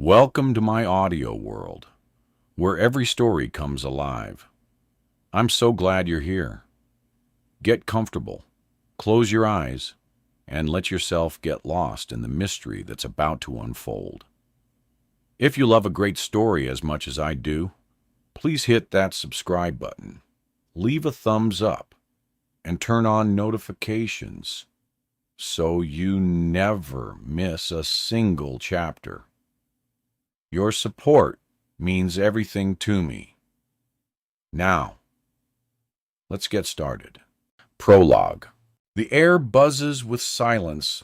Welcome to my audio world, where every story comes alive. I'm so glad you're here. Get comfortable, close your eyes, and let yourself get lost in the mystery that's about to unfold. If you love a great story as much as I do, please hit that subscribe button, leave a thumbs up, and turn on notifications so you never miss a single chapter. Your support means everything to me. Now, let's get started. Prologue. The air buzzes with silence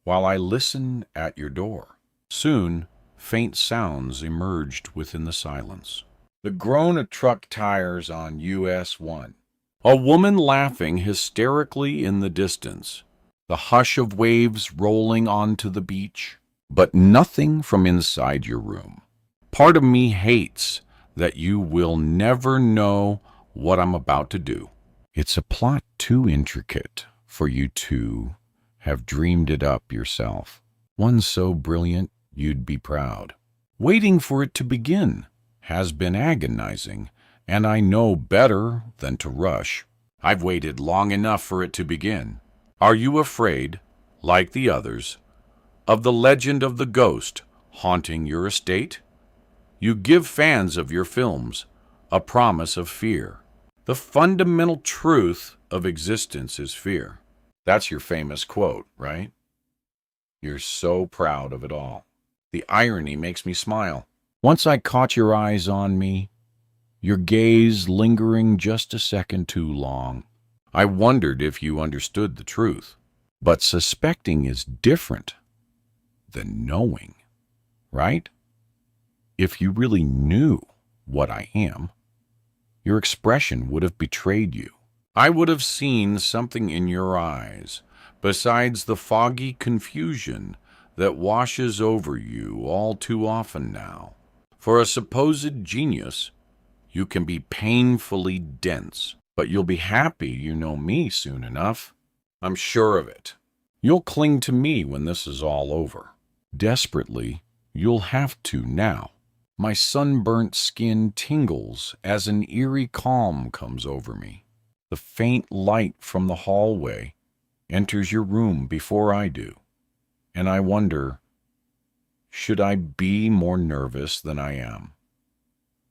while I listen at your door. Soon, faint sounds emerged within the silence. The groan of truck tires on US 1. A woman laughing hysterically in the distance. The hush of waves rolling onto the beach. But nothing from inside your room. Part of me hates that you will never know what I'm about to do. It's a plot too intricate for you to have dreamed it up yourself. One so brilliant you'd be proud. Waiting for it to begin has been agonizing, and I know better than to rush. I've waited long enough for it to begin. Are you afraid, like the others, of the legend of the ghost haunting your estate? You give fans of your films a promise of fear. The fundamental truth of existence is fear. That's your famous quote, right? You're so proud of it all. The irony makes me smile. Once I caught your eyes on me, your gaze lingering just a second too long, I wondered if you understood the truth. But suspecting is different than knowing, right? If you really knew what I am, your expression would have betrayed you. I would have seen something in your eyes besides the foggy confusion that washes over you all too often now. For a supposed genius, you can be painfully dense, but you'll be happy you know me soon enough. I'm sure of it. You'll cling to me when this is all over. Desperately, you'll have to now. My sunburnt skin tingles as an eerie calm comes over me. The faint light from the hallway enters your room before I do, and I wonder, should I be more nervous than I am?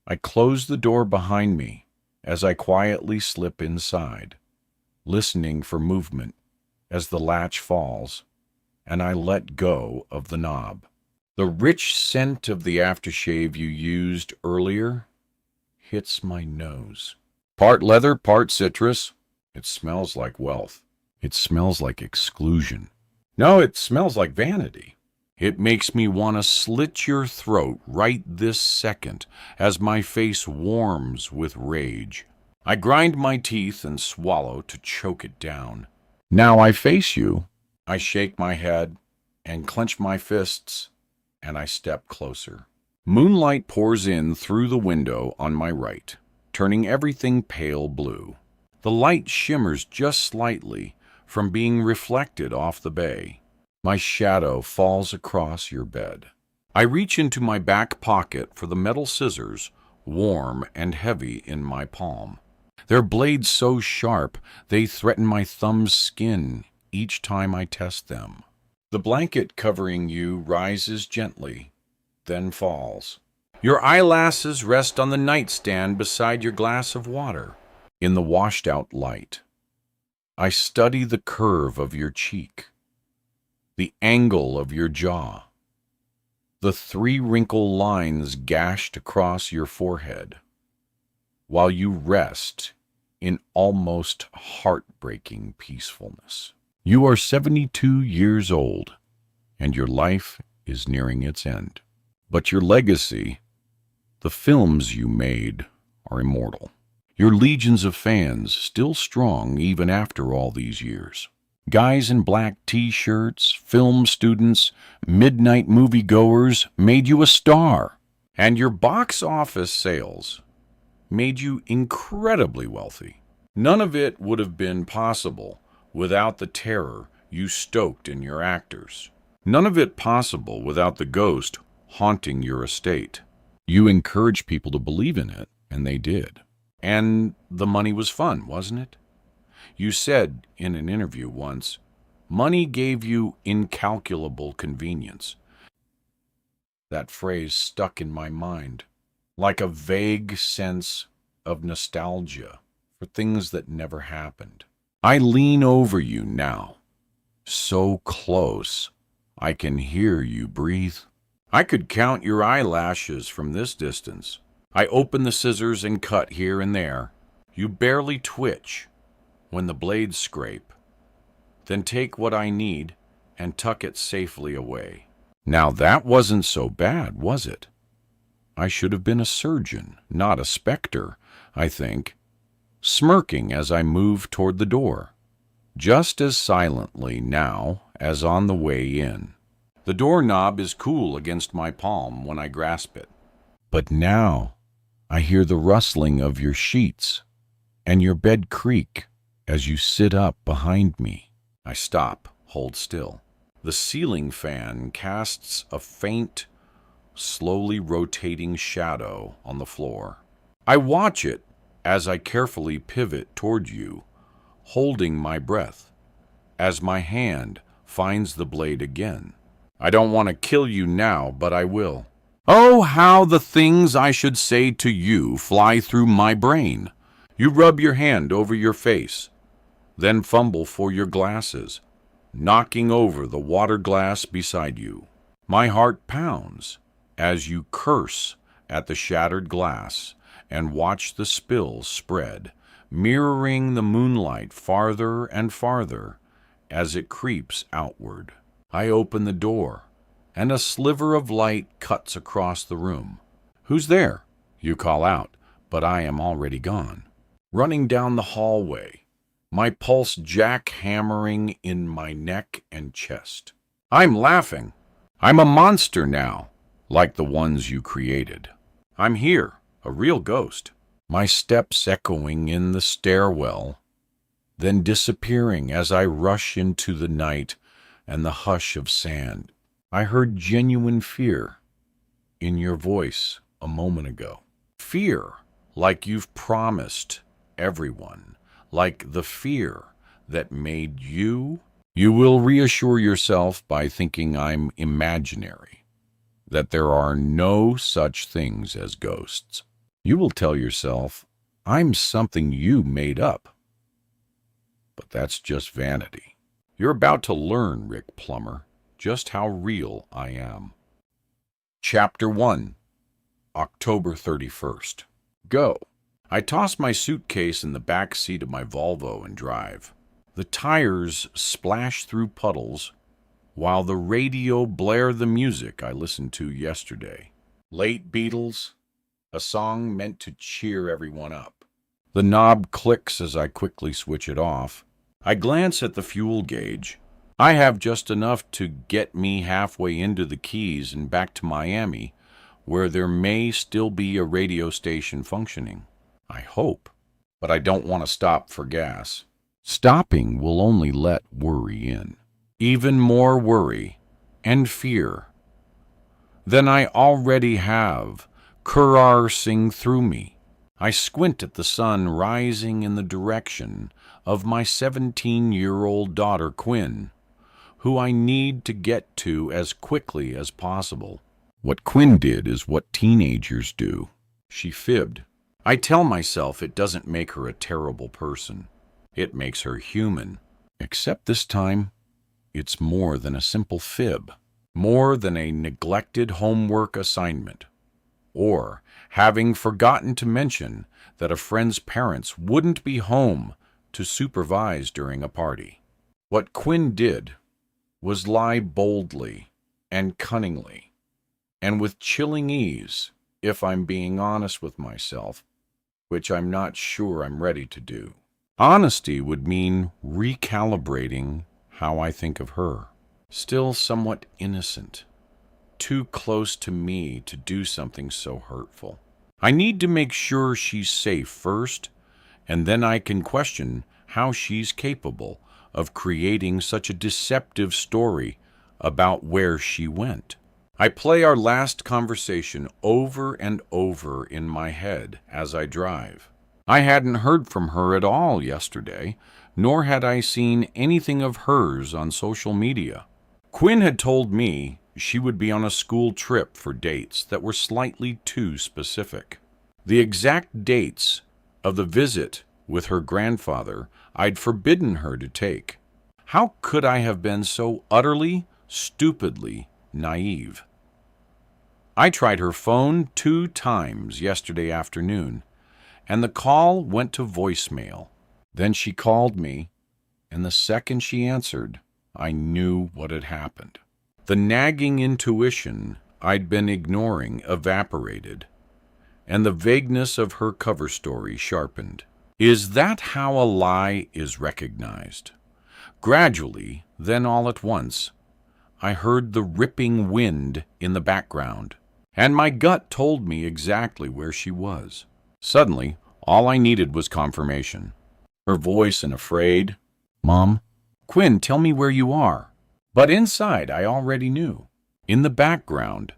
I close the door behind me as I quietly slip inside, listening for movement as the latch falls, and I let go of the knob. The rich scent of the aftershave you used earlier hits my nose. Part leather, part citrus. It smells like wealth. It smells like exclusion. No, it smells like vanity. It makes me want to slit your throat right this second as my face warms with rage. I grind my teeth and swallow to choke it down. Now I face you. I shake my head and clench my fists, and I step closer. Moonlight pours in through the window on my right, turning everything pale blue. The light shimmers just slightly from being reflected off the bay. My shadow falls across your bed. I reach into my back pocket for the metal scissors, warm and heavy in my palm. Their blades so sharp they threaten my thumb's skin each time I test them. The blanket covering you rises gently, then falls. Your eyelashes rest on the nightstand beside your glass of water. In the washed-out light, I study the curve of your cheek, the angle of your jaw, the 3 wrinkle lines gashed across your forehead, while you rest in almost heartbreaking peacefulness. You are 72 years old, and your life is nearing its end. But your legacy, the films you made, are immortal. Your legions of fans still strong even after all these years. Guys in black t-shirts, film students, midnight moviegoers made you a star. And your box office sales made you incredibly wealthy. None of it would have been possible without the terror you stoked in your actors. None of it possible without the ghost haunting your estate. You encouraged people to believe in it, and they did. And the money was fun, wasn't it? You said in an interview once, money gave you incalculable convenience. That phrase stuck in my mind, like a vague sense of nostalgia for things that never happened. I lean over you now, so close I can hear you breathe. I could count your eyelashes from this distance. I open the scissors and cut here and there. You barely twitch when the blades scrape. Then take what I need and tuck it safely away. Now that wasn't so bad, was it? I should have been a surgeon, not a specter, I think, smirking as I moved toward the door, just as silently now as on the way in. The doorknob is cool against my palm when I grasp it. But now I hear the rustling of your sheets and your bed creak as you sit up behind me. I stop, hold still. The ceiling fan casts a faint, slowly rotating shadow on the floor. I watch it as I carefully pivot toward you, holding my breath, as my hand finds the blade again. I don't want to kill you now, but I will. Oh, how the things I should say to you fly through my brain. You rub your hand over your face, then fumble for your glasses, knocking over the water glass beside you. My heart pounds as you curse at the shattered glass and watch the spills spread, mirroring the moonlight farther and farther as it creeps outward. I open the door, and a sliver of light cuts across the room. Who's there? You call out, but I am already gone. Running down the hallway, my pulse jackhammering in my neck and chest. I'm laughing. I'm a monster now, like the ones you created. I'm here, a real ghost. My steps echoing in the stairwell, then disappearing as I rush into the night and the hush of sand. I heard genuine fear in your voice a moment ago. Fear, like you've promised everyone, like the fear that made you. You will reassure yourself by thinking I'm imaginary, that there are no such things as ghosts. You will tell yourself, I'm something you made up. But that's just vanity. You're about to learn, Rick Plummer, just how real I am. Chapter 1, October 31st. Go. I toss my suitcase in the back seat of my Volvo and drive. The tires splash through puddles while the radio blare the music I listened to yesterday. Late Beatles, a song meant to cheer everyone up. The knob clicks as I quickly switch it off. I glance at the fuel gauge. I have just enough to get me halfway into the Keys and back to Miami, where there may still be a radio station functioning. I hope, but I don't want to stop for gas. Stopping will only let worry in. Even more worry and fear than I already have coursing through me. I squint at the sun rising in the direction of my 17-year-old daughter, Quinn, who I need to get to as quickly as possible. What Quinn did is what teenagers do. She fibbed. I tell myself it doesn't make her a terrible person. It makes her human. Except this time, it's more than a simple fib. More than a neglected homework assignment. Or having forgotten to mention that a friend's parents wouldn't be home to supervise during a party. What Quinn did was lie boldly and cunningly, and with chilling ease, if I'm being honest with myself, which I'm not sure I'm ready to do. Honesty would mean recalibrating how I think of her. Still somewhat innocent, too close to me to do something so hurtful. I need to make sure she's safe first, and then I can question how she's capable of creating such a deceptive story about where she went. I play our last conversation over and over in my head as I drive. I hadn't heard from her at all yesterday, nor had I seen anything of hers on social media. Quinn had told me she would be on a school trip for dates that were slightly too specific. The exact dates of the visit with her grandfather I'd forbidden her to take. How could I have been so utterly, stupidly naive? I tried her phone 2 times yesterday afternoon, and the call went to voicemail. Then she called me, and the second she answered, I knew what had happened. The nagging intuition I'd been ignoring evaporated, and the vagueness of her cover story sharpened. Is that how a lie is recognized? Gradually, then all at once, I heard the ripping wind in the background, and my gut told me exactly where she was. Suddenly, all I needed was confirmation. Her voice an afraid, "Mom, Quinn, tell me where you are." But inside, I already knew. In the background,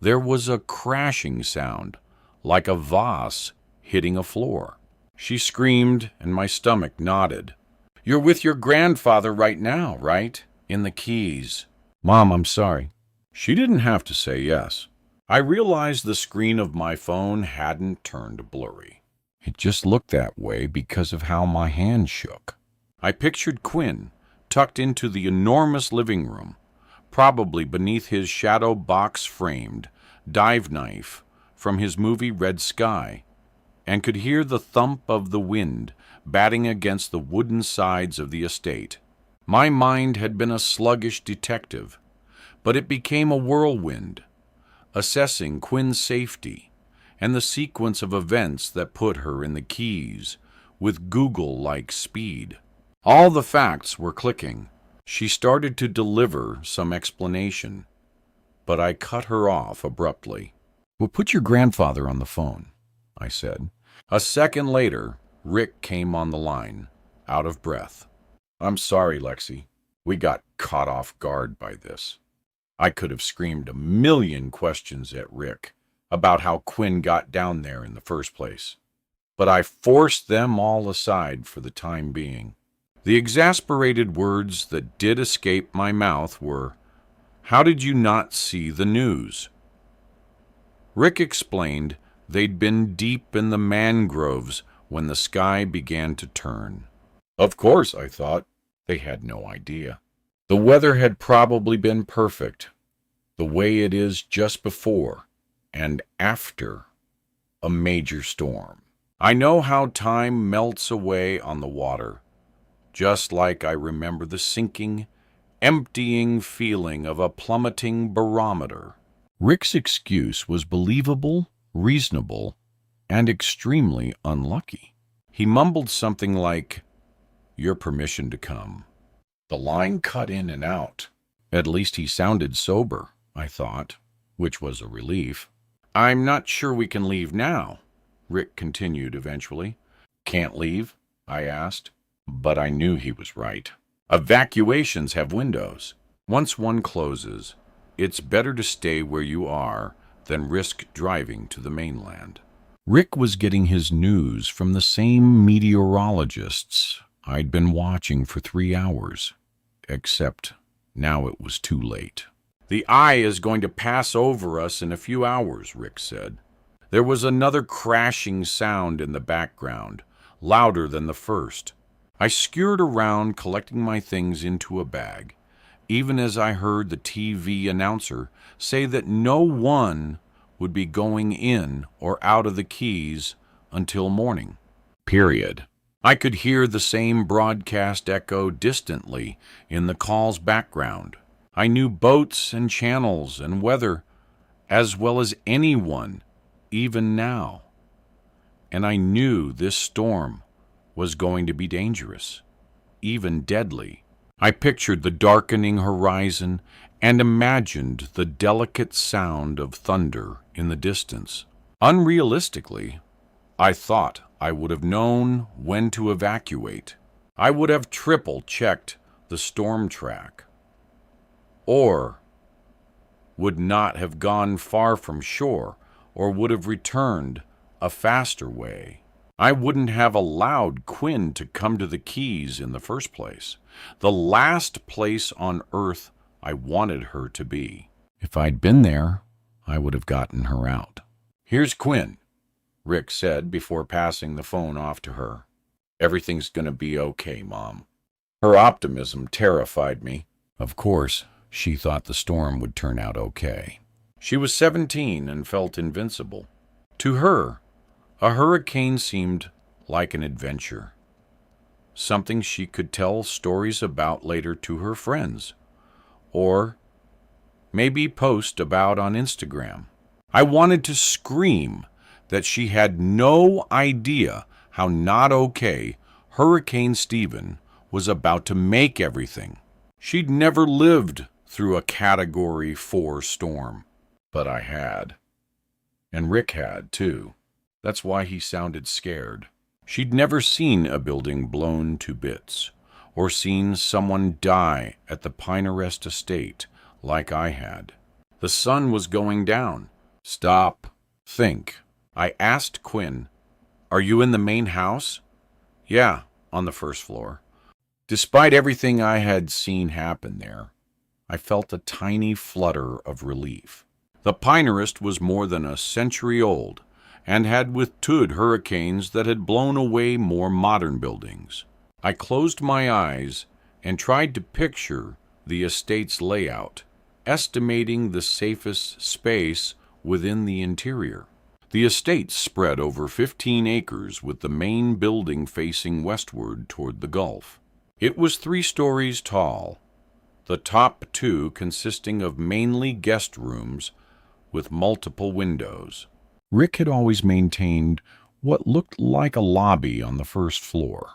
there was a crashing sound, like a vase hitting a floor. She screamed, and my stomach nodded. "You're with your grandfather right now, right? In the Keys." "Mom, I'm sorry." She didn't have to say yes. I realized the screen of my phone hadn't turned blurry. It just looked that way because of how my hand shook. I pictured Quinn tucked into the enormous living room, probably beneath his shadow box-framed dive knife from his movie Red Sky, and could hear the thump of the wind batting against the wooden sides of the estate. My mind had been a sluggish detective, but it became a whirlwind, assessing Quinn's safety and the sequence of events that put her in the Keys with Google-like speed. All the facts were clicking. She started to deliver some explanation, but I cut her off abruptly. "Well, put your grandfather on the phone," I said. A second later, Rick came on the line, out of breath. "I'm sorry, Lexi. We got caught off guard by this." I could have screamed a million questions at Rick about how Quinn got down there in the first place, but I forced them all aside for the time being. The exasperated words that did escape my mouth were, "How did you not see the news?" Rick explained they'd been deep in the mangroves when the sky began to turn. Of course, I thought. They had no idea. The weather had probably been perfect, the way it is just before and after a major storm. I know how time melts away on the water, just like I remember the sinking, emptying feeling of a plummeting barometer. Rick's excuse was believable, reasonable, and extremely unlucky. He mumbled something like, "Your permission to come." The line cut in and out. At least he sounded sober, I thought, which was a relief. "I'm not sure we can leave now," Rick continued eventually. "Can't leave?" I asked, but I knew he was right. Evacuations have windows. Once one closes, it's better to stay where you are than risk driving to the mainland. Rick was getting his news from the same meteorologists I'd been watching for 3 hours, except now it was too late. "The eye is going to pass over us in a few hours," Rick said. There was another crashing sound in the background, louder than the first. I scurried around, collecting my things into a bag, even as I heard the TV announcer say that no one would be going in or out of the Keys until morning. Period. I could hear the same broadcast echo distantly in the call's background. I knew boats and channels and weather as well as anyone, even now. And I knew this storm was going to be dangerous, even deadly. I pictured the darkening horizon and imagined the delicate sound of thunder in the distance. Unrealistically, I thought I would have known when to evacuate. I would have triple-checked the storm track. Or would not have gone far from shore or would have returned a faster way. I wouldn't have allowed Quinn to come to the Keys in the first place, the last place on Earth I wanted her to be. If I'd been there, I would have gotten her out. "Here's Quinn," Rick said before passing the phone off to her. "Everything's gonna be okay, Mom." Her optimism terrified me. Of course, she thought the storm would turn out okay. She was 17 and felt invincible. To her, a hurricane seemed like an adventure, something she could tell stories about later to her friends, or maybe post about on Instagram. I wanted to scream that she had no idea how not okay Hurricane Stephen was about to make everything. She'd never lived through a Category 4 storm, but I had. And Rick had, too. That's why he sounded scared. She'd never seen a building blown to bits, or seen someone die at the Pinerest estate like I had. The sun was going down. "Stop. Think." I asked Quinn, "Are you in the main house?" "Yeah, on the first floor." Despite everything I had seen happen there, I felt a tiny flutter of relief. The Pinerest was more than a century old, and had withstood hurricanes that had blown away more modern buildings. I closed my eyes and tried to picture the estate's layout, estimating the safest space within the interior. The estate spread over 15 acres with the main building facing westward toward the Gulf. It was 3 stories tall, the top 2 consisting of mainly guest rooms with multiple windows. Rick had always maintained what looked like a lobby on the first floor,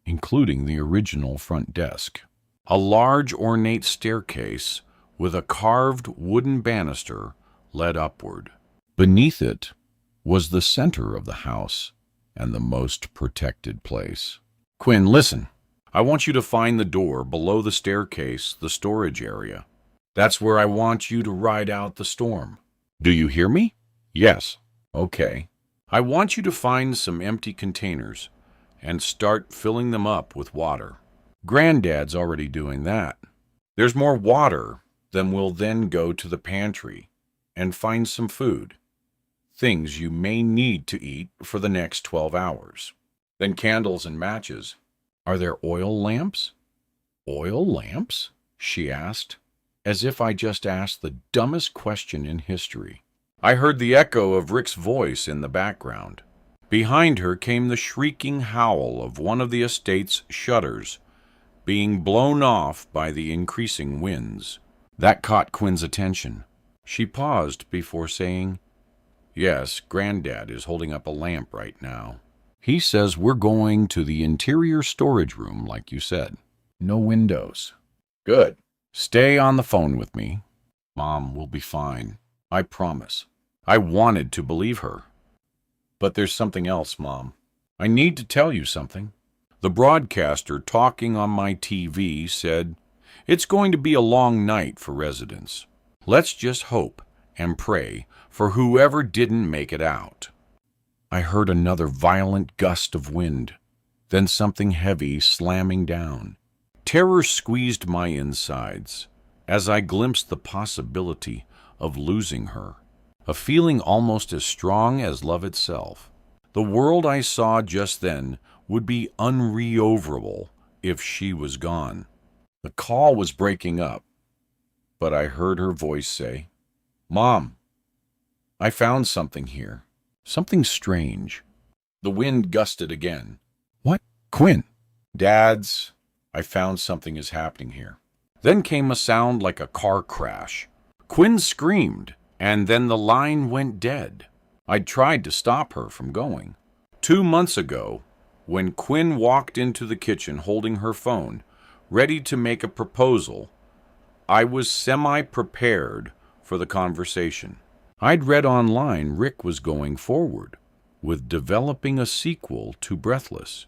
including the original front desk. A large ornate staircase with a carved wooden banister led upward. Beneath it was the center of the house and the most protected place. "Quinn, listen. I want you to find the door below the staircase, the storage area. That's where I want you to ride out the storm. Do you hear me?" "Yes." "Okay. I want you to find some empty containers and start filling them up with water. Granddad's already doing that. There's more water than we'll then go to the pantry and find some food, things you may need to eat for the next 12 hours. Then candles and matches. Are there oil lamps?" "Oil lamps?" she asked, as if I just asked the dumbest question in history. I heard the echo of Rick's voice in the background. Behind her came the shrieking howl of one of the estate's shutters, being blown off by the increasing winds. That caught Quinn's attention. She paused before saying, "Yes, Granddad is holding up a lamp right now. He says we're going to the interior storage room, like you said. No windows." "Good. Stay on the phone with me. Mom will be fine. I promise." I wanted to believe her. "But there's something else, Mom. I need to tell you something." The broadcaster talking on my TV said, "It's going to be a long night for residents. Let's just hope and pray for whoever didn't make it out." I heard another violent gust of wind, then something heavy slamming down. Terror squeezed my insides as I glimpsed the possibility of losing her, a feeling almost as strong as love itself. The world I saw just then would be unreoverable if she was gone. The call was breaking up, but I heard her voice say, "Mom, I found something here. Something strange." The wind gusted again. "What? Quinn?" "Dad's. I found something is happening here." Then came a sound like a car crash. Quinn screamed, and then the line went dead. I'd tried to stop her from going. 2 months ago, when Quinn walked into the kitchen holding her phone, ready to make a proposal, I was semi-prepared for the conversation. I'd read online Rick was going forward with developing a sequel to Breathless,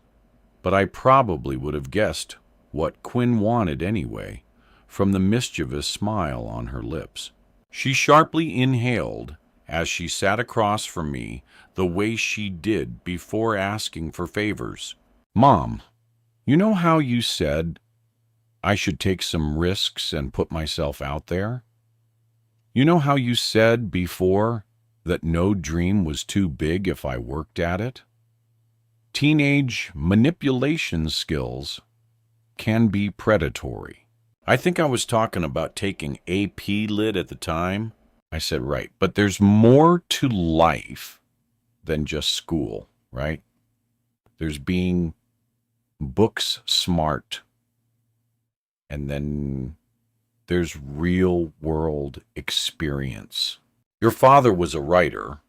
but I probably would have guessed what Quinn wanted anyway, from the mischievous smile on her lips. She sharply inhaled as she sat across from me the way she did before asking for favors. Mom, you know how you said I should take some risks and put myself out there? You know how you said before that no dream was too big if I worked at it? Teenage manipulation skills can be predatory. I think I was talking about taking AP Lit at the time. I said, right, but there's more to life than just school, right? There's being books smart, and then there's real world experience. Your father was a writer,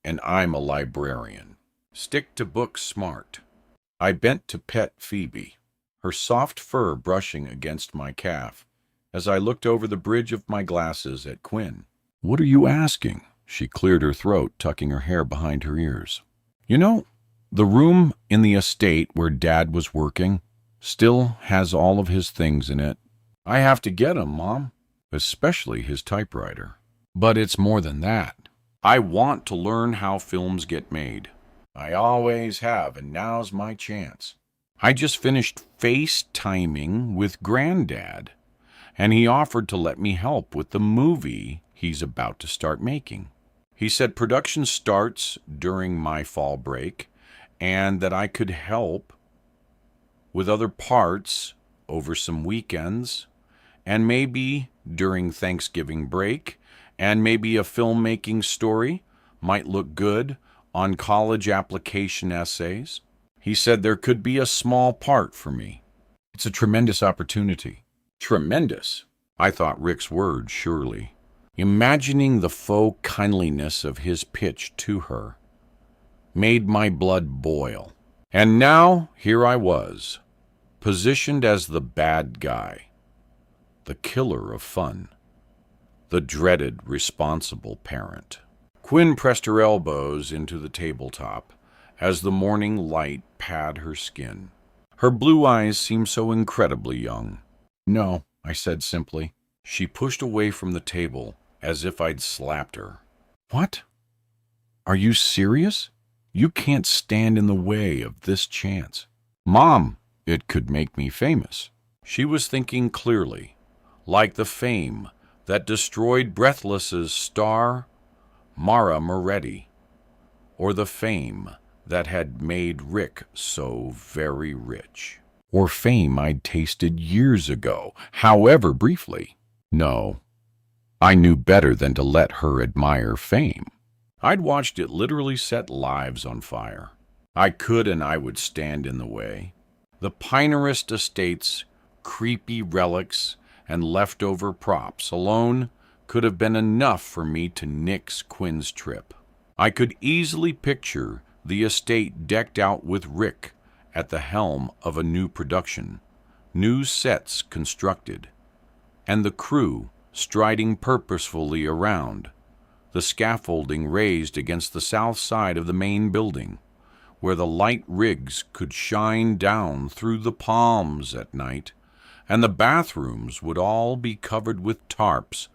and I'm a librarian. Stick to books smart. I bent to pet Phoebe, her soft fur brushing against my calf, as I looked over the bridge of my glasses at Quinn. What are you asking? She cleared her throat, tucking her hair behind her ears. You know, the room in the estate where Dad was working still has all of his things in it. I have to get 'em, Mom, especially his typewriter. But it's more than that. I want to learn how films get made. I always have, and now's my chance. I just finished FaceTiming with Granddad, and he offered to let me help with the movie he's about to start making. He said production starts during my fall break, and that I could help with other parts over some weekends, and maybe during Thanksgiving break, and maybe a filmmaking story might look good on college application essays. He said there could be a small part for me. It's a tremendous opportunity. Tremendous, I thought Rick's words, surely. Imagining the faux kindliness of his pitch to her made my blood boil. And now here I was, positioned as the bad guy, the killer of fun, the dreaded responsible parent. Quinn pressed her elbows into the tabletop as the morning light pad her skin. Her blue eyes seemed so incredibly young. No, I said simply. She pushed away from the table as if I'd slapped her. What? Are you serious? You can't stand in the way of this chance. Mom, it could make me famous. She was thinking clearly, like the fame that destroyed Breathless's star, Mara Moretti, or the fame that had made Rick so very rich, or fame I'd tasted years ago, however briefly. No, I knew better than to let her admire fame. I'd watched it literally set lives on fire. I could and I would stand in the way. The Pinerist Estate's creepy relics and leftover props alone could have been enough for me to nix Quinn's trip. I could easily picture the estate decked out with Rick at the helm of a new production, new sets constructed, and the crew striding purposefully around, the scaffolding raised against the south side of the main building, where the light rigs could shine down through the palms at night, and the bathrooms would all be covered with tarps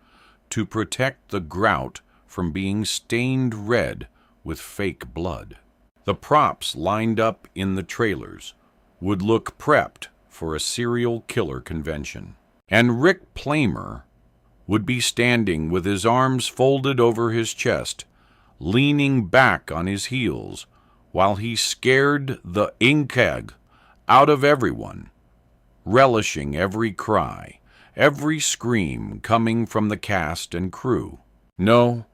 to protect the grout from being stained red with fake blood. The props lined up in the trailers would look prepped for a serial killer convention. And Rick Plamer would be standing with his arms folded over his chest, leaning back on his heels, while he scared the inkeg out of everyone, relishing every cry, every scream coming from the cast and crew. No,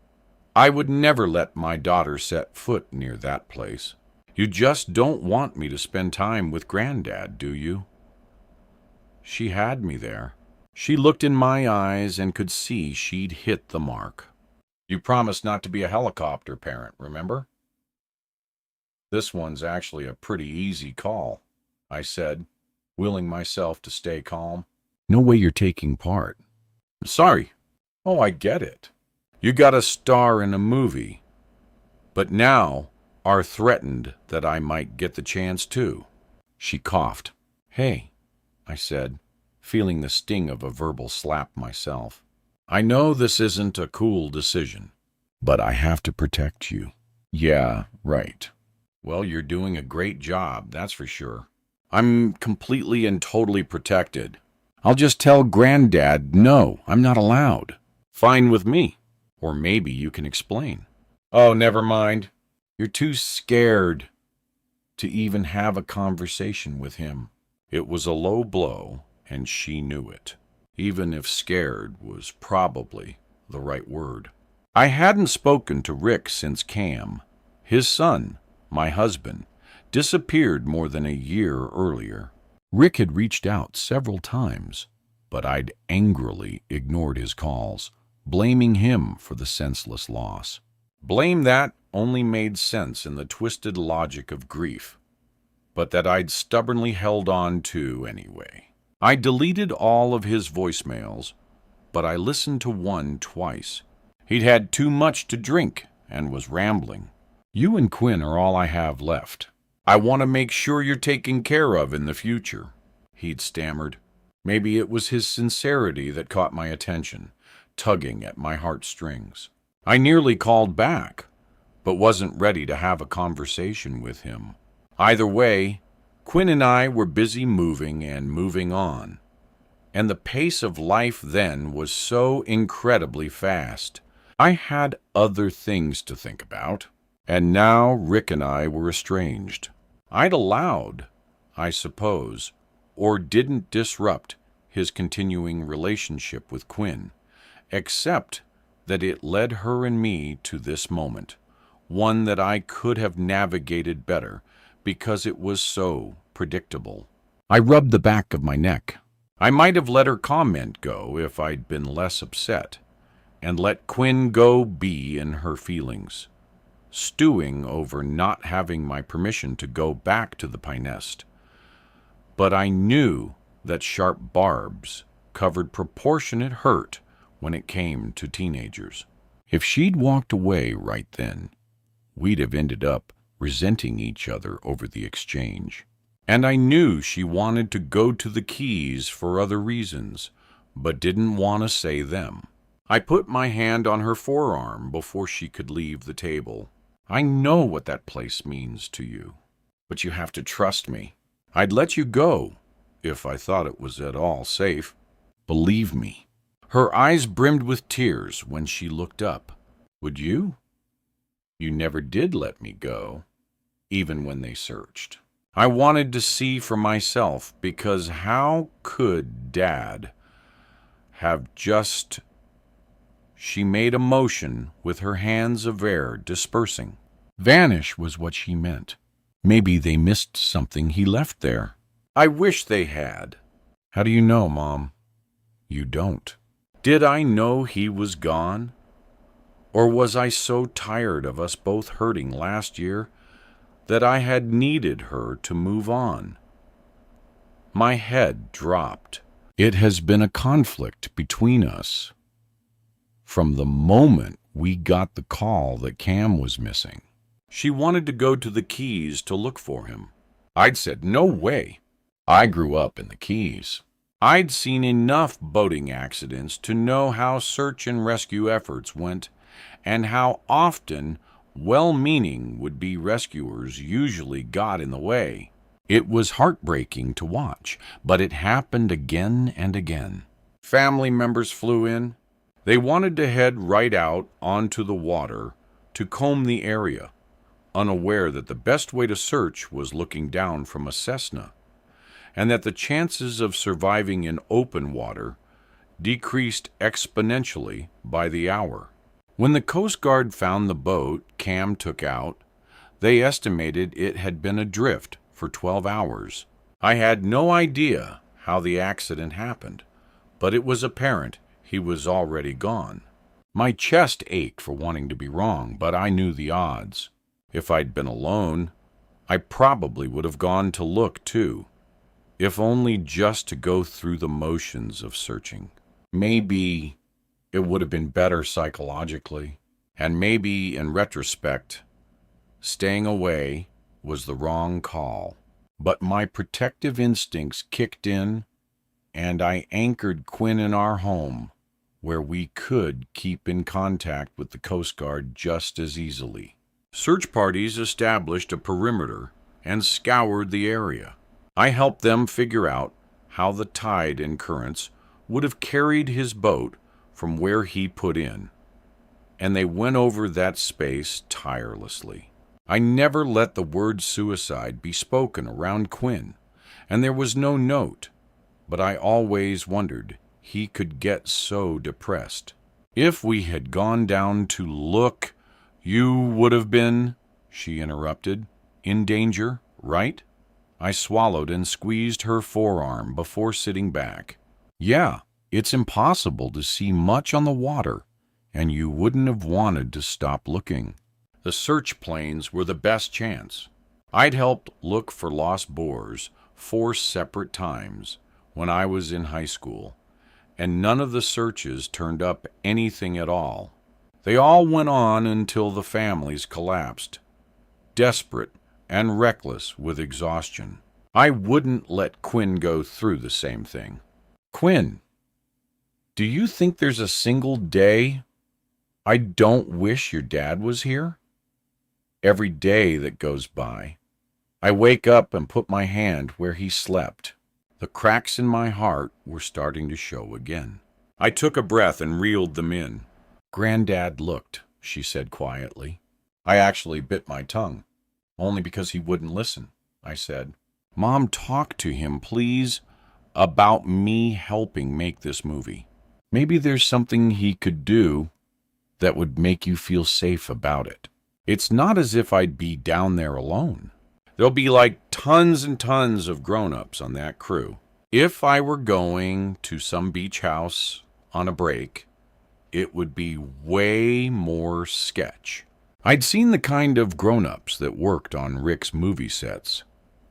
I would never let my daughter set foot near that place. You just don't want me to spend time with Granddad, do you? She had me there. She looked in my eyes and could see she'd hit the mark. You promised not to be a helicopter parent, remember? This one's actually a pretty easy call, I said, willing myself to stay calm. No way you're taking part. Sorry. Oh, I get it. You got a star in a movie, but now are threatened that I might get the chance too. She coughed. Hey, I said, feeling the sting of a verbal slap myself. I know this isn't a cool decision, but I have to protect you. Yeah, right. Well, you're doing a great job, that's for sure. I'm completely and totally protected. I'll just tell Granddad, no, I'm not allowed. Fine with me. Or maybe you can explain. Oh, never mind. You're too scared to even have a conversation with him. It was a low blow, and she knew it, even if scared was probably the right word. I hadn't spoken to Rick since Cam, his son, my husband, disappeared more than a year earlier. Rick had reached out several times, but I'd angrily ignored his calls, blaming him for the senseless loss. Blame that only made sense in the twisted logic of grief, but that I'd stubbornly held on to anyway. I deleted all of his voicemails, but I listened to one twice. He'd had too much to drink and was rambling. You and Quinn are all I have left. I want to make sure you're taken care of in the future, he'd stammered. Maybe it was his sincerity that caught my attention, tugging at my heartstrings. I nearly called back, but wasn't ready to have a conversation with him. Either way, Quinn and I were busy moving and moving on, and the pace of life then was so incredibly fast. I had other things to think about, and now Rick and I were estranged. I'd allowed, I suppose, or didn't disrupt his continuing relationship with Quinn, except that it led her and me to this moment, one that I could have navigated better because it was so predictable. I rubbed the back of my neck. I might have let her comment go if I'd been less upset, and let Quinn go be in her feelings, stewing over not having my permission to go back to the pine nest. But I knew that sharp barbs covered proportionate hurt when it came to teenagers. If she'd walked away right then, we'd have ended up resenting each other over the exchange. And I knew she wanted to go to the Keys for other reasons, but didn't want to say them. I put my hand on her forearm before she could leave the table. I know what that place means to you, but you have to trust me. I'd let you go if I thought it was at all safe. Believe me. Her eyes brimmed with tears when she looked up. Would you? You never did let me go, even when they searched. I wanted to see for myself, because how could Dad have just... She made a motion with her hands of air dispersing. Vanish was what she meant. Maybe they missed something he left there. I wish they had. How do you know, Mom? You don't. Did I know he was gone? Or was I so tired of us both hurting last year that I had needed her to move on? My head dropped. It has been a conflict between us from the moment we got the call that Cam was missing. She wanted to go to the Keys to look for him. I'd said, no way. I grew up in the Keys. I'd seen enough boating accidents to know how search and rescue efforts went and how often well-meaning would-be rescuers usually got in the way. It was heartbreaking to watch, but it happened again and again. Family members flew in. They wanted to head right out onto the water to comb the area, unaware that the best way to search was looking down from a Cessna, and that the chances of surviving in open water decreased exponentially by the hour. When the Coast Guard found the boat Cam took out, they estimated it had been adrift for 12 hours. I had no idea how the accident happened, but it was apparent he was already gone. My chest ached for wanting to be wrong, but I knew the odds. If I'd been alone, I probably would have gone to look too, if only just to go through the motions of searching. Maybe it would have been better psychologically, and maybe, in retrospect, staying away was the wrong call. But my protective instincts kicked in, and I anchored Quinn in our home where we could keep in contact with the Coast Guard just as easily. Search parties established a perimeter and scoured the area. I helped them figure out how the tide and currents would have carried his boat from where he put in, and they went over that space tirelessly. I never let the word suicide be spoken around Quinn, and there was no note, but I always wondered he could get so depressed. If we had gone down to look, you would have been, she interrupted, in danger, right? I swallowed and squeezed her forearm before sitting back. Yeah, it's impossible to see much on the water, and you wouldn't have wanted to stop looking. The search planes were the best chance. I'd helped look for lost Boers 4 separate times when I was in high school, and none of the searches turned up anything at all. They all went on until the families collapsed, desperate and reckless with exhaustion. I wouldn't let Quinn go through the same thing. Quinn, do you think there's a single day I don't wish your dad was here? Every day that goes by, I wake up and put my hand where he slept. The cracks in my heart were starting to show again. I took a breath and reeled them in. Granddad looked, she said quietly. I actually bit my tongue, only because he wouldn't listen. I said, Mom, talk to him, please, about me helping make this movie. Maybe there's something he could do that would make you feel safe about it. It's not as if I'd be down there alone. There'll be like tons and tons of grown-ups on that crew. If I were going to some beach house on a break, it would be way more sketch. I'd seen the kind of grown-ups that worked on Rick's movie sets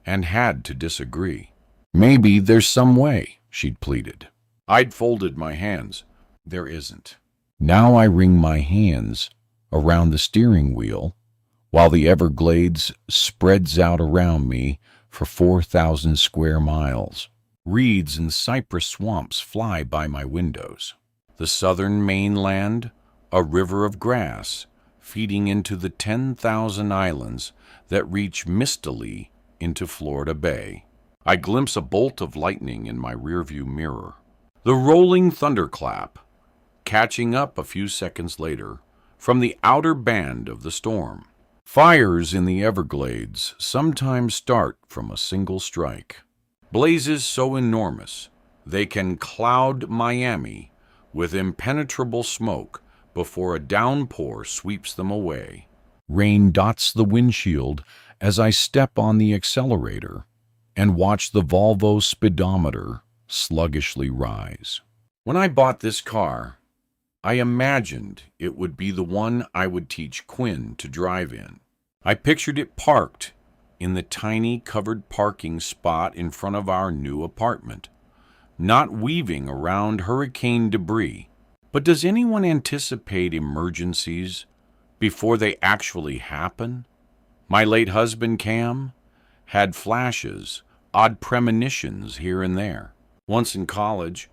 and had to disagree. Maybe there's some way, she'd pleaded. I'd folded my hands. There isn't. Now I wring my hands around the steering wheel while the Everglades spreads out around me for 4,000 square miles. Reeds and cypress swamps fly by my windows. The southern mainland, a river of grass, feeding into the 10,000 islands that reach mistily into Florida Bay. I glimpse a bolt of lightning in my rearview mirror. The rolling thunderclap, catching up a few seconds later from the outer band of the storm. Fires in the Everglades sometimes start from a single strike. Blazes so enormous they can cloud Miami with impenetrable smoke before a downpour sweeps them away. Rain dots the windshield as I step on the accelerator and watch the Volvo speedometer sluggishly rise. When I bought this car, I imagined it would be the one I would teach Quinn to drive in. I pictured it parked in the tiny covered parking spot in front of our new apartment, not weaving around hurricane debris. But does anyone anticipate emergencies before they actually happen? My late husband, Cam, had flashes, odd premonitions here and there. Once in college,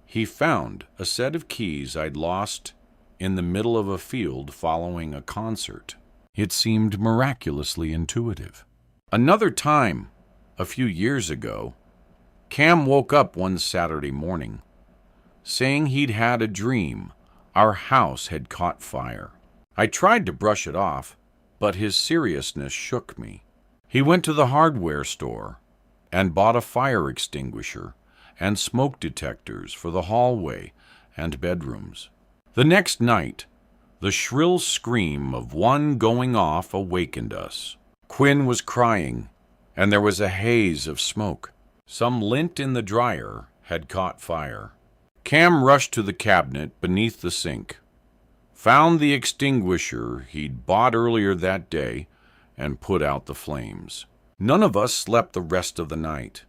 he found a set of keys I'd lost in the middle of a field following a concert. It seemed miraculously intuitive. Another time, a few years ago, Cam woke up one Saturday morning, saying he'd had a dream our house had caught fire. I tried to brush it off, but his seriousness shook me. He went to the hardware store and bought a fire extinguisher and smoke detectors for the hallway and bedrooms. The next night, the shrill scream of one going off awakened us. Quinn was crying, and there was a haze of smoke. Some lint in the dryer had caught fire. Cam rushed to the cabinet beneath the sink, found the extinguisher he'd bought earlier that day, and put out the flames. None of us slept the rest of the night.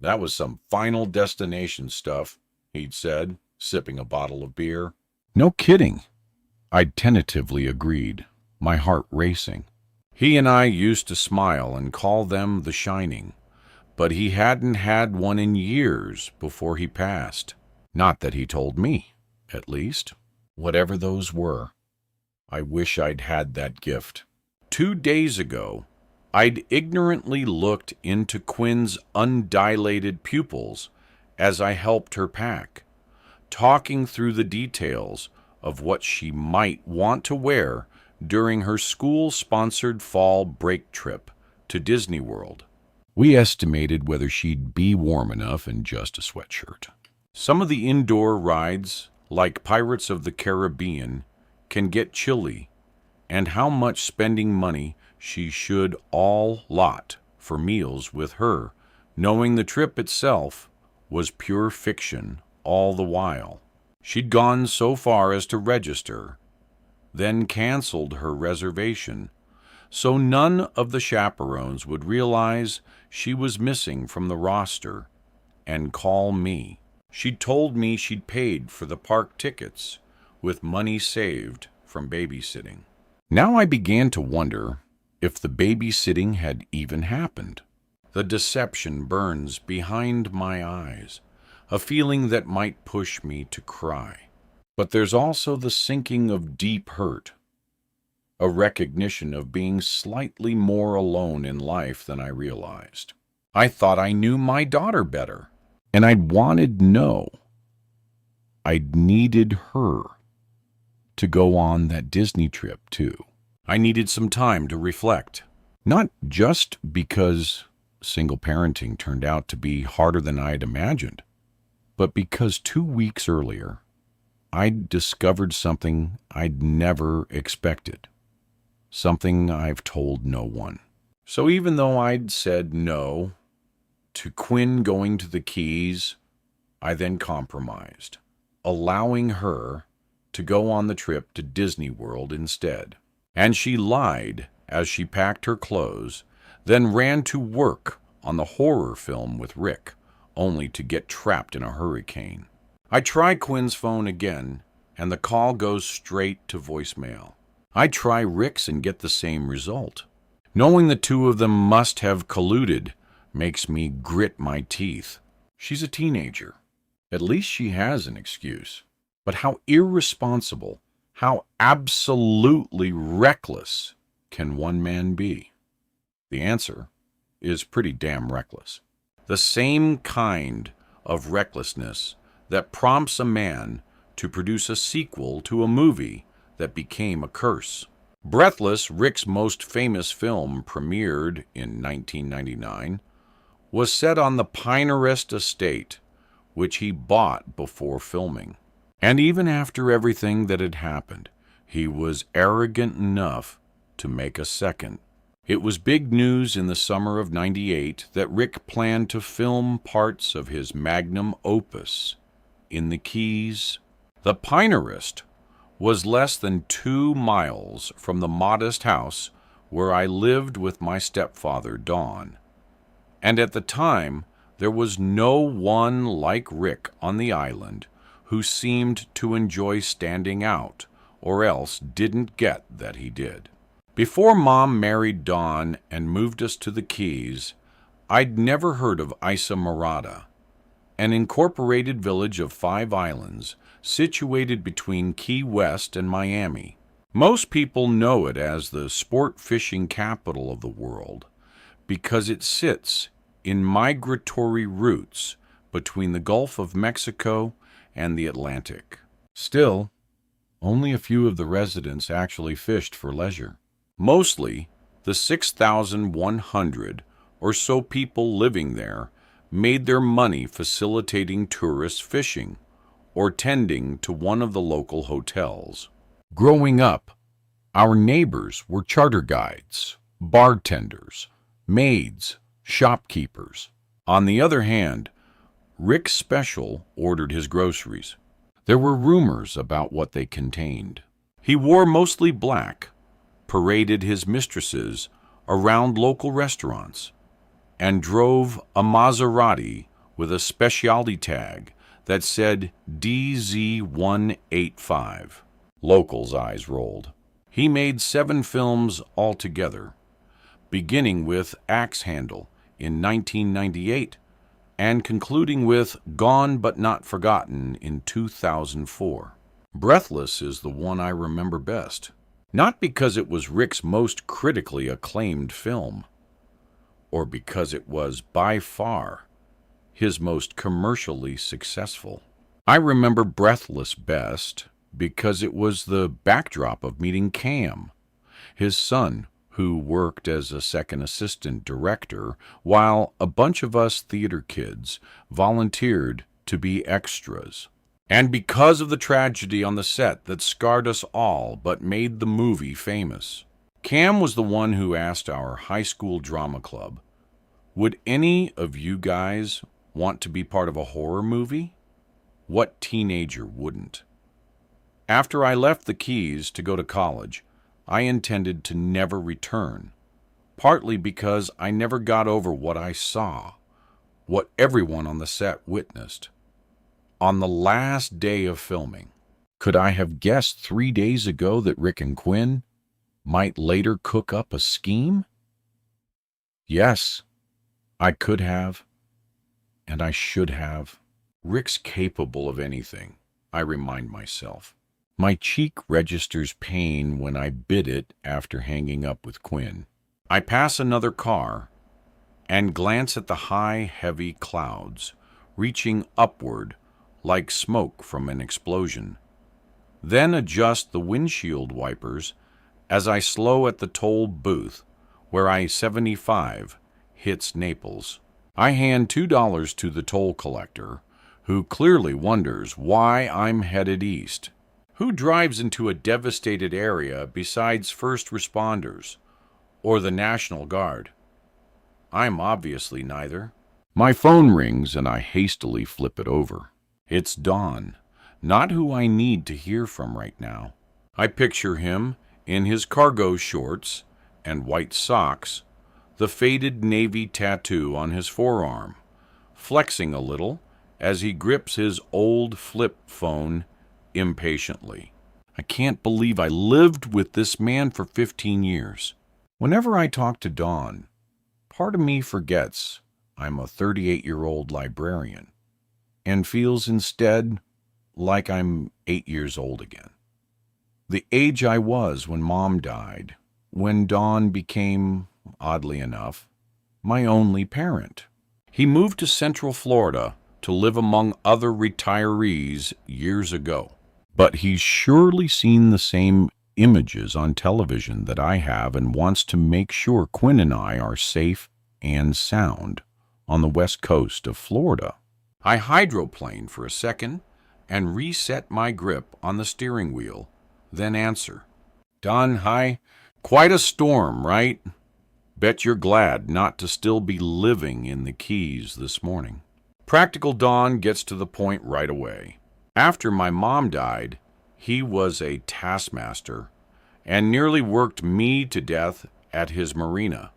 That was some Final Destination stuff, he'd said, sipping a bottle of beer. No kidding. I'd tentatively agreed, my heart racing. He and I used to smile and call them The Shining, but he hadn't had one in years before he passed. Not that he told me. At least, whatever those were. I wish I'd had that gift. 2 days ago, I'd ignorantly looked into Quinn's undilated pupils as I helped her pack, talking through the details of what she might want to wear during her school-sponsored fall break trip to Disney World. We estimated whether she'd be warm enough in just a sweatshirt. Some of the indoor rides, like Pirates of the Caribbean, can get chilly, and how much spending money she should all lot for meals with her, knowing the trip itself was pure fiction all the while. She'd gone so far as to register, then canceled her reservation, so none of the chaperones would realize she was missing from the roster and call me. She'd told me she'd paid for the park tickets with money saved from babysitting. Now I began to wonder if the babysitting had even happened. The deception burns behind my eyes, a feeling that might push me to cry. But there's also the sinking of deep hurt, a recognition of being slightly more alone in life than I realized. I thought I knew my daughter better, and I'd wanted to know. I'd needed her to go on that Disney trip, too. I needed some time to reflect, not just because single parenting turned out to be harder than I'd imagined, but because 2 weeks earlier, I'd discovered something I'd never expected, something I've told no one. So even though I'd said no to Quinn going to the Keys, I then compromised, allowing her to go on the trip to Disney World instead. And she lied as she packed her clothes, then ran to work on the horror film with Rick, only to get trapped in a hurricane. I try Quinn's phone again, and the call goes straight to voicemail. I try Rick's and get the same result. Knowing the two of them must have colluded makes me grit my teeth. She's a teenager. At least she has an excuse. But how irresponsible, how absolutely reckless can one man be? The answer is pretty damn reckless. The same kind of recklessness that prompts a man to produce a sequel to a movie that became a curse. Breathless, Rick's most famous film, premiered in 1999, was set on the Pinehurst estate, which he bought before filming. And even after everything that had happened, he was arrogant enough to make a second. It was big news in the summer of '98 that Rick planned to film parts of his magnum opus in the Keys. The Pinehurst was less than 2 miles from the modest house where I lived with my stepfather, Don. And at the time, there was no one like Rick on the island who seemed to enjoy standing out, or else didn't get that he did. Before Mom married Don and moved us to the Keys, I'd never heard of Islamorada, an incorporated village of 5 islands situated between Key West and Miami. Most people know it as the sport fishing capital of the world because it sits in migratory routes between the Gulf of Mexico and the Atlantic. Still, only a few of the residents actually fished for leisure. Mostly, the 6,100 or so people living there made their money facilitating tourist fishing or tending to one of the local hotels. Growing up, our neighbors were charter guides, bartenders, maids, shopkeepers. On the other hand, Rick Special ordered his groceries. There were rumors about what they contained. He wore mostly black, paraded his mistresses around local restaurants, and drove a Maserati with a specialty tag that said DZ185. Locals' eyes rolled. He made 7 films altogether, beginning with Axe Handle in 1998 and concluding with Gone But Not Forgotten in 2004. Breathless is the one I remember best. Not because it was Rick's most critically acclaimed film, or because it was, by far, his most commercially successful. I remember Breathless best because it was the backdrop of meeting Cam, his son, who worked as a second assistant director, while a bunch of us theater kids volunteered to be extras. And because of the tragedy on the set that scarred us all but made the movie famous. Cam was the one who asked our high school drama club, "Would any of you guys want to be part of a horror movie?" What teenager wouldn't? After I left the Keys to go to college, I intended to never return, partly because I never got over what I saw, what everyone on the set witnessed. On the last day of filming, could I have guessed 3 days ago that Rick and Quinn might later cook up a scheme? Yes, I could have, and I should have. Rick's capable of anything, I remind myself. My cheek registers pain when I bit it after hanging up with Quinn. I pass another car and glance at the high, heavy clouds, reaching upward like smoke from an explosion. Then adjust the windshield wipers as I slow at the toll booth where I-75 hits Naples. I hand $2 to the toll collector, who clearly wonders why I'm headed east. Who drives into a devastated area besides first responders or the National Guard? I'm obviously neither. My phone rings and I hastily flip it over. It's Don, not who I need to hear from right now. I picture him in his cargo shorts and white socks, the faded navy tattoo on his forearm, flexing a little as he grips his old flip phone impatiently. I can't believe I lived with this man for 15 years. Whenever I talk to Don, part of me forgets I'm a 38-year-old librarian and feels instead like I'm 8 years old again. The age I was when Mom died, when Don became, oddly enough, my only parent. He moved to Central Florida to live among other retirees years ago. But he's surely seen the same images on television that I have and wants to make sure Quinn and I are safe and sound on the west coast of Florida. I hydroplane for a second and reset my grip on the steering wheel, then answer. Don, hi. Quite a storm, right? Bet you're glad not to still be living in the Keys this morning. Practical Don gets to the point right away. After my mom died, he was a taskmaster and nearly worked me to death at his marina,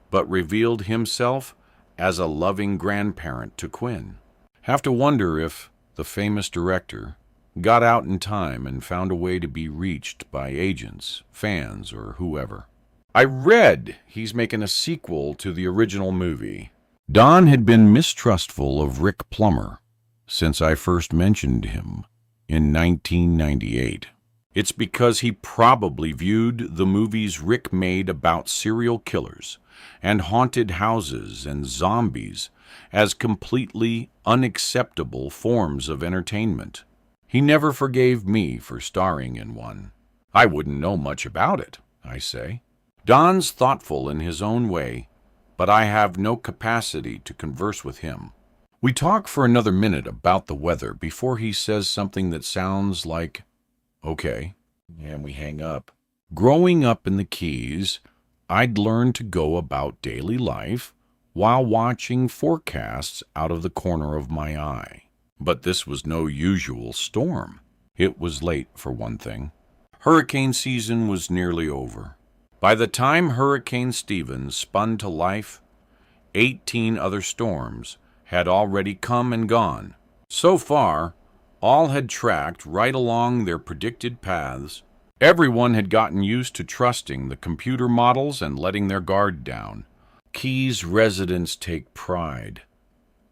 but revealed himself as a loving grandparent to Quinn. Have to wonder if the famous director got out in time and found a way to be reached by agents, fans, or whoever. I read he's making a sequel to the original movie. Don had been mistrustful of Rick Plummer since I first mentioned him in 1998. It's because he probably viewed the movies Rick made about serial killers and haunted houses and zombies as completely unacceptable forms of entertainment. He never forgave me for starring in one. I wouldn't know much about it, I say. Don's thoughtful in his own way, but I have no capacity to converse with him. We talk for another minute about the weather before he says something that sounds like, okay, and we hang up. Growing up in the Keys, I'd learned to go about daily life while watching forecasts out of the corner of my eye. But this was no usual storm. It was late, for one thing. Hurricane season was nearly over. By the time Hurricane Stephen spun to life, 18 other storms had already come and gone. So far, all had tracked right along their predicted paths. Everyone had gotten used to trusting the computer models and letting their guard down. Keys residents take pride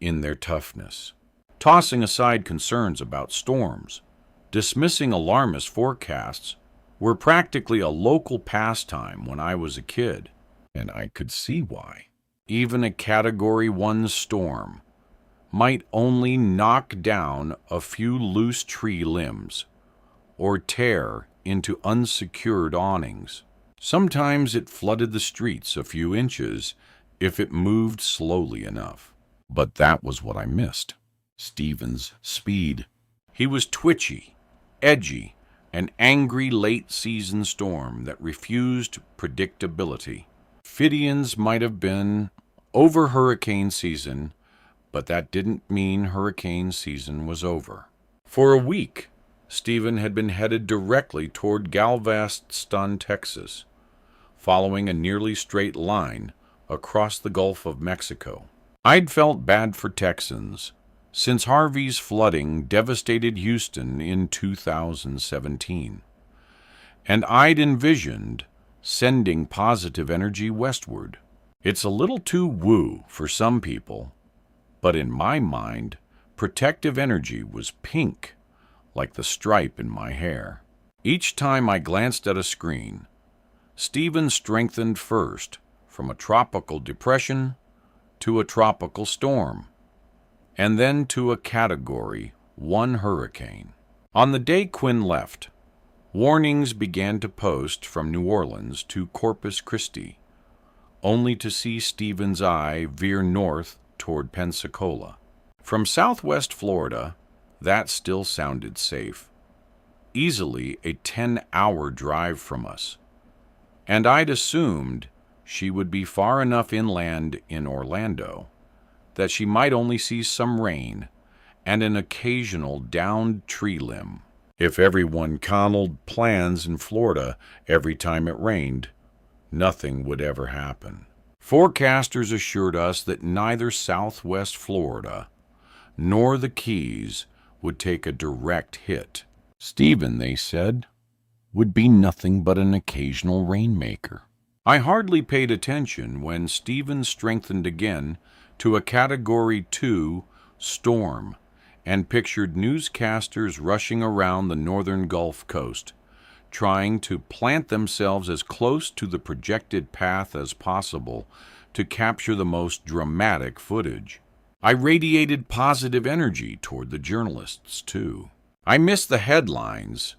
in their toughness, tossing aside concerns about storms Dismissing alarmist forecasts were practically a local pastime when I was a kid, and I could see why. Even a Category 1 storm might only knock down a few loose tree limbs or tear into unsecured awnings. Sometimes it flooded the streets a few inches if it moved slowly enough. But that was what I missed. Stephen's speed. He was twitchy, edgy, an angry late-season storm that refused predictability. Fidians might have been over hurricane season, but that didn't mean hurricane season was over. For a week, Stephen had been headed directly toward Galveston, Texas, following a nearly straight line across the Gulf of Mexico. I'd felt bad for Texans since Harvey's flooding devastated Houston in 2017, and I'd envisioned sending positive energy westward. It's a little too woo for some people, but in my mind, protective energy was pink, like the stripe in my hair. Each time I glanced at a screen, Stephen strengthened first from a tropical depression to a tropical storm, and then to a Category 1 hurricane. On the day Quinn left, warnings began to post from New Orleans to Corpus Christi, only to see Stephen's eye veer north toward Pensacola. From southwest Florida, that still sounded safe, easily a 10-hour drive from us, and I'd assumed she would be far enough inland in Orlando that she might only see some rain and an occasional downed tree limb. If everyone connelled plans in Florida every time it rained, nothing would ever happen. Forecasters assured us that neither southwest Florida nor the Keys would take a direct hit. Stephen, they said, would be nothing but an occasional rainmaker. I hardly paid attention when Stephen strengthened again to a Category 2 storm and pictured newscasters rushing around the northern Gulf Coast, trying to plant themselves as close to the projected path as possible to capture the most dramatic footage. I radiated positive energy toward the journalists, too. I missed the headlines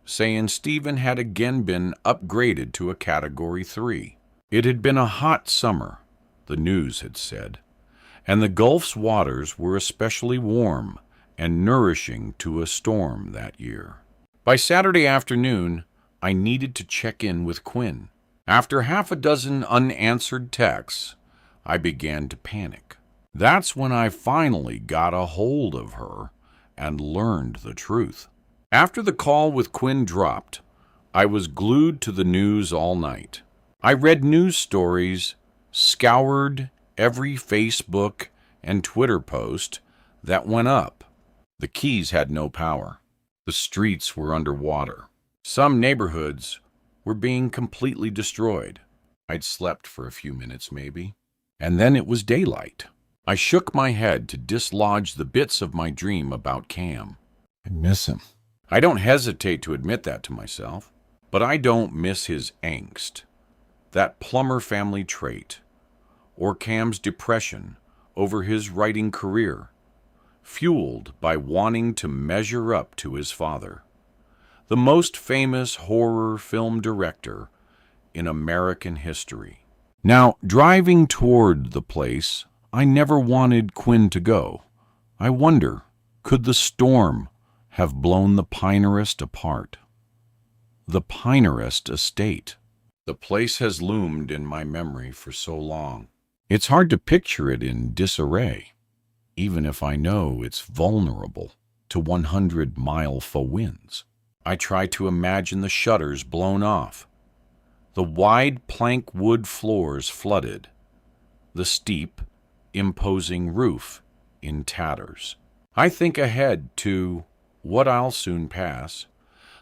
saying Stephen had again been upgraded to a Category 3. It had been a hot summer, the news had said, and the Gulf's waters were especially warm and nourishing to a storm that year. By Saturday afternoon, I needed to check in with Quinn. After half a dozen unanswered texts, I began to panic. That's when I finally got a hold of her and learned the truth. After the call with Quinn dropped, I was glued to the news all night. I read news stories, scoured every Facebook and Twitter post that went up. The Keys had no power. The streets were underwater. Some neighborhoods were being completely destroyed. I'd slept for a few minutes maybe, and then it was daylight. I shook my head to dislodge the bits of my dream about Cam. I miss him. I don't hesitate to admit that to myself, but I don't miss his angst, that Plummer family trait, or Cam's depression over his writing career, fueled by wanting to measure up to his father, the most famous horror film director in American history. Now, driving toward the place, I never wanted Quinn to go. I wonder, could the storm have blown the Pinerest apart? The Pinerest estate. The place has loomed in my memory for so long. It's hard to picture it in disarray, even if I know it's vulnerable to 100-mile-foe winds. I try to imagine the shutters blown off, the wide plank wood floors flooded, the steep, imposing roof in tatters. I think ahead to what I'll soon pass,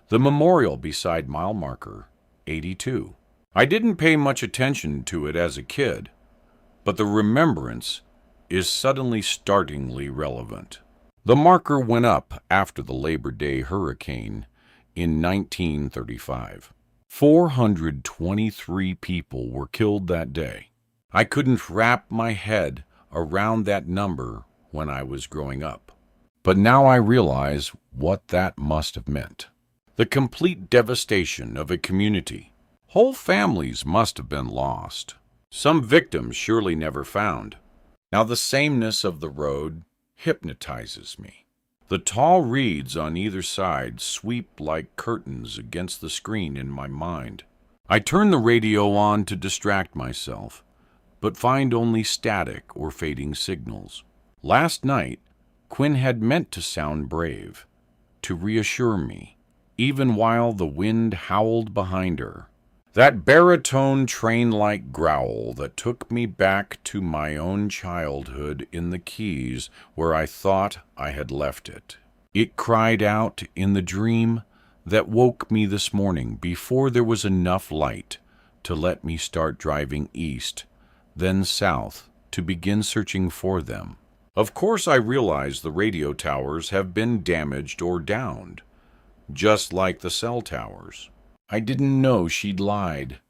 the memorial beside mile marker 82. I didn't pay much attention to it as a kid, but the remembrance is suddenly startlingly relevant. The marker went up after the Labor Day hurricane in 1935. 423 people were killed that day. I couldn't wrap my head around that number when I was growing up. But now I realize what that must have meant. The complete devastation of a community. Whole families must have been lost. Some victims surely never found. Now the sameness of the road hypnotizes me. The tall reeds on either side sweep like curtains against the screen in my mind. I turn the radio on to distract myself, but find only static or fading signals. Last night, Quinn had meant to sound brave, to reassure me, even while the wind howled behind her. That baritone train-like growl that took me back to my own childhood in the Keys where I thought I had left it. It cried out in the dream that woke me this morning before there was enough light to let me start driving east, then south, to begin searching for them. Of course I realize the radio towers have been damaged or downed, just like the cell towers. I didn't know she'd lied,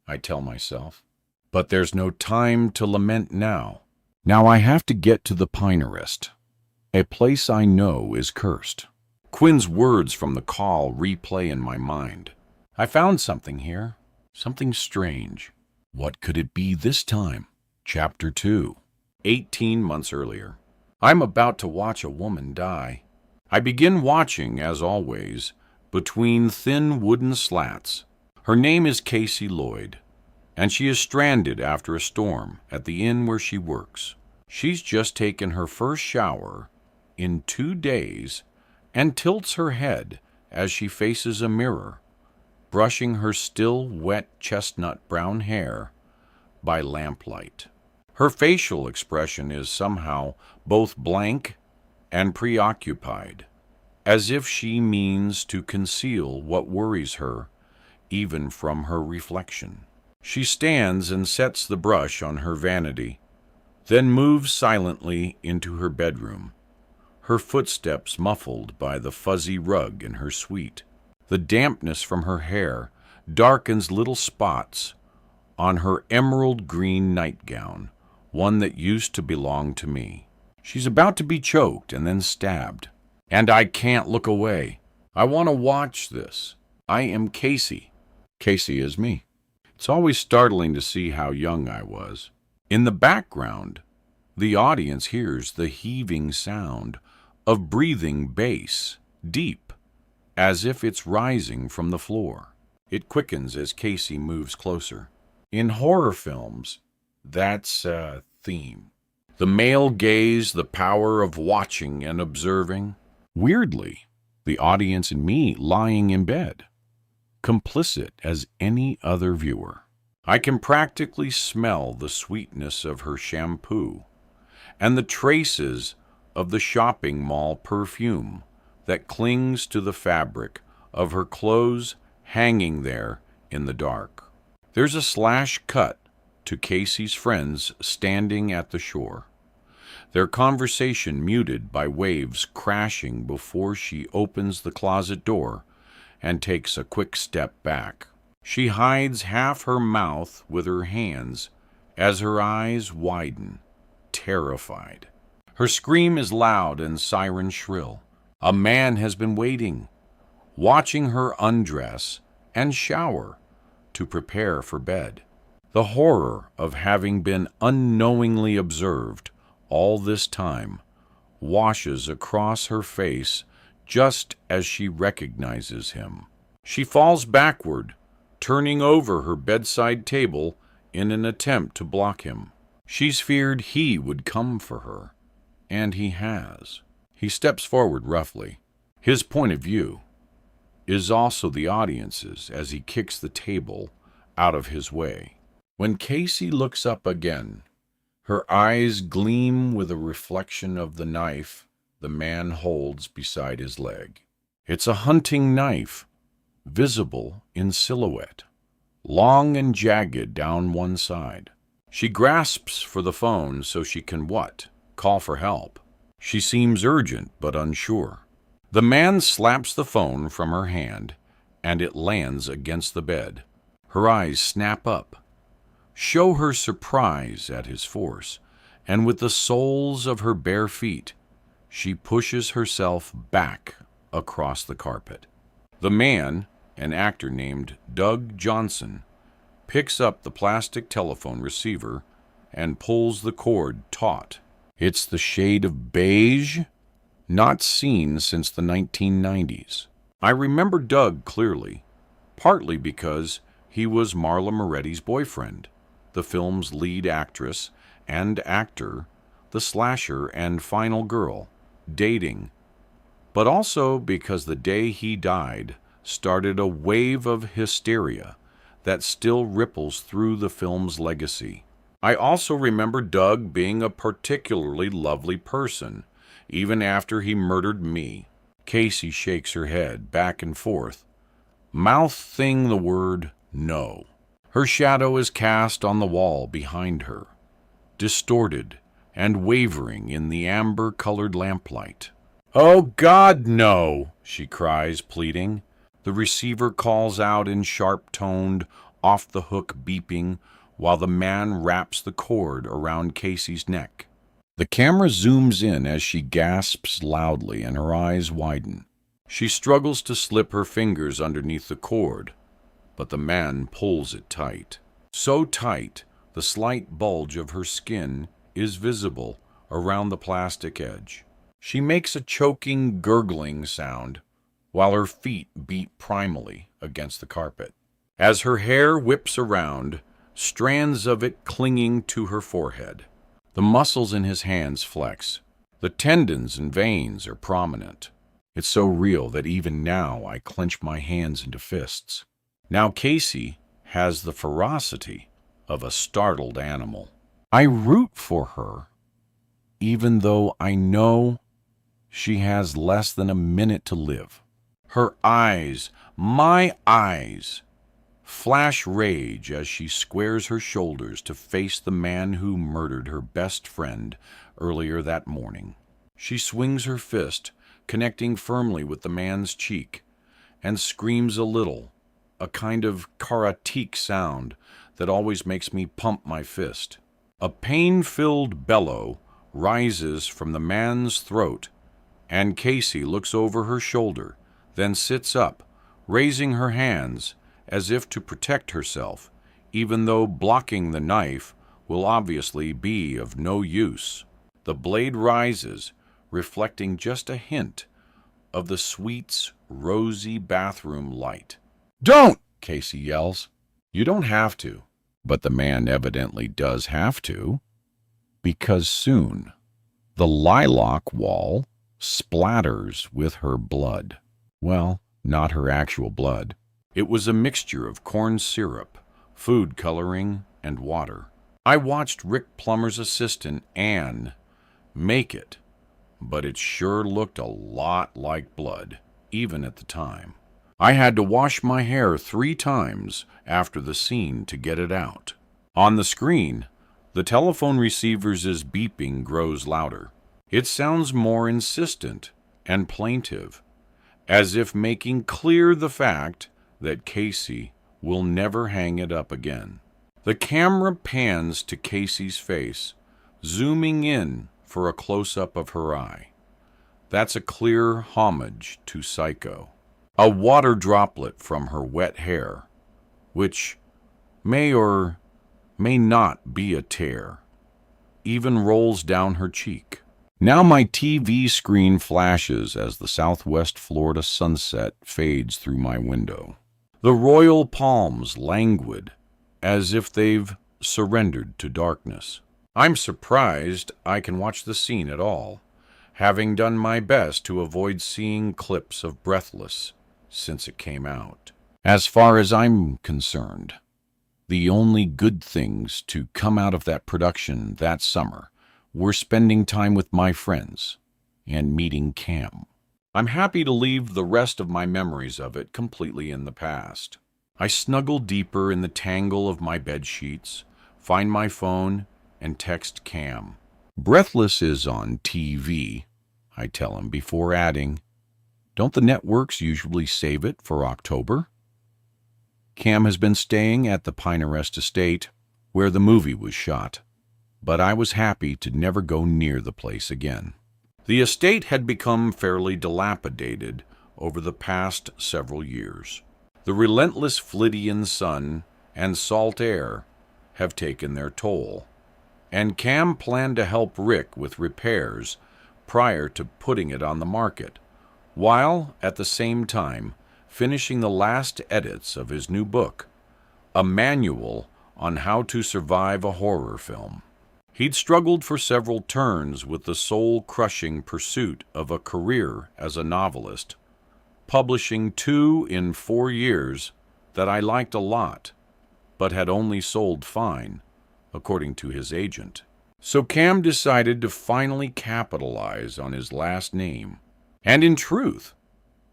I tell myself. But there's no time to lament now. Now I have to get to the Pinerist, a place I know is cursed. Quinn's words from the call replay in my mind. I found something here, something strange. What could it be this time? Chapter 2. 18 months earlier. I'm about to watch a woman die. I begin watching, as always, between thin wooden slats. Her name is Casey Lloyd, and she is stranded after a storm at the inn where she works. She's just taken her first shower in 2 days and tilts her head as she faces a mirror, brushing her still wet chestnut brown hair by lamplight. Her facial expression is somehow both blank and preoccupied, as if she means to conceal what worries her, even from her reflection. She stands and sets the brush on her vanity, then moves silently into her bedroom, her footsteps muffled by the fuzzy rug in her suite. The dampness from her hair darkens little spots on her emerald green nightgown, one that used to belong to me. She's about to be choked and then stabbed. And I can't look away. I want to watch this. I am Casey. Casey is me. It's always startling to see how young I was. In the background, the audience hears the heaving sound of breathing bass, deep, as if it's rising from the floor. It quickens as Casey moves closer. In horror films, that's a theme. The male gaze, the power of watching and observing. Weirdly, the audience and me lying in bed, complicit as any other viewer. I can practically smell the sweetness of her shampoo and the traces of the shopping mall perfume that clings to the fabric of her clothes hanging there in the dark. There's a slash cut to Casey's friends standing at the shore, their conversation muted by waves crashing before she opens the closet door and takes a quick step back. She hides half her mouth with her hands as her eyes widen, terrified. Her scream is loud and siren shrill. A man has been waiting, watching her undress and shower to prepare for bed. The horror of having been unknowingly observed all this time washes across her face just as she recognizes him. She falls backward, turning over her bedside table in an attempt to block him. She's feared he would come for her, and he has. He steps forward roughly. His point of view is also the audience's as he kicks the table out of his way. When Casey looks up again, her eyes gleam with a reflection of the knife the man holds beside his leg. It's a hunting knife, visible in silhouette, long and jagged down one side. She grasps for the phone so she can what? Call for help. She seems urgent but unsure. The man slaps the phone from her hand, and it lands against the bed. Her eyes snap up, show her surprise at his force, and with the soles of her bare feet, she pushes herself back across the carpet. The man, an actor named Doug Johnson, picks up the plastic telephone receiver and pulls the cord taut. It's the shade of beige, not seen since the 1990s. I remember Doug clearly, partly because he was Marla Moretti's boyfriend, the film's lead actress and actor, the slasher and final girl, dating, but also because the day he died started a wave of hysteria that still ripples through the film's legacy. I also remember Doug being a particularly lovely person, even after he murdered me. Casey shakes her head back and forth, mouthing the word no. Her shadow is cast on the wall behind her, distorted and wavering in the amber-colored lamplight. "Oh, God, no!" she cries, pleading. The receiver calls out in sharp-toned, off-the-hook beeping while the man wraps the cord around Casey's neck. The camera zooms in as she gasps loudly and her eyes widen. She struggles to slip her fingers underneath the cord, but the man pulls it tight. So tight, the slight bulge of her skin is visible around the plastic edge. She makes a choking, gurgling sound while her feet beat primally against the carpet. As her hair whips around, strands of it clinging to her forehead. The muscles in his hands flex. The tendons and veins are prominent. It's so real that even now I clench my hands into fists. Now Casey has the ferocity of a startled animal. I root for her, even though I know she has less than a minute to live. Her eyes, my eyes, flash rage as she squares her shoulders to face the man who murdered her best friend earlier that morning. She swings her fist, connecting firmly with the man's cheek, and screams a little, a kind of karatique sound that always makes me pump my fist. A pain-filled bellow rises from the man's throat, and Casey looks over her shoulder, then sits up, raising her hands as if to protect herself, even though blocking the knife will obviously be of no use. The blade rises, reflecting just a hint of the suite's rosy bathroom light. "Don't!" Casey yells. You don't have to, but the man evidently does have to, because soon the lilac wall splatters with her blood. Well, not her actual blood. It was a mixture of corn syrup, food coloring, and water. I watched Rick Plummer's assistant, Anne, make it, but it sure looked a lot like blood, even at the time. I had to wash my hair 3 times after the scene to get it out. On the screen, the telephone receiver's beeping grows louder. It sounds more insistent and plaintive, as if making clear the fact that Casey will never hang it up again. The camera pans to Casey's face, zooming in for a close-up of her eye. That's a clear homage to Psycho. A water droplet from her wet hair, which may or may not be a tear, even rolls down her cheek. Now my TV screen flashes as the southwest Florida sunset fades through my window. The royal palms languid, as if they've surrendered to darkness. I'm surprised I can watch the scene at all, having done my best to avoid seeing clips of Breathless since it came out. As far as I'm concerned, the only good things to come out of that production that summer were spending time with my friends and meeting Cam. I'm happy to leave the rest of my memories of it completely in the past. I snuggle deeper in the tangle of my bed sheets, find my phone, and text Cam. Breathless is on TV, I tell him before adding, don't the networks usually save it for October? Cam has been staying at the Pinarest Estate where the movie was shot, but I was happy to never go near the place again. The estate had become fairly dilapidated over the past several years. The relentless Floridian sun and salt air have taken their toll, and Cam planned to help Rick with repairs prior to putting it on the market, while at the same time finishing the last edits of his new book, a manual on how to survive a horror film. He'd struggled for several turns with the soul-crushing pursuit of a career as a novelist, publishing 2 in 4 years that I liked a lot, but had only sold fine, according to his agent. So Cam decided to finally capitalize on his last name. And in truth,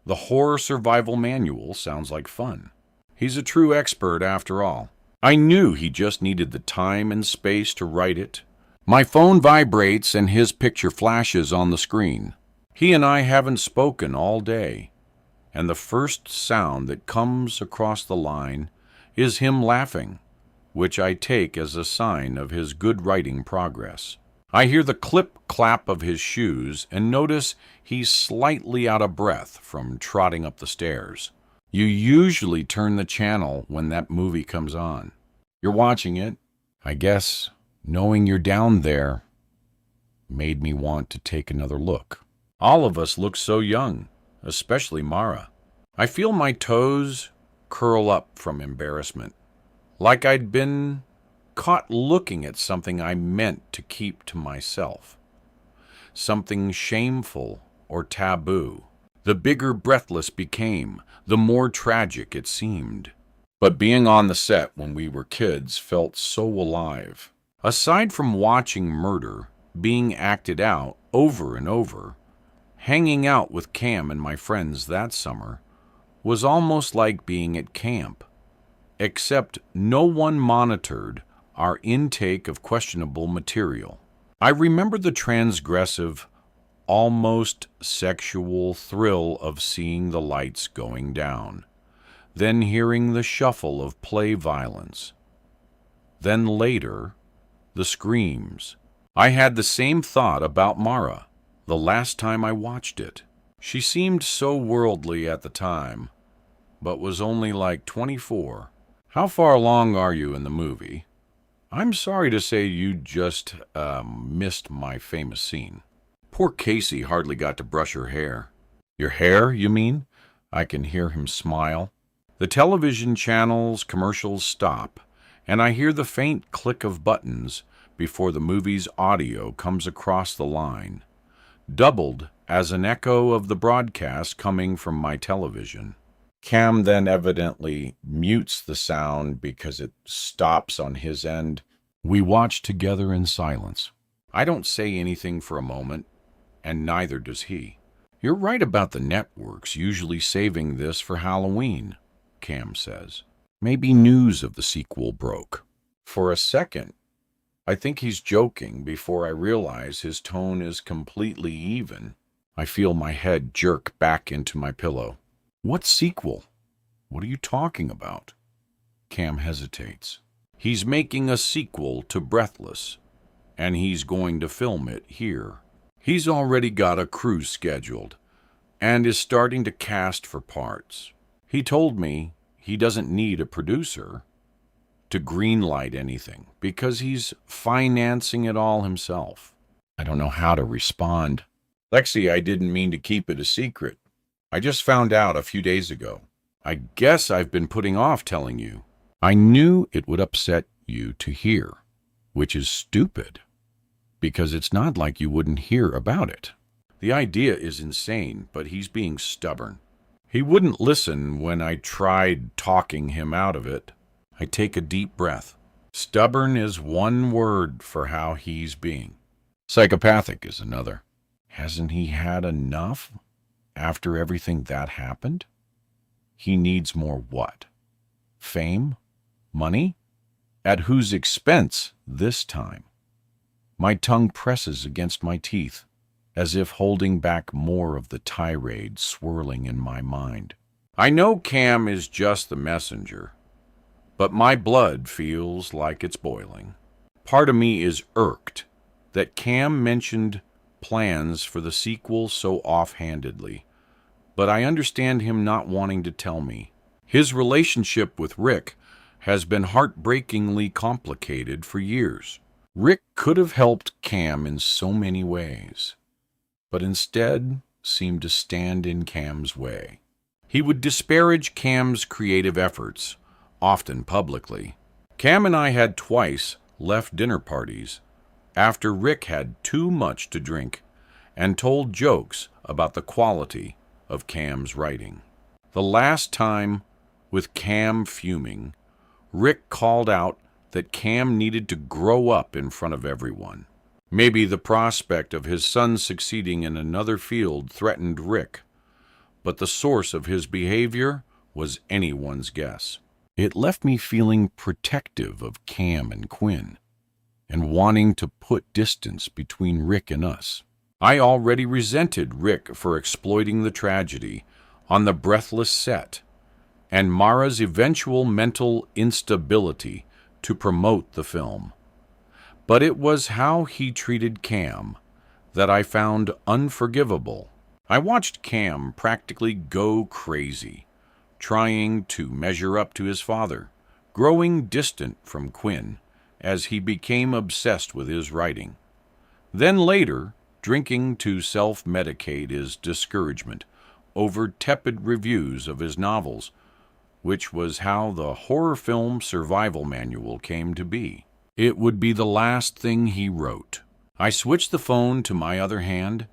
the horror survival manual sounds like fun. He's a true expert after all. I knew he just needed the time and space to write it. My phone vibrates and his picture flashes on the screen. He and I haven't spoken all day, and the first sound that comes across the line is him laughing, which I take as a sign of his good writing progress. I hear the clip-clap of his shoes and notice he's slightly out of breath from trotting up the stairs. You usually turn the channel when that movie comes on. You're watching it. I guess knowing you're down there made me want to take another look. All of us look so young, especially Mara. I feel my toes curl up from embarrassment, like I'd been caught looking at something I meant to keep to myself, something shameful or taboo. The bigger Breathless became, the more tragic it seemed. But being on the set when we were kids felt so alive. Aside from watching murder being acted out over and over, hanging out with Cam and my friends that summer was almost like being at camp, except no one monitored our intake of questionable material. I remember the transgressive, almost sexual thrill of seeing the lights going down, then hearing the shuffle of play violence, then later, the screams. I had the same thought about Mara the last time I watched it. She seemed so worldly at the time, but was only like 24. How far along are you in the movie? I'm sorry to say you just missed my famous scene. Poor Casey hardly got to brush her hair. Your hair, you mean? I can hear him smile. The television channel's commercials stop, and I hear the faint click of buttons before the movie's audio comes across the line, doubled as an echo of the broadcast coming from my television. Cam then evidently mutes the sound because it stops on his end. We watch together in silence. I don't say anything for a moment, and neither does he. You're right about the networks usually saving this for Halloween, Cam says. Maybe news of the sequel broke. For a second, I think he's joking before I realize his tone is completely even. I feel my head jerk back into my pillow. What sequel? What are you talking about? Cam hesitates. He's making a sequel to Breathless, and he's going to film it here. He's already got a crew scheduled and is starting to cast for parts. He told me he doesn't need a producer to greenlight anything because he's financing it all himself. I don't know how to respond. Lexi, I didn't mean to keep it a secret. I just found out a few days ago. I guess I've been putting off telling you. I knew it would upset you to hear, which is stupid, because it's not like you wouldn't hear about it. The idea is insane, but he's being stubborn. He wouldn't listen when I tried talking him out of it. I take a deep breath. Stubborn is one word for how he's being. Psychopathic is another. Hasn't he had enough after everything that happened? He needs more what? Fame? Money? At whose expense this time? My tongue presses against my teeth, as if holding back more of the tirade swirling in my mind. I know Cam is just the messenger, but my blood feels like it's boiling. Part of me is irked that Cam mentioned plans for the sequel so offhandedly, but I understand him not wanting to tell me. His relationship with Rick has been heartbreakingly complicated for years. Rick could have helped Cam in so many ways, but instead seemed to stand in Cam's way. He would disparage Cam's creative efforts, often publicly. Cam and I had twice left dinner parties after Rick had too much to drink and told jokes about the quality of Cam's writing. The last time, with Cam fuming, Rick called out that Cam needed to grow up in front of everyone. Maybe the prospect of his son succeeding in another field threatened Rick, but the source of his behavior was anyone's guess. It left me feeling protective of Cam and Quinn, and wanting to put distance between Rick and us. I already resented Rick for exploiting the tragedy on the Breathless set, and Mara's eventual mental instability to promote the film. But it was how he treated Cam that I found unforgivable. I watched Cam practically go crazy, trying to measure up to his father, growing distant from Quinn as he became obsessed with his writing. Then later, drinking to self-medicate his discouragement over tepid reviews of his novels, which was how the horror film survival manual came to be. It would be the last thing he wrote. I switched the phone to my other hand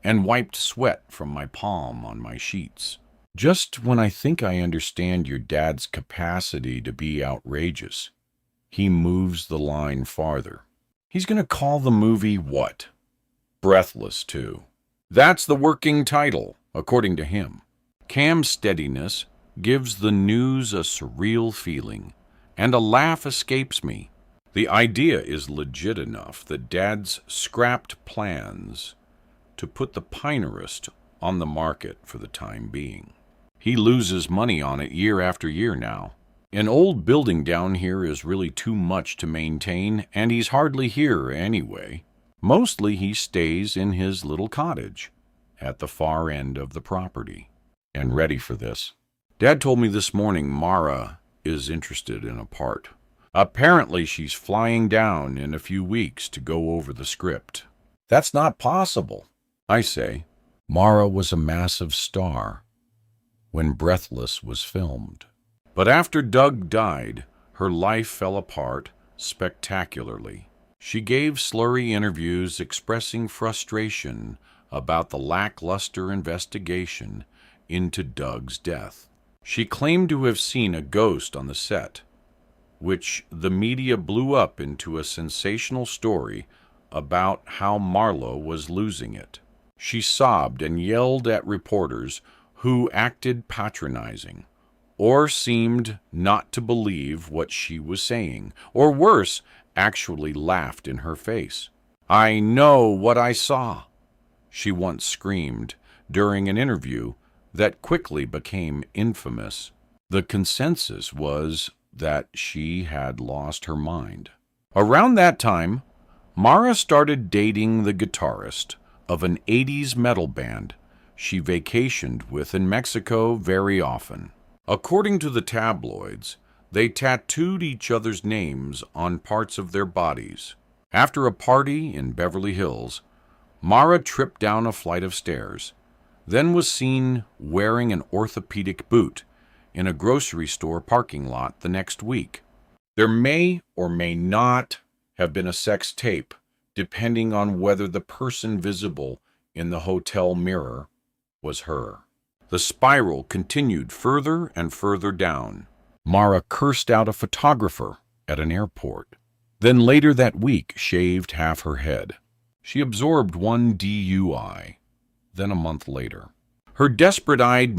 and wiped sweat from my palm on my sheets. Just when I think I understand your dad's capacity to be outrageous, he moves the line farther. He's going to call the movie what? Breathless, too. That's the working title, according to him. Cam's steadiness gives the news a surreal feeling, and a laugh escapes me. The idea is legit enough that Dad's scrapped plans to put the Pinerist on the market for the time being. He loses money on it year after year now. An old building down here is really too much to maintain, and he's hardly here anyway. Mostly he stays in his little cottage at the far end of the property. And ready for this. Dad told me this morning Mara is interested in a part. Apparently she's flying down in a few weeks to go over the script. That's not possible, I say. Mara was a massive star when Breathless was filmed. But after Doug died, her life fell apart spectacularly. She gave slurry interviews expressing frustration about the lackluster investigation into Doug's death. She claimed to have seen a ghost on the set, which the media blew up into a sensational story about how Marlowe was losing it. She sobbed and yelled at reporters who acted patronizing, or seemed not to believe what she was saying, or worse, actually laughed in her face. "I know what I saw," she once screamed during an interview that quickly became infamous. The consensus was that she had lost her mind. Around that time, Mara started dating the guitarist of an 80s metal band she vacationed with in Mexico very often. According to the tabloids, they tattooed each other's names on parts of their bodies. After a party in Beverly Hills, Mara tripped down a flight of stairs, then was seen wearing an orthopedic boot in a grocery store parking lot the next week. There may or may not have been a sex tape, depending on whether the person visible in the hotel mirror was her. The spiral continued further and further down. Mara cursed out a photographer at an airport, then later that week shaved half her head. She absorbed one DUI, then a month later. Her desperate-eyed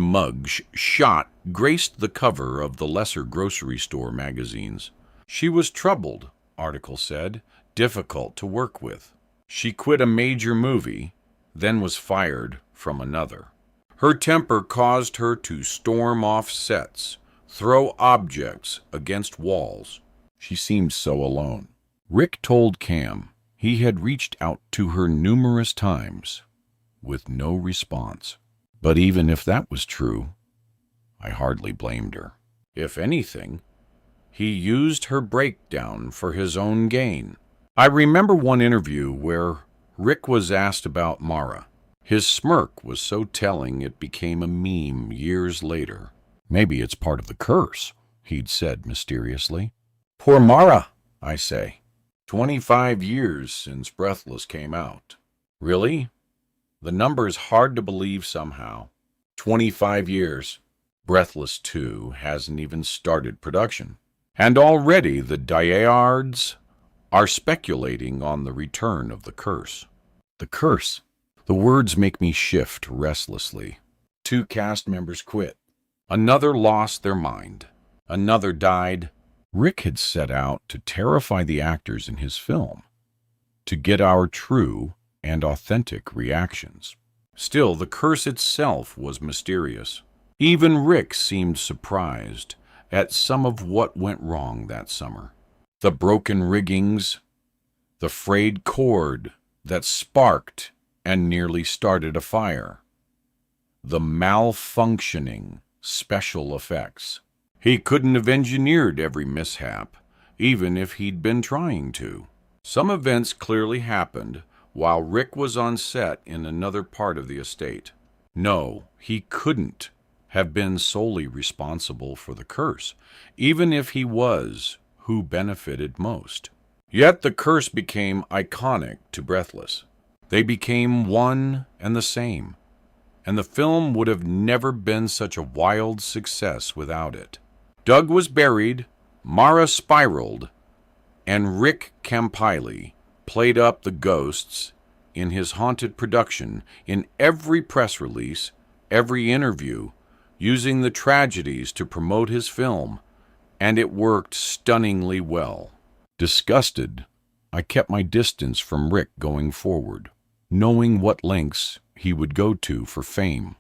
shot graced the cover of the lesser grocery store magazines. She was troubled, article said, difficult to work with. She quit a major movie then was fired from another. Her temper caused her to storm off sets, throw objects against walls. She seemed so alone. Rick told Cam he had reached out to her numerous times with no response. But even if that was true, I hardly blamed her. If anything, he used her breakdown for his own gain. I remember one interview where Rick was asked about Mara. His smirk was so telling it became a meme years later. Maybe it's part of the curse, he'd said mysteriously. Poor Mara, I say. 25 years since Breathless came out. Really? The number is hard to believe somehow. 25 years. Breathless 2 hasn't even started production. And already the diehards are speculating on the return of the curse. The curse. The words make me shift restlessly. 2 cast members quit. Another lost their mind. Another died. Rick had set out to terrify the actors in his film, to get our true and authentic reactions. Still, the curse itself was mysterious. Even Rick seemed surprised at some of what went wrong that summer. The broken riggings, the frayed cord that sparked and nearly started a fire, the malfunctioning special effects. He couldn't have engineered every mishap, even if he'd been trying to. Some events clearly happened while Rick was on set in another part of the estate. No, he couldn't have been solely responsible for the curse, even if he was who benefited most. Yet the curse became iconic to Breathless. They became one and the same, and the film would have never been such a wild success without it. Doug was buried, Mara spiraled, and Rick Campilli played up the ghosts in his haunted production in every press release, every interview, using the tragedies to promote his film, and it worked stunningly well. Disgusted, I kept my distance from Rick going forward, knowing what lengths he would go to for fame,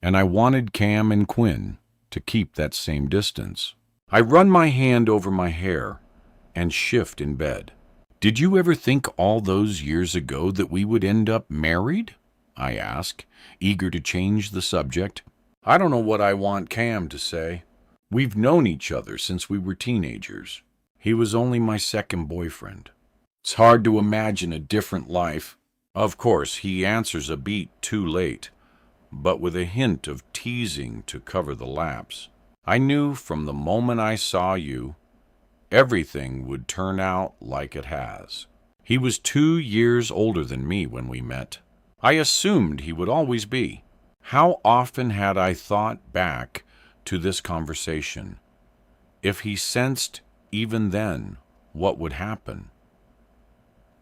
and I wanted Cam and Quinn to keep that same distance. I run my hand over my hair and shift in bed. Did you ever think all those years ago that we would end up married? I ask, eager to change the subject. I don't know what I want Cam to say. We've known each other since we were teenagers. He was only my second boyfriend. It's hard to imagine a different life. Of course, he answers a beat too late, but with a hint of teasing to cover the lapse. I knew from the moment I saw you, everything would turn out like it has. He was 2 years older than me when we met. I assumed he would always be. How often had I thought back to this conversation? If he sensed even then what would happen.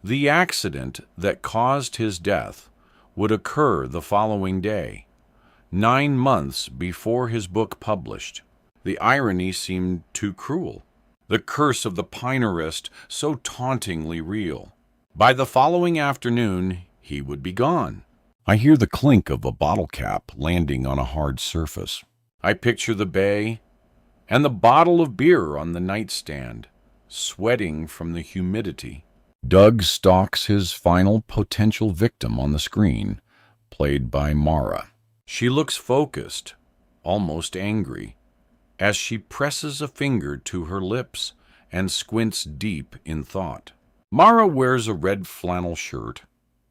The accident that caused his death would occur the following day, 9 months before his book published. The irony seemed too cruel. The curse of the Pinerist so tauntingly real. By the following afternoon, he would be gone. I hear the clink of a bottle cap landing on a hard surface. I picture the bay and the bottle of beer on the nightstand, sweating from the humidity. Doug stalks his final potential victim on the screen, played by Mara. She looks focused, almost angry, as she presses a finger to her lips and squints deep in thought. Mara wears a red flannel shirt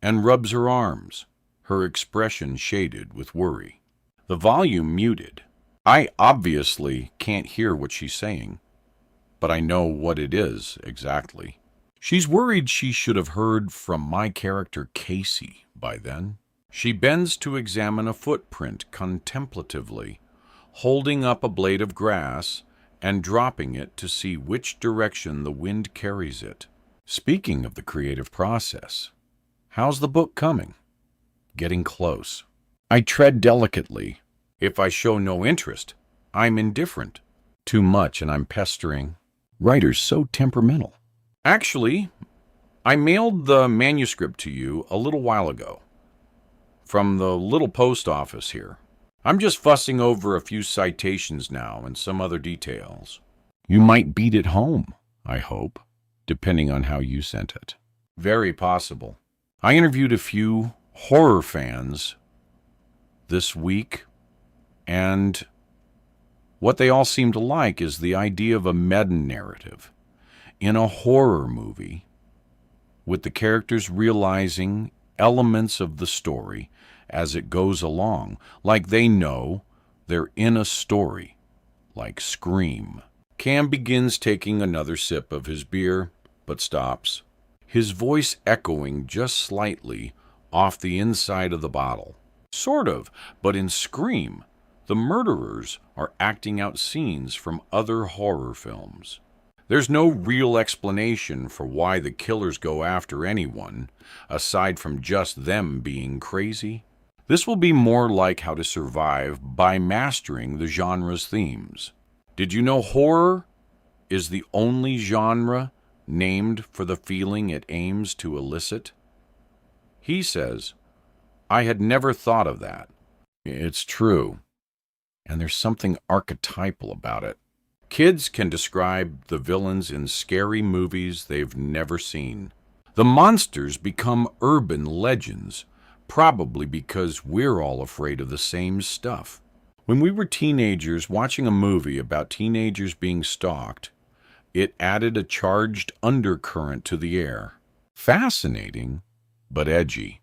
and rubs her arms, her expression shaded with worry. The volume muted. I obviously can't hear what she's saying, but I know what it is exactly. She's worried she should have heard from my character Casey by then. She bends to examine a footprint contemplatively, holding up a blade of grass and dropping it to see which direction the wind carries it. Speaking of the creative process, how's the book coming? Getting close. I tread delicately. If I show no interest, I'm indifferent. Too much and I'm pestering. Writers so temperamental. Actually, I mailed the manuscript to you a little while ago. from the little post office here. I'm just fussing over a few citations now and some other details. You might beat it home, I hope, depending on how you sent it. Very possible. I interviewed a few horror fans this week, and what they all seem to like is the idea of a meta-narrative in a horror movie, with the characters realizing elements of the story as it goes along, like they know they're in a story, like Scream. Cam begins taking another sip of his beer, but stops, his voice echoing just slightly off the inside of the bottle. Sort of, but in Scream, the murderers are acting out scenes from other horror films. There's no real explanation for why the killers go after anyone, aside from just them being crazy. This will be more like How to Survive by mastering the genre's themes. Did you know horror is the only genre named for the feeling it aims to elicit? He says, I had never thought of that. It's true, and there's something archetypal about it. Kids can describe the villains in scary movies they've never seen. The monsters become urban legends, probably because we're all afraid of the same stuff. When we were teenagers watching a movie about teenagers being stalked, it added a charged undercurrent to the air. Fascinating, but edgy,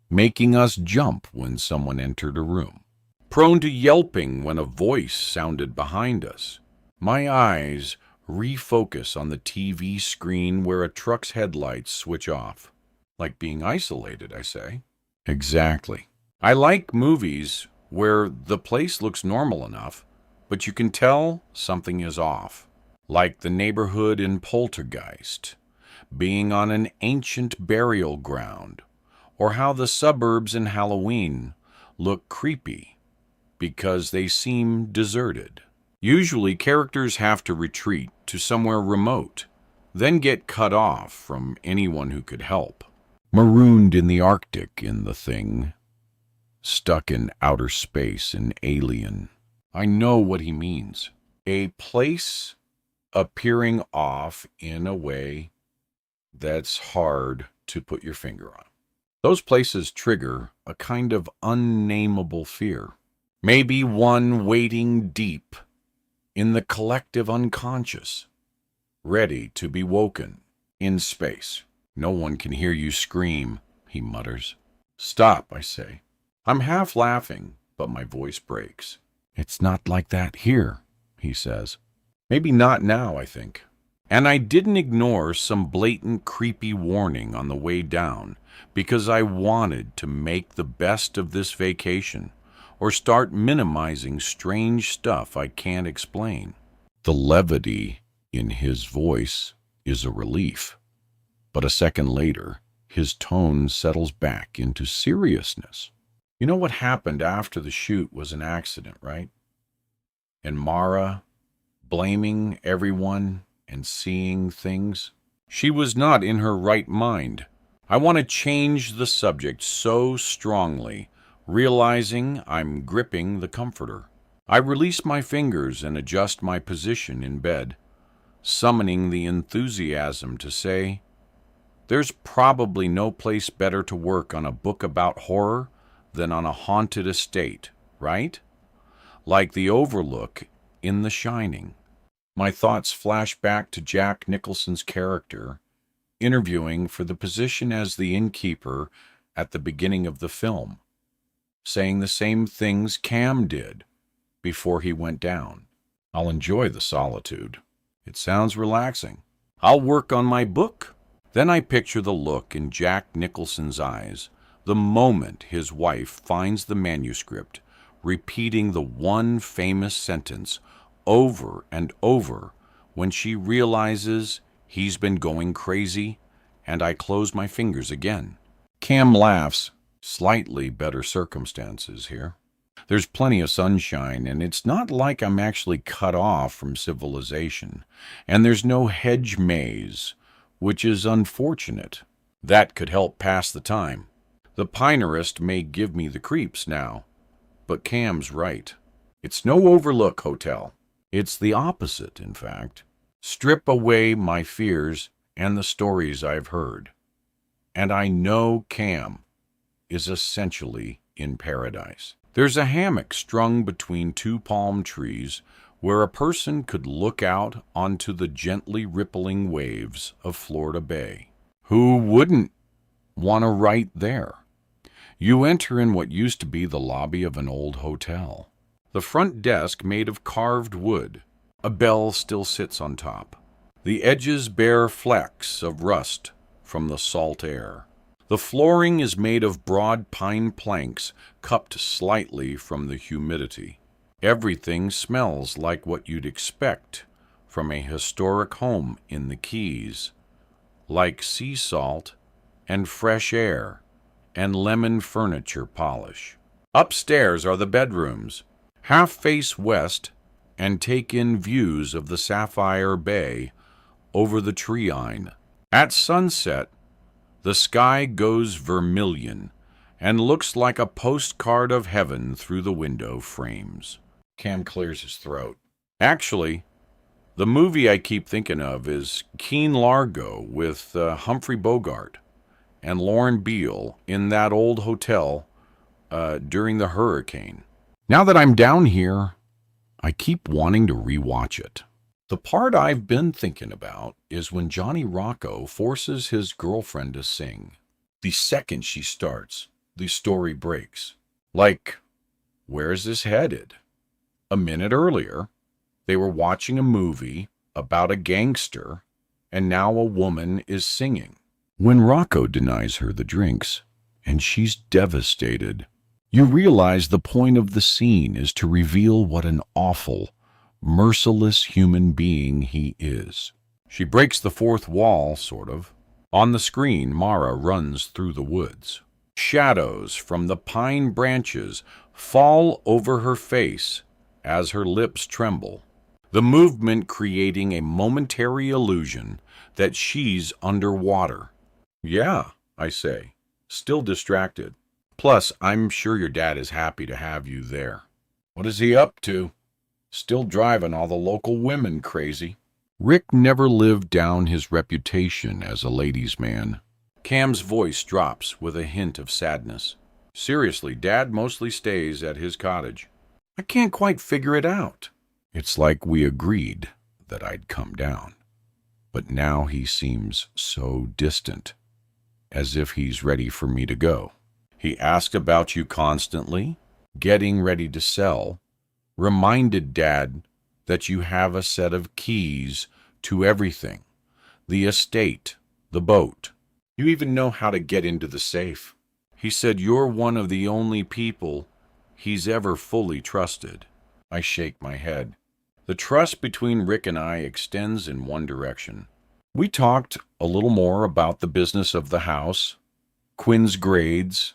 making us jump when someone entered a room. Prone to yelping when a voice sounded behind us. My eyes refocus on the TV screen where a truck's headlights switch off. Like being isolated, I say. Exactly. I like movies where the place looks normal enough, but you can tell something is off. Like the neighborhood in Poltergeist, being on an ancient burial ground, or how the suburbs in Halloween look creepy because they seem deserted. Usually, characters have to retreat to somewhere remote, then get cut off from anyone who could help. Marooned in the Arctic in The Thing, stuck in outer space in Alien. I know what he means. A place appearing off in a way that's hard to put your finger on. Those places trigger a kind of unnameable fear. Maybe one waiting deep in the collective unconscious, ready to be woken in space. No one can hear you scream, he mutters. Stop, I say. I'm half laughing, but my voice breaks. It's not like that here, he says. Maybe not now, I think. And I didn't ignore some blatant creepy warning on the way down because I wanted to make the best of this vacation or start minimizing strange stuff I can't explain. The levity in his voice is a relief, but a second later, his tone settles back into seriousness. You know what happened after the shoot was an accident, right? And Mara blaming everyone and seeing things. She was not in her right mind. I want to change the subject so strongly, realizing I'm gripping the comforter. I release my fingers and adjust my position in bed, summoning the enthusiasm to say, there's probably no place better to work on a book about horror than on a haunted estate, right? Like the Overlook in The Shining. My thoughts flash back to Jack Nicholson's character interviewing for the position as the innkeeper at the beginning of the film, saying the same things Cam did before he went down. I'll enjoy the solitude. It sounds relaxing. I'll work on my book. Then I picture the look in Jack Nicholson's eyes the moment his wife finds the manuscript, repeating the one famous sentence over and over when she realizes he's been going crazy, and I close my fingers again. Cam laughs. Slightly better circumstances here. There's plenty of sunshine, and it's not like I'm actually cut off from civilization. And there's no hedge maze, which is unfortunate. That could help pass the time. The Pinerist may give me the creeps now, but Cam's right. It's no overlook hotel. It's the opposite, in fact. Strip away my fears and the stories I've heard, and I know Cam is essentially in paradise. There's a hammock strung between two palm trees where a person could look out onto the gently rippling waves of Florida Bay. Who wouldn't want to write there? You enter in what used to be the lobby of an old hotel. The front desk made of carved wood. A bell still sits on top. The edges bear flecks of rust from the salt air. The flooring is made of broad pine planks cupped slightly from the humidity. Everything smells like what you'd expect from a historic home in the Keys, like sea salt and fresh air and lemon furniture polish. Upstairs are the bedrooms, half face west and take in views of the Sapphire Bay over the Treine. At sunset, the sky goes vermilion and looks like a postcard of heaven through the window frames. Cam clears his throat. Actually, the movie I keep thinking of is Keen Largo with Humphrey Bogart and Lauren Beale in that old hotel during the hurricane. Now that I'm down here, I keep wanting to rewatch it. The part I've been thinking about is when Johnny Rocco forces his girlfriend to sing. The second she starts, the story breaks. Like, where's this headed? A minute earlier, they were watching a movie about a gangster, and now a woman is singing. When Rocco denies her the drinks, and she's devastated, you realize the point of the scene is to reveal what an awful, merciless human being he is. She breaks the fourth wall, sort of. On the screen, Mara runs through the woods. Shadows from the pine branches fall over her face as her lips tremble, the movement creating a momentary illusion that she's underwater. Yeah, I say, still distracted. Plus, I'm sure your dad is happy to have you there. What is he up to? Still driving all the local women crazy. Rick never lived down his reputation as a ladies' man. Cam's voice drops with a hint of sadness. Seriously, Dad mostly stays at his cottage. I can't quite figure it out. It's like we agreed that I'd come down. But now he seems so distant, as if he's ready for me to go. He asked about you constantly, getting ready to sell, reminded Dad that you have a set of keys to everything, the estate, the boat. You even know how to get into the safe. He said you're one of the only people he's ever fully trusted. I shake my head. The trust between Rick and I extends in one direction. We talked a little more about the business of the house, Quinn's grades,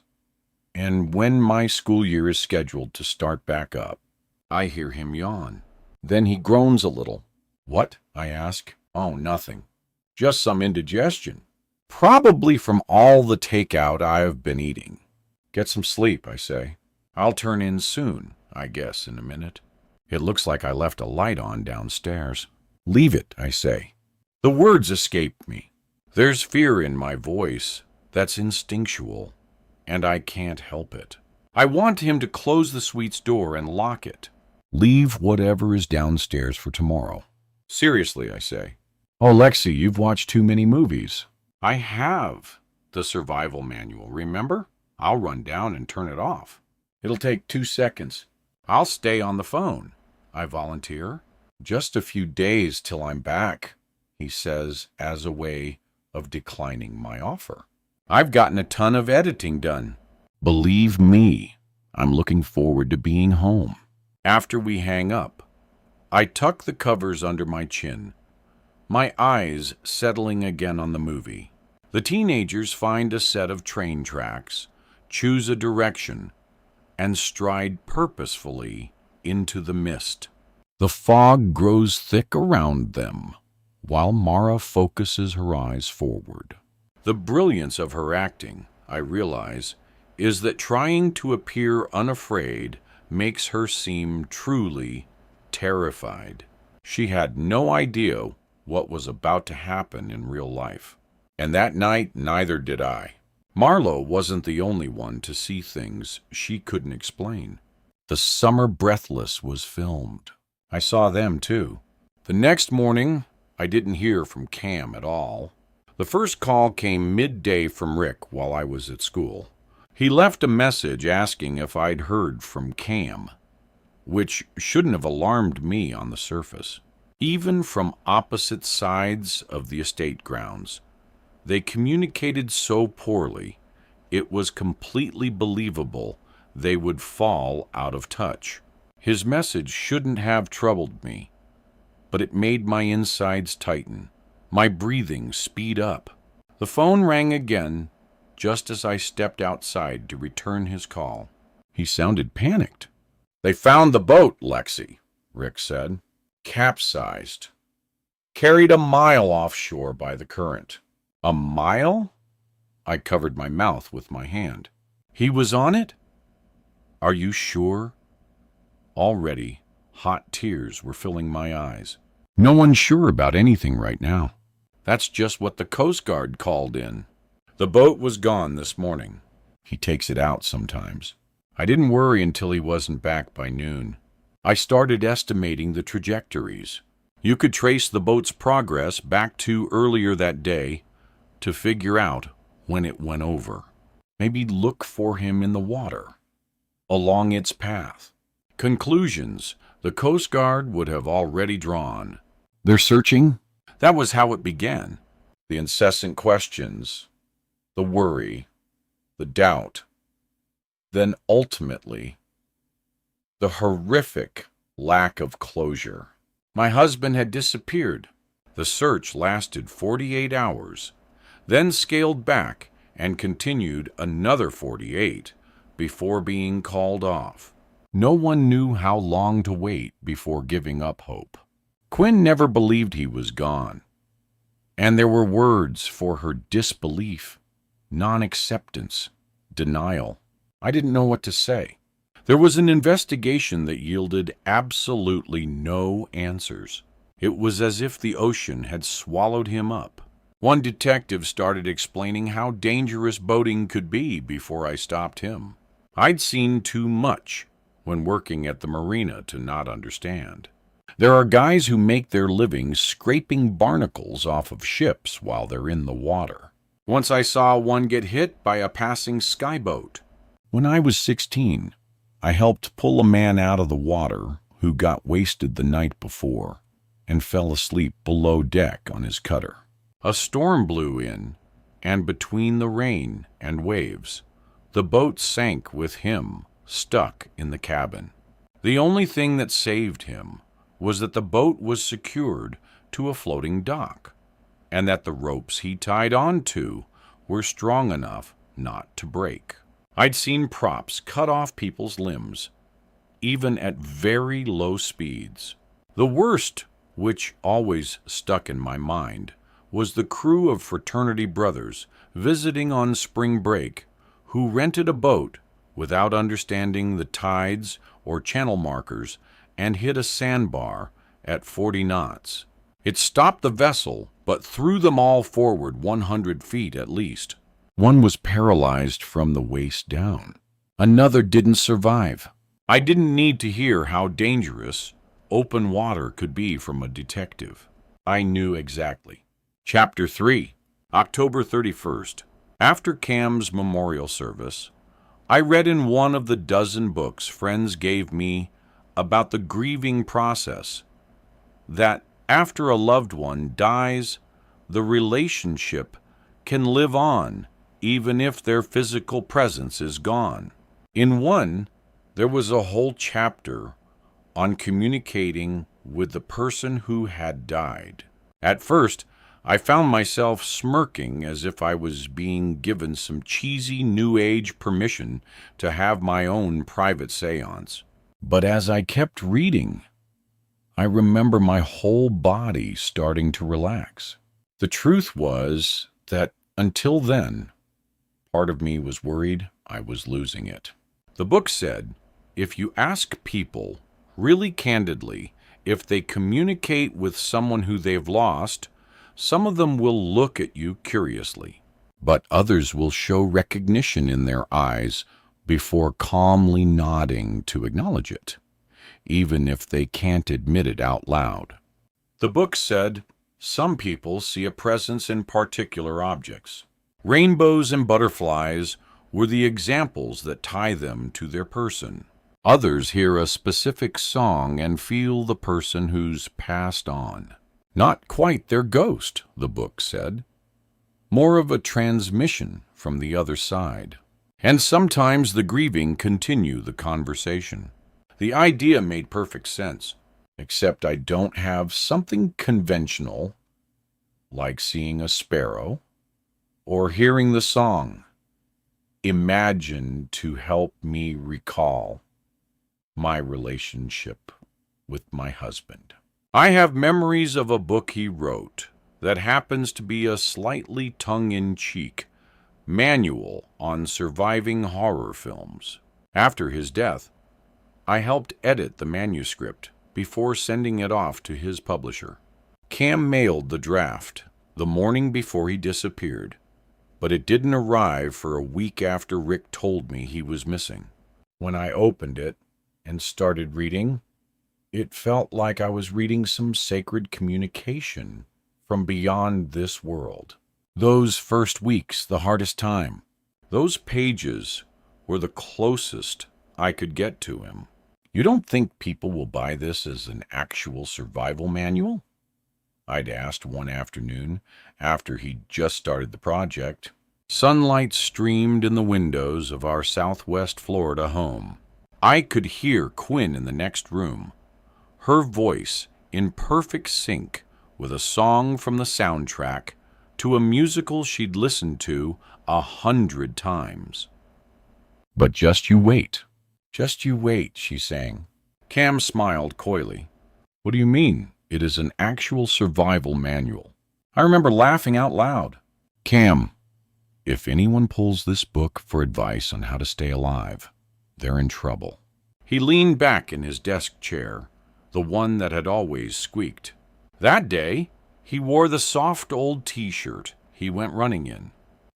and when my school year is scheduled to start back up. I hear him yawn. Then he groans a little. What? I ask. Oh, nothing. Just some indigestion. Probably from all the takeout I've been eating. Get some sleep, I say. I'll turn in soon, I guess, in a minute. It looks like I left a light on downstairs. Leave it, I say. The words escape me. There's fear in my voice that's instinctual, and I can't help it. I want him to close the suite's door and lock it. Leave whatever is downstairs for tomorrow. Seriously, I say. Oh, Lexi, you've watched too many movies. I have the survival manual, remember? I'll run down and turn it off. It'll take 2 seconds. I'll stay on the phone, I volunteer. Just a few days till I'm back, he says as a way of declining my offer. I've gotten a ton of editing done. Believe me, I'm looking forward to being home. After we hang up, I tuck the covers under my chin, my eyes settling again on the movie. The teenagers find a set of train tracks, choose a direction, and stride purposefully into the mist. The fog grows thick around them, while Mara focuses her eyes forward. The brilliance of her acting, I realize, is that trying to appear unafraid makes her seem truly terrified. She had no idea what was about to happen in real life. And that night, neither did I. Marlowe wasn't the only one to see things she couldn't explain. The Summer Breathless was filmed. I saw them too. The next morning, I didn't hear from Cam at all. The first call came midday from Rick while I was at school. He left a message asking if I'd heard from Cam, which shouldn't have alarmed me on the surface. Even from opposite sides of the estate grounds, they communicated so poorly, it was completely believable they would fall out of touch. His message shouldn't have troubled me, but it made my insides tighten, my breathing speed up. The phone rang again just as I stepped outside to return his call. He sounded panicked. "They found the boat, Lexi," Rick said. "Capsized. Carried a mile offshore by the current." "A mile?" I covered my mouth with my hand. "He was on it? Are you sure?" Already, hot tears were filling my eyes. "No one's sure about anything right now. That's just what the Coast Guard called in. The boat was gone this morning. He takes it out sometimes." I didn't worry until he wasn't back by noon. I started estimating the trajectories. You could trace the boat's progress back to earlier that day to figure out when it went over. Maybe look for him in the water, along its path. Conclusions the Coast Guard would have already drawn. "They're searching?" That was how it began. The incessant questions, the worry, the doubt. Then ultimately, the horrific lack of closure. My husband had disappeared. The search lasted 48 hours, then scaled back and continued another 48 before being called off. No one knew how long to wait before giving up hope. Quinn never believed he was gone, and there were words for her disbelief, non-acceptance, denial. I didn't know what to say. There was an investigation that yielded absolutely no answers. It was as if the ocean had swallowed him up. One detective started explaining how dangerous boating could be before I stopped him. I'd seen too much when working at the marina to not understand. There are guys who make their living scraping barnacles off of ships while they're in the water. Once I saw one get hit by a passing skyboat. When I was 16, I helped pull a man out of the water who got wasted the night before and fell asleep below deck on his cutter. A storm blew in, and between the rain and waves, the boat sank with him stuck in the cabin. The only thing that saved him was that the boat was secured to a floating dock, and that the ropes he tied onto were strong enough not to break. I'd seen props cut off people's limbs, even at very low speeds. The worst, which always stuck in my mind, was the crew of fraternity brothers visiting on spring break who rented a boat without understanding the tides or channel markers and hit a sandbar at 40 knots. It stopped the vessel, but threw them all forward 100 feet at least. One was paralyzed from the waist down. Another didn't survive. I didn't need to hear how dangerous open water could be from a detective. I knew exactly. Chapter 3, October 31st. After Cam's memorial service, I read in one of the dozen books friends gave me about the grieving process, that after a loved one dies, the relationship can live on even if their physical presence is gone. In one, there was a whole chapter on communicating with the person who had died. At first, I found myself smirking as if I was being given some cheesy New Age permission to have my own private seance. But as I kept reading, I remember my whole body starting to relax. The truth was that until then, part of me was worried I was losing it. The book said, if you ask people really candidly if they communicate with someone who they've lost, some of them will look at you curiously, but others will show recognition in their eyes before calmly nodding to acknowledge it, even if they can't admit it out loud. The book said, some people see a presence in particular objects. Rainbows and butterflies were the examples that tie them to their person. Others hear a specific song and feel the person who's passed on. Not quite their ghost, the book said. More of a transmission from the other side. And sometimes the grieving continue the conversation. The idea made perfect sense, except I don't have something conventional, like seeing a sparrow, or hearing the song, Imagine, to help me recall my relationship with my husband. I have memories of a book he wrote that happens to be a slightly tongue-in-cheek manual on surviving horror films. After his death, I helped edit the manuscript before sending it off to his publisher. Cam mailed the draft the morning before he disappeared, but it didn't arrive for a week after Rick told me he was missing. When I opened it and started reading, it felt like I was reading some sacred communication from beyond this world. Those first weeks, the hardest time. Those pages were the closest I could get to him. You don't think people will buy this as an actual survival manual? I'd asked one afternoon after he'd just started the project. Sunlight streamed in the windows of our Southwest Florida home. I could hear Quinn in the next room, her voice in perfect sync with a song from the soundtrack to a musical she'd listened to 100 times. But just you wait, she sang. Cam smiled coyly. What do you mean? It is an actual survival manual. I remember laughing out loud. Cam, if anyone pulls this book for advice on how to stay alive, they're in trouble. He leaned back in his desk chair, the one that had always squeaked. That day, he wore the soft old t-shirt he went running in.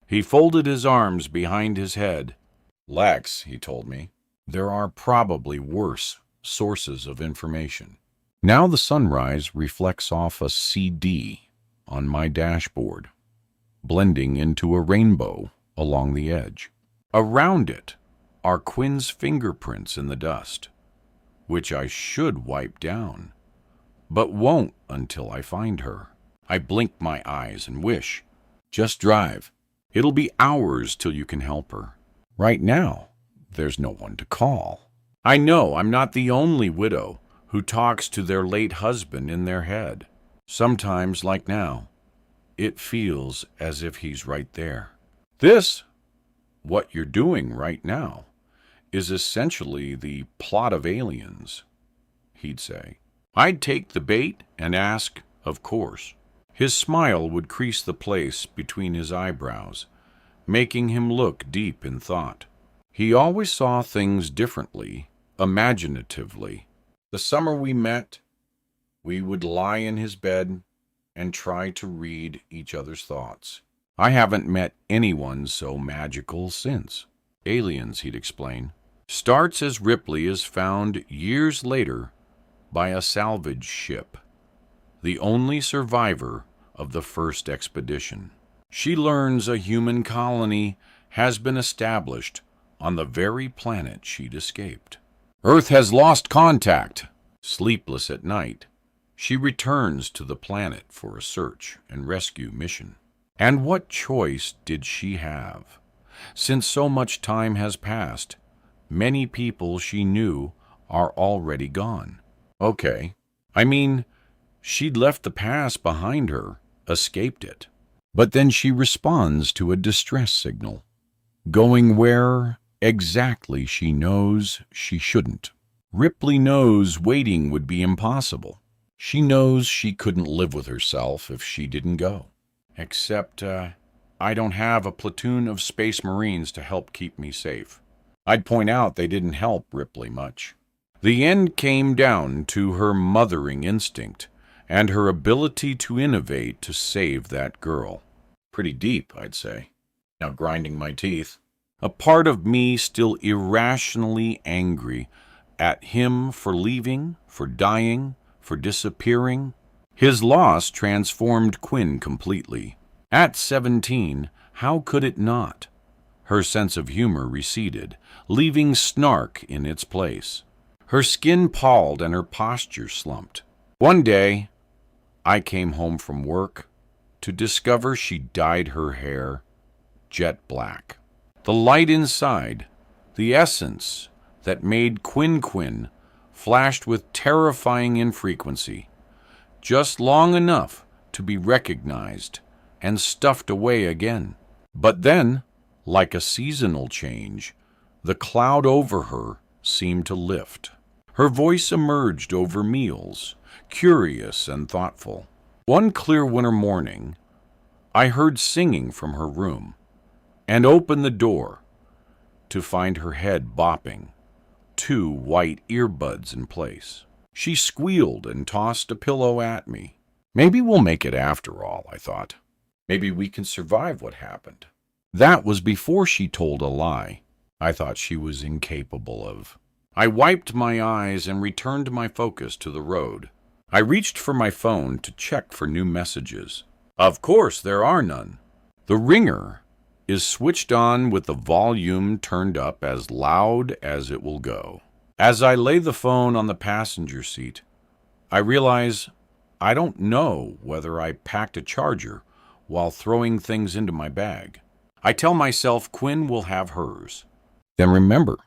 He folded his arms behind his head. Lex, he told me, there are probably worse sources of information. Now the sunrise reflects off a CD on my dashboard, blending into a rainbow along the edge. Around it are Quinn's fingerprints in the dust, which I should wipe down, but won't until I find her. I blink my eyes and wish. Just drive. It'll be hours till you can help her. Right now, there's no one to call. I know I'm not the only widow who talks to their late husband in their head. Sometimes, like now, it feels as if he's right there. This, what you're doing right now, is essentially the plot of Aliens, he'd say. I'd take the bait and ask, of course. His smile would crease the place between his eyebrows, making him look deep in thought. He always saw things differently, imaginatively. The summer we met, we would lie in his bed and try to read each other's thoughts. I haven't met anyone so magical since. Aliens, he'd explain, starts as Ripley is found years later by a salvage ship, the only survivor of the first expedition. She learns a human colony has been established on the very planet she'd escaped. Earth has lost contact. Sleepless at night, she returns to the planet for a search and rescue mission. And what choice did she have? Since so much time has passed, many people she knew are already gone. Okay, I mean, she'd left the past behind her, escaped it. But then she responds to a distress signal, going where exactly she knows she shouldn't. Ripley knows waiting would be impossible. She knows she couldn't live with herself if she didn't go. Except, I don't have a platoon of Space Marines to help keep me safe. I'd point out they didn't help Ripley much. The end came down to her mothering instinct and her ability to innovate to save that girl. Pretty deep, I'd say. Now grinding my teeth. A part of me still irrationally angry at him for leaving, for dying, for disappearing. His loss transformed Quinn completely. At 17, how could it not? Her sense of humor receded, leaving snark in its place. Her skin palled and her posture slumped. One day, I came home from work to discover she dyed her hair jet black. The light inside, the essence that made Quinn flashed with terrifying infrequency, just long enough to be recognized and stuffed away again. But then, like a seasonal change, the cloud over her seemed to lift. Her voice emerged over meals, curious and thoughtful. One clear winter morning, I heard singing from her room and opened the door to find her head bopping, 2 white earbuds in place. She squealed and tossed a pillow at me. Maybe we'll make it after all, I thought. Maybe we can survive what happened. That was before she told a lie I thought she was incapable of. I wiped my eyes and returned my focus to the road. I reached for my phone to check for new messages. Of course, there are none. The ringer is switched on with the volume turned up as loud as it will go. As I lay the phone on the passenger seat, I realize I don't know whether I packed a charger while throwing things into my bag. I tell myself Quinn will have hers. Then remember,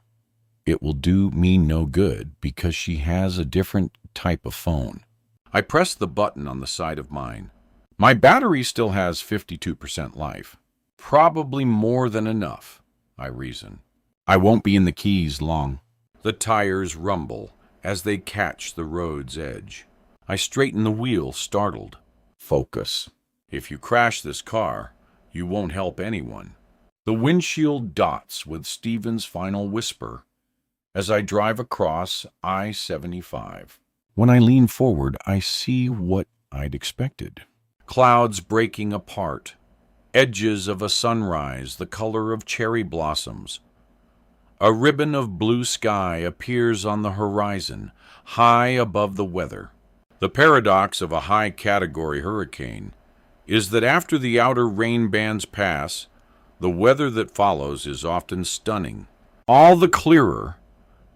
it will do me no good because she has a different type of phone. I press the button on the side of mine. My battery still has 52% life. Probably more than enough, I reason. I won't be in the Keys long. The tires rumble as they catch the road's edge. I straighten the wheel, startled. Focus. If you crash this car, you won't help anyone. The windshield dots with Stephen's final whisper as I drive across I-75. When I lean forward, I see what I'd expected. Clouds breaking apart, edges of a sunrise the color of cherry blossoms. A ribbon of blue sky appears on the horizon, high above the weather. The paradox of a high-category hurricane is that after the outer rain bands pass, the weather that follows is often stunning, all the clearer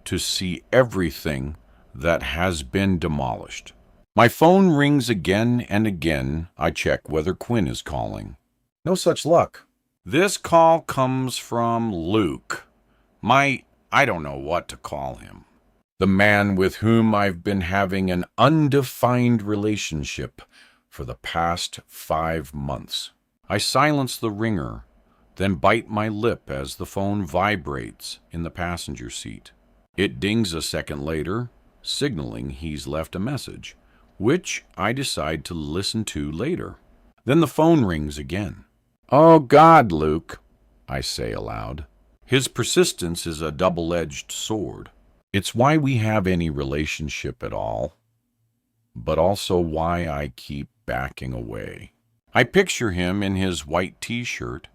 to see everything that has been demolished. My phone rings again and again. I check whether Quinn is calling. No such luck. This call comes from Luke. I don't know what to call him. The man with whom I've been having an undefined relationship for the past 5 months. I silence the ringer, then bite my lip as the phone vibrates in the passenger seat. It dings a second later, signaling he's left a message, which I decide to listen to later. Then the phone rings again. "Oh God, Luke," I say aloud. His persistence is a double-edged sword. It's why we have any relationship at all, but also why I keep backing away. I picture him in his white t-shirt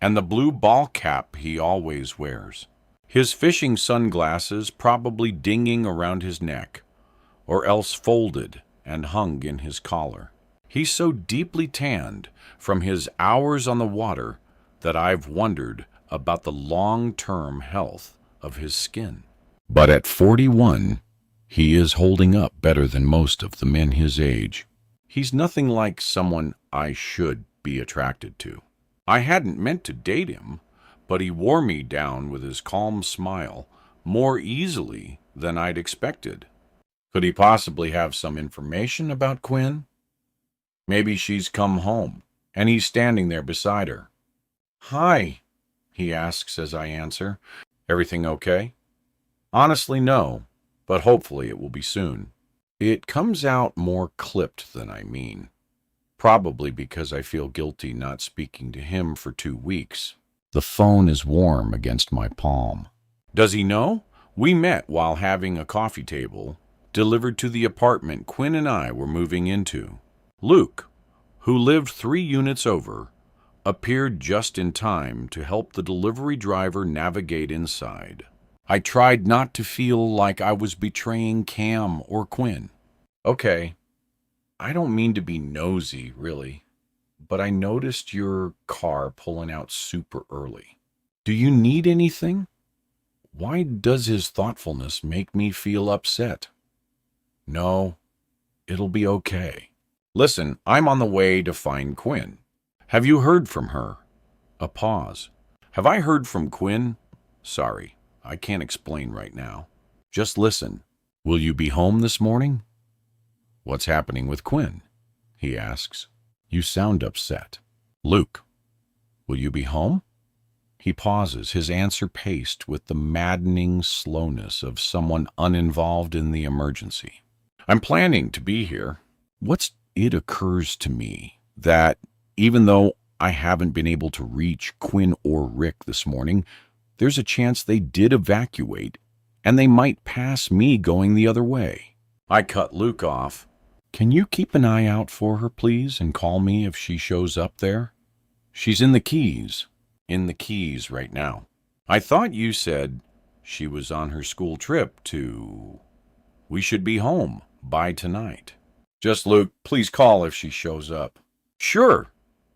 and the blue ball cap he always wears. His fishing sunglasses probably dinging around his neck, or else folded and hung in his collar. He's so deeply tanned from his hours on the water that I've wondered about the long-term health of his skin. But at 41, he is holding up better than most of the men his age. He's nothing like someone I should be attracted to. I hadn't meant to date him, but he wore me down with his calm smile more easily than I'd expected. Could he possibly have some information about Quinn? Maybe she's come home, and he's standing there beside her. "Hi," he asks as I answer. "Everything okay?" Honestly, no, but hopefully it will be soon. It comes out more clipped than I mean. Probably because I feel guilty not speaking to him for 2 weeks. The phone is warm against my palm. Does he know? We met while having a coffee table delivered to the apartment Quinn and I were moving into. Luke, who lived 3 units over, appeared just in time to help the delivery driver navigate inside. I tried not to feel like I was betraying Cam or Quinn. Okay, I don't mean to be nosy, really, but I noticed your car pulling out super early. Do you need anything? Why does his thoughtfulness make me feel upset? No, it'll be okay. Listen, I'm on the way to find Quinn. Have you heard from her? A pause. Have I heard from Quinn? Sorry, I can't explain right now. Just listen. Will you be home this morning? What's happening with Quinn? He asks. You sound upset. Luke, will you be home? He pauses, his answer paced with the maddening slowness of someone uninvolved in the emergency. I'm planning to be here. It occurs to me that even though I haven't been able to reach Quinn or Rick this morning, there's a chance they did evacuate, and they might pass me going the other way. I cut Luke off. Can you keep an eye out for her, please, and call me if she shows up there? She's in the Keys. In the Keys right now. I thought you said she was on her school trip to... We should be home by tonight. Just Luke, please call if she shows up. Sure,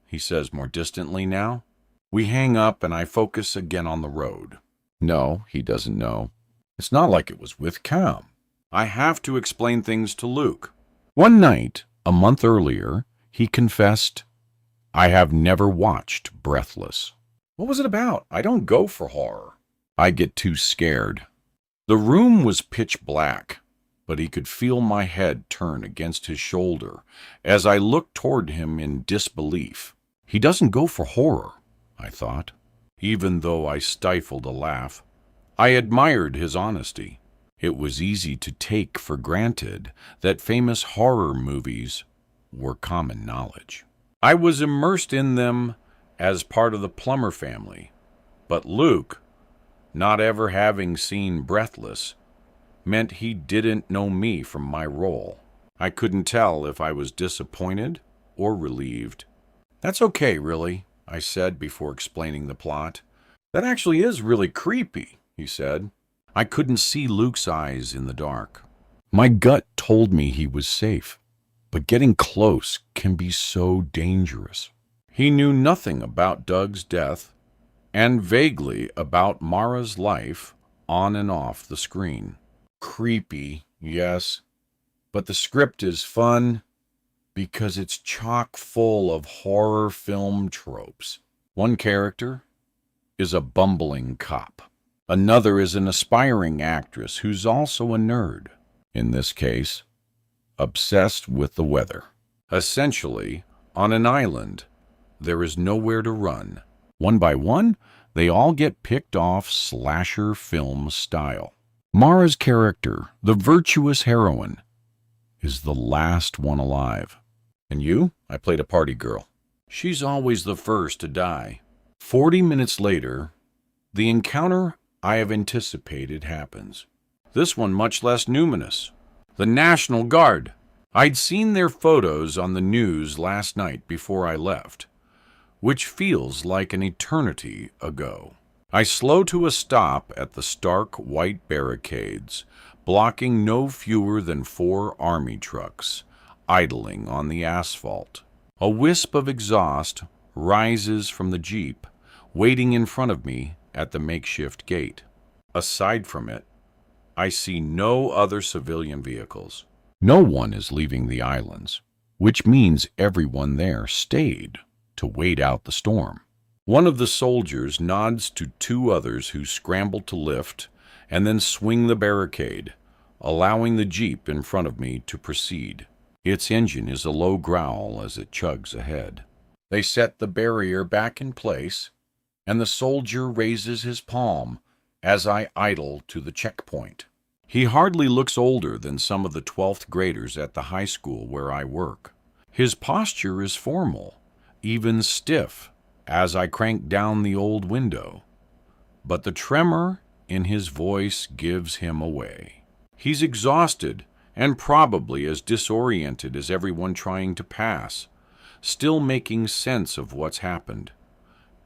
he says more distantly now. We hang up and I focus again on the road. No, he doesn't know. It's not like it was with Cam. I have to explain things to Luke. One night, a month earlier, he confessed, I have never watched Breathless. What was it about? I don't go for horror. I get too scared. The room was pitch black, but he could feel my head turn against his shoulder as I looked toward him in disbelief. He doesn't go for horror, I thought. Even though I stifled a laugh, I admired his honesty. It was easy to take for granted that famous horror movies were common knowledge. I was immersed in them as part of the Plummer family, but Luke, not ever having seen Breathless, meant he didn't know me from my role. I couldn't tell if I was disappointed or relieved. That's okay, really, I said before explaining the plot. That actually is really creepy, he said. I couldn't see Luke's eyes in the dark. My gut told me he was safe, but getting close can be so dangerous. He knew nothing about Doug's death and vaguely about Mara's life on and off the screen. Creepy, yes, but the script is fun because it's chock full of horror film tropes. One character is a bumbling cop. Another is an aspiring actress who's also a nerd. In this case, obsessed with the weather. Essentially, on an island, there is nowhere to run. One by one, they all get picked off slasher film style. Mara's character, the virtuous heroine, is the last one alive. And you? I played a party girl. She's always the first to die. 40 minutes later, the encounter I have anticipated happens. This one much less numinous. The National Guard. I'd seen their photos on the news last night before I left, which feels like an eternity ago. I slow to a stop at the stark white barricades, blocking no fewer than 4 army trucks, idling on the asphalt. A wisp of exhaust rises from the Jeep, waiting in front of me at the makeshift gate. Aside from it, I see no other civilian vehicles. No one is leaving the islands, which means everyone there stayed to wait out the storm. One of the soldiers nods to 2 others who scramble to lift and then swing the barricade, allowing the Jeep in front of me to proceed. Its engine is a low growl as it chugs ahead. They set the barrier back in place, and the soldier raises his palm as I idle to the checkpoint. He hardly looks older than some of the 12th graders at the high school where I work. His posture is formal, even stiff, as I crank down the old window. But the tremor in his voice gives him away. He's exhausted and probably as disoriented as everyone trying to pass, still making sense of what's happened,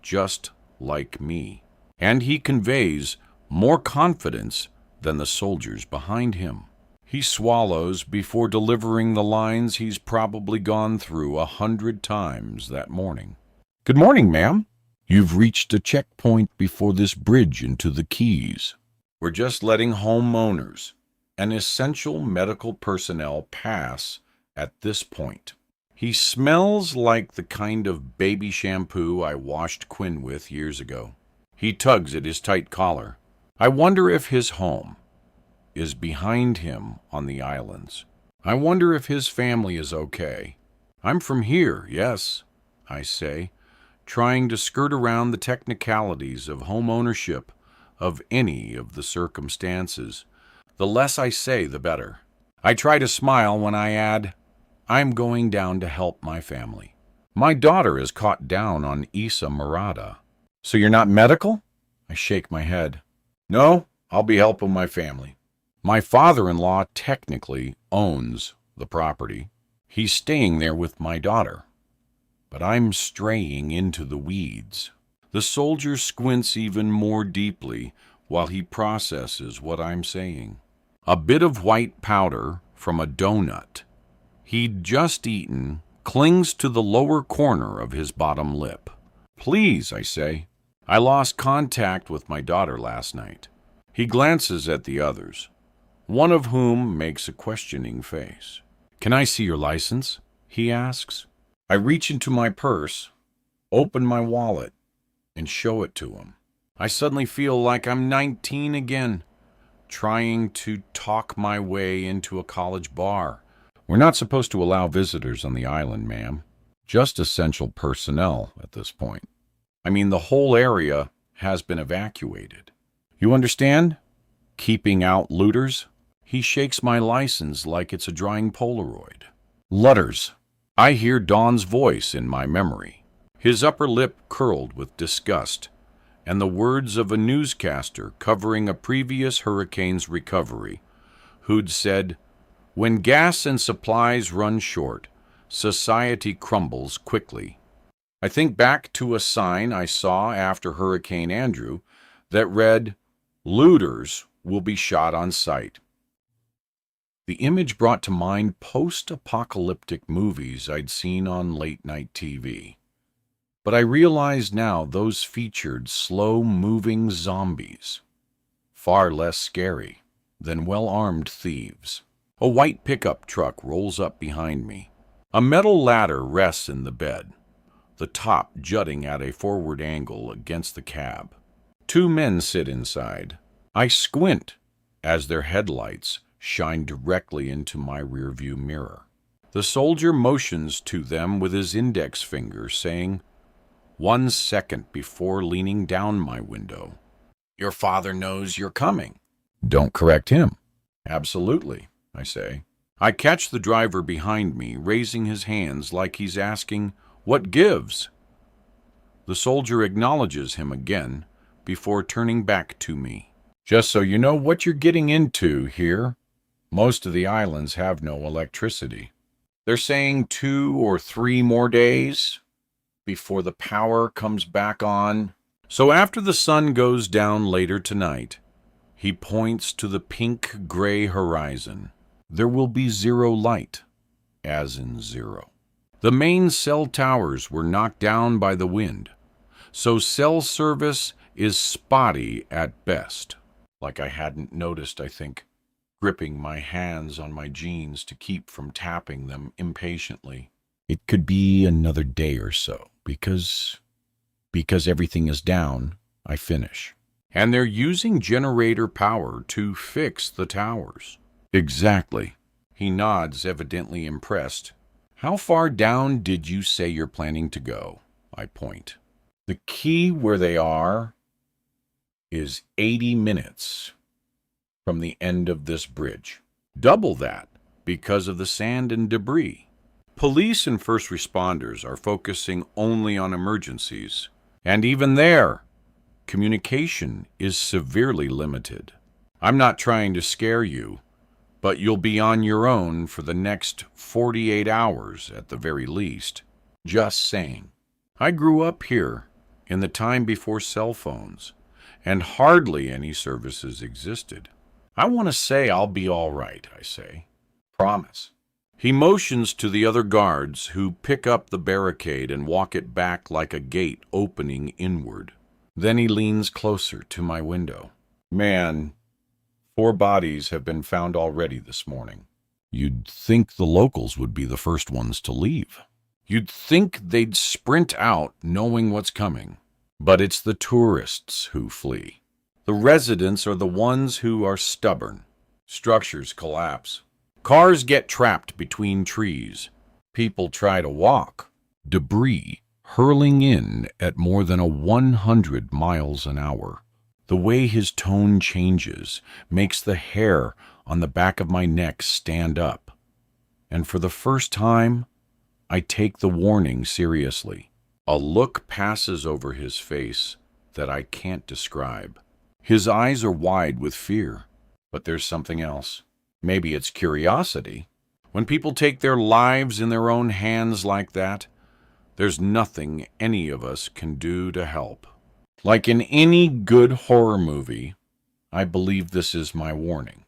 just like me. And he conveys more confidence than the soldiers behind him. He swallows before delivering the lines he's probably gone through 100 times that morning. "Good morning, ma'am. You've reached a checkpoint before this bridge into the Keys. We're just letting homeowners and essential medical personnel pass at this point." He smells like the kind of baby shampoo I washed Quinn with years ago. He tugs at his tight collar. I wonder if his home is behind him on the islands. I wonder if his family is okay. "I'm from here, yes," I say, trying to skirt around the technicalities of home ownership of any of the circumstances. The less I say, the better. I try to smile when I add, "I'm going down to help my family. My daughter is caught down on Isa Murata." "So you're not medical?" I shake my head. "No, I'll be helping my family. My father-in-law technically owns the property. He's staying there with my daughter. But I'm straying into the weeds." The soldier squints even more deeply while he processes what I'm saying. A bit of white powder from a donut he'd just eaten clings to the lower corner of his bottom lip. "Please," I say. "I lost contact with my daughter last night." He glances at the others, one of whom makes a questioning face. "Can I see your license?" he asks. I reach into my purse, open my wallet, and show it to him. I suddenly feel like I'm 19 again, trying to talk my way into a college bar. "We're not supposed to allow visitors on the island, ma'am. Just essential personnel at this point. I mean, the whole area has been evacuated. You understand? Keeping out looters." He shakes my license like it's a drying Polaroid. "Lutters." I hear Don's voice in my memory, his upper lip curled with disgust, and the words of a newscaster covering a previous hurricane's recovery, who'd said, "When gas and supplies run short, society crumbles quickly." I think back to a sign I saw after Hurricane Andrew that read, "Looters will be shot on sight." The image brought to mind post-apocalyptic movies I'd seen on late-night TV. But I realize now those featured slow-moving zombies, far less scary than well-armed thieves. A white pickup truck rolls up behind me. A metal ladder rests in the bed, the top jutting at a forward angle against the cab. 2 men sit inside. I squint as their headlights shine directly into my rearview mirror. The soldier motions to them with his index finger, saying, 1 second before leaning down my window, "Your father knows you're coming. Don't correct him." "Absolutely," I say. I catch the driver behind me, raising his hands like he's asking, "What gives?" The soldier acknowledges him again before turning back to me. "Just so you know what you're getting into here, most of the islands have no electricity. They're saying 2 or 3 more days before the power comes back on. So after the sun goes down later tonight," he points to the pink-gray horizon, "there will be 0 light, as in 0. The main cell towers were knocked down by the wind, so cell service is spotty at best." Like I hadn't noticed, I think, gripping my hands on my jeans to keep from tapping them impatiently. "It could be another day or so, because everything is down," I finish. "And they're using generator power to fix the towers." "Exactly." He nods, evidently impressed. "How far down did you say you're planning to go?" I point. "The key where they are is 80 minutes from the end of this bridge. Double that because of the sand and debris. Police and first responders are focusing only on emergencies, and even there, communication is severely limited. I'm not trying to scare you, but you'll be on your own for the next 48 hours at the very least. Just saying. I grew up here in the time before cell phones, and hardly any services existed. I want to say I'll be all right, I say. Promise. He motions to the other guards, who pick up the barricade and walk it back like a gate opening inward. Then he leans closer to my window. Man, 4 bodies have been found already this morning. You'd think the locals would be the first ones to leave. You'd think they'd sprint out knowing what's coming. But it's the tourists who flee. The residents are the ones who are stubborn. Structures collapse. Cars get trapped between trees. People try to walk. Debris hurling in at more than 100 miles an hour. The way his tone changes makes the hair on the back of my neck stand up. And for the first time, I take the warning seriously. A look passes over his face that I can't describe. His eyes are wide with fear, but there's something else. Maybe it's curiosity. When people take their lives in their own hands like that, there's nothing any of us can do to help. Like in any good horror movie, I believe this is my warning.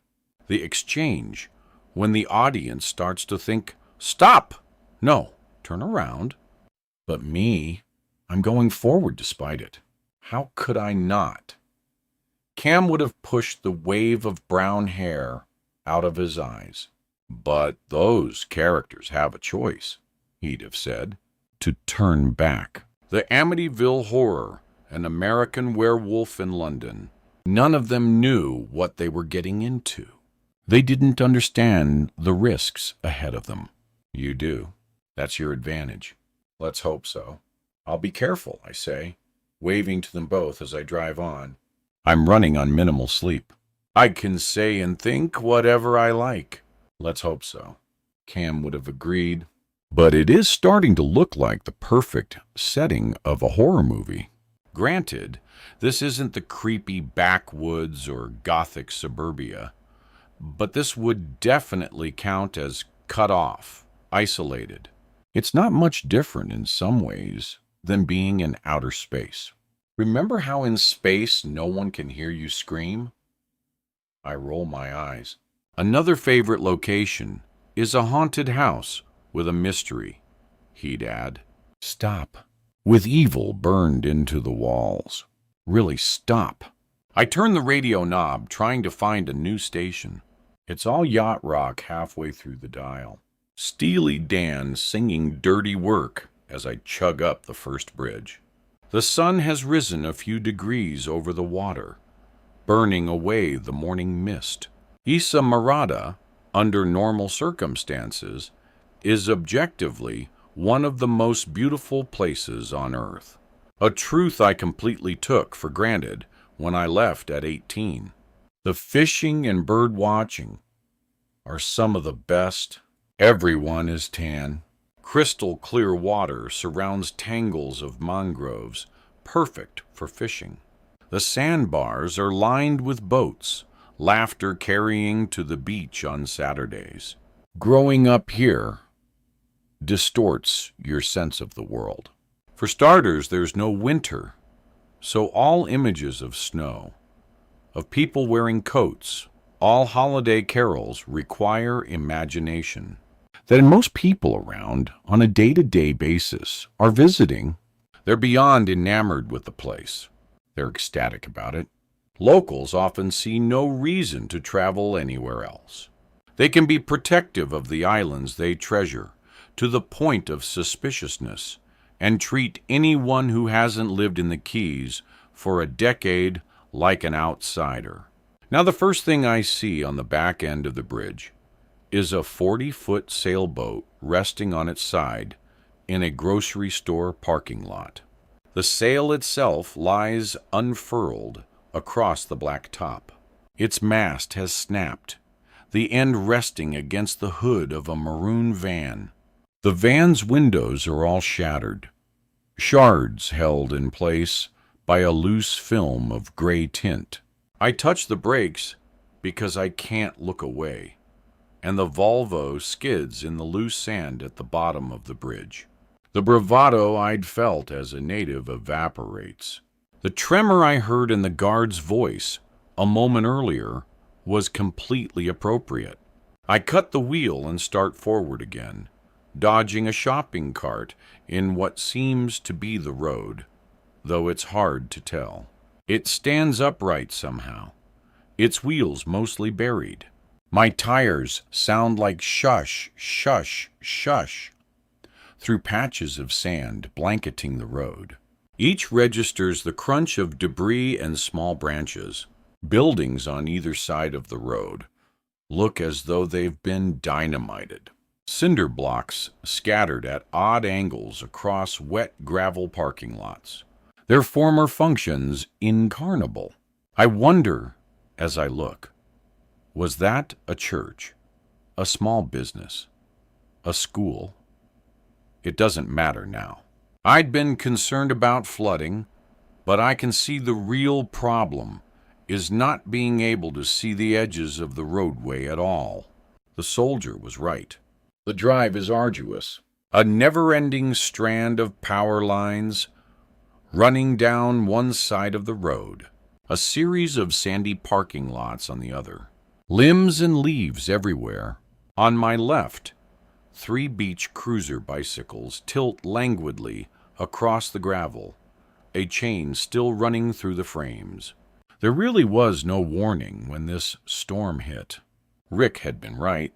The exchange, when the audience starts to think, stop! No, turn around. But me, I'm going forward despite it. How could I not? Cam would have pushed the wave of brown hair out of his eyes. But those characters have a choice, he'd have said, to turn back. The Amityville Horror, an American Werewolf in London. None of them knew what they were getting into. They didn't understand the risks ahead of them. You do. That's your advantage. Let's hope so. I'll be careful, I say, waving to them both as I drive on. I'm running on minimal sleep. I can say and think whatever I like. Let's hope so. Cam would have agreed. But it is starting to look like the perfect setting of a horror movie. Granted, this isn't the creepy backwoods or gothic suburbia, but this would definitely count as cut off, isolated. It's not much different in some ways than being in outer space. Remember how in space no one can hear you scream? I roll my eyes. Another favorite location is a haunted house with a mystery, he'd add. Stop. With evil burned into the walls. Really stop. I turn the radio knob, trying to find a new station. It's all yacht rock halfway through the dial. Steely Dan singing Dirty Work as I chug up the first bridge. The sun has risen a few degrees over the water, burning away the morning mist. Isa Marada, under normal circumstances, is objectively one of the most beautiful places on earth. A truth I completely took for granted when I left at 18. The fishing and bird watching are some of the best. Everyone is tan. Crystal clear water surrounds tangles of mangroves, perfect for fishing. The sandbars are lined with boats, laughter carrying to the beach on Saturdays. Growing up here distorts your sense of the world. For starters, there's no winter, so all images of snow, of people wearing coats, all holiday carols require imagination. That most people around on a day-to-day basis are visiting. They're beyond enamored with the place. They're ecstatic about it. Locals often see no reason to travel anywhere else. They can be protective of the islands they treasure, to the point of suspiciousness, and treat anyone who hasn't lived in the Keys for a decade like an outsider. Now, the first thing I see on the back end of the bridge is a 40-foot sailboat resting on its side in a grocery store parking lot. The sail itself lies unfurled across the black top. Its mast has snapped, the end resting against the hood of a maroon van. The van's windows are all shattered, shards held in place by a loose film of gray tint. I touch the brakes because I can't look away, and the Volvo skids in the loose sand at the bottom of the bridge. The bravado I'd felt as a native evaporates. The tremor I heard in the guard's voice a moment earlier was completely appropriate. I cut the wheel and start forward again, dodging a shopping cart in what seems to be the road, though it's hard to tell. It stands upright somehow, its wheels mostly buried. My tires sound like shush, shush, shush through patches of sand blanketing the road. Each registers the crunch of debris and small branches. Buildings on either side of the road look as though they've been dynamited. Cinder blocks scattered at odd angles across wet gravel parking lots, their former functions incarnable. I wonder, as I look, was that a church, a small business, a school? It doesn't matter now. I'd been concerned about flooding, but I can see the real problem is not being able to see the edges of the roadway at all. The soldier was right. The drive is arduous, a never-ending strand of power lines running down one side of the road, a series of sandy parking lots on the other, limbs and leaves everywhere. On my left, 3 beach cruiser bicycles tilt languidly across the gravel, a chain still running through the frames. There really was no warning when this storm hit. Rick had been right.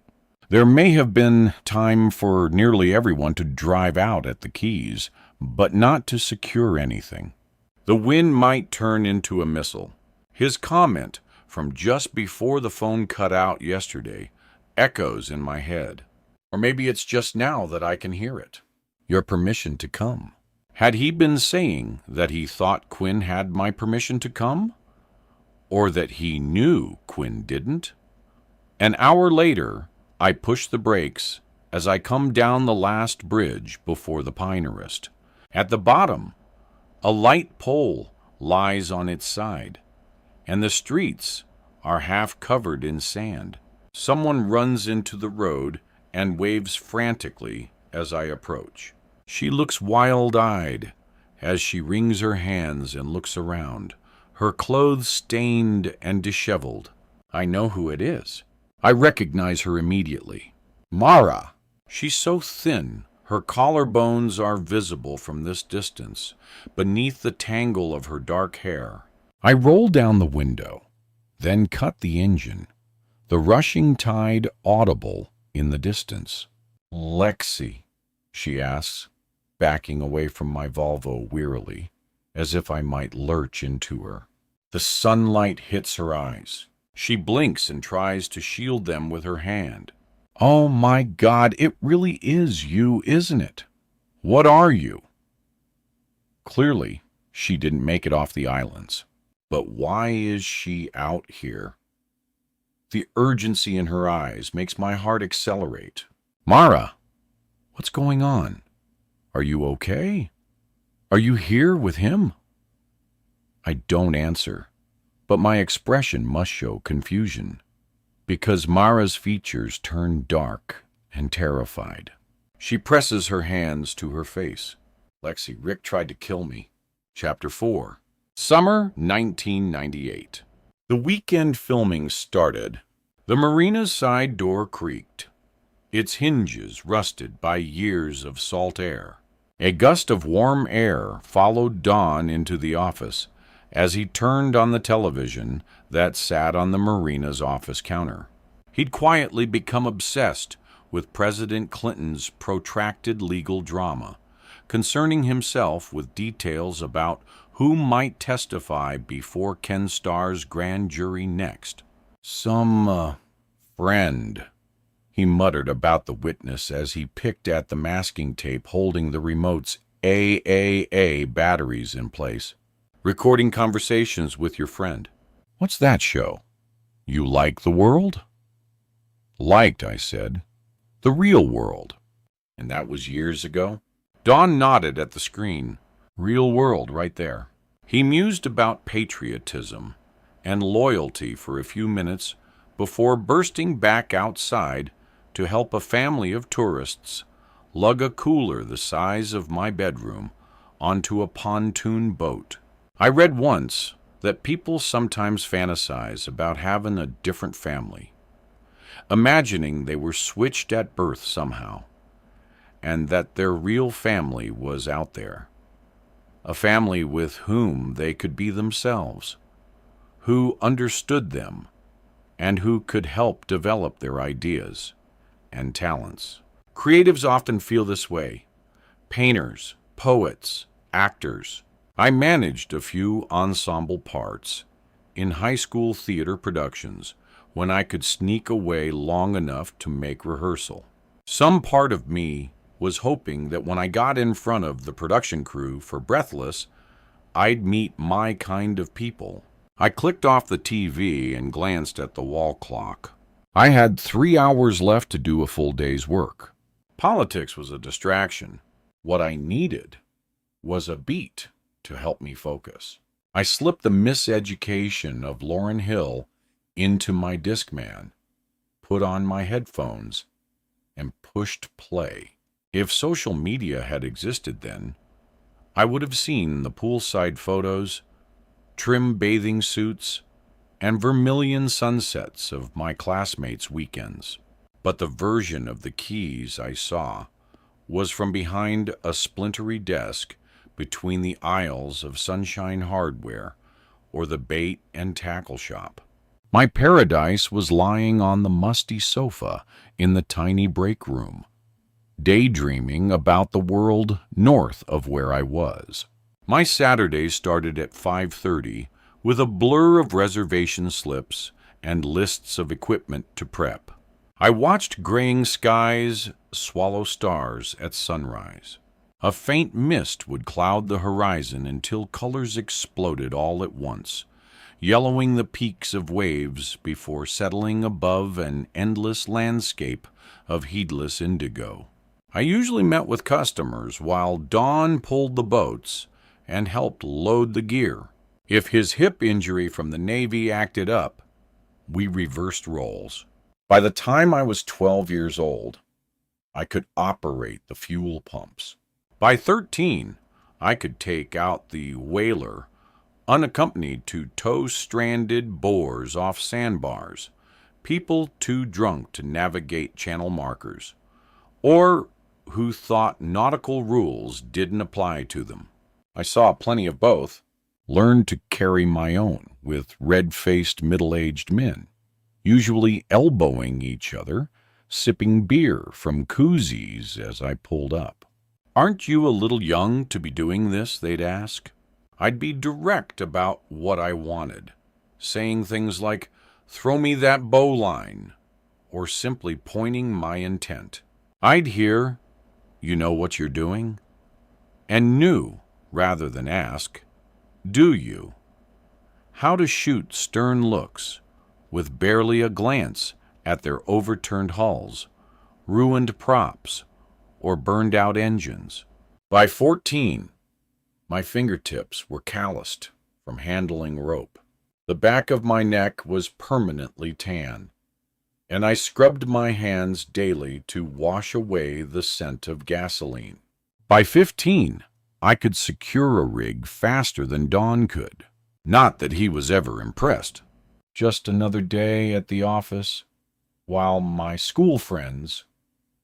There may have been time for nearly everyone to drive out at the keys, but not to secure anything. The wind might turn into a missile. His comment from just before the phone cut out yesterday echoes in my head. Or maybe it's just now that I can hear it. Your permission to come. Had he been saying that he thought Quinn had my permission to come? Or that he knew Quinn didn't? An hour later, I push the brakes as I come down the last bridge before the Pinerist. At the bottom, a light pole lies on its side, and the streets are half covered in sand. Someone runs into the road and waves frantically as I approach. She looks wild-eyed as she wrings her hands and looks around, her clothes stained and disheveled. I know who it is. I recognize her immediately. Mara! She's so thin, her collarbones are visible from this distance, beneath the tangle of her dark hair. I roll down the window, then cut the engine, the rushing tide audible in the distance. Lexi, she asks, backing away from my Volvo wearily, as if I might lurch into her. The sunlight hits her eyes. She blinks and tries to shield them with her hand. Oh my God, it really is you, isn't it? What are you? Clearly, she didn't make it off the islands. But why is she out here? The urgency in her eyes makes my heart accelerate. Mara, what's going on? Are you okay? Are you here with him? I don't answer, but my expression must show confusion, because Mara's features turn dark and terrified. She presses her hands to her face. Lexi, Rick tried to kill me. Chapter 4. Summer 1998. The weekend filming started. The marina's side door creaked, its hinges rusted by years of salt air. A gust of warm air followed Don into the office as he turned on the television that sat on the marina's office counter. He'd quietly become obsessed with President Clinton's protracted legal drama, concerning himself with details about who might testify before Ken Starr's grand jury next. Some friend, he muttered about the witness as he picked at the masking tape holding the remote's AAA batteries in place. Recording conversations with your friend. What's that show? You like the world? Liked, I said. The real world. And that was years ago? Don nodded at the screen. Real world right there. He mused about patriotism and loyalty for a few minutes before bursting back outside to help a family of tourists lug a cooler the size of my bedroom onto a pontoon boat. I read once that people sometimes fantasize about having a different family, imagining they were switched at birth somehow, and that their real family was out there, a family with whom they could be themselves, who understood them, and who could help develop their ideas and talents. Creatives often feel this way. Painters, poets, actors. I managed a few ensemble parts in high school theater productions when I could sneak away long enough to make rehearsal. Some part of me was hoping that when I got in front of the production crew for Breathless, I'd meet my kind of people. I clicked off the TV and glanced at the wall clock. I had 3 hours left to do a full day's work. Politics was a distraction. What I needed was a beat to help me focus. I slipped the Miseducation of Lauryn Hill into my Discman, put on my headphones, and pushed play. If social media had existed then, I would have seen the poolside photos, trim bathing suits, and vermilion sunsets of my classmates' weekends. But the version of the Keys I saw was from behind a splintery desk between the aisles of Sunshine Hardware or the bait and tackle shop. My paradise was lying on the musty sofa in the tiny break room, daydreaming about the world north of where I was. My Saturdays started at 5:30 with a blur of reservation slips and lists of equipment to prep. I watched graying skies swallow stars at sunrise. A faint mist would cloud the horizon until colors exploded all at once, yellowing the peaks of waves before settling above an endless landscape of heedless indigo. I usually met with customers while Don pulled the boats and helped load the gear. If his hip injury from the Navy acted up, we reversed roles. By the time I was 12 years old, I could operate the fuel pumps. By 13, I could take out the whaler unaccompanied to tow stranded boars off sandbars, people too drunk to navigate channel markers, or who thought nautical rules didn't apply to them. I saw plenty of both. Learned to carry my own with red-faced middle-aged men, usually elbowing each other, sipping beer from koozies as I pulled up. "Aren't you a little young to be doing this?" they'd ask. I'd be direct about what I wanted, saying things like, "Throw me that bowline," or simply pointing my intent. I'd hear, "You know what you're doing?" and knew, rather than ask, "Do you?" How to shoot stern looks with barely a glance at their overturned hulls, ruined props, or burned-out engines. By 14, my fingertips were calloused from handling rope. The back of my neck was permanently tan, and I scrubbed my hands daily to wash away the scent of gasoline. By 15, I could secure a rig faster than Don could. Not that he was ever impressed. Just another day at the office, while my school friends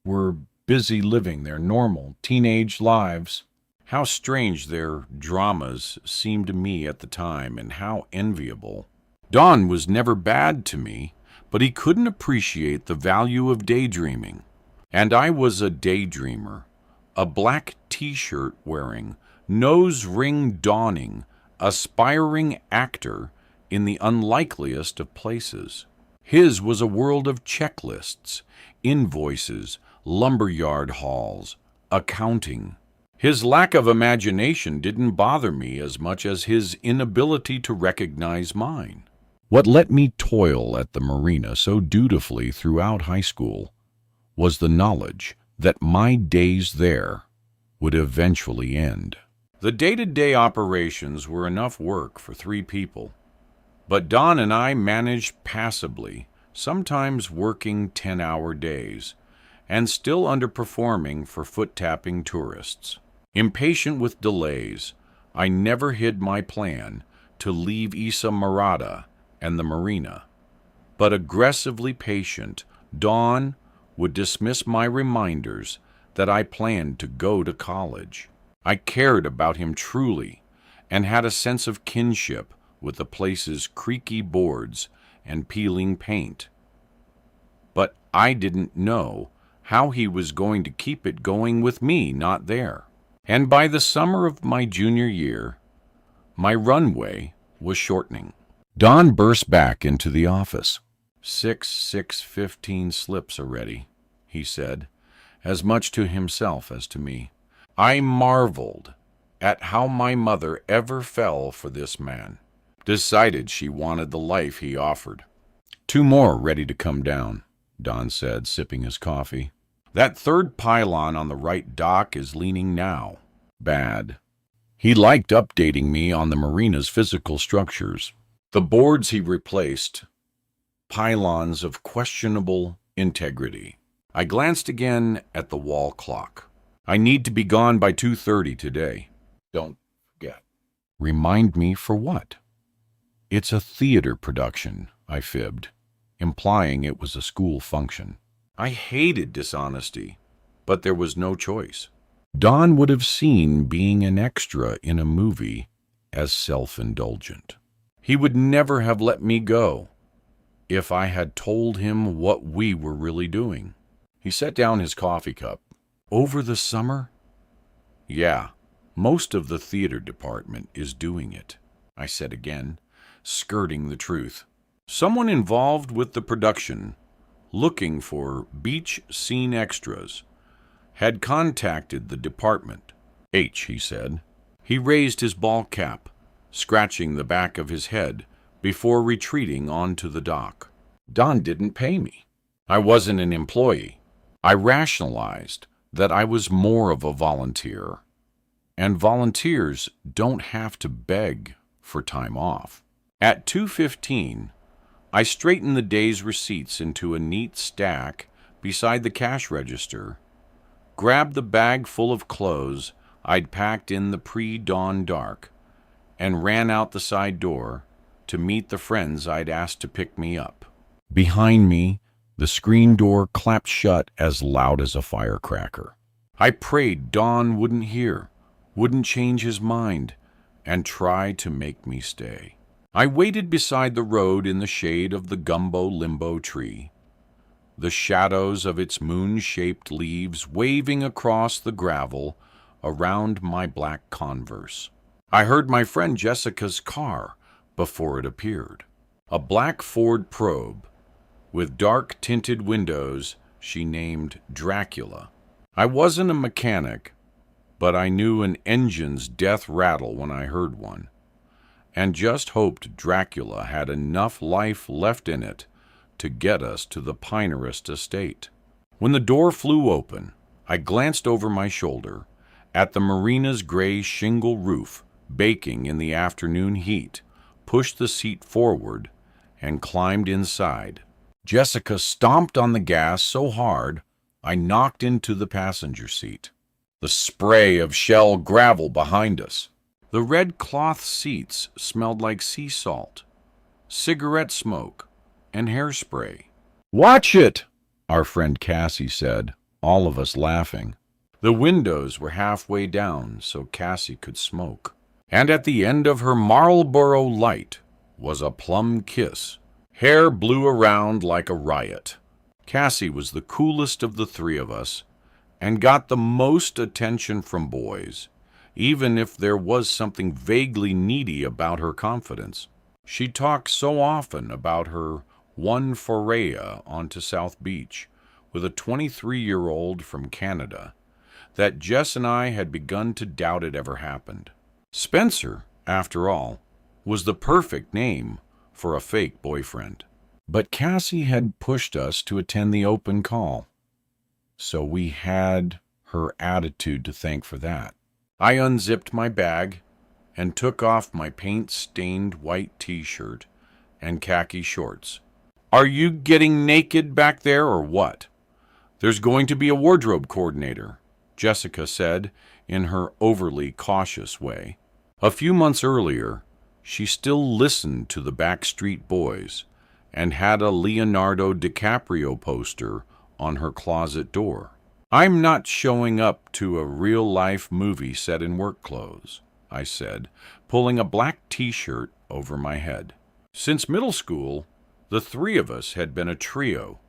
were busy living their normal teenage lives. How strange their dramas seemed to me at the time, and how enviable. Don was never bad to me, but he couldn't appreciate the value of daydreaming. And I was a daydreamer, a black t-shirt wearing, nose ring donning, aspiring actor in the unlikeliest of places. His was a world of checklists, invoices, lumberyard hauls, accounting. His lack of imagination didn't bother me as much as his inability to recognize mine. What let me toil at the marina so dutifully throughout high school was the knowledge that my days there would eventually end. The day-to-day operations were enough work for 3 people, but Don and I managed passably, sometimes working 10-hour days, and still underperforming for foot-tapping tourists. Impatient with delays, I never hid my plan to leave Isa Marata and the marina, but aggressively patient, Don would dismiss my reminders that I planned to go to college. I cared about him truly and had a sense of kinship with the place's creaky boards and peeling paint. But I didn't know how he was going to keep it going with me not there. And by the summer of my junior year, my runway was shortening. Don burst back into the office. 6/6/15 slips already, he said, as much to himself as to me. I marveled at how my mother ever fell for this man. Decided she wanted the life he offered. 2 more ready to come down, Don said, sipping his coffee. That 3rd pylon on the right dock is leaning now. Bad. He liked updating me on the marina's physical structures. The boards he replaced, pylons of questionable integrity. I glanced again at the wall clock. I need to be gone by 2:30 today. Don't forget. Remind me for what? It's a theater production, I fibbed, implying it was a school function. I hated dishonesty, but there was no choice. Don would have seen being an extra in a movie as self-indulgent. He would never have let me go if I had told him what we were really doing. He set down his coffee cup. Over the summer? Yeah, most of the theater department is doing it, I said again, skirting the truth. Someone involved with the production, looking for beach scene extras, had contacted the department. H, he said. He raised his ball cap, scratching the back of his head before retreating onto the dock. Don didn't pay me. I wasn't an employee. I rationalized that I was more of a volunteer, and volunteers don't have to beg for time off. At 2:15, I straightened the day's receipts into a neat stack beside the cash register, grabbed the bag full of clothes I'd packed in the pre-dawn dark, and ran out the side door to meet the friends I'd asked to pick me up. Behind me, the screen door clapped shut as loud as a firecracker. I prayed Don wouldn't hear, wouldn't change his mind, and try to make me stay. I waited beside the road in the shade of the gumbo limbo tree, the shadows of its moon-shaped leaves waving across the gravel around my black Converse. I heard my friend Jessica's car before it appeared, a black Ford Probe with dark-tinted windows she named Dracula. I wasn't a mechanic, but I knew an engine's death rattle when I heard one, and just hoped Dracula had enough life left in it to get us to the Pinerist estate. When the door flew open, I glanced over my shoulder at the marina's gray shingle roof baking in the afternoon heat, pushed the seat forward, and climbed inside. Jessica stomped on the gas so hard I knocked into the passenger seat. The spray of shell gravel behind us. The red cloth seats smelled like sea salt, cigarette smoke, and hairspray. "Watch it!" our friend Cassie said, all of us laughing. The windows were halfway down so Cassie could smoke. And at the end of her Marlboro Light was a plum kiss. Hair blew around like a riot. Cassie was the coolest of the 3 of us and got the most attention from boys, even if there was something vaguely needy about her confidence. She talked so often about her one foray onto South Beach with a 23-year-old from Canada that Jess and I had begun to doubt it ever happened. Spencer, after all, was the perfect name for a fake boyfriend. But Cassie had pushed us to attend the open call, So we had her attitude to thank for that. I unzipped my bag and took off my paint-stained white t-shirt and khaki shorts. Are you getting naked back there or what? There's going to be a wardrobe coordinator, Jessica said in her overly cautious way. A few months earlier, she still listened to the Backstreet Boys and had a Leonardo DiCaprio poster on her closet door. I'm not showing up to a real-life movie set in work clothes, I said, pulling a black t-shirt over my head. Since middle school, the three of us had been a trio,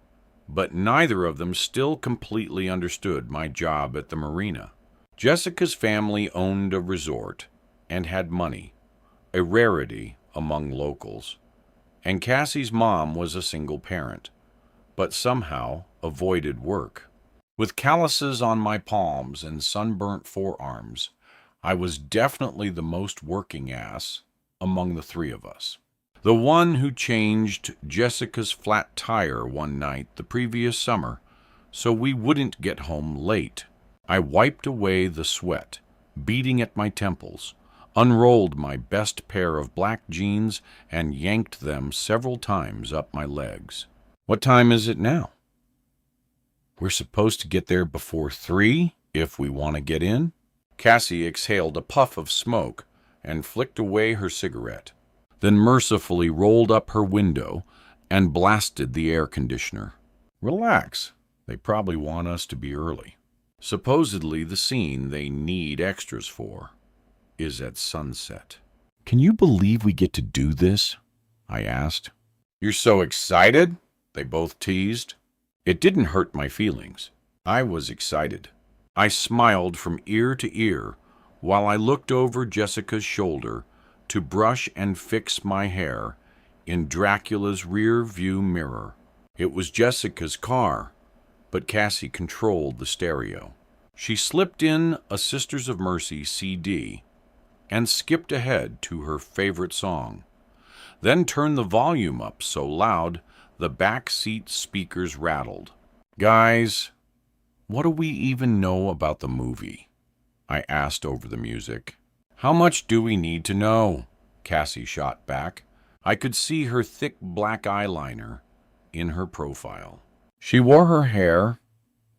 but neither of them still completely understood my job at the marina. Jessica's family owned a resort and had money, a rarity among locals, and Cassie's mom was a single parent, but somehow avoided work. With calluses on my palms and sunburnt forearms, I was definitely the most working ass among the three of us. The one who changed Jessica's flat tire one night the previous summer so we wouldn't get home late. I wiped away the sweat, beating at my temples, unrolled my best pair of black jeans, and yanked them several times up my legs. What time is it now? We're supposed to get there before 3 if we want to get in? Cassie exhaled a puff of smoke and flicked away her cigarette, then mercifully rolled up her window and blasted the air conditioner. Relax. They probably want us to be early. Supposedly the scene they need extras for is at sunset. Can you believe we get to do this? I asked. You're so excited? They both teased. It didn't hurt my feelings. I was excited. I smiled from ear to ear while I looked over Jessica's shoulder to brush and fix my hair in Dracula's rear view mirror. It was Jessica's car, but Cassie controlled the stereo. She slipped in a Sisters of Mercy CD and skipped ahead to her favorite song, then turned the volume up so loud the back seat speakers rattled. Guys, what do we even know about the movie? I asked over the music. How much do we need to know? Cassie shot back. I could see her thick black eyeliner in her profile. She wore her hair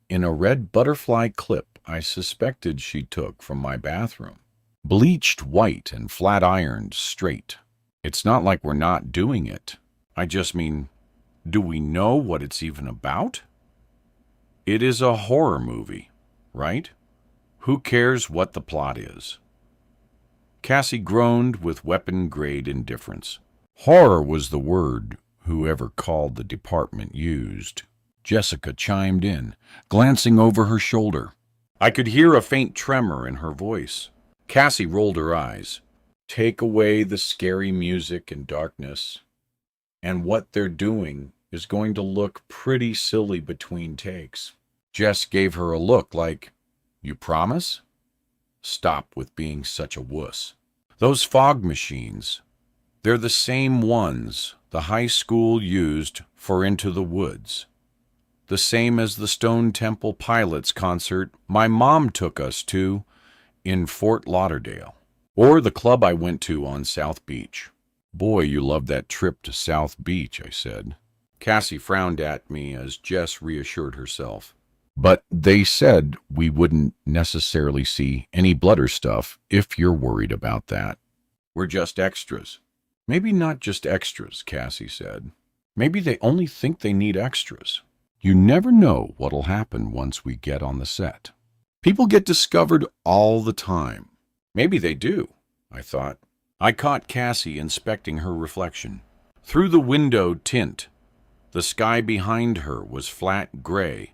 in a red butterfly clip I suspected she took from my bathroom. Bleached white and flat-ironed straight. It's not like we're not doing it. I just mean, do we know what it's even about? It is a horror movie, right? Who cares what the plot is? Cassie groaned with weapon-grade indifference. Horror was the word whoever called the department used. Jessica chimed in, glancing over her shoulder. I could hear a faint tremor in her voice. Cassie rolled her eyes. Take away the scary music and darkness, and what they're doing is going to look pretty silly between takes. Jess gave her a look like, you promise? Stop with being such a wuss. Those fog machines, they're the same ones the high school used for Into the Woods. The same as the Stone Temple Pilots concert my mom took us to in Fort Lauderdale. Or the club I went to on South Beach. Boy, you love that trip to South Beach, I said. Cassie frowned at me as Jess reassured herself. But they said we wouldn't necessarily see any blood or stuff if you're worried about that. We're just extras. Maybe not just extras, Cassie said. Maybe they only think they need extras. You never know what'll happen once we get on the set. People get discovered all the time. Maybe they do, I thought. I caught Cassie inspecting her reflection. Through the window tint, the sky behind her was flat gray,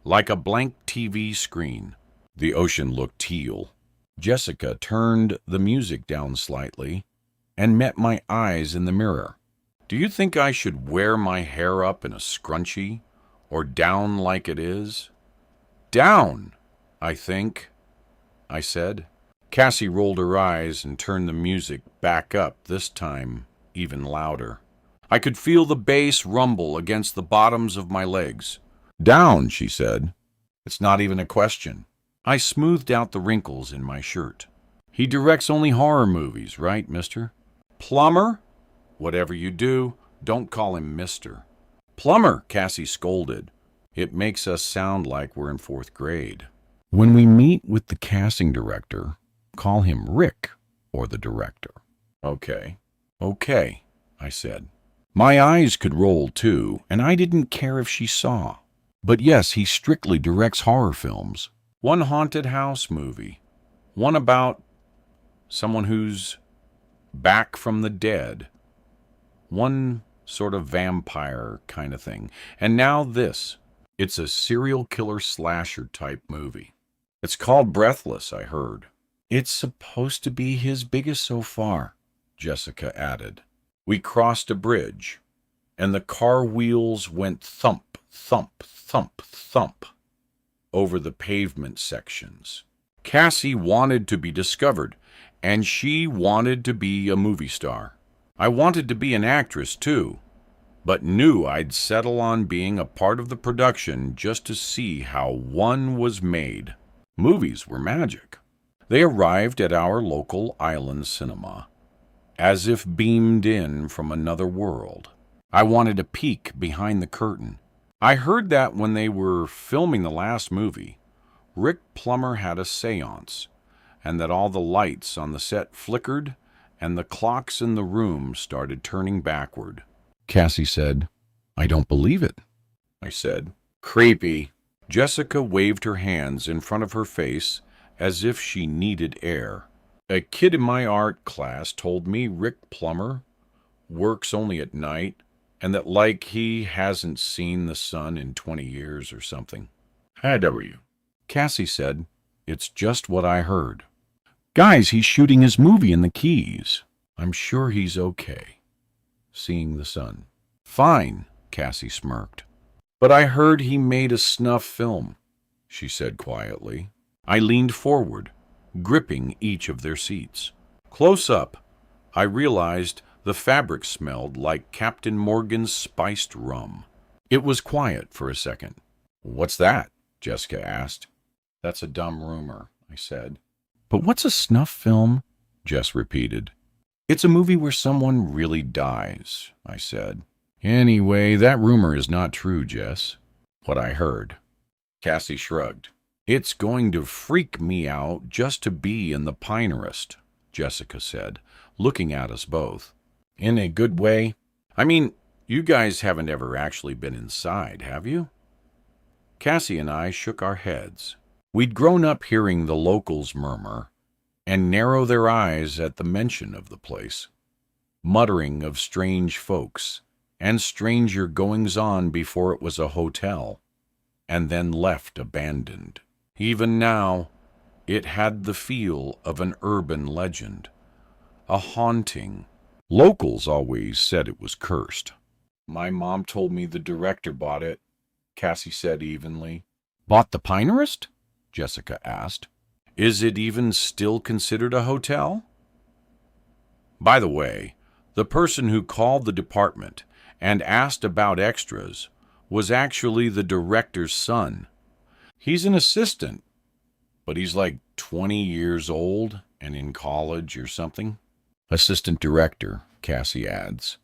like a blank TV screen. The ocean looked teal. Jessica turned the music down slightly and met my eyes in the mirror. Do you think I should wear my hair up in a scrunchie or down like it is? Down, I think, I said. Cassie rolled her eyes and turned the music back up, this time even louder. I could feel the bass rumble against the bottoms of my legs. Down, she said. It's not even a question. I smoothed out the wrinkles in my shirt. He directs only horror movies, right, mister? Plumber? Whatever you do, don't call him mister. Plumber, Cassie scolded. It makes us sound like we're in fourth grade. When we meet with the casting director, call him Rick or the director. Okay, I said. My eyes could roll too, and I didn't care if she saw. But yes, he strictly directs horror films. One haunted house movie. One about someone who's back from the dead. One sort of vampire kind of thing. And now this. It's a serial killer slasher type movie. It's called Breathless, I heard. It's supposed to be his biggest so far, Jessica added. We crossed a bridge, and the car wheels went thump, thump, thump, thump over the pavement sections. Cassie wanted to be discovered, and she wanted to be a movie star. I wanted to be an actress, too, but knew I'd settle on being a part of the production just to see how one was made. Movies were magic. They arrived at our local island cinema, as if beamed in from another world. I wanted a peek behind the curtain. I heard that when they were filming the last movie, Rick Plummer had a seance, and that all the lights on the set flickered and the clocks in the room started turning backward. Cassie said, I don't believe it. I said, creepy. Jessica waved her hands in front of her face as if she needed air. A kid in my art class told me Rick Plummer works only at night and that like he hasn't seen the sun in 20 years or something. How are you? Cassie said, it's just what I heard. Guys, he's shooting his movie in the Keys. I'm sure he's okay. Seeing the sun. Fine, Cassie smirked. But I heard he made a snuff film, she said quietly. I leaned forward, gripping each of their seats. Close up, I realized the fabric smelled like Captain Morgan's spiced rum. It was quiet for a second. What's that? Jessica asked. That's a dumb rumor, I said. But what's a snuff film? Jess repeated. It's a movie where someone really dies, I said. Anyway, that rumor is not true, Jess. What I heard. Cassie shrugged. It's going to freak me out just to be in the Pinerist, Jessica said, looking at us both. In a good way? I mean, you guys haven't ever actually been inside, have you? Cassie and I shook our heads. We'd grown up hearing the locals murmur and narrow their eyes at the mention of the place, muttering of strange folks and stranger goings-on before it was a hotel, and then left abandoned. Even now, it had the feel of an urban legend, a haunting. Locals always said it was cursed. My mom told me the director bought it, Cassie said evenly. Bought the Pinerist? Jessica asked. Is it even still considered a hotel? By the way, the person who called the department and asked about extras was actually the director's son. He's an assistant, but he's like 20 years old and in college or something. Assistant director, Cassie adds,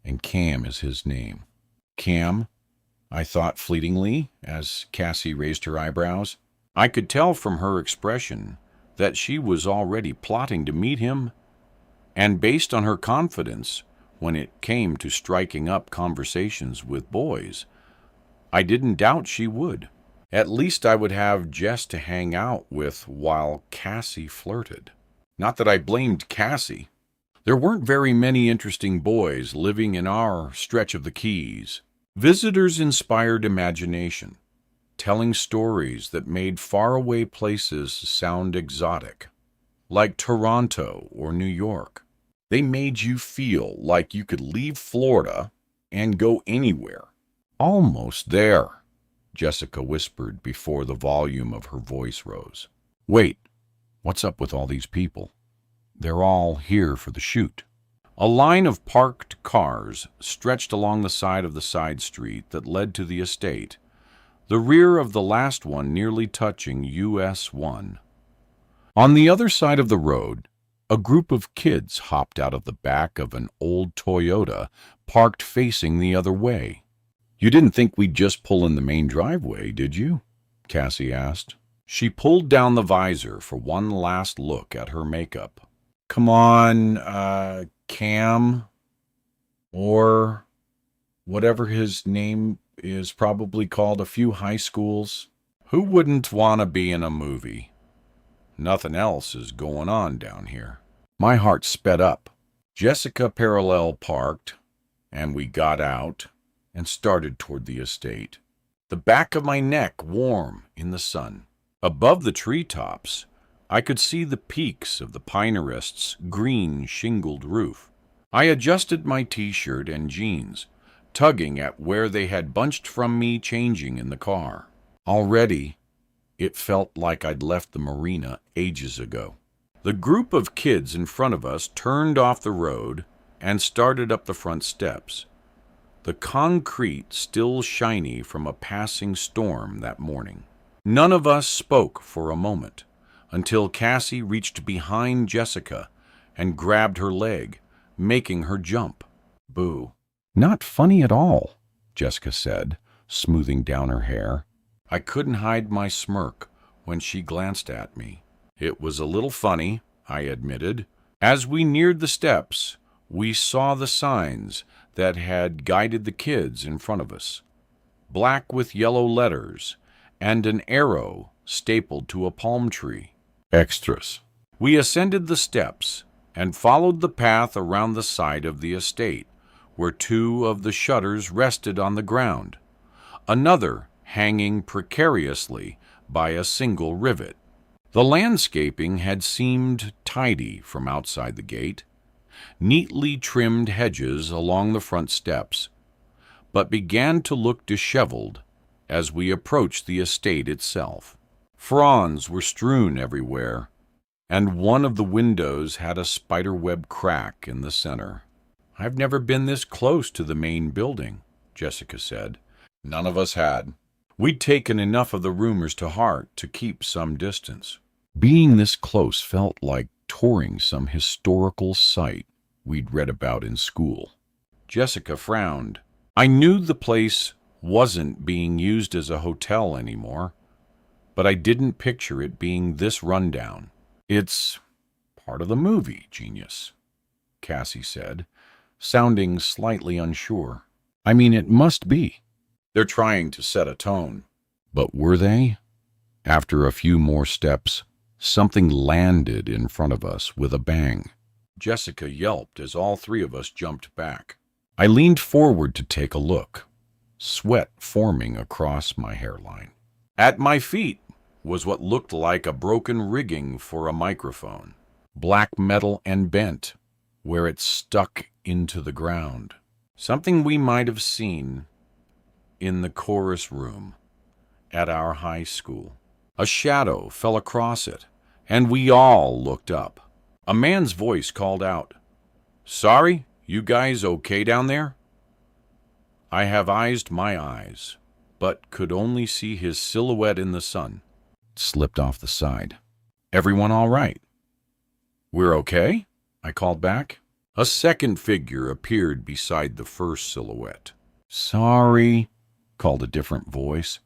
and Cam is his name. Cam? I thought fleetingly as Cassie raised her eyebrows. I could tell from her expression that she was already plotting to meet him, and based on her confidence when it came to striking up conversations with boys, I didn't doubt she would. At least I would have Jess to hang out with while Cassie flirted. Not that I blamed Cassie. There weren't very many interesting boys living in our stretch of the Keys. Visitors inspired imagination, telling stories that made faraway places sound exotic, like Toronto or New York. They made you feel like you could leave Florida and go anywhere. Almost there, Jessica whispered before the volume of her voice rose. Wait, what's up with all these people? They're all here for the shoot. A line of parked cars stretched along the side of the side street that led to the estate, the rear of the last one nearly touching US 1. On the other side of the road, a group of kids hopped out of the back of an old Toyota parked facing the other way. "You didn't think we'd just pull in the main driveway, did you?" Cassie asked. She pulled down the visor for one last look at her makeup. "Come on, Cam, or whatever his name is, probably called a few high schools. Who wouldn't want to be in a movie? Nothing else is going on down here." My heart sped up. Jessica parallel parked, and we got out and started toward the estate, the back of my neck warm in the sun. Above the treetops, I could see the peaks of the Pinerist's green shingled roof. I adjusted my t-shirt and jeans, tugging at where they had bunched from me changing in the car. Already, it felt like I'd left the marina ages ago. The group of kids in front of us turned off the road and started up the front steps, the concrete still shiny from a passing storm that morning. None of us spoke for a moment, until Cassie reached behind Jessica and grabbed her leg, making her jump. "Boo." "Not funny at all," Jessica said, smoothing down her hair. I couldn't hide my smirk when she glanced at me. It was a little funny, I admitted. As we neared the steps, we saw the signs that had guided the kids in front of us, black with yellow letters and an arrow stapled to a palm tree. "Extras." We ascended the steps and followed the path around the side of the estate, where two of the shutters rested on the ground, another hanging precariously by a single rivet. The landscaping had seemed tidy from outside the gate, neatly trimmed hedges along the front steps, but began to look disheveled as we approached the estate itself. Fronds were strewn everywhere, and one of the windows had a spiderweb crack in the center. "I've never been this close to the main building," Jessica said. None of us had. We'd taken enough of the rumors to heart to keep some distance. Being this close felt like touring some historical site we'd read about in school. Jessica frowned. I knew the place wasn't being used as a hotel anymore, but I didn't picture it being this rundown. "It's part of the movie, genius," Cassie said, sounding slightly unsure. "I mean, it must be. They're trying to set a tone." But were they? After a few more steps, something landed in front of us with a bang. Jessica yelped as all three of us jumped back. I leaned forward to take a look, sweat forming across my hairline. At my feet was what looked like a broken rigging for a microphone, black metal and bent, where it stuck into the ground. Something we might have seen in the chorus room at our high school. A shadow fell across it, and we all looked up. A man's voice called out, "Sorry, you guys okay down there?" I have-eyed my eyes, but could only see his silhouette in the sun. Slipped off the side. "Everyone all right?" "We're okay," I called back. A second figure appeared beside the first silhouette. "Sorry," called a different voice.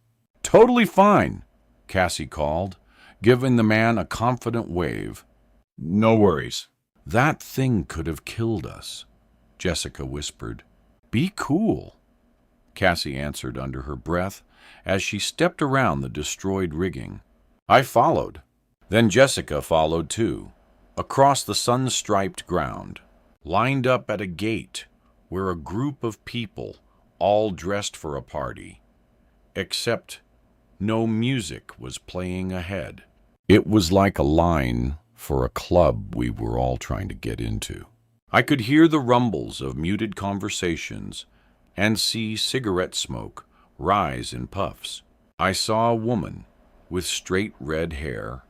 "Totally fine," Cassie called, giving the man a confident wave. "No worries." "That thing could have killed us," Jessica whispered. "Be cool," Cassie answered under her breath as she stepped around the destroyed rigging. I followed. Then Jessica followed too, across the sun-striped ground, lined up at a gate where a group of people, all dressed for a party, except no music was playing ahead. It was like a line for a club we were all trying to get into. I could hear the rumbles of muted conversations and see cigarette smoke rise in puffs. I saw a woman with straight red hair,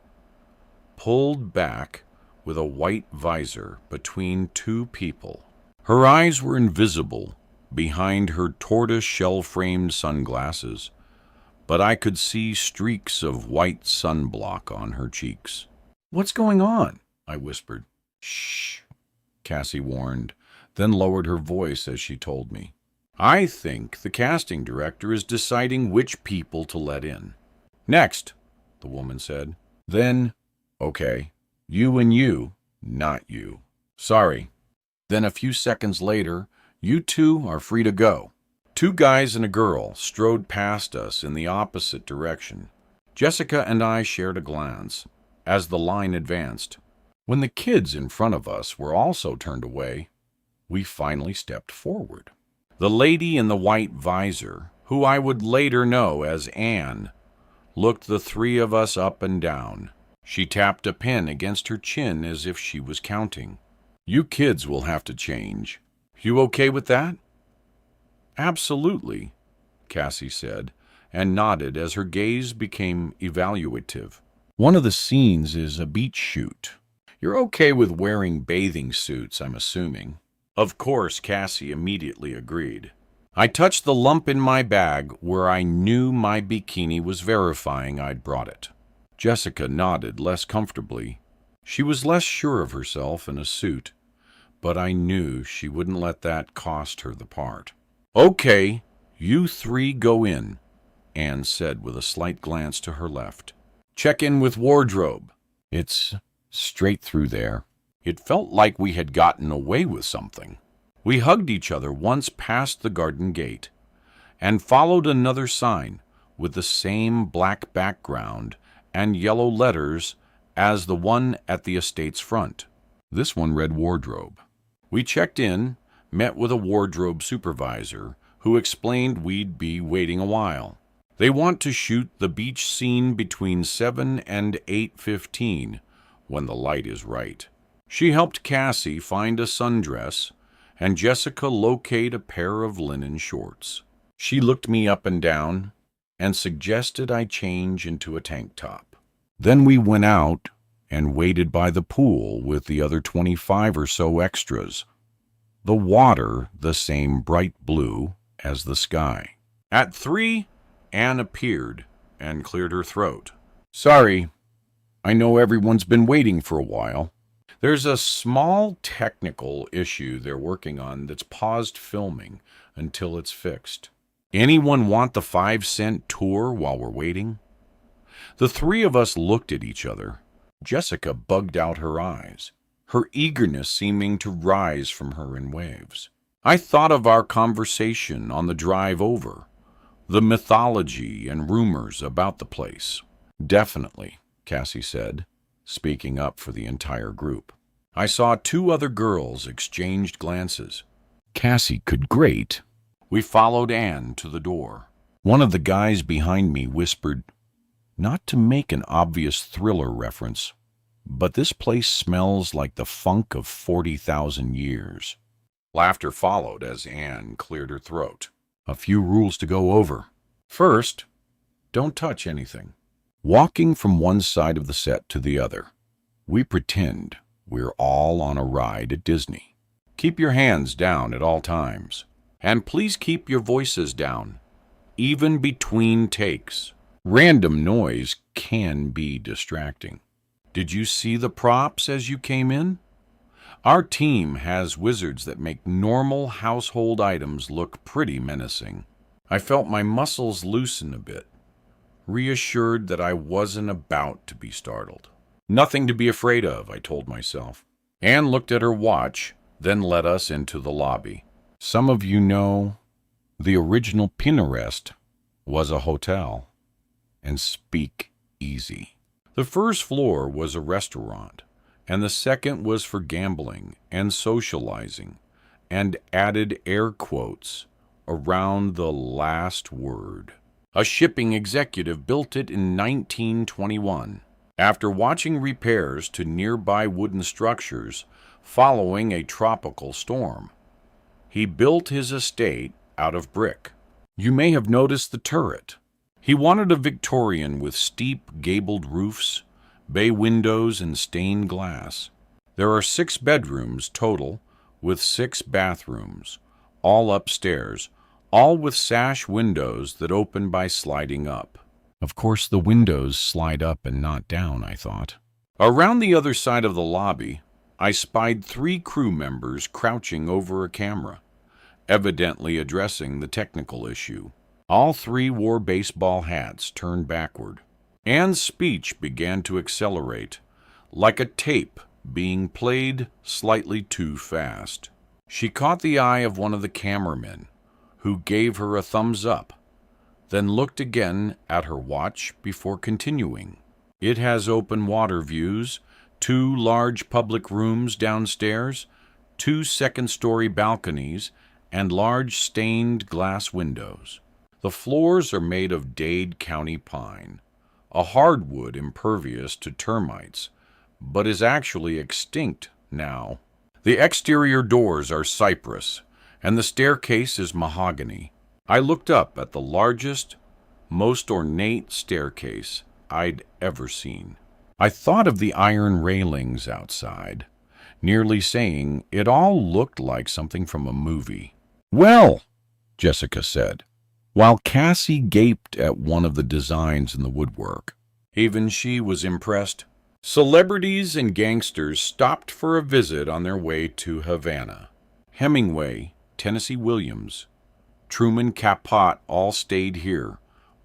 pulled back with a white visor between two people. Her eyes were invisible behind her tortoise shell-framed sunglasses, but I could see streaks of white sunblock on her cheeks. "What's going on?" I whispered. "Shh," Cassie warned, then lowered her voice as she told me. "I think the casting director is deciding which people to let in." "Next," the woman said. Then, "Okay, you and you, not you. Sorry." Then a few seconds later, "You two are free to go." 2 guys and a girl strode past us in the opposite direction. Jessica and I shared a glance as the line advanced. When the kids in front of us were also turned away, we finally stepped forward. The lady in the white visor, who I would later know as Anne, looked the 3 of us up and down. She tapped a pen against her chin as if she was counting. "You kids will have to change. You okay with that?" "Absolutely," Cassie said, and nodded as her gaze became evaluative. "One of the scenes is a beach shoot. You're okay with wearing bathing suits, I'm assuming." Of course, Cassie immediately agreed. I touched the lump in my bag where I knew my bikini was verifying I'd brought it. Jessica nodded less comfortably. She was less sure of herself in a suit, but I knew she wouldn't let that cost her the part. "Okay, you 3 go in," Anne said with a slight glance to her left. "Check in with wardrobe. It's straight through there." It felt like we had gotten away with something. We hugged each other once past the garden gate and followed another sign with the same black background and yellow letters as the one at the estate's front. This one read wardrobe. We checked in, met with a wardrobe supervisor who explained we'd be waiting a while. They want to shoot the beach scene between 7 and 8:15 when the light is right. She helped Cassie find a sundress and Jessica locate a pair of linen shorts. She looked me up and down and suggested I change into a tank top. Then we went out and waited by the pool with the other 25 or so extras. The water the same bright blue as the sky. At 3, Anne appeared and cleared her throat. "Sorry, I know everyone's been waiting for a while. There's a small technical issue they're working on that's paused filming until it's fixed. Anyone want the 5-cent tour while we're waiting?" The 3 of us looked at each other. Jessica bugged out her eyes, her eagerness seeming to rise from her in waves. I thought of our conversation on the drive over, the mythology and rumors about the place. "Definitely," Cassie said, speaking up for the entire group. I saw 2 other girls exchanged glances. Cassie could grate. We followed Anne to the door. One of the guys behind me whispered, not to make an obvious thriller reference, but this place smells like the funk of 40,000 years. Laughter followed as Anne cleared her throat. "A few rules to go over. First, don't touch anything." Walking from one side of the set to the other, we pretend we're all on a ride at Disney. Keep your hands down at all times. And please keep your voices down, even between takes. Random noise can be distracting. Did you see the props as you came in? Our team has wizards that make normal household items look pretty menacing. I felt my muscles loosen a bit, reassured that I wasn't about to be startled. Nothing to be afraid of, I told myself. Anne looked at her watch, then led us into the lobby. Some of you know, the original Pinterest was a hotel. And speak easy. The first floor was a restaurant, and the second was for gambling and socializing, and added air quotes around the last word. A shipping executive built it in 1921, after watching repairs to nearby wooden structures following a tropical storm. He built his estate out of brick. You may have noticed the turret. He wanted a Victorian with steep, gabled roofs, bay windows, and stained glass. There are 6 bedrooms total, with 6 bathrooms, all upstairs, all with sash windows that open by sliding up. Of course, the windows slide up and not down, I thought. Around the other side of the lobby, I spied 3 crew members crouching over a camera, evidently addressing the technical issue. All 3 wore baseball hats turned backward. Anne's speech began to accelerate, like a tape being played slightly too fast. She caught the eye of one of the cameramen, who gave her a thumbs up, then looked again at her watch before continuing. It has open water views, 2 large public rooms downstairs, 2 second-story balconies, and large stained glass windows. The floors are made of Dade County pine, a hardwood impervious to termites, but is actually extinct now. The exterior doors are cypress, and the staircase is mahogany. I looked up at the largest, most ornate staircase I'd ever seen. I thought of the iron railings outside, nearly saying it all looked like something from a movie. "Well," Jessica said, while Cassie gaped at one of the designs in the woodwork. Even she was impressed. Celebrities and gangsters stopped for a visit on their way to Havana. Hemingway, Tennessee Williams, Truman Capote all stayed here,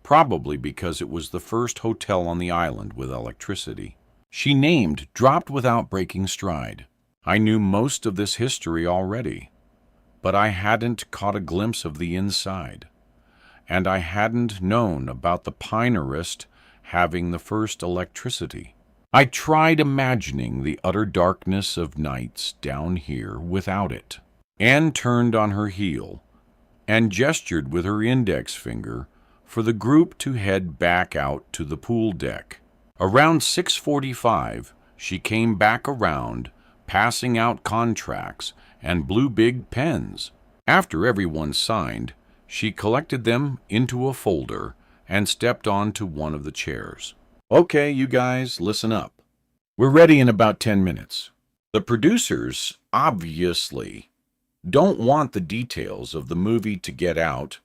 probably because it was the first hotel on the island with electricity. She named dropped without breaking stride. I knew most of this history already, but I hadn't caught a glimpse of the inside, and I hadn't known about the pinerist having the first electricity. I tried imagining the utter darkness of nights down here without it. Anne turned on her heel and gestured with her index finger for the group to head back out to the pool deck. Around 6:45, she came back around, passing out contracts and blue big pens. After everyone signed, she collected them into a folder and stepped onto one of the chairs. "Okay, you guys, listen up. We're ready in about 10 minutes. The producers, obviously, don't want the details of the movie to get out,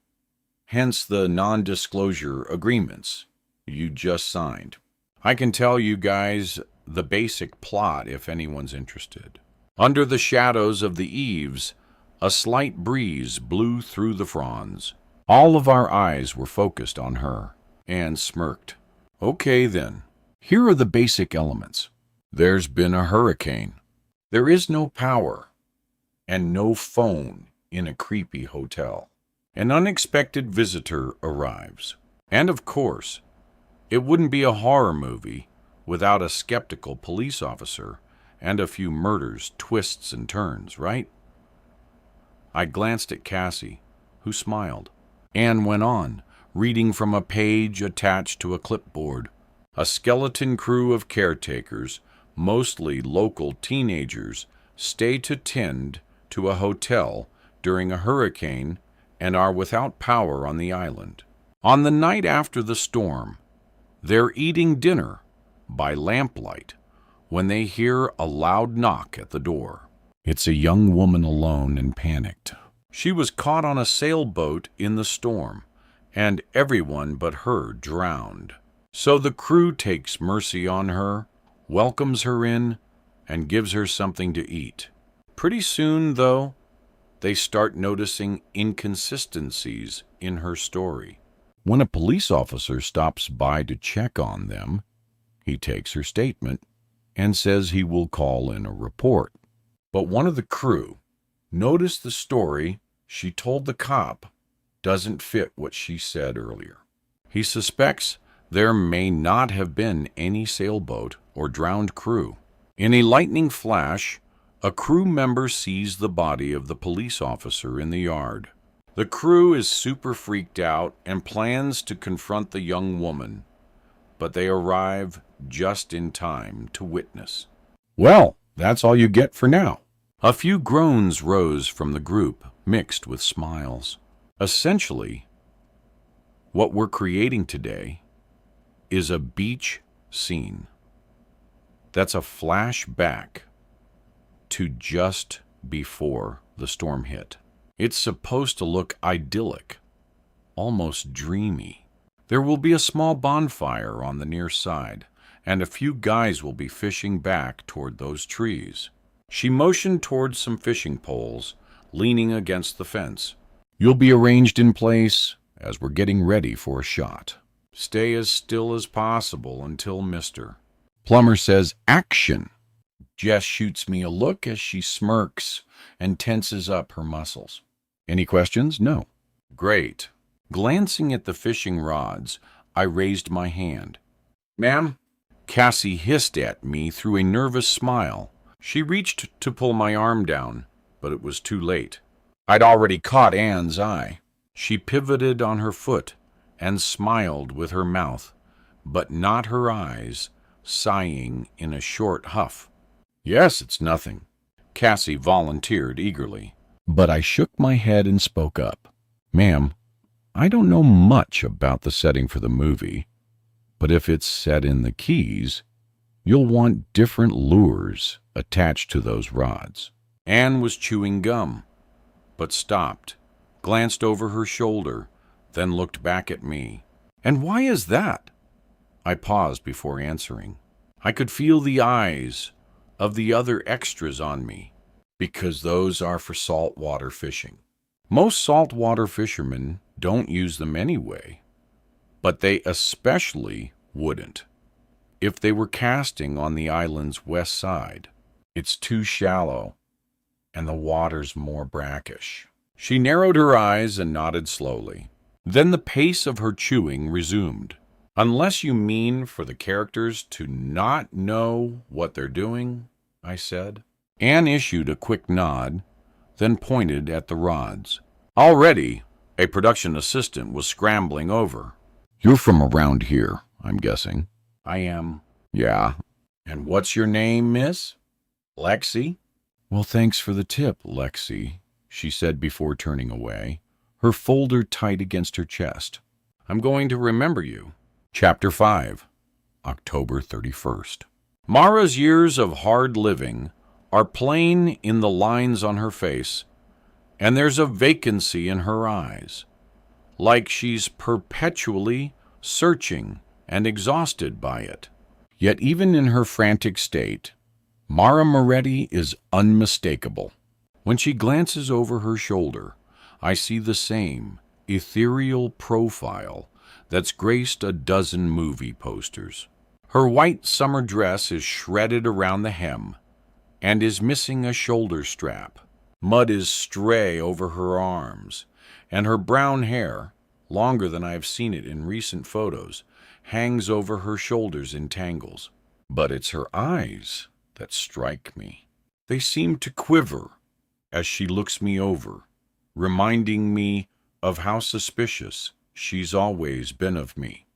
hence the non-disclosure agreements you just signed. I can tell you guys the basic plot if anyone's interested." Under the shadows of the eaves, a slight breeze blew through the fronds. All of our eyes were focused on her. Anne smirked. "Okay, then. Here are the basic elements. There's been a hurricane. There is no power and no phone in a creepy hotel. An unexpected visitor arrives. And of course, it wouldn't be a horror movie without a skeptical police officer and a few murders, twists, and turns, right?" I glanced at Cassie, who smiled. Anne went on, reading from a page attached to a clipboard. A skeleton crew of caretakers, mostly local teenagers, stay to tend to a hotel during a hurricane and are without power on the island. On the night after the storm, they're eating dinner by lamplight when they hear a loud knock at the door. It's a young woman alone and panicked. She was caught on a sailboat in the storm, and everyone but her drowned. So the crew takes mercy on her, welcomes her in, and gives her something to eat. Pretty soon, though, they start noticing inconsistencies in her story. When a police officer stops by to check on them, he takes her statement and says he will call in a report. But one of the crew noticed the story she told the cop doesn't fit what she said earlier. He suspects there may not have been any sailboat or drowned crew. In a lightning flash, a crew member sees the body of the police officer in the yard. The crew is super freaked out and plans to confront the young woman, but they arrive just in time to witness. "Well, that's all you get for now." A few groans rose from the group, mixed with smiles. Essentially, what we're creating today is a beach scene that's a flashback to just before the storm hit. It's supposed to look idyllic, almost dreamy. There will be a small bonfire on the near side, and a few guys will be fishing back toward those trees. She motioned towards some fishing poles leaning against the fence. You'll be arranged in place as we're getting ready for a shot. Stay as still as possible until Mr. Plummer says action. Jess shoots me a look as she smirks and tenses up her muscles. Any questions? No. Great. Glancing at the fishing rods, I raised my hand. Ma'am? Cassie hissed at me through a nervous smile. She reached to pull my arm down, but it was too late. I'd already caught Anne's eye. She pivoted on her foot and smiled with her mouth, but not her eyes, sighing in a short huff. Yes, it's nothing. Cassie volunteered eagerly. But I shook my head and spoke up. Ma'am, I don't know much about the setting for the movie, but if it's set in the Keys, you'll want different lures attached to those rods. Anne was chewing gum, but stopped, glanced over her shoulder, then looked back at me. And why is that? I paused before answering. I could feel the eyes of the other extras on me, because those are for saltwater fishing. Most saltwater fishermen don't use them anyway, but they especially wouldn't if they were casting on the island's west side. It's too shallow, and the water's more brackish. She narrowed her eyes and nodded slowly. Then the pace of her chewing resumed. Unless you mean for the characters to not know what they're doing, I said. Anne issued a quick nod, then pointed at the rods. Already, a production assistant was scrambling over. You're from around here, I'm guessing. I am. Yeah. And what's your name, miss? Lexi? Well, thanks for the tip, Lexi, she said before turning away, her folder tight against her chest. I'm going to remember you. Chapter 5, October 31st. Mara's years of hard living are plain in the lines on her face, and there's a vacancy in her eyes, like she's perpetually searching and exhausted by it. Yet even in her frantic state, Mara Moretti is unmistakable. When she glances over her shoulder, I see the same ethereal profile that's graced a dozen movie posters. Her white summer dress is shredded around the hem and is missing a shoulder strap. Mud is stray over her arms, and her brown hair, longer than I have seen it in recent photos, hangs over her shoulders in tangles. But it's her eyes that strike me. They seem to quiver as she looks me over, reminding me of how suspicious she's always been of me.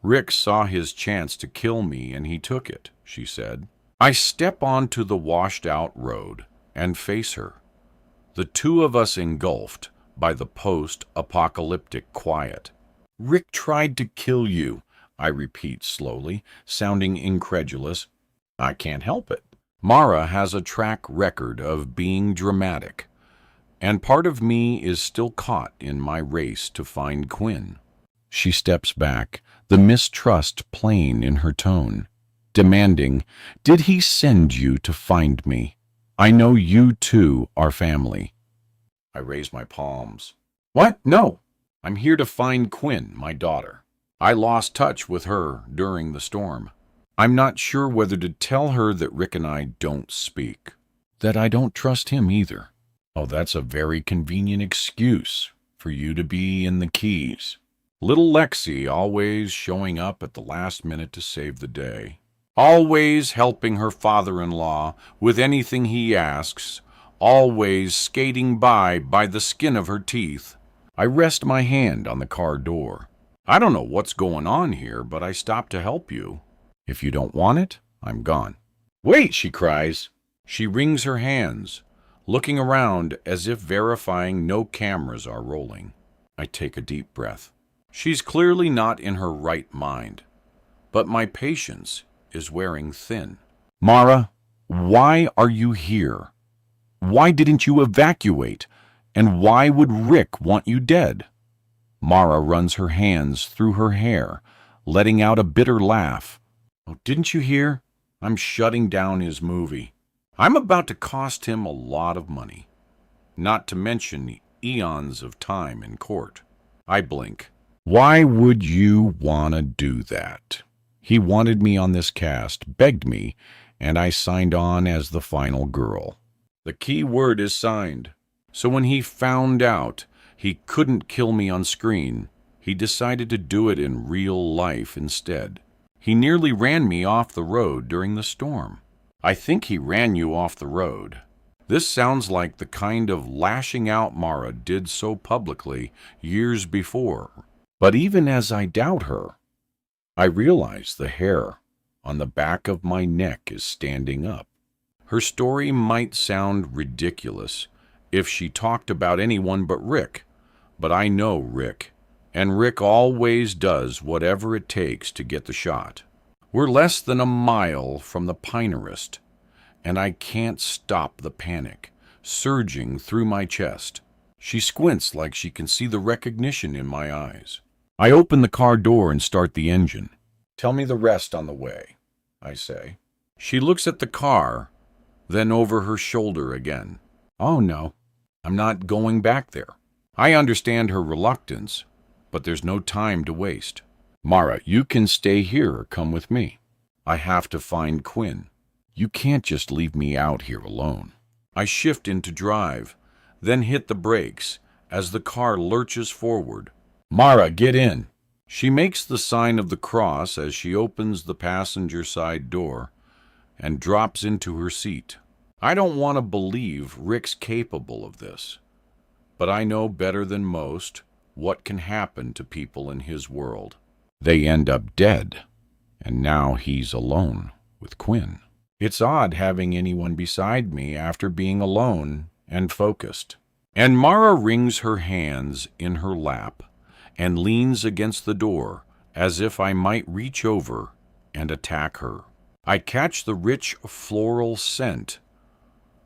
Rick saw his chance to kill me and he took it, she said. I step onto the washed-out road and face her, the two of us engulfed by the post-apocalyptic quiet. Rick tried to kill you, I repeat slowly, sounding incredulous. I can't help it. Mara has a track record of being dramatic, and part of me is still caught in my race to find Quinn. She steps back, the mistrust plain in her tone, demanding, Did he send you to find me? I know you too are family. I raise my palms. What? No. I'm here to find Quinn, my daughter. I lost touch with her during the storm. I'm not sure whether to tell her that Rick and I don't speak, that I don't trust him either. Oh, that's a very convenient excuse for you to be in the Keys. Little Lexi always showing up at the last minute to save the day. Always helping her father-in-law with anything he asks. Always skating by the skin of her teeth. I rest my hand on the car door. I don't know what's going on here, but I stopped to help you. If you don't want it, I'm gone. Wait, she cries. She wrings her hands, looking around as if verifying no cameras are rolling. I take a deep breath. She's clearly not in her right mind, but my patience is wearing thin. Mara, why are you here? Why didn't you evacuate? And why would Rick want you dead? Mara runs her hands through her hair, letting out a bitter laugh. Oh, didn't you hear? I'm shutting down his movie. I'm about to cost him a lot of money, not to mention eons of time in court. I blink. Why would you want to do that? He wanted me on this cast, begged me, and I signed on as the final girl. The key word is signed. So when he found out he couldn't kill me on screen, he decided to do it in real life instead. He nearly ran me off the road during the storm. I think he ran you off the road. This sounds like the kind of lashing out Mara did so publicly years before. But even as I doubt her, I realize the hair on the back of my neck is standing up. Her story might sound ridiculous if she talked about anyone but Rick, but I know Rick, and Rick always does whatever it takes to get the shot. We're less than a mile from the Pinerist, and I can't stop the panic surging through my chest. She squints like she can see the recognition in my eyes. I open the car door and start the engine. Tell me the rest on the way, I say. She looks at the car, then over her shoulder again. Oh no, I'm not going back there. I understand her reluctance, but there's no time to waste. Mara, you can stay here or come with me. I have to find Quinn. You can't just leave me out here alone. I shift into drive, then hit the brakes as the car lurches forward. Mara, get in. She makes the sign of the cross as she opens the passenger side door and drops into her seat. I don't want to believe Rick's capable of this, but I know better than most what can happen to people in his world. They end up dead, and now he's alone with Quinn. It's odd having anyone beside me after being alone and focused. And Mara wrings her hands in her lap and leans against the door as if I might reach over and attack her. I catch the rich floral scent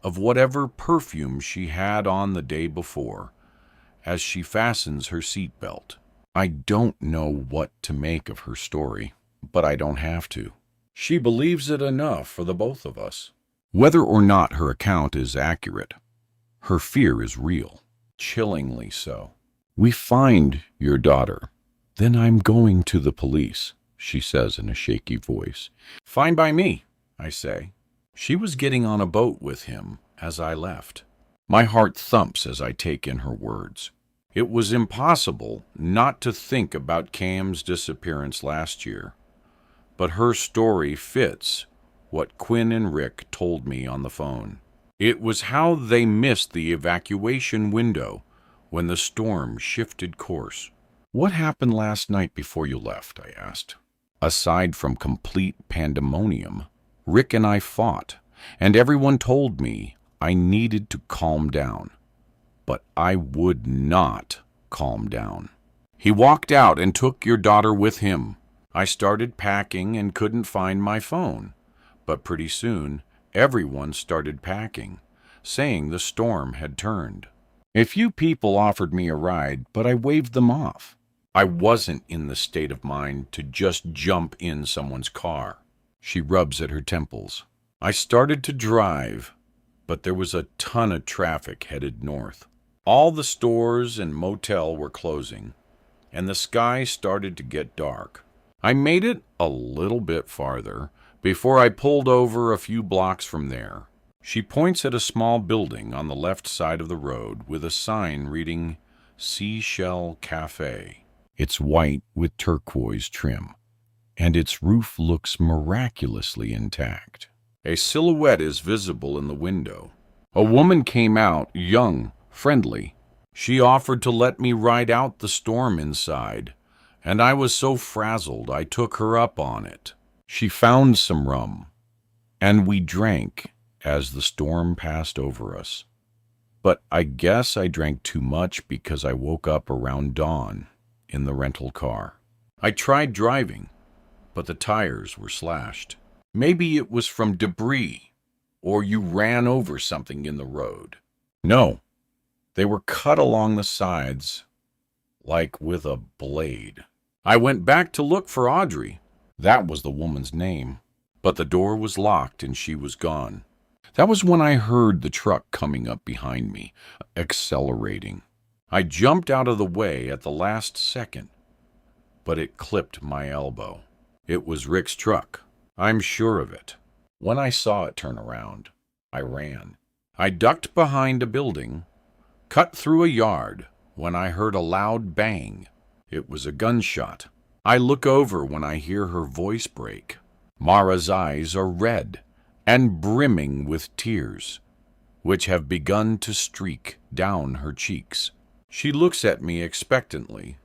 of whatever perfume she had on the day before as she fastens her seatbelt. I don't know what to make of her story, but I don't have to. She believes it enough for the both of us. Whether or not her account is accurate, her fear is real, chillingly so. We find your daughter. Then I'm going to the police, she says in a shaky voice. Fine by me, I say. She was getting on a boat with him as I left. My heart thumps as I take in her words. It was impossible not to think about Cam's disappearance last year, but her story fits what Quinn and Rick told me on the phone. It was how they missed the evacuation window when the storm shifted course. What happened last night before you left? I asked. Aside from complete pandemonium, Rick and I fought, and everyone told me I needed to calm down. But I would not calm down. He walked out and took your daughter with him. I started packing and couldn't find my phone, but pretty soon everyone started packing, saying the storm had turned. A few people offered me a ride, but I waved them off. I wasn't in the state of mind to just jump in someone's car. She rubs at her temples. I started to drive, but there was a ton of traffic headed north. All the stores and motel were closing, and the sky started to get dark. I made it a little bit farther before I pulled over a few blocks from there. She points at a small building on the left side of the road with a sign reading Seashell Cafe. It's white with turquoise trim, and its roof looks miraculously intact. A silhouette is visible in the window. A woman came out, young, friendly. She offered to let me ride out the storm inside, and I was so frazzled I took her up on it. She found some rum, and we drank as the storm passed over us. But I guess I drank too much because I woke up around dawn in the rental car. I tried driving, but the tires were slashed. Maybe it was from debris, or you ran over something in the road. No, they were cut along the sides like with a blade. I went back to look for Audrey. That was the woman's name. But the door was locked and she was gone. That was when I heard the truck coming up behind me, accelerating. I jumped out of the way at the last second, but it clipped my elbow. It was Rick's truck. I'm sure of it. When I saw it turn around, I ran. I ducked behind a building, cut through a yard, when I heard a loud bang. It was a gunshot. I look over when I hear her voice break. Mara's eyes are red and brimming with tears, which have begun to streak down her cheeks. She looks at me expectantly,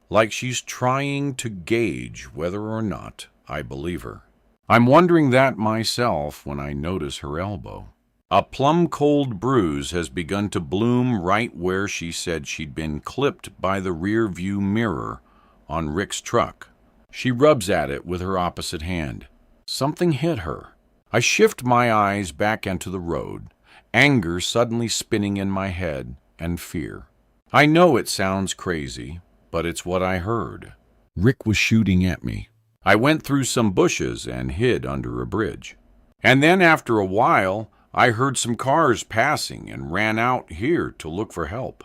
like she's trying to gauge whether or not I believe her. I'm wondering that myself when I notice her elbow. A plum-cold bruise has begun to bloom right where she said she'd been clipped by the rear-view mirror on Rick's truck. She rubs at it with her opposite hand. Something hit her. I shift my eyes back into the road, anger suddenly spinning in my head, and fear. I know it sounds crazy, but it's what I heard. Rick was shooting at me. I went through some bushes and hid under a bridge. And then after a while, I heard some cars passing and ran out here to look for help.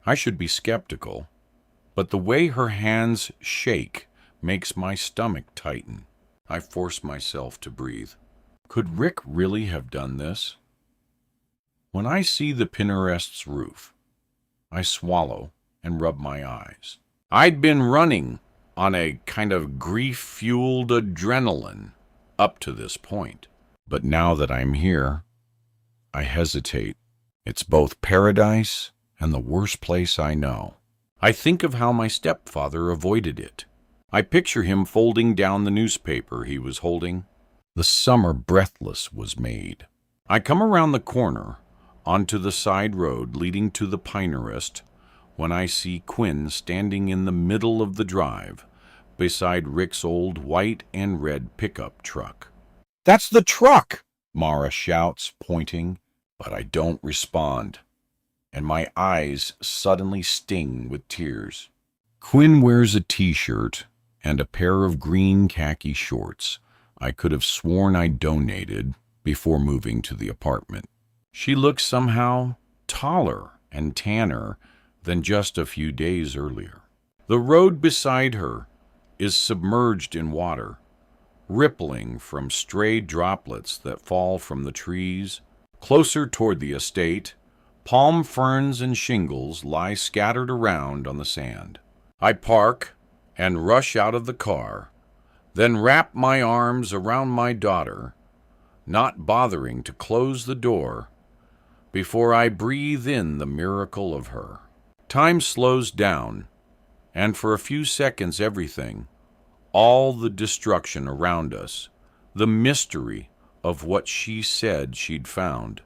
I should be skeptical, but the way her hands shake makes my stomach tighten. I force myself to breathe. Could Rick really have done this? When I see the Pinterest's roof, I swallow and rub my eyes. I'd been running on a kind of grief-fueled adrenaline up to this point. But now that I'm here, I hesitate. It's both paradise and the worst place I know. I think of how my stepfather avoided it. I picture him folding down the newspaper he was holding. The summer breathless was made. I come around the corner onto the side road leading to the Pinterest when I see Quinn standing in the middle of the drive beside Rick's old white and red pickup truck. "That's the truck!" Mara shouts, pointing, but I don't respond, and my eyes suddenly sting with tears. Quinn wears a t-shirt and a pair of green khaki shorts I could have sworn I donated before moving to the apartment. She looks somehow taller and tanner than just a few days earlier. The road beside her is submerged in water, rippling from stray droplets that fall from the trees. Closer toward the estate, palm ferns and shingles lie scattered around on the sand. I park and rush out of the car, then wrap my arms around my daughter, not bothering to close the door before I breathe in the miracle of her. Time slows down, and for a few seconds everything, all the destruction around us, the mystery of what she said she'd found,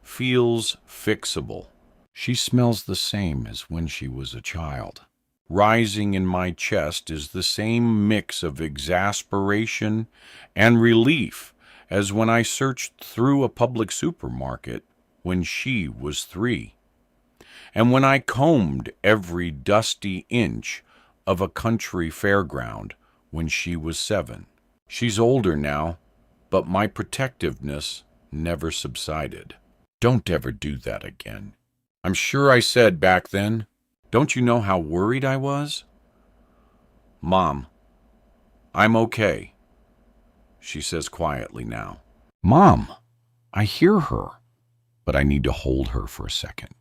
feels fixable. She smells the same as when she was a child. Rising in my chest is the same mix of exasperation and relief as when I searched through a public supermarket when she was 3, and when I combed every dusty inch of a country fairground when she was 7. She's older now, but my protectiveness never subsided. Don't ever do that again. I'm sure I said back then, don't you know how worried I was? Mom, I'm okay, she says quietly now. Mom, I hear her, but I need to hold her for a second.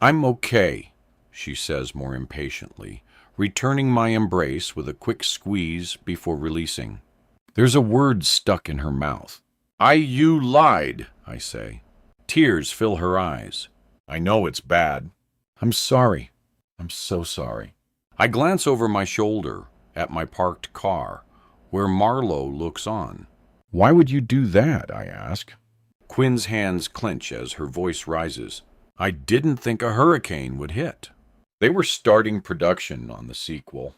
I'm okay, she says more impatiently, returning my embrace with a quick squeeze before releasing. There's a word stuck in her mouth. You lied, I say. Tears fill her eyes. I know it's bad. I'm sorry. I'm so sorry. I glance over my shoulder at my parked car, where Marlowe looks on. Why would you do that? I ask. Quinn's hands clench as her voice rises. I didn't think a hurricane would hit. They were starting production on the sequel,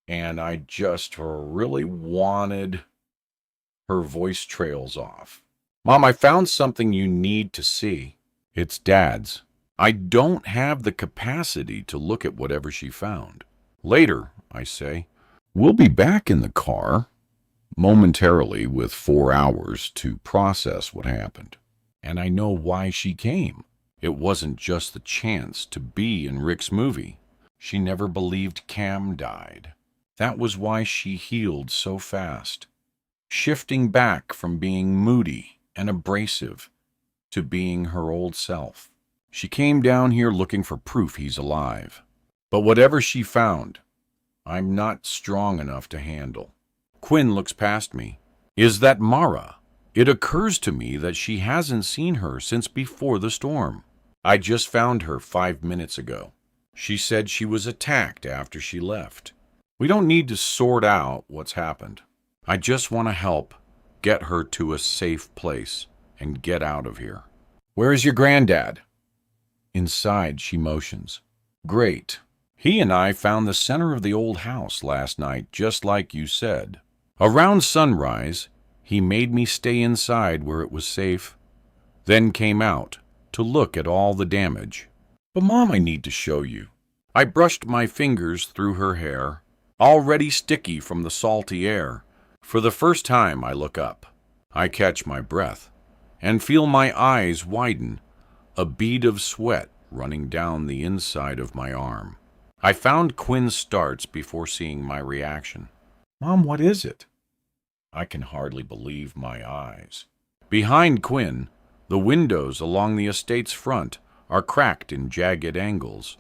and I just really wanted... Her voice trails off. Mom, I found something you need to see. It's Dad's. I don't have the capacity to look at whatever she found. Later, I say, we'll be back in the car, momentarily with 4 hours to process what happened. And I know why she came. It wasn't just the chance to be in Rick's movie. She never believed Cam died. That was why she healed so fast, shifting back from being moody and abrasive to being her old self. She came down here looking for proof he's alive. But whatever she found, I'm not strong enough to handle. Quinn looks past me. Is that Mara? It occurs to me that she hasn't seen her since before the storm. I just found her 5 minutes ago. She said she was attacked after she left. We don't need to sort out what's happened. I just want to help get her to a safe place and get out of here. Where is your granddad? Inside, she motions. Great. He and I found the center of the old house last night, just like you said. Around sunrise, he made me stay inside where it was safe, then came out to look at all the damage. But Mom, I need to show you. I brushed my fingers through her hair, already sticky from the salty air. For the first time, I look up. I catch my breath and feel my eyes widen, a bead of sweat running down the inside of my arm. I found Quinn starts before seeing my reaction. Mom, what is it? I can hardly believe my eyes. Behind Quinn, the windows along the estate's front are cracked in jagged angles,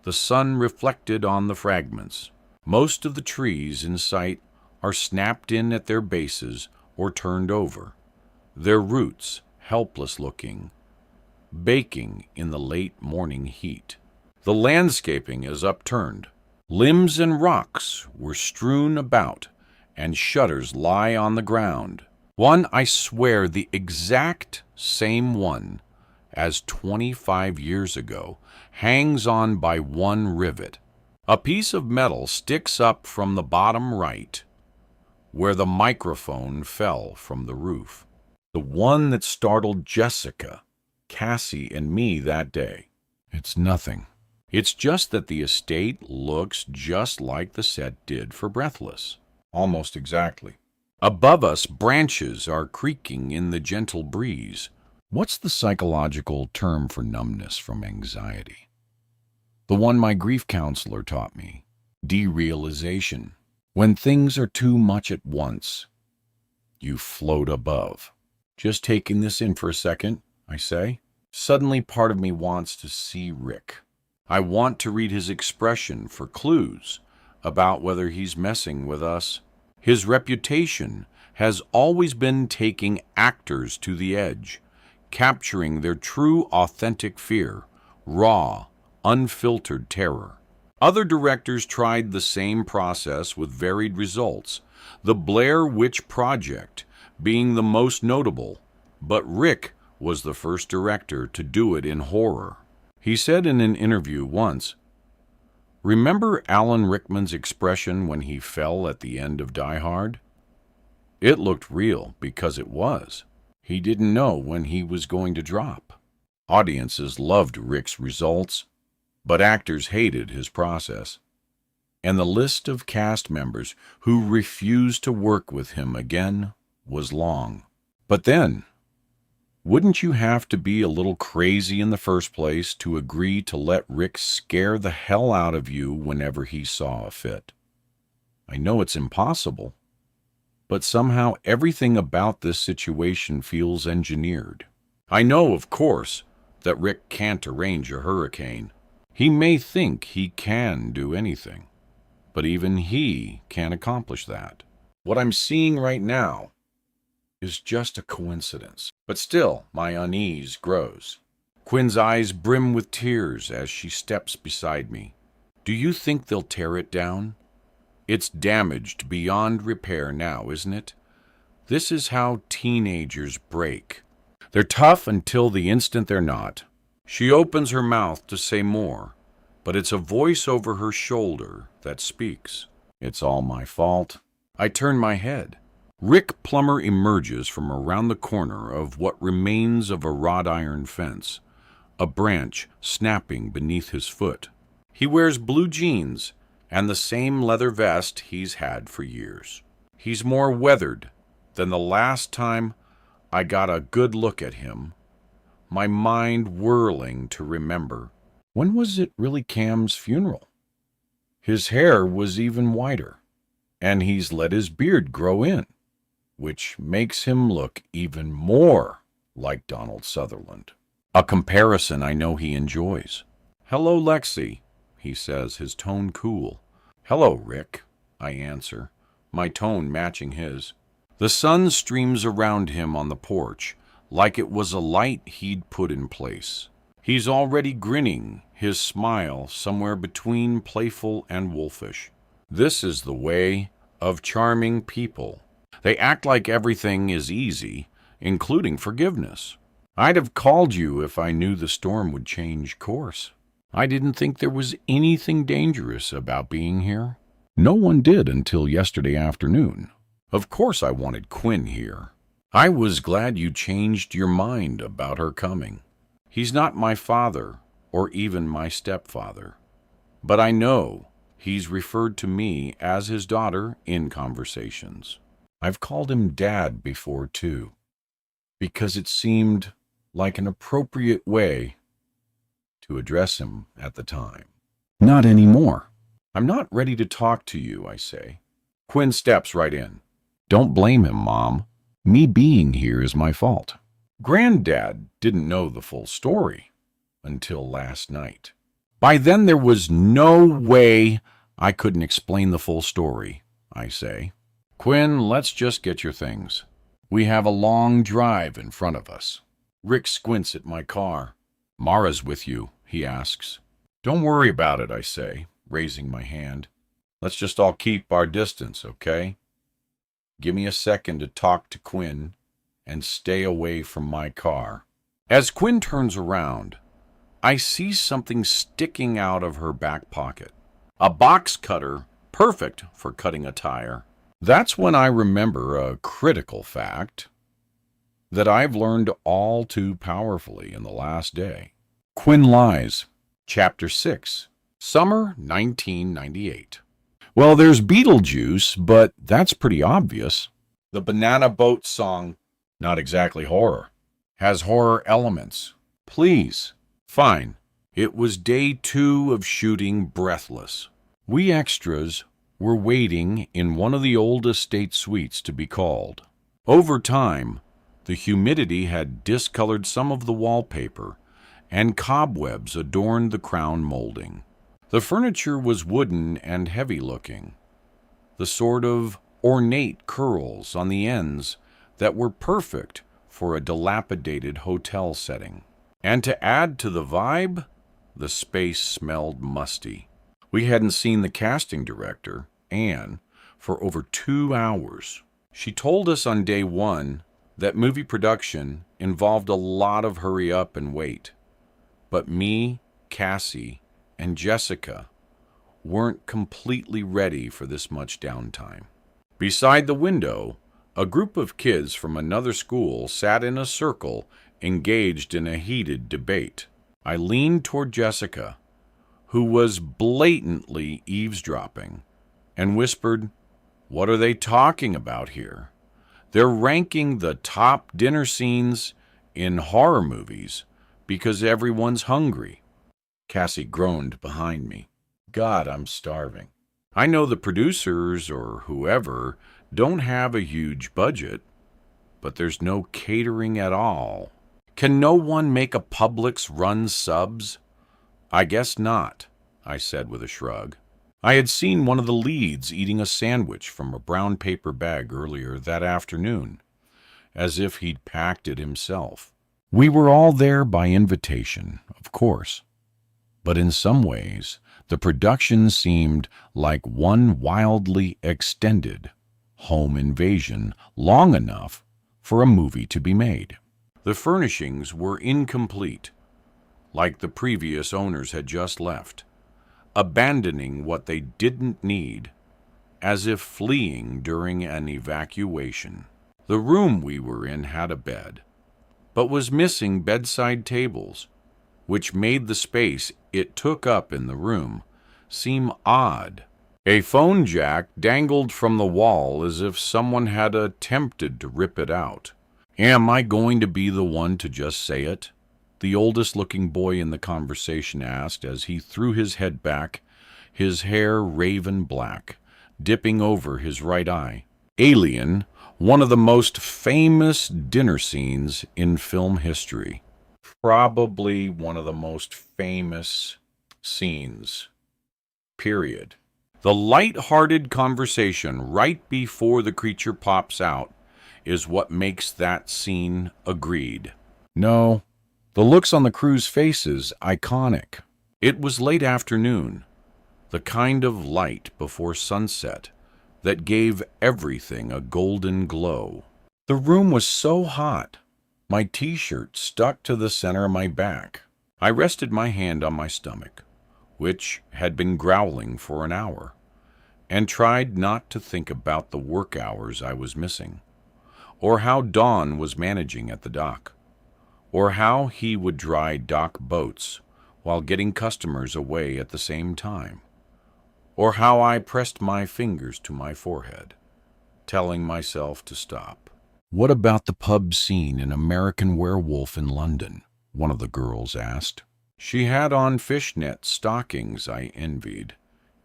the sun reflected on the fragments. Most of the trees in sight are snapped in at their bases or turned over, their roots helpless-looking, baking in the late morning heat. The landscaping is upturned. Limbs and rocks were strewn about, and shutters lie on the ground. One, I swear, the exact same one as 25 years ago, hangs on by one rivet. A piece of metal sticks up from the bottom right, where the microphone fell from the roof. The one that startled Jessica, Cassie, and me that day. It's nothing. It's just that the estate looks just like the set did for Breathless. Almost exactly. Above us, branches are creaking in the gentle breeze. What's the psychological term for numbness from anxiety? The one my grief counselor taught me. Derealization. When things are too much at once, you float above. Just taking this in for a second, I say. Suddenly part of me wants to see Rick. I want to read his expression for clues about whether he's messing with us. His reputation has always been taking actors to the edge, capturing their true, authentic fear, raw, unfiltered terror. Other directors tried the same process with varied results, the Blair Witch Project being the most notable, but Rick was the first director to do it in horror. He said in an interview once, "Remember Alan Rickman's expression when he fell at the end of Die Hard? It looked real because it was. He didn't know when he was going to drop." Audiences loved Rick's results, but actors hated his process. And the list of cast members who refused to work with him again was long. But then, wouldn't you have to be a little crazy in the first place to agree to let Rick scare the hell out of you whenever he saw fit? I know it's impossible, but somehow everything about this situation feels engineered. I know, of course, that Rick can't arrange a hurricane. He may think he can do anything, but even he can't accomplish that. What I'm seeing right now is just a coincidence. But still, my unease grows. Quinn's eyes brim with tears as she steps beside me. Do you think they'll tear it down? It's damaged beyond repair now, isn't it? This is how teenagers break. They're tough until the instant they're not. She opens her mouth to say more, but it's a voice over her shoulder that speaks. It's all my fault. I turn my head. Rick Plummer emerges from around the corner of what remains of a wrought iron fence, a branch snapping beneath his foot. He wears blue jeans and the same leather vest he's had for years. He's more weathered than the last time I got a good look at him, my mind whirling to remember. When was it really Cam's funeral? His hair was even whiter, and he's let his beard grow in, which makes him look even more like Donald Sutherland. A comparison I know he enjoys. "Hello, Lexi," he says, his tone cool. "Hello, Rick," I answer, my tone matching his. The sun streams around him on the porch like it was a light he'd put in place. He's already grinning, his smile somewhere between playful and wolfish. This is the way of charming people. They act like everything is easy, including forgiveness. I'd have called you if I knew the storm would change course. I didn't think there was anything dangerous about being here. No one did until yesterday afternoon. Of course I wanted Quinn here. I was glad you changed your mind about her coming. He's not my father or even my stepfather, but I know he's referred to me as his daughter in conversations. I've called him Dad before, too, because it seemed like an appropriate way to address him at the time. Not anymore. "I'm not ready to talk to you," I say. Quinn steps right in. "Don't blame him, Mom. Me being here is my fault." Granddad didn't know the full story until last night. By then there was no way I couldn't explain the full story, I say. "Quinn, let's just get your things. We have a long drive in front of us." Rick squints at my car. "Mara's with you," he asks. "Don't worry about it," I say, raising my hand. "Let's just all keep our distance, okay? Give me a second to talk to Quinn and stay away from my car." As Quinn turns around, I see something sticking out of her back pocket. A box cutter, perfect for cutting a tire. That's when I remember a critical fact that I've learned all too powerfully in the last day. Quinn lies. Chapter 6. Summer 1998. Well, there's Beetlejuice, but that's pretty obvious. The Banana Boat song, not exactly horror, has horror elements. Please. Fine. It was day 2 of shooting Breathless. We extras were waiting in one of the old estate suites to be called. Over time, the humidity had discolored some of the wallpaper, and cobwebs adorned the crown molding. The furniture was wooden and heavy-looking, the sort of ornate curls on the ends that were perfect for a dilapidated hotel setting. And to add to the vibe, the space smelled musty. We hadn't seen the casting director, Anne, for over 2 hours. She told us on day 1 that movie production involved a lot of hurry up and wait. But me, Cassie, and Jessica weren't completely ready for this much downtime. Beside the window, a group of kids from another school sat in a circle, engaged in a heated debate. I leaned toward Jessica, who was blatantly eavesdropping, and whispered, "What are they talking about here? They're ranking the top dinner scenes in horror movies because everyone's hungry." Cassie groaned behind me. "God, I'm starving." I know the producers or whoever don't have a huge budget, but there's no catering at all. Can no one make a Publix run subs? I guess not, I said with a shrug. I had seen one of the leads eating a sandwich from a brown paper bag earlier that afternoon, as if he'd packed it himself. We were all there by invitation, of course, but in some ways the production seemed like one wildly extended home invasion, long enough for a movie to be made. The furnishings were incomplete, like the previous owners had just left, abandoning what they didn't need, as if fleeing during an evacuation. The room we were in had a bed, but was missing bedside tables, which made the space it took up in the room seem odd. A phone jack dangled from the wall as if someone had attempted to rip it out. Am I going to be the one to just say it? The oldest-looking boy in the conversation asked as he threw his head back, his hair raven black, dipping over his right eye. Alien, one of the most famous dinner scenes in film history. Probably one of the most famous scenes. Period. The light-hearted conversation right before the creature pops out is what makes that scene agreed. No, the looks on the crew's faces iconic. It was late afternoon, the kind of light before sunset that gave everything a golden glow. The room was so hot, my t-shirt stuck to the center of my back. I rested my hand on my stomach, which had been growling for an hour, and tried not to think about the work hours I was missing, or how Don was managing at the dock, or how he would dry dock boats while getting customers away at the same time, or how I pressed my fingers to my forehead, telling myself to stop. What about the pub scene in American Werewolf in London? One of the girls asked. She had on fishnet stockings I envied,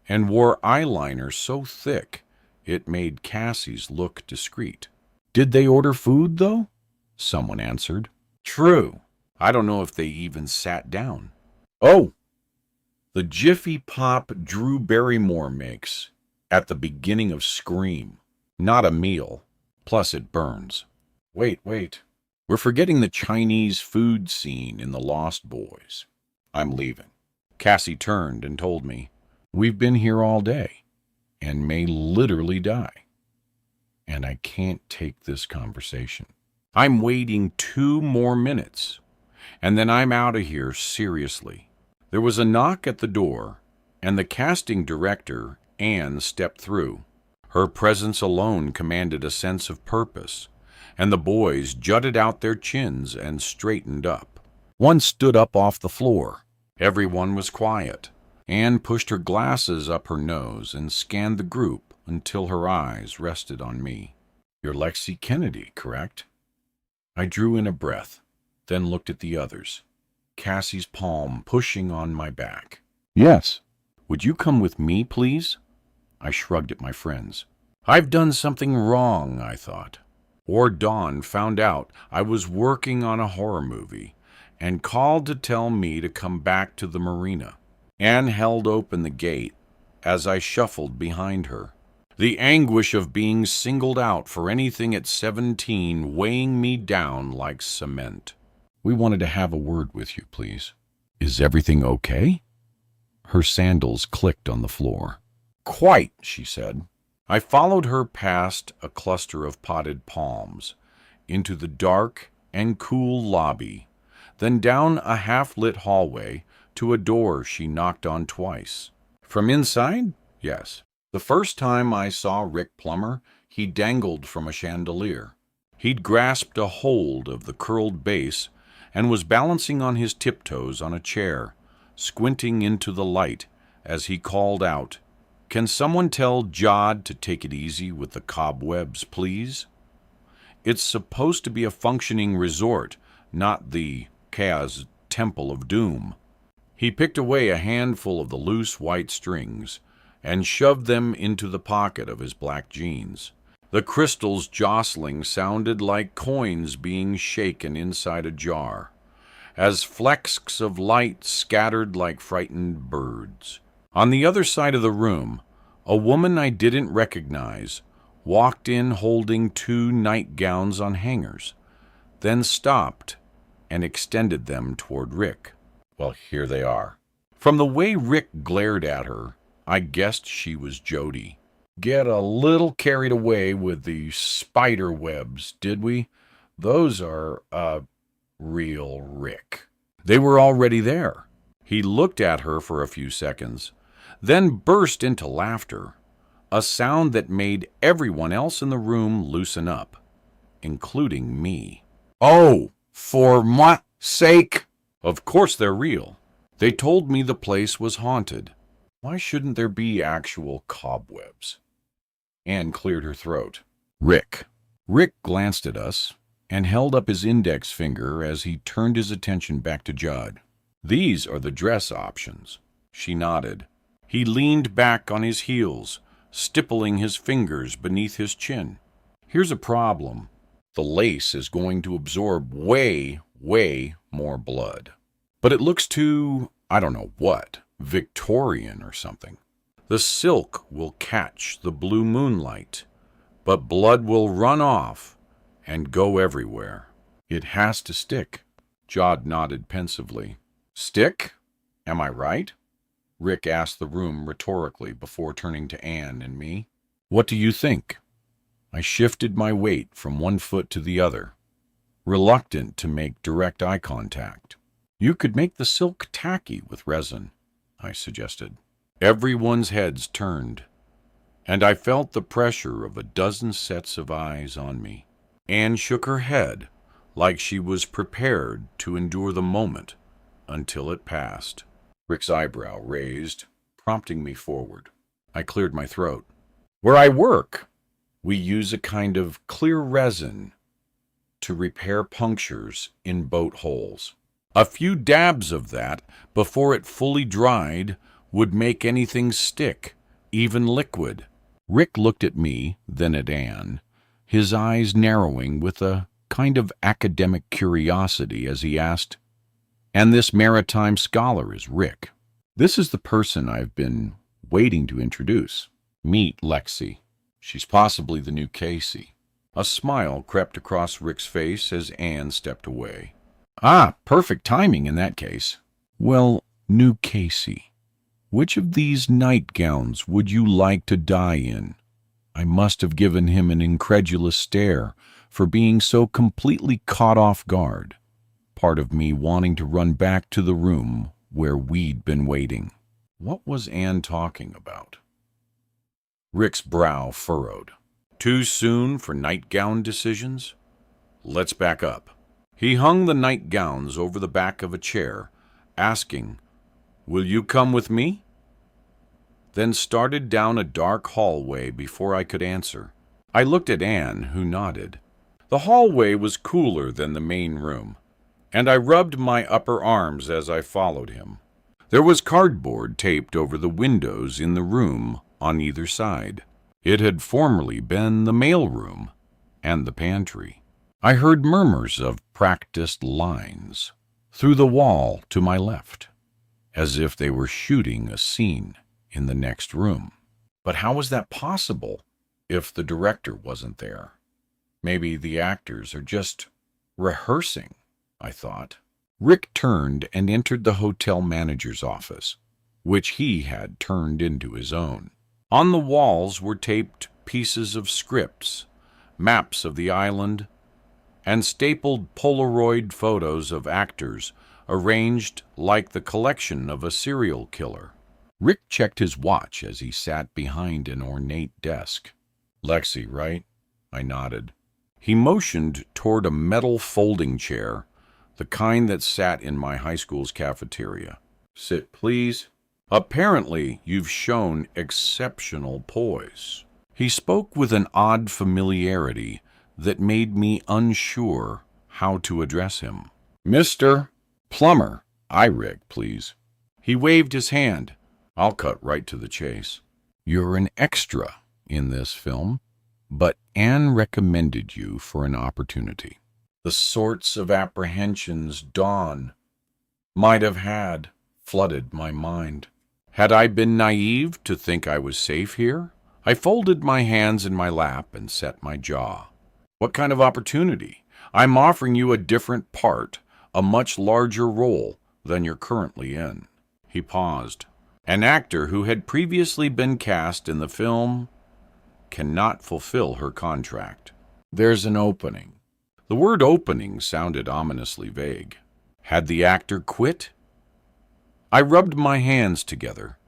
and wore eyeliner so thick it made Cassie's look discreet. Did they order food, though? Someone answered. True. I don't know if they even sat down. Oh, the Jiffy Pop Drew Barrymore makes at the beginning of Scream. Not a meal. Plus it burns. Wait. We're forgetting the Chinese food scene in The Lost Boys. I'm leaving. Cassie turned and told me, we've been here all day and may literally die. And I can't take this conversation. I'm waiting 2 more minutes, and then I'm out of here seriously. There was a knock at the door, and the casting director, Anne, stepped through. Her presence alone commanded a sense of purpose, and the boys jutted out their chins and straightened up. One stood up off the floor. Everyone was quiet. Anne pushed her glasses up her nose and scanned the group until her eyes rested on me. You're Lexi Kennedy, correct? I drew in a breath, then looked at the others, Cassie's palm pushing on my back. Yes. Would you come with me, please? I shrugged at my friends. I've done something wrong, I thought. Or Dawn found out I was working on a horror movie and called to tell me to come back to the marina. Anne held open the gate as I shuffled behind her. The anguish of being singled out for anything at 17 weighing me down like cement. We wanted to have a word with you, please. Is everything okay? Her sandals clicked on the floor. Quite, she said. I followed her past a cluster of potted palms, into the dark and cool lobby, then down a half-lit hallway to a door she knocked on twice. From inside? Yes. The first time I saw Rick Plummer, he dangled from a chandelier. He'd grasped a hold of the curled base and was balancing on his tiptoes on a chair, squinting into the light as he called out, "Can someone tell Jod to take it easy with the cobwebs, please? It's supposed to be a functioning resort, not the Kaz Temple of Doom." He picked away a handful of the loose white strings and shoved them into the pocket of his black jeans. The crystals jostling sounded like coins being shaken inside a jar, as flecks of light scattered like frightened birds. On the other side of the room, a woman I didn't recognize walked in holding 2 nightgowns on hangers, then stopped and extended them toward Rick. Well, here they are. From the way Rick glared at her, I guessed she was Jody. Get a little carried away with the spider webs, did we? Those are, real Rick. They were already there. He looked at her for a few seconds, then burst into laughter, a sound that made everyone else in the room loosen up, including me. Oh, for my sake! Of course they're real. They told me the place was haunted. Why shouldn't there be actual cobwebs? Anne cleared her throat. Rick. Rick glanced at us and held up his index finger as he turned his attention back to Judd. These are the dress options. She nodded. He leaned back on his heels, stippling his fingers beneath his chin. Here's a problem. The lace is going to absorb way more blood. But it looks too, I don't know what, Victorian or something. The silk will catch the blue moonlight, but blood will run off and go everywhere. It has to stick. Judd nodded pensively. Stick? Am I right? Rick asked the room rhetorically before turning to Anne and me. What do you think? I shifted my weight from one foot to the other, reluctant to make direct eye contact. You could make the silk tacky with resin, I suggested. Everyone's heads turned, and I felt the pressure of a dozen sets of eyes on me. Anne shook her head like she was prepared to endure the moment until it passed. Rick's eyebrow raised, prompting me forward. I cleared my throat. Where I work, we use a kind of clear resin to repair punctures in boat holes. A few dabs of that before it fully dried would make anything stick, even liquid. Rick looked at me, then at Anne, his eyes narrowing with a kind of academic curiosity as he asked, And this maritime scholar is Rick. This is the person I've been waiting to introduce. Meet Lexi. She's possibly the new Casey. A smile crept across Rick's face as Anne stepped away. Ah, perfect timing in that case. Well, new Casey, which of these nightgowns would you like to die in? I must have given him an incredulous stare for being so completely caught off guard, part of me wanting to run back to the room where we'd been waiting. What was Anne talking about? Rick's brow furrowed. Too soon for nightgown decisions? Let's back up. He hung the nightgowns over the back of a chair, asking, Will you come with me? Then started down a dark hallway before I could answer. I looked at Anne, who nodded. The hallway was cooler than the main room, and I rubbed my upper arms as I followed him. There was cardboard taped over the windows in the room on either side. It had formerly been the mailroom and the pantry. I heard murmurs of practiced lines through the wall to my left, as if they were shooting a scene in the next room. But how was that possible if the director wasn't there? Maybe the actors are just rehearsing, I thought. Rick turned and entered the hotel manager's office, which he had turned into his own. On the walls were taped pieces of scripts, maps of the island, and stapled Polaroid photos of actors arranged like the collection of a serial killer. Rick checked his watch as he sat behind an ornate desk. Lexi, right? I nodded. He motioned toward a metal folding chair, the kind that sat in my high school's cafeteria. Sit, please. Apparently, you've shown exceptional poise. He spoke with an odd familiarity that made me unsure how to address him. Mr. Plumber, Rick, please. He waved his hand. I'll cut right to the chase. You're an extra in this film, but Anne recommended you for an opportunity. The sorts of apprehensions Dawn might have had flooded my mind. Had I been naive to think I was safe here? I folded my hands in my lap and set my jaw. What kind of opportunity? I'm offering you a different part, a much larger role than you're currently in. He paused. An actor who had previously been cast in the film cannot fulfill her contract. There's an opening. The word opening sounded ominously vague. Had the actor quit? I rubbed my hands together,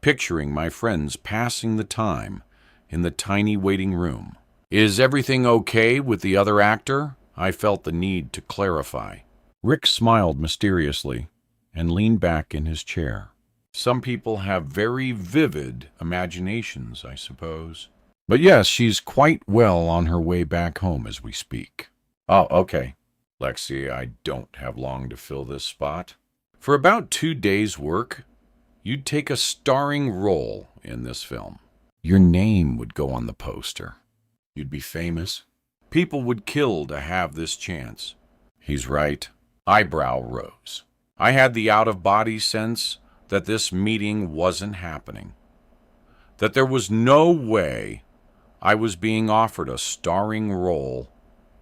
picturing my friends passing the time in the tiny waiting room. Is everything okay with the other actor? I felt the need to clarify. Rick smiled mysteriously and leaned back in his chair. Some people have very vivid imaginations, I suppose. But yes, she's quite well on her way back home as we speak. Oh, okay. Lexi, I don't have long to fill this spot. For about 2 days' work, you'd take a starring role in this film. Your name would go on the poster. You'd be famous. People would kill to have this chance. He's right. Eyebrow rose. I had the out-of-body sense that this meeting wasn't happening. That there was no way I was being offered a starring role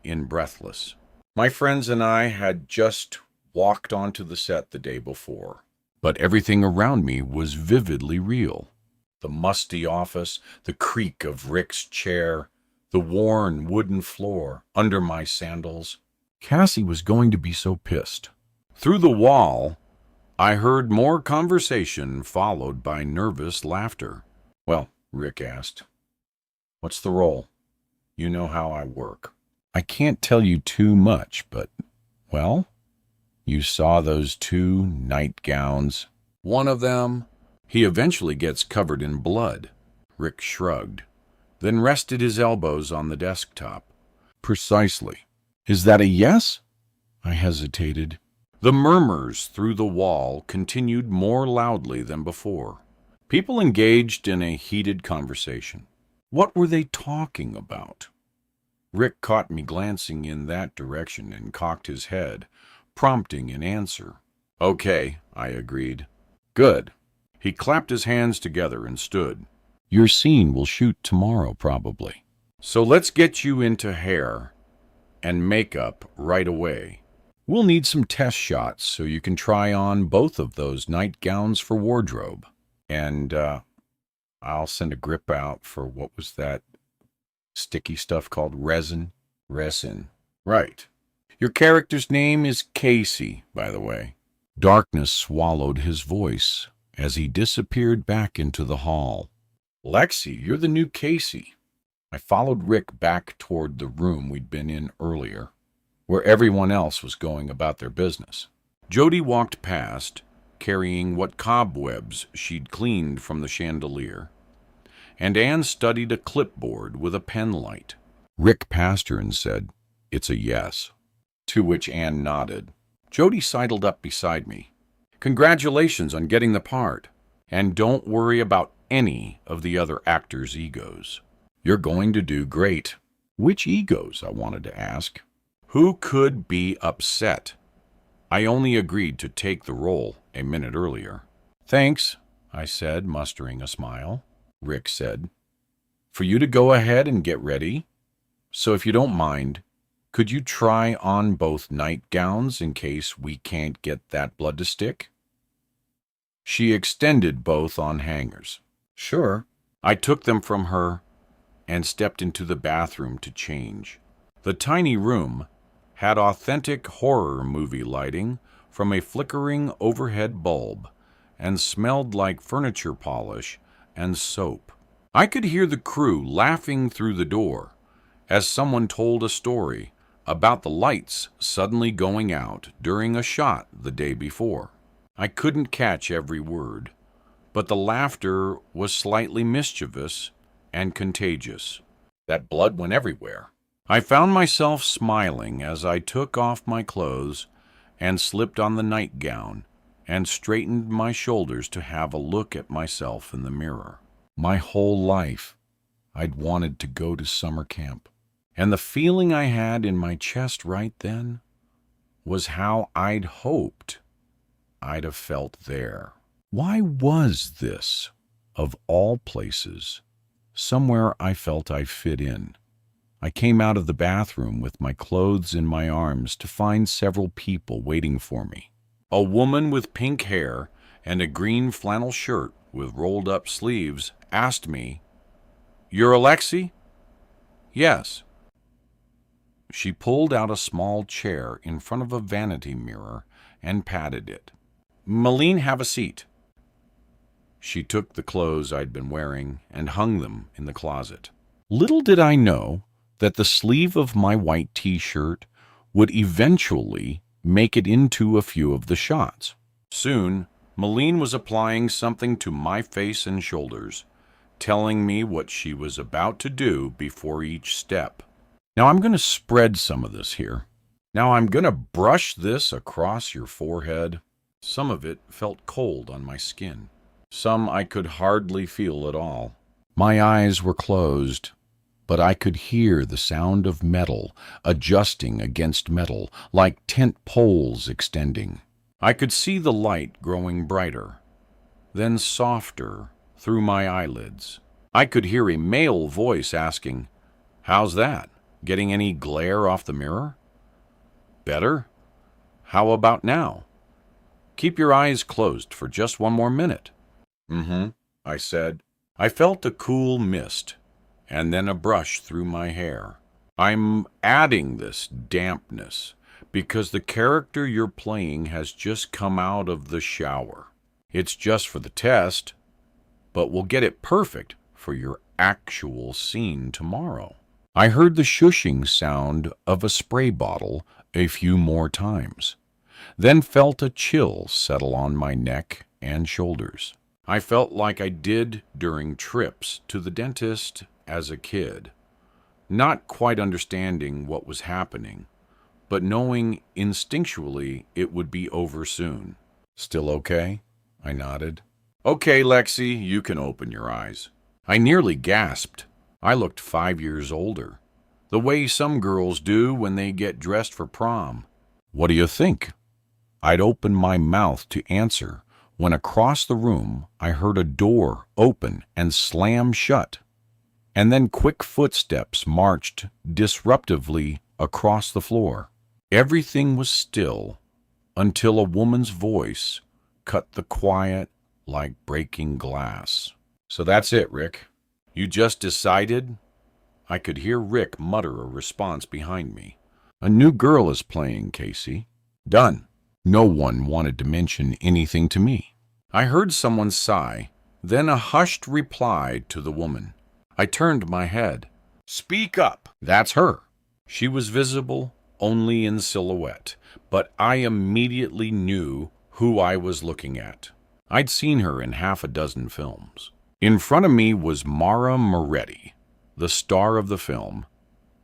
in Breathless. My friends and I had just walked onto the set the day before, but everything around me was vividly real. The musty office, the creak of Rick's chair, the worn wooden floor under my sandals. Cassie was going to be so pissed. Through the wall, I heard more conversation followed by nervous laughter. Well, Rick asked, "What's the role? You know how I work." I can't tell you too much, but, well, you saw those 2 nightgowns. One of them, he eventually gets covered in blood. Rick shrugged, then rested his elbows on the desktop. Precisely. Is that a yes? I hesitated. The murmurs through the wall continued more loudly than before. People engaged in a heated conversation. What were they talking about? Rick caught me glancing in that direction and cocked his head, prompting an answer. Okay, I agreed. Good. He clapped his hands together and stood. Your scene will shoot tomorrow, probably. So let's get you into hair and makeup right away. We'll need some test shots so you can try on both of those nightgowns for wardrobe. And, I'll send a grip out for what was that sticky stuff called resin? Resin. Right. Your character's name is Casey, by the way. Darkness swallowed his voice as he disappeared back into the hall. Lexi, you're the new Casey. I followed Rick back toward the room we'd been in earlier, where everyone else was going about their business. Jody walked past, carrying what cobwebs she'd cleaned from the chandelier, and Anne studied a clipboard with a pen light. Rick passed her and said, "It's a yes," to which Anne nodded. Jody sidled up beside me. "Congratulations on getting the part, and don't worry about any of the other actors' egos. You're going to do great." Which egos, I wanted to ask. Who could be upset? I only agreed to take the role a minute earlier. Thanks, I said, mustering a smile. Rick said, "For you to go ahead and get ready. So if you don't mind, could you try on both nightgowns in case we can't get that blood to stick?" She extended both on hangers. Sure. I took them from her and stepped into the bathroom to change. The tiny room had authentic horror movie lighting from a flickering overhead bulb and smelled like furniture polish and soap. I could hear the crew laughing through the door as someone told a story about the lights suddenly going out during a shot the day before. I couldn't catch every word, but the laughter was slightly mischievous and contagious. That blood went everywhere. I found myself smiling as I took off my clothes and slipped on the nightgown and straightened my shoulders to have a look at myself in the mirror. My whole life, I'd wanted to go to summer camp, and the feeling I had in my chest right then was how I'd hoped I'd have felt there. Why was this, of all places, somewhere I felt I fit in? I came out of the bathroom with my clothes in my arms to find several people waiting for me. A woman with pink hair and a green flannel shirt with rolled-up sleeves asked me, "You're Alexi?" "Yes." She pulled out a small chair in front of a vanity mirror and patted it. "Malene, have a seat." She took the clothes I'd been wearing and hung them in the closet. Little did I know that the sleeve of my white t-shirt would eventually make it into a few of the shots. Soon, Malene was applying something to my face and shoulders, telling me what she was about to do before each step. Now I'm going to spread some of this here. Now I'm going to brush this across your forehead. Some of it felt cold on my skin. Some I could hardly feel at all. My eyes were closed, but I could hear the sound of metal adjusting against metal, like tent poles extending. I could see the light growing brighter, then softer through my eyelids. I could hear a male voice asking, "How's that? Getting any glare off the mirror? Better? How about now? Keep your eyes closed for just one more minute." I said. I felt a cool mist, and then a brush through my hair. I'm adding this dampness because the character you're playing has just come out of the shower. It's just for the test, but we'll get it perfect for your actual scene tomorrow. I heard the shushing sound of a spray bottle a few more times, then felt a chill settle on my neck and shoulders. I felt like I did during trips to the dentist as a kid, not quite understanding what was happening, but knowing instinctually it would be over soon. "Still okay?" I nodded. "Okay, Lexi, you can open your eyes." I nearly gasped. I looked 5 years older, the way some girls do when they get dressed for prom. "What do you think?" I'd opened my mouth to answer when across the room I heard a door open and slam shut, and then quick footsteps marched disruptively across the floor. Everything was still until a woman's voice cut the quiet like breaking glass. "So that's it, Rick. You just decided?" I could hear Rick mutter a response behind me. "A new girl is playing, Casey." "Done." No one wanted to mention anything to me. I heard someone sigh, then a hushed reply to the woman. I turned my head. "Speak up." That's her. She was visible only in silhouette, but I immediately knew who I was looking at. I'd seen her in half a dozen films. In front of me was Mara Moretti, the star of the film,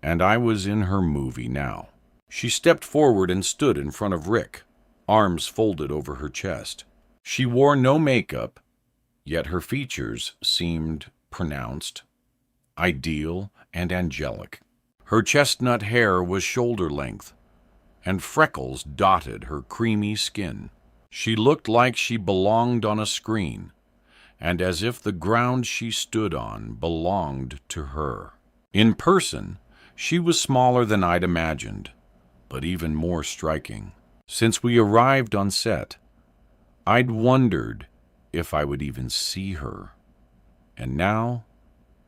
and I was in her movie now. She stepped forward and stood in front of Rick, arms folded over her chest. She wore no makeup, yet her features seemed pronounced, ideal, and angelic. Her chestnut hair was shoulder length, and freckles dotted her creamy skin. She looked like she belonged on a screen, and as if the ground she stood on belonged to her. In person, she was smaller than I'd imagined, but even more striking. Since we arrived on set, I'd wondered if I would even see her. And now,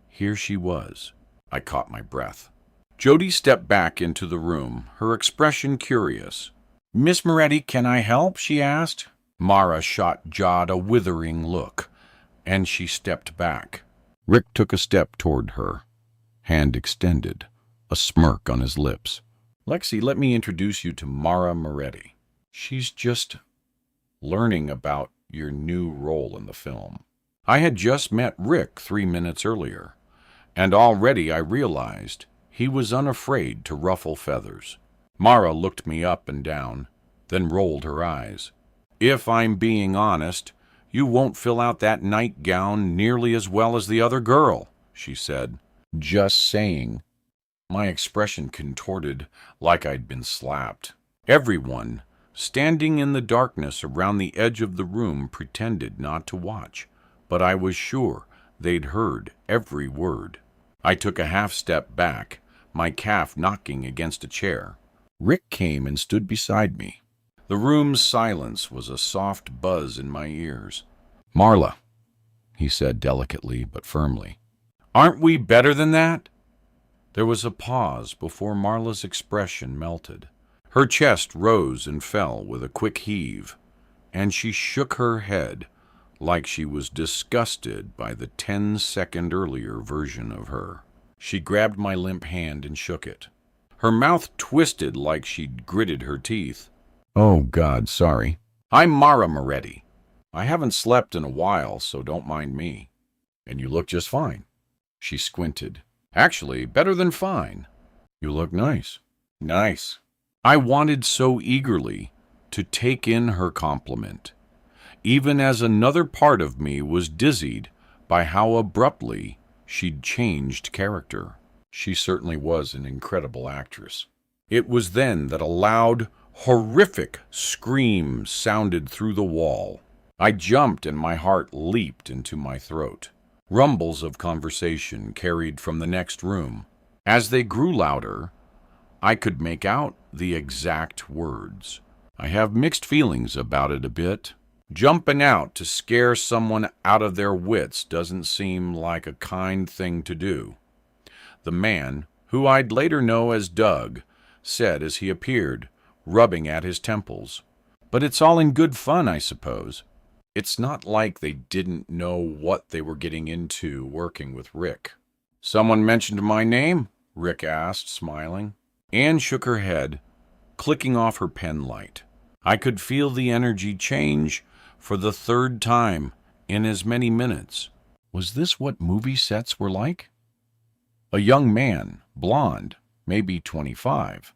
here she was. I caught my breath. Jody stepped back into the room, her expression curious. "Miss Moretti, can I help?" she asked. Mara shot Jod a withering look, and she stepped back. Rick took a step toward her, hand extended, a smirk on his lips. "Lexi, let me introduce you to Mara Moretti. She's just learning about your new role in the film." I had just met Rick 3 minutes earlier, and already I realized he was unafraid to ruffle feathers. Mara looked me up and down, then rolled her eyes. "If I'm being honest, you won't fill out that nightgown nearly as well as the other girl," she said. "Just saying." My expression contorted like I'd been slapped. Everyone, standing in the darkness around the edge of the room, pretended not to watch, but I was sure they'd heard every word. I took a half step back, my calf knocking against a chair. Rick came and stood beside me. The room's silence was a soft buzz in my ears. "Marla," he said delicately but firmly. "Aren't we better than that?" There was a pause before Marla's expression melted. Her chest rose and fell with a quick heave, and she shook her head like she was disgusted by the 10-second earlier version of her. She grabbed my limp hand and shook it. Her mouth twisted like she'd gritted her teeth. Oh, God, sorry. I'm Mara Moretti. I haven't slept in a while, so don't mind me. And you look just fine. She squinted. Actually, better than fine. You look nice. Nice. I wanted so eagerly to take in her compliment, even as another part of me was dizzied by how abruptly she'd changed character. She certainly was an incredible actress. It was then that a loud, horrific scream sounded through the wall. I jumped and my heart leaped into my throat. Rumbles of conversation carried from the next room. As they grew louder, I could make out the exact words. I have mixed feelings about it a bit. Jumping out to scare someone out of their wits doesn't seem like a kind thing to do. The man, who I'd later know as Doug, said as he appeared, rubbing at his temples. But it's all in good fun, I suppose. It's not like they didn't know what they were getting into working with Rick. Someone mentioned my name? Rick asked, smiling. Anne shook her head, clicking off her pen light. I could feel the energy change for the third time in as many minutes. Was this what movie sets were like? A young man, blond, maybe 25,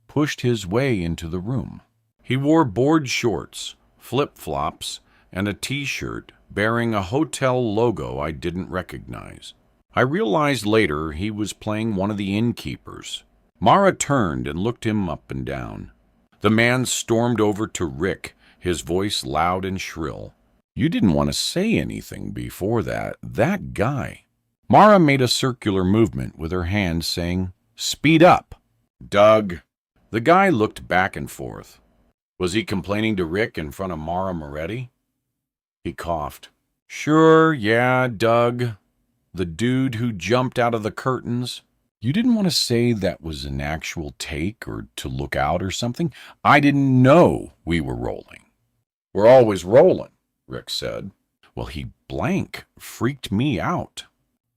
pushed his way into the room. He wore board shorts, flip-flops, and a t-shirt bearing a hotel logo I didn't recognize. I realized later he was playing one of the innkeepers. Mara turned and looked him up and down. The man stormed over to Rick, his voice loud and shrill. You didn't want to say anything before that. That guy. Mara made a circular movement with her hand saying, "Speed up." Doug. The guy looked back and forth. Was he complaining to Rick in front of Mara Moretti? He coughed. Sure, yeah, Doug. The dude who jumped out of the curtains. You didn't want to say that was an actual take or to look out or something? I didn't know we were rolling. We're always rolling, Rick said. Well, he freaked me out.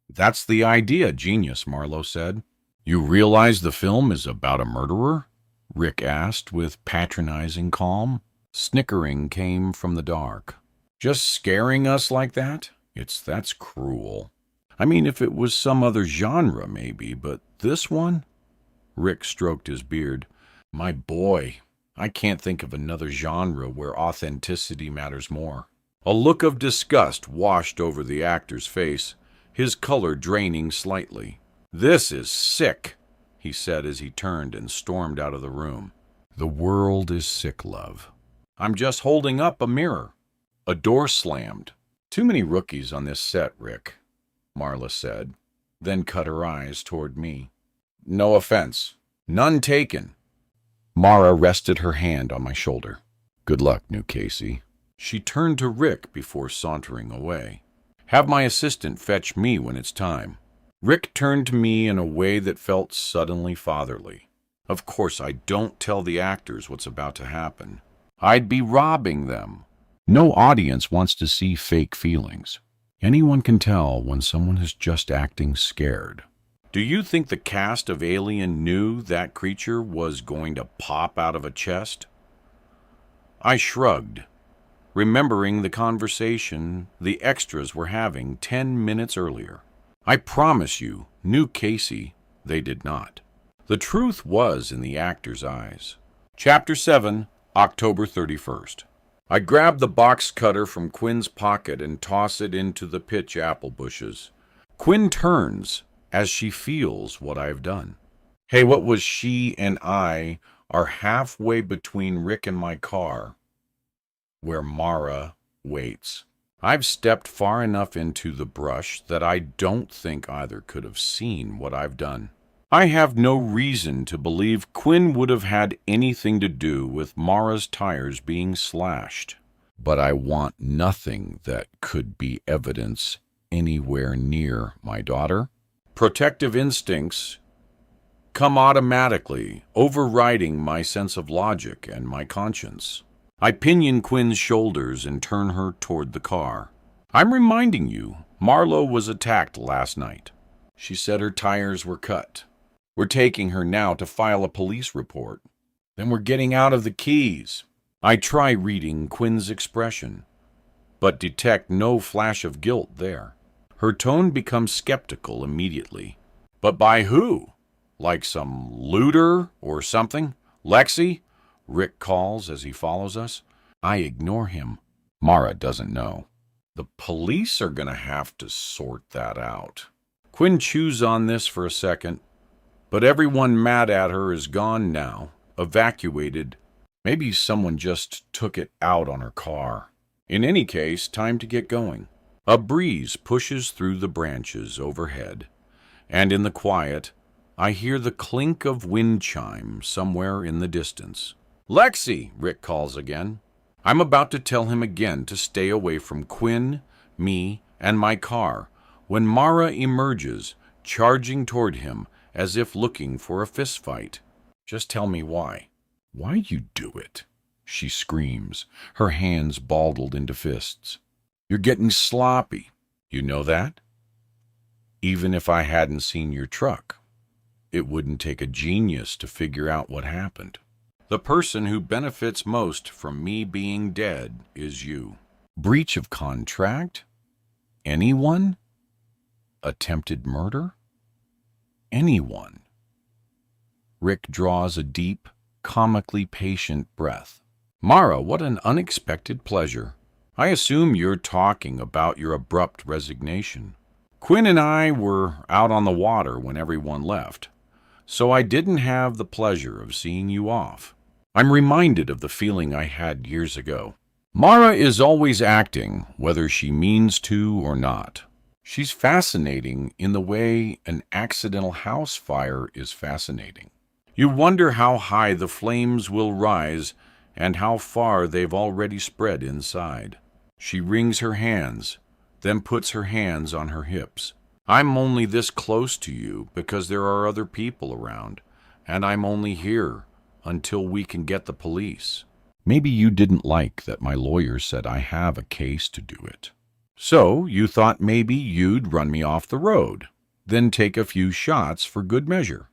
That's the idea, genius, Marlowe said. You realize the film is about a murderer? Rick asked with patronizing calm. Snickering came from the dark. Just scaring us like that? That's cruel. I mean, if it was some other genre, maybe, but this one? Rick stroked his beard. My boy, I can't think of another genre where authenticity matters more. A look of disgust washed over the actor's face, his color draining slightly. This is sick, he said as he turned and stormed out of the room. The world is sick, love. I'm just holding up a mirror. A door slammed. Too many rookies on this set, Rick, Marla said, then cut her eyes toward me. No offense. None taken. Mara rested her hand on my shoulder. Good luck, new Casey. She turned to Rick before sauntering away. Have my assistant fetch me when it's time. Rick turned to me in a way that felt suddenly fatherly. Of course, I don't tell the actors what's about to happen. I'd be robbing them. No audience wants to see fake feelings. Anyone can tell when someone is just acting scared. Do you think the cast of Alien knew that creature was going to pop out of a chest? I shrugged, remembering the conversation the extras were having 10 minutes earlier. I promise you, new Casey, they did not. The truth was in the actor's eyes. Chapter 7, October 31st. I grab the box cutter from Quinn's pocket and toss it into the pitch apple bushes. Quinn turns as she feels what I've done. Hey, what was she and I are halfway between Rick and my car, where Mara waits. I've stepped far enough into the brush that I don't think either could have seen what I've done. I have no reason to believe Quinn would have had anything to do with Mara's tires being slashed. But I want nothing that could be evidence anywhere near my daughter. Protective instincts come automatically, overriding my sense of logic and my conscience. I pinion Quinn's shoulders and turn her toward the car. I'm reminding you, Marlowe was attacked last night. She said her tires were cut. We're taking her now to file a police report. Then we're getting out of the Keys. I try reading Quinn's expression, but detect no flash of guilt there. Her tone becomes skeptical immediately. But by who? Like some looter or something? Lexi? Rick calls as he follows us. I ignore him. Mara doesn't know. The police are going to have to sort that out. Quinn chews on this for a second, but everyone mad at her is gone now, evacuated. Maybe someone just took it out on her car. In any case, time to get going. A breeze pushes through the branches overhead, and in the quiet, I hear the clink of wind chimes somewhere in the distance. Lexi, Rick calls again. I'm about to tell him again to stay away from Quinn, me, and my car, when Mara emerges, charging toward him as if looking for a fistfight. Just tell me why. Why'd you do it? She screams, her hands balled into fists. You're getting sloppy. You know that? Even if I hadn't seen your truck, it wouldn't take a genius to figure out what happened. The person who benefits most from me being dead is you. Breach of contract? Anyone? Attempted murder? Anyone. Rick draws a deep, comically patient breath. Mara, what an unexpected pleasure. I assume you're talking about your abrupt resignation. Quinn and I were out on the water when everyone left, so I didn't have the pleasure of seeing you off. I'm reminded of the feeling I had years ago. Mara is always acting, whether she means to or not. She's fascinating in the way an accidental house fire is fascinating. You wonder how high the flames will rise and how far they've already spread inside. She wrings her hands, then puts her hands on her hips. I'm only this close to you because there are other people around, and I'm only here until we can get the police. Maybe you didn't like that my lawyer said I have a case to do it. So you thought maybe you'd run me off the road, then take a few shots for good measure.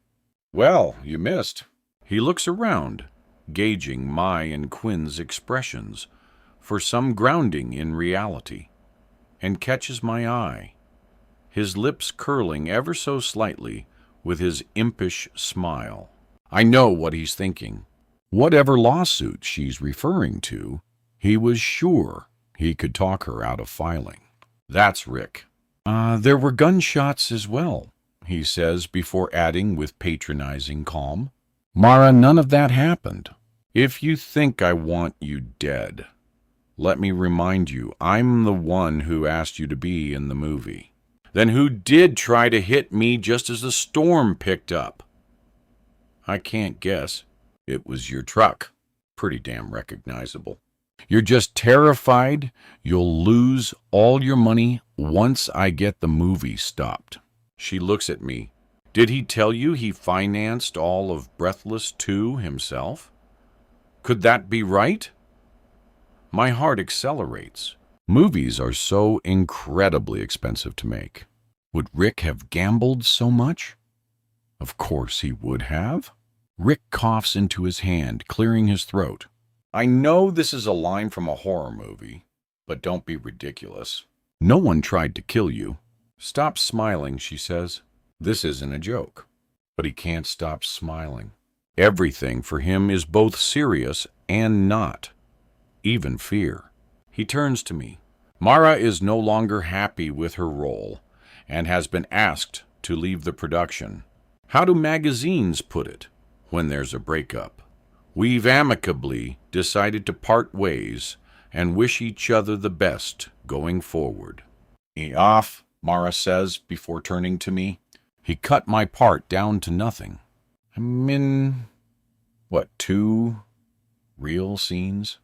Well, you missed. He looks around, gauging my and Quinn's expressions for some grounding in reality, and catches my eye, his lips curling ever so slightly with his impish smile. I know what he's thinking. Whatever lawsuit she's referring to, he was sure he could talk her out of filing. That's Rick. There were gunshots as well, he says before adding with patronizing calm. Mara, none of that happened. If you think I want you dead, let me remind you, I'm the one who asked you to be in the movie. Then who did try to hit me just as the storm picked up? I can't guess. It was your truck. Pretty damn recognizable. You're just terrified you'll lose all your money once I get the movie stopped. She looks at me. Did he tell you he financed all of Breathless 2 himself? Could that be right? My heart accelerates. Movies are so incredibly expensive to make. Would Rick have gambled so much? Of course he would have. Rick coughs into his hand, clearing his throat. I know this is a line from a horror movie, but don't be ridiculous. No one tried to kill you. Stop smiling, she says. This isn't a joke. But he can't stop smiling. Everything for him is both serious and not. Even fear. He turns to me. Mara is no longer happy with her role and has been asked to leave the production. How do magazines put it when there's a breakup? We've amicably decided to part ways and wish each other the best going forward. Off, Mara says before turning to me. He cut my part down to nothing. I'm in, 2 real scenes?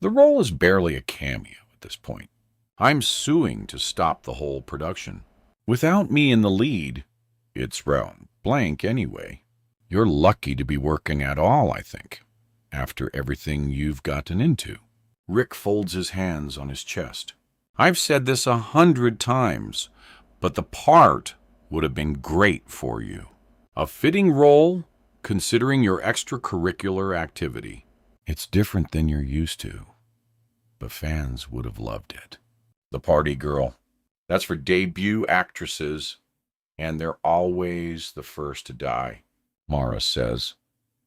The role is barely a cameo at this point. I'm suing to stop the whole production. Without me in the lead, it's round blank anyway. You're lucky to be working at all, I think, after everything you've gotten into. Rick folds his hands on his chest. I've said this 100 times, but the part would have been great for you. A fitting role considering your extracurricular activity. It's different than you're used to, but fans would have loved it. The Party Girl. That's for debut actresses, and they're always the first to die, Mara says,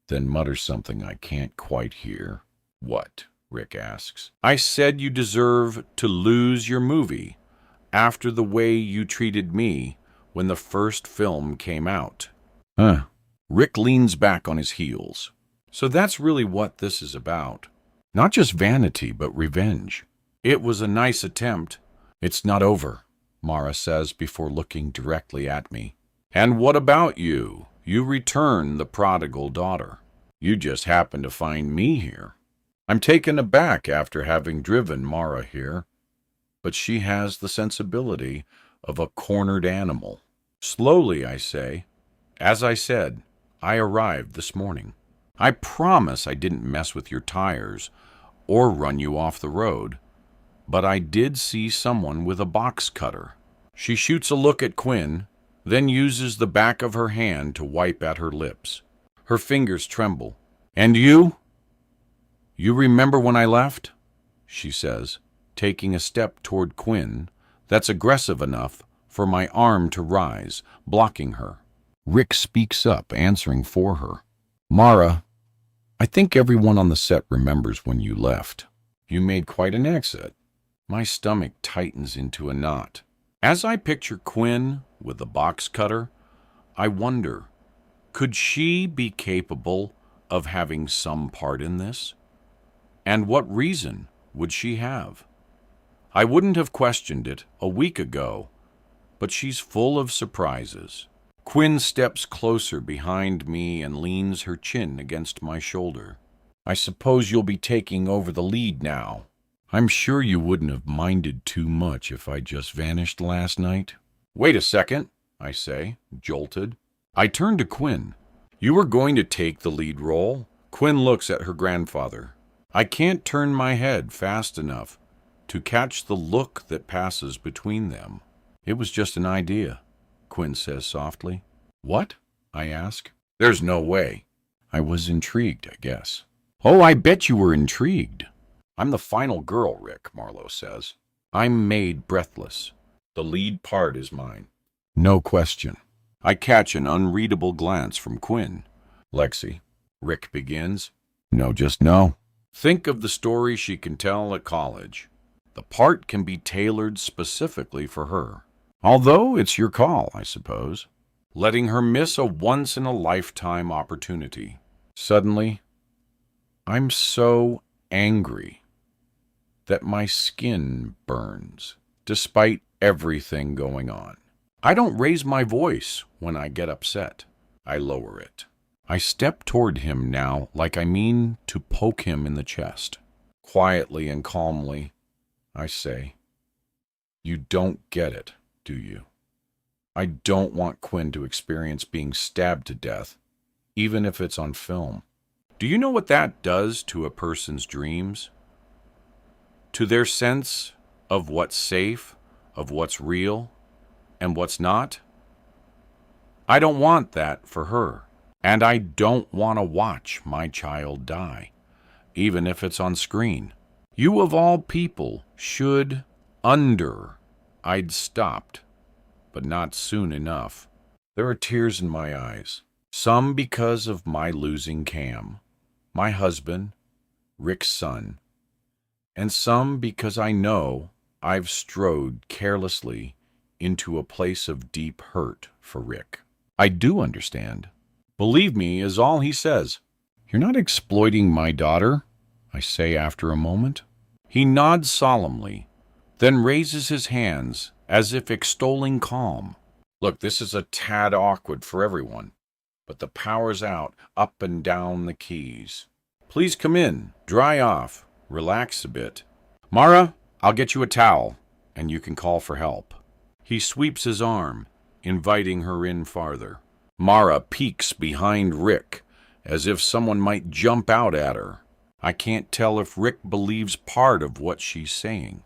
then mutters something I can't quite hear. What? Rick asks. I said you deserve to lose your movie after the way you treated me when the first film came out. Huh. Rick leans back on his heels. So that's really what this is about. Not just vanity, but revenge. It was a nice attempt. It's not over, Mara says before looking directly at me. And what about you? You return the prodigal daughter. You just happened to find me here. I'm taken aback after having driven Mara here, but she has the sensibility of a cornered animal. Slowly, I say. As I said, I arrived this morning. I promise I didn't mess with your tires or run you off the road, but I did see someone with a box cutter. She shoots a look at Quinn, then uses the back of her hand to wipe at her lips. Her fingers tremble. And you? You remember when I left? She says, taking a step toward Quinn that's aggressive enough for my arm to rise, blocking her. Rick speaks up, answering for her. Mara, I think everyone on the set remembers when you left. You made quite an exit. My stomach tightens into a knot. As I picture Quinn with the box cutter, I wonder, could she be capable of having some part in this? And what reason would she have? I wouldn't have questioned it a week ago, but she's full of surprises. Quinn steps closer behind me and leans her chin against my shoulder. I suppose you'll be taking over the lead now. I'm sure you wouldn't have minded too much if I just vanished last night. Wait a second, I say, jolted. I turn to Quinn. You were going to take the lead role? Quinn looks at her grandfather. I can't turn my head fast enough to catch the look that passes between them. It was just an idea, Quinn says softly. What? I ask. There's no way. I was intrigued, I guess. Oh, I bet you were intrigued. I'm the final girl, Rick, Marlowe says. I'm made breathless. The lead part is mine. No question. I catch an unreadable glance from Quinn. Lexi, Rick begins. No, just no. Think of the story she can tell at college. The part can be tailored specifically for her. Although it's your call, I suppose. Letting her miss a once-in-a-lifetime opportunity. Suddenly, I'm so angry that my skin burns, despite everything going on. I don't raise my voice when I get upset. I lower it. I step toward him now like I mean to poke him in the chest. Quietly and calmly, I say, You don't get it, do you? I don't want Quinn to experience being stabbed to death, even if it's on film. Do you know what that does to a person's dreams? To their sense of what's safe, of what's real, and what's not? I don't want that for her, and I don't want to watch my child die, even if it's on screen. You of all people should I'd stopped, but not soon enough. There are tears in my eyes, some because of my losing Cam, my husband, Rick's son, and some because I know I've strode carelessly into a place of deep hurt for Rick. I do understand. Believe me is all he says. You're not exploiting my daughter, I say after a moment. He nods solemnly, then raises his hands as if extolling calm. Look, this is a tad awkward for everyone, but the power's out, up and down the keys. Please come in, dry off, relax a bit. Mara, I'll get you a towel, and you can call for help. He sweeps his arm, inviting her in farther. Mara peeks behind Rick, as if someone might jump out at her. I can't tell if Rick believes part of what she's saying,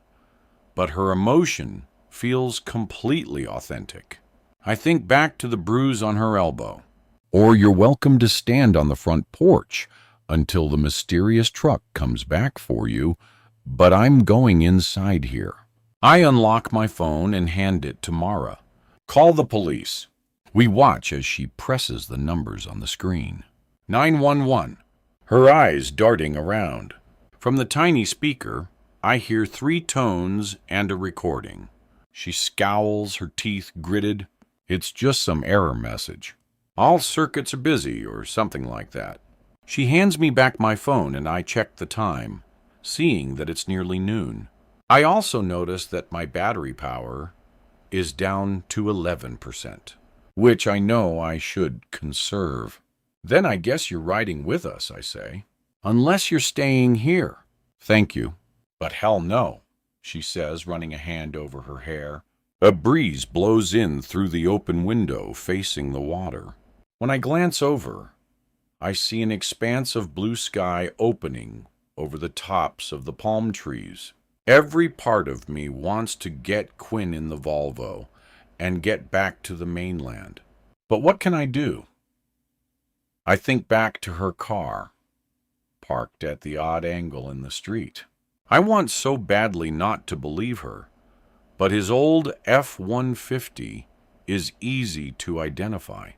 but her emotion feels completely authentic. I think back to the bruise on her elbow. Or you're welcome to stand on the front porch until the mysterious truck comes back for you, but I'm going inside here. I unlock my phone and hand it to Mara. Call the police. We watch as she presses the numbers on the screen. 911. Her eyes darting around. From the tiny speaker, I hear 3 tones and a recording. She scowls, her teeth gritted. It's just some error message. All circuits are busy or something like that. She hands me back my phone and I check the time, seeing that it's nearly noon. I also notice that my battery power is down to 11%, which I know I should conserve. Then I guess you're riding with us, I say. Unless you're staying here. Thank you. But hell no, she says, running a hand over her hair. A breeze blows in through the open window facing the water. When I glance over, I see an expanse of blue sky opening over the tops of the palm trees. Every part of me wants to get Quinn in the Volvo and get back to the mainland. But what can I do? I think back to her car, parked at the odd angle in the street. I want so badly not to believe her, but his old F-150 is easy to identify.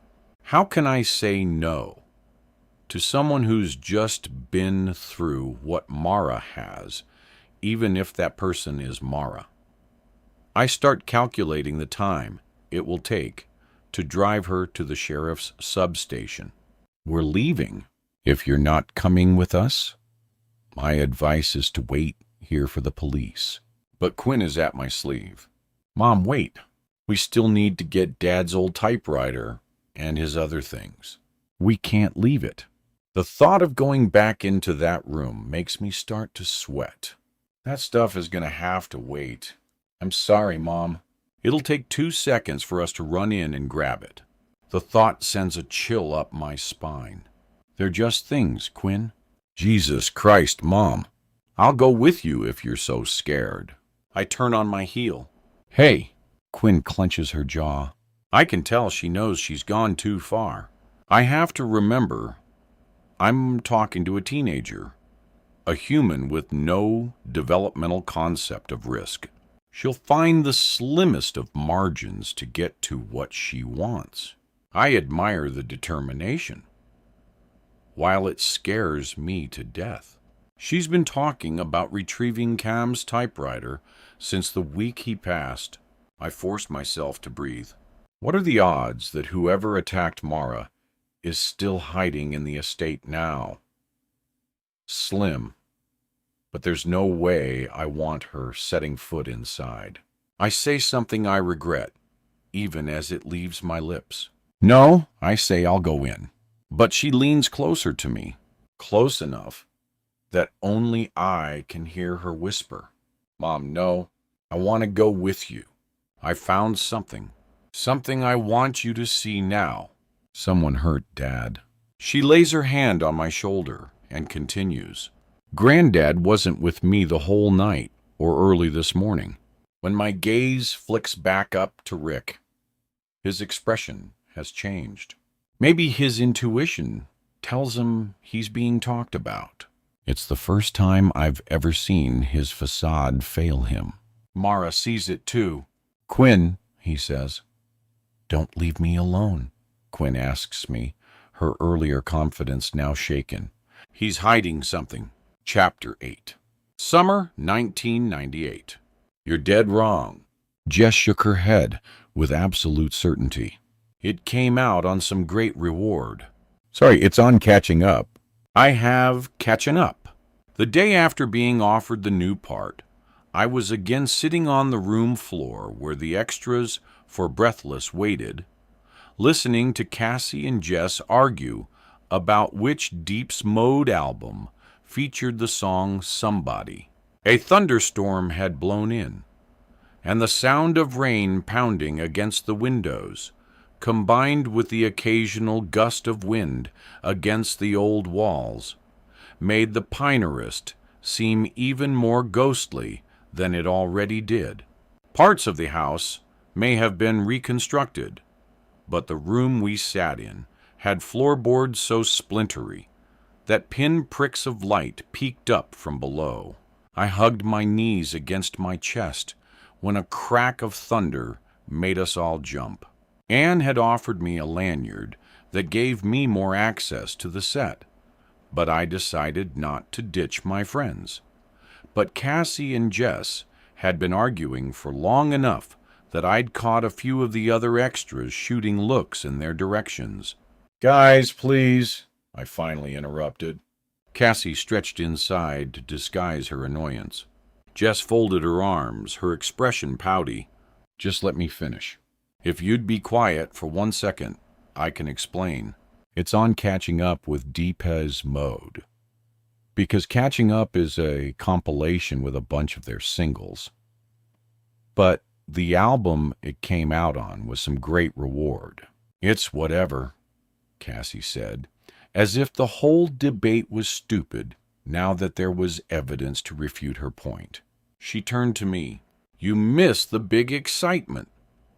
How can I say no to someone who's just been through what Mara has, even if that person is Mara? I start calculating the time it will take to drive her to the sheriff's substation. We're leaving. If you're not coming with us, my advice is to wait here for the police. But Quinn is at my sleeve. Mom, wait. We still need to get Dad's old typewriter and his other things. We can't leave it. The thought of going back into that room makes me start to sweat. That stuff is going to have to wait. I'm sorry, Mom. It'll take 2 seconds for us to run in and grab it. The thought sends a chill up my spine. They're just things, Quinn. Jesus Christ, Mom. I'll go with you if you're so scared. I turn on my heel. Hey, Quinn clenches her jaw. I can tell she knows she's gone too far. I have to remember, I'm talking to a teenager, a human with no developmental concept of risk. She'll find the slimmest of margins to get to what she wants. I admire the determination, while it scares me to death. She's been talking about retrieving Cam's typewriter since the week he passed. I forced myself to breathe. What are the odds that whoever attacked Mara is still hiding in the estate now? Slim, but there's no way I want her setting foot inside. I say something I regret, even as it leaves my lips. No, I say I'll go in. But she leans closer to me, close enough that only I can hear her whisper. Mom, no, I want to go with you. I found something I want you to see now. Someone hurt Dad. She lays her hand on my shoulder and continues. Granddad wasn't with me the whole night or early this morning. When my gaze flicks back up to Rick, his expression has changed. Maybe his intuition tells him he's being talked about. It's the first time I've ever seen his facade fail him. Mara sees it too. Quinn, he says. Don't leave me alone, Quinn asks me, her earlier confidence now shaken. He's hiding something. Chapter 8. Summer 1998. You're dead wrong. Jess shook her head with absolute certainty. It came out on some great reward. Sorry, it's on catching up. I have catching up. The day after being offered the new part, I was again sitting on the room floor where the extras for Breathless waited, listening to Cassie and Jess argue about which Deep's Mode album featured the song Somebody. A thunderstorm had blown in, and the sound of rain pounding against the windows, combined with the occasional gust of wind against the old walls, made the Pinerist seem even more ghostly than it already did. Parts of the house may have been reconstructed, but the room we sat in had floorboards so splintery that pin-pricks of light peeked up from below. I hugged my knees against my chest when a crack of thunder made us all jump. Anne had offered me a lanyard that gave me more access to the set, but I decided not to ditch my friends. But Cassie and Jess had been arguing for long enough that I'd caught a few of the other extras shooting looks in their directions. "Guys, please," I finally interrupted. Cassie stretched inside to disguise her annoyance. Jess folded her arms, her expression pouty. "Just let me finish. If you'd be quiet for 1 second, I can explain. It's on Catching Up with Deepez Mode. Because Catching Up is a compilation with a bunch of their singles. But the album it came out on was some great reward." "It's whatever," Cassie said, as if the whole debate was stupid now that there was evidence to refute her point. She turned to me. "You missed the big excitement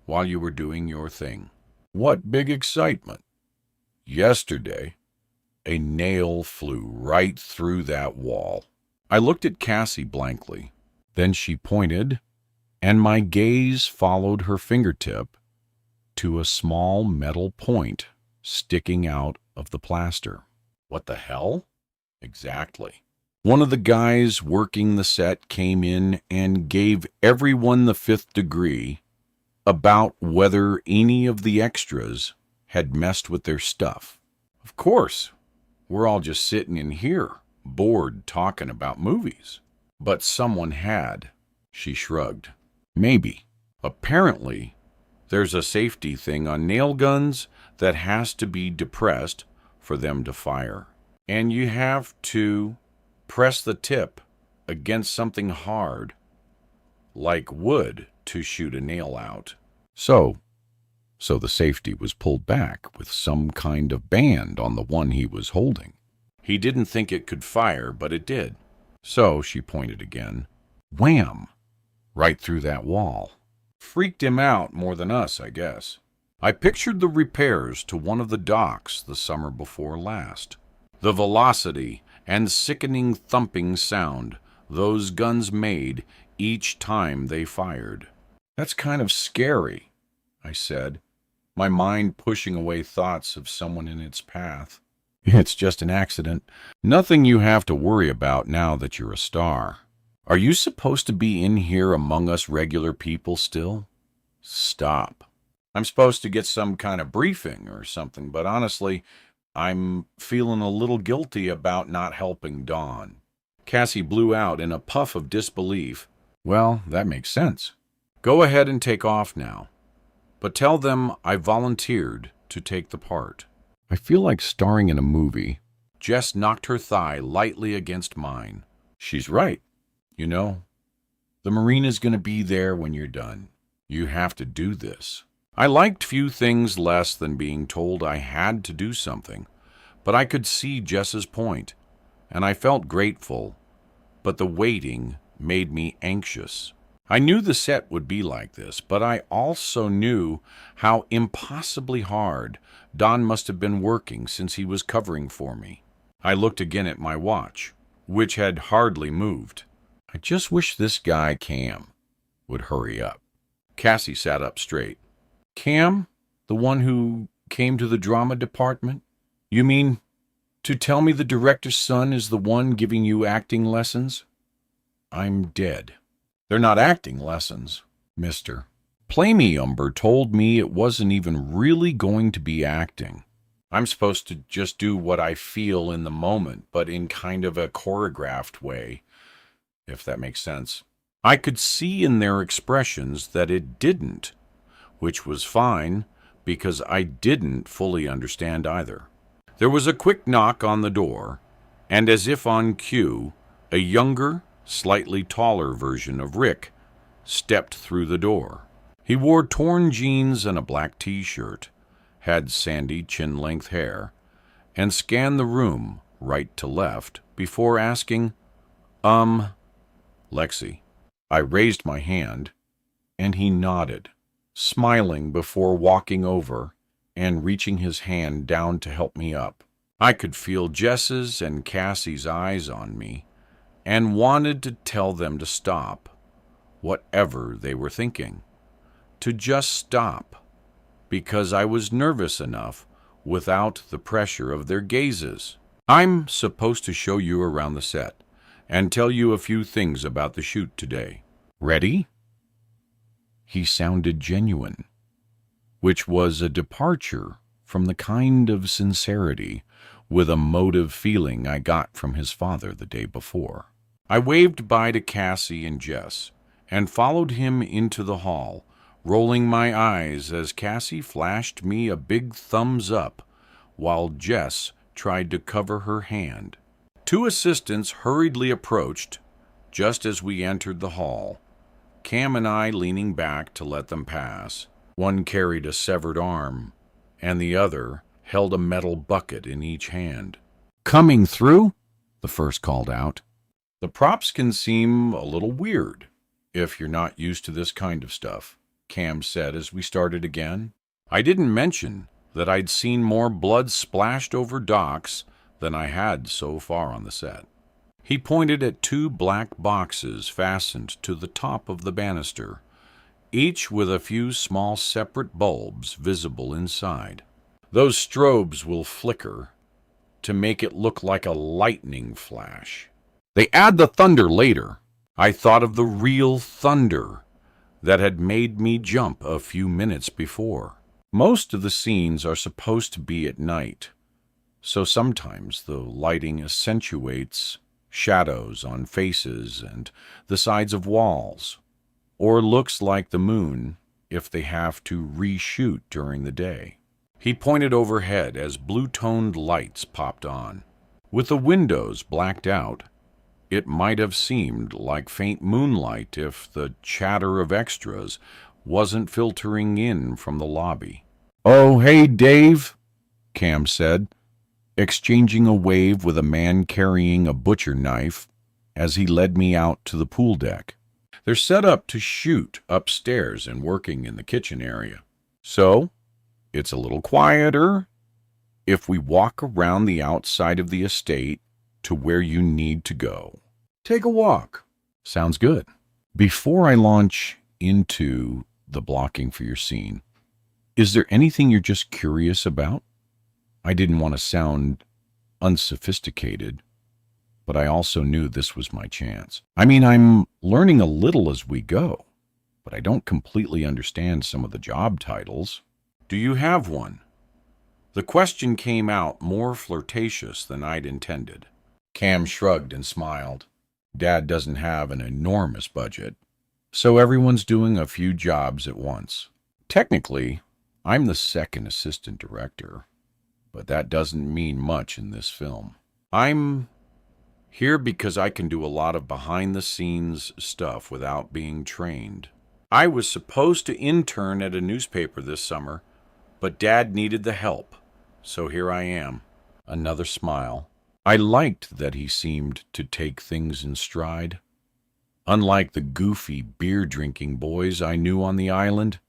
while you were doing your thing." "What big excitement?" "Yesterday, a nail flew right through that wall." I looked at Cassie blankly. Then she pointed, and my gaze followed her fingertip to a small metal point sticking out of the plaster. "What the hell?" "Exactly. One of the guys working the set came in and gave everyone the 5th degree about whether any of the extras had messed with their stuff. Of course, we're all just sitting in here, bored talking about movies. But someone had." She shrugged. "Maybe. Apparently, there's a safety thing on nail guns that has to be depressed for them to fire. And you have to press the tip against something hard, like wood, to shoot a nail out. So the safety was pulled back with some kind of band on the one he was holding. He didn't think it could fire, but it did. So," she pointed again, "wham! Right through that wall. Freaked him out more than us, I guess. I pictured the repairs to one of the docks the summer before last. The velocity and sickening thumping sound those guns made each time they fired." "That's kind of scary," I said, my mind pushing away thoughts of someone in its path. "It's just an accident. Nothing you have to worry about now that you're a star. Are you supposed to be in here among us regular people still?" "Stop. I'm supposed to get some kind of briefing or something, but honestly, I'm feeling a little guilty about not helping Dawn." Cassie blew out in a puff of disbelief. "Well, that makes sense. Go ahead and take off now. But tell them I volunteered to take the part." "I feel like starring in a movie." Jess knocked her thigh lightly against mine. "She's right. You know, the Marina's going to be there when you're done. You have to do this." I liked few things less than being told I had to do something, but I could see Jess's point, and I felt grateful, but the waiting made me anxious. I knew the set would be like this, but I also knew how impossibly hard Don must have been working since he was covering for me. I looked again at my watch, which had hardly moved. I just wish this guy, Cam, would hurry up. Cassie sat up straight. "Cam? The one who came to the drama department? You mean to tell me the director's son is the one giving you acting lessons?" "I'm dead. They're not acting lessons, mister. Play Me Umber told me it wasn't even really going to be acting. I'm supposed to just do what I feel in the moment, but in kind of a choreographed way, if that makes sense." I could see in their expressions that it didn't, which was fine, because I didn't fully understand either. There was a quick knock on the door, and as if on cue, a younger, slightly taller version of Rick stepped through the door. He wore torn jeans and a black t-shirt, had sandy chin-length hair, and scanned the room right to left before asking, Lexi." I raised my hand, and he nodded, smiling before walking over and reaching his hand down to help me up. I could feel Jess's and Cassie's eyes on me and wanted to tell them to stop, whatever they were thinking, to just stop, because I was nervous enough without the pressure of their gazes. I'm supposed to show you around the set and tell you a few things about the shoot today. Ready? He sounded genuine, which was a departure from the kind of sincerity with a motive feeling I got from his father the day before. I waved bye to Cassie and Jess and followed him into the hall, rolling my eyes as Cassie flashed me a big thumbs up while Jess tried to cover her hand. Two assistants hurriedly approached just as we entered the hall, Cam and I leaning back to let them pass. One carried a severed arm, and the other held a metal bucket in each hand. "Coming through?" the first called out. "The props can seem a little weird if you're not used to this kind of stuff," Cam said as we started again. I didn't mention that I'd seen more blood splashed over docks than I had so far on the set. He pointed at two black boxes fastened to the top of the banister, each with a few small separate bulbs visible inside. "Those strobes will flicker to make it look like a lightning flash. They add the thunder later." I thought of the real thunder that had made me jump a few minutes before. Most of the scenes are supposed to be at night, so sometimes the lighting accentuates shadows on faces and the sides of walls, or looks like the moon if they have to reshoot during the day. He pointed overhead as blue-toned lights popped on. With the windows blacked out, it might have seemed like faint moonlight if the chatter of extras wasn't filtering in from the lobby. "Oh, hey, Dave," Cam said, exchanging a wave with a man carrying a butcher knife as he led me out to the pool deck. They're set up to shoot upstairs and working in the kitchen area, so it's a little quieter if we walk around the outside of the estate to where you need to go. Take a walk." "Sounds good." Before I launch into the blocking for your scene, is there anything you're just curious about? I didn't want to sound unsophisticated, but I also knew this was my chance. I mean, I'm learning a little as we go, but I don't completely understand some of the job titles. "Do you have one?" The question came out more flirtatious than I'd intended. Cam shrugged and smiled. Dad doesn't have an enormous budget, so everyone's doing a few jobs at once. Technically, I'm the second assistant director, but that doesn't mean much in this film. I'm here because I can do a lot of behind-the-scenes stuff without being trained. I was supposed to intern at a newspaper this summer, but Dad needed the help, so here I am. Another smile. I liked that he seemed to take things in stride. Unlike the goofy beer-drinking boys I knew on the island,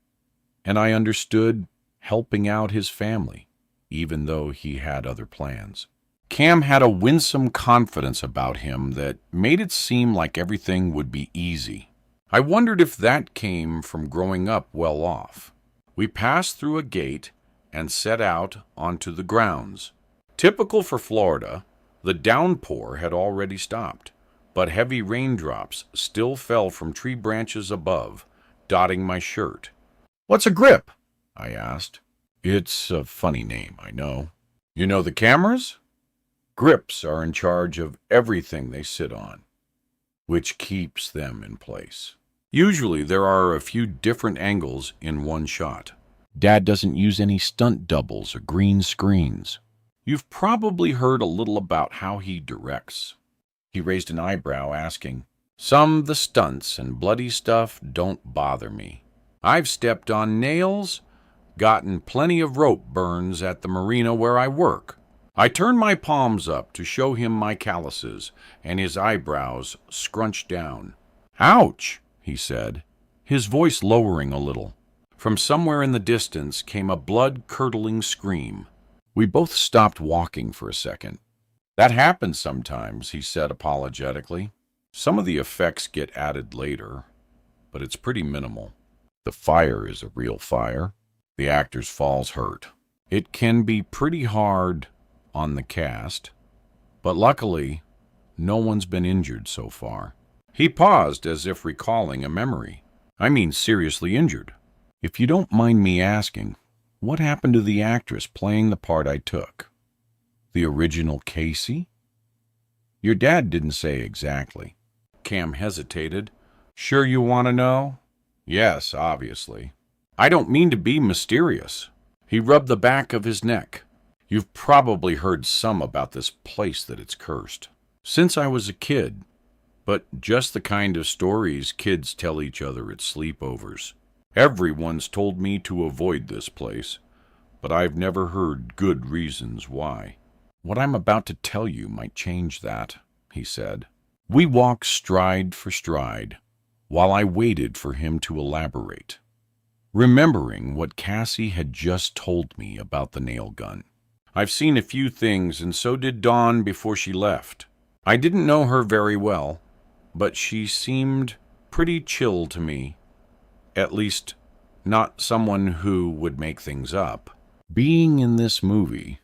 and I understood helping out his family, even though he had other plans. Cam had a winsome confidence about him that made it seem like everything would be easy. I wondered if that came from growing up well off. We passed through a gate and set out onto the grounds. Typical for Florida, the downpour had already stopped, but heavy raindrops still fell from tree branches above, dotting my shirt. "What's a grip?" I asked. "It's a funny name, I know. You know the cameras? Grips are in charge of everything they sit on, which keeps them in place. Usually there are a few different angles in one shot. Dad doesn't use any stunt doubles or green screens. You've probably heard a little about how he directs." He raised an eyebrow, asking, "Some of the stunts and bloody stuff don't bother me. I've stepped on nails, gotten plenty of rope burns at the marina where I work." I turned my palms up to show him my calluses, and his eyebrows scrunched down. "Ouch," he said, his voice lowering a little. From somewhere in the distance came a blood-curdling scream. We both stopped walking for a second. "That happens sometimes," he said apologetically. "Some of the effects get added later, but it's pretty minimal. The fire is a real fire. The actor's falls hurt. It can be pretty hard on the cast, but luckily, no one's been injured so far." He paused as if recalling a memory. "I mean seriously injured. If you don't mind me asking, what happened to the actress playing the part I took? The original Casey?" "Your dad didn't say exactly." Cam hesitated. "Sure you want to know?" "Yes, obviously." "I don't mean to be mysterious." He rubbed the back of his neck. "You've probably heard some about this place that it's cursed. Since I was a kid, but just the kind of stories kids tell each other at sleepovers. Everyone's told me to avoid this place, but I've never heard good reasons why. What I'm about to tell you might change that," he said. We walked stride for stride, while I waited for him to elaborate, remembering what Cassie had just told me about the nail gun. "I've seen a few things, and so did Dawn before she left. I didn't know her very well, but she seemed pretty chill to me. At least, not someone who would make things up. Being in this movie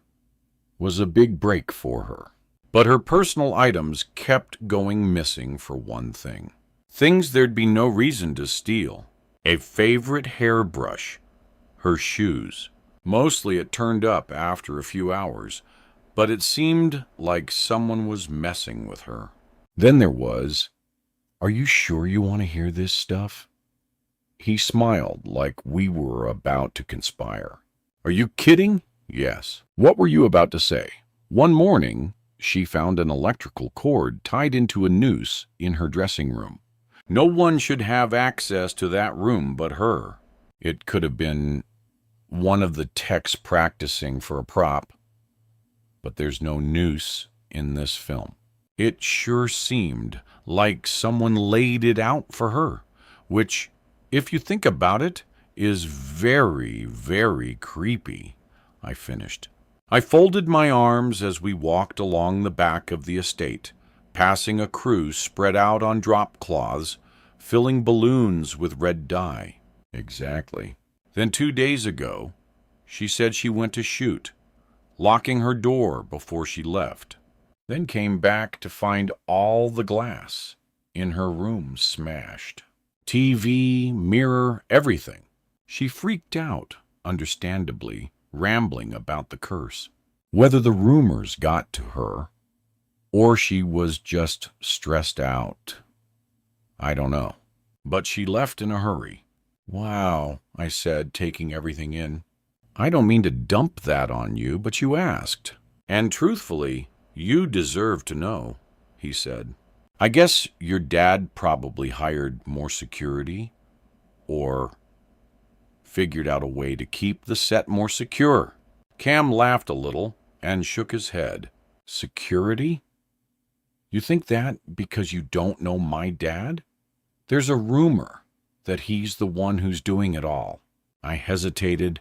was a big break for her. But her personal items kept going missing for one thing. Things there'd be no reason to steal. A favorite hairbrush. Her shoes. Mostly it turned up after a few hours, but it seemed like someone was messing with her. Then there was, 'Are you sure you want to hear this stuff?' He smiled like we were about to conspire. 'Are you kidding?' 'Yes.' 'What were you about to say?' 'One morning, she found an electrical cord tied into a noose in her dressing room. No one should have access to that room but her. It could have been one of the techs practicing for a prop, but there's no noose in this film. It sure seemed like someone laid it out for her, which, if you think about it, is very, very creepy," I finished. I folded my arms as we walked along the back of the estate, passing a crew spread out on drop cloths, filling balloons with red dye. Exactly. Then 2 days ago, she said she went to shoot, locking her door before she left, then came back to find all the glass in her room smashed. TV, mirror, everything. She freaked out, understandably, rambling about the curse. Whether the rumors got to her, or she was just stressed out, I don't know. But she left in a hurry. "Wow," I said, taking everything in. "I don't mean to dump that on you, but you asked. And truthfully, you deserve to know," he said. "I guess your dad probably hired more security, or figured out a way to keep the set more secure." Cam laughed a little and shook his head. "Security? You think that because you don't know my dad? There's a rumor that he's the one who's doing it all." I hesitated.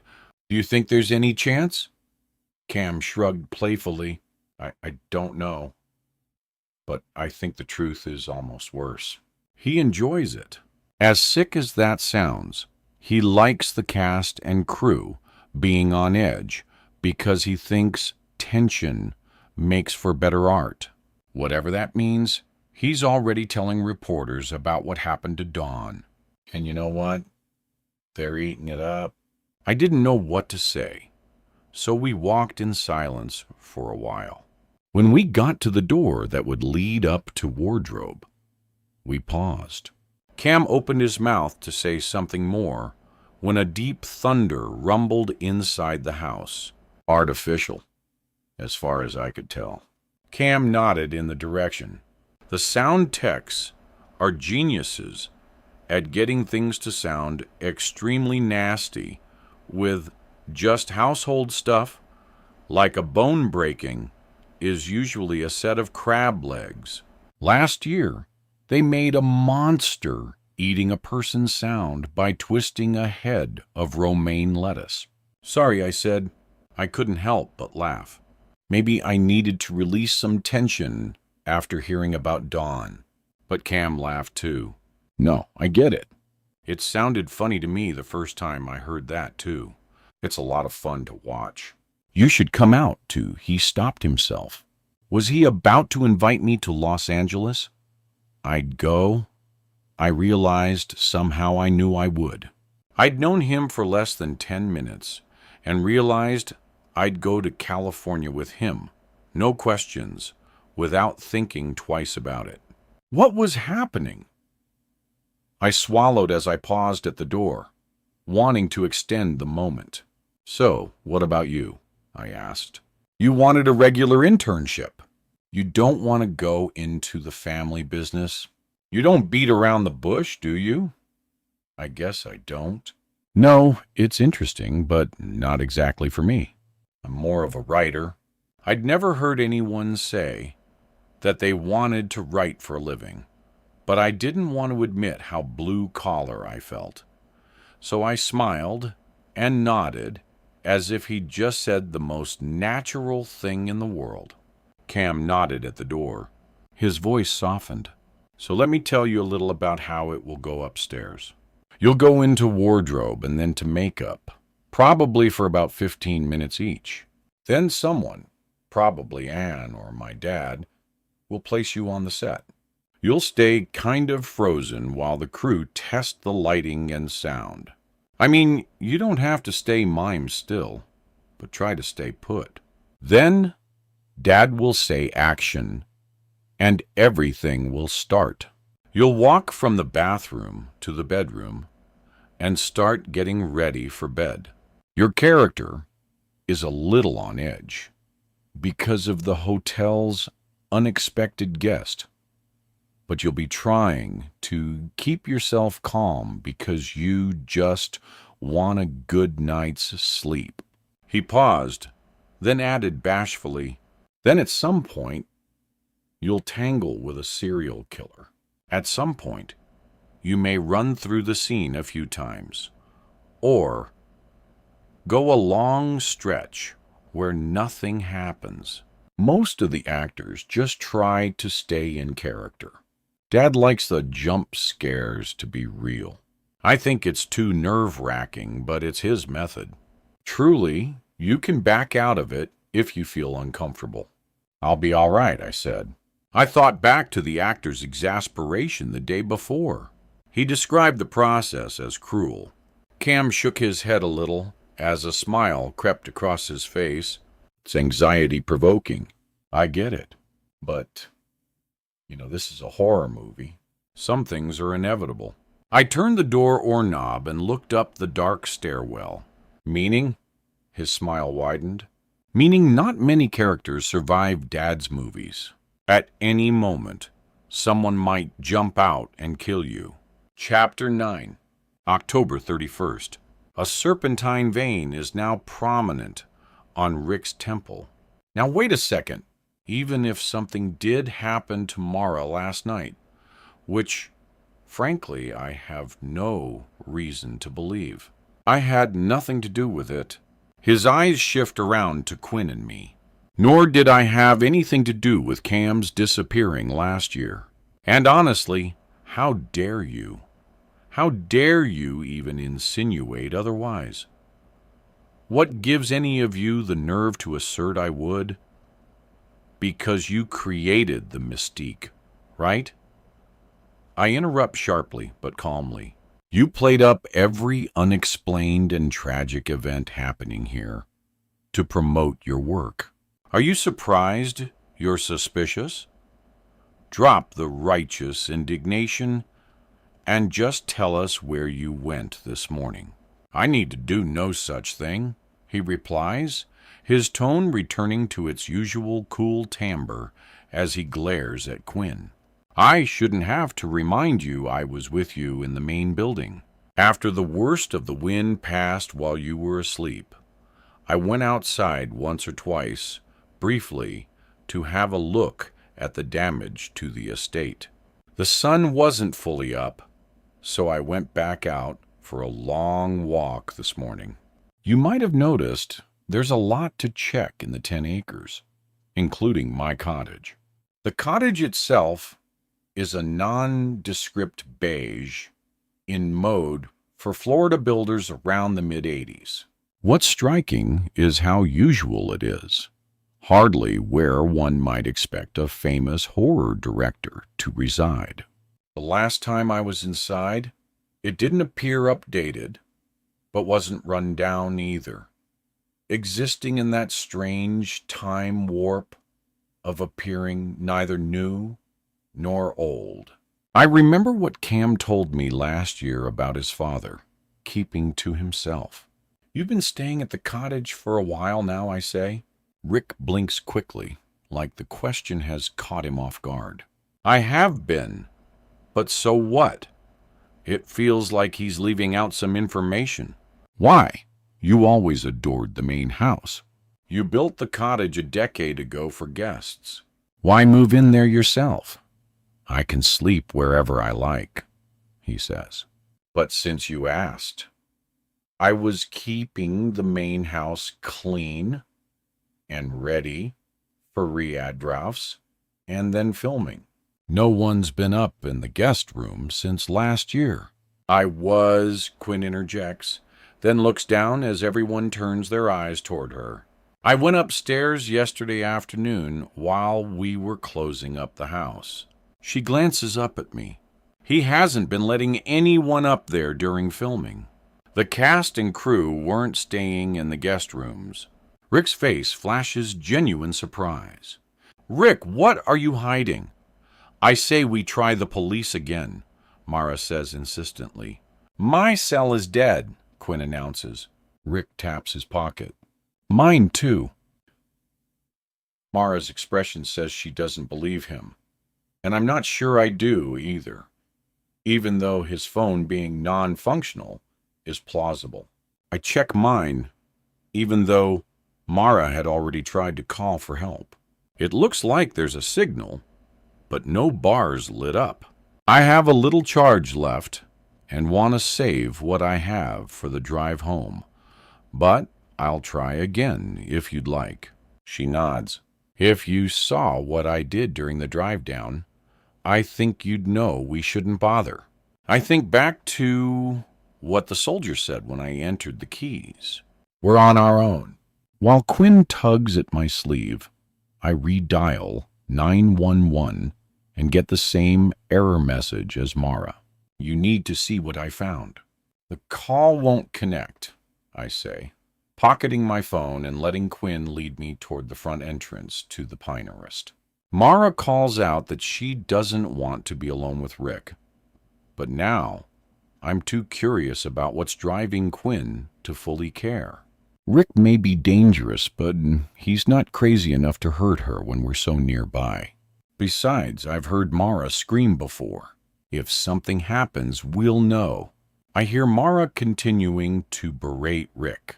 "Do you think there's any chance?" Cam shrugged playfully. I don't know, but I think the truth is almost worse. He enjoys it. As sick as that sounds, he likes the cast and crew being on edge because he thinks tension makes for better art. Whatever that means, he's already telling reporters about what happened to Dawn. And you know what? They're eating it up. I didn't know what to say, so we walked in silence for a while. When we got to the door that would lead up to wardrobe, we paused. Cam opened his mouth to say something more when a deep thunder rumbled inside the house. Artificial, as far as I could tell. Cam nodded in the direction. The sound techs are geniuses at getting things to sound extremely nasty with just household stuff, like a bone breaking is usually a set of crab legs. Last year, they made a monster eating a person's sound by twisting a head of romaine lettuce. Sorry, I said. I couldn't help but laugh. Maybe I needed to release some tension after hearing about Dawn. But Cam laughed too. No, I get it. It sounded funny to me the first time I heard that too. It's a lot of fun to watch. You should come out too. He stopped himself. Was he about to invite me to Los Angeles? I'd go. I realized somehow I knew I would. I'd known him for less than 10 minutes and realized I'd go to California with him, no questions, without thinking twice about it. What was happening? I swallowed as I paused at the door, wanting to extend the moment. So, what about you? I asked. You wanted a regular internship. You don't want to go into the family business. You don't beat around the bush, do you? I guess I don't. No, it's interesting, but not exactly for me. I'm more of a writer. I'd never heard anyone say that they wanted to write for a living, but I didn't want to admit how blue-collar I felt. So I smiled and nodded as if he'd just said the most natural thing in the world. Cam nodded at the door. His voice softened. So let me tell you a little about how it will go upstairs. You'll go into wardrobe and then to makeup, probably for about 15 minutes each. Then someone, probably Anne or my dad, will place you on the set. You'll stay kind of frozen while the crew test the lighting and sound. I mean, you don't have to stay mime still, but try to stay put. Then, Dad will say action, and everything will start. You'll walk from the bathroom to the bedroom and start getting ready for bed. Your character is a little on edge because of the hotel's unexpected guest, but you'll be trying to keep yourself calm because you just want a good night's sleep. He paused, then added bashfully, then at some point, you'll tangle with a serial killer. At some point, you may run through the scene a few times, or go a long stretch where nothing happens. Most of the actors just try to stay in character. Dad likes the jump scares to be real. I think it's too nerve-wracking, but it's his method. Truly, you can back out of it if you feel uncomfortable. I'll be all right, I said. I thought back to the actor's exasperation the day before. He described the process as cruel. Cam shook his head a little as a smile crept across his face. It's anxiety-provoking. I get it. But, this is a horror movie. Some things are inevitable. I turned the door or knob and looked up the dark stairwell. Meaning? His smile widened. Meaning not many characters survive Dad's movies. At any moment, someone might jump out and kill you. Chapter 9, October 31st. A serpentine vein is now prominent on Rick's temple. Now wait a second. Even if something did happen to Mara last night, which, frankly, I have no reason to believe. I had nothing to do with it. His eyes shift around to Quinn and me. Nor did I have anything to do with Cam's disappearing last year. And honestly, how dare you? How dare you even insinuate otherwise? What gives any of you the nerve to assert I would? Because you created the mystique, right? I interrupt sharply but calmly. You played up every unexplained and tragic event happening here to promote your work. Are you surprised you're suspicious? Drop the righteous indignation and just tell us where you went this morning. I need to do no such thing, he replies, his tone returning to its usual cool timbre as he glares at Quinn. I shouldn't have to remind you I was with you in the main building. After the worst of the wind passed while you were asleep, I went outside once or twice, briefly, to have a look at the damage to the estate. The sun wasn't fully up, so I went back out for a long walk this morning. You might have noticed there's a lot to check in the 10 acres, including my cottage. The cottage itself is a nondescript beige in mode for Florida builders around the mid-'80s. What's striking is how usual it is. Hardly where one might expect a famous horror director to reside. The last time I was inside, it didn't appear updated, but wasn't run down either, existing in that strange time warp of appearing neither new nor old. I remember what Cam told me last year about his father, keeping to himself. You've been staying at the cottage for a while now, I say. Rick blinks quickly, like the question has caught him off guard. I have been, but so what? It feels like he's leaving out some information. Why? You always adored the main house. You built the cottage a decade ago for guests. Why move in there yourself? I can sleep wherever I like, he says. But since you asked, I was keeping the main house clean and ready for re-ad drafts and then filming. No one's been up in the guest room since last year. Quinn interjects, then looks down as everyone turns their eyes toward her. I went upstairs yesterday afternoon while we were closing up the house. She glances up at me. He hasn't been letting anyone up there during filming. The cast and crew weren't staying in the guest rooms. Rick's face flashes genuine surprise. Rick, what are you hiding? I say we try the police again, Mara says insistently. My cell is dead, Quinn announces. Rick taps his pocket. Mine too. Mara's expression says she doesn't believe him. And I'm not sure I do either, even though his phone being non-functional is plausible. I check mine, even though Mara had already tried to call for help. It looks like there's a signal, but no bars lit up. I have a little charge left and want to save what I have for the drive home, but I'll try again if you'd like. She nods. If you saw what I did during the drive down, I think you'd know we shouldn't bother. I think back to what the soldier said when I entered the keys. We're on our own. While Quinn tugs at my sleeve, I redial 911 and get the same error message as Mara. You need to see what I found. The call won't connect, I say, pocketing my phone and letting Quinn lead me toward the front entrance to the Pinerist. Mara calls out that she doesn't want to be alone with Rick, but now I'm too curious about what's driving Quinn to fully care. Rick may be dangerous, but he's not crazy enough to hurt her when we're so nearby. Besides, I've heard Mara scream before. If something happens, we'll know. I hear Mara continuing to berate Rick.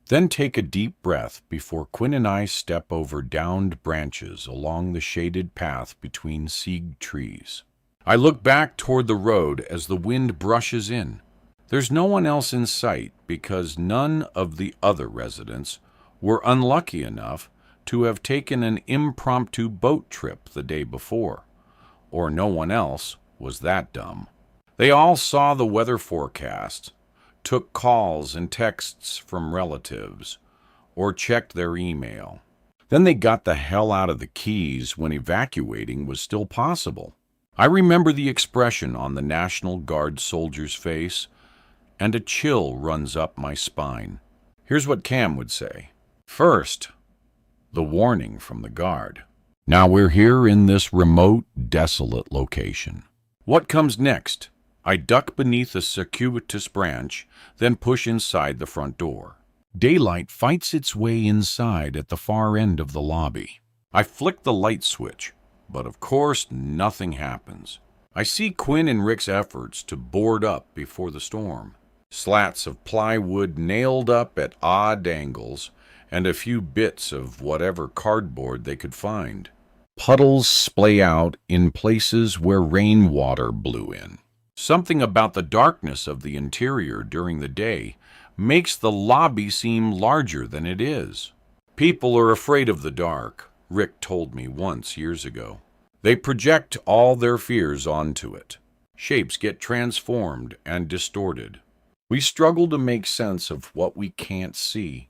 Then take a deep breath before Quinn and I step over downed branches along the shaded path between seed trees. I look back toward the road as the wind brushes in. There's no one else in sight because none of the other residents were unlucky enough to have taken an impromptu boat trip the day before, or no one else was that dumb. They all saw the weather forecast, took calls and texts from relatives, or checked their email. Then they got the hell out of the Keys when evacuating was still possible. I remember the expression on the National Guard soldier's face, and a chill runs up my spine. Here's what Cam would say. First, the warning from the guard. Now we're here in this remote, desolate location. What comes next? I duck beneath a circuitous branch, then push inside the front door. Daylight fights its way inside at the far end of the lobby. I flick the light switch, but of course nothing happens. I see Quinn and Rick's efforts to board up before the storm. Slats of plywood nailed up at odd angles, and a few bits of whatever cardboard they could find. Puddles splay out in places where rainwater blew in. Something about the darkness of the interior during the day makes the lobby seem larger than it is. People are afraid of the dark, Rick told me once years ago. They project all their fears onto it. Shapes get transformed and distorted. We struggle to make sense of what we can't see,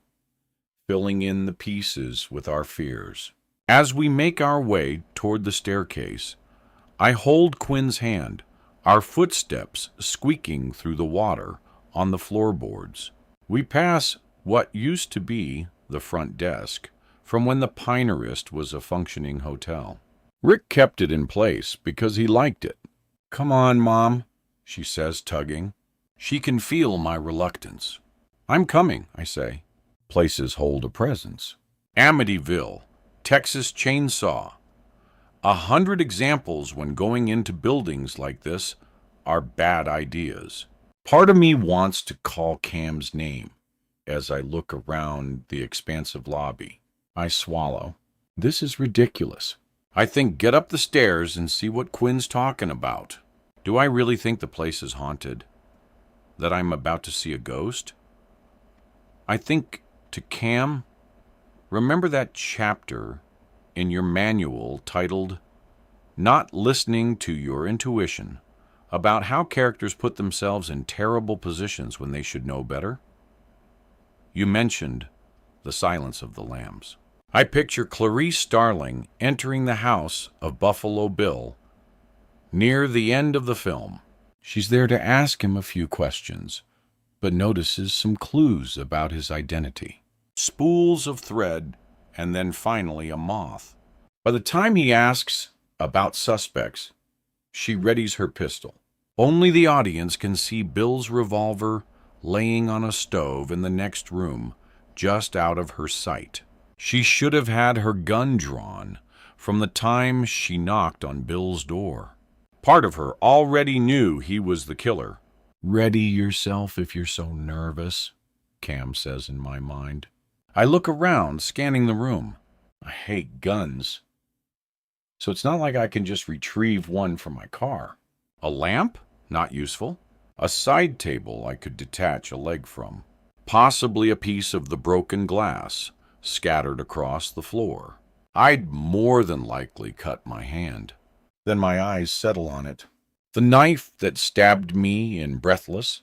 filling in the pieces with our fears. As we make our way toward the staircase, I hold Quinn's hand, our footsteps squeaking through the water on the floorboards. We pass what used to be the front desk from when the Pinerist was a functioning hotel. Rick kept it in place because he liked it. "Come on, Mom," she says, tugging. She can feel my reluctance. "I'm coming," I say. Places hold a presence. Amityville, Texas Chainsaw. 100 examples when going into buildings like this are bad ideas. Part of me wants to call Cam's name as I look around the expansive lobby. I swallow. This is ridiculous. I think get up the stairs and see what Quinn's talking about. Do I really think the place is haunted? That I'm about to see a ghost? I think to Cam, remember that chapter in your manual titled "Not Listening to Your Intuition," about how characters put themselves in terrible positions when they should know better? You mentioned The Silence of the Lambs. I picture Clarice Starling entering the house of Buffalo Bill near the end of the film. She's there to ask him a few questions, but notices some clues about his identity. Spools of thread, and then finally a moth. By the time he asks about suspects, she readies her pistol. Only the audience can see Bill's revolver laying on a stove in the next room, just out of her sight. She should have had her gun drawn from the time she knocked on Bill's door. Part of her already knew he was the killer. "Ready yourself if you're so nervous," Cam says in my mind. I look around, scanning the room. I hate guns, so it's not like I can just retrieve one from my car. A lamp? Not useful. A side table I could detach a leg from. Possibly a piece of the broken glass scattered across the floor. I'd more than likely cut my hand. Then my eyes settle on it. The knife that stabbed me in Breathless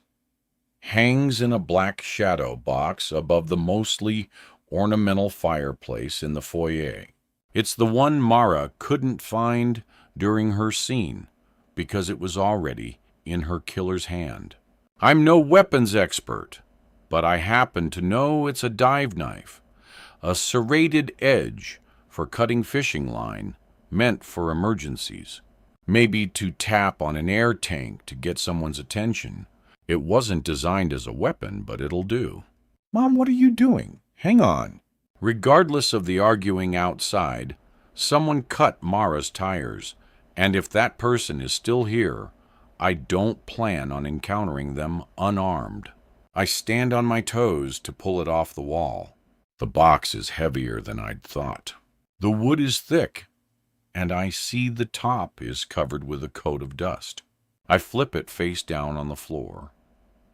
hangs in a black shadow box above the mostly ornamental fireplace in the foyer. It's the one Mara couldn't find during her scene because it was already in her killer's hand. I'm no weapons expert, but I happen to know it's a dive knife, a serrated edge for cutting fishing line, meant for emergencies. Maybe to tap on an air tank to get someone's attention. It wasn't designed as a weapon, but it'll do. "Mom, what are you doing? Hang on." Regardless of the arguing outside, someone cut Mara's tires, and if that person is still here, I don't plan on encountering them unarmed. I stand on my toes to pull it off the wall. The box is heavier than I'd thought. The wood is thick, and I see the top is covered with a coat of dust. I flip it face down on the floor,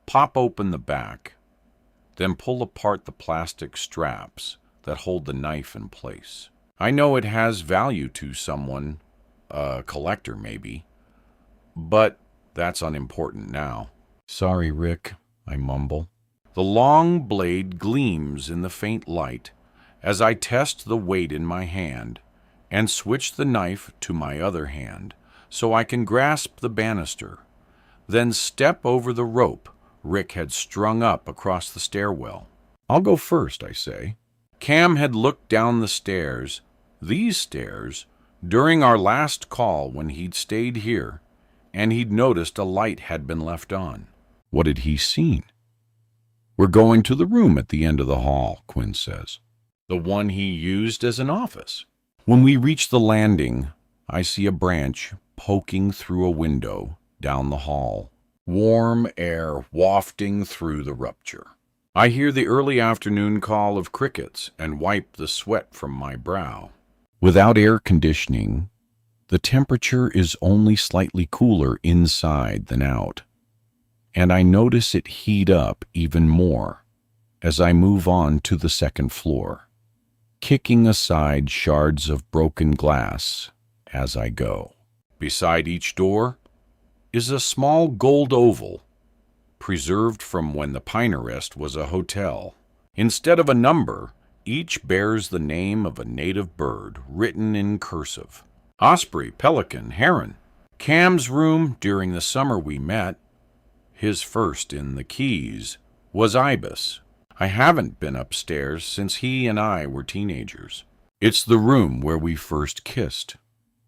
pop open the back, then pull apart the plastic straps that hold the knife in place. I know it has value to someone, a collector maybe, but that's unimportant now. "Sorry, Rick," I mumble. The long blade gleams in the faint light as I test the weight in my hand and switch the knife to my other hand so I can grasp the banister, then step over the rope Rick had strung up across the stairwell. "I'll go first," I say. Cam had looked down the stairs, these stairs, during our last call when he'd stayed here, and he'd noticed a light had been left on. What had he seen? "We're going to the room at the end of the hall," Quinn says. "The one he used as an office." When we reach the landing, I see a branch poking through a window down the hall, warm air wafting through the rupture. I hear the early afternoon call of crickets and wipe the sweat from my brow. Without air conditioning, The temperature is only slightly cooler inside than out, and I notice it heat up even more as I move on to the second floor, kicking aside shards of broken glass as I go. Beside each door is a small gold oval, preserved from when the Pinerest was a hotel. Instead of a number, each bears the name of a native bird written in cursive. Osprey, pelican, heron. Cam's room during the summer we met, his first in the Keys, was ibis. I haven't been upstairs since he and I were teenagers. It's the room where we first kissed,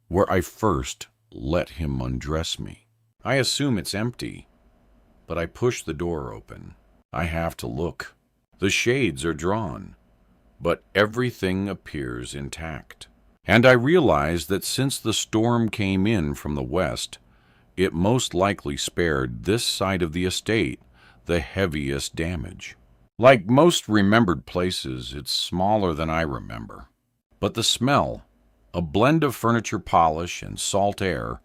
where I first let him undress me. I assume it's empty, but I push the door open. I have to look. The shades are drawn, but everything appears intact. And I realize that since the storm came in from the west, it most likely spared this side of the estate the heaviest damage. Like most remembered places, it's smaller than I remember. But the smell, a blend of furniture polish and salt air,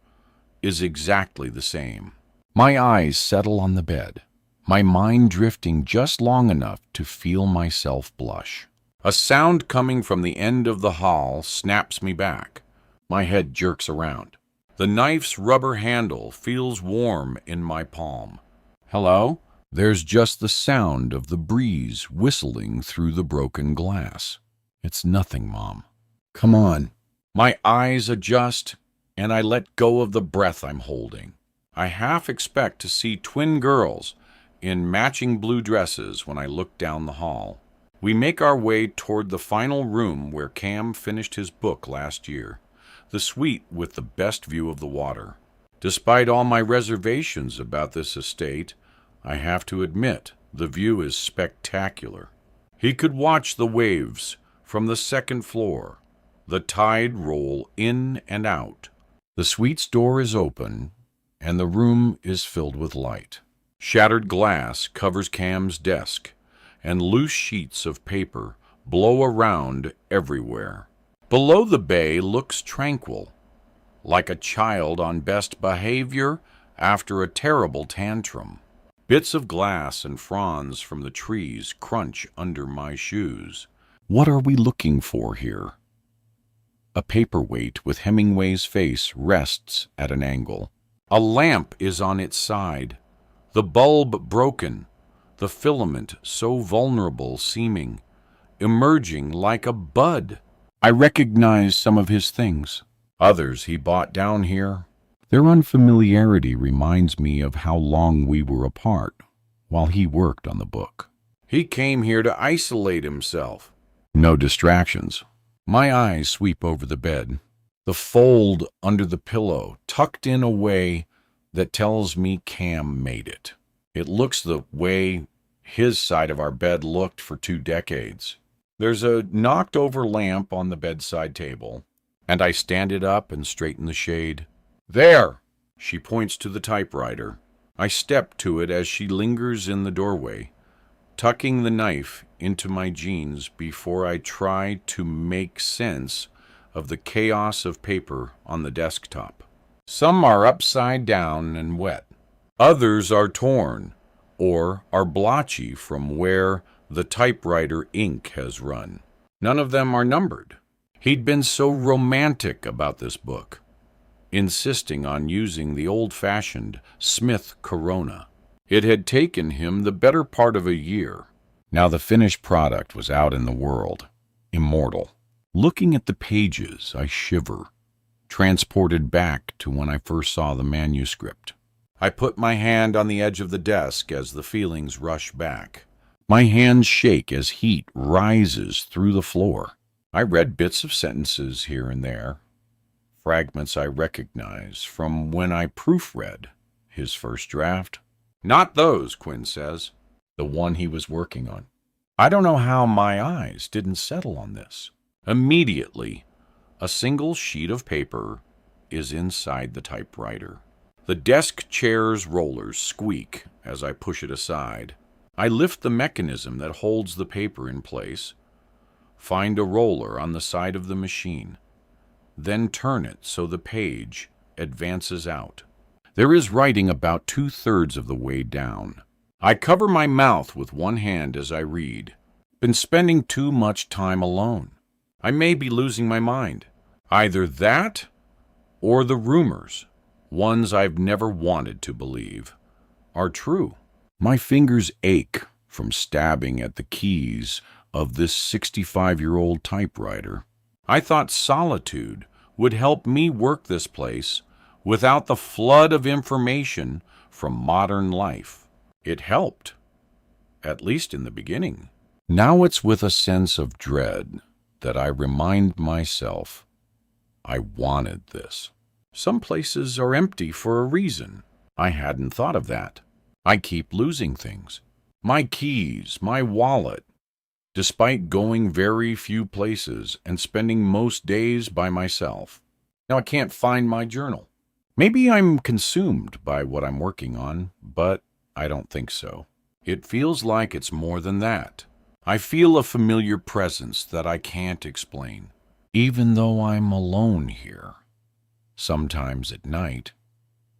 is exactly the same. My eyes settle on the bed, my mind drifting just long enough to feel myself blush. A sound coming from the end of the hall snaps me back. My head jerks around. The knife's rubber handle feels warm in my palm. Hello? There's just the sound of the breeze whistling through the broken glass. It's nothing, Mom. Come on. My eyes adjust, and I let go of the breath I'm holding. I half expect to see twin girls in matching blue dresses when I look down the hall. We make our way toward the final room where Cam finished his book last year, the suite with the best view of the water. Despite all my reservations about this estate, I have to admit the view is spectacular. He could watch the waves from the second floor, the tide roll in and out. The suite's door is open, and the room is filled with light. Shattered glass covers Cam's desk, and loose sheets of paper blow around everywhere. Below the bay looks tranquil, like a child on best behavior after a terrible tantrum. Bits of glass and fronds from the trees crunch under my shoes. What are we looking for here? A paperweight with Hemingway's face rests at an angle. A lamp is on its side, the bulb broken, the filament so vulnerable seeming, emerging like a bud. I recognize some of his things. Others he bought down here. Their unfamiliarity reminds me of how long we were apart while he worked on the book. He came here to isolate himself. No distractions. My eyes sweep over the bed, the fold under the pillow tucked in a way that tells me Cam made it. It looks the way his side of our bed looked for 2 decades. There's a knocked-over lamp on the bedside table, and I stand it up and straighten the shade. There! She points to the typewriter. I step to it as she lingers in the doorway, tucking the knife into my jeans before I try to make sense of the chaos of paper on the desktop. Some are upside down and wet. Others are torn or are blotchy from where the typewriter ink has run. None of them are numbered. He'd been so romantic about this book, insisting on using the old-fashioned Smith Corona. It had taken him the better part of a year. Now the finished product was out in the world, immortal. Looking at the pages, I shiver, transported back to when I first saw the manuscript. I put my hand on the edge of the desk as the feelings rush back. My hands shake as heat rises through the floor. I read bits of sentences here and there, fragments I recognize from when I proofread his first draft. Not those, Quinn says, the one he was working on. I don't know how my eyes didn't settle on this. Immediately, a single sheet of paper is inside the typewriter. The desk chair's rollers squeak as I push it aside. I lift the mechanism that holds the paper in place, find a roller on the side of the machine, then turn it so the page advances out. There is writing about 2/3 of the way down. I cover my mouth with one hand as I read. Been spending too much time alone. I may be losing my mind. Either that or the rumors, ones I've never wanted to believe, are true. My fingers ache from stabbing at the keys of this 65-year-old typewriter. I thought solitude would help me work this place without the flood of information from modern life. It helped, at least in the beginning. Now it's with a sense of dread that I remind myself I wanted this. Some places are empty for a reason. I hadn't thought of that. I keep losing things. My keys, my wallet. Despite going very few places and spending most days by myself. Now I can't find my journal. Maybe I'm consumed by what I'm working on, but I don't think so. It feels like it's more than that. I feel a familiar presence that I can't explain, even though I'm alone here. Sometimes at night,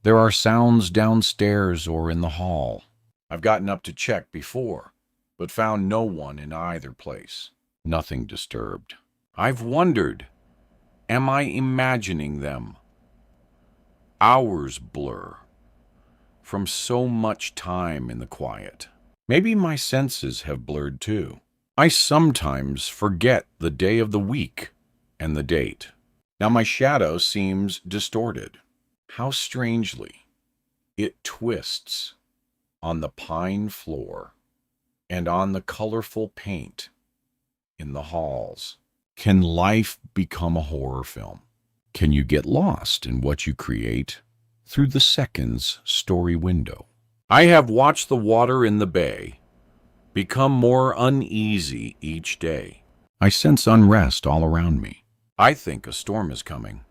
there are sounds downstairs or in the hall. I've gotten up to check before, but found no one in either place. Nothing disturbed. I've wondered, am I imagining them? Hours blur from so much time in the quiet. Maybe my senses have blurred too. I sometimes forget the day of the week and the date. Now my shadow seems distorted. How strangely it twists on the pine floor and on the colorful paint in the halls. Can life become a horror film? Can you get lost in what you create through the second's story window? I have watched the water in the bay become more uneasy each day. I sense unrest all around me. I think a storm is coming.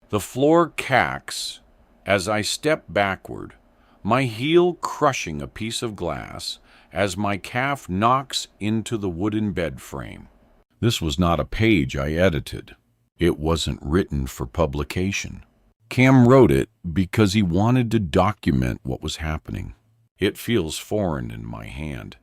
The floor cacks as I step backward, my heel crushing a piece of glass as my calf knocks into the wooden bed frame. This was not a page I edited. It wasn't written for publication. Cam wrote it because he wanted to document what was happening. It feels foreign in my hand,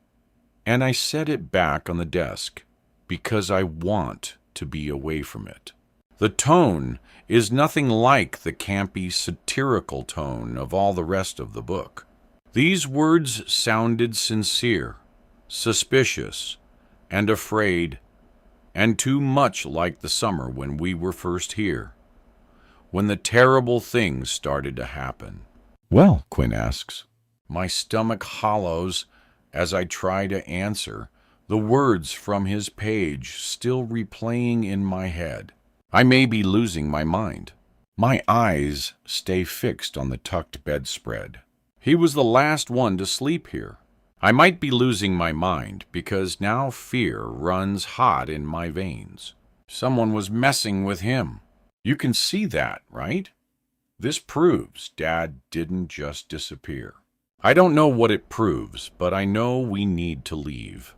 and I set it back on the desk because I want to be away from it. The tone is nothing like the campy, satirical tone of all the rest of the book. These words sounded sincere, suspicious, and afraid, and too much like the summer when we were first here, when the terrible things started to happen. Well, Quinn asks. My stomach hollows as I try to answer, the words from his page still replaying in my head. I may be losing my mind. My eyes stay fixed on the tucked bedspread. He was the last one to sleep here. I might be losing my mind because now fear runs hot in my veins. Someone was messing with him. You can see that, right? This proves Dad didn't just disappear. I don't know what it proves, but I know we need to leave.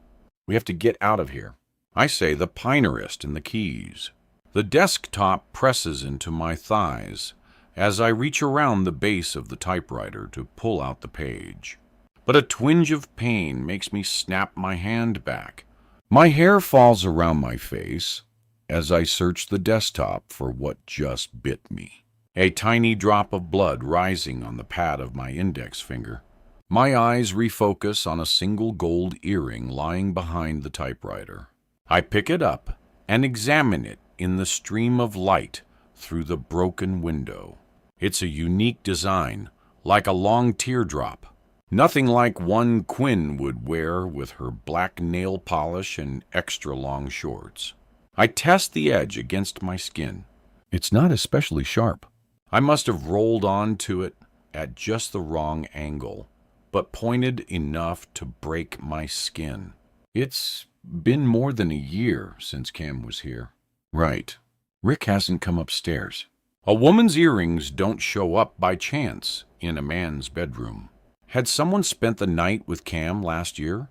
We have to get out of here. I say the Pinerist and the keys. The desktop presses into my thighs as I reach around the base of the typewriter to pull out the page. But a twinge of pain makes me snap my hand back. My hair falls around my face as I search the desktop for what just bit me. A tiny drop of blood rising on the pad of my index finger. My eyes refocus on a single gold earring lying behind the typewriter. I pick it up and examine it in the stream of light through the broken window. It's a unique design, like a long teardrop. Nothing like one Quinn would wear with her black nail polish and extra long shorts. I test the edge against my skin. It's not especially sharp. I must have rolled onto it at just the wrong angle, but pointed enough to break my skin. It's been more than a year since Cam was here. Right. Rick hasn't come upstairs. A woman's earrings don't show up by chance in a man's bedroom. Had someone spent the night with Cam last year?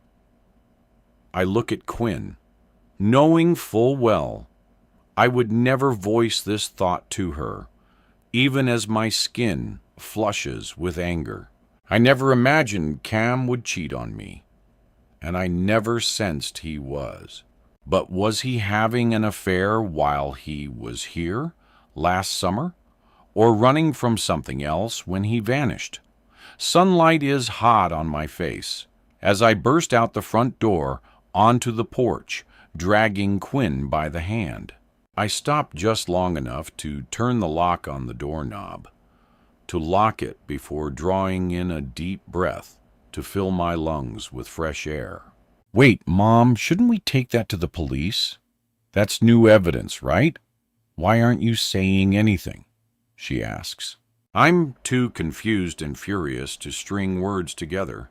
I look at Quinn, knowing full well I would never voice this thought to her, even as my skin flushes with anger. I never imagined Cam would cheat on me, and I never sensed he was. But was he having an affair while he was here last summer, or running from something else when he vanished? Sunlight is hot on my face as I burst out the front door onto the porch, dragging Quinn by the hand. I stop just long enough to turn the lock on the doorknob, to lock it before drawing in a deep breath to fill my lungs with fresh air. Wait, Mom, shouldn't we take that to the police? That's new evidence, right? Why aren't you saying anything? She asks. I'm too confused and furious to string words together,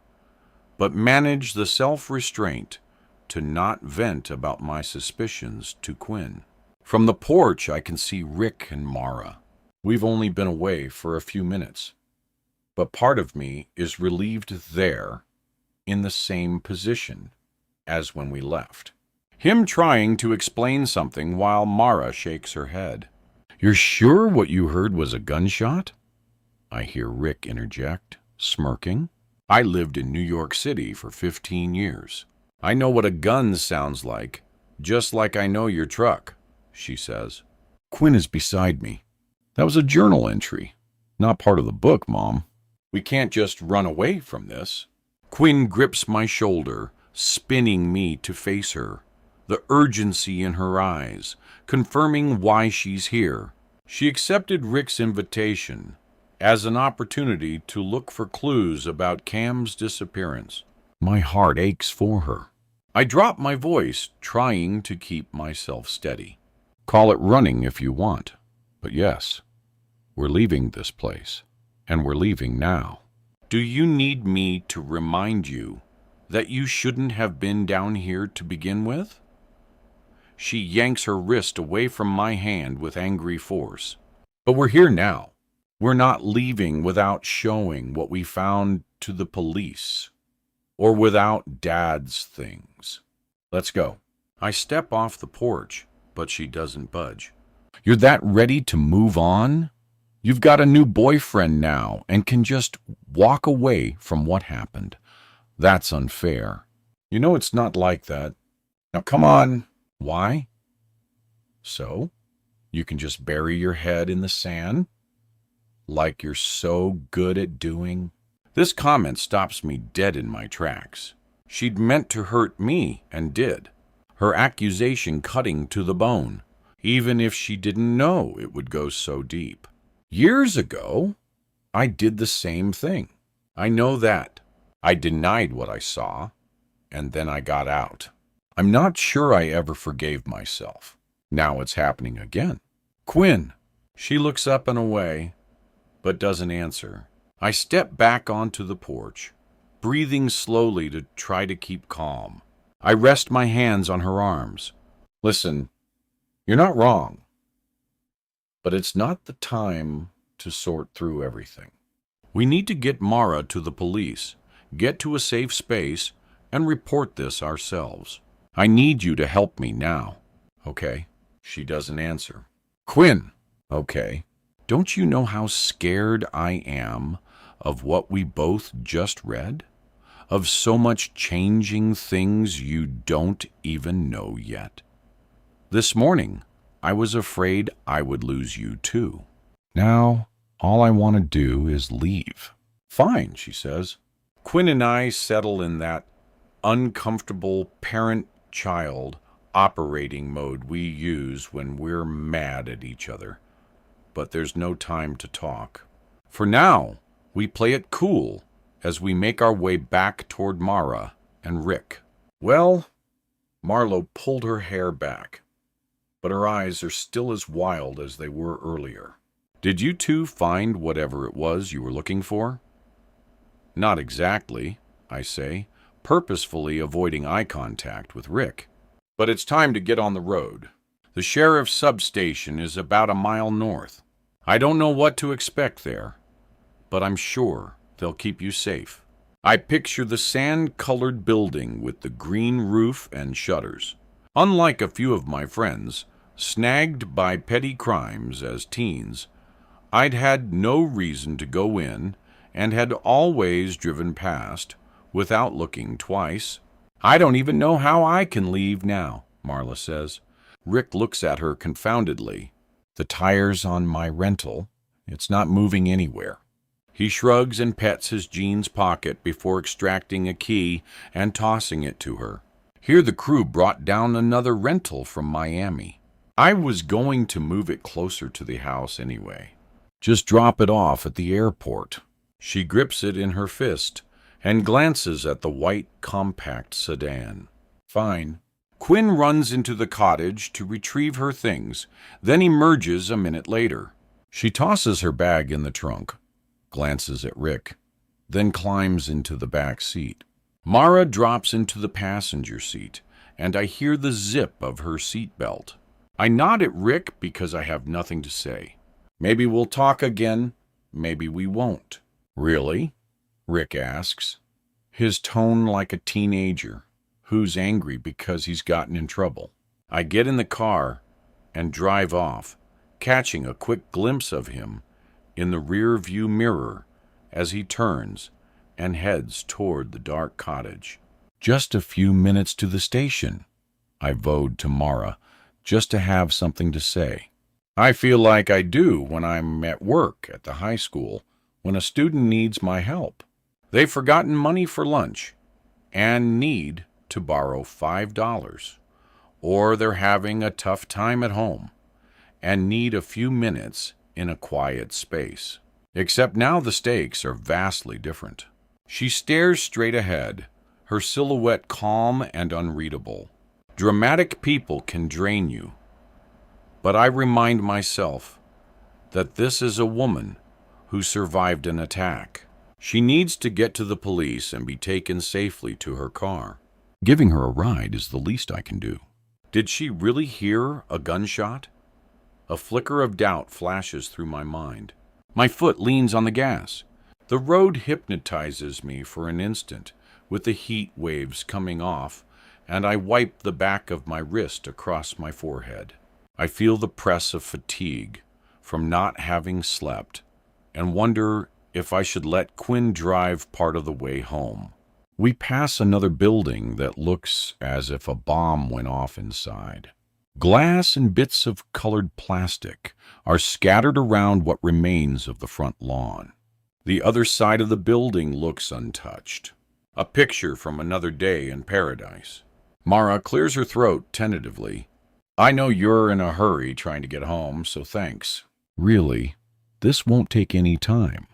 but manage the self-restraint to not vent about my suspicions to Quinn. From the porch, I can see Rick and Mara. We've only been away for a few minutes, but part of me is relieved they're in the same position as when we left. Him trying to explain something while Mara shakes her head. You're sure what you heard was a gunshot? I hear Rick interject, smirking. I lived in New York City for 15 years. I know what a gun sounds like, just like I know your truck, she says. Quinn is beside me. That was a journal entry, not part of the book, Mom. We can't just run away from this. Quinn grips my shoulder, spinning me to face her, the urgency in her eyes, confirming why she's here. She accepted Rick's invitation as an opportunity to look for clues about Cam's disappearance. My heart aches for her. I drop my voice, trying to keep myself steady. Call it running if you want, but yes, we're leaving this place, and we're leaving now. Do you need me to remind you that you shouldn't have been down here to begin with? She yanks her wrist away from my hand with angry force. But we're here now. We're not leaving without showing what we found to the police, or without Dad's things. Let's go. I step off the porch, but she doesn't budge. You're that ready to move on? You've got a new boyfriend now and can just walk away from what happened. That's unfair. You know it's not like that. Now come on. Why? So? You can just bury your head in the sand? Like you're so good at doing? This comment stops me dead in my tracks. She'd meant to hurt me and did. Her accusation cutting to the bone, even if she didn't know it would go so deep. Years ago, I did the same thing. I know that. I denied what I saw, and then I got out. I'm not sure I ever forgave myself. Now it's happening again. Quinn. She looks up and away, but doesn't answer. I step back onto the porch, breathing slowly to try to keep calm. I rest my hands on her arms. Listen, you're not wrong, but it's not the time to sort through everything. We need to get Mara to the police, get to a safe space, and report this ourselves. I need you to help me now. Okay. She doesn't answer. Quinn. Okay. Don't you know how scared I am of what we both just read? Of so much changing things you don't even know yet? This morning, I was afraid I would lose you too. Now, all I want to do is leave. Fine, she says. Quinn and I settle in that uncomfortable parent-child operating mode we use when we're mad at each other. But there's no time to talk. For now, we play it cool as we make our way back toward Mara and Rick. Well, Marlo pulled her hair back, but her eyes are still as wild as they were earlier. Did you two find whatever it was you were looking for? Not exactly, I say, purposefully avoiding eye contact with Rick. But it's time to get on the road. The sheriff's substation is about a mile north. I don't know what to expect there, but I'm sure they'll keep you safe. I picture the sand-colored building with the green roof and shutters. Unlike a few of my friends, Snagged by petty crimes as teens, I'd had no reason to go in and had always driven past without looking twice. I don't even know how I can leave now, Marla says. Rick looks at her confoundedly. The tire's on my rental. It's not moving anywhere. He shrugs and pets his jeans pocket before extracting a key and tossing it to her. Here the crew brought down another rental from Miami. I was going to move it closer to the house anyway. Just drop it off at the airport. She grips it in her fist and glances at the white, compact sedan. Fine. Quinn runs into the cottage to retrieve her things, then emerges a minute later. She tosses her bag in the trunk, glances at Rick, then climbs into the back seat. Mara drops into the passenger seat, and I hear the zip of her seatbelt. I nod at Rick because I have nothing to say. Maybe we'll talk again, maybe we won't. Really? Rick asks, his tone like a teenager who's angry because he's gotten in trouble. I get in the car and drive off, catching a quick glimpse of him in the rear view mirror as he turns and heads toward the dark cottage. Just a few minutes to the station, I vowed to Mara, just to have something to say. I feel like I do when I'm at work at the high school when a student needs my help. They've forgotten money for lunch and need to borrow $5, or they're having a tough time at home and need a few minutes in a quiet space. Except now the stakes are vastly different. She stares straight ahead, her silhouette calm and unreadable. Dramatic people can drain you, but I remind myself that this is a woman who survived an attack. She needs to get to the police and be taken safely to her car. Giving her a ride is the least I can do. Did she really hear a gunshot? A flicker of doubt flashes through my mind. My foot leans on the gas. The road hypnotizes me for an instant, with the heat waves coming off, and I wipe the back of my wrist across my forehead. I feel the press of fatigue from not having slept, and wonder if I should let Quinn drive part of the way home. We pass another building that looks as if a bomb went off inside. Glass and bits of colored plastic are scattered around what remains of the front lawn. The other side of the building looks untouched. A picture from another day in paradise. Mara clears her throat tentatively. I know you're in a hurry trying to get home, so thanks. Really, this won't take any time,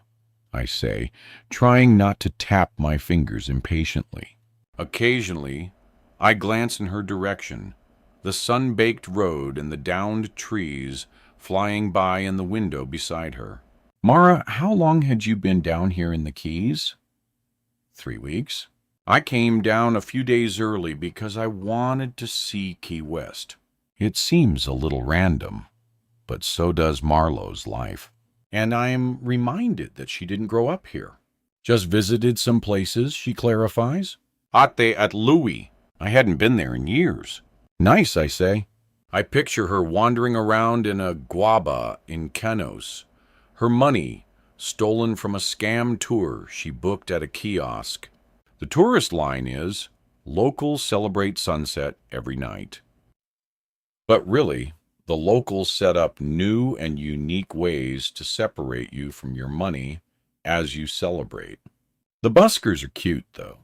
I say, trying not to tap my fingers impatiently. Occasionally, I glance in her direction, the sun-baked road and the downed trees flying by in the window beside her. Mara, how long had you been down here in the Keys? 3 weeks. I came down a few days early because I wanted to see Key West. It seems a little random, but so does Marlowe's life. And I'm reminded that she didn't grow up here. Just visited some places, she clarifies. Ate at Louis. I hadn't been there in years. Nice, I say. I picture her wandering around in a guaba in Canos. Her money stolen from a scam tour she booked at a kiosk. The tourist line is, locals celebrate sunset every night. But really, the locals set up new and unique ways to separate you from your money as you celebrate. The buskers are cute, though.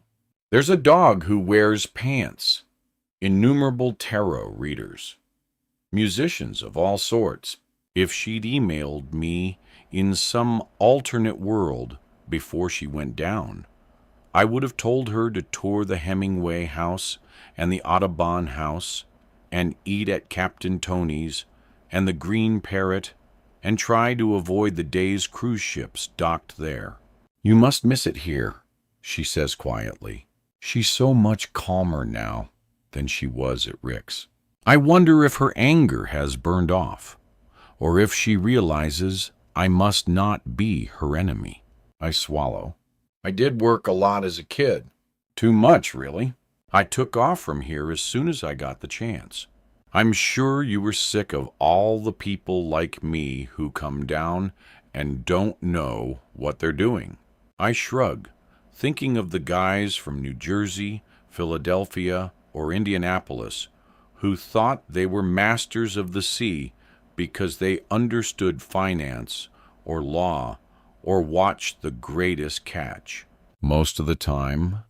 There's a dog who wears pants, innumerable tarot readers, musicians of all sorts. If she'd emailed me in some alternate world before she went down, I would have told her to tour the Hemingway house and the Audubon house and eat at Captain Tony's and the Green Parrot and try to avoid the day's cruise ships docked there. You must miss it here, she says quietly. She's so much calmer now than she was at Rick's. I wonder if her anger has burned off, or if she realizes I must not be her enemy. I swallow. I did work a lot as a kid. Too much, really. I took off from here as soon as I got the chance. I'm sure you were sick of all the people like me who come down and don't know what they're doing. I shrug, thinking of the guys from New Jersey, Philadelphia, or Indianapolis who thought they were masters of the sea because they understood finance or law or watched The Greatest Catch. Most of the time,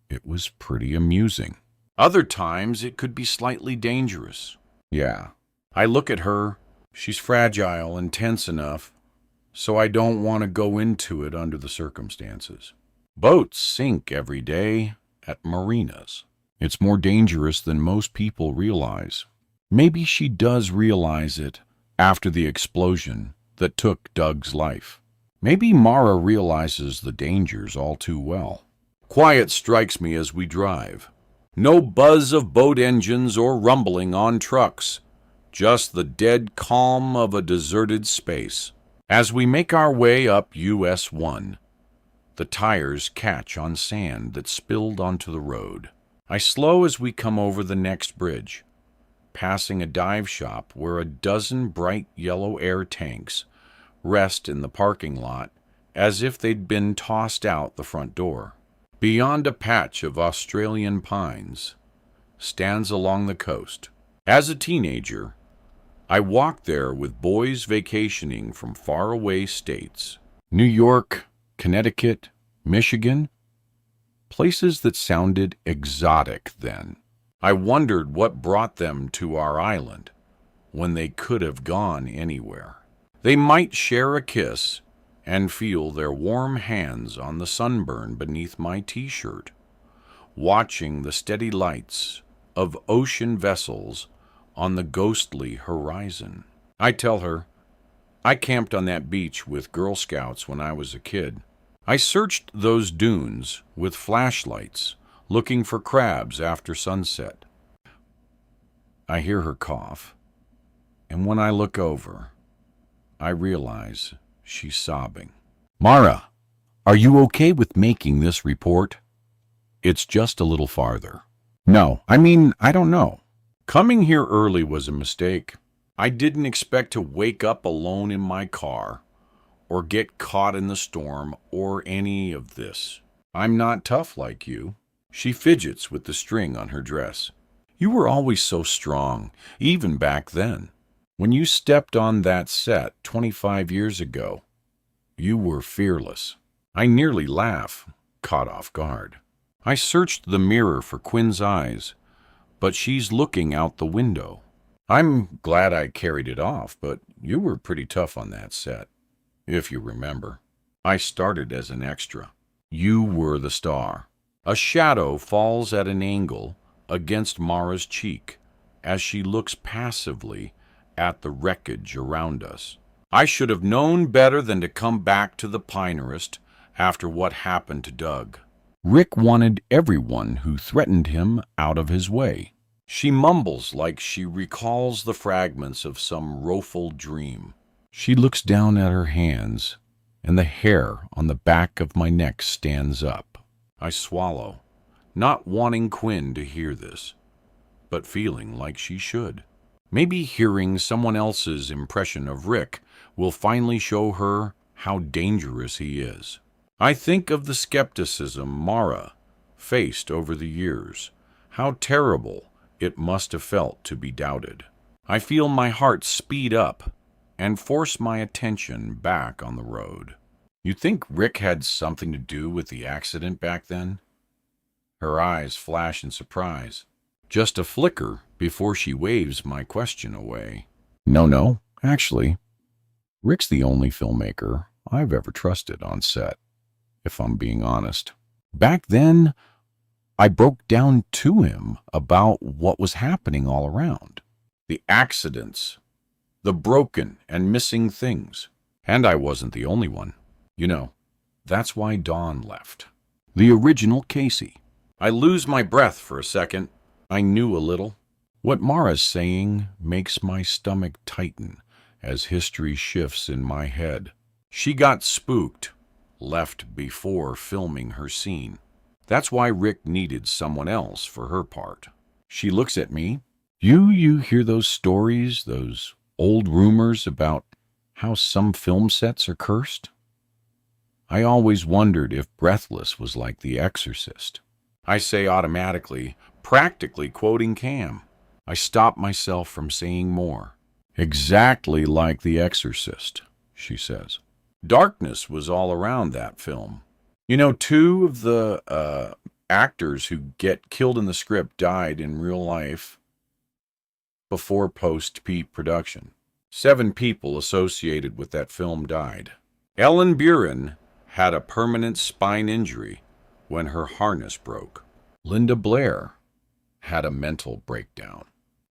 it was pretty amusing. Other times, it could be slightly dangerous. Yeah, I look at her. She's fragile and tense enough, so I don't want to go into it under the circumstances. Boats sink every day at marinas. It's more dangerous than most people realize. Maybe she does realize it after the explosion that took Doug's life. Maybe Mara realizes the dangers all too well. Quiet strikes me as we drive. No buzz of boat engines or rumbling on trucks. Just the dead calm of a deserted space. As we make our way up US 1, the tires catch on sand that spilled onto the road. I slow as we come over the next bridge, passing a dive shop where a dozen bright yellow air tanks rest in the parking lot as if they'd been tossed out the front door. Beyond a patch of Australian pines stands along the coast. As a teenager, I walked there with boys vacationing from faraway states. New York, Connecticut, Michigan, places that sounded exotic then. I wondered what brought them to our island when they could have gone anywhere. They might share a kiss and feel their warm hands on the sunburn beneath my t-shirt, watching the steady lights of ocean vessels on the ghostly horizon. I tell her, I camped on that beach with Girl Scouts when I was a kid. I searched those dunes with flashlights, looking for crabs after sunset. I hear her cough, and when I look over, I realize she's sobbing. Mara, are you okay with making this report? It's just a little farther. No, I don't know. Coming here early was a mistake. I didn't expect to wake up alone in my car, or get caught in the storm, or any of this. I'm not tough like you. She fidgets with the string on her dress. You were always so strong, even back then. When you stepped on that set 25 years ago, you were fearless. I nearly laugh, caught off guard. I searched the mirror for Quinn's eyes, but she's looking out the window. I'm glad I carried it off, but you were pretty tough on that set, if you remember. I started as an extra. You were the star. A shadow falls at an angle against Mara's cheek as she looks passively at the wreckage around us. I should have known better than to come back to the Pinerist after what happened to Doug. Rick wanted everyone who threatened him out of his way. She mumbles like she recalls the fragments of some woeful dream. She looks down at her hands, and the hair on the back of my neck stands up. I swallow, not wanting Quinn to hear this, but feeling like she should. Maybe hearing someone else's impression of Rick will finally show her how dangerous he is. I think of the skepticism Mara faced over the years, how terrible it must have felt to be doubted. I feel my heart speed up and force my attention back on the road. You think Rick had something to do with the accident back then? Her eyes flash in surprise. Just a flicker before she waves my question away. No, actually, Rick's the only filmmaker I've ever trusted on set, if I'm being honest. Back then, I broke down to him about what was happening all around. The accidents, the broken and missing things. And I wasn't the only one. You know, that's why Dawn left. The original Casey. I lose my breath for a second. I knew a little. What Mara's saying makes my stomach tighten as history shifts in my head. She got spooked, left before filming her scene. That's why Rick needed someone else for her part. She looks at me. You hear those stories, those old rumors about how some film sets are cursed? I always wondered if Breathless was like The Exorcist. I say automatically, practically quoting Cam. I stop myself from saying more. Exactly like The Exorcist, she says. Darkness was all around that film. You know, two of the actors who get killed in the script died in real life before post-production. 7 people associated with that film died. Ellen Buren had a permanent spine injury when her harness broke. Linda Blair had a mental breakdown.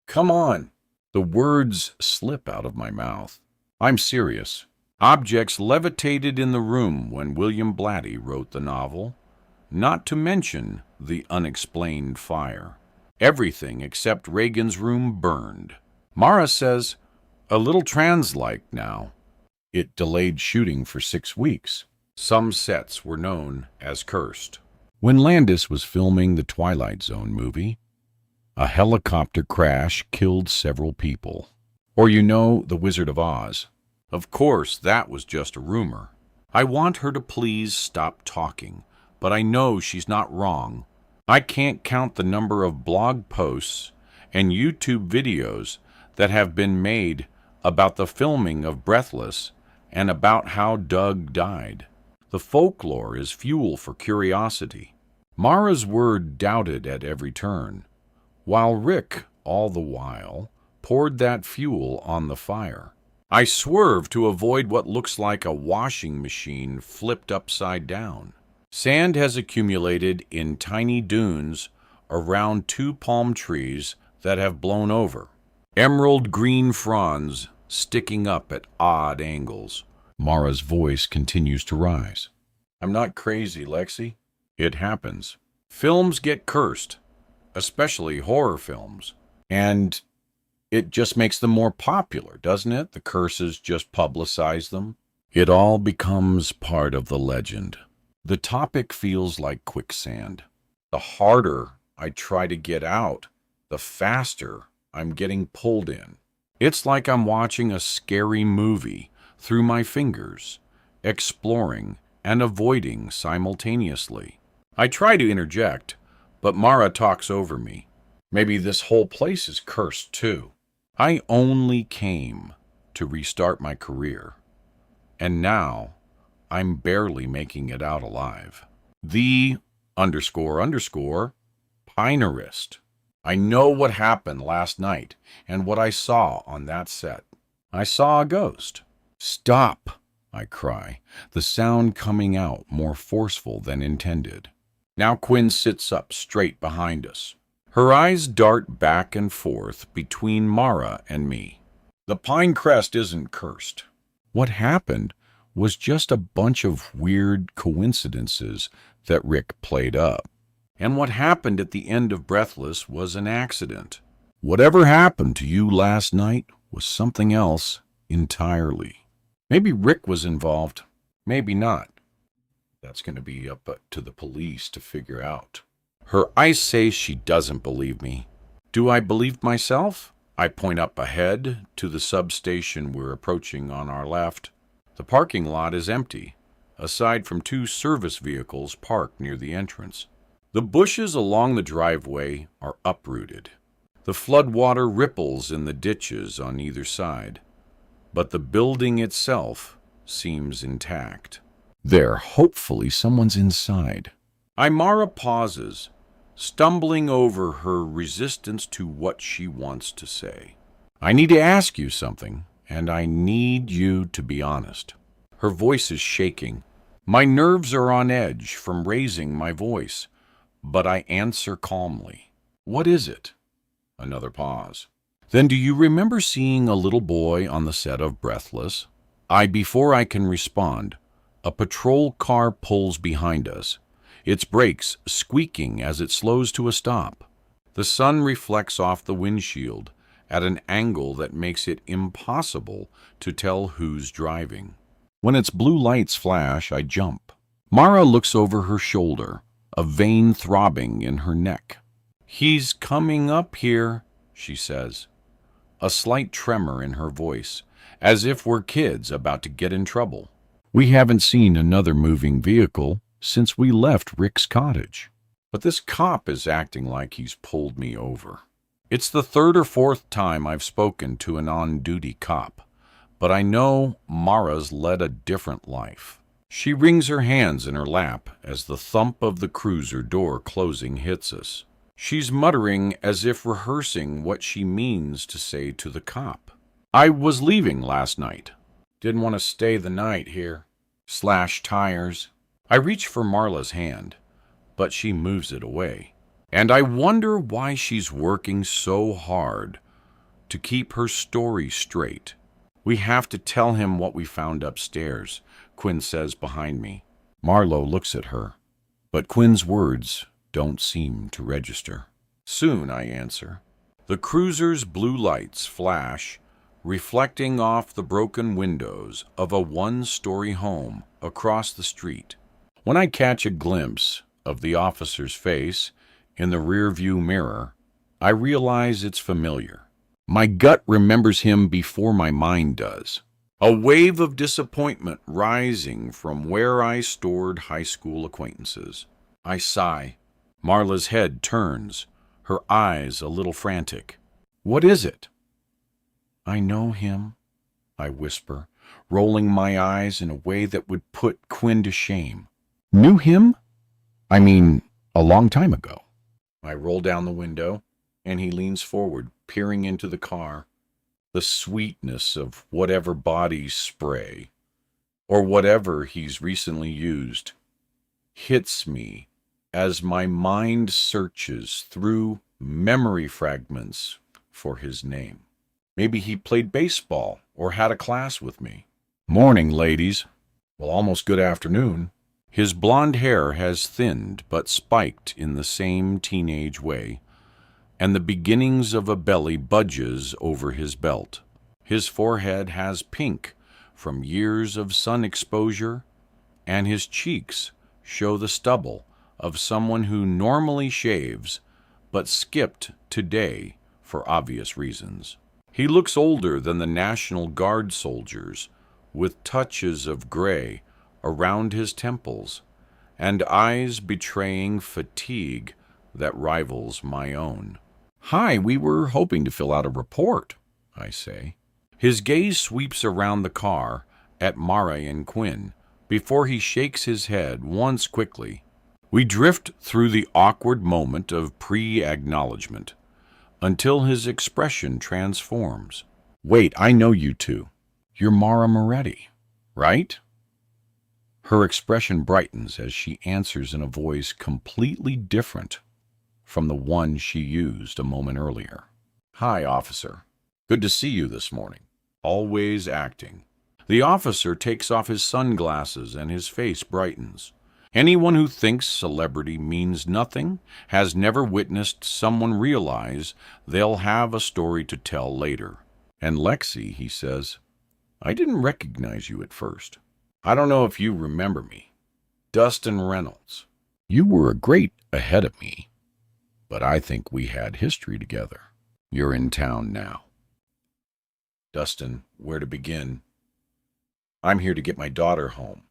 Come on! The words slip out of my mouth. I'm serious. Objects levitated in the room when William Blatty wrote the novel, not to mention the unexplained fire. Everything except Reagan's room burned. Mara says, a little trans-like now. It delayed shooting for 6 weeks. Some sets were known as cursed. When Landis was filming the Twilight Zone movie, a helicopter crash killed several people. Or The Wizard of Oz. Of course, that was just a rumor. I want her to please stop talking, but I know she's not wrong. I can't count the number of blog posts and YouTube videos that have been made about the filming of Breathless and about how Doug died. The folklore is fuel for curiosity. Mara's word doubted at every turn, while Rick, all the while, poured that fuel on the fire. I swerve to avoid what looks like a washing machine flipped upside down. Sand has accumulated in tiny dunes around 2 palm trees that have blown over. Emerald green fronds sticking up at odd angles. Mara's voice continues to rise. I'm not crazy, Lexi. It happens. Films get cursed, especially horror films. And it just makes them more popular, doesn't it? The curses just publicize them. It all becomes part of the legend. The topic feels like quicksand. The harder I try to get out, the faster I'm getting pulled in. It's like I'm watching a scary movie through my fingers, exploring and avoiding simultaneously. I try to interject, but Mara talks over me. Maybe this whole place is cursed too. I only came to restart my career, and now I'm barely making it out alive. The Pinerist. I know what happened last night and what I saw on that set. I saw a ghost. Stop, I cry, the sound coming out more forceful than intended. Now Quinn sits up straight behind us. Her eyes dart back and forth between Mara and me. The pine crest isn't cursed. What happened was just a bunch of weird coincidences that Rick played up. And what happened at the end of Breathless was an accident. Whatever happened to you last night was something else entirely. Maybe Rick was involved, maybe not. That's going to be up to the police to figure out. Her eyes say she doesn't believe me. Do I believe myself? I point up ahead to the substation we're approaching on our left. The parking lot is empty, aside from 2 service vehicles parked near the entrance. The bushes along the driveway are uprooted. The floodwater ripples in the ditches on either side, but the building itself seems intact. There, hopefully someone's inside. Mara pauses, stumbling over her resistance to what she wants to say. I need to ask you something, and I need you to be honest. Her voice is shaking. My nerves are on edge from raising my voice, but I answer calmly. What is it? Another pause. Then do you remember seeing a little boy on the set of Breathless? Before I can respond, a patrol car pulls behind us, its brakes squeaking as it slows to a stop. The sun reflects off the windshield at an angle that makes it impossible to tell who's driving. When its blue lights flash, I jump. Mara looks over her shoulder, a vein throbbing in her neck. He's coming up here, she says, a slight tremor in her voice, as if we're kids about to get in trouble. We haven't seen another moving vehicle since we left Rick's cottage. But this cop is acting like he's pulled me over. It's the third or fourth time I've spoken to an on-duty cop, but I know Mara's led a different life. She wrings her hands in her lap as the thump of the cruiser door closing hits us. She's muttering as if rehearsing what she means to say to the cop. I was leaving last night. Didn't want to stay the night here. Slash tires. I reach for Marla's hand, but she moves it away. And I wonder why she's working so hard to keep her story straight. We have to tell him what we found upstairs, Quinn says behind me. Marlo looks at her, but Quinn's words don't seem to register. Soon, I answer. The cruiser's blue lights flash, reflecting off the broken windows of a one-story home across the street. When I catch a glimpse of the officer's face in the rearview mirror, I realize it's familiar. My gut remembers him before my mind does. A wave of disappointment rising from where I stored high school acquaintances. I sigh. Marla's head turns, her eyes a little frantic. What is it? I know him, I whisper, rolling my eyes in a way that would put Quinn to shame. Knew him? I mean, a long time ago. I roll down the window, and he leans forward, peering into the car. The sweetness of whatever body spray, or whatever he's recently used, hits me as my mind searches through memory fragments for his name. Maybe he played baseball or had a class with me. Morning, ladies. Well, almost good afternoon. His blonde hair has thinned but spiked in the same teenage way, and the beginnings of a belly budges over his belt. His forehead has pink from years of sun exposure, and his cheeks show the stubble of someone who normally shaves but skipped today for obvious reasons. He looks older than the National Guard soldiers, with touches of gray around his temples and eyes betraying fatigue that rivals my own. Hi, we were hoping to fill out a report, I say. His gaze sweeps around the car at Mara and Quinn before he shakes his head once quickly. We drift through the awkward moment of pre-acknowledgement until his expression transforms. Wait, I know you two. You're Mara Moretti, right? Her expression brightens as she answers in a voice completely different from the one she used a moment earlier. Hi, officer. Good to see you this morning. Always acting. The officer takes off his sunglasses and his face brightens. Anyone who thinks celebrity means nothing has never witnessed someone realize they'll have a story to tell later. And Lexi, he says, I didn't recognize you at first. I don't know if you remember me. Dustin Reynolds. You were a great ahead of me, but I think we had history together. You're in town now. Dustin, where to begin? I'm here to get my daughter home,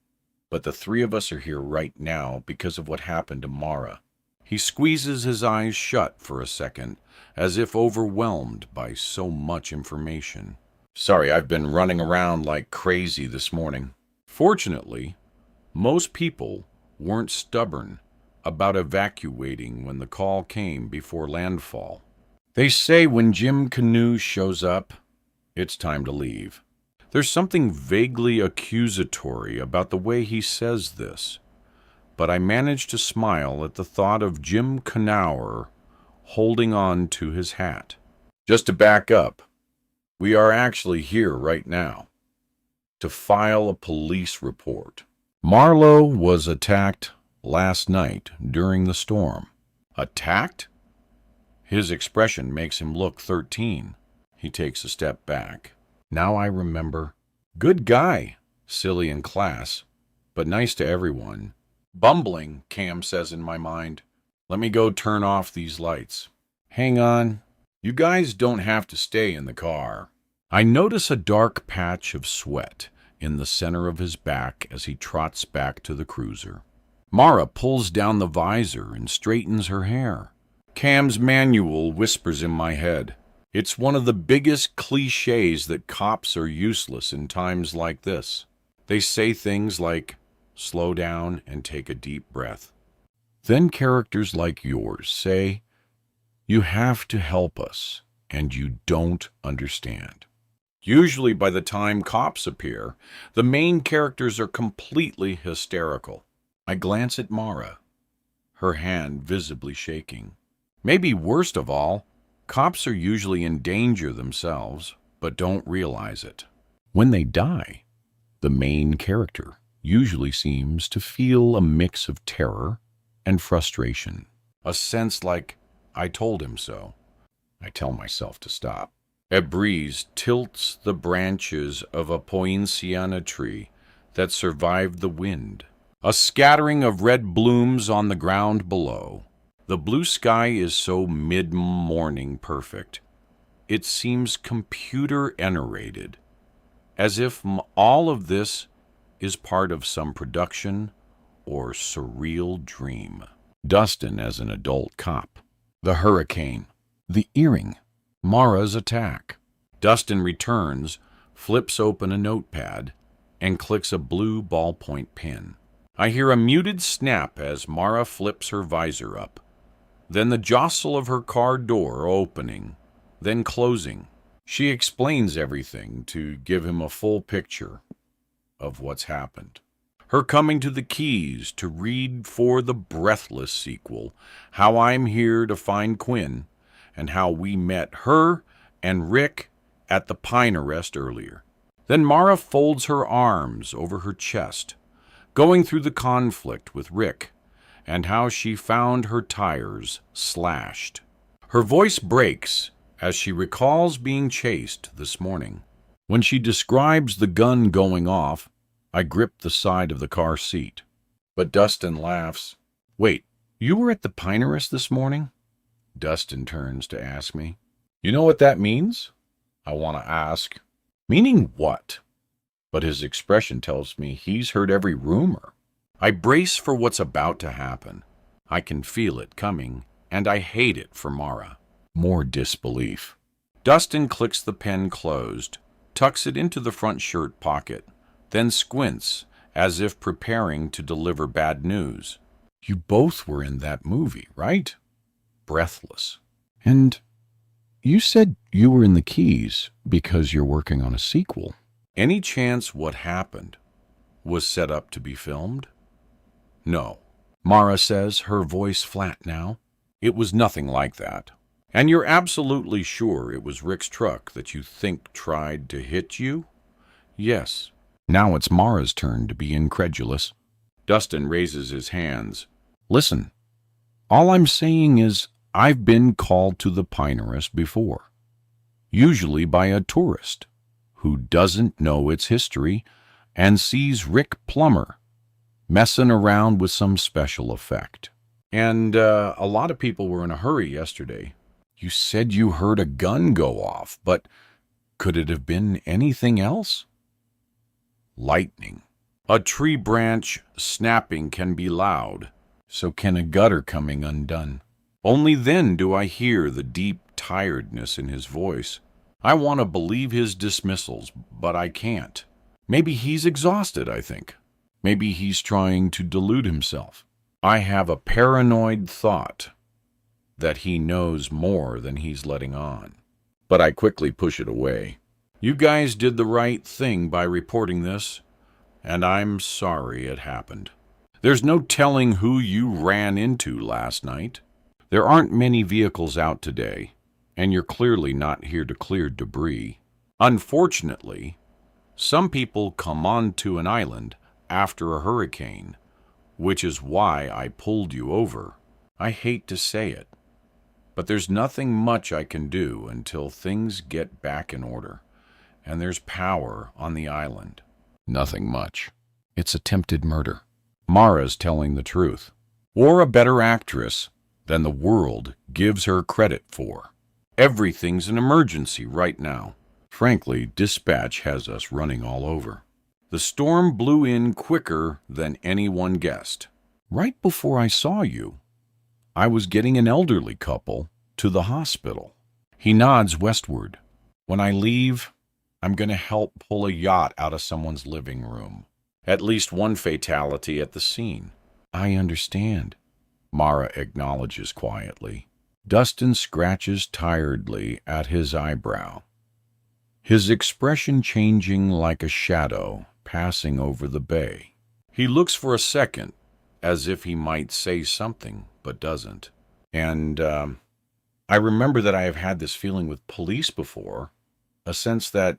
but the three of us are here right now because of what happened to Mara. He squeezes his eyes shut for a second, as if overwhelmed by so much information. Sorry, I've been running around like crazy this morning. Fortunately, most people weren't stubborn about evacuating when the call came before landfall. They say when Jim Canoe shows up, it's time to leave. There's something vaguely accusatory about the way he says this, but I manage to smile at the thought of Jim Canower holding on to his hat. Just to back up, we are actually here right now to file a police report. Marlowe was attacked last night during the storm. Attacked? His expression makes him look 13. He takes a step back. Now I remember. Good guy, silly in class, but nice to everyone. Bumbling, Cam says in my mind. Let me go turn off these lights. Hang on. You guys don't have to stay in the car. I notice a dark patch of sweat in the center of his back as he trots back to the cruiser. Mara pulls down the visor and straightens her hair. Cam's manual whispers in my head. It's one of the biggest cliches that cops are useless in times like this. They say things like, slow down and take a deep breath. Then characters like yours say, you have to help us, and you don't understand. Usually by the time cops appear, the main characters are completely hysterical. I glance at Mara, her hand visibly shaking. Maybe worst of all, cops are usually in danger themselves, but don't realize it. When they die, the main character usually seems to feel a mix of terror and frustration. A sense like, I told him so. I tell myself to stop. A breeze tilts the branches of a poinciana tree that survived the wind. A scattering of red blooms on the ground below. The blue sky is so mid-morning perfect. It seems computer-generated, as if all of this is part of some production or surreal dream. Dustin as an adult cop. The hurricane. The earring. Mara's attack. Dustin returns, flips open a notepad, and clicks a blue ballpoint pen. I hear a muted snap as Mara flips her visor up. Then the jostle of her car door opening, then closing. She explains everything to give him a full picture of what's happened. Her coming to the Keys to read for the breathless sequel, how I'm here to find Quinn, and how we met her and Rick at the Pine Arrest earlier. Then Mara folds her arms over her chest, going through the conflict with Rick, and how she found her tires slashed. Her voice breaks as she recalls being chased this morning. When she describes the gun going off, I grip the side of the car seat. But Dustin laughs. Wait, you were at the Pine Arrest this morning? Dustin turns to ask me. You know what that means? I want to ask. Meaning what? But his expression tells me he's heard every rumor. I brace for what's about to happen. I can feel it coming, and I hate it for Mara. More disbelief. Dustin clicks the pen closed, tucks it into the front shirt pocket, then squints as if preparing to deliver bad news. You both were in that movie, right? Breathless. And you said you were in the Keys because you're working on a sequel. Any chance what happened was set up to be filmed? No. Mara says, her voice flat now. It was nothing like that. And you're absolutely sure it was Rick's truck that you think tried to hit you? Yes. Now it's Mara's turn to be incredulous. Dustin raises his hands. Listen, all I'm saying is I've been called to the Pine Arrest before. Usually by a tourist who doesn't know its history and sees Rick Plummer messing around with some special effect. And a lot of people were in a hurry yesterday. You said you heard a gun go off, but could it have been anything else? Lightning. A tree branch snapping can be loud, so can a gutter coming undone. Only then do I hear the deep tiredness in his voice. I want to believe his dismissals, but I can't. Maybe he's exhausted, I think. Maybe he's trying to delude himself. I have a paranoid thought that he knows more than he's letting on. But I quickly push it away. You guys did the right thing by reporting this, and I'm sorry it happened. There's no telling who you ran into last night. There aren't many vehicles out today, and you're clearly not here to clear debris. Unfortunately, some people come onto an island after a hurricane, which is why I pulled you over. I hate to say it, but there's nothing much I can do until things get back in order, and there's power on the island. Nothing much. It's attempted murder. Mara's telling the truth, or a better actress than the world gives her credit for. Everything's an emergency right now. Frankly, dispatch has us running all over. The storm blew in quicker than anyone guessed. Right before I saw you, I was getting an elderly couple to the hospital. He nods westward. When I leave, I'm going to help pull a yacht out of someone's living room. At least one fatality at the scene. I understand, Mara acknowledges quietly. Dustin scratches tiredly at his eyebrow, his expression changing like a shadow passing over the bay. He looks for a second, as if he might say something, but doesn't. And I remember that I have had this feeling with police before, a sense that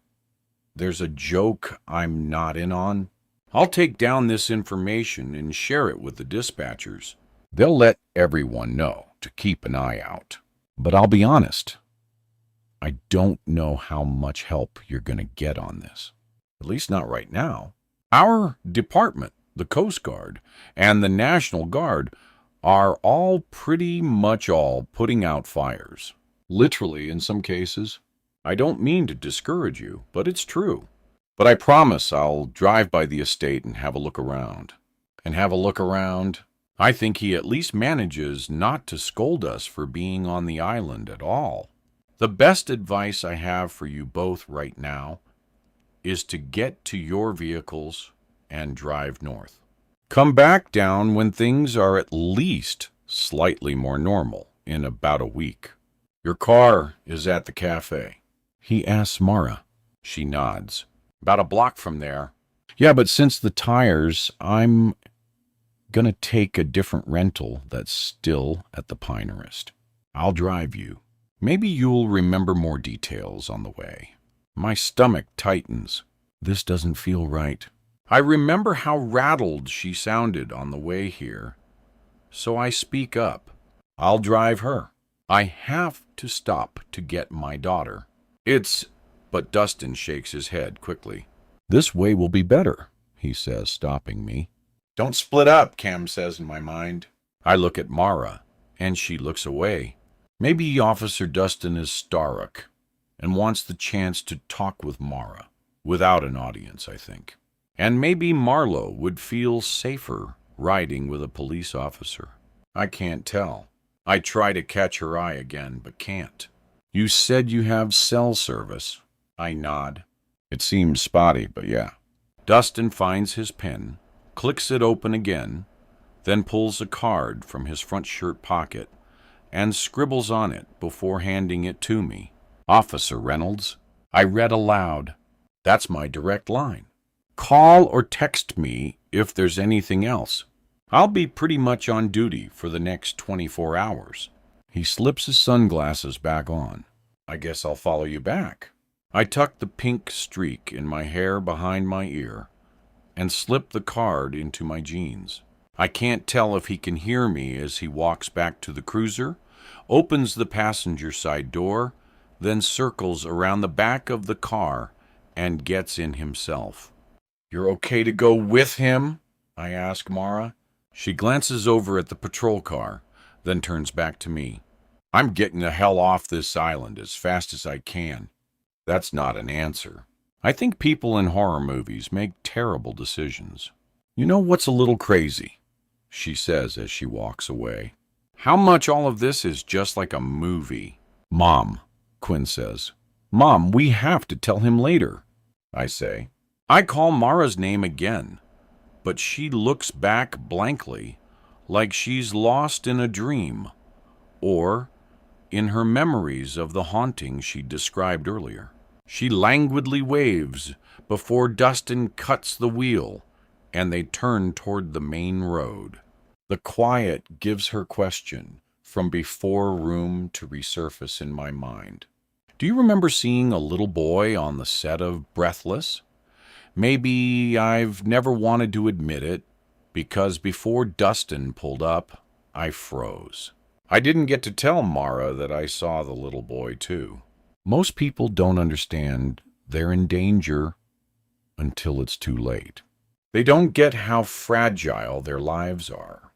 there's a joke I'm not in on. I'll take down this information and share it with the dispatchers. They'll let everyone know to keep an eye out. But I'll be honest, I don't know how much help you're going to get on this. At least not right now. Our department, the Coast Guard, and the National Guard are all pretty much all putting out fires. Literally, in some cases. I don't mean to discourage you, but it's true. But I promise I'll drive by the estate and have a look around. I think he at least manages not to scold us for being on the island at all. The best advice I have for you both right now is to get to your vehicles and drive north. Come back down when things are at least slightly more normal in about a week. Your car is at the cafe. He asks Mara. She nods. About a block from there. Yeah, but since the tires, I'm gonna take a different rental that's still at the Pinerist. I'll drive you. Maybe you'll remember more details on the way. My stomach tightens. This doesn't feel right. I remember how rattled she sounded on the way here, so I speak up. I'll drive her. I have to stop to get my daughter. But Dustin shakes his head quickly. This way will be better, he says, stopping me. Don't split up, Cam says in my mind. I look at Mara, and she looks away. Maybe Officer Dustin is Starrock and wants the chance to talk with Mara, without an audience, I think. And maybe Marlowe would feel safer riding with a police officer. I can't tell. I try to catch her eye again, but can't. You said you have cell service. I nod. It seems spotty, but yeah. Dustin finds his pen, clicks it open again, then pulls a card from his front shirt pocket and scribbles on it before handing it to me. Officer Reynolds. I read aloud. That's my direct line. Call or text me if there's anything else. I'll be pretty much on duty for the next 24 hours. He slips his sunglasses back on. I guess I'll follow you back. I tuck the pink streak in my hair behind my ear and slip the card into my jeans. I can't tell if he can hear me as he walks back to the cruiser, opens the passenger side door, then circles around the back of the car and gets in himself. You're okay to go with him? I ask Mara. She glances over at the patrol car, then turns back to me. I'm getting the hell off this island as fast as I can. That's not an answer. I think people in horror movies make terrible decisions. You know what's a little crazy? She says as she walks away. How much all of this is just like a movie. Mom, Quinn says. Mom, we have to tell him later, I say. I call Mara's name again, but she looks back blankly, like she's lost in a dream, or in her memories of the haunting she described earlier. She languidly waves before Dustin cuts the wheel, and they turn toward the main road. The quiet gives her question from before room to resurface in my mind. Do you remember seeing a little boy on the set of Breathless? Maybe I've never wanted to admit it, because before Dustin pulled up, I froze. I didn't get to tell Mara that I saw the little boy, too. Most people don't understand they're in danger until it's too late. They don't get how fragile their lives are,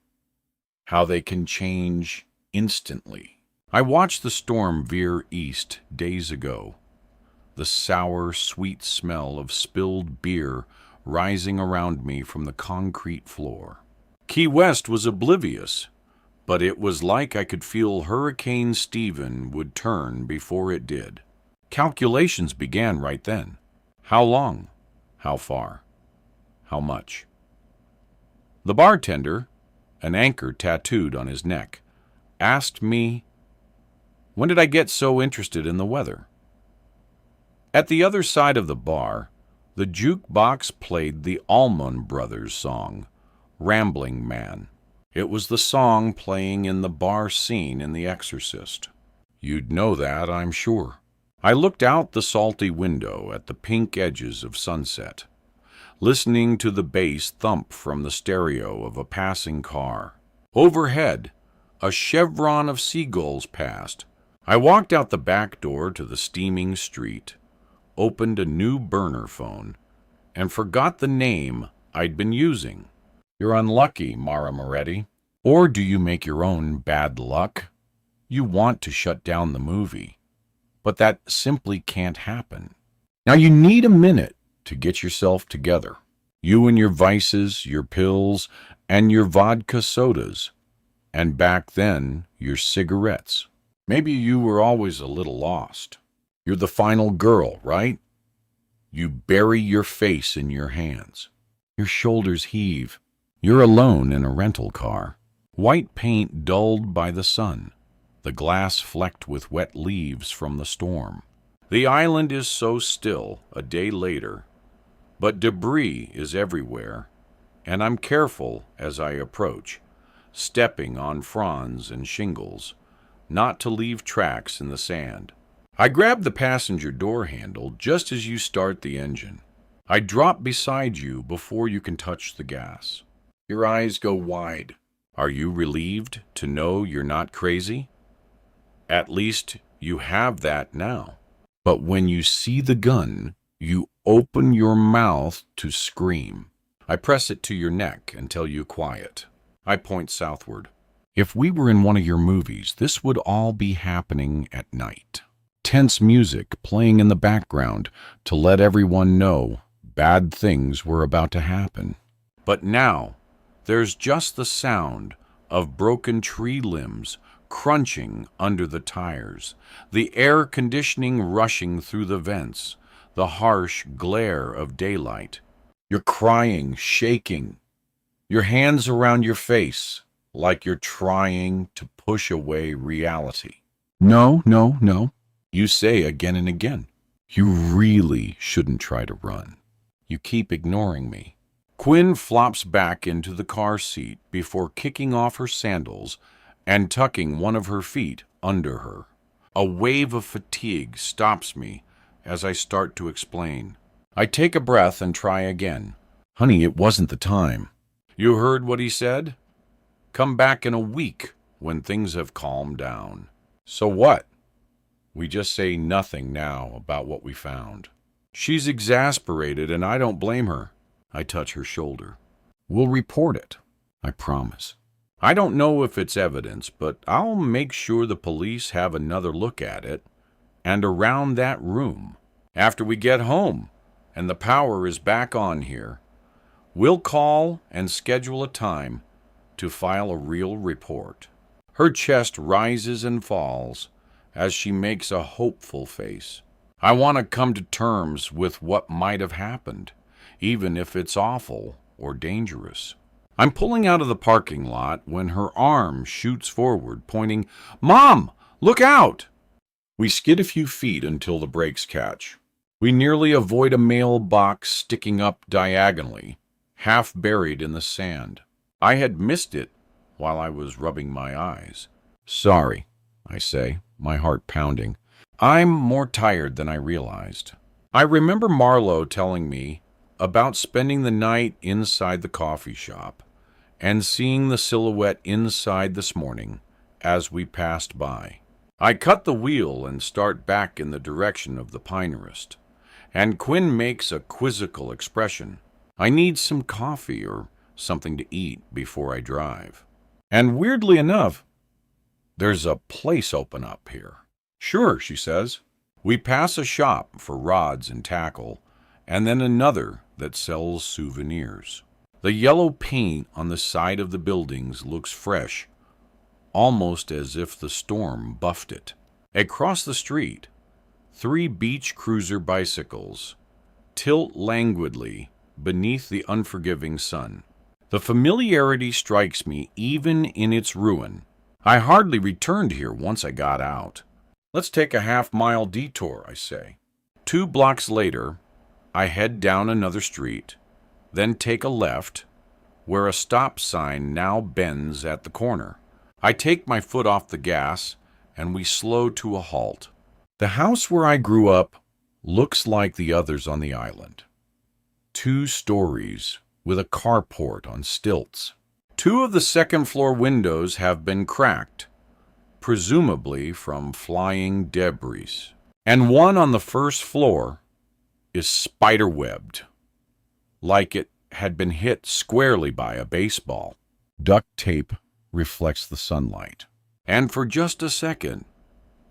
how they can change instantly. I watched the storm veer east days ago, the sour, sweet smell of spilled beer rising around me from the concrete floor. Key West was oblivious, but it was like I could feel Hurricane Stephen would turn before it did. Calculations began right then. How long? How far? How much? The bartender, an anchor tattooed on his neck, asked me, when did I get so interested in the weather? At the other side of the bar, the jukebox played the Allman Brothers song, Rambling Man. It was the song playing in the bar scene in The Exorcist. You'd know that, I'm sure. I looked out the salty window at the pink edges of sunset, listening to the bass thump from the stereo of a passing car. Overhead, a chevron of seagulls passed. I walked out the back door to the steaming street, opened a new burner phone, and forgot the name I'd been using. You're unlucky, Mara Moretti. Or do you make your own bad luck? You want to shut down the movie, but that simply can't happen. Now you need a minute to get yourself together. You and your vices, your pills, and your vodka sodas. And back then, your cigarettes. Maybe you were always a little lost. You're the final girl, right? You bury your face in your hands. Your shoulders heave. You're alone in a rental car. White paint dulled by the sun. The glass flecked with wet leaves from the storm. The island is so still a day later, but debris is everywhere, and I'm careful as I approach, stepping on fronds and shingles, not to leave tracks in the sand. I grab the passenger door handle just as you start the engine. I drop beside you before you can touch the gas. Your eyes go wide. Are you relieved to know you're not crazy? At least you have that now. But when you see the gun, you open your mouth to scream. I press it to your neck until you quiet. I point southward. If we were in one of your movies, this would all be happening at night. Tense music playing in the background to let everyone know bad things were about to happen. But now, there's just the sound of broken tree limbs crunching under the tires, the air conditioning rushing through the vents, the harsh glare of daylight. You're crying, shaking, your hands around your face, like you're trying to push away reality. No, no, no, you say again and again. You really shouldn't try to run. You keep ignoring me. Quinn flops back into the car seat before kicking off her sandals and tucking one of her feet under her. A wave of fatigue stops me as I start to explain. I take a breath and try again. Honey, it wasn't the time. You heard what he said? Come back in a week when things have calmed down. So what? We just say nothing now about what we found. She's exasperated and I don't blame her. I touch her shoulder. We'll report it, I promise. I don't know if it's evidence, but I'll make sure the police have another look at it and around that room. After we get home and the power is back on here, we'll call and schedule a time to file a real report. Her chest rises and falls as she makes a hopeful face. I want to come to terms with what might have happened, even if it's awful or dangerous. I'm pulling out of the parking lot when her arm shoots forward, pointing, Mom, look out! We skid a few feet until the brakes catch. We nearly avoid a mailbox sticking up diagonally, half buried in the sand. I had missed it while I was rubbing my eyes. Sorry, I say, my heart pounding. I'm more tired than I realized. I remember Marlowe telling me about spending the night inside the coffee shop and seeing the silhouette inside this morning as we passed by. I cut the wheel and start back in the direction of the Pinerist, and Quinn makes a quizzical expression. I need some coffee or something to eat before I drive. And weirdly enough, There's a place open up here. Sure, she says. We pass a shop for rods and tackle, and then another that sells souvenirs. The yellow paint on the side of the buildings looks fresh, almost as if the storm buffed it. Across the street, 3 beach cruiser bicycles tilt languidly beneath the unforgiving sun. The familiarity strikes me even in its ruin. I hardly returned here once I got out. Let's take a half-mile detour, I say. 2 blocks later, I head down another street, then take a left, where a stop sign now bends at the corner. I take my foot off the gas, and we slow to a halt. The house where I grew up looks like the others on the island. 2 stories with a carport on stilts. 2 of the second-floor windows have been cracked, presumably from flying debris. And one on the first floor is spider-webbed, like it had been hit squarely by a baseball. Duct tape reflects the sunlight, and for just a second,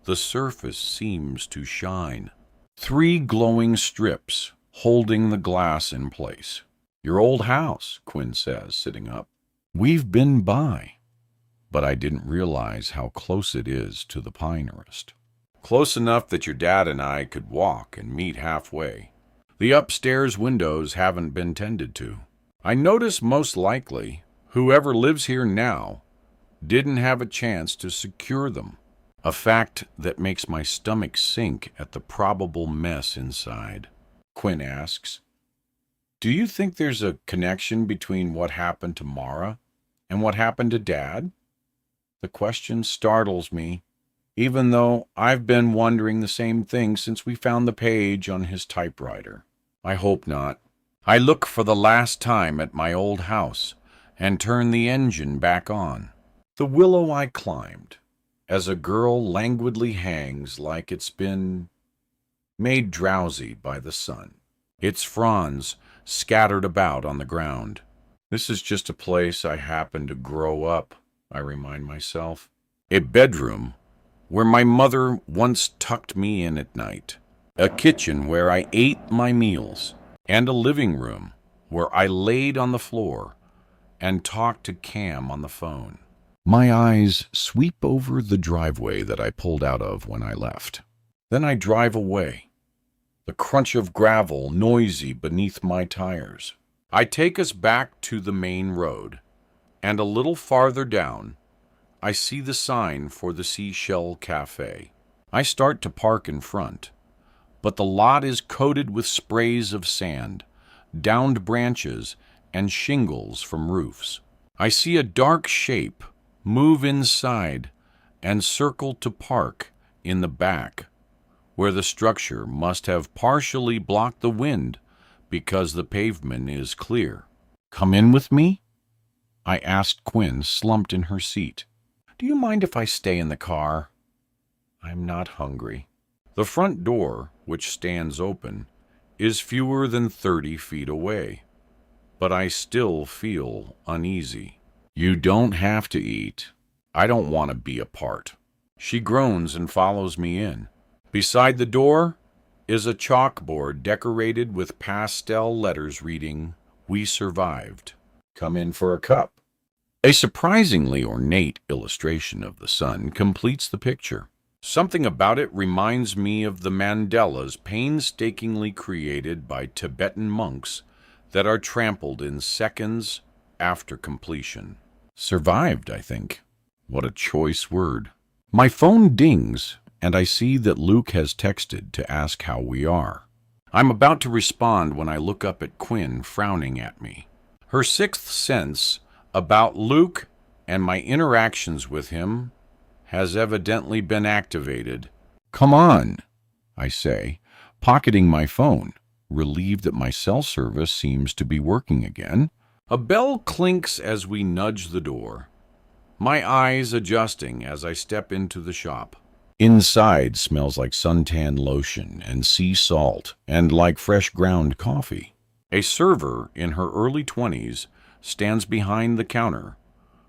the surface seems to shine. 3 glowing strips holding the glass in place. Your old house, Quinn says, sitting up. We've been by, but I didn't realize how close it is to the Pinehurst. Close enough that your dad and I could walk and meet halfway. The upstairs windows haven't been tended to. I notice most likely whoever lives here now didn't have a chance to secure them, a fact that makes my stomach sink at the probable mess inside. Quinn asks, "Do you think there's a connection between what happened to Mara and what happened to Dad?" The question startles me, even though I've been wondering the same thing since we found the page on his typewriter. I hope not. I look for the last time at my old house and turn the engine back on. The willow I climbed, as a girl languidly hangs like it's been made drowsy by the sun, its fronds scattered about on the ground. This is just a place I happened to grow up, I remind myself. A bedroom where my mother once tucked me in at night, a kitchen where I ate my meals, and a living room where I laid on the floor and talked to Cam on the phone. My eyes sweep over the driveway that I pulled out of when I left. Then I drive away, the crunch of gravel noisy beneath my tires. I take us back to the main road, and a little farther down, I see the sign for the Seashell Cafe. I start to park in front, but the lot is coated with sprays of sand, downed branches, and shingles from roofs. I see a dark shape move inside and circle to park in the back, where the structure must have partially blocked the wind because the pavement is clear. "Come in with me?" I asked Quinn, slumped in her seat. "Do you mind if I stay in the car?" I'm not hungry. The front door, which stands open, is fewer than 30 feet away, but I still feel uneasy. "You don't have to eat. I don't want to be a part." She groans and follows me in. Beside the door is a chalkboard decorated with pastel letters reading, "We survived. Come in for a cup." A surprisingly ornate illustration of the sun completes the picture. Something about it reminds me of the mandalas painstakingly created by Tibetan monks that are trampled in seconds after completion. Survived, I think. What a choice word. My phone dings, and I see that Luke has texted to ask how we are. I'm about to respond when I look up at Quinn frowning at me. Her sixth sense about Luke and my interactions with him has evidently been activated. "Come on," I say, pocketing my phone, relieved that my cell service seems to be working again. A bell clinks as we nudge the door, my eyes adjusting as I step into the shop. Inside smells like suntan lotion and sea salt and like fresh ground coffee. A server in her early 20s stands behind the counter,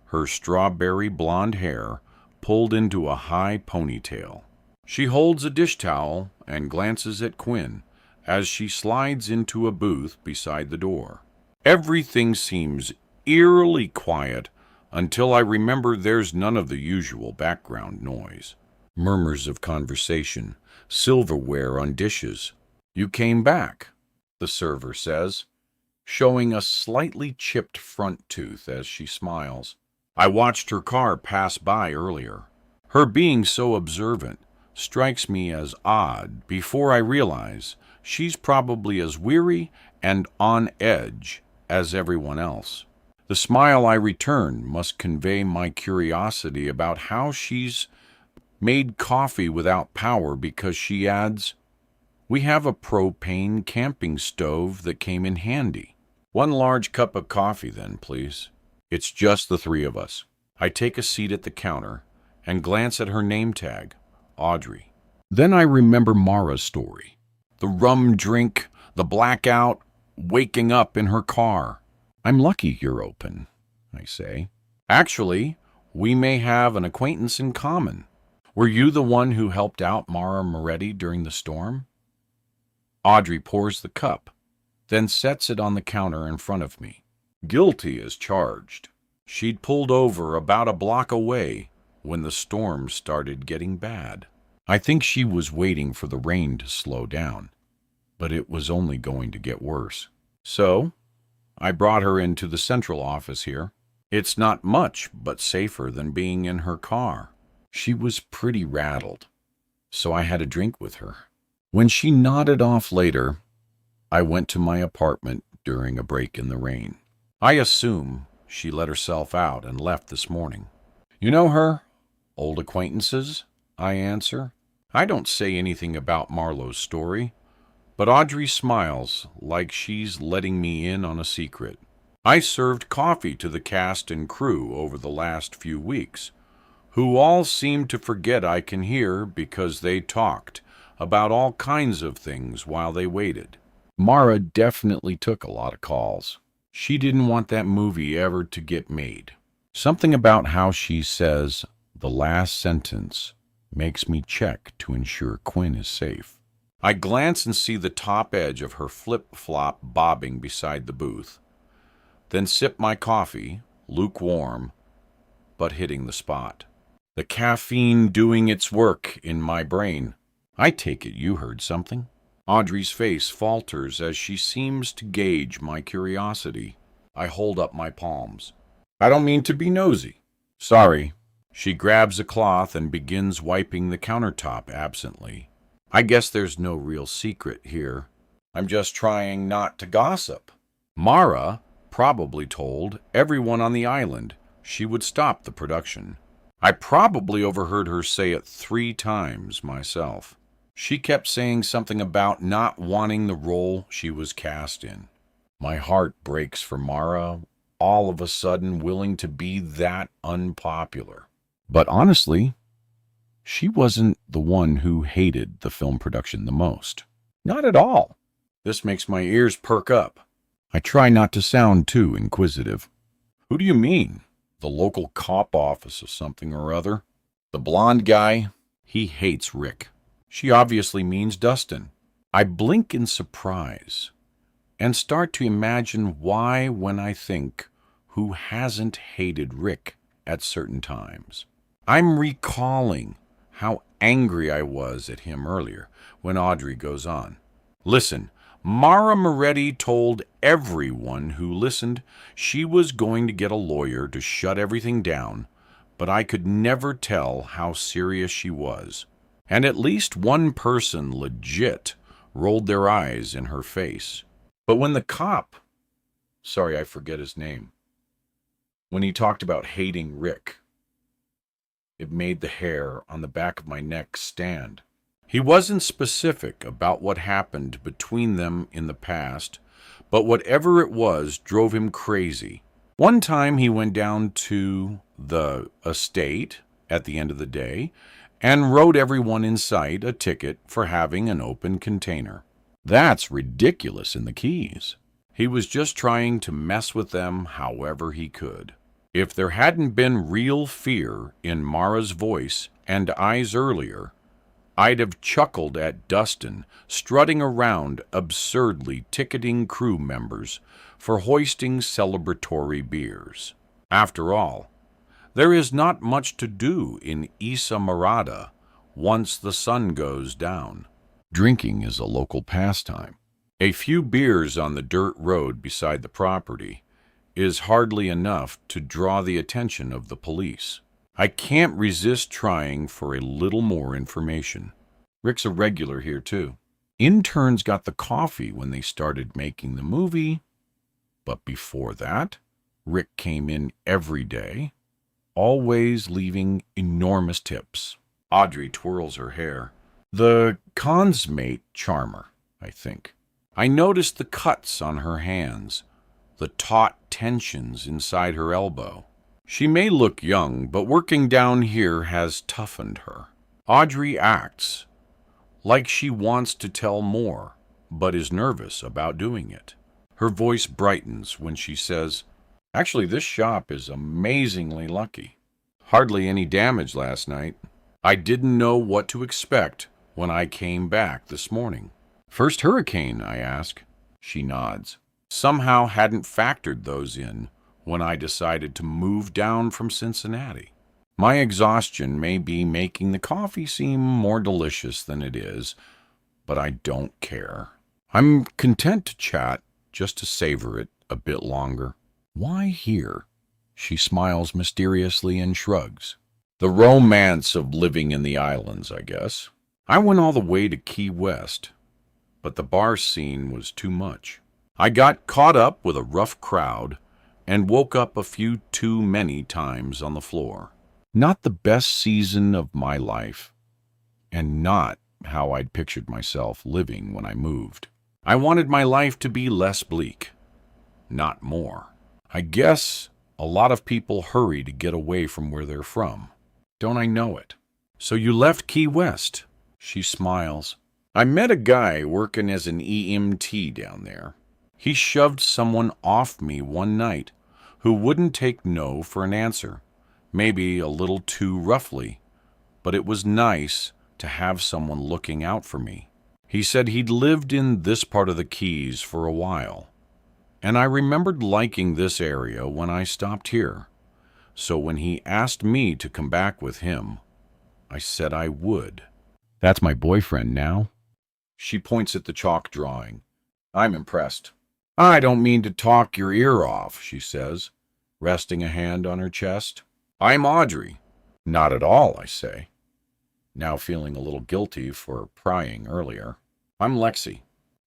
her strawberry blonde hair pulled into a high ponytail. She holds a dish towel and glances at Quinn as she slides into a booth beside the door. Everything seems eerily quiet until I remember there's none of the usual background noise. Murmurs of conversation, silverware on dishes. "You came back," the server says, showing a slightly chipped front tooth as she smiles. "I watched her car pass by earlier. Her being so observant strikes me as odd before I realize she's probably as weary and on edge as everyone else. The smile I return must convey my curiosity about how she's made coffee without power, because she adds, "We have a propane camping stove that came in handy." "One large cup of coffee, then, please." It's just the three of us. I take a seat at the counter and glance at her name tag, Audrey. Then I remember Mara's story. The rum drink, the blackout, waking up in her car. "I'm lucky you're open," I say. "Actually, we may have an acquaintance in common. Were you the one who helped out Mara Moretti during the storm?" Audrey pours the cup, then sets it on the counter in front of me. Guilty as charged. She'd pulled over about a block away when the storm started getting bad. I think she was waiting for the rain to slow down, but it was only going to get worse. So I brought her into the central office here. It's not much, but safer than being in her car. She was pretty rattled, so I had a drink with her. When she nodded off later, I went to my apartment during a break in the rain. I assume she let herself out and left this morning. "You know her? Old acquaintances?" I answer. I don't say anything about Marlowe's story, but Audrey smiles like she's letting me in on a secret. I served coffee to the cast and crew over the last few weeks, who all seem to forget I can hear because they talked about all kinds of things while they waited. Mara definitely took a lot of calls. She didn't want that movie ever to get made. Something about how she says the last sentence makes me check to ensure Quinn is safe. I glance and see the top edge of her flip-flop bobbing beside the booth, then sip my coffee, lukewarm, but hitting the spot. The caffeine doing its work in my brain. "I take it you heard something." Audrey's face falters as she seems to gauge my curiosity. I hold up my palms. "I don't mean to be nosy." "Sorry." She grabs a cloth and begins wiping the countertop absently. "I guess there's no real secret here. I'm just trying not to gossip." Mara probably told everyone on the island she would stop the production. I probably overheard her say it 3 times myself. She kept saying something about not wanting the role she was cast in. My heart breaks for Mara, all of a sudden willing to be that unpopular. But honestly, she wasn't the one who hated the film production the most. Not at all. This makes my ears perk up. I try not to sound too inquisitive. "Who do you mean? The local cop office or something or other? The blonde guy? He hates Rick." She obviously means Dustin. I blink in surprise and start to imagine why when I think who hasn't hated Rick at certain times. I'm recalling how angry I was at him earlier when Audrey goes on. "Listen, Mara Moretti told everyone who listened she was going to get a lawyer to shut everything down, but I could never tell how serious she was. And at least one person legit rolled their eyes in her face. But when the cop, sorry, I forget his name, when he talked about hating Rick, it made the hair on the back of my neck stand. He wasn't specific about what happened between them in the past, but whatever it was drove him crazy. One time he went down to the estate at the end of the day and wrote everyone in sight a ticket for having an open container. That's ridiculous in the Keys. He was just trying to mess with them however he could. If there hadn't been real fear in Mara's voice and eyes earlier, I'd have chuckled at Dustin strutting around absurdly ticketing crew members for hoisting celebratory beers. After all, there is not much to do in Isa Morada once the sun goes down. Drinking is a local pastime. A few beers on the dirt road beside the property is hardly enough to draw the attention of the police. I can't resist trying for a little more information. Rick's a regular here, too. Interns got the coffee when they started making the movie, but before that, Rick came in every day, always leaving enormous tips. Audrey twirls her hair. The consmate charmer, I think. I noticed the cuts on her hands, the taut tensions inside her elbow. She may look young, but working down here has toughened her. Audrey acts like she wants to tell more, but is nervous about doing it. Her voice brightens when she says, "Actually, this shop is amazingly lucky. Hardly any damage last night. I didn't know what to expect when I came back this morning." "First hurricane?" I ask. She nods. Somehow hadn't factored those in when I decided to move down from Cincinnati. My exhaustion may be making the coffee seem more delicious than it is, but I don't care. I'm content to chat just to savor it a bit longer. "Why here?" She smiles mysteriously and shrugs. "The romance of living in the islands, I guess. I went all the way to Key West, but the bar scene was too much. I got caught up with a rough crowd and woke up a few too many times on the floor. Not the best season of my life, and not how I'd pictured myself living when I moved. I wanted my life to be less bleak, not more. I guess a lot of people hurry to get away from where they're from. Don't I know it? So you left Key West?" She smiles. "I met a guy working as an EMT down there. He shoved someone off me one night who wouldn't take no for an answer. Maybe a little too roughly, but it was nice to have someone looking out for me. He said he'd lived in this part of the Keys for a while, and I remembered liking this area when I stopped here. So when he asked me to come back with him, I said I would." "That's my boyfriend now." She points at the chalk drawing. I'm impressed. "I don't mean to talk your ear off," she says, resting a hand on her chest. "I'm Audrey." "Not at all," I say, now feeling a little guilty for prying earlier. "I'm Lexi.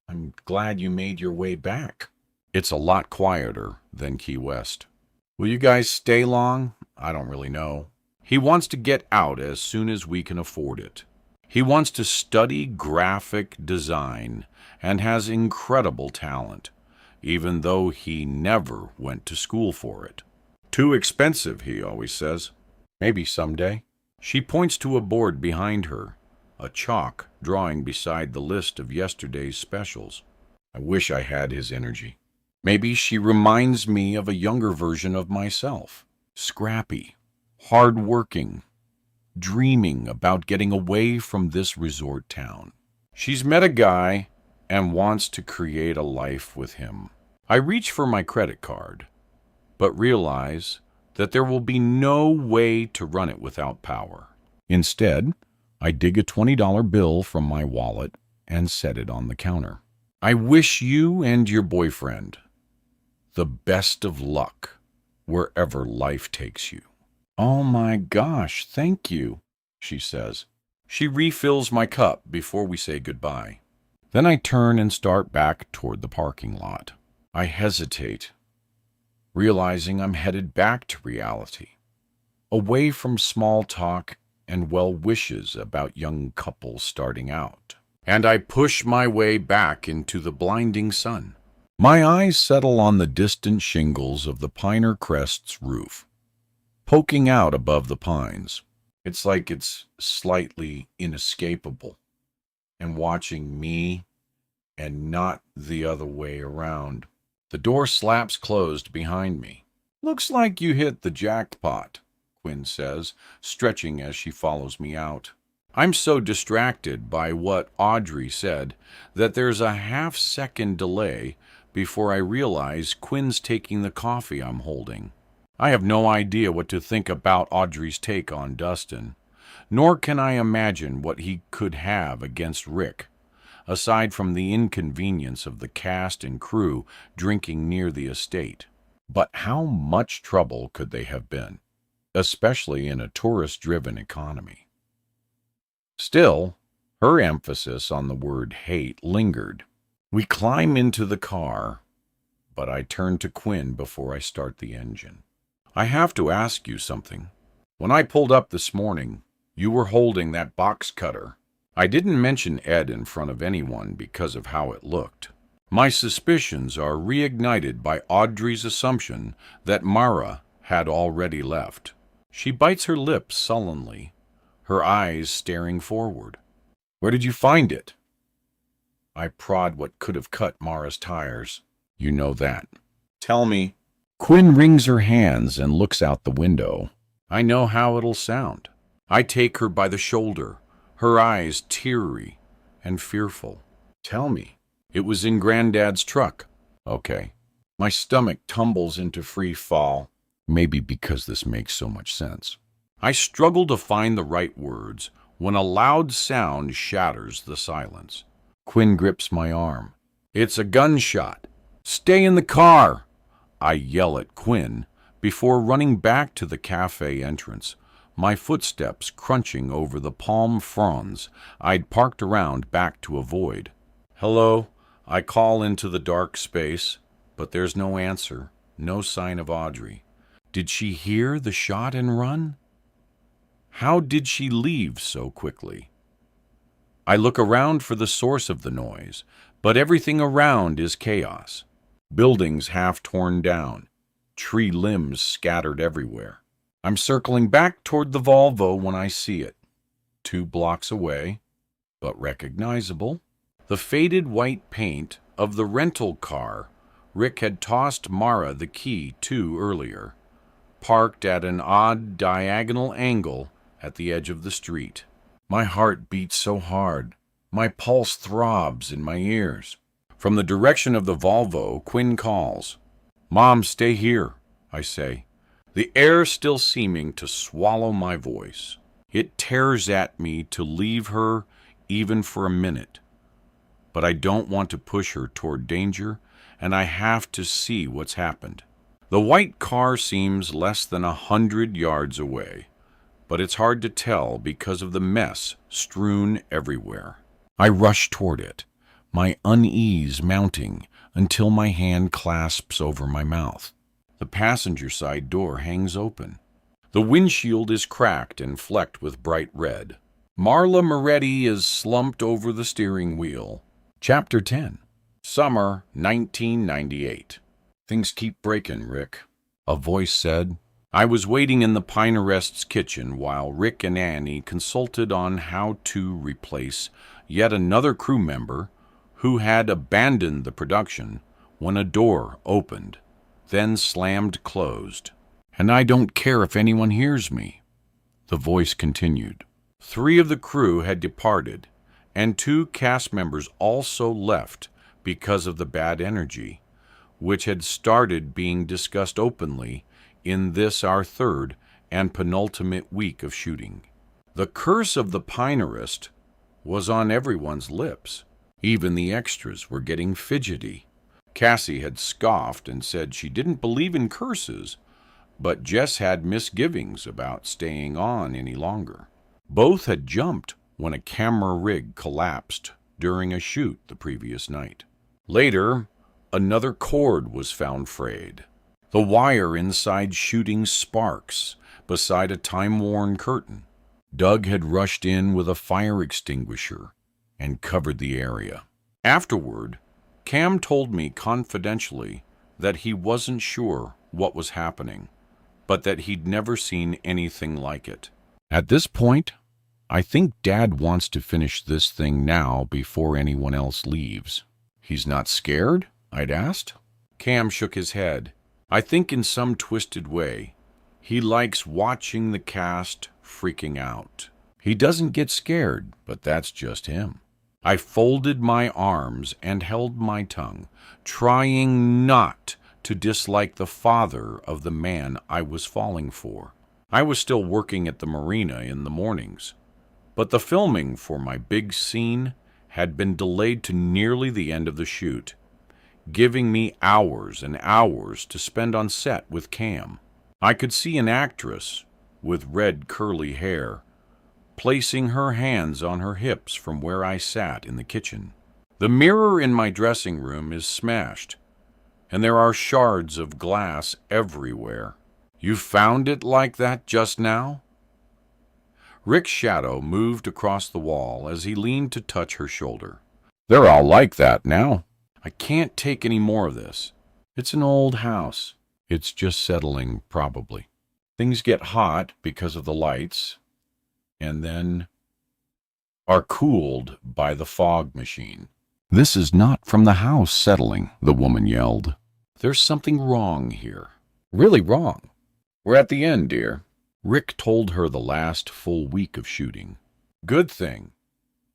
I'm glad you made your way back." It's a lot quieter than Key West. "Will you guys stay long?" "I don't really know." He wants to get out as soon as we can afford it. He wants to study graphic design and has incredible talent, even though he never went to school for it. "Too expensive," he always says. "Maybe someday." She points to a board behind her, a chalk drawing beside the list of yesterday's specials. I wish I had his energy. Maybe she reminds me of a younger version of myself. Scrappy, hard-working, dreaming about getting away from this resort town. She's met a guy and wants to create a life with him. I reach for my credit card, but realize that there will be no way to run it without power. Instead, I dig a $20 bill from my wallet and set it on the counter. "I wish you and your boyfriend the best of luck wherever life takes you." "Oh my gosh, thank you," she says. She refills my cup before we say goodbye. Then I turn and start back toward the parking lot. I hesitate, realizing I'm headed back to reality, away from small talk and well wishes about young couples starting out. And I push my way back into the blinding sun. My eyes settle on the distant shingles of the Piner Crest's roof, poking out above the pines. It's like it's slightly inescapable and watching me and not the other way around. The door slaps closed behind me. Looks like you hit the jackpot, Quinn says, stretching as she follows me out. I'm so distracted by what Audrey said that there's a half-second delay before I realize Quinn's taking the coffee I'm holding. I have no idea what to think about Audrey's take on Dustin, nor can I imagine what he could have against Rick, aside from the inconvenience of the cast and crew drinking near the estate. But how much trouble could they have been, especially in a tourist-driven economy? Still, her emphasis on the word hate lingered. We climb into the car, but I turn to Quinn before I start the engine. I have to ask you something. When I pulled up this morning, you were holding that box cutter. I didn't mention Ed in front of anyone because of how it looked. My suspicions are reignited by Audrey's assumption that Mara had already left. She bites her lips sullenly, her eyes staring forward. Where did you find it? I prod what could have cut Mara's tires. You know that. Tell me. Quinn wrings her hands and looks out the window. I know how it'll sound. I take her by the shoulder, her eyes teary and fearful. Tell me. It was in Granddad's truck. Okay. My stomach tumbles into free fall, maybe because this makes so much sense. I struggle to find the right words when a loud sound shatters the silence. Quinn grips my arm. It's a gunshot. Stay in the car! I yell at Quinn before running back to the cafe entrance, my footsteps crunching over the palm fronds I'd parked around back to avoid. Hello? I call into the dark space, but there's no answer, no sign of Audrey. Did she hear the shot and run? How did she leave so quickly? I look around for the source of the noise, but everything around is chaos. Buildings half torn down, tree limbs scattered everywhere. I'm circling back toward the Volvo when I see it. 2 blocks away, but recognizable. The faded white paint of the rental car Rick had tossed Mara the key to earlier, parked at an odd diagonal angle at the edge of the street. My heart beats so hard, my pulse throbs in my ears. From the direction of the Volvo, Quinn calls. Mom, stay here, I say, the air still seeming to swallow my voice. It tears at me to leave her even for a minute. But I don't want to push her toward danger, and I have to see what's happened. The white car seems less than 100 yards away, but it's hard to tell because of the mess strewn everywhere. I rush toward it, my unease mounting until my hand clasps over my mouth. The passenger side door hangs open. The windshield is cracked and flecked with bright red. Marla Moretti is slumped over the steering wheel. Chapter 10. Summer 1998. Things keep breaking, Rick, a voice said. I was waiting in the Pine Arrest's kitchen while Rick and Annie consulted on how to replace yet another crew member who had abandoned the production when a door opened, then slammed closed. And I don't care if anyone hears me, the voice continued. 3 of the crew had departed, and 2 cast members also left because of the bad energy, which had started being discussed openly in this our 3rd and penultimate week of shooting. The curse of the Pine Arrest was on everyone's lips. Even the extras were getting fidgety. Cassie had scoffed and said she didn't believe in curses, but Jess had misgivings about staying on any longer. Both had jumped when a camera rig collapsed during a shoot the previous night. Later, another cord was found frayed. The wire inside shooting sparks beside a time-worn curtain. Doug had rushed in with a fire extinguisher and covered the area. Afterward, Cam told me confidentially that he wasn't sure what was happening, but that he'd never seen anything like it. At this point, I think Dad wants to finish this thing now before anyone else leaves. He's not scared? I'd asked. Cam shook his head. I think in some twisted way, he likes watching the cast freaking out. He doesn't get scared, but that's just him. I folded my arms and held my tongue, trying not to dislike the father of the man I was falling for. I was still working at the marina in the mornings, but the filming for my big scene had been delayed to nearly the end of the shoot, giving me hours and hours to spend on set with Cam. I could see an actress with red curly hair placing her hands on her hips from where I sat in the kitchen. The mirror in my dressing room is smashed, and there are shards of glass everywhere. You found it like that just now? Rick's shadow moved across the wall as he leaned to touch her shoulder. They're all like that now. I can't take any more of this. It's an old house. It's just settling, probably. Things get hot because of the lights, and then are cooled by the fog machine. This is not from the house settling, the woman yelled. There's something wrong here. Really wrong. We're at the end, dear. Rick told her the last full week of shooting. Good thing,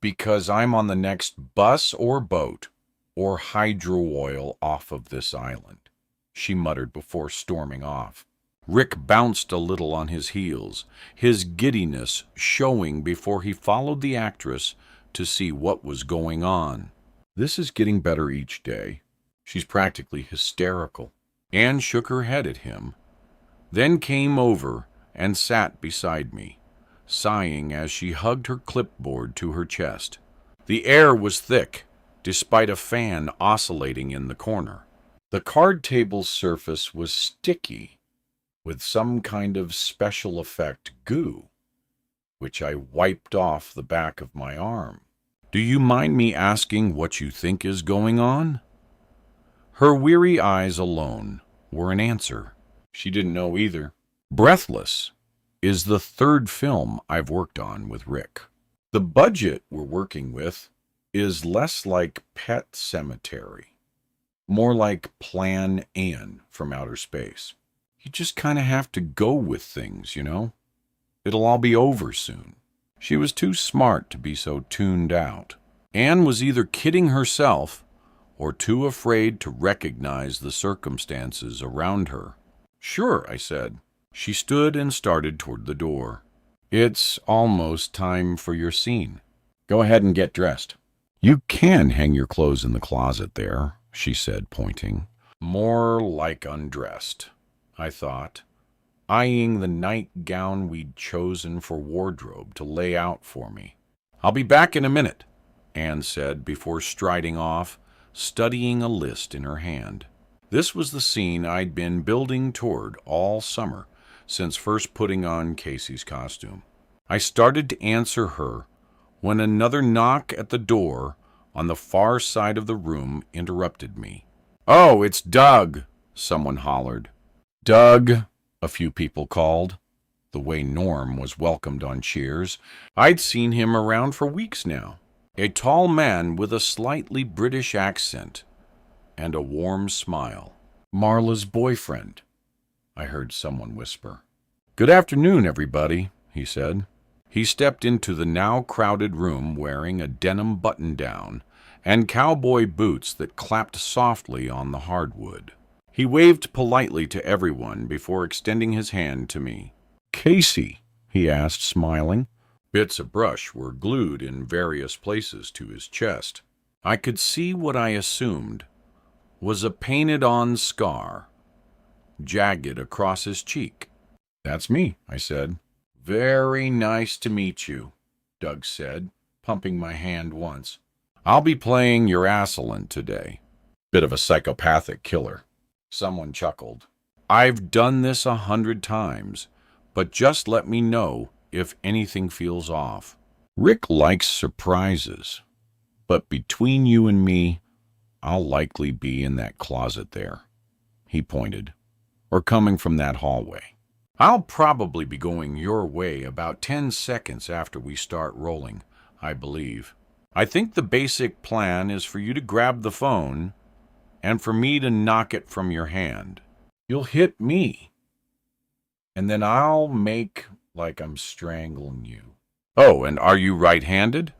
because I'm on the next bus or boat or hydro oil off of this island, she muttered before storming off. Rick bounced a little on his heels, his giddiness showing before he followed the actress to see what was going on. This is getting better each day. She's practically hysterical. Anne shook her head at him, then came over and sat beside me, sighing as she hugged her clipboard to her chest. The air was thick, despite a fan oscillating in the corner. The card table's surface was sticky, with some kind of special effect goo, which I wiped off the back of my arm. Do you mind me asking what you think is going on? Her weary eyes alone were an answer. She didn't know either. Breathless is the third film I've worked on with Rick. The budget we're working with is less like Pet Sematary, more like Plan Anne from outer space. You just kind of have to go with things, you know? It'll all be over soon. She was too smart to be so tuned out. Anne was either kidding herself or too afraid to recognize the circumstances around her. Sure, I said. She stood and started toward the door. It's almost time for your scene. Go ahead and get dressed. You can hang your clothes in the closet there, she said, pointing. More like undressed, I thought, eyeing the nightgown we'd chosen for wardrobe to lay out for me. I'll be back in a minute, Anne said before striding off, studying a list in her hand. This was the scene I'd been building toward all summer, since first putting on Casey's costume. I started to answer her when another knock at the door on the far side of the room interrupted me. Oh, it's Doug, someone hollered. Doug, a few people called, the way Norm was welcomed on cheers. I'd seen him around for weeks now. A tall man with a slightly British accent and a warm smile. Marla's boyfriend, I heard someone whisper. Good afternoon, everybody, he said. He stepped into the now crowded room wearing a denim button-down and cowboy boots that clapped softly on the hardwood. He waved politely to everyone before extending his hand to me. Casey, he asked, smiling. Bits of brush were glued in various places to his chest. I could see what I assumed was a painted-on scar, jagged across his cheek. That's me, I said. Very nice to meet you, Doug said, pumping my hand once. I'll be playing your assailant today. Bit of a psychopathic killer. Someone chuckled. I've done this 100 times, but just let me know if anything feels off. Rick likes surprises, but between you and me, I'll likely be in that closet there, he pointed, or coming from that hallway. I'll probably be going your way about 10 seconds after we start rolling, I believe. I think the basic plan is for you to grab the phone and for me to knock it from your hand. You'll hit me, and then I'll make like I'm strangling you. Oh, and are you right-handed?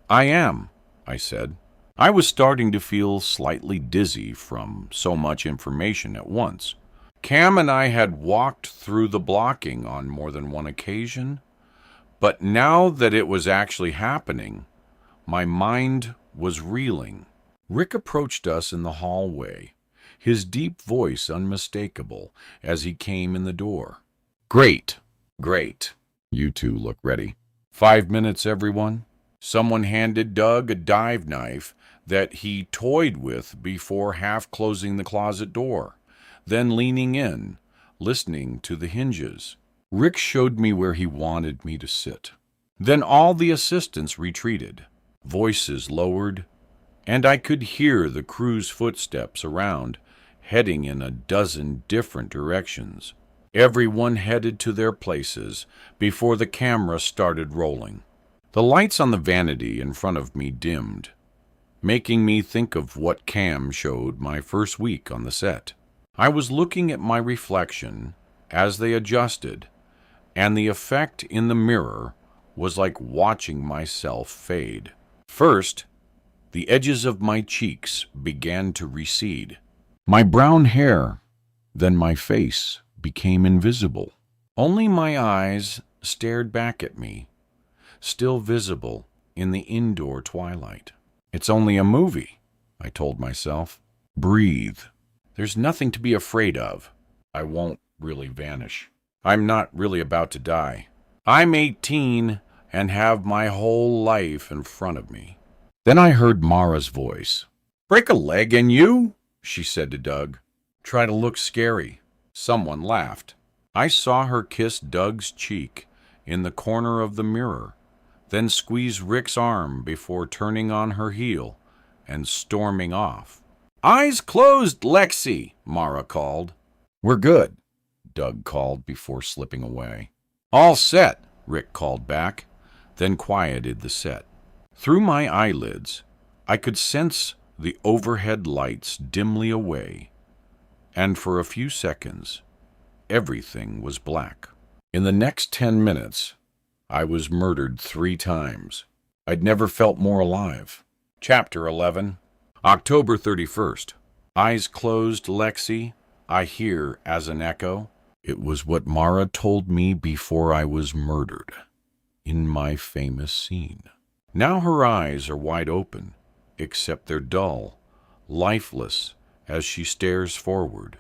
I am, I said. I was starting to feel slightly dizzy from so much information at once. Cam and I had walked through the blocking on more than one occasion, but now that it was actually happening, my mind was reeling. Rick approached us in the hallway, his deep voice unmistakable as he came in the door. Great, great. You two look ready. 5 minutes, everyone. Someone handed Doug a dive knife that he toyed with before half closing the closet door, then leaning in, listening to the hinges. Rick showed me where he wanted me to sit. Then all the assistants retreated, voices lowered, and I could hear the crew's footsteps around, heading in a dozen different directions. Everyone headed to their places before the camera started rolling. The lights on the vanity in front of me dimmed, making me think of what Cam showed my first week on the set. I was looking at my reflection as they adjusted, and the effect in the mirror was like watching myself fade. First, the edges of my cheeks began to recede. My brown hair, then my face, became invisible. Only my eyes stared back at me, still visible in the indoor twilight. It's only a movie, I told myself. Breathe. There's nothing to be afraid of. I won't really vanish. I'm not really about to die. I'm 18 and have my whole life in front of me. Then I heard Mara's voice. Break a leg and you? She said to Doug. Try to look scary. Someone laughed. I saw her kiss Doug's cheek in the corner of the mirror, then squeeze Rick's arm before turning on her heel and storming off. Eyes closed, Lexi, Mara called. We're good, Doug called before slipping away. All set, Rick called back, then quieted the set. Through my eyelids, I could sense the overhead lights dimly away, and for a few seconds, everything was black. In the next 10 minutes, I was murdered 3 times. I'd never felt more alive. Chapter 11, October 31st. Eyes closed, Lexi, I hear as an echo. It was what Mara told me before I was murdered, in my famous scene. Now her eyes are wide open, except they're dull, lifeless, as she stares forward.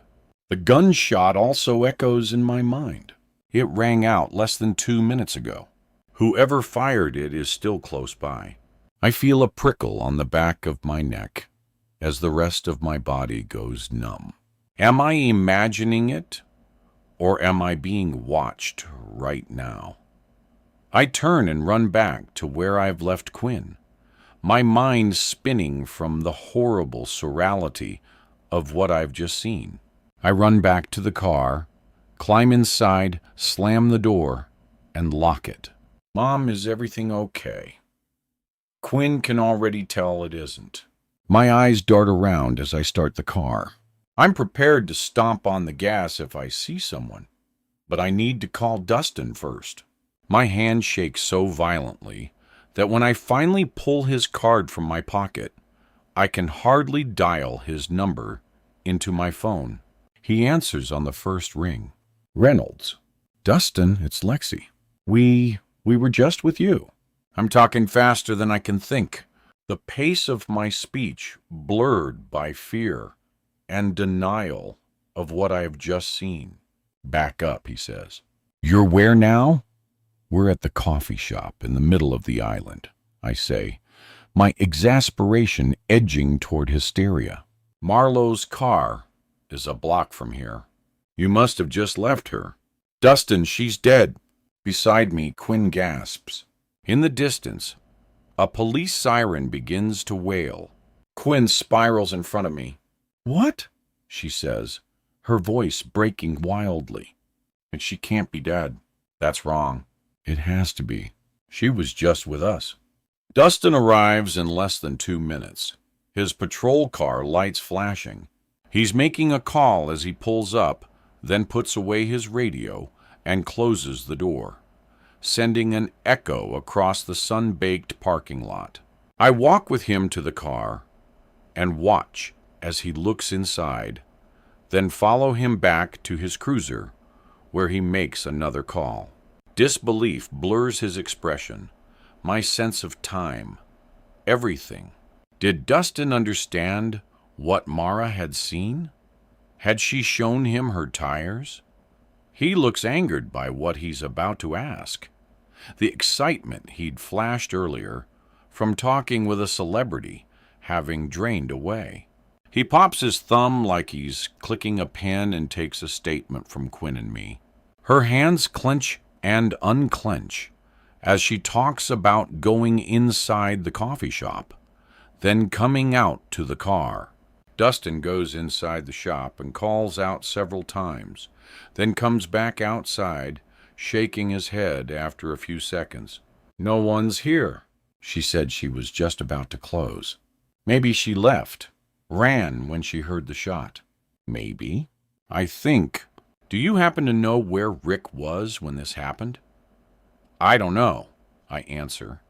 The gunshot also echoes in my mind. It rang out less than 2 minutes ago. Whoever fired it is still close by. I feel a prickle on the back of my neck as the rest of my body goes numb. Am I imagining it, or am I being watched right now? I turn and run back to where I've left Quinn, my mind spinning from the horrible surreality of what I've just seen. I run back to the car, climb inside, slam the door, and lock it. Mom, is everything okay? Quinn can already tell it isn't. My eyes dart around as I start the car. I'm prepared to stomp on the gas if I see someone, but I need to call Dustin first. My hand shakes so violently that when I finally pull his card from my pocket, I can hardly dial his number into my phone. He answers on the first ring. Reynolds. Dustin, it's Lexi. We were just with you. I'm talking faster than I can think. The pace of my speech blurred by fear and denial of what I have just seen. Back up, he says. You're where now? We're at the coffee shop in the middle of the island, I say, my exasperation edging toward hysteria. Marlowe's car is a block from here. You must have just left her. Dustin, she's dead. Beside me, Quinn gasps. In the distance, a police siren begins to wail. Quinn spirals in front of me. What? She says, her voice breaking wildly. And she can't be dead. That's wrong. It has to be. She was just with us. Dustin arrives in less than 2 minutes. His patrol car lights flashing. He's making a call as he pulls up, then puts away his radio and closes the door, sending an echo across the sun-baked parking lot. I walk with him to the car and watch as he looks inside, then follow him back to his cruiser, where he makes another call. Disbelief blurs his expression, my sense of time, everything. Did Dustin understand what Mara had seen? Had she shown him her tires? He looks angered by what he's about to ask. The excitement he'd flashed earlier from talking with a celebrity having drained away. He pops his thumb like he's clicking a pen and takes a statement from Quinn and me. Her hands clench and unclench as she talks about going inside the coffee shop, then coming out to the car. Dustin goes inside the shop and calls out several times, then comes back outside, shaking his head after a few seconds. No one's here. She said she was just about to close. Maybe she left, ran when she heard the shot. Maybe. I think. Do you happen to know where Rick was when this happened? I don't know, I answer,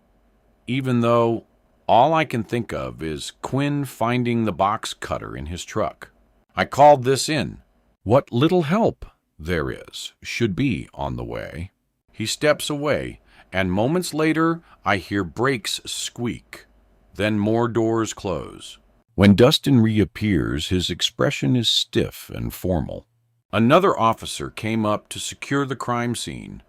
even though all I can think of is Quinn finding the box cutter in his truck. I called this in. What little help there is should be on the way. He steps away, and moments later I hear brakes squeak. Then more doors close. When Dustin reappears, his expression is stiff and formal. Another officer came up to secure the crime scene,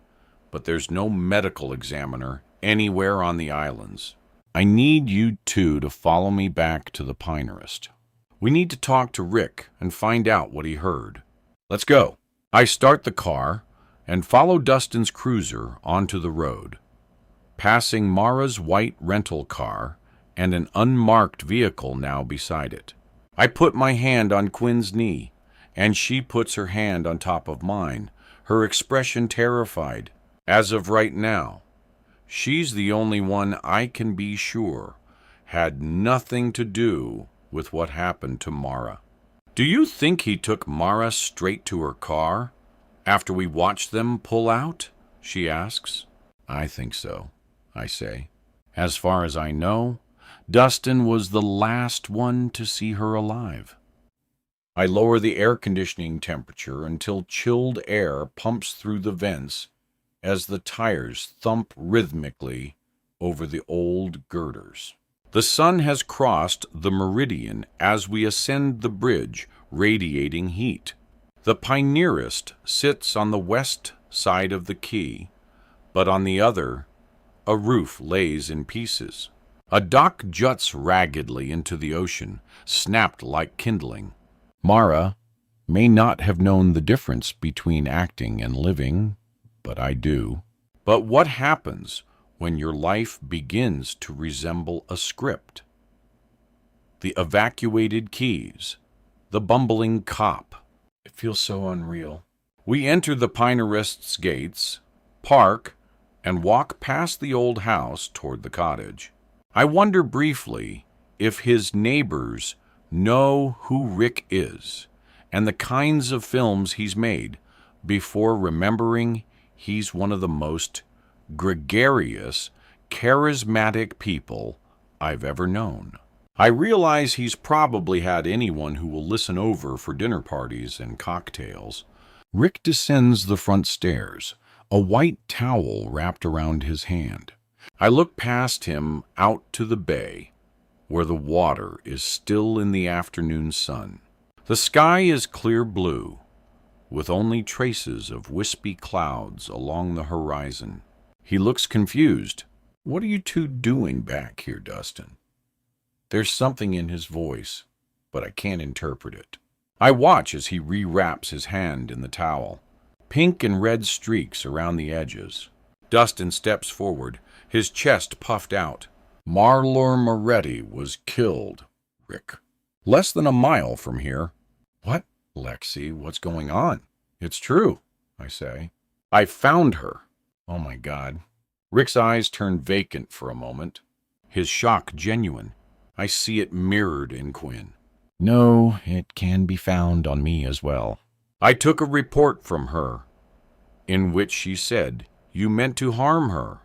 but there's no medical examiner anywhere on the islands. I need you two to follow me back to the Pinerist. We need to talk to Rick and find out what he heard. Let's go. I start the car and follow Dustin's cruiser onto the road, passing Mara's white rental car and an unmarked vehicle now beside it. I put my hand on Quinn's knee, and she puts her hand on top of mine, her expression terrified. As of right now, she's the only one I can be sure had nothing to do with what happened to Mara. Do you think he took Mara straight to her car after we watched them pull out? She asks. I think so, I say. As far as I know, Dustin was the last one to see her alive. I lower the air conditioning temperature until chilled air pumps through the vents as the tires thump rhythmically over the old girders. The sun has crossed the meridian as we ascend the bridge, radiating heat. The Pinerist sits on the west side of the quay, but on the other, a roof lays in pieces. A dock juts raggedly into the ocean, snapped like kindling. Mara may not have known the difference between acting and living, but I do. But what happens when your life begins to resemble a script? The evacuated keys, the bumbling cop. It feels so unreal. We enter the Pinerist's gates, park, and walk past the old house toward the cottage. I wonder briefly if his neighbors know who Rick is and the kinds of films he's made before remembering he's one of the most gregarious, charismatic people I've ever known. I realize he's probably had anyone who will listen over for dinner parties and cocktails. Rick descends the front stairs, a white towel wrapped around his hand. I look past him out to the bay, where the water is still in the afternoon sun. The sky is clear blue, with only traces of wispy clouds along the horizon. He looks confused. What are you two doing back here, Dustin? There's something in his voice, but I can't interpret it. I watch as he rewraps his hand in the towel. Pink and red streaks around the edges. Dustin steps forward, his chest puffed out. Marlor Moretti was killed, Rick. Less than a mile from here. What? Lexi, what's going on? It's true, I say. I found her. Oh my God. Rick's eyes turn vacant for a moment, his shock genuine. I see it mirrored in Quinn. No, it can be found on me as well. I took a report from her in which she said you meant to harm her.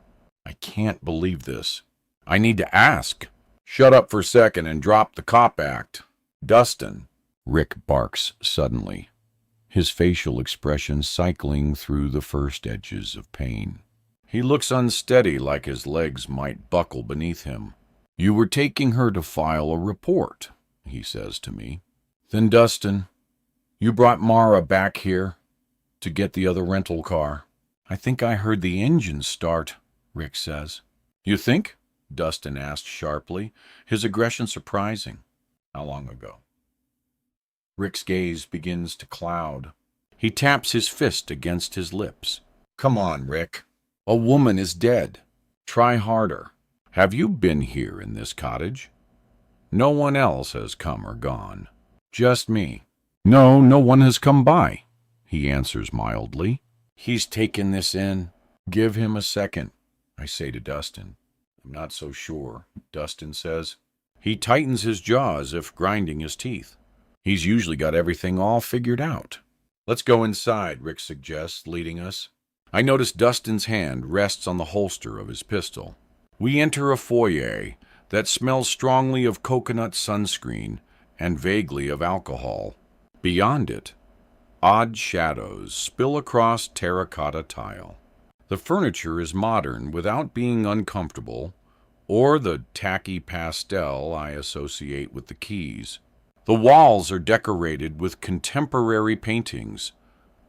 I can't believe this. I need to ask. Shut up for a second and drop the cop act. Dustin, Rick barks suddenly, his facial expression cycling through the first edges of pain. He looks unsteady, like his legs might buckle beneath him. You were taking her to file a report, he says to me. Then, Dustin, you brought Mara back here to get the other rental car. I think I heard the engine start, Rick says. You think? Dustin asked sharply, his aggression surprising. How long ago? Rick's gaze begins to cloud. He taps his fist against his lips. Come on, Rick. A woman is dead. Try harder. Have you been here in this cottage? No one else has come or gone. Just me. No, no one has come by, he answers mildly. He's taken this in. Give him a second, I say to Dustin. I'm not so sure, Dustin says. He tightens his jaw as if grinding his teeth. He's usually got everything all figured out. Let's go inside, Rick suggests, leading us. I notice Dustin's hand rests on the holster of his pistol. We enter a foyer that smells strongly of coconut sunscreen and vaguely of alcohol. Beyond it, odd shadows spill across terracotta tile. The furniture is modern without being uncomfortable or the tacky pastel I associate with the keys. The walls are decorated with contemporary paintings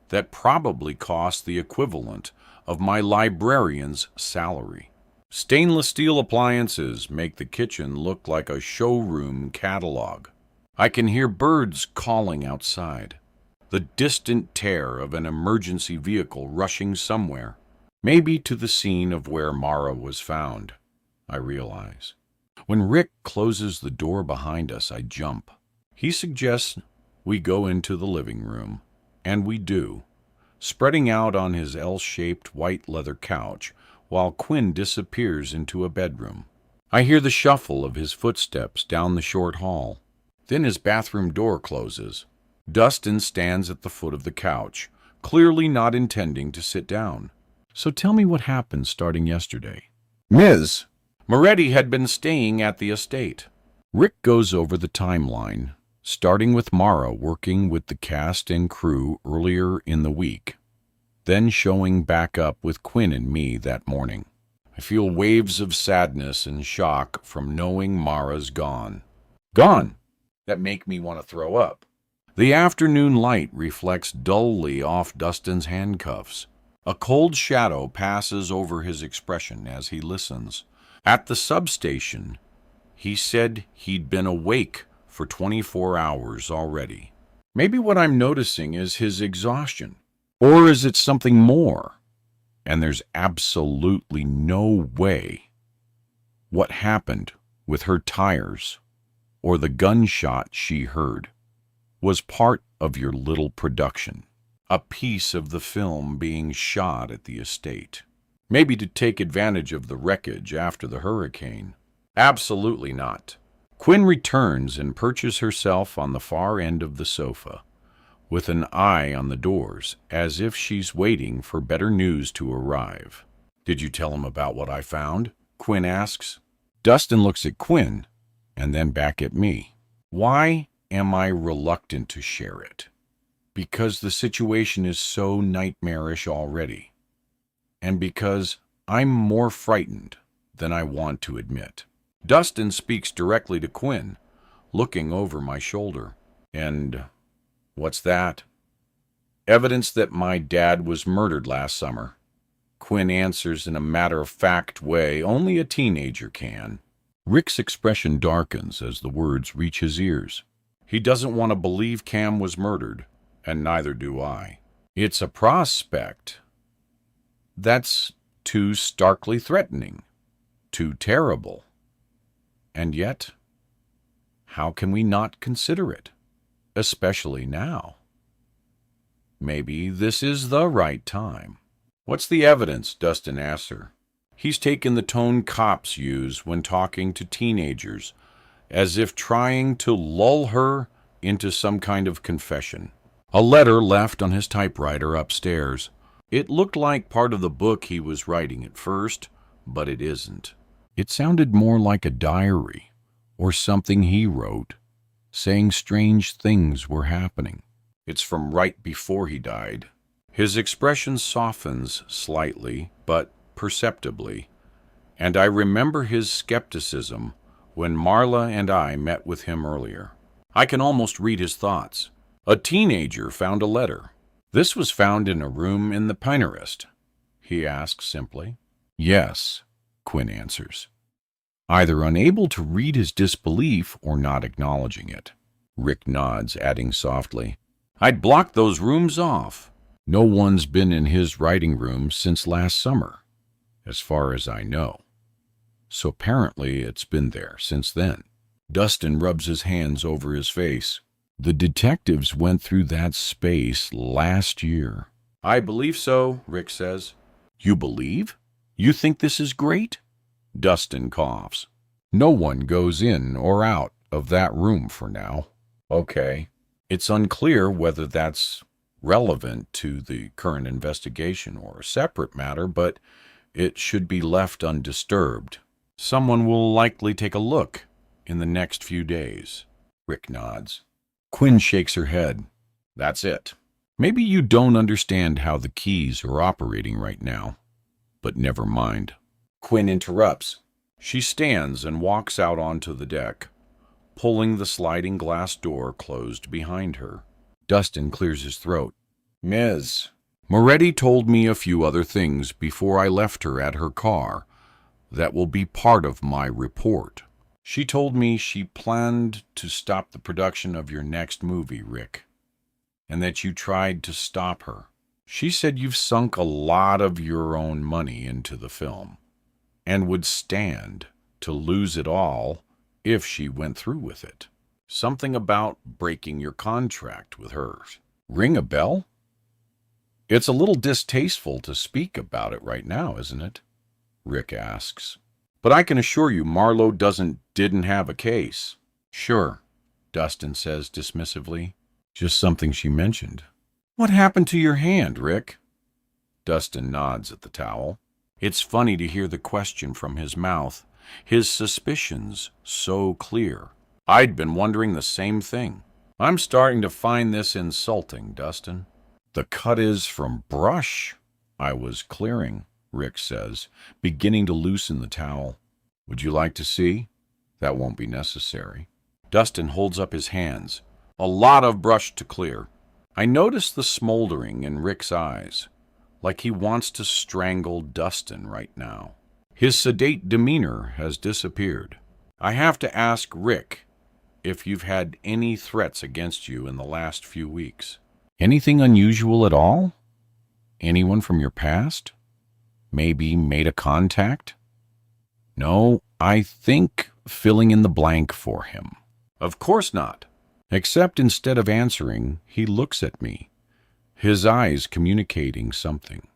that probably cost the equivalent of my librarian's salary. Stainless steel appliances make the kitchen look like a showroom catalog. I can hear birds calling outside, the distant tear of an emergency vehicle rushing somewhere, maybe to the scene of where Mara was found, I realize. When Rick closes the door behind us, I jump. He suggests we go into the living room, and we do, spreading out on his L-shaped white leather couch while Quinn disappears into a bedroom. I hear the shuffle of his footsteps down the short hall. Then his bathroom door closes. Dustin stands at the foot of the couch, clearly not intending to sit down. So tell me what happened starting yesterday. Ms. Moretti had been staying at the estate. Rick goes over the timeline, starting with Mara working with the cast and crew earlier in the week, then showing back up with Quinn and me that morning. I feel waves of sadness and shock from knowing Mara's gone. Gone! That make me want to throw up. The afternoon light reflects dully off Dustin's handcuffs. A cold shadow passes over his expression as he listens. At the substation, he said he'd been awake for 24 hours already. Maybe what I'm noticing is his exhaustion. Or is it something more? And there's absolutely no way what happened with her tires or the gunshot she heard was part of your little production, a piece of the film being shot at the estate. Maybe to take advantage of the wreckage after the hurricane. Absolutely not. Quinn returns and perches herself on the far end of the sofa, with an eye on the doors, as if she's waiting for better news to arrive. Did you tell him about what I found? Quinn asks. Dustin looks at Quinn, and then back at me. Why am I reluctant to share it? Because the situation is so nightmarish already, and because I'm more frightened than I want to admit. Dustin speaks directly to Quinn, looking over my shoulder. And what's that? Evidence that my dad was murdered last summer. Quinn answers in a matter-of-fact way only a teenager can. Rick's expression darkens as the words reach his ears. He doesn't want to believe Cam was murdered, and neither do I. It's a prospect that's too starkly threatening, too terrible. And yet, how can we not consider it, especially now? Maybe this is the right time. What's the evidence? Dustin asks her. He's taken the tone cops use when talking to teenagers, as if trying to lull her into some kind of confession. A letter left on his typewriter upstairs. It looked like part of the book he was writing at first, but it isn't. It sounded more like a diary or something he wrote, saying strange things were happening. It's from right before he died. His expression softens slightly, but perceptibly, and I remember his skepticism when Marla and I met with him earlier. I can almost read his thoughts. A teenager found a letter. "This was found in a room in the Pinterest?" he asks simply. "Yes," Quinn answers, either unable to read his disbelief or not acknowledging it. Rick nods, adding softly, "I'd blocked those rooms off. No one's been in his writing room since last summer, as far as I know. So apparently it's been there since then." Dustin rubs his hands over his face. "The detectives went through that space last year." "I believe so," Rick says. "You believe? You think this is great?" Dustin coughs. "No one goes in or out of that room for now." "Okay." It's unclear whether that's relevant to the current investigation or a separate matter, but it should be left undisturbed. Someone will likely take a look in the next few days. Rick nods. Quinn shakes her head. "That's it. Maybe you don't understand how the keys are operating right now, but never mind." Quinn interrupts. She stands and walks out onto the deck, pulling the sliding glass door closed behind her. Dustin clears his throat. "Ms. Moretti told me a few other things before I left her at her car that will be part of my report. She told me she planned to stop the production of your next movie, Rick, and that you tried to stop her. She said you've sunk a lot of your own money into the film and would stand to lose it all if she went through with it. Something about breaking your contract with her. Ring a bell? It's a little distasteful to speak about it right now, isn't it?" Rick asks. "But I can assure you Marlowe didn't have a case." "Sure," Dustin says dismissively. "Just something she mentioned." "What happened to your hand, Rick?" Dustin nods at the towel. It's funny to hear the question from his mouth, his suspicions so clear. I'd been wondering the same thing. "I'm starting to find this insulting, Dustin." "The cut is from brush I was clearing," Rick says, beginning to loosen the towel. "Would you like to see?" "That won't be necessary." Dustin holds up his hands. "A lot of brush to clear." I notice the smoldering in Rick's eyes, like he wants to strangle Dustin right now. His sedate demeanor has disappeared. "I have to ask Rick if you've had any threats against you in the last few weeks." "Anything unusual at all? Anyone from your past? Maybe made a contact?" "No, I think," filling in the blank for him. "Of course not." Except instead of answering, he looks at me, his eyes communicating something.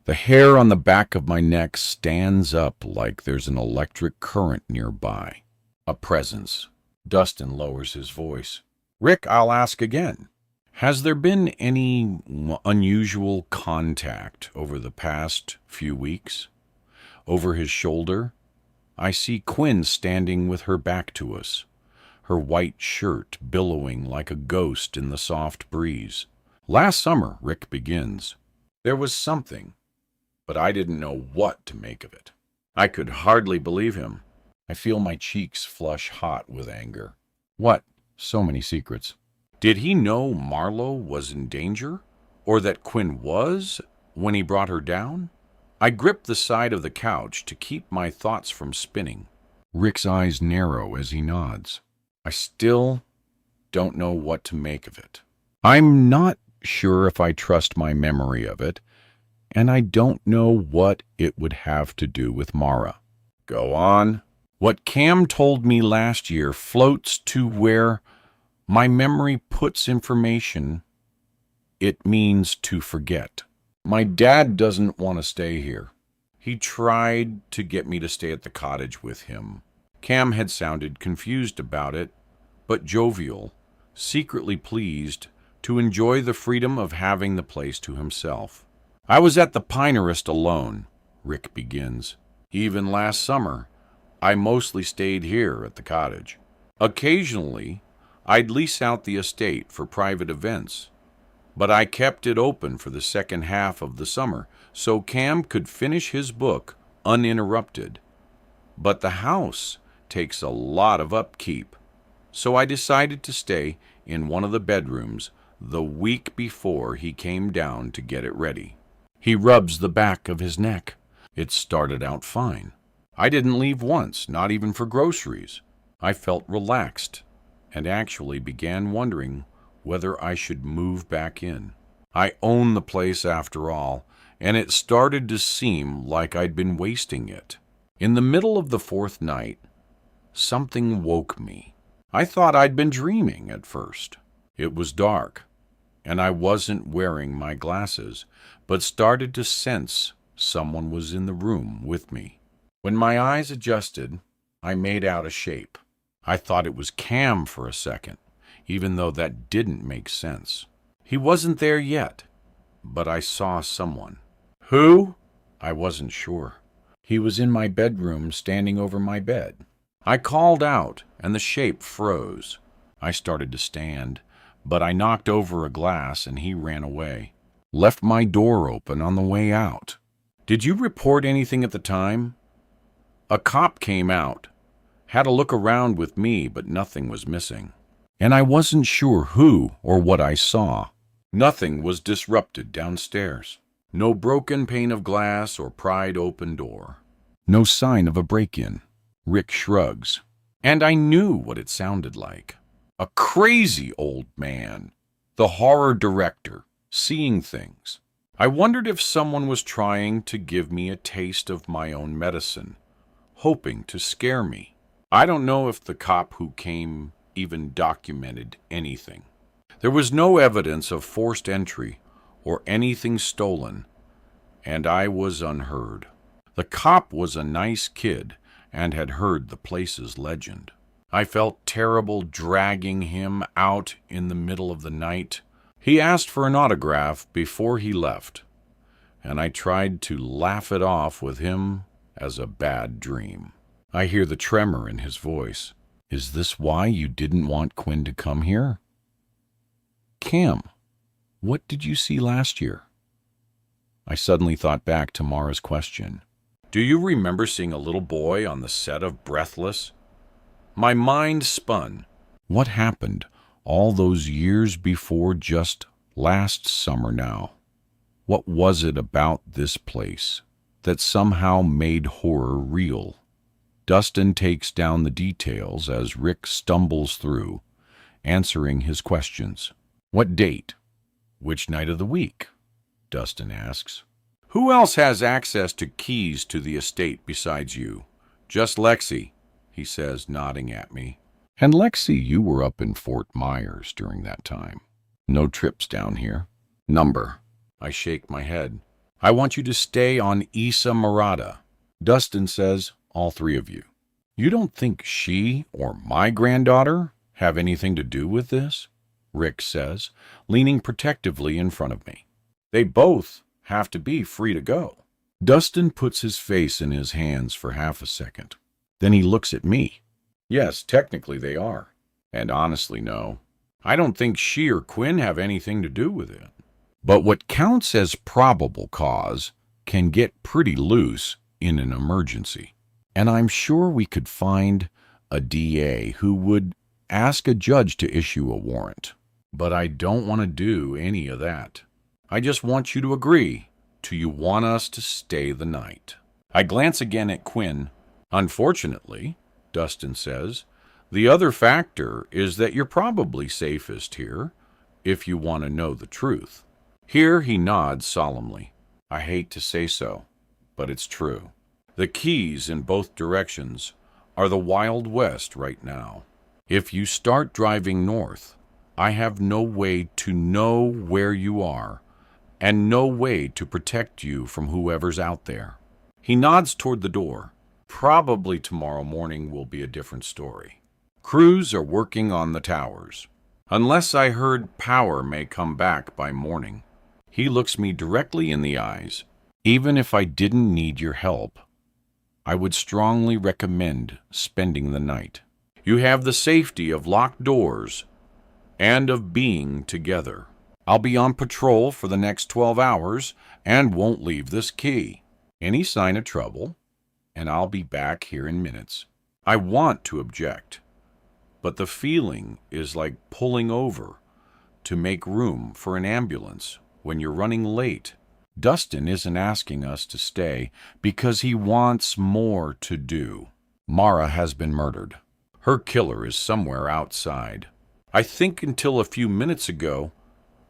The hair on the back of my neck stands up like there's an electric current nearby. A presence. Dustin lowers his voice. "Rick, I'll ask again. Has there been any unusual contact over the past few weeks?" Over his shoulder, I see Quinn standing with her back to us, her white shirt billowing like a ghost in the soft breeze. "Last summer," Rick begins, "there was something, but I didn't know what to make of it." I could hardly believe him. I feel my cheeks flush hot with anger. What? So many secrets. Did he know Marlowe was in danger? Or that Quinn was when he brought her down? I grip the side of the couch to keep my thoughts from spinning. Rick's eyes narrow as he nods. I still don't know what to make of it. I'm not sure if I trust my memory of it, and I don't know what it would have to do with Mara. Go on. What Cam told me last year floats to where my memory puts information it means to forget. My dad doesn't want to stay here. He tried to get me to stay at the cottage with him. Cam had sounded confused about it, but jovial, secretly pleased to enjoy the freedom of having the place to himself. I was at the Pinerist alone, Rick begins. Even last summer, I mostly stayed here at the cottage. Occasionally, I'd lease out the estate for private events, but I kept it open for the second half of the summer so Cam could finish his book uninterrupted. But the house takes a lot of upkeep, so I decided to stay in one of the bedrooms the week before he came down to get it ready. He rubs the back of his neck. It started out fine. I didn't leave once, not even for groceries. I felt relaxed and actually began wondering whether I should move back in. I own the place after all, and it started to seem like I'd been wasting it. In the middle of the fourth night, something woke me. I thought I'd been dreaming at first. It was dark, and I wasn't wearing my glasses, but started to sense someone was in the room with me. When my eyes adjusted, I made out a shape. I thought it was Cam for a second, even though that didn't make sense. He wasn't there yet, but I saw someone. Who? I wasn't sure. He was in my bedroom, standing over my bed. I called out, and the shape froze. I started to stand, but I knocked over a glass and he ran away. Left my door open on the way out. Did you report anything at the time? A cop came out, had a look around with me, but nothing was missing. And I wasn't sure who or what I saw. Nothing was disrupted downstairs. No broken pane of glass or pried open door. No sign of a break-in. Rick shrugs. And I knew what it sounded like. A crazy old man. The horror director, seeing things. I wondered if someone was trying to give me a taste of my own medicine, hoping to scare me. I don't know if the cop who came even documented anything. There was no evidence of forced entry or anything stolen, and I was unheard. The cop was a nice kid and had heard the place's legend. I felt terrible dragging him out in the middle of the night. He asked for an autograph before he left, and I tried to laugh it off with him as a bad dream. I hear the tremor in his voice. Is this why you didn't want Quinn to come here? Cam, what did you see last year? I suddenly thought back to Mara's question. Do you remember seeing a little boy on the set of Breathless? My mind spun. What happened all those years before just last summer now? What was it about this place that somehow made horror real? Dustin takes down the details as Rick stumbles through, answering his questions. What date? Which night of the week? Dustin asks. Who else has access to keys to the estate besides you? Just Lexi, he says, nodding at me. And Lexi, you were up in Fort Myers during that time. No trips down here. Number. I shake my head. I want you to stay on Isa Murata. Dustin says, all three of you. You don't think she or my granddaughter have anything to do with this? Rick says, leaning protectively in front of me. They both have to be free to go. Dustin puts his face in his hands for half a second. Then he looks at me. Yes, technically they are. And honestly, no. I don't think she or Quinn have anything to do with it. But what counts as probable cause can get pretty loose in an emergency. And I'm sure we could find a DA who would ask a judge to issue a warrant. But I don't want to do any of that. I just want you to agree. Do you want us to stay the night? I glance again at Quinn. Unfortunately, Dustin says, the other factor is that you're probably safest here if you want to know the truth. Here he nods solemnly. I hate to say so, but it's true. The keys in both directions are the Wild West right now. If you start driving north, I have no way to know where you are and no way to protect you from whoever's out there. He nods toward the door. Probably tomorrow morning will be a different story. Crews are working on the towers. Unless I heard power may come back by morning. He looks me directly in the eyes. Even if I didn't need your help, I would strongly recommend spending the night. You have the safety of locked doors and of being together. I'll be on patrol for the next 12 hours and won't leave this key. Any sign of trouble, and I'll be back here in minutes. I want to object, but the feeling is like pulling over to make room for an ambulance when you're running late. Dustin isn't asking us to stay because he wants more to do. Mara has been murdered. Her killer is somewhere outside. I think until a few minutes ago,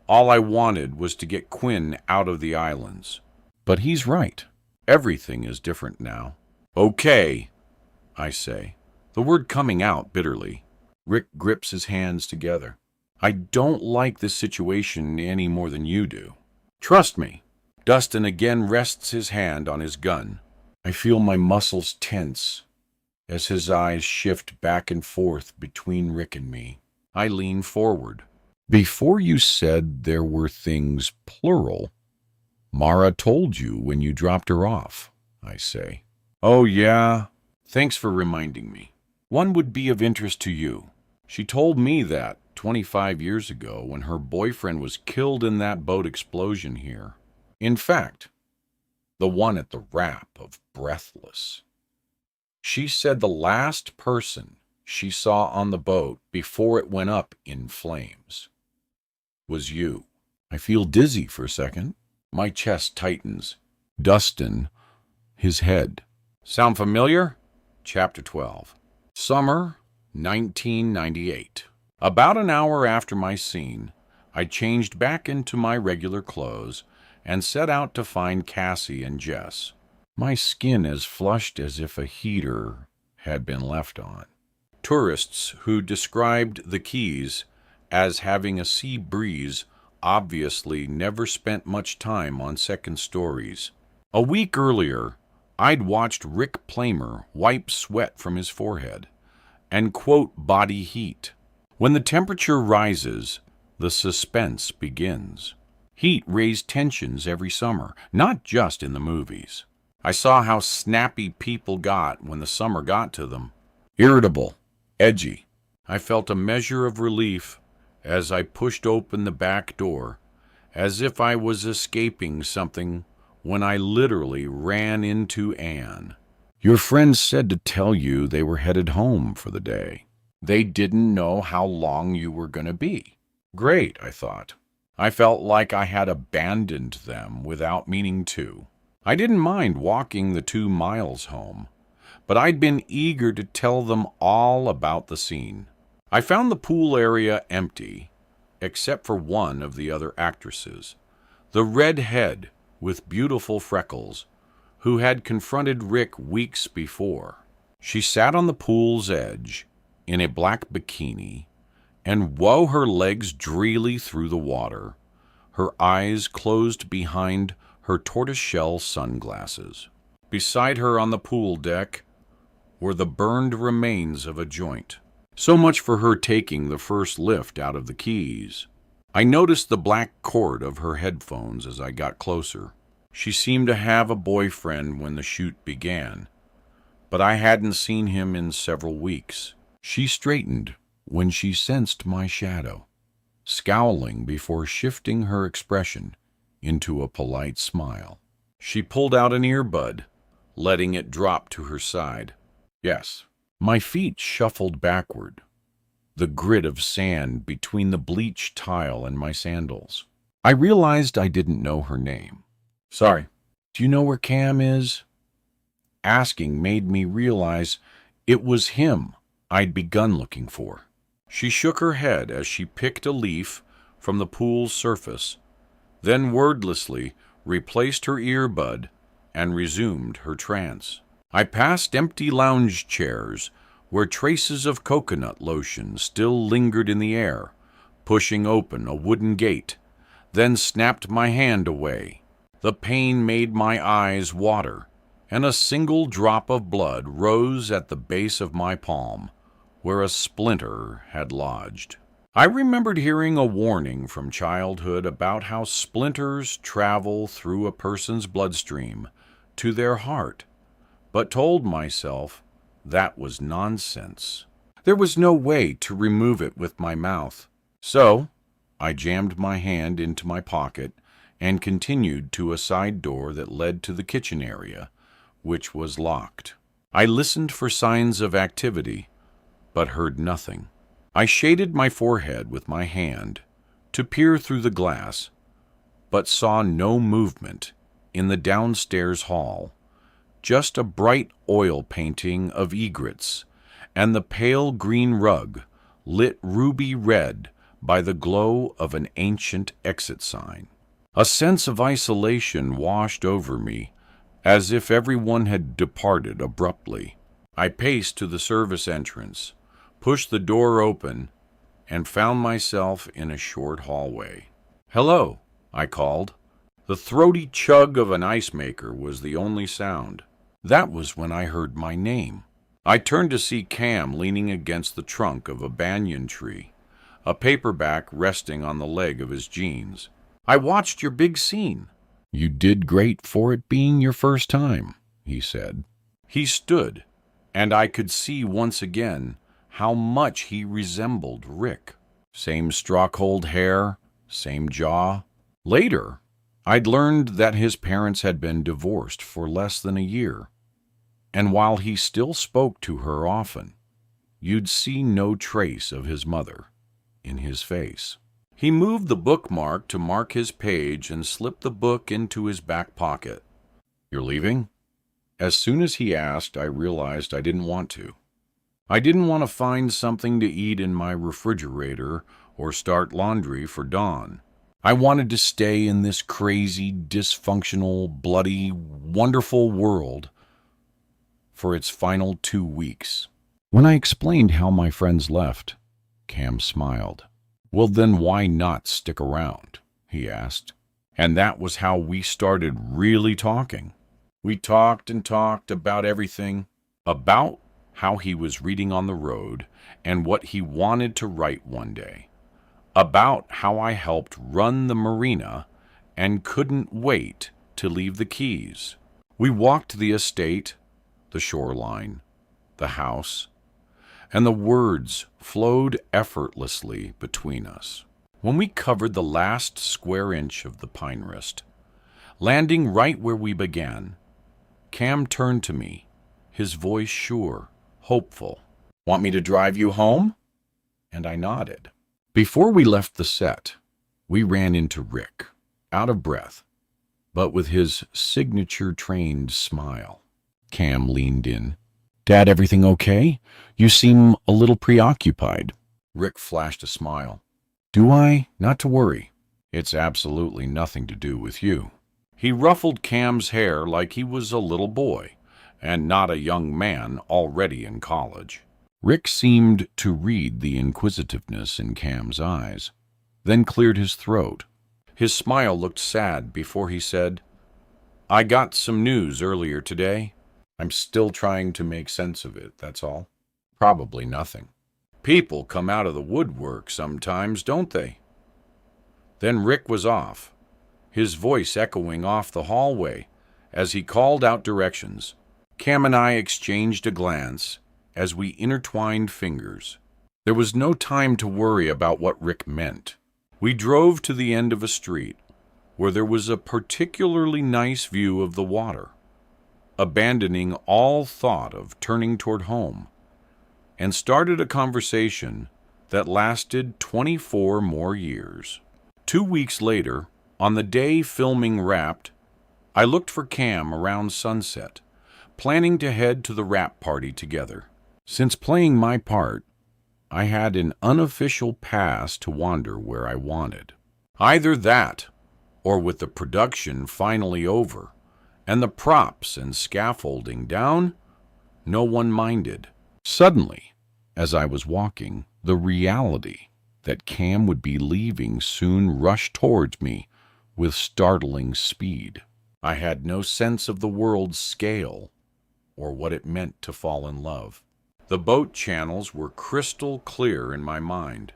all I wanted was to get Quinn out of the islands. But he's right. Everything is different now. Okay, I say, the word coming out bitterly. Rick grips his hands together. I don't like this situation any more than you do. Trust me. Dustin again rests his hand on his gun. I feel my muscles tense as his eyes shift back and forth between Rick and me. I lean forward. Before you said there were things plural, Mara told you when you dropped her off, I say. Oh, yeah? Thanks for reminding me. One would be of interest to you. She told me that 25 years ago when her boyfriend was killed in that boat explosion here. In fact, the one at the wrap of Breathless. She said the last person she saw on the boat before it went up in flames was you. I feel dizzy for a second. My chest tightens. Dustin, his head. Sound familiar? Chapter 12. Summer 1998. About an hour after my scene, I changed back into my regular clothes and set out to find Cassie and Jess. My skin as flushed as if a heater had been left on. Tourists who described the Keys as having a sea breeze obviously never spent much time on second stories. A week earlier, I'd watched Rick Plamer wipe sweat from his forehead and quote body heat. When the temperature rises, the suspense begins. Heat raised tensions every summer, not just in the movies. I saw how snappy people got when the summer got to them. Irritable, edgy. I felt a measure of relief as I pushed open the back door, as if I was escaping something when I literally ran into Anne. Your friends said to tell you they were headed home for the day. They didn't know how long you were going to be. Great, I thought. I felt like I had abandoned them without meaning to. I didn't mind walking the 2 miles home, but I'd been eager to tell them all about the scene. I found the pool area empty, except for one of the other actresses, the redhead with beautiful freckles, who had confronted Rick weeks before. She sat on the pool's edge in a black bikini and wove her legs drearily through the water, her eyes closed behind her tortoiseshell sunglasses. Beside her on the pool deck were the burned remains of a joint. So much for her taking the first lift out of the Keys. I noticed the black cord of her headphones as I got closer. She seemed to have a boyfriend when the shoot began, but I hadn't seen him in several weeks. She straightened when she sensed my shadow, scowling before shifting her expression into a polite smile. She pulled out an earbud, letting it drop to her side. Yes. My feet shuffled backward, the grit of sand between the bleached tile and my sandals. I realized I didn't know her name. Sorry. Do you know where Cam is? Asking made me realize it was him I'd begun looking for. She shook her head as she picked a leaf from the pool's surface, then wordlessly replaced her earbud and resumed her trance. I passed empty lounge chairs where traces of coconut lotion still lingered in the air, pushing open a wooden gate, then snapped my hand away. The pain made my eyes water, and a single drop of blood rose at the base of my palm, where a splinter had lodged. I remembered hearing a warning from childhood about how splinters travel through a person's bloodstream to their heart, but told myself that was nonsense. There was no way to remove it with my mouth. So, I jammed my hand into my pocket and continued to a side door that led to the kitchen area, which was locked. I listened for signs of activity, but heard nothing. I shaded my forehead with my hand to peer through the glass, but saw no movement in the downstairs hall, just a bright oil painting of egrets and the pale green rug lit ruby red by the glow of an ancient exit sign. A sense of isolation washed over me, as if everyone had departed abruptly. I paced to the service entrance, pushed the door open, and found myself in a short hallway. "Hello," I called. The throaty chug of an ice maker was the only sound. That was when I heard my name. I turned to see Cam leaning against the trunk of a banyan tree, a paperback resting on the leg of his jeans. "I watched your big scene." "You did great for it being your first time," he said. He stood, and I could see once again how much he resembled Rick. Same straw-cold hair, same jaw. Later, I'd learned that his parents had been divorced for less than a year, and while he still spoke to her often, you'd see no trace of his mother in his face. He moved the bookmark to mark his page and slipped the book into his back pocket. "You're leaving?" As soon as he asked, I realized I didn't want to. I didn't want to find something to eat in my refrigerator or start laundry for Dawn. I wanted to stay in this crazy, dysfunctional, bloody, wonderful world for its final 2 weeks. When I explained how my friends left, Cam smiled. "Well, then why not stick around?" he asked. And that was how we started really talking. We talked and talked about everything, about how he was reading on the road and what he wanted to write one day, about how I helped run the marina and couldn't wait to leave the Keys. We walked the estate, the shoreline, the house, and the words flowed effortlessly between us. When we covered the last square inch of the pine wrist, landing right where we began, Cam turned to me, his voice sure, hopeful. "Want me to drive you home?" And I nodded. Before we left the set, we ran into Rick, out of breath, but with his signature trained smile. Cam leaned in. "Dad, everything okay? You seem a little preoccupied." Rick flashed a smile. "Do I? Not to worry. It's absolutely nothing to do with you." He ruffled Cam's hair like he was a little boy, and not a young man already in college. Rick seemed to read the inquisitiveness in Cam's eyes, then cleared his throat. His smile looked sad before he said, "I got some news earlier today. I'm still trying to make sense of it, that's all. Probably nothing. People come out of the woodwork sometimes, don't they?" Then Rick was off, his voice echoing off the hallway as he called out directions. Cam and I exchanged a glance as we intertwined fingers. There was no time to worry about what Rick meant. We drove to the end of a street where there was a particularly nice view of the water, abandoning all thought of turning toward home, and started a conversation that lasted 24 more years. 2 weeks later, on the day filming wrapped, I looked for Cam around sunset, planning to head to the wrap party together. Since playing my part, I had an unofficial pass to wander where I wanted. Either that, or with the production finally over, and the props and scaffolding down, no one minded. Suddenly, as I was walking, the reality that Cam would be leaving soon rushed towards me with startling speed. I had no sense of the world's scale or what it meant to fall in love. The boat channels were crystal clear in my mind,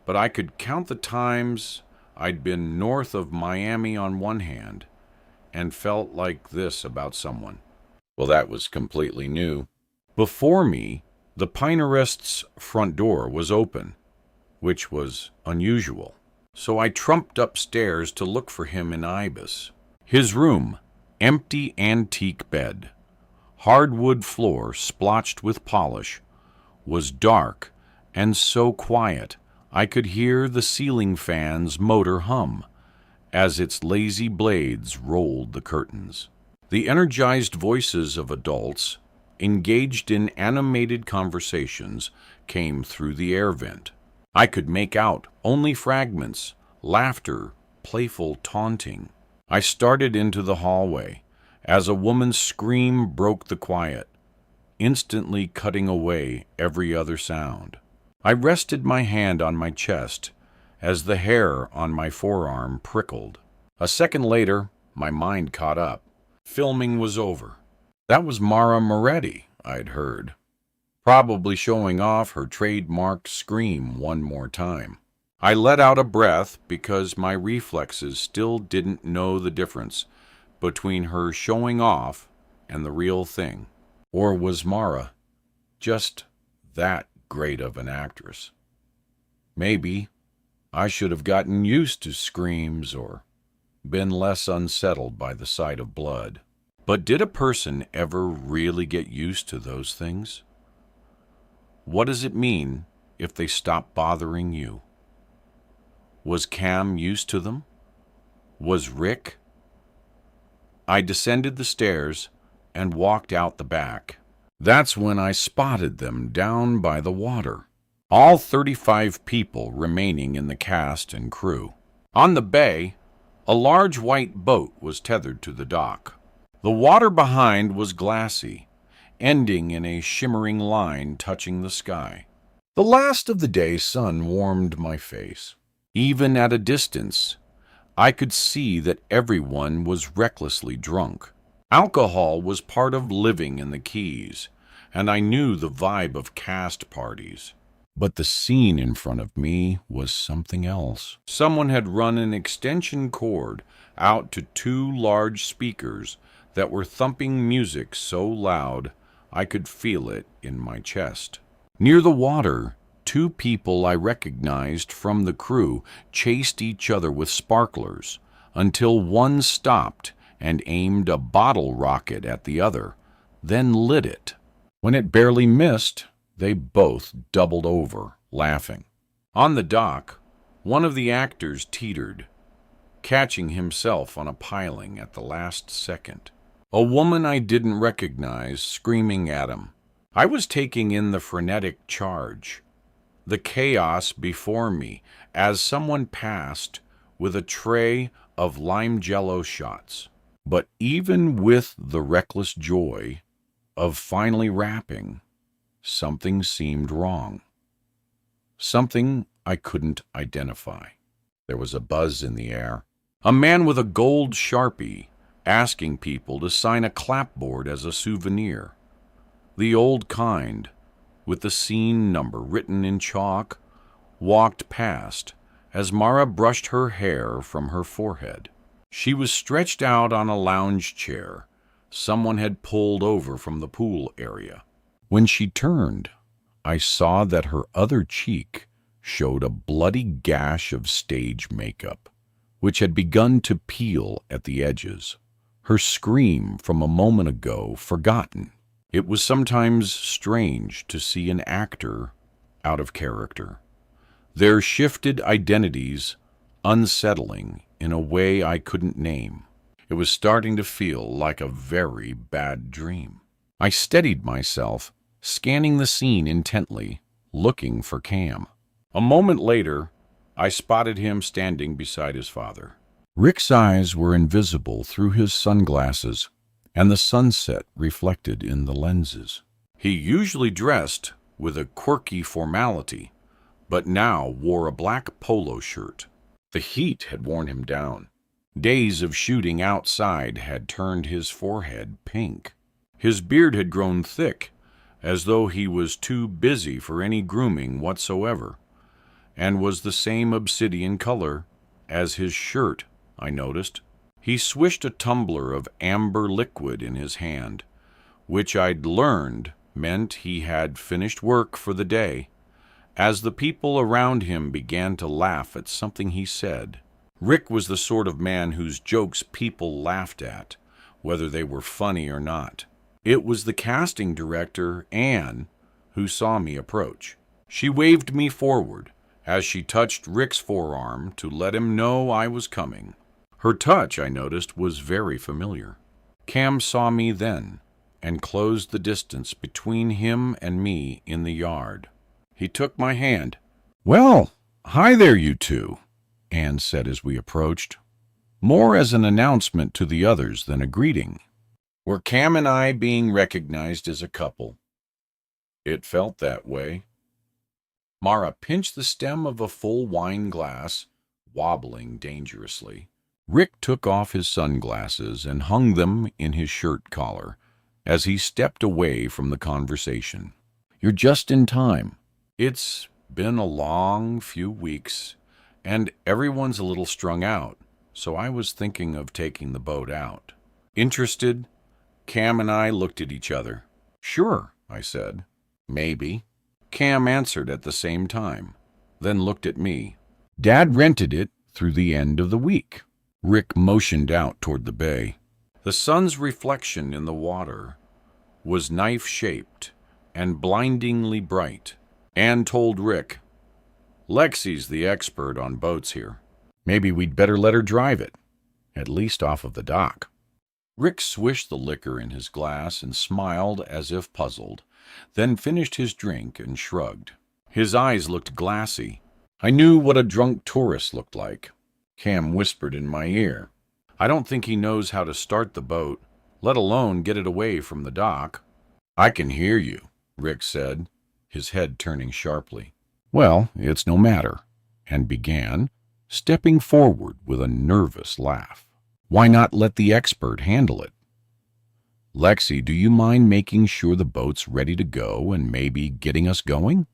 but I could count the times I'd been north of Miami on one hand and felt like this about someone. Well, that was completely new. Before me, the Pinerist's front door was open, which was unusual. So I trumped upstairs to look for him in Ibis. His room, empty antique bed, hardwood floor splotched with polish, was dark and so quiet I could hear the ceiling fan's motor hum as its lazy blades rolled the curtains. The energized voices of adults, engaged in animated conversations, came through the air vent. I could make out only fragments, laughter, playful taunting. I started into the hallway as a woman's scream broke the quiet, instantly cutting away every other sound. I rested my hand on my chest as the hair on my forearm prickled. A second later, my mind caught up. Filming was over. That was Mara Moretti, I'd heard, probably showing off her trademarked scream one more time. I let out a breath because my reflexes still didn't know the difference between her showing off and the real thing. Or was Mara just that great of an actress? Maybe I should have gotten used to screams or been less unsettled by the sight of blood. But did a person ever really get used to those things? What does it mean if they stop bothering you? Was Cam used to them? Was Rick? I descended the stairs and walked out the back. That's when I spotted them down by the water. All 35 people remaining in the cast and crew. On the bay, a large white boat was tethered to the dock. The water behind was glassy, ending in a shimmering line touching the sky. The last of the day sun warmed my face. Even at a distance, I could see that everyone was recklessly drunk. Alcohol was part of living in the Keys, and I knew the vibe of cast parties. But the scene in front of me was something else. Someone had run an extension cord out to 2 large speakers that were thumping music so loud I could feel it in my chest. Near the water, 2 people I recognized from the crew chased each other with sparklers until one stopped and aimed a bottle rocket at the other, then lit it. When it barely missed, they both doubled over, laughing. On the dock, one of the actors teetered, catching himself on a piling at the last second. A woman I didn't recognize screaming at him. I was taking in the frenetic charge, the chaos before me as someone passed with a tray of lime jello shots. But even with the reckless joy of finally rapping, something seemed wrong. Something I couldn't identify. There was a buzz in the air. A man with a gold Sharpie asking people to sign a clapboard as a souvenir. The old kind, with the scene number written in chalk, walked past as Mara brushed her hair from her forehead. She was stretched out on a lounge chair someone had pulled over from the pool area. When she turned, I saw that her other cheek showed a bloody gash of stage makeup, which had begun to peel at the edges. Her scream from a moment ago forgotten. It was sometimes strange to see an actor out of character. Their shifted identities unsettling in a way I couldn't name. It was starting to feel like a very bad dream. I steadied myself, scanning the scene intently, looking for Cam. A moment later, I spotted him standing beside his father. Rick's eyes were invisible through his sunglasses, and the sunset reflected in the lenses. He usually dressed with a quirky formality, but now wore a black polo shirt. The heat had worn him down. Days of shooting outside had turned his forehead pink. His beard had grown thick, as though he was too busy for any grooming whatsoever, and was the same obsidian color as his shirt, I noticed. He swished a tumbler of amber liquid in his hand, which I'd learned meant he had finished work for the day, as the people around him began to laugh at something he said. Rick was the sort of man whose jokes people laughed at, whether they were funny or not. It was the casting director, Anne, who saw me approach. She waved me forward as she touched Rick's forearm to let him know I was coming. Her touch, I noticed, was very familiar. Cam saw me then and closed the distance between him and me in the yard. He took my hand. "Well, hi there, you two," Anne said as we approached, more as an announcement to the others than a greeting. Were Cam and I being recognized as a couple? It felt that way. Mara pinched the stem of a full wine glass, wobbling dangerously. Rick took off his sunglasses and hung them in his shirt collar as he stepped away from the conversation. "You're just in time. It's been a long few weeks, and everyone's a little strung out, so I was thinking of taking the boat out." Interested, Cam and I looked at each other. "Sure," I said. "Maybe." Cam answered at the same time, then looked at me. "Dad rented it through the end of the week." Rick motioned out toward the bay. The sun's reflection in the water was knife-shaped and blindingly bright. Anne told Rick, "Lexi's the expert on boats here. Maybe we'd better let her drive it, at least off of the dock." Rick swished the liquor in his glass and smiled as if puzzled, then finished his drink and shrugged. His eyes looked glassy. I knew what a drunk tourist looked like. Cam whispered in my ear, "I don't think he knows how to start the boat, let alone get it away from the dock." "I can hear you," Rick said, his head turning sharply. "Well, it's no matter," and began, stepping forward with a nervous laugh. "Why not let the expert handle it? Lexi, do you mind making sure the boat's ready to go and maybe getting us going?"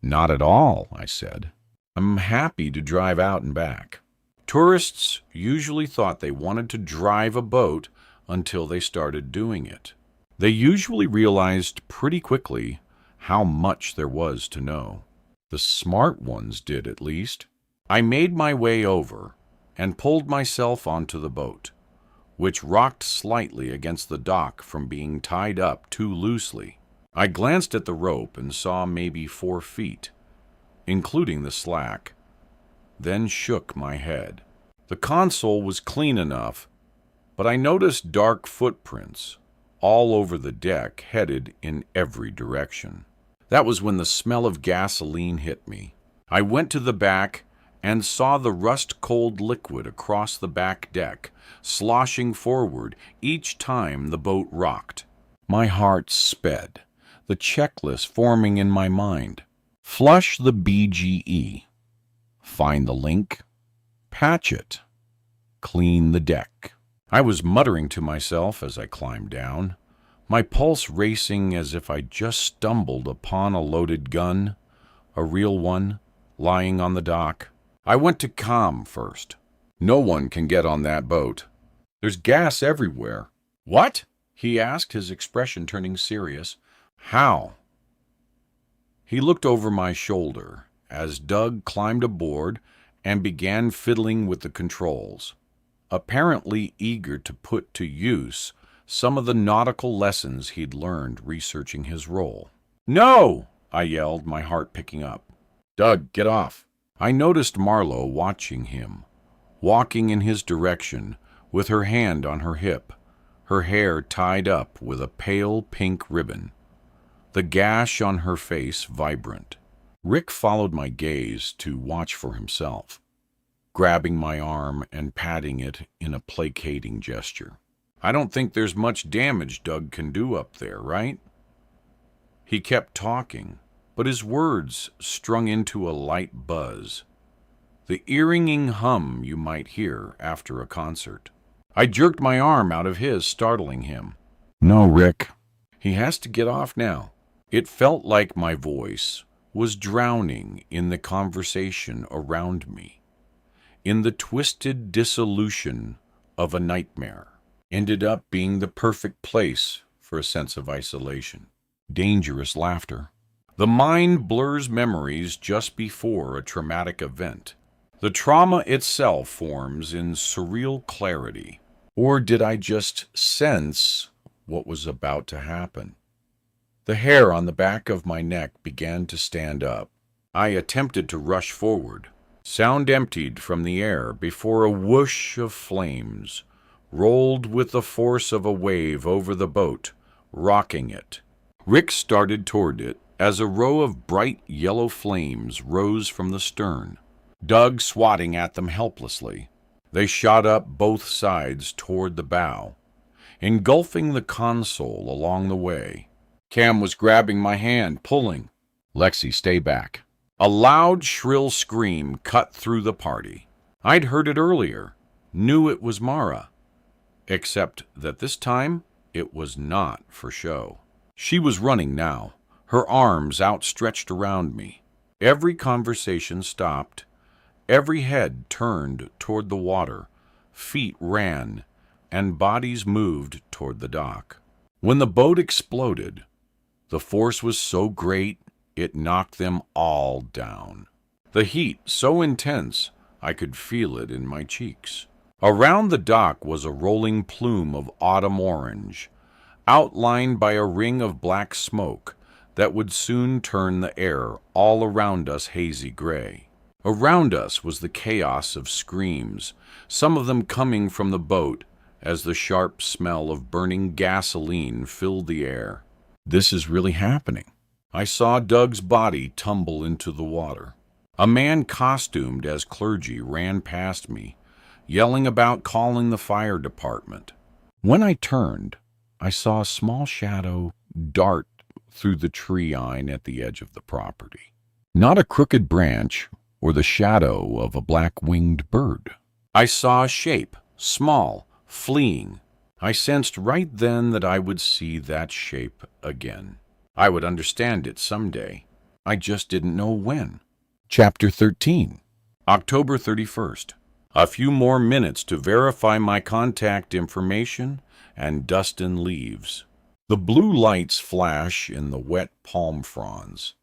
"Not at all," I said. "I'm happy to drive out and back." Tourists usually thought they wanted to drive a boat until they started doing it. They usually realized pretty quickly how much there was to know. The smart ones did, at least. I made my way over and pulled myself onto the boat, which rocked slightly against the dock from being tied up too loosely. I glanced at the rope and saw maybe 4 feet, including the slack, then shook my head. The console was clean enough, but I noticed dark footprints all over the deck headed in every direction. That was when the smell of gasoline hit me. I went to the back and saw the rust-cold liquid across the back deck, sloshing forward each time the boat rocked. My heart sped, the checklist forming in my mind. Flush the BGE. Find the link. Patch it. Clean the deck. I was muttering to myself as I climbed down, my pulse racing as if I just stumbled upon a loaded gun, a real one, lying on the dock. I went to Cam first. "No one can get on that boat. There's gas everywhere." "What?" he asked, his expression turning serious. "How?" He looked over my shoulder as Doug climbed aboard and began fiddling with the controls, apparently eager to put to use some of the nautical lessons he'd learned researching his role. "No!" I yelled, my heart picking up. "Doug, get off." I noticed Marlo watching him, walking in his direction with her hand on her hip, her hair tied up with a pale pink ribbon, the gash on her face vibrant. Rick followed my gaze to watch for himself, grabbing my arm and patting it in a placating gesture. "I don't think there's much damage Doug can do up there, right?" He kept talking, but his words strung into a light buzz, the earringing hum you might hear after a concert. I jerked my arm out of his, startling him. "No, Rick. He has to get off now." It felt like my voice was drowning in the conversation around me, in the twisted dissolution of a nightmare. Ended up being the perfect place for a sense of isolation. Dangerous laughter. The mind blurs memories just before a traumatic event. The trauma itself forms in surreal clarity. Or did I just sense what was about to happen? The hair on the back of my neck began to stand up. I attempted to rush forward. Sound emptied from the air before a whoosh of flames rolled with the force of a wave over the boat, rocking it. Rick started toward it as a row of bright yellow flames rose from the stern, Doug swatting at them helplessly. They shot up both sides toward the bow, engulfing the console along the way. Cam was grabbing my hand, pulling. Lexi, stay back. A loud, shrill scream cut through the party. I'd heard it earlier, knew it was Mara, except that this time it was not for show. She was running now, her arms outstretched around me. Every conversation stopped. Every head turned toward the water, feet ran, and bodies moved toward the dock. When the boat exploded, the force was so great it knocked them all down. The heat so intense I could feel it in my cheeks. Around the dock was a rolling plume of autumn orange, outlined by a ring of black smoke that would soon turn the air all around us hazy gray. Around us was the chaos of screams, some of them coming from the boat as the sharp smell of burning gasoline filled the air. This is really happening. I saw Doug's body tumble into the water. A man costumed as clergy ran past me, yelling about calling the fire department. When I turned, I saw a small shadow dart through the tree line at the edge of the property. Not a crooked branch or the shadow of a black-winged bird. I saw a shape, small, fleeing. I sensed right then that I would see that shape again. I would understand it someday. I just didn't know when. Chapter 13. October 31st. A few more minutes to verify my contact information, and Dustin leaves. The blue lights flash in the wet palm fronds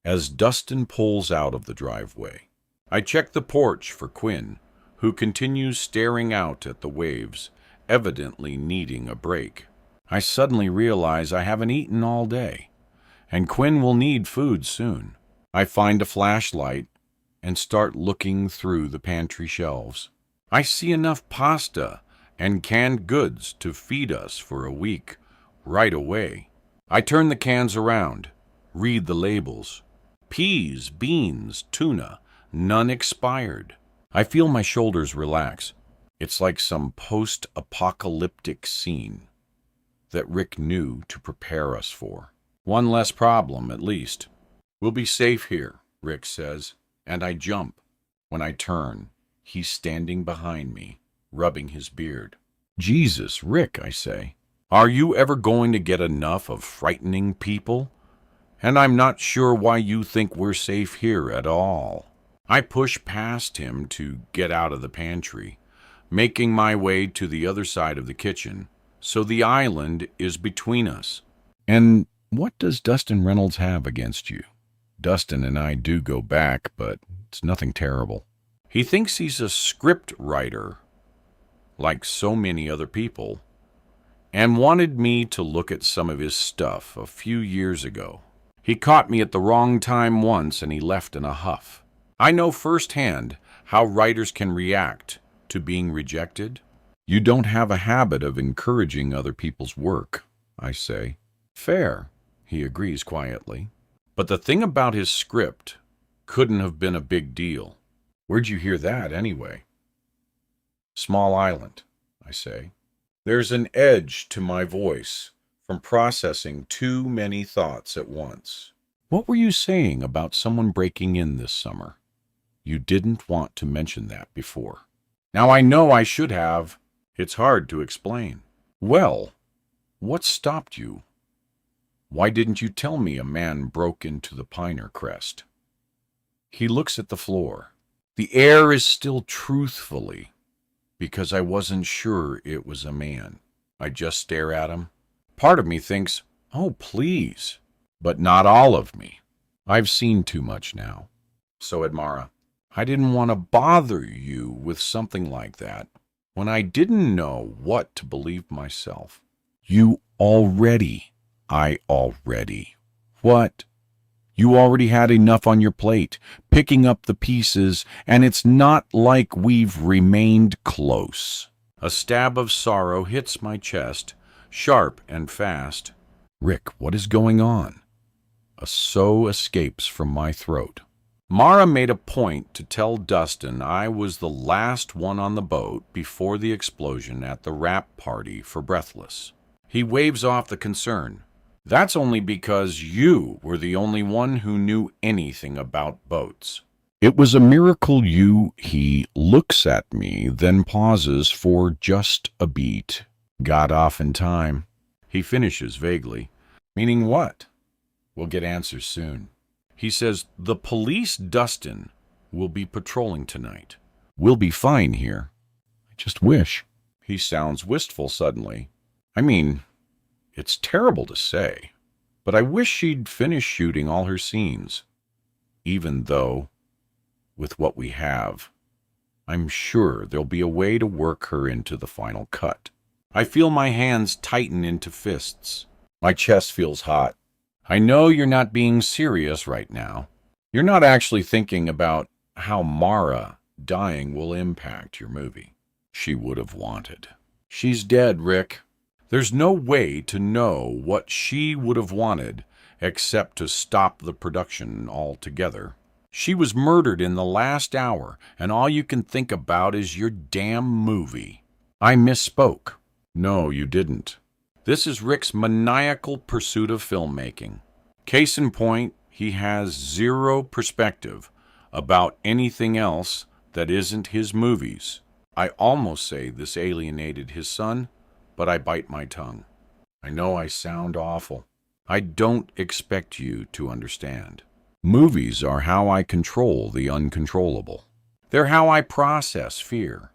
as Dustin pulls out of the driveway. I check the porch for Quinn, who continues staring out at the waves, evidently needing a break. I suddenly realize I haven't eaten all day, and Quinn will need food soon. I find a flashlight and start looking through the pantry shelves. I see enough pasta and canned goods to feed us for a week right away. I turn the cans around, read the labels. Peas, beans, tuna, none expired. I feel my shoulders relax. It's like some post-apocalyptic scene that Rick knew to prepare us for. One less problem, at least. We'll be safe here, Rick says, and I jump. When I turn, he's standing behind me, rubbing his beard. Jesus, Rick, I say. Are you ever going to get enough of frightening people? And I'm not sure why you think we're safe here at all. I push past him to get out of the pantry, making my way to the other side of the kitchen, so the island is between us. And what does Dustin Reynolds have against you? Dustin and I do go back, but it's nothing terrible. He thinks he's a script writer, like so many other people, and wanted me to look at some of his stuff a few years ago. He caught me at the wrong time once, and he left in a huff. I know firsthand how writers can react to being rejected. You don't have a habit of encouraging other people's work, I say. Fair, he agrees quietly. But the thing about his script couldn't have been a big deal. Where'd you hear that, anyway? Small Island, I say. There's an edge to my voice from processing too many thoughts at once. What were you saying about someone breaking in this summer? You didn't want to mention that before. Now I know I should have. It's hard to explain. Well, what stopped you? Why didn't you tell me a man broke into the Piner Crest? He looks at the floor. The air is still truthfully, because I wasn't sure it was a man. I just stare at him. Part of me thinks, oh, please, but not all of me. I've seen too much now. So, Edmara, I didn't want to bother you with something like that when I didn't know what to believe myself. I already. What? You already had enough on your plate, picking up the pieces, and it's not like we've remained close. A stab of sorrow hits my chest, sharp and fast. Rick, what is going on? A sough escapes from my throat. Mara made a point to tell Dustin I was the last one on the boat before the explosion at the wrap party for Breathless. He waves off the concern. That's only because you were the only one who knew anything about boats. It was a miracle he looks at me, then pauses for just a beat. Got off in time. He finishes vaguely. Meaning what? We'll get answers soon. He says, the police, Dustin, will be patrolling tonight. We'll be fine here. I just wish. He sounds wistful suddenly. I mean, it's terrible to say, but I wish she'd finish shooting all her scenes. Even though, with what we have, I'm sure there'll be a way to work her into the final cut. I feel my hands tighten into fists. My chest feels hot. I know you're not being serious right now. You're not actually thinking about how Mara dying will impact your movie. She would have wanted. She's dead, Rick. There's no way to know what she would have wanted except to stop the production altogether. She was murdered in the last hour, and all you can think about is your damn movie. I misspoke. No, you didn't. This is Rick's maniacal pursuit of filmmaking. Case in point, he has zero perspective about anything else that isn't his movies. I almost say this alienated his son, but I bite my tongue. I know I sound awful. I don't expect you to understand. Movies are how I control the uncontrollable. They're how I process fear,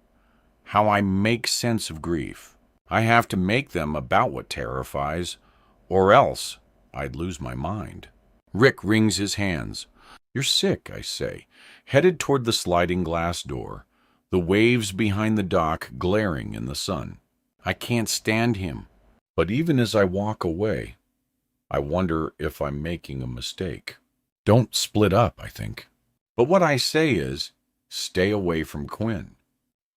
how I make sense of grief. I have to make them about what terrifies, or else I'd lose my mind. Rick wrings his hands. You're sick, I say, headed toward the sliding glass door, the waves behind the dock glaring in the sun. I can't stand him, but even as I walk away, I wonder if I'm making a mistake. Don't split up, I think. But what I say is, stay away from Quinn.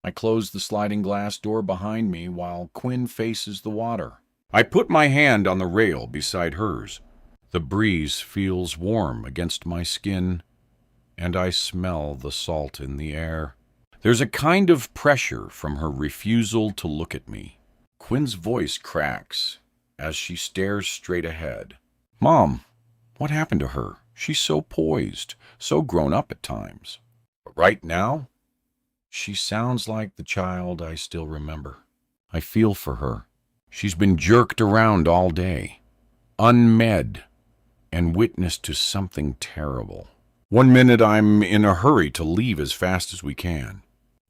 I close the sliding glass door behind me while Quinn faces the water. I put my hand on the rail beside hers. The breeze feels warm against my skin, and I smell the salt in the air. There's a kind of pressure from her refusal to look at me. Quinn's voice cracks as she stares straight ahead. Mom, what happened to her? She's so poised, so grown up at times. But right now, she sounds like the child I still remember. I feel for her. She's been jerked around all day, unmed, and witness to something terrible. One minute I'm in a hurry to leave as fast as we can.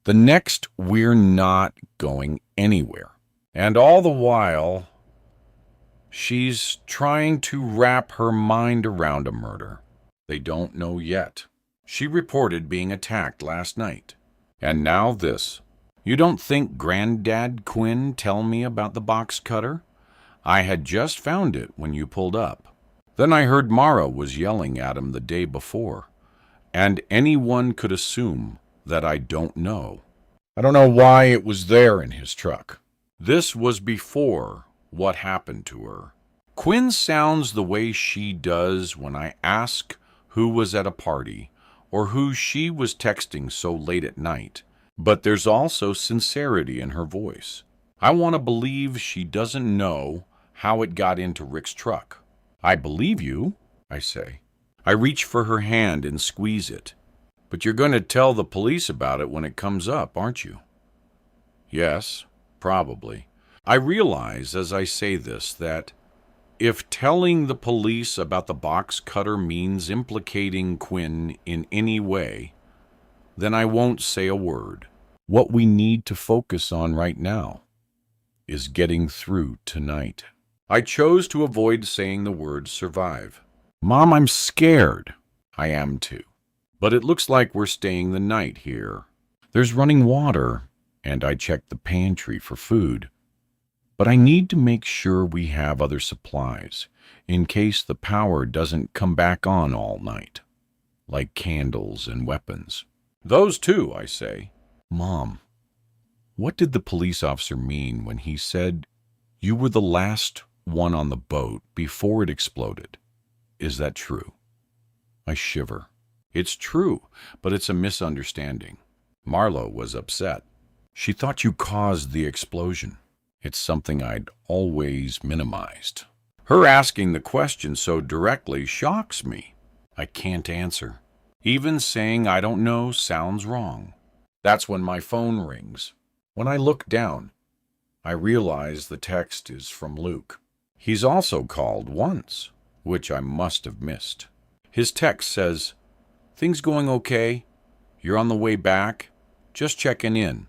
The next, we're not going anywhere. And all the while, she's trying to wrap her mind around a murder they don't know yet. She reported being attacked last night. And now this. You don't think Granddad Quinn tell me about the box cutter? I had just found it when you pulled up. Then I heard Mara was yelling at him the day before. And anyone could assume that I don't know. I don't know why it was there in his truck. This was before what happened to her. Quinn sounds the way she does when I ask who was at a party or who she was texting so late at night. But there's also sincerity in her voice. I want to believe she doesn't know how it got into Rick's truck. I believe you, I say. I reach for her hand and squeeze it. But you're going to tell the police about it when it comes up, aren't you? Yes, probably. I realize as I say this that If telling the police about the box cutter means implicating Quinn in any way, then I won't say a word. What we need to focus on right now is getting through tonight. I chose to avoid saying the word survive. Mom, I'm scared. I am too. But it looks like we're staying the night here. There's running water, and I checked the pantry for food. But I need to make sure we have other supplies, in case the power doesn't come back on all night, like candles and weapons. Those too, I say. Mom, what did the police officer mean when he said you were the last one on the boat before it exploded? Is that true? I shiver. It's true, but it's a misunderstanding. Marlo was upset. She thought you caused the explosion. It's something I'd always minimized. Her asking the question so directly shocks me. I can't answer. Even saying I don't know sounds wrong. That's when my phone rings. When I look down, I realize the text is from Luke. He's also called once, which I must have missed. His text says, "Things going okay? You're on the way back? Just checking in."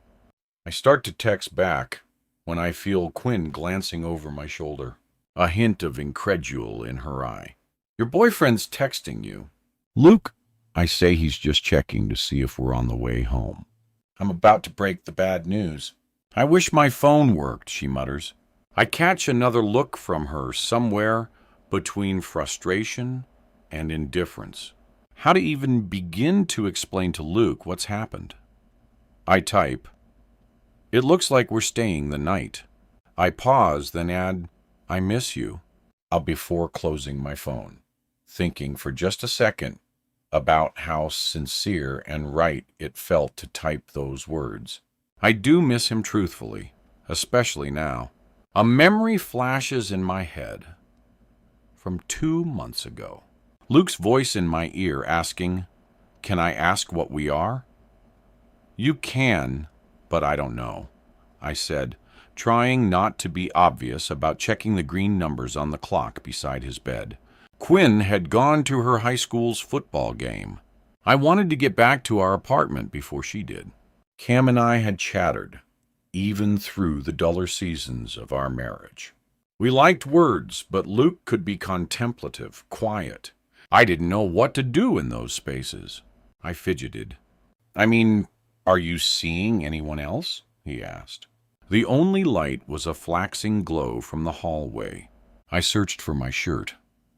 I start to text back when I feel Quinn glancing over my shoulder, a hint of incredulity in her eye. "Your boyfriend's texting you." "Luke," I say, "he's just checking to see if we're on the way home." I'm about to break the bad news. "I wish my phone worked," she mutters. I catch another look from her somewhere between frustration and indifference. How to even begin to explain to Luke what's happened? I type, "It looks like we're staying the night." I pause, then add, "I miss you," before closing my phone, thinking for just a second about how sincere and right it felt to type those words. I do miss him truthfully, especially now. A memory flashes in my head from 2 months ago. Luke's voice in my ear asking, "Can I ask what we are?" "You can, but I don't know," I said, trying not to be obvious about checking the green numbers on the clock beside his bed. Quinn had gone to her high school's football game. I wanted to get back to our apartment before she did. Cam and I had chattered, even through the duller seasons of our marriage. We liked words, but Luke could be contemplative, quiet. I didn't know what to do in those spaces. I fidgeted. "I mean, are you seeing anyone else?" he asked. The only light was a flaxing glow from the hallway. I searched for my shirt,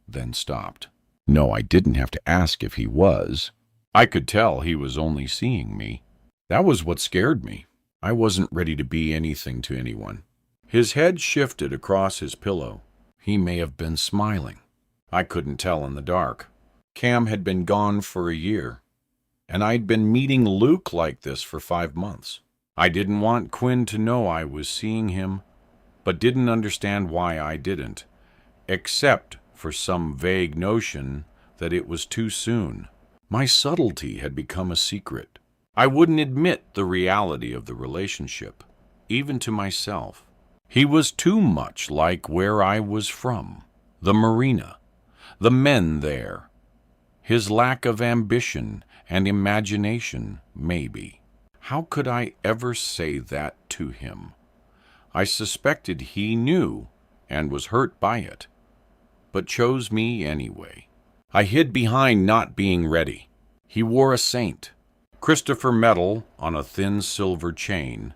then stopped. No, I didn't have to ask if he was. I could tell he was only seeing me. That was what scared me. I wasn't ready to be anything to anyone. His head shifted across his pillow. He may have been smiling. I couldn't tell in the dark. Cam had been gone for a year, and I'd been meeting Luke like this for 5 months. I didn't want Quinn to know I was seeing him, but didn't understand why I didn't, except for some vague notion that it was too soon. My subtlety had become a secret. I wouldn't admit the reality of the relationship, even to myself. He was too much like where I was from, the marina, the men there. His lack of ambition and imagination, maybe. How could I ever say that to him? I suspected he knew and was hurt by it, but chose me anyway. I hid behind not being ready. He wore a saint, Christopher medal on a thin silver chain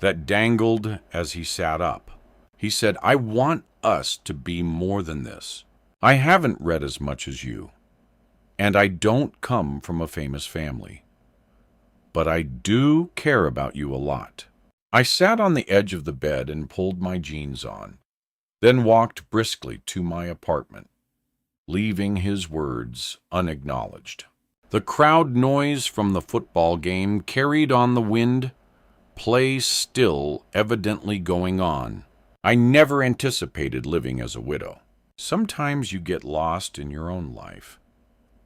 that dangled as he sat up. He said, "I want us to be more than this. I haven't read as much as you, and I don't come from a famous family, but I do care about you a lot." I sat on the edge of the bed and pulled my jeans on, then walked briskly to my apartment, leaving his words unacknowledged. The crowd noise from the football game carried on the wind, play still evidently going on. I never anticipated living as a widow. Sometimes you get lost in your own life,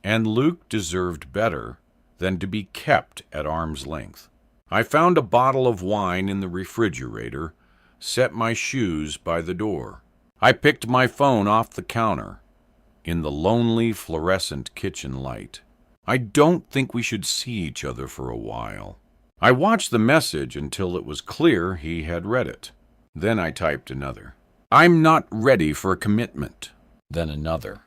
and Luke deserved better than to be kept at arm's length. I found a bottle of wine in the refrigerator, set my shoes by the door. I picked my phone off the counter in the lonely fluorescent kitchen light. I don't think we should see each other for a while. I watched the message until it was clear he had read it. Then I typed another. I'm not ready for a commitment. Then another.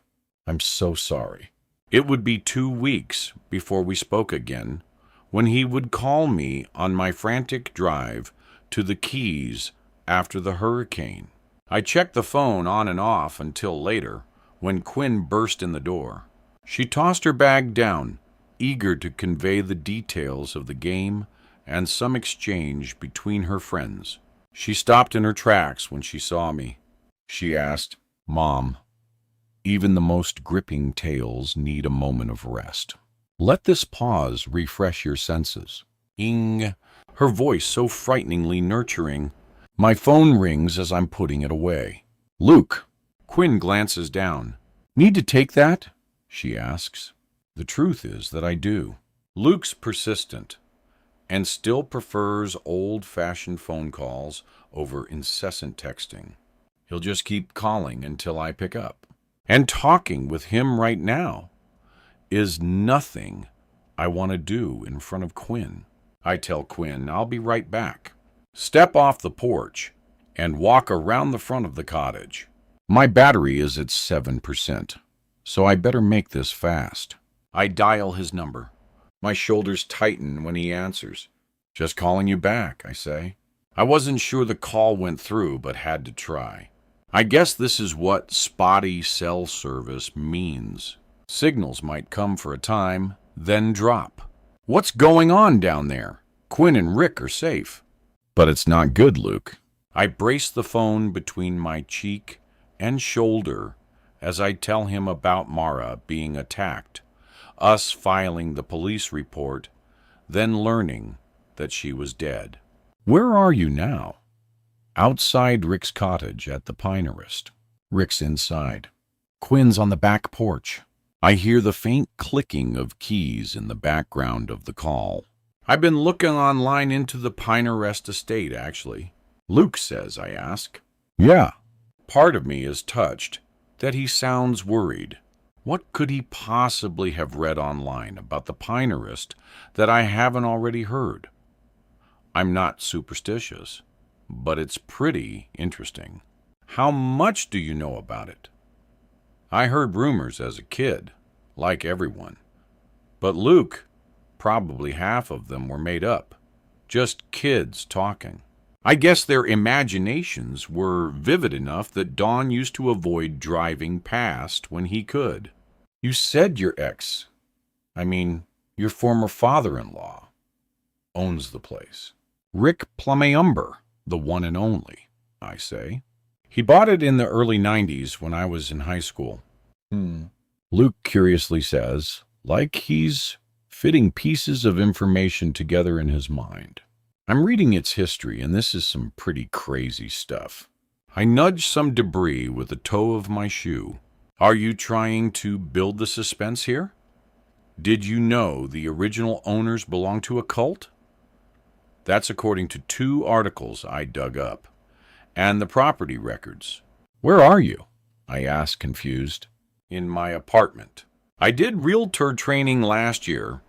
I'm so sorry. It would be 2 weeks before we spoke again, when he would call me on my frantic drive to the Keys after the hurricane. I checked the phone on and off until later, when Quinn burst in the door. She tossed her bag down, eager to convey the details of the game and some exchange between her friends. She stopped in her tracks when she saw me. She asked, Mom, even the most gripping tales need a moment of rest. Let this pause refresh your senses. Ing, her voice so frighteningly nurturing. My phone rings as I'm putting it away. Luke. Quinn glances down. Need to take that? She asks. The truth is that I do. Luke's persistent and still prefers old-fashioned phone calls over incessant texting. He'll just keep calling until I pick up. And talking with him right now is nothing I want to do in front of Quinn. I tell Quinn I'll be right back. Step off the porch and walk around the front of the cottage. My battery is at 7%, so I better make this fast. I dial his number. My shoulders tighten when he answers. Just calling you back, I say. I wasn't sure the call went through, but had to try. I guess this is what spotty cell service means. Signals might come for a time, then drop. What's going on down there? Quinn and Rick are safe. But it's not good, Luke. I brace the phone between my cheek and shoulder as I tell him about Mara being attacked, us filing the police report, then learning that she was dead. Where are you now? Outside Rick's cottage at the Pinerist. Rick's inside. Quinn's on the back porch. I hear the faint clicking of keys in the background of the call. I've been looking online into the Pinerist estate, actually. Luke says, I ask. Yeah. Part of me is touched that he sounds worried. What could he possibly have read online about the Pinerist that I haven't already heard? I'm not superstitious, but it's pretty interesting. How much do you know about it? I heard rumors as a kid, like everyone. But Luke, probably half of them were made up. Just kids talking. I guess their imaginations were vivid enough that Dawn used to avoid driving past when he could. You said your your former father-in-law, owns the place. Rick Plummeumber, the one and only, I say. He bought it in the early 90s when I was in high school. Luke curiously says, like he's fitting pieces of information together in his mind. I'm reading its history, and this is some pretty crazy stuff. I nudge some debris with the toe of my shoe. Are you trying to build the suspense here? Did you know the original owners belonged to a cult? That's according to 2 articles I dug up, and the property records. Where are you? I asked, confused. In my apartment. I did realtor training last year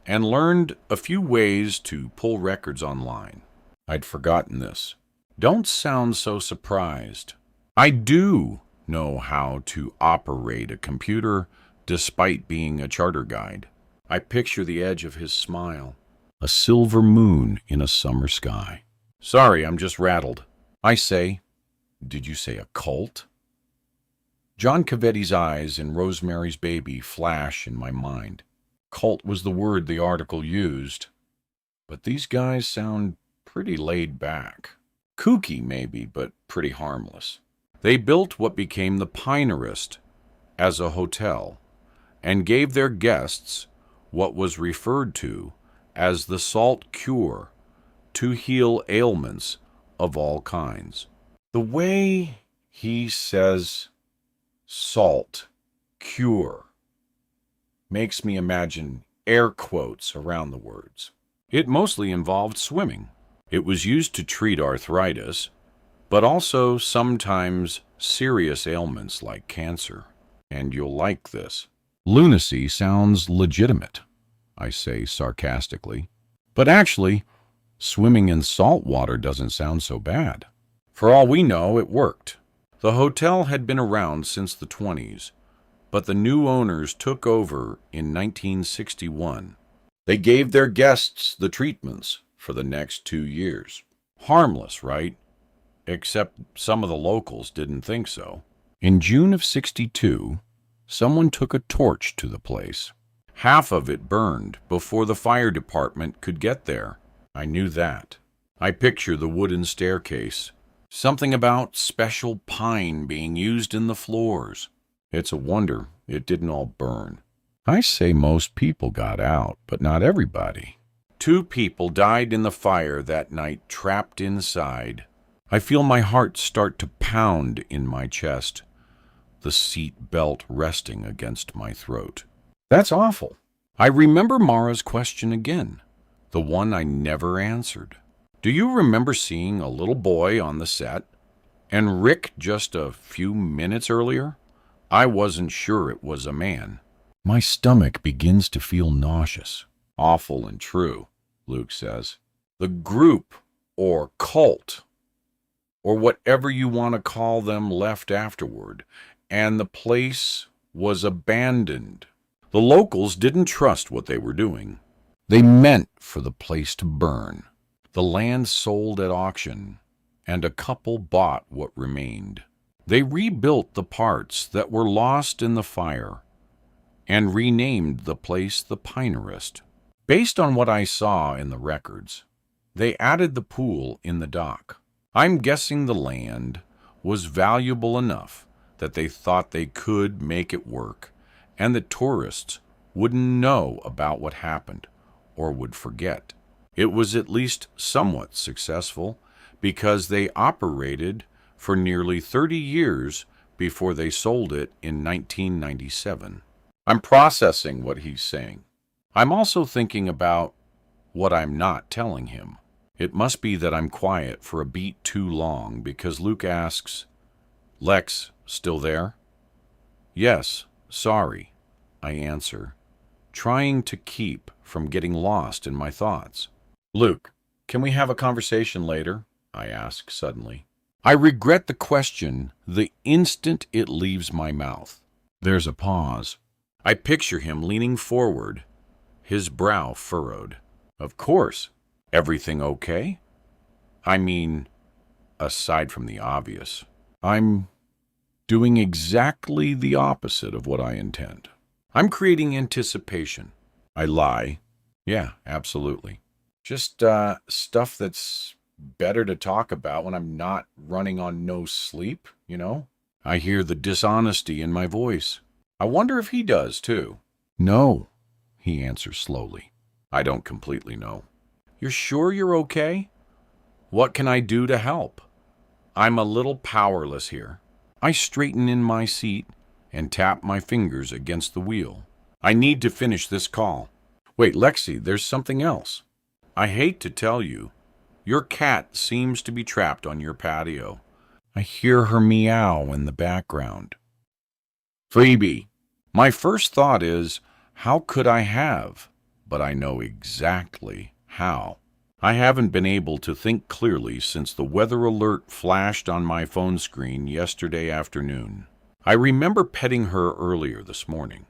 and learned a few ways to pull records online. I'd forgotten this. Don't sound so surprised. I do know how to operate a computer despite being a charter guide. I picture the edge of his smile. A silver moon in a summer sky. Sorry, I'm just rattled. I say, did you say a cult? John Cavetti's eyes in Rosemary's Baby flash in my mind. Cult was the word the article used. But these guys sound pretty laid back. Kooky, maybe, but pretty harmless. They built what became the Pinerist as a hotel and gave their guests what was referred to as the salt cure to heal ailments of all kinds. The way he says salt cure makes me imagine air quotes around the words. It mostly involved swimming. It was used to treat arthritis, but also sometimes serious ailments like cancer. And you'll like this. Lunacy sounds legitimate, I say sarcastically. But actually, swimming in salt water doesn't sound so bad. For all we know, it worked. The hotel had been around since the 20s, but the new owners took over in 1961. They gave their guests the treatments for the next 2 years. Harmless, right? Except some of the locals didn't think so. In June of '62, someone took a torch to the place. Half of it burned before the fire department could get there. I knew that. I picture the wooden staircase. Something about special pine being used in the floors. It's a wonder it didn't all burn. I say most people got out, but not everybody. 2 people died in the fire that night, trapped inside. I feel my heart start to pound in my chest, the seat belt resting against my throat. That's awful. I remember Mara's question again, the one I never answered. Do you remember seeing a little boy on the set? And Rick just a few minutes earlier? I wasn't sure it was a man. My stomach begins to feel nauseous. Awful and true, Luke says. The group, or cult, or whatever you want to call them, left afterward, and the place was abandoned. The locals didn't trust what they were doing. They meant for the place to burn. The land sold at auction, and a couple bought what remained. They rebuilt the parts that were lost in the fire and renamed the place the Pinerist. Based on what I saw in the records, they added the pool in the dock. I'm guessing the land was valuable enough that they thought they could make it work, and the tourists wouldn't know about what happened or would forget. It was at least somewhat successful because they operated for nearly 30 years before they sold it in 1997. I'm processing what he's saying. I'm also thinking about what I'm not telling him. It must be that I'm quiet for a beat too long because Luke asks, "Lex, still there?" "Yes, sorry," I answer, trying to keep from getting lost in my thoughts. "Luke, can we have a conversation later?" I ask suddenly. I regret the question the instant it leaves my mouth. There's a pause. I picture him leaning forward, his brow furrowed. "Of course. Everything okay?" I mean, aside from the obvious. I'm doing exactly the opposite of what I intend. I'm creating anticipation. I lie. Yeah, absolutely. Just stuff that's better to talk about when I'm not running on no sleep, you know? I hear the dishonesty in my voice. I wonder if he does, too. "No," he answers slowly. I don't completely know. "You're sure you're okay? What can I do to help?" I'm a little powerless here. I straighten in my seat and tap my fingers against the wheel. I need to finish this call. "Wait, Lexi, there's something else. I hate to tell you, your cat seems to be trapped on your patio." I hear her meow in the background. "Phoebe." My first thought is, how could I have? But I know exactly how. I haven't been able to think clearly since the weather alert flashed on my phone screen yesterday afternoon. I remember petting her earlier this morning,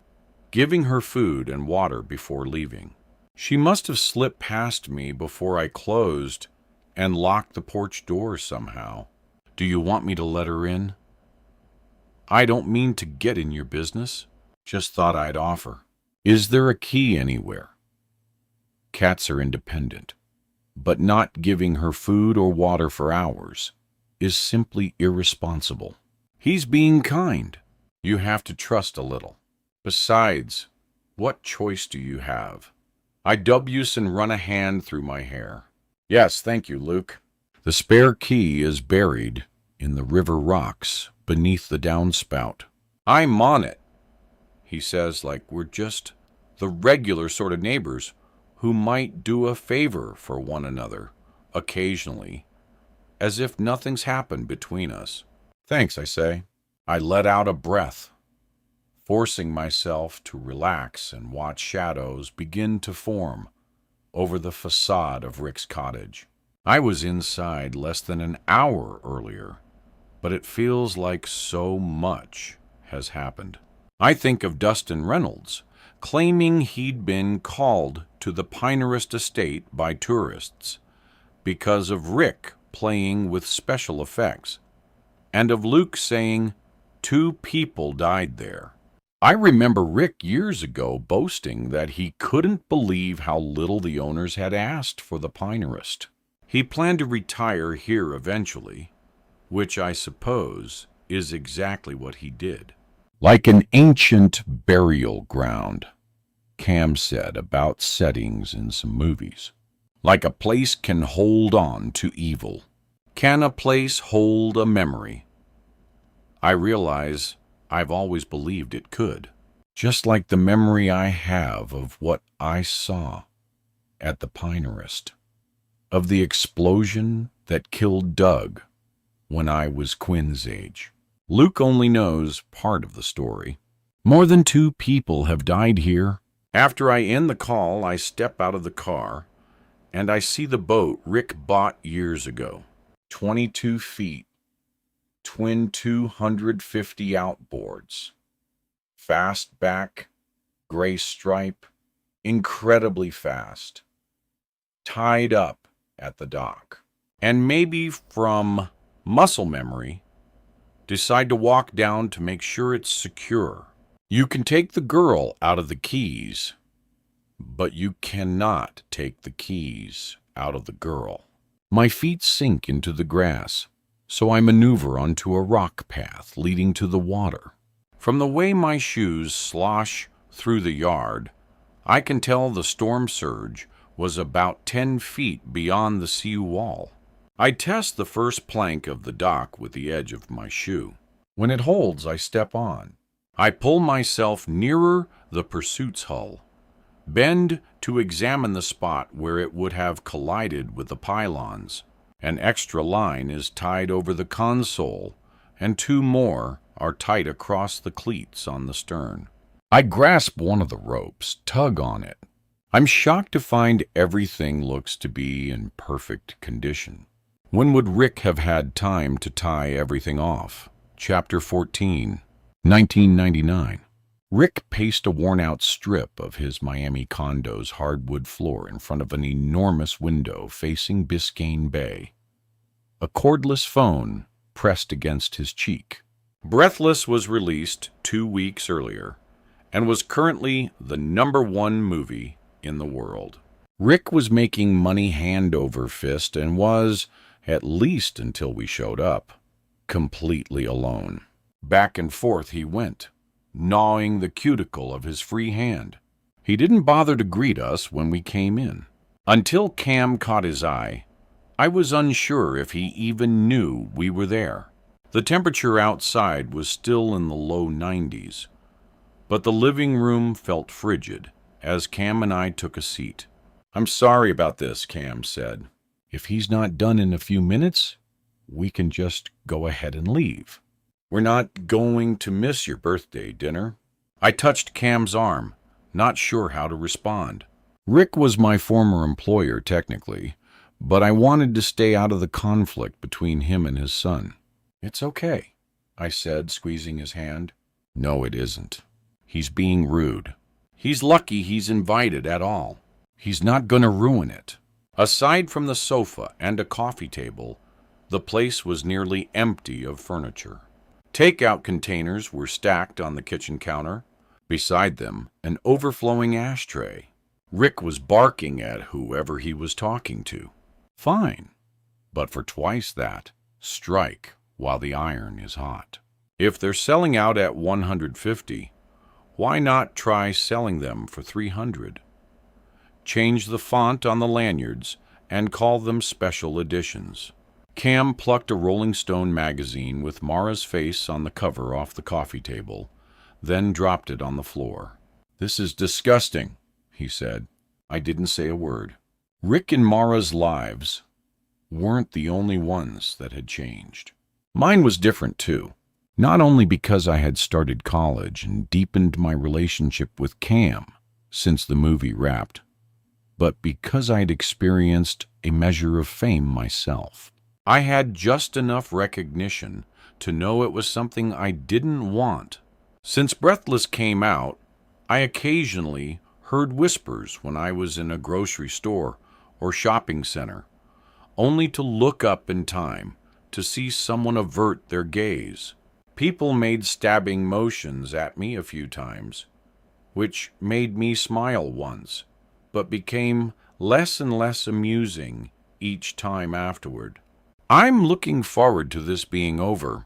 giving her food and water before leaving. She must have slipped past me before I closed and locked the porch door somehow. "Do you want me to let her in?" "I don't mean to get in your business. Just thought I'd offer. Is there a key anywhere?" Cats are independent, but not giving her food or water for hours is simply irresponsible. He's being kind. You have to trust a little. Besides, what choice do you have? I dubuse and run a hand through my hair. "Yes, thank you, Luke." The spare key is buried in the river rocks beneath the downspout. "I'm on it," he says, like we're just the regular sort of neighbors who might do a favor for one another occasionally, as if nothing's happened between us. Thanks, I say. I let out a breath, forcing myself to relax and watch shadows begin to form over the facade of Rick's cottage. I was inside less than an hour earlier, but it feels like so much has happened. I think of Dustin Reynolds claiming he'd been called to the Pinehurst estate by tourists because of Rick playing with special effects, and of Luke saying 2 people died there. I remember Rick years ago boasting that he couldn't believe how little the owners had asked for the Pinehurst. He planned to retire here eventually, which I suppose is exactly what he did. Like an ancient burial ground, Cam said about settings in some movies. Like a place can hold on to evil. Can a place hold a memory? I realize I've always believed it could. Just like the memory I have of what I saw at the Pinehurst, of the explosion that killed Doug when I was Quinn's age. Luke only knows part of the story. More than 2 people have died here. After I end the call, I step out of the car, and I see the boat Rick bought years ago. 22 feet, twin 250 outboards, fast back, gray stripe, incredibly fast, tied up at the dock. And maybe from muscle memory, decide to walk down to make sure it's secure. You can take the girl out of the keys, but you cannot take the keys out of the girl. My feet sink into the grass, so I maneuver onto a rock path leading to the water. From the way my shoes slosh through the yard, I can tell the storm surge was about 10 feet beyond the sea wall. I test the first plank of the dock with the edge of my shoe. When it holds, I step on. I pull myself nearer the Pursuit's hull, bend to examine the spot where it would have collided with the pylons. An extra line is tied over the console, and 2 more are tight across the cleats on the stern. I grasp one of the ropes, tug on it. I'm shocked to find everything looks to be in perfect condition. When would Rick have had time to tie everything off? Chapter 14, 1999. Rick paced a worn-out strip of his Miami condo's hardwood floor in front of an enormous window facing Biscayne Bay. A cordless phone pressed against his cheek. Breathless was released 2 weeks earlier and was currently the #1 movie in the world. Rick was making money hand over fist and was, at least until we showed up, completely alone. Back and forth he went, gnawing the cuticle of his free hand. He didn't bother to greet us when we came in. Until Cam caught his eye, I was unsure if he even knew we were there. The temperature outside was still in the low 90s, but the living room felt frigid as Cam and I took a seat. "I'm sorry about this," Cam said. "If he's not done in a few minutes, we can just go ahead and leave. We're not going to miss your birthday dinner." I touched Cam's arm, not sure how to respond. Rick was my former employer, technically, but I wanted to stay out of the conflict between him and his son. "It's okay," I said, squeezing his hand. "No, it isn't. He's being rude. He's lucky he's invited at all. He's not going to ruin it." Aside from the sofa and a coffee table, the place was nearly empty of furniture. Takeout containers were stacked on the kitchen counter. Beside them, an overflowing ashtray. Rick was barking at whoever he was talking to. Fine, but for twice that, strike while the iron is hot. If they're selling out at 150, why not try selling them for 300? Change the font on the lanyards and call them special editions. Cam plucked a Rolling Stone magazine with Mara's face on the cover off the coffee table, then dropped it on the floor. "This is disgusting," he said. I didn't say a word. Rick and Mara's lives weren't the only ones that had changed. Mine was different too. Not only because I had started college and deepened my relationship with Cam since the movie wrapped, but because I'd experienced a measure of fame myself. I had just enough recognition to know it was something I didn't want. Since Breathless came out, I occasionally heard whispers when I was in a grocery store or shopping center, only to look up in time to see someone avert their gaze. People made stabbing motions at me a few times, which made me smile once, but became less and less amusing each time afterward. I'm looking forward to this being over,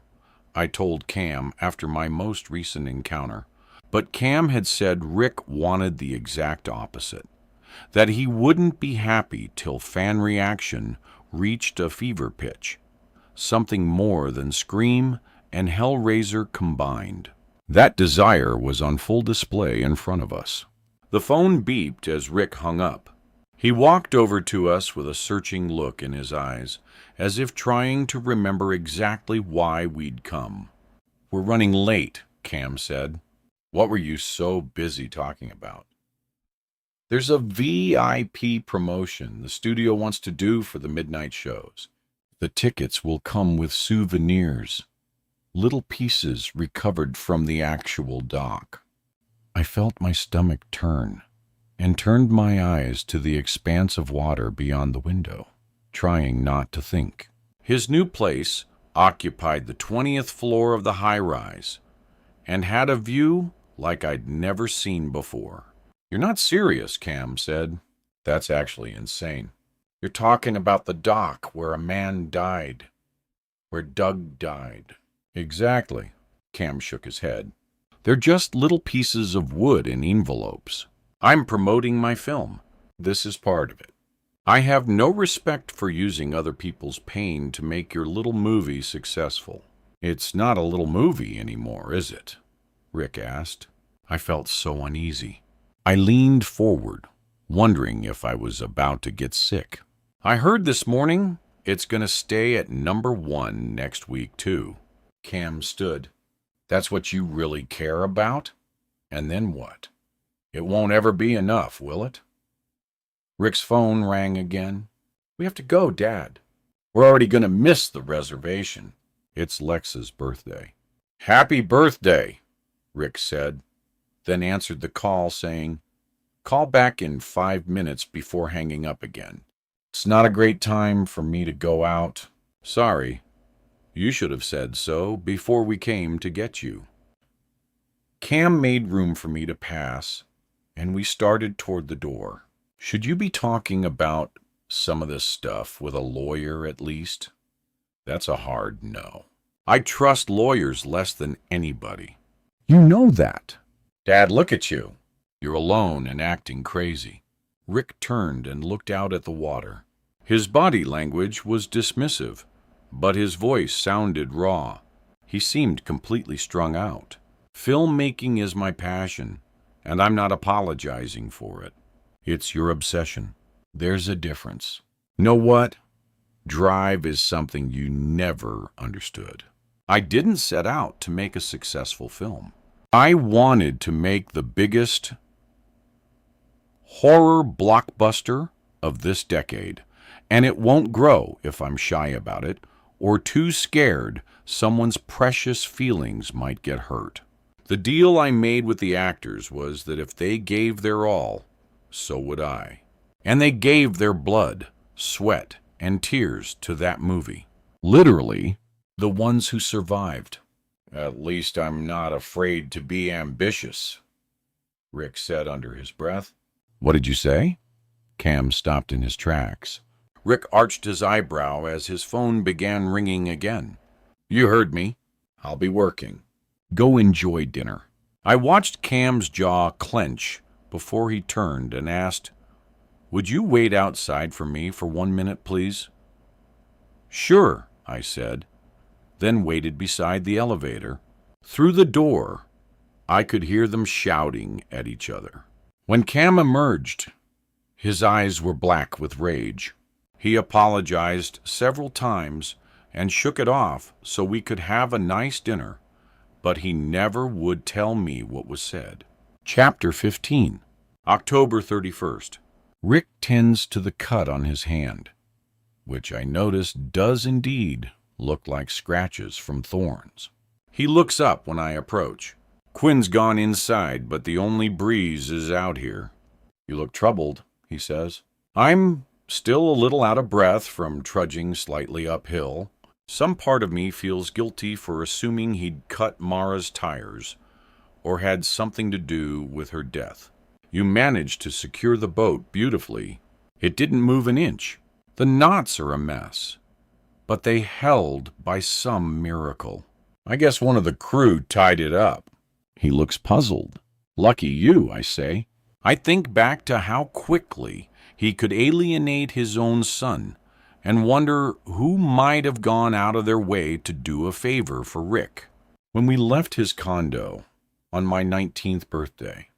I told Cam after my most recent encounter. But Cam had said Rick wanted the exact opposite, that he wouldn't be happy till fan reaction reached a fever pitch, something more than Scream and Hellraiser combined. That desire was on full display in front of us. The phone beeped as Rick hung up. He walked over to us with a searching look in his eyes, as if trying to remember exactly why we'd come. "We're running late," Cam said. "What were you so busy talking about?" "There's a VIP promotion the studio wants to do for the midnight shows. The tickets will come with souvenirs, little pieces recovered from the actual dock." I felt my stomach turn and turned my eyes to the expanse of water beyond the window, trying not to think. His new place occupied the 20th floor of the high-rise and had a view like I'd never seen before. "You're not serious," Cam said. "That's actually insane. You're talking about the dock where a man died, where Doug died." "Exactly." Cam shook his head. "They're just little pieces of wood in envelopes. I'm promoting my film. This is part of it. I have no respect for using other people's pain to make your little movie successful." "It's not a little movie anymore, is it?" Rick asked. I felt so uneasy. I leaned forward, wondering if I was about to get sick. "I heard this morning it's going to stay at #1 next week, too." Cam stood. "That's what you really care about? And then what? It won't ever be enough, will it?" Rick's phone rang again. "We have to go, Dad. We're already going to miss the reservation. It's Lex's birthday." "Happy birthday," Rick said, then answered the call saying, "Call back in 5 minutes," before hanging up again. "It's not a great time for me to go out. Sorry. You should have said so before we came to get you." Cam made room for me to pass, and we started toward the door. "Should you be talking about some of this stuff with a lawyer at least?" That's a hard no. I trust lawyers less than anybody. "You know that." "Dad, look at you. You're alone and acting crazy." Rick turned and looked out at the water. His body language was dismissive, but his voice sounded raw. He seemed completely strung out. "Filmmaking is my passion, and I'm not apologizing for it. It's your obsession. There's a difference. Know what? Drive is something you never understood. I didn't set out to make a successful film. I wanted to make the biggest horror blockbuster of this decade, and it won't grow if I'm shy about it or too scared someone's precious feelings might get hurt. The deal I made with the actors was that if they gave their all, so would I. And they gave their blood, sweat, and tears to that movie. Literally, the ones who survived. At least I'm not afraid to be ambitious, Rick said under his breath. What did you say? Cam stopped in his tracks. Rick arched his eyebrow as his phone began ringing again. You heard me. I'll be working. Go enjoy dinner. I watched Cam's jaw clench before he turned and asked, Would you wait outside for me for 1 minute, please? Sure, I said, then waited beside the elevator. Through the door, I could hear them shouting at each other. When Cam emerged, his eyes were black with rage. He apologized several times and shook it off so we could have a nice dinner, but he never would tell me what was said. Chapter 15. October 31st. Rick tends to the cut on his hand, which I notice does indeed look like scratches from thorns. He looks up when I approach. Quinn's gone inside, but the only breeze is out here. You look troubled, he says. I'm still a little out of breath from trudging slightly uphill. Some part of me feels guilty for assuming he'd cut Mara's tires or had something to do with her death. You managed to secure the boat beautifully. It didn't move an inch. The knots are a mess, but they held by some miracle. I guess one of the crew tied it up. He looks puzzled. Lucky you, I say. I think back to how quickly he could alienate his own son and wonder who might have gone out of their way to do a favor for Rick. When we left his condo on my 19th birthday,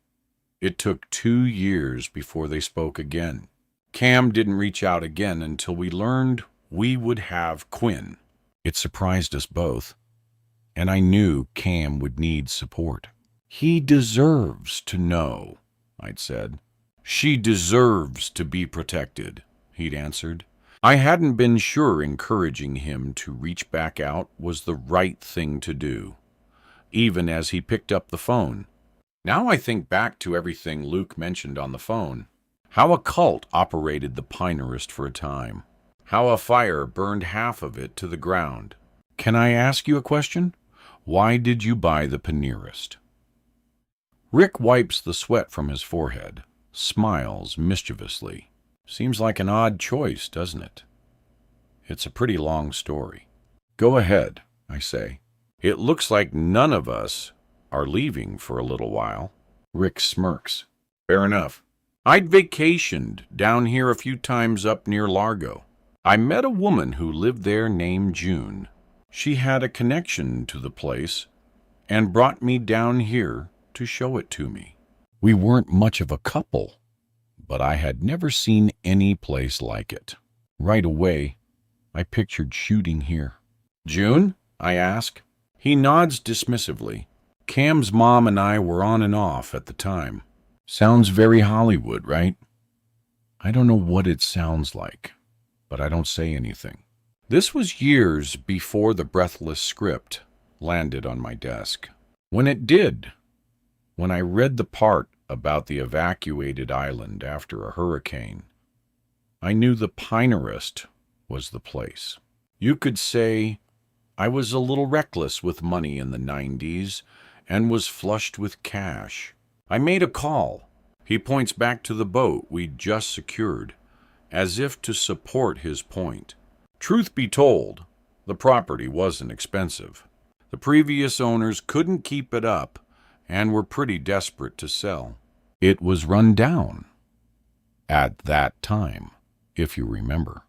it took 2 years before they spoke again. Cam didn't reach out again until we learned we would have Quinn. It surprised us both, and I knew Cam would need support. He deserves to know, I'd said. She deserves to be protected, he'd answered. I hadn't been sure encouraging him to reach back out was the right thing to do, even as he picked up the phone. Now I think back to everything Luke mentioned on the phone. How a cult operated the Pinerist for a time. How a fire burned half of it to the ground. Can I ask you a question? Why did you buy the Pinerist? Rick wipes the sweat from his forehead, smiles mischievously. Seems like an odd choice, doesn't it? It's a pretty long story. Go ahead, I say. It looks like none of us are leaving for a little while. Rick smirks. Fair enough. I'd vacationed down here a few times up near Largo. I met a woman who lived there named June. She had a connection to the place and brought me down here to show it to me. We weren't much of a couple, but I had never seen any place like it. Right away, I pictured shooting here. June? I ask. He nods dismissively. Cam's mom and I were on and off at the time. Sounds very Hollywood, right? I don't know what it sounds like, but I don't say anything. This was years before the breathless script landed on my desk. When it did, when I read the part about the evacuated island after a hurricane, I knew the Pinerist was the place. You could say I was a little reckless with money in the 90s and was flushed with cash. I made a call. He points back to the boat we'd just secured, as if to support his point. Truth be told, the property wasn't expensive. The previous owners couldn't keep it up and were pretty desperate to sell. It was run down at that time, if you remember.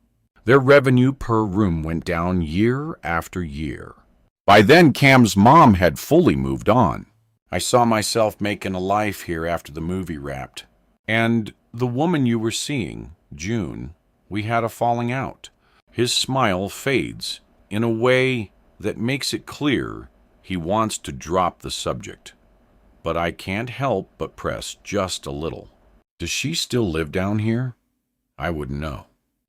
Their revenue per room went down year after year. By then, Cam's mom had fully moved on. I saw myself making a life here after the movie wrapped. And the woman you were seeing, June, we had a falling out. His smile fades in a way that makes it clear he wants to drop the subject. But I can't help but press just a little. Does she still live down here? I wouldn't know.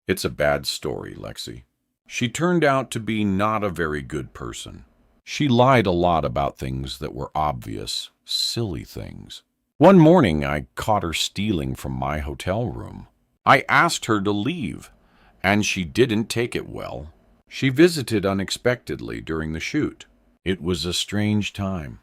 It's a bad story, Lexi. She turned out to be not a very good person. She lied a lot about things that were obvious, silly things. One morning, I caught her stealing from my hotel room. I asked her to leave, and she didn't take it well. She visited unexpectedly during the shoot. It was a strange time,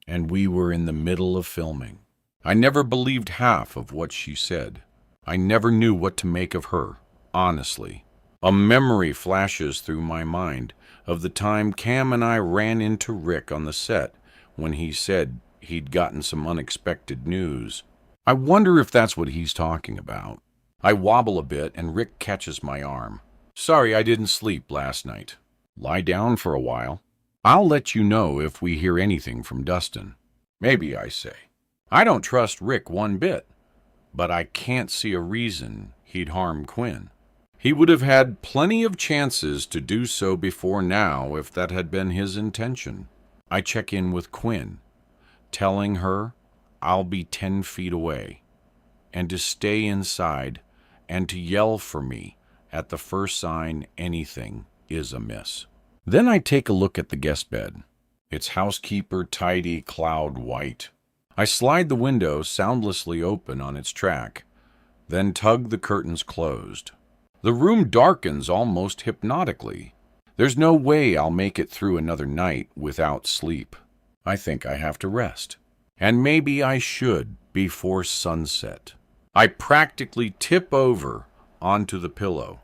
and we were in the middle of filming. I never believed half of what she said. I never knew what to make of her, honestly. A memory flashes through my mind of the time Cam and I ran into Rick on the set when he said he'd gotten some unexpected news. I wonder if that's what he's talking about. I wobble a bit and Rick catches my arm. Sorry I didn't sleep last night. Lie down for a while. I'll let you know if we hear anything from Dustin. Maybe, I say. I don't trust Rick one bit, but I can't see a reason he'd harm Quinn. He would have had plenty of chances to do so before now if that had been his intention. I check in with Quinn, telling her I'll be 10 feet away, and to stay inside and to yell for me at the first sign anything is amiss. Then I take a look at the guest bed. Its housekeeper tidy cloud white. I slide the window soundlessly open on its track, then tug the curtains closed. The room darkens almost hypnotically. There's no way I'll make it through another night without sleep. I think I have to rest. And maybe I should before sunset. I practically tip over onto the pillow,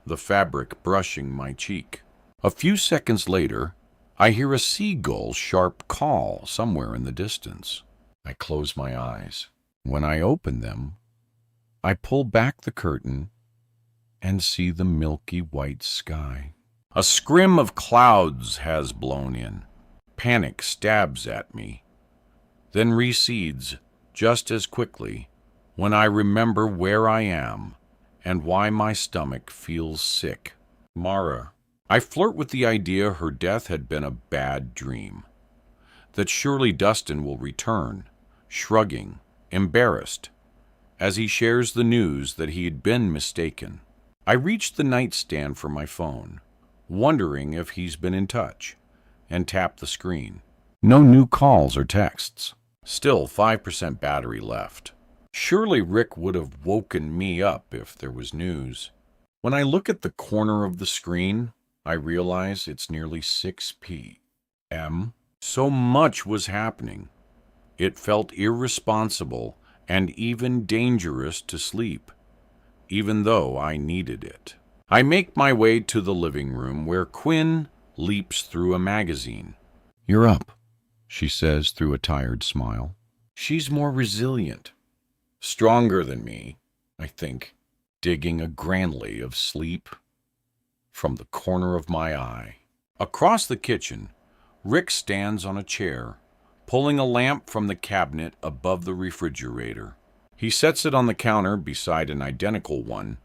the fabric brushing my cheek. A few seconds later, I hear a seagull's sharp call somewhere in the distance. I close my eyes. When I open them, I pull back the curtain and see the milky white sky. A scrim of clouds has blown in. Panic stabs at me, then recedes just as quickly when I remember where I am and why my stomach feels sick. Mara. I flirt with the idea her death had been a bad dream, that surely Dustin will return, shrugging, embarrassed, as he shares the news that he had been mistaken. I reach the nightstand for my phone, wondering if he's been in touch, and tap the screen. No new calls or texts. Still 5% battery left. Surely Rick would have woken me up if there was news. When I look at the corner of the screen, I realize it's nearly 6 p.m. So much was happening. It felt irresponsible and even dangerous to sleep, even though I needed it. I make my way to the living room where Quinn leaps through a magazine. "You're up," she says through a tired smile. She's more resilient, stronger than me, I think, digging a granary of sleep from the corner of my eye. Across the kitchen, Rick stands on a chair, pulling a lamp from the cabinet above the refrigerator. He sets it on the counter beside an identical one,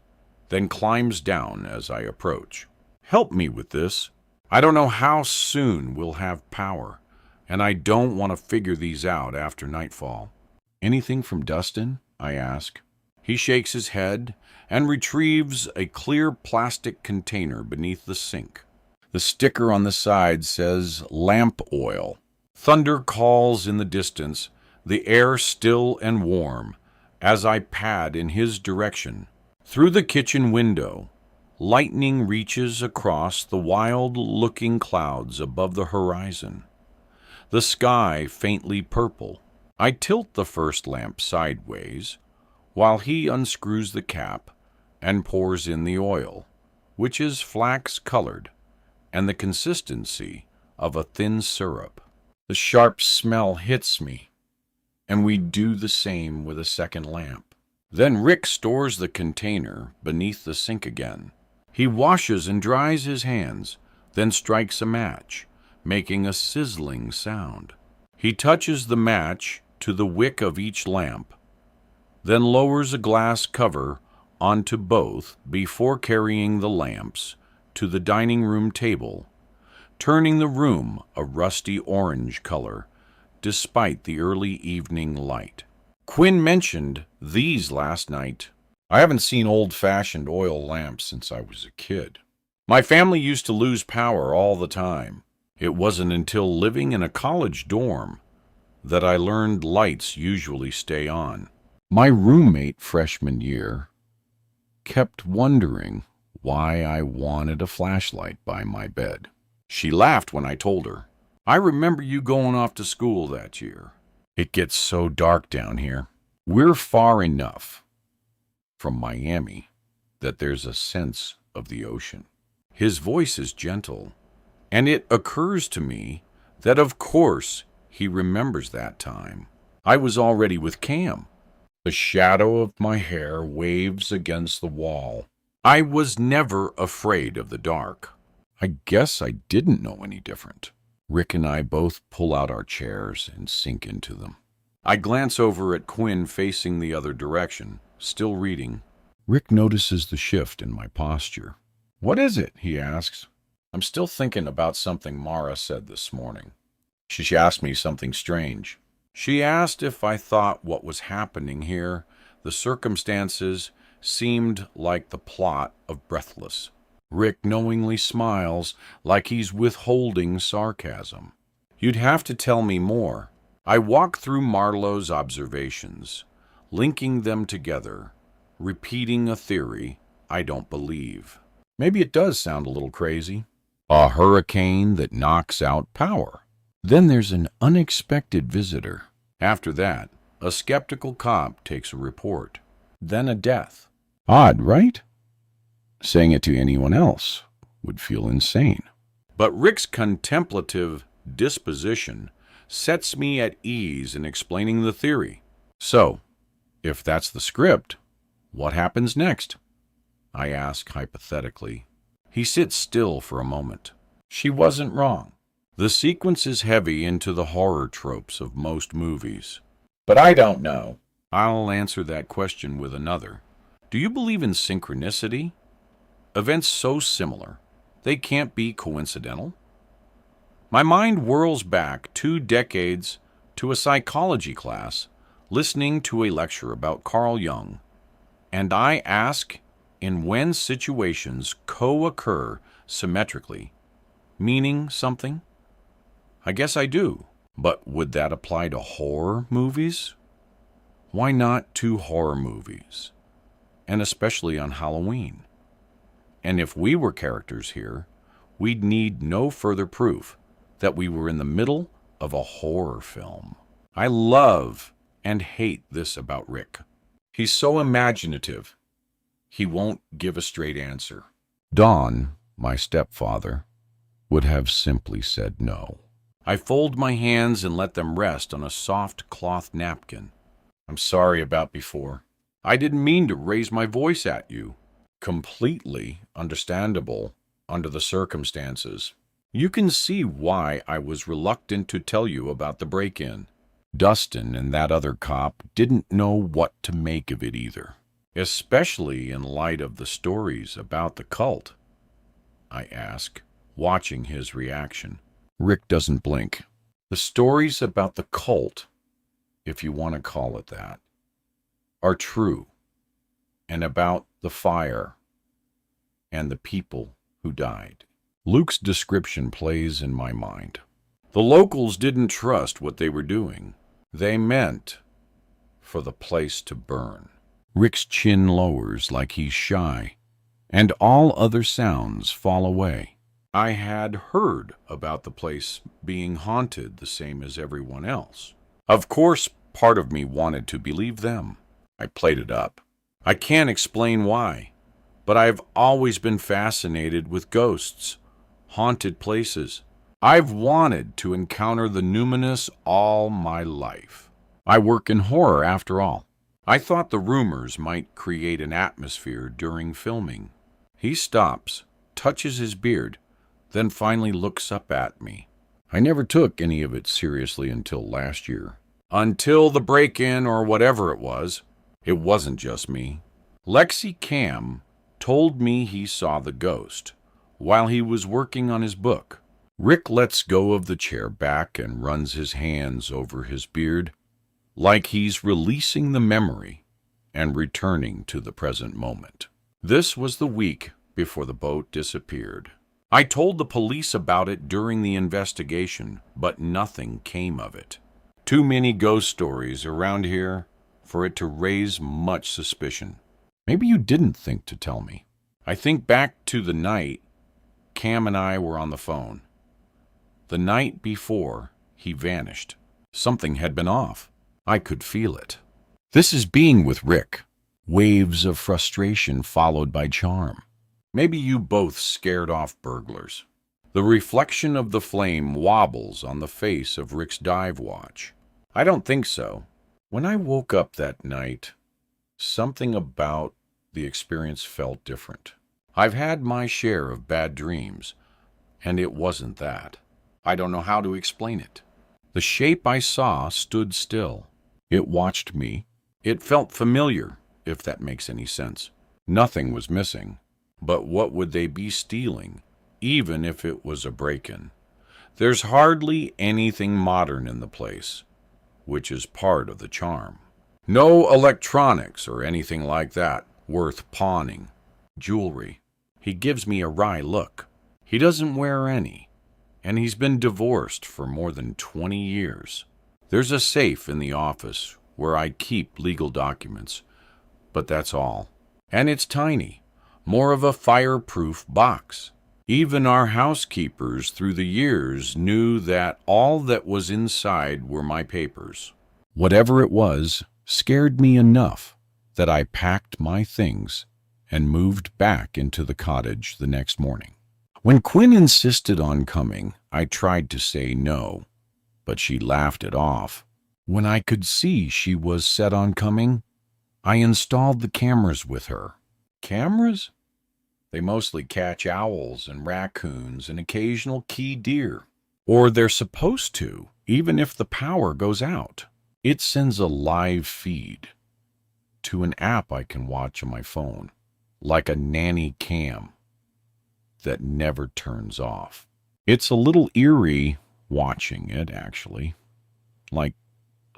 then climbs down as I approach. "Help me with this. I don't know how soon we'll have power, and I don't want to figure these out after nightfall." "Anything from Dustin?" I ask. He shakes his head and retrieves a clear plastic container beneath the sink. The sticker on the side says lamp oil. Thunder calls in the distance, the air still and warm, as I pad in his direction. Through the kitchen window, lightning reaches across the wild-looking clouds above the horizon, the sky faintly purple. I tilt the first lamp sideways, while he unscrews the cap and pours in the oil, which is flax-colored and the consistency of a thin syrup. The sharp smell hits me, and we do the same with a second lamp. Then Rick stores the container beneath the sink again. He washes and dries his hands, then strikes a match, making a sizzling sound. He touches the match to the wick of each lamp, then lowers a glass cover onto both before carrying the lamps to the dining room table, turning the room a rusty orange color despite the early evening light. Quinn mentioned these last night. I haven't seen old-fashioned oil lamps since I was a kid. My family used to lose power all the time. It wasn't until living in a college dorm that I learned lights usually stay on. My roommate freshman year kept wondering why I wanted a flashlight by my bed. She laughed when I told her, "I remember you going off to school that year. It gets so dark down here. We're far enough from Miami that there's a sense of the ocean." His voice is gentle, and it occurs to me that of course he remembers that time. I was already with Cam. The shadow of my hair waves against the wall. I was never afraid of the dark. I guess I didn't know any different. Rick and I both pull out our chairs and sink into them. I glance over at Quinn facing the other direction, still reading. Rick notices the shift in my posture. "What is it?" he asks. "I'm still thinking about something Mara said this morning. She asked me something strange. She asked if I thought what was happening here, the circumstances, seemed like the plot of Breathless." Rick knowingly smiles like he's withholding sarcasm. "You'd have to tell me more." I walk through Marlowe's observations, linking them together, repeating a theory I don't believe. Maybe it does sound a little crazy. A hurricane that knocks out power. Then there's an unexpected visitor. After that, a skeptical cop takes a report. Then a death. Odd, right? Saying it to anyone else would feel insane. But Rick's contemplative disposition sets me at ease in explaining the theory. So, if that's the script, what happens next? I ask hypothetically. He sits still for a moment. She wasn't wrong. The sequence is heavy into the horror tropes of most movies. But I don't know. I'll answer that question with another. Do you believe in synchronicity? Events so similar, they can't be coincidental? My mind whirls back 2 decades to a psychology class, listening to a lecture about Carl Jung, and I ask in when situations co-occur symmetrically, meaning something? I guess I do, but would that apply to horror movies? Why not 2 horror movies, and especially on Halloween? And if we were characters here, we'd need no further proof that we were in the middle of a horror film. I love and hate this about Rick. He's so imaginative. He won't give a straight answer. Don, my stepfather, would have simply said no. I fold my hands and let them rest on a soft cloth napkin. I'm sorry about before. I didn't mean to raise my voice at you. Completely understandable under the circumstances. You can see why I was reluctant to tell you about the break-in. Dustin and that other cop didn't know what to make of it either, especially in light of the stories about the cult. I ask, watching his reaction. Rick doesn't blink. The stories about the cult, if you want to call it that, are true, and about the fire and the people who died. Luke's description plays in my mind. The locals didn't trust what they were doing. They meant for the place to burn. Rick's chin lowers like he's shy, and all other sounds fall away. I had heard about the place being haunted the same as everyone else. Of course, part of me wanted to believe them. I played it up. I can't explain why, but I've always been fascinated with ghosts, haunted places. I've wanted to encounter the numinous all my life. I work in horror, after all. I thought the rumors might create an atmosphere during filming. He stops, touches his beard, then finally looks up at me. I never took any of it seriously until last year. Until the break-in or whatever it was. It wasn't just me. Lexi Cam told me he saw the ghost while he was working on his book. Rick lets go of the chair back and runs his hands over his beard, like he's releasing the memory and returning to the present moment. This was the week before the boat disappeared. I told the police about it during the investigation, but nothing came of it. Too many ghost stories around here for it to raise much suspicion. Maybe you didn't think to tell me. I think back to the night Cam and I were on the phone. The night before he vanished. Something had been off. I could feel it. This is being with Rick. Waves of frustration followed by charm. Maybe you both scared off burglars. The reflection of the flame wobbles on the face of Rick's dive watch. I don't think so. When I woke up that night, something about the experience felt different. I've had my share of bad dreams, and it wasn't that. I don't know how to explain it. The shape I saw stood still. It watched me. It felt familiar, if that makes any sense. Nothing was missing. But what would they be stealing, even if it was a break-in? There's hardly anything modern in the place, which is part of the charm. No electronics or anything like that worth pawning. Jewelry. He gives me a wry look. He doesn't wear any, and he's been divorced for more than 20 years. There's a safe in the office where I keep legal documents, but that's all. And it's tiny, more of a fireproof box. Even our housekeepers through the years knew that all that was inside were my papers. Whatever it was scared me enough that I packed my things and moved back into the cottage the next morning. When Quinn insisted on coming, I tried to say no, but she laughed it off. When I could see she was set on coming, I installed the cameras with her. Cameras? They mostly catch owls and raccoons and occasional key deer. Or they're supposed to, even if the power goes out. It sends a live feed to an app I can watch on my phone, like a nanny cam that never turns off. It's a little eerie watching it, actually, like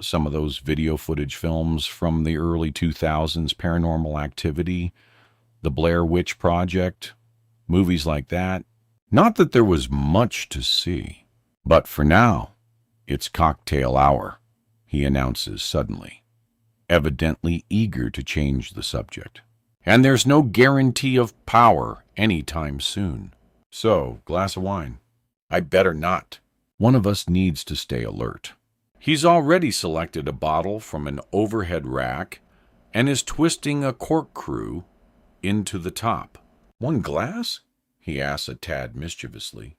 some of those video footage films from the early 2000s, Paranormal Activity, The Blair Witch Project, movies like that. Not that there was much to see, but for now, it's cocktail hour, he announces suddenly, evidently eager to change the subject. And there's no guarantee of power anytime soon. So, glass of wine. I better not. One of us needs to stay alert. He's already selected a bottle from an overhead rack and is twisting a corkscrew into the top. One glass? He asks a tad mischievously.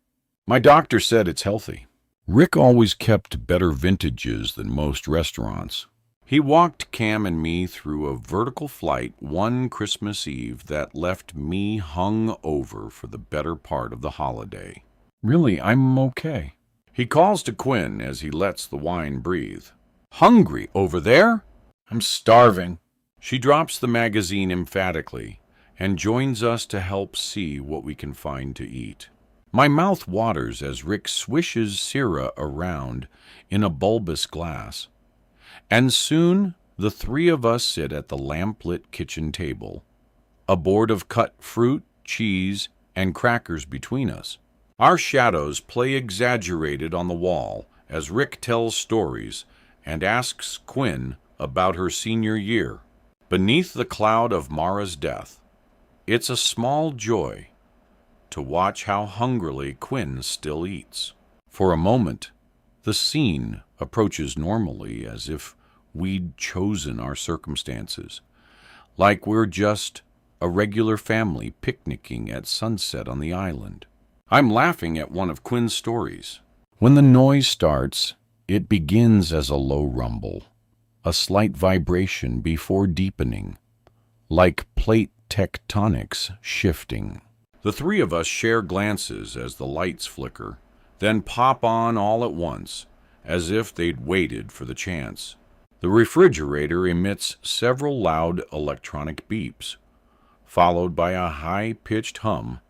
My doctor said it's healthy. Rick always kept better vintages than most restaurants. He walked Cam and me through a vertical flight one Christmas Eve that left me hung over for the better part of the holiday. Really, I'm okay. He calls to Quinn as he lets the wine breathe. Hungry over there? I'm starving. She drops the magazine emphatically and joins us to help see what we can find to eat. My mouth waters as Rick swishes Syrah around in a bulbous glass. And soon the three of us sit at the lamp-lit kitchen table, a board of cut fruit, cheese, and crackers between us. Our shadows play exaggerated on the wall as Rick tells stories and asks Quinn about her senior year. Beneath the cloud of Mara's death, it's a small joy to watch how hungrily Quinn still eats. For a moment, the scene approaches normally as if we'd chosen our circumstances, like we're just a regular family picnicking at sunset on the island. I'm laughing at one of Quinn's stories. When the noise starts, it begins as a low rumble, a slight vibration before deepening, like plate tectonics shifting. The three of us share glances as the lights flicker, then pop on all at once, as if they'd waited for the chance. The refrigerator emits several loud electronic beeps, followed by a high-pitched hum,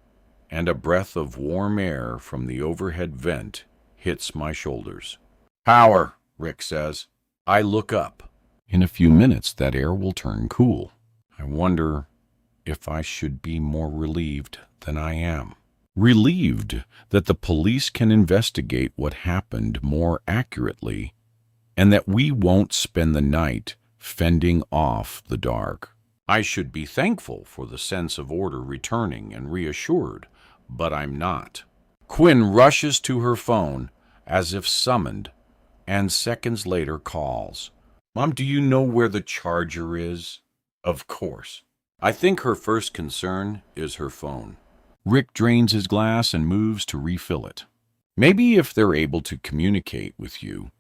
and a breath of warm air from the overhead vent hits my shoulders. Power, Rick says. I look up. In a few minutes, that air will turn cool. I wonder if I should be more relieved than I am. Relieved that the police can investigate what happened more accurately, and that we won't spend the night fending off the dark. I should be thankful for the sense of order returning and reassured, but I'm not. Quinn rushes to her phone as if summoned, and seconds later calls. Mom, do you know where the charger is? Of course. I think her first concern is her phone. Rick drains his glass and moves to refill it. Maybe if they're able to communicate with you,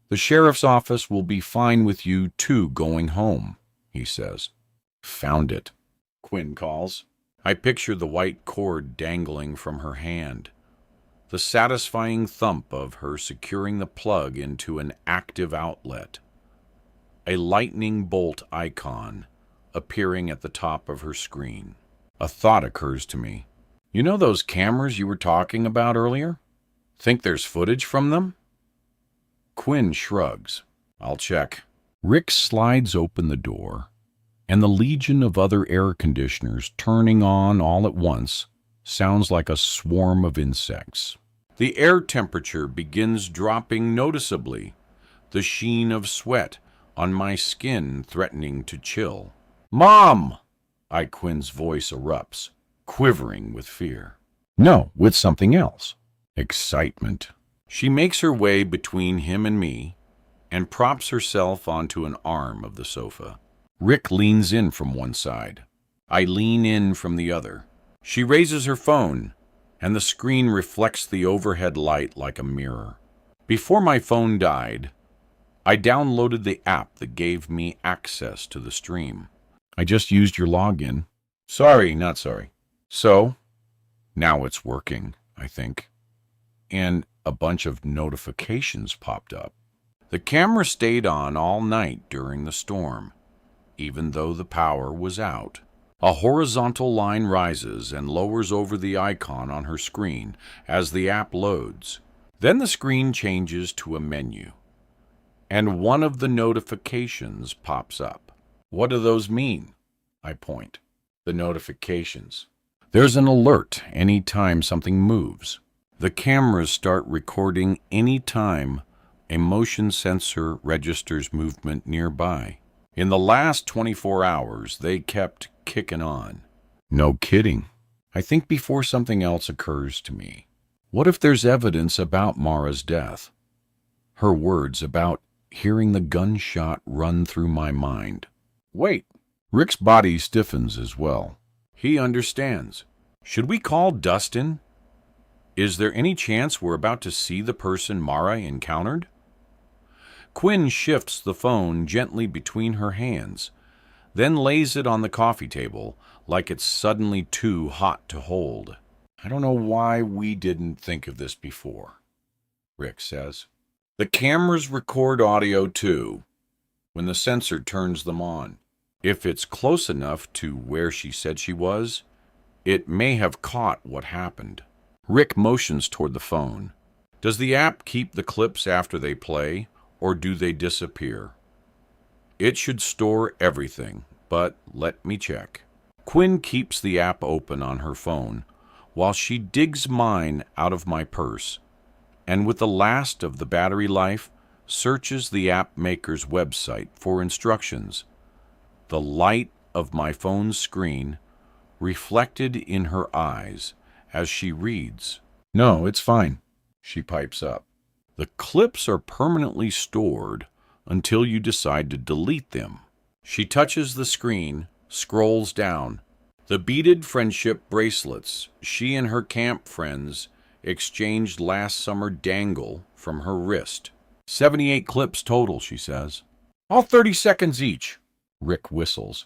the sheriff's office will be fine with you two going home, he says. Found it, Quinn calls. I picture the white cord dangling from her hand, the satisfying thump of her securing the plug into an active outlet, a lightning bolt icon appearing at the top of her screen. A thought occurs to me. You know those cameras you were talking about earlier? Think there's footage from them? Quinn shrugs. I'll check. Rick slides open the door, and the legion of other air conditioners turning on all at once sounds like a swarm of insects. The air temperature begins dropping noticeably, the sheen of sweat on my skin threatening to chill. Mom! Quinn's voice erupts, quivering with fear. No, with something else. Excitement. She makes her way between him and me and props herself onto an arm of the sofa. Rick leans in from one side. I lean in from the other. She raises her phone, and the screen reflects the overhead light like a mirror. Before my phone died, I downloaded the app that gave me access to the stream. I just used your login. Sorry, not sorry. So, now it's working, I think. And a bunch of notifications popped up. The camera stayed on all night during the storm, even though the power was out. A horizontal line rises and lowers over the icon on her screen as the app loads. Then the screen changes to a menu, and one of the notifications pops up. What do those mean? I point. The notifications. There's an alert anytime something moves. The cameras start recording any time a motion sensor registers movement nearby. In the last 24 hours, they kept kicking on. No kidding. I think before something else occurs to me. What if there's evidence about Mara's death? Her words about hearing the gunshot run through my mind. Wait. Rick's body stiffens as well. He understands. Should we call Dustin? Is there any chance we're about to see the person Mara encountered? Quinn shifts the phone gently between her hands, then lays it on the coffee table like it's suddenly too hot to hold. I don't know why we didn't think of this before, Rick says. The cameras record audio too, when the sensor turns them on. If it's close enough to where she said she was, it may have caught what happened. Rick motions toward the phone. Does the app keep the clips after they play, or do they disappear? It should store everything, but let me check. Quinn keeps the app open on her phone while she digs mine out of my purse, and with the last of the battery life, searches the app maker's website for instructions. The light of my phone's screen reflected in her eyes as she reads. No, it's fine, she pipes up. The clips are permanently stored until you decide to delete them. She touches the screen, scrolls down. The beaded friendship bracelets she and her camp friends exchanged last summer dangle from her wrist. 78 clips total, she says. All 30 seconds each. Rick whistles.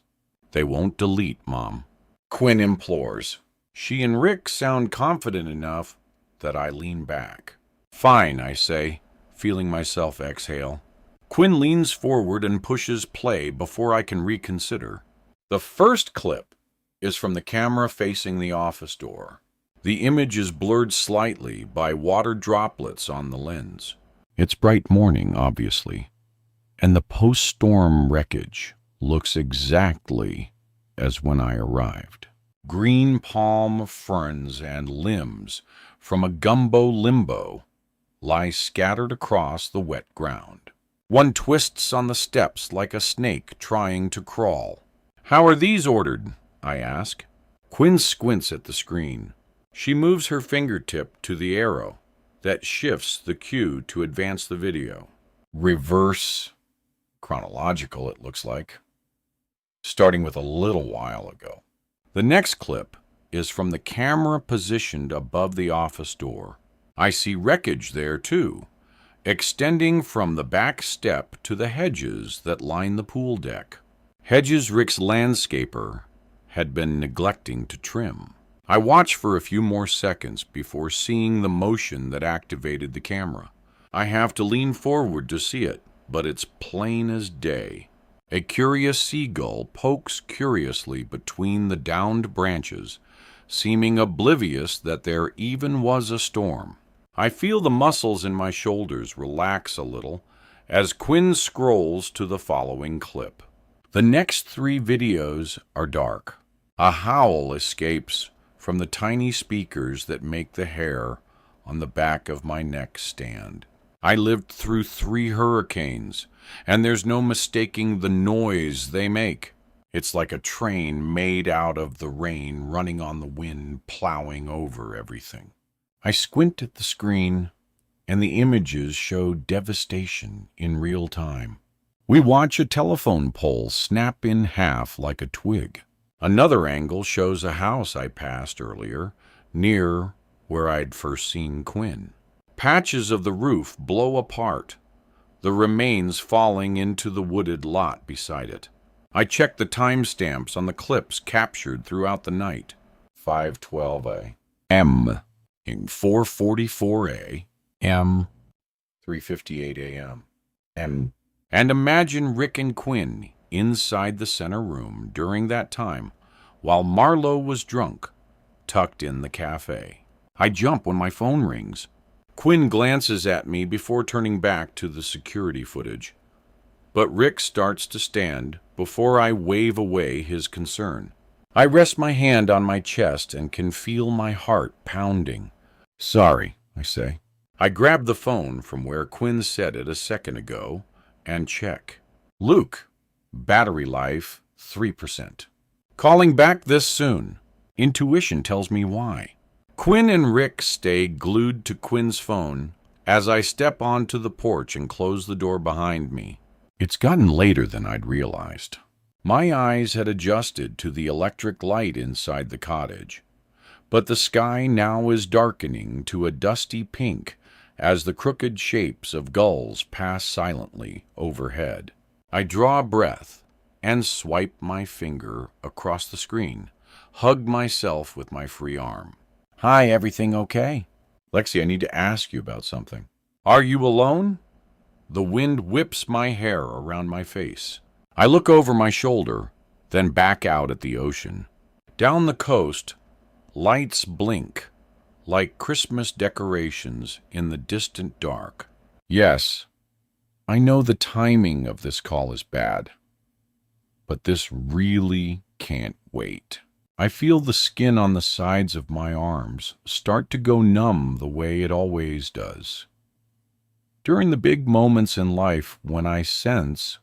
They won't delete, Mom. Quinn implores. She and Rick sound confident enough that I lean back. Fine, I say, feeling myself exhale. Quinn leans forward and pushes play before I can reconsider. The first clip is from the camera facing the office door. The image is blurred slightly by water droplets on the lens. It's bright morning, obviously, and the post-storm wreckage looks exactly as when I arrived. Green palm ferns and limbs from a gumbo limbo lie scattered across the wet ground. One twists on the steps like a snake trying to crawl. How are these ordered? I ask. Quinn squints at the screen. She moves her fingertip to the arrow that shifts the cue to advance the video. Reverse chronological, it looks like, starting with a little while ago. The next clip is from the camera positioned above the office door. I see wreckage there, too, extending from the back step to the hedges that line the pool deck. Hedges Rick's landscaper had been neglecting to trim. I watch for a few more seconds before seeing the motion that activated the camera. I have to lean forward to see it, but it's plain as day. A curious seagull pokes curiously between the downed branches, seeming oblivious that there even was a storm. I feel the muscles in my shoulders relax a little as Quinn scrolls to the following clip. The next 3 videos are dark. A howl escapes from the tiny speakers that make the hair on the back of my neck stand. I lived through 3 hurricanes, and there's no mistaking the noise they make. It's like a train made out of the rain running on the wind, plowing over everything. I squint at the screen, and the images show devastation in real time. We watch a telephone pole snap in half like a twig. Another angle shows a house I passed earlier, near where I'd first seen Quinn. Patches of the roof blow apart, the remains falling into the wooded lot beside it. I check the timestamps on the clips captured throughout the night. 5:12 a.m. 4:44 a.m. 3:58 a.m. And imagine Rick and Quinn inside the center room during that time, while Marlowe was drunk, tucked in the cafe. I jump when my phone rings. Quinn glances at me before turning back to the security footage. But Rick starts to stand before I wave away his concern. I rest my hand on my chest and can feel my heart pounding. "Sorry," I say. I grab the phone from where Quinn said it a second ago and check. "Luke, battery life 3%. Calling back this soon." Intuition tells me why. Quinn and Rick stay glued to Quinn's phone as I step onto the porch and close the door behind me. It's gotten later than I'd realized. My eyes had adjusted to the electric light inside the cottage, but the sky now is darkening to a dusty pink as the crooked shapes of gulls pass silently overhead. I draw a breath and swipe my finger across the screen, hug myself with my free arm. "Hi, everything okay?" "Lexi, I need to ask you about something." "Are you alone?" The wind whips my hair around my face. I look over my shoulder, then back out at the ocean. Down the coast, lights blink like Christmas decorations in the distant dark. Yes, I know the timing of this call is bad, but this really can't wait. I feel the skin on the sides of my arms start to go numb the way it always does. During the big moments in life when I sense,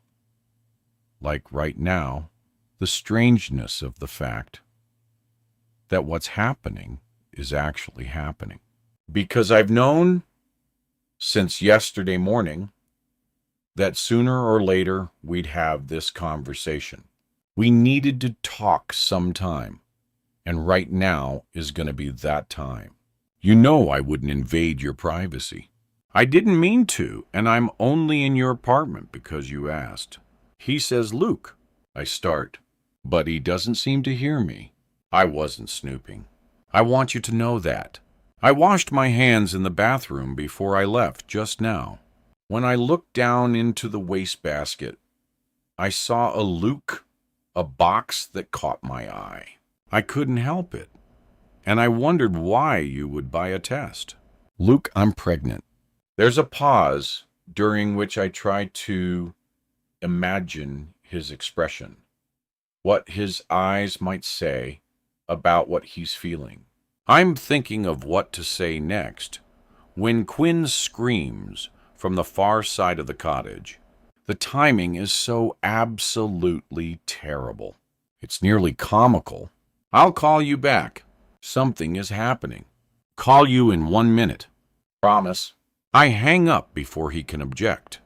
like right now, the strangeness of the fact that what's happening is actually happening. Because I've known since yesterday morning that sooner or later we'd have this conversation. We needed to talk sometime, and right now is going to be that time. You know I wouldn't invade your privacy. I didn't mean to, and I'm only in your apartment because you asked. He says, "Luke," I start, but he doesn't seem to hear me. I wasn't snooping. I want you to know that. I washed my hands in the bathroom before I left just now. When I looked down into the wastebasket, I saw a Luke, a box that caught my eye. I couldn't help it, and I wondered why you would buy a test. "Luke, I'm pregnant." There's a pause during which I try to imagine his expression, what his eyes might say about what he's feeling. I'm thinking of what to say next when Quinn screams from the far side of the cottage. The timing is so absolutely terrible. It's nearly comical. "I'll call you back. Something is happening. Call you in 1 minute. Promise." I hang up before he can object,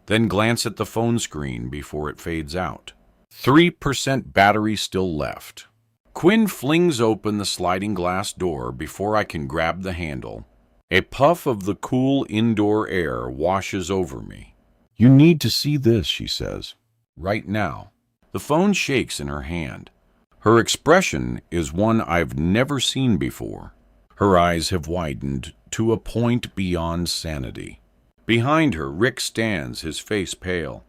then glance at the phone screen before it fades out. 3% battery still left. Quinn flings open the sliding glass door before I can grab the handle. A puff of the cool indoor air washes over me. "You need to see this," she says. "Right now." The phone shakes in her hand. Her expression is one I've never seen before. Her eyes have widened to a point beyond sanity. Behind her, Rick stands, his face pale.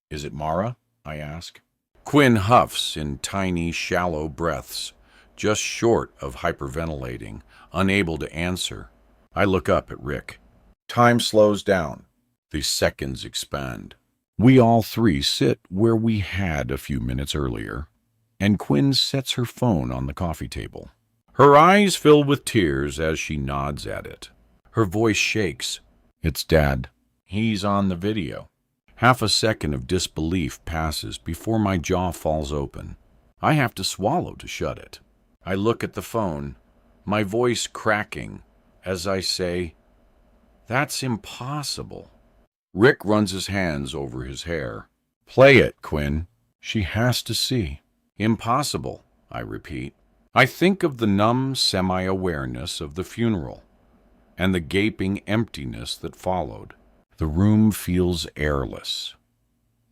"Is it Mara?" I ask. Quinn huffs in tiny, shallow breaths, just short of hyperventilating, unable to answer. I look up at Rick. Time slows down. The seconds expand. We all three sit where we had a few minutes earlier, and Quinn sets her phone on the coffee table. Her eyes fill with tears as she nods at it. Her voice shakes. It's Dad. He's on the video. Half a second of disbelief passes before my jaw falls open. I have to swallow to shut it. I look at the phone, my voice cracking as I say, "That's impossible." Rick runs his hands over his hair. Play it, Quinn. She has to see. Impossible, I repeat. I think of the numb semi-awareness of the funeral and the gaping emptiness that followed. The room feels airless,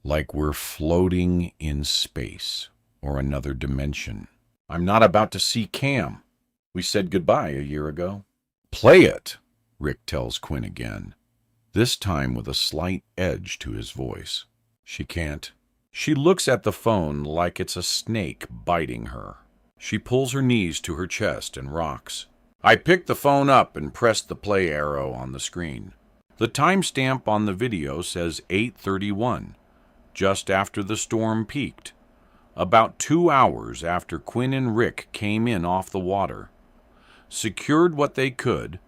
like we're floating in space or another dimension. I'm not about to see Cam. We said goodbye a year ago. Play it, Rick tells Quinn again, this time with a slight edge to his voice. She can't. She looks at the phone like it's a snake biting her. She pulls her knees to her chest and rocks. I pick the phone up and press the play arrow on the screen. The timestamp on the video says 8:31, just after the storm peaked, about 2 hours after Quinn and Rick came in off the water, secured what they could,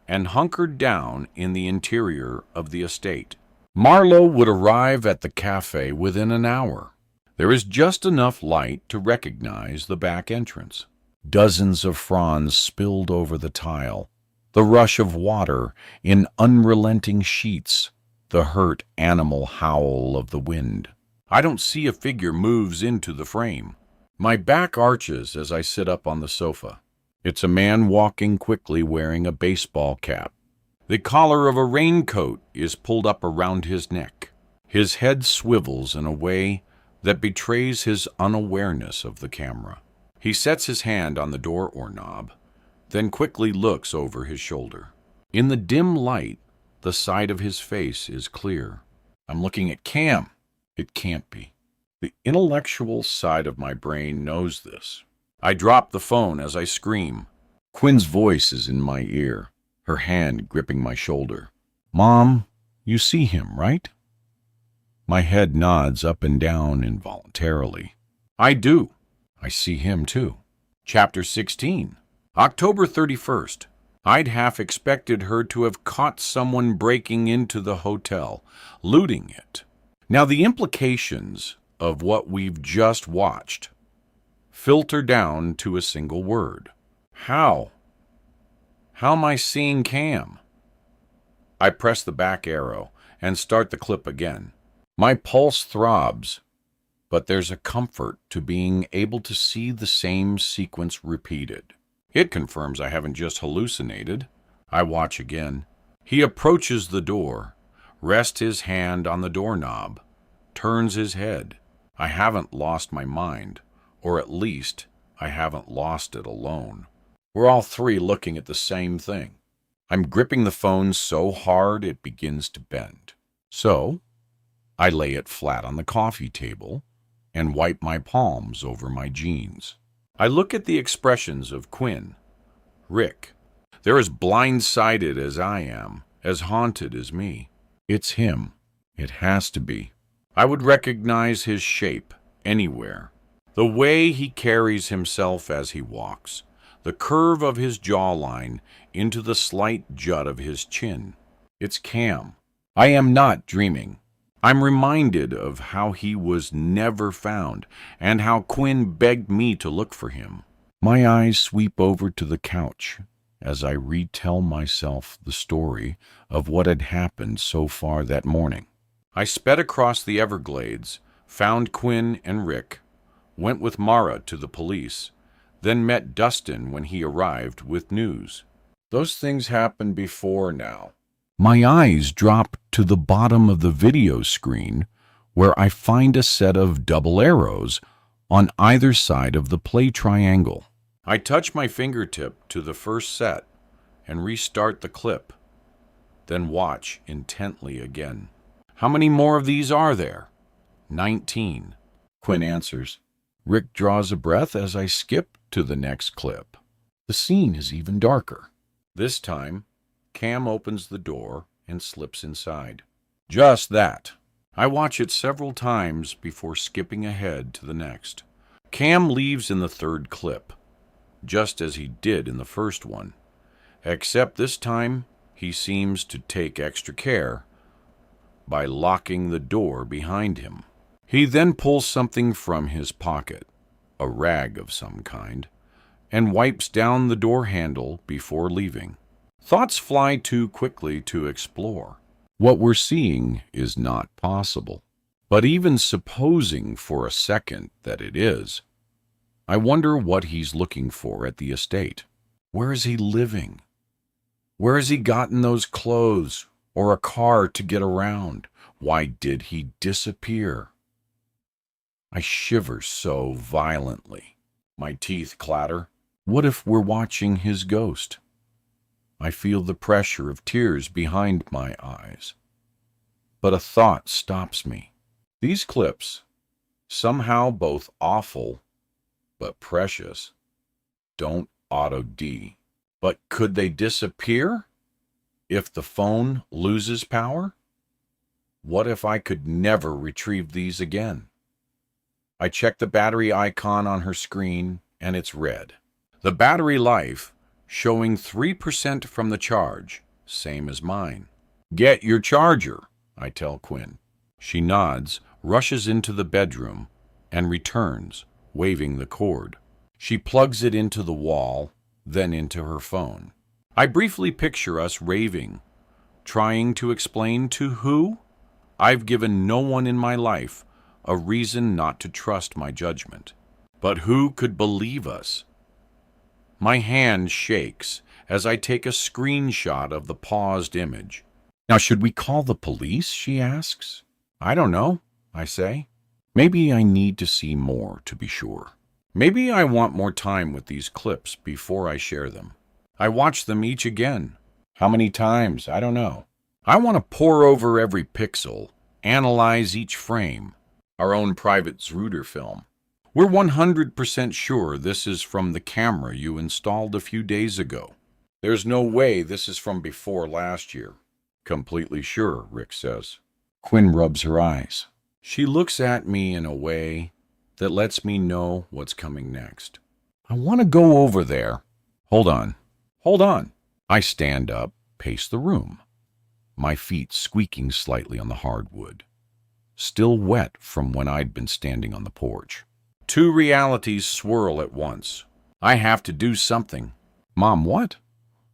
and hunkered down in the interior of the estate. Marlowe would arrive at the cafe within an hour. There is just enough light to recognize the back entrance. Dozens of fronds spilled over the tile, the rush of water in unrelenting sheets, the hurt animal howl of the wind. I don't see a figure moves into the frame. My back arches as I sit up on the sofa. It's a man walking quickly wearing a baseball cap. The collar of a raincoat is pulled up around his neck. His head swivels in a way that betrays his unawareness of the camera. He sets his hand on the door knob, then quickly looks over his shoulder. In the dim light, the side of his face is clear. I'm looking at Cam. It can't be. The intellectual side of my brain knows this. I drop the phone as I scream. Quinn's voice is in my ear, her hand gripping my shoulder. Mom, you see him, right? My head nods up and down involuntarily. I do. I see him too. Chapter 16. October 31st. I'd half expected her to have caught someone breaking into the hotel, looting it. Now the implications of what we've just watched filter down to a single word. How? How am I seeing Cam? I press the back arrow and start the clip again. My pulse throbs, but there's a comfort to being able to see the same sequence repeated. It confirms I haven't just hallucinated. I watch again. He approaches the door, rests his hand on the doorknob, turns his head. I haven't lost my mind, or at least I haven't lost it alone. We're all three looking at the same thing. I'm gripping the phone so hard it begins to bend. So I lay it flat on the coffee table and wipe my palms over my jeans. I look at the expressions of Quinn, Rick. They're as blindsided as I am, as haunted as me. It's him. It has to be. I would recognize his shape anywhere. The way he carries himself as he walks, the curve of his jawline into the slight jut of his chin. It's Cam. I am not dreaming. I'm reminded of how he was never found and how Quinn begged me to look for him. My eyes sweep over to the couch as I retell myself the story of what had happened so far that morning. I sped across the Everglades, found Quinn and Rick, went with Mara to the police, then met Dustin when he arrived with news. Those things happened before now. My eyes drop to the bottom of the video screen where I find a set of double arrows on either side of the play triangle. I touch my fingertip to the first set and restart the clip, then watch intently again. How many more of these are there? 19. Quinn answers. Rick draws a breath as I skip to the next clip. The scene is even darker. This time, Cam opens the door and slips inside. Just that. I watch it several times before skipping ahead to the next. Cam leaves in the third clip, just as he did in the first one, except this time he seems to take extra care by locking the door behind him. He then pulls something from his pocket, a rag of some kind, and wipes down the door handle before leaving. Thoughts fly too quickly to explore. What we're seeing is not possible. But even supposing for a second that it is, I wonder what he's looking for at the estate. Where is he living? Where has he gotten those clothes or a car to get around? Why did he disappear? I shiver so violently. My teeth clatter. What if we're watching his ghost? I feel the pressure of tears behind my eyes. But a thought stops me. These clips, somehow both awful but precious, don't auto-D. But could they disappear if the phone loses power? What if I could never retrieve these again? I check the battery icon on her screen, and it's red. The battery life showing 3% from the charge, same as mine. Get your charger, I tell Quinn. She nods, rushes into the bedroom, and returns, waving the cord. She plugs it into the wall, then into her phone. I briefly picture us raving, trying to explain to who? I've given no one in my life a reason not to trust my judgment. But who could believe us? My hand shakes as I take a screenshot of the paused image. Now, should we call the police? She asks. I don't know, I say. Maybe I need to see more to be sure. Maybe I want more time with these clips before I share them. I watch them each again. How many times? I don't know. I want to pore over every pixel, analyze each frame. Our own private Zruder film. We're 100% sure this is from the camera you installed a few days ago. There's no way this is from before last year. Completely sure, Rick says. Quinn rubs her eyes. She looks at me in a way that lets me know what's coming next. I want to go over there. Hold on. I stand up, pace the room, my feet squeaking slightly on the hardwood, still wet from when I'd been standing on the porch. Two realities swirl at once. I have to do something. Mom, what?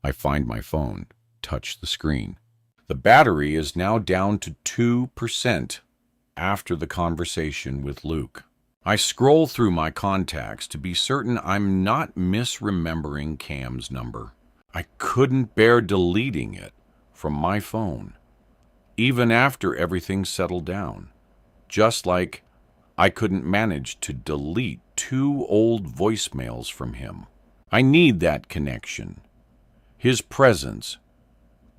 I find my phone, touch the screen. The battery is now down to 2% after the conversation with Luke. I scroll through my contacts to be certain I'm not misremembering Cam's number. I couldn't bear deleting it from my phone, even after everything settled down. Just like I couldn't manage to delete 2 old voicemails from him. I need that connection, his presence,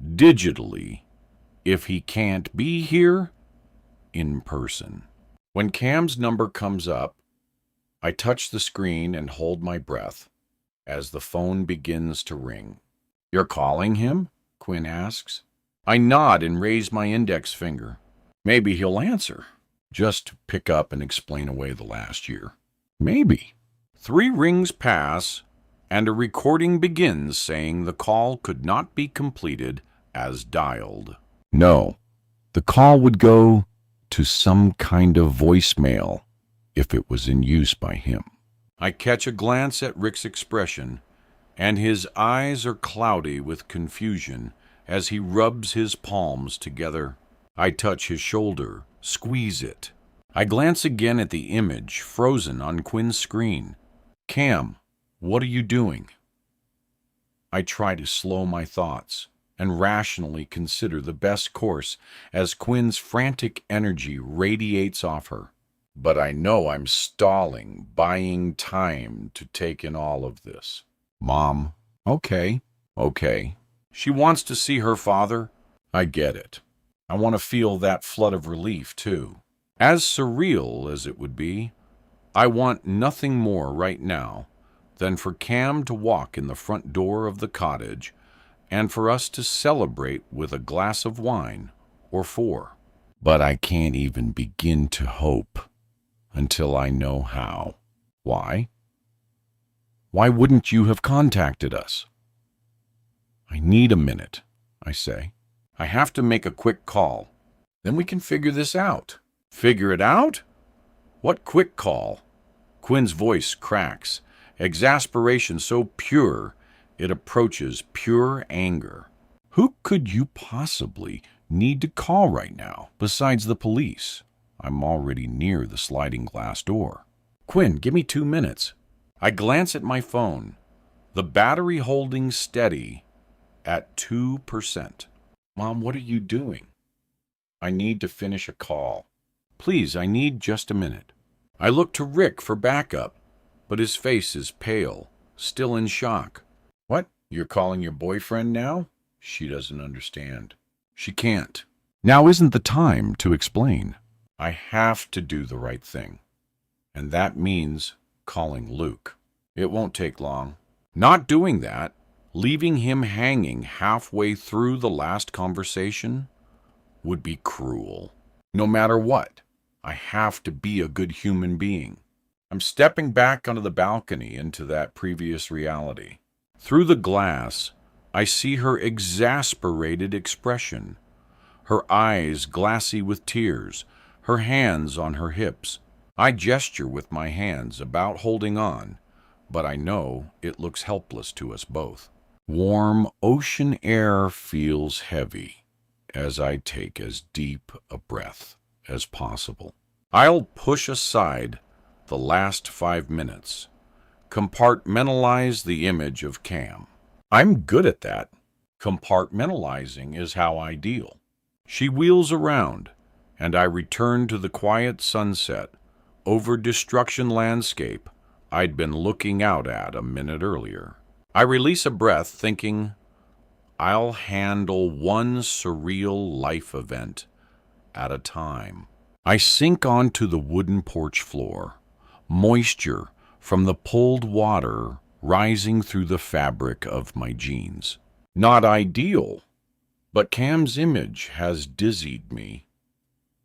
digitally, if he can't be here, in person. When Cam's number comes up, I touch the screen and hold my breath as the phone begins to ring. You're calling him? Quinn asks. I nod and raise my index finger. Maybe he'll answer. Just to pick up and explain away the last year. Maybe. 3 rings pass, and a recording begins saying the call could not be completed as dialed. No, the call would go to some kind of voicemail if it was in use by him. I catch a glance at Rick's expression, and his eyes are cloudy with confusion as he rubs his palms together. I touch his shoulder, squeeze it. I glance again at the image frozen on Quinn's screen. Cam, what are you doing? I try to slow my thoughts and rationally consider the best course as Quinn's frantic energy radiates off her. But I know I'm stalling, buying time to take in all of this. Mom, okay. She wants to see her father. I get it. I want to feel that flood of relief, too. As surreal as it would be, I want nothing more right now than for Cam to walk in the front door of the cottage and for us to celebrate with a glass of wine or four. But I can't even begin to hope until I know how. Why? Why wouldn't you have contacted us? I need a minute, I say. I have to make a quick call. Then we can figure this out. Figure it out? What quick call? Quinn's voice cracks, exasperation so pure it approaches pure anger. Who could you possibly need to call right now besides the police? I'm already near the sliding glass door. Quinn, give me 2 minutes. I glance at my phone, the battery holding steady at 2%. Mom, what are you doing? I need to finish a call. Please, I need just a minute. I look to Rick for backup, but his face is pale, still in shock. What? You're calling your boyfriend now? She doesn't understand. She can't. Now isn't the time to explain. I have to do the right thing. And that means calling Luke. It won't take long. Not doing that, leaving him hanging halfway through the last conversation, would be cruel. No matter what, I have to be a good human being. I'm stepping back onto the balcony into that previous reality. Through the glass, I see her exasperated expression, her eyes glassy with tears, her hands on her hips. I gesture with my hands about holding on, but I know it looks helpless to us both. Warm ocean air feels heavy as I take as deep a breath as possible. I'll push aside the last 5 minutes, compartmentalize the image of Cam. I'm good at that. Compartmentalizing is how I deal. She wheels around, and I return to the quiet sunset over destruction landscape I'd been looking out at a minute earlier. I release a breath thinking, I'll handle one surreal life event at a time. I sink onto the wooden porch floor, moisture from the pulled water rising through the fabric of my jeans. Not ideal, but Cam's image has dizzied me,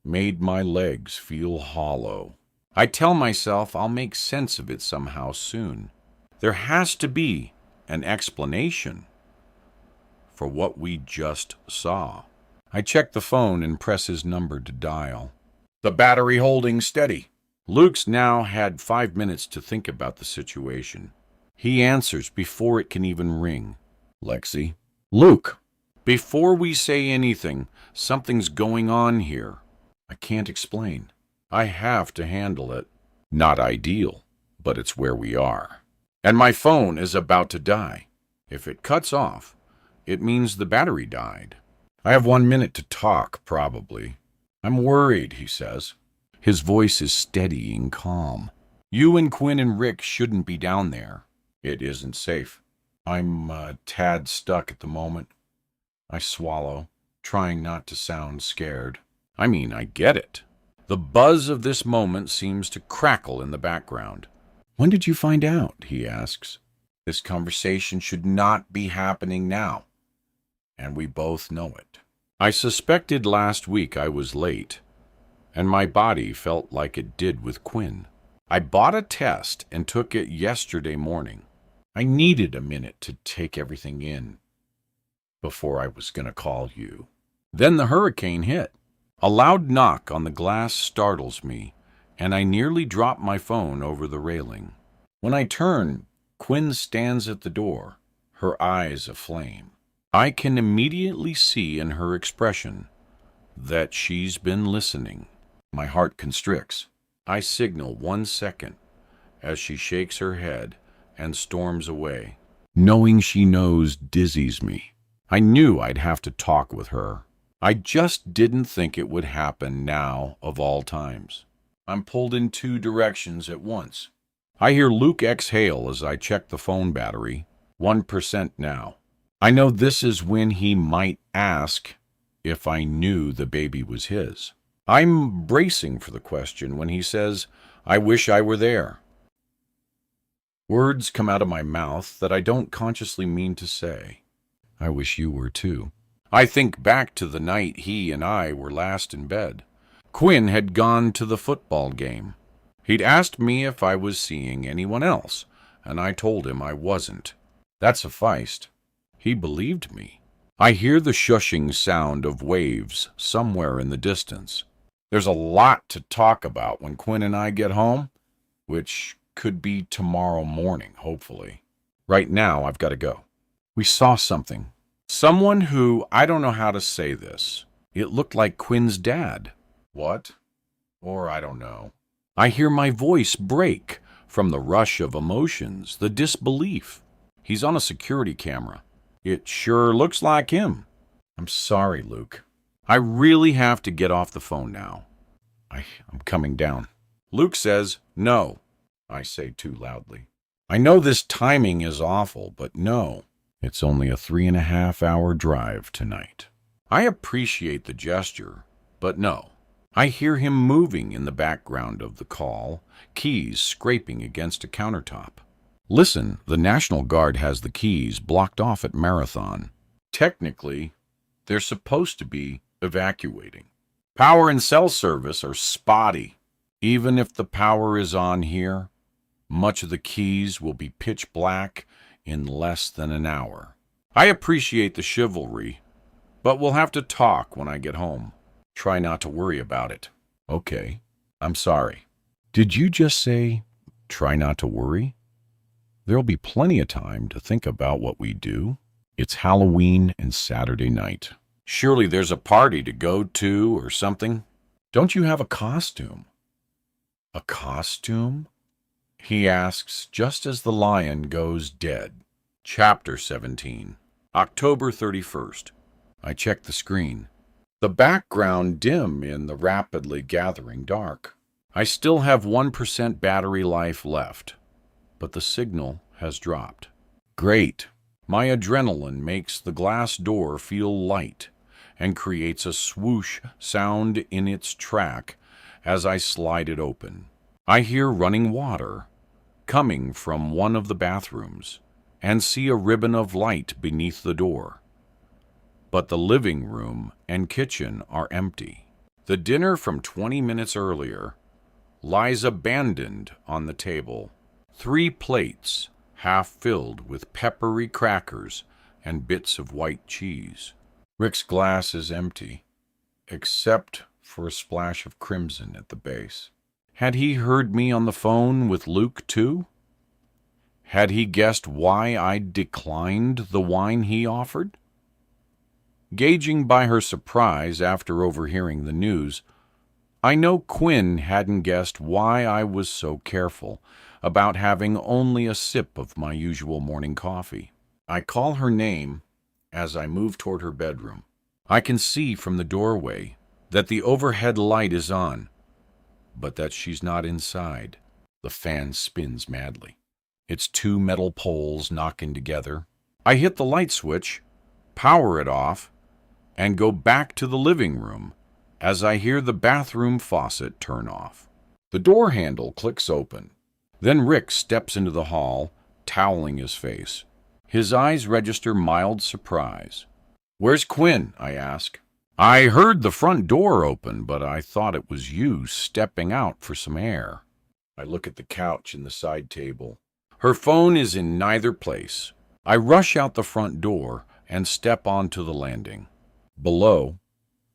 made my legs feel hollow. I tell myself I'll make sense of it somehow soon. There has to be an explanation for what we just saw. I check the phone and press his number to dial. The battery holding steady. Luke's now had 5 minutes to think about the situation. He answers before it can even ring. Lexi. Luke. Before we say anything, something's going on here. I can't explain. I have to handle it. Not ideal, but it's where we are. And my phone is about to die. If it cuts off, it means the battery died. I have 1 minute to talk, probably. I'm worried, he says. His voice is steady and calm. You and Quinn and Rick shouldn't be down there. It isn't safe. I'm a tad stuck at the moment. I swallow, trying not to sound scared. I mean, I get it. The buzz of this moment seems to crackle in the background. When did you find out? He asks. This conversation should not be happening now, and we both know it. I suspected last week I was late, and my body felt like it did with Quinn. I bought a test and took it yesterday morning. I needed a minute to take everything in before I was going to call you. Then the hurricane hit. A loud knock on the glass startles me, and I nearly drop my phone over the railing. When I turn, Quinn stands at the door, her eyes aflame. I can immediately see in her expression that she's been listening. My heart constricts. I signal 1 second as she shakes her head and storms away. Knowing she knows dizzies me. I knew I'd have to talk with her. I just didn't think it would happen now of all times. I'm pulled in 2 directions at once. I hear Luke exhale as I check the phone battery. 1% now. I know this is when he might ask if I knew the baby was his. I'm bracing for the question when he says, "I wish I were there." Words come out of my mouth that I don't consciously mean to say. I wish you were too. I think back to the night he and I were last in bed. Quinn had gone to the football game. He'd asked me if I was seeing anyone else, and I told him I wasn't. That sufficed. He believed me. I hear the shushing sound of waves somewhere in the distance. There's a lot to talk about when Quinn and I get home, which could be tomorrow morning, hopefully. Right now, I've got to go. We saw something. Someone who, I don't know how to say this. It looked like Quinn's dad. What? Or I don't know. I hear my voice break from the rush of emotions, the disbelief. He's on a security camera. It sure looks like him. I'm sorry, Luke. I really have to get off the phone now. I'm coming down. Luke says, no. I say too loudly. I know this timing is awful, but no. It's only a 3.5-hour drive tonight. I appreciate the gesture, but no. I hear him moving in the background of the call, keys scraping against a countertop. Listen, the National Guard has the keys blocked off at Marathon. Technically, they're supposed to be evacuating. Power and cell service are spotty. Even if the power is on here, much of the keys will be pitch black in less than an hour. I appreciate the chivalry, but we'll have to talk when I get home. Try not to worry about it. Okay, I'm sorry. Did you just say, try not to worry? There'll be plenty of time to think about what we do. It's Halloween and Saturday night. Surely there's a party to go to or something. Don't you have a costume? A costume? He asks just as the lion goes dead. Chapter 17. October 31st. I check the screen. The background dim in the rapidly gathering dark. I still have 1% battery life left, but the signal has dropped. Great. My adrenaline makes the glass door feel light and creates a swoosh sound in its track as I slide it open. I hear running water coming from one of the bathrooms and see a ribbon of light beneath the door. But the living room and kitchen are empty. The dinner from 20 minutes earlier lies abandoned on the table. 3 plates, half filled with peppery crackers and bits of white cheese. Rick's glass is empty, except for a splash of crimson at the base. Had he heard me on the phone with Luke, too? Had he guessed why I declined the wine he offered? Gauging by her surprise after overhearing the news, I know Quinn hadn't guessed why I was so careful about having only a sip of my usual morning coffee. I call her name as I move toward her bedroom. I can see from the doorway that the overhead light is on, but that she's not inside. The fan spins madly. Its 2 metal poles knocking together. I hit the light switch, power it off, and go back to the living room as I hear the bathroom faucet turn off. The door handle clicks open. Then Rick steps into the hall, toweling his face. His eyes register mild surprise. "Where's Quinn?" I ask. "I heard the front door open, but I thought it was you stepping out for some air." I look at the couch and the side table. Her phone is in neither place. I rush out the front door and step onto the landing. Below,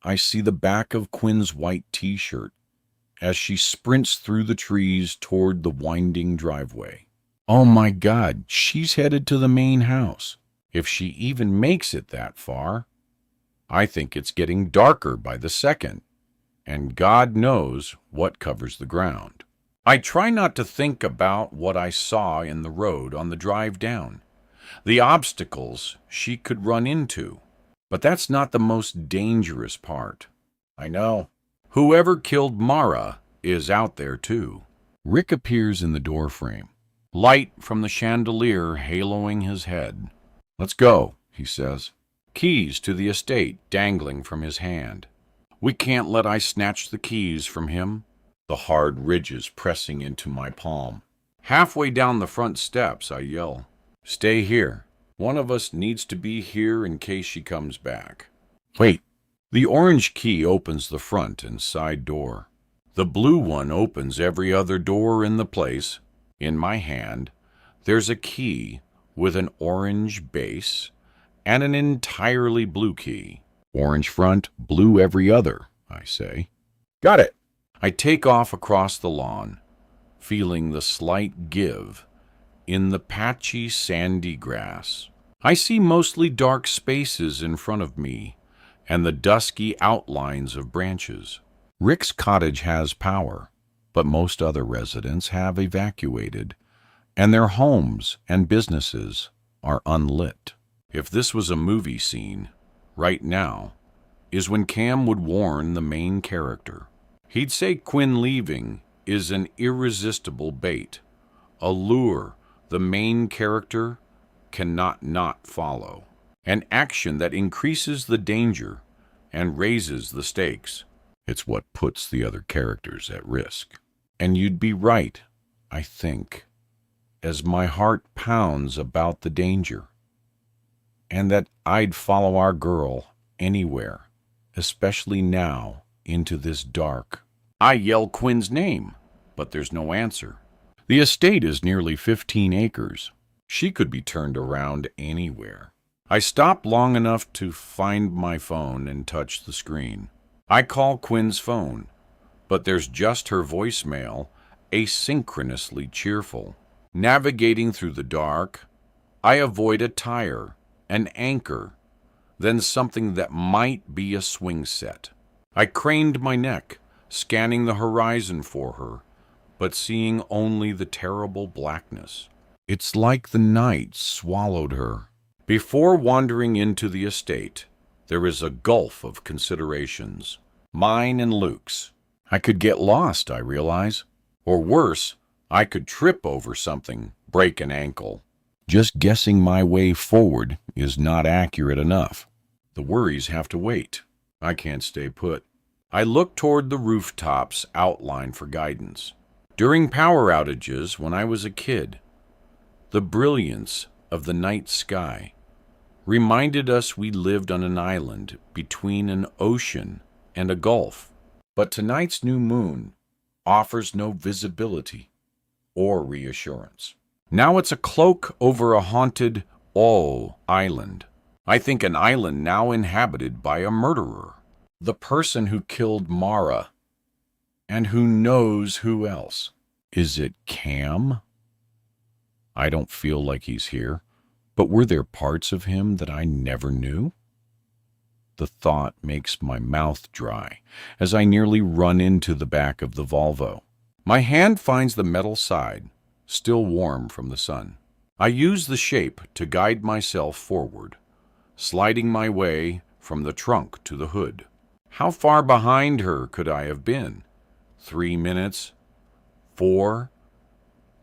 I see the back of Quinn's white t-shirt as she sprints through the trees toward the winding driveway. Oh my God, she's headed to the main house. If she even makes it that far. I think it's getting darker by the second, and God knows what covers the ground. I try not to think about what I saw in the road on the drive down, the obstacles she could run into. But that's not the most dangerous part. I know. Whoever killed Mara is out there too. Rick appears in the doorframe, light from the chandelier haloing his head. "Let's go," he says. Keys to the estate dangling from his hand. We can't let I snatch the keys from him. The hard ridges pressing into my palm. Halfway down the front steps, I yell, "Stay here. One of us needs to be here in case she comes back." Wait. The orange key opens the front and side door. The blue one opens every other door in the place. In my hand, there's a key with an orange base and an entirely blue key. Orange front, blue every other, I say. Got it. I take off across the lawn, feeling the slight give in the patchy, sandy grass. I see mostly dark spaces in front of me and the dusky outlines of branches. Rick's cottage has power, but most other residents have evacuated, and their homes and businesses are unlit. If this was a movie scene, right now is when Cam would warn the main character. He'd say Quinn leaving is an irresistible bait, a lure the main character cannot not follow, an action that increases the danger and raises the stakes. It's what puts the other characters at risk. And you'd be right, I think, as my heart pounds about the danger, and that I'd follow our girl anywhere, especially now, into this dark. I yell Quinn's name, but there's no answer. The estate is nearly 15 acres. She could be turned around anywhere. I stop long enough to find my phone and touch the screen. I call Quinn's phone, but there's just her voicemail, asynchronously cheerful. Navigating through the dark, I avoid a tire, an anchor, then something that might be a swing set. I craned my neck, scanning the horizon for her, but seeing only the terrible blackness. It's like the night swallowed her. Before wandering into the estate, there is a gulf of considerations. Mine and Luke's. I could get lost, I realize. Or worse, I could trip over something, break an ankle. Just guessing my way forward is not accurate enough. The worries have to wait. I can't stay put. I look toward the rooftops outlined for guidance. During power outages when I was a kid, the brilliance of the night sky reminded us we lived on an island between an ocean and a gulf. But tonight's new moon offers no visibility or reassurance. Now it's a cloak over a haunted island. I think an island now inhabited by a murderer. The person who killed Mara. And who knows who else? Is it Cam? I don't feel like he's here, but were there parts of him that I never knew? The thought makes my mouth dry as I nearly run into the back of the Volvo. My hand finds the metal side, still warm from the sun. I use the shape to guide myself forward, sliding my way from the trunk to the hood. How far behind her could I have been? 3 minutes? 4?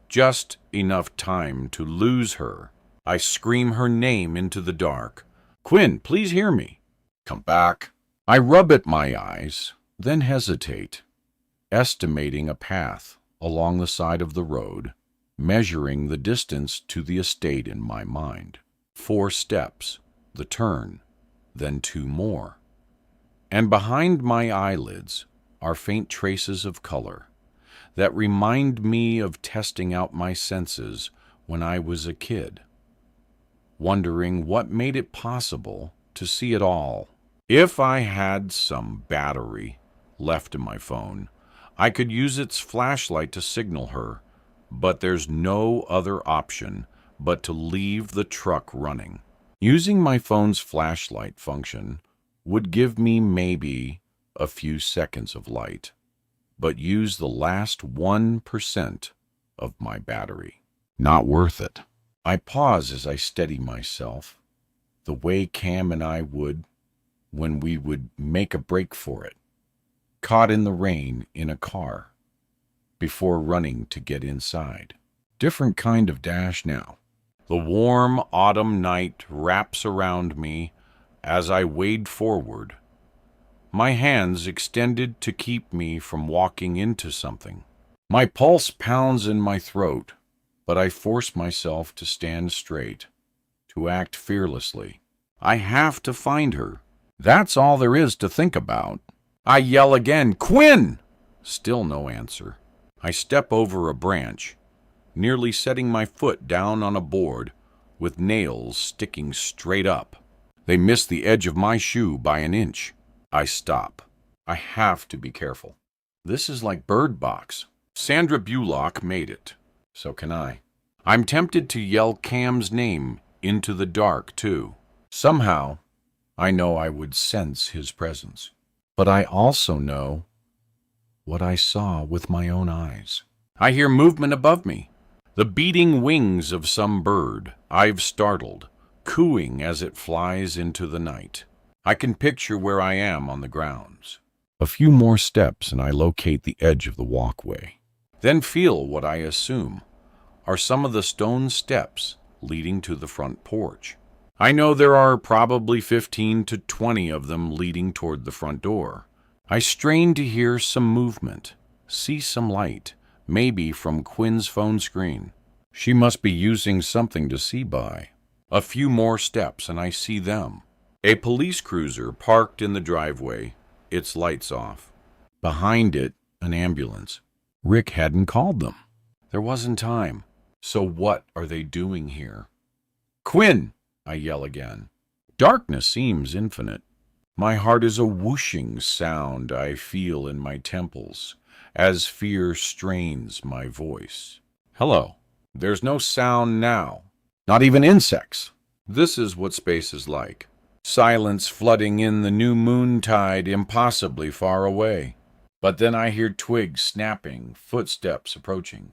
Just enough time to lose her. I scream her name into the dark. "Quinn, please hear me. Come back." I rub at my eyes, then hesitate, estimating a path along the side of the road, measuring the distance to the estate in my mind. 4 steps, the turn, then 2 more. And behind my eyelids are faint traces of color that remind me of testing out my senses when I was a kid, wondering what made it possible to see it all. If I had some battery left in my phone, I could use its flashlight to signal her, but there's no other option but to leave the truck running. Using my phone's flashlight function would give me maybe a few seconds of light, but use the last 1% of my battery. Not worth it. I pause as I steady myself, the way Cam and I would when we would make a break for it, caught in the rain in a car, before running to get inside. Different kind of dash now. The warm autumn night wraps around me as I wade forward, my hands extended to keep me from walking into something. My pulse pounds in my throat, but I force myself to stand straight, to act fearlessly. I have to find her. That's all there is to think about. I yell again, "Quinn!" Still no answer. I step over a branch, nearly setting my foot down on a board with nails sticking straight up. They miss the edge of my shoe by an inch. I stop. I have to be careful. This is like Bird Box. Sandra Bullock made it. So can I. I'm tempted to yell Cam's name into the dark, too. Somehow, I know I would sense his presence. But I also know what I saw with my own eyes. I hear movement above me. The beating wings of some bird I've startled, cooing as it flies into the night. I can picture where I am on the grounds. A few more steps and I locate the edge of the walkway. Then feel what I assume are some of the stone steps leading to the front porch. I know there are probably 15 to 20 of them leading toward the front door. I strain to hear some movement, see some light, maybe from Quinn's phone screen. She must be using something to see by. A few more steps and I see them. A police cruiser parked in the driveway, its lights off. Behind it, an ambulance. Rick hadn't called them. There wasn't time. So what are they doing here? "Quinn!" I yell again. Darkness seems infinite. My heart is a whooshing sound I feel in my temples as fear strains my voice. Hello. There's no sound now. Not even insects. This is what space is like. Silence flooding in the new moontide impossibly far away. But then I hear twigs snapping, footsteps approaching.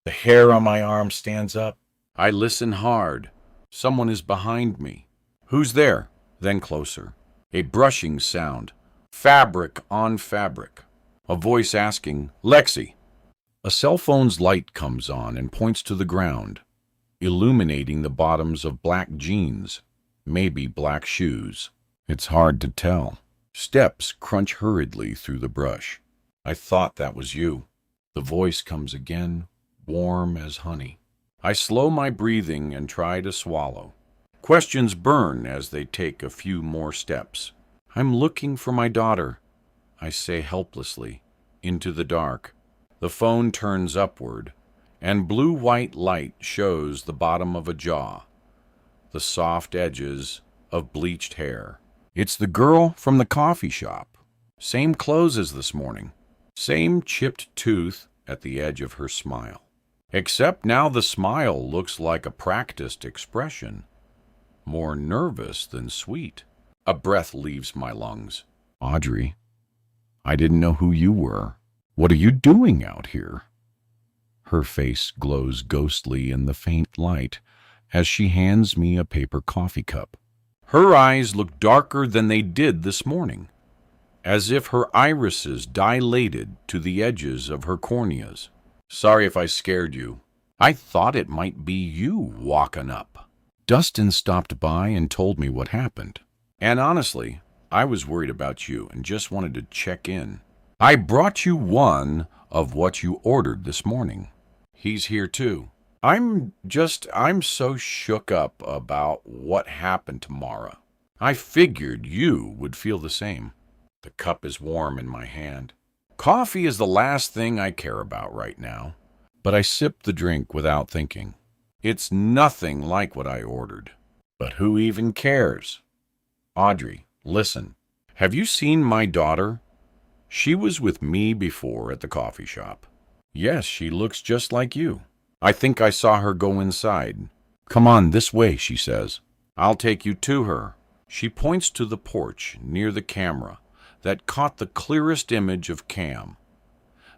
The hair on my arm stands up. I listen hard. Someone is behind me. Who's there? Then closer. A brushing sound. Fabric on fabric. A voice asking, "Lexi." A cell phone's light comes on and points to the ground, illuminating the bottoms of black jeans, maybe black shoes. It's hard to tell. Steps crunch hurriedly through the brush. I thought that was you. The voice comes again, warm as honey. I slow my breathing and try to swallow. Questions burn as they take a few more steps. "I'm looking for my daughter," I say helplessly, into the dark. The phone turns upward, and blue-white light shows the bottom of a jaw, the soft edges of bleached hair. It's the girl from the coffee shop. Same clothes as this morning. Same chipped tooth at the edge of her smile. Except now the smile looks like a practiced expression. More nervous than sweet. A breath leaves my lungs. "Audrey, I didn't know who you were. What are you doing out here?" Her face glows ghostly in the faint light as she hands me a paper coffee cup. Her eyes look darker than they did this morning, as if her irises dilated to the edges of her corneas. "Sorry if I scared you. I thought it might be you walking up." Dustin stopped by and told me what happened. And honestly, I was worried about you and just wanted to check in. I brought you one of what you ordered this morning. He's here too. I'm so shook up about what happened to Mara. I figured you would feel the same. The cup is warm in my hand. Coffee is the last thing I care about right now. But I sip the drink without thinking. It's nothing like what I ordered. But who even cares? Audrey, listen. Have you seen my daughter? She was with me before at the coffee shop. Yes, she looks just like you. I think I saw her go inside. "Come on, this way," she says. "I'll take you to her." She points to the porch near the camera that caught the clearest image of Cam,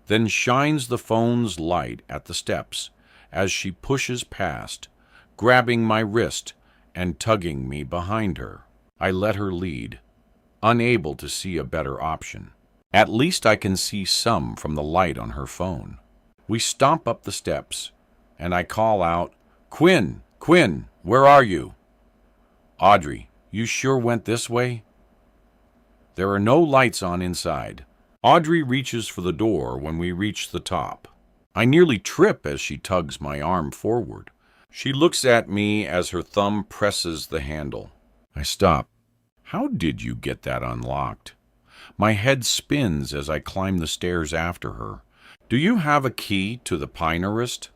then shines the phone's light at the steps as she pushes past, grabbing my wrist and tugging me behind her. I let her lead, unable to see a better option. At least I can see some from the light on her phone. We stomp up the steps, and I call out, "Quinn, Quinn, where are you?" "Audrey, you sure went this way?" There are no lights on inside. Audrey reaches for the door when we reach the top. I nearly trip as she tugs my arm forward. She looks at me as her thumb presses the handle. I stop. How did you get that unlocked? My head spins as I climb the stairs after her. Do you have a key to the Pinerist?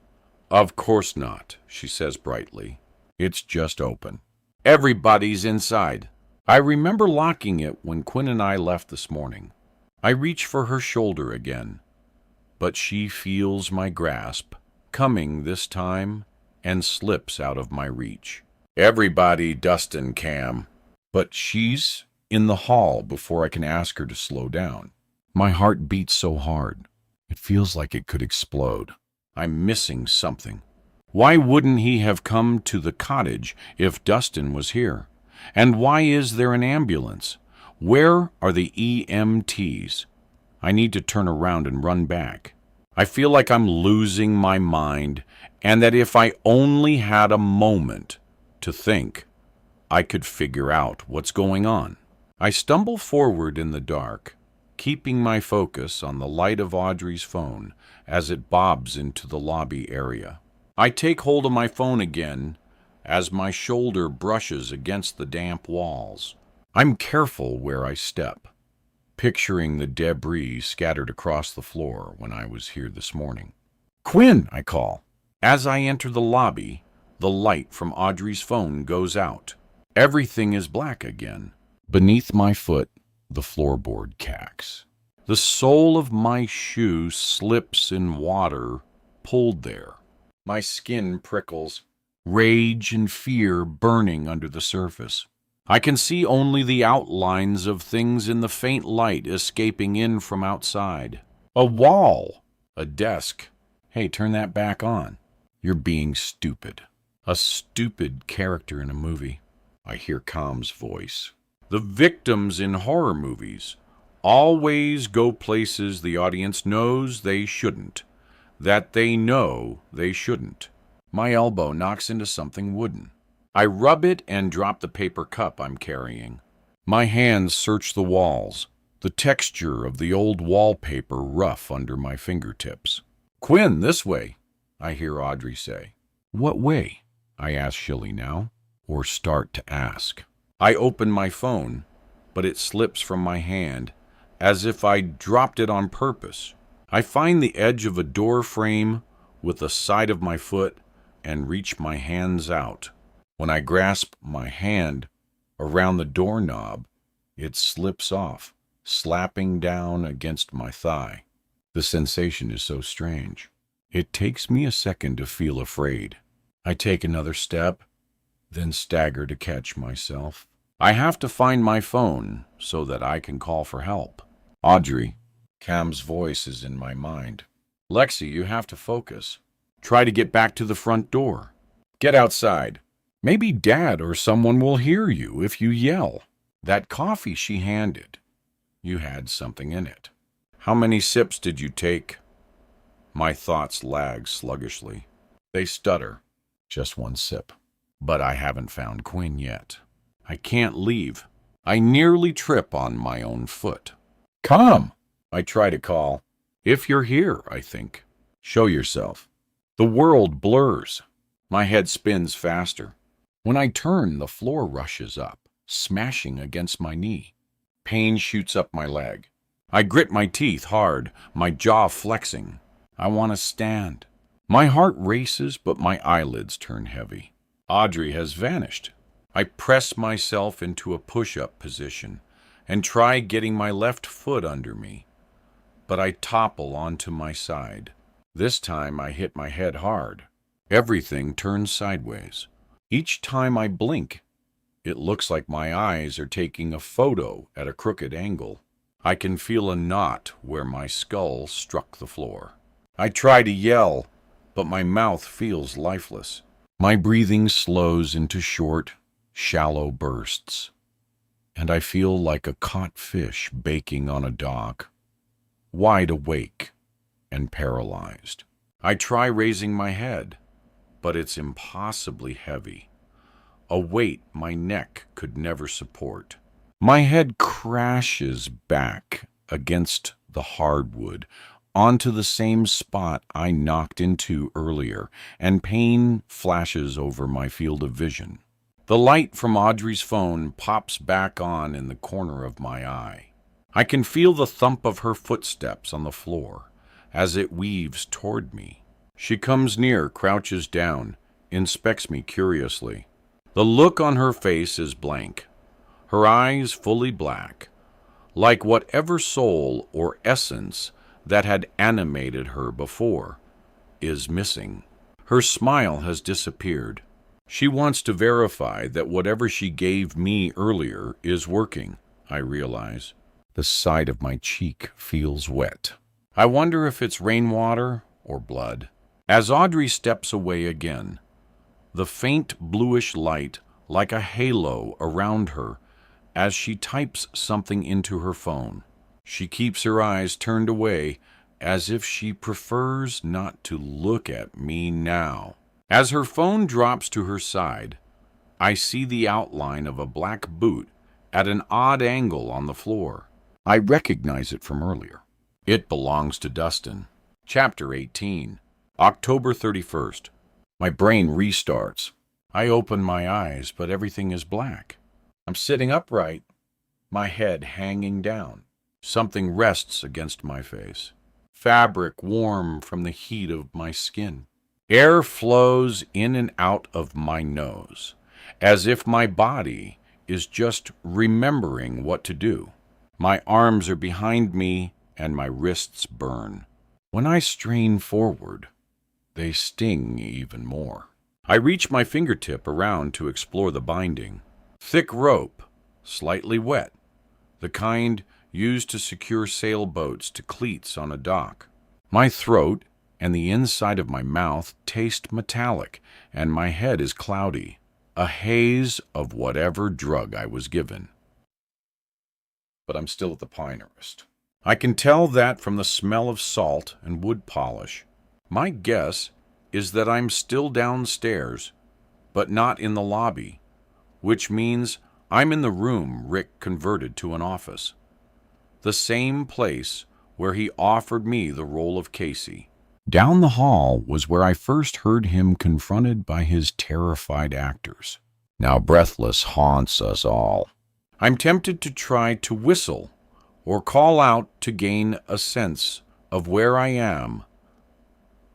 Of course not, she says brightly. It's just open. Everybody's inside. I remember locking it when Quinn and I left this morning. I reach for her shoulder again, but she feels my grasp, coming this time, and slips out of my reach. Everybody, Dustin, Cam. But she's in the hall before I can ask her to slow down. My heart beats so hard. It feels like it could explode. I'm missing something. Why wouldn't he have come to the cottage if Dustin was here? And why is there an ambulance? Where are the EMTs? I need to turn around and run back. I feel like I'm losing my mind, and that if I only had a moment to think, I could figure out what's going on. I stumble forward in the dark, keeping my focus on the light of Audrey's phone as it bobs into the lobby area. I take hold of my phone again as my shoulder brushes against the damp walls. I'm careful where I step, picturing the debris scattered across the floor when I was here this morning. Quinn, I call. As I enter the lobby, the light from Audrey's phone goes out. Everything is black again. Beneath my foot, the floorboard cracks. The sole of my shoe slips in water pulled there. My skin prickles, rage and fear burning under the surface. I can see only the outlines of things in the faint light escaping in from outside. A wall, a desk. Hey, turn that back on. You're being stupid. A stupid character in a movie. I hear Com's voice. The victims in horror movies always go places the audience knows they shouldn't, that they know they shouldn't. My elbow knocks into something wooden. I rub it and drop the paper cup I'm carrying. My hands search the walls, the texture of the old wallpaper rough under my fingertips. Quinn, this way, I hear Audrey say. What way? I ask shilly now, or start to ask. I open my phone, but it slips from my hand as if I dropped it on purpose. I find the edge of a door frame with the side of my foot and reach my hands out. When I grasp my hand around the doorknob, it slips off, slapping down against my thigh. The sensation is so strange. It takes me a second to feel afraid. I take another step, then stagger to catch myself. I have to find my phone so that I can call for help. Audrey, Cam's voice is in my mind. Lexi, you have to focus. Try to get back to the front door. Get outside. Maybe Dad or someone will hear you if you yell. That coffee she handed, you had something in it. How many sips did you take? My thoughts lag sluggishly. They stutter. Just one sip. But I haven't found Quinn yet. I can't leave. I nearly trip on my own foot. Come! I try to call. If you're here, I think. Show yourself. The world blurs. My head spins faster. When I turn, the floor rushes up, smashing against my knee. Pain shoots up my leg. I grit my teeth hard, my jaw flexing. I want to stand. My heart races, but my eyelids turn heavy. Audrey has vanished. I press myself into a push-up position and try getting my left foot under me, but I topple onto my side. This time I hit my head hard. Everything turns sideways. Each time I blink, it looks like my eyes are taking a photo at a crooked angle. I can feel a knot where my skull struck the floor. I try to yell, but my mouth feels lifeless. My breathing slows into short, shallow bursts, and I feel like a caught fish baking on a dock, wide awake and paralyzed. I try raising my head, but it's impossibly heavy, a weight my neck could never support. My head crashes back against the hardwood, onto the same spot I knocked into earlier, and pain flashes over my field of vision. The light from Audrey's phone pops back on in the corner of my eye. I can feel the thump of her footsteps on the floor as it weaves toward me. She comes near, crouches down, inspects me curiously. The look on her face is blank, her eyes fully black, like whatever soul or essence that had animated her before is missing. Her smile has disappeared. She wants to verify that whatever she gave me earlier is working, I realize. The side of my cheek feels wet. I wonder if it's rainwater or blood. As Audrey steps away again, the faint bluish light like a halo around her as she types something into her phone. She keeps her eyes turned away as if she prefers not to look at me now. As her phone drops to her side, I see the outline of a black boot at an odd angle on the floor. I recognize it from earlier. It belongs to Dustin. Chapter 18, October 31st. My brain restarts. I open my eyes, but everything is black. I'm sitting upright, my head hanging down. Something rests against my face. Fabric warm from the heat of my skin. Air flows in and out of my nose, as if my body is just remembering what to do. My arms are behind me and my wrists burn. When I strain forward, they sting even more. I reach my fingertip around to explore the binding. Thick rope, slightly wet, the kind used to secure sailboats to cleats on a dock. My throat and the inside of my mouth taste metallic, and my head is cloudy, a haze of whatever drug I was given. But I'm still at the Pinerist. I can tell that from the smell of salt and wood polish. My guess is that I'm still downstairs, but not in the lobby, which means I'm in the room Rick converted to an office. The same place where he offered me the role of Casey. Down the hall was where I first heard him confronted by his terrified actors. Now breathless haunts us all. I'm tempted to try to whistle or call out to gain a sense of where I am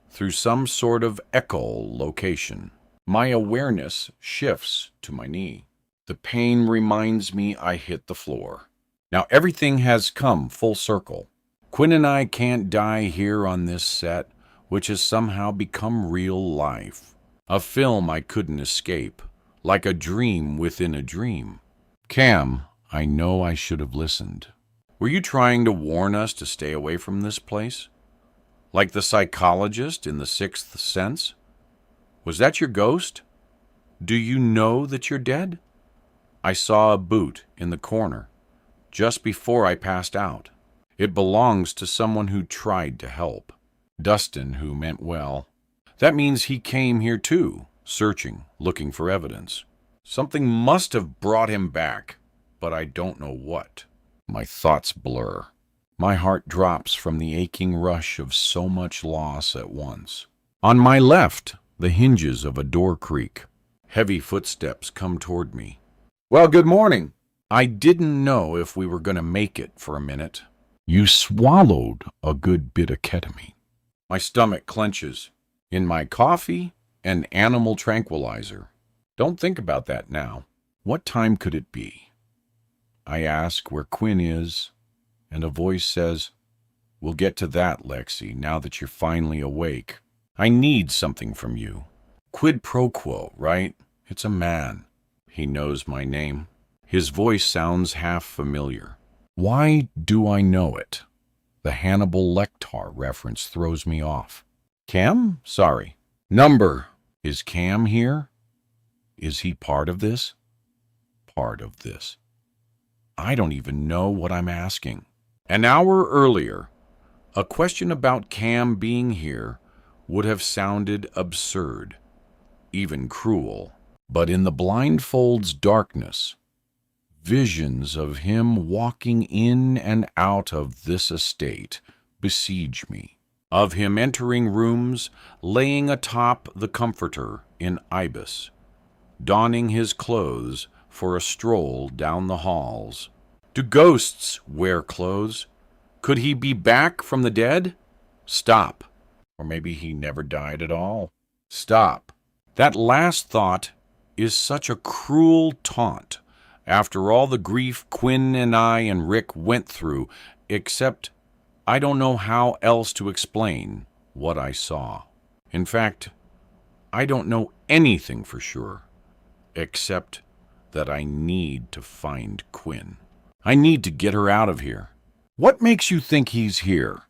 through some sort of echolocation. My awareness shifts to my knee. The pain reminds me I hit the floor. Now everything has come full circle. Quinn and I can't die here on this set, which has somehow become real life. A film I couldn't escape, like a dream within a dream. Cam, I know I should have listened. Were you trying to warn us to stay away from this place? Like the psychologist in The Sixth Sense? Was that your ghost? Do you know that you're dead? I saw a boot in the corner, just before I passed out. It belongs to someone who tried to help. Dustin, who meant well. That means he came here too, searching, looking for evidence. Something must have brought him back, but I don't know what. My thoughts blur. My heart drops from the aching rush of so much loss at once. On my left, the hinges of a door creak. Heavy footsteps come toward me. Well, good morning. I didn't know if we were going to make it for a minute. You swallowed a good bit of ketamine. My stomach clenches. In my coffee, an animal tranquilizer. Don't think about that now. What time could it be? I ask where Quinn is, and a voice says, "We'll get to that, Lexi, now that you're finally awake. I need something from you." Quid pro quo, right? It's a man. He knows my name. His voice sounds half familiar. Why do I know it? The Hannibal Lecter reference throws me off. Cam? Sorry. Number. Is Cam here? Is he part of this? Part of this. I don't even know what I'm asking. An hour earlier, a question about Cam being here would have sounded absurd, even cruel. But in the blindfold's darkness, Visions of him walking in and out of this estate besiege me. Of him entering rooms, laying atop the comforter in ibis, donning his clothes for a stroll down the halls. Do ghosts wear clothes? Could he be back from the dead? Stop. Or maybe he never died at all. Stop. That last thought is such a cruel taunt after all the grief Quinn and I and Rick went through, except I don't know how else to explain what I saw. In fact, I don't know anything for sure, except that I need to find Quinn. I need to get her out of here. What makes you think he's here?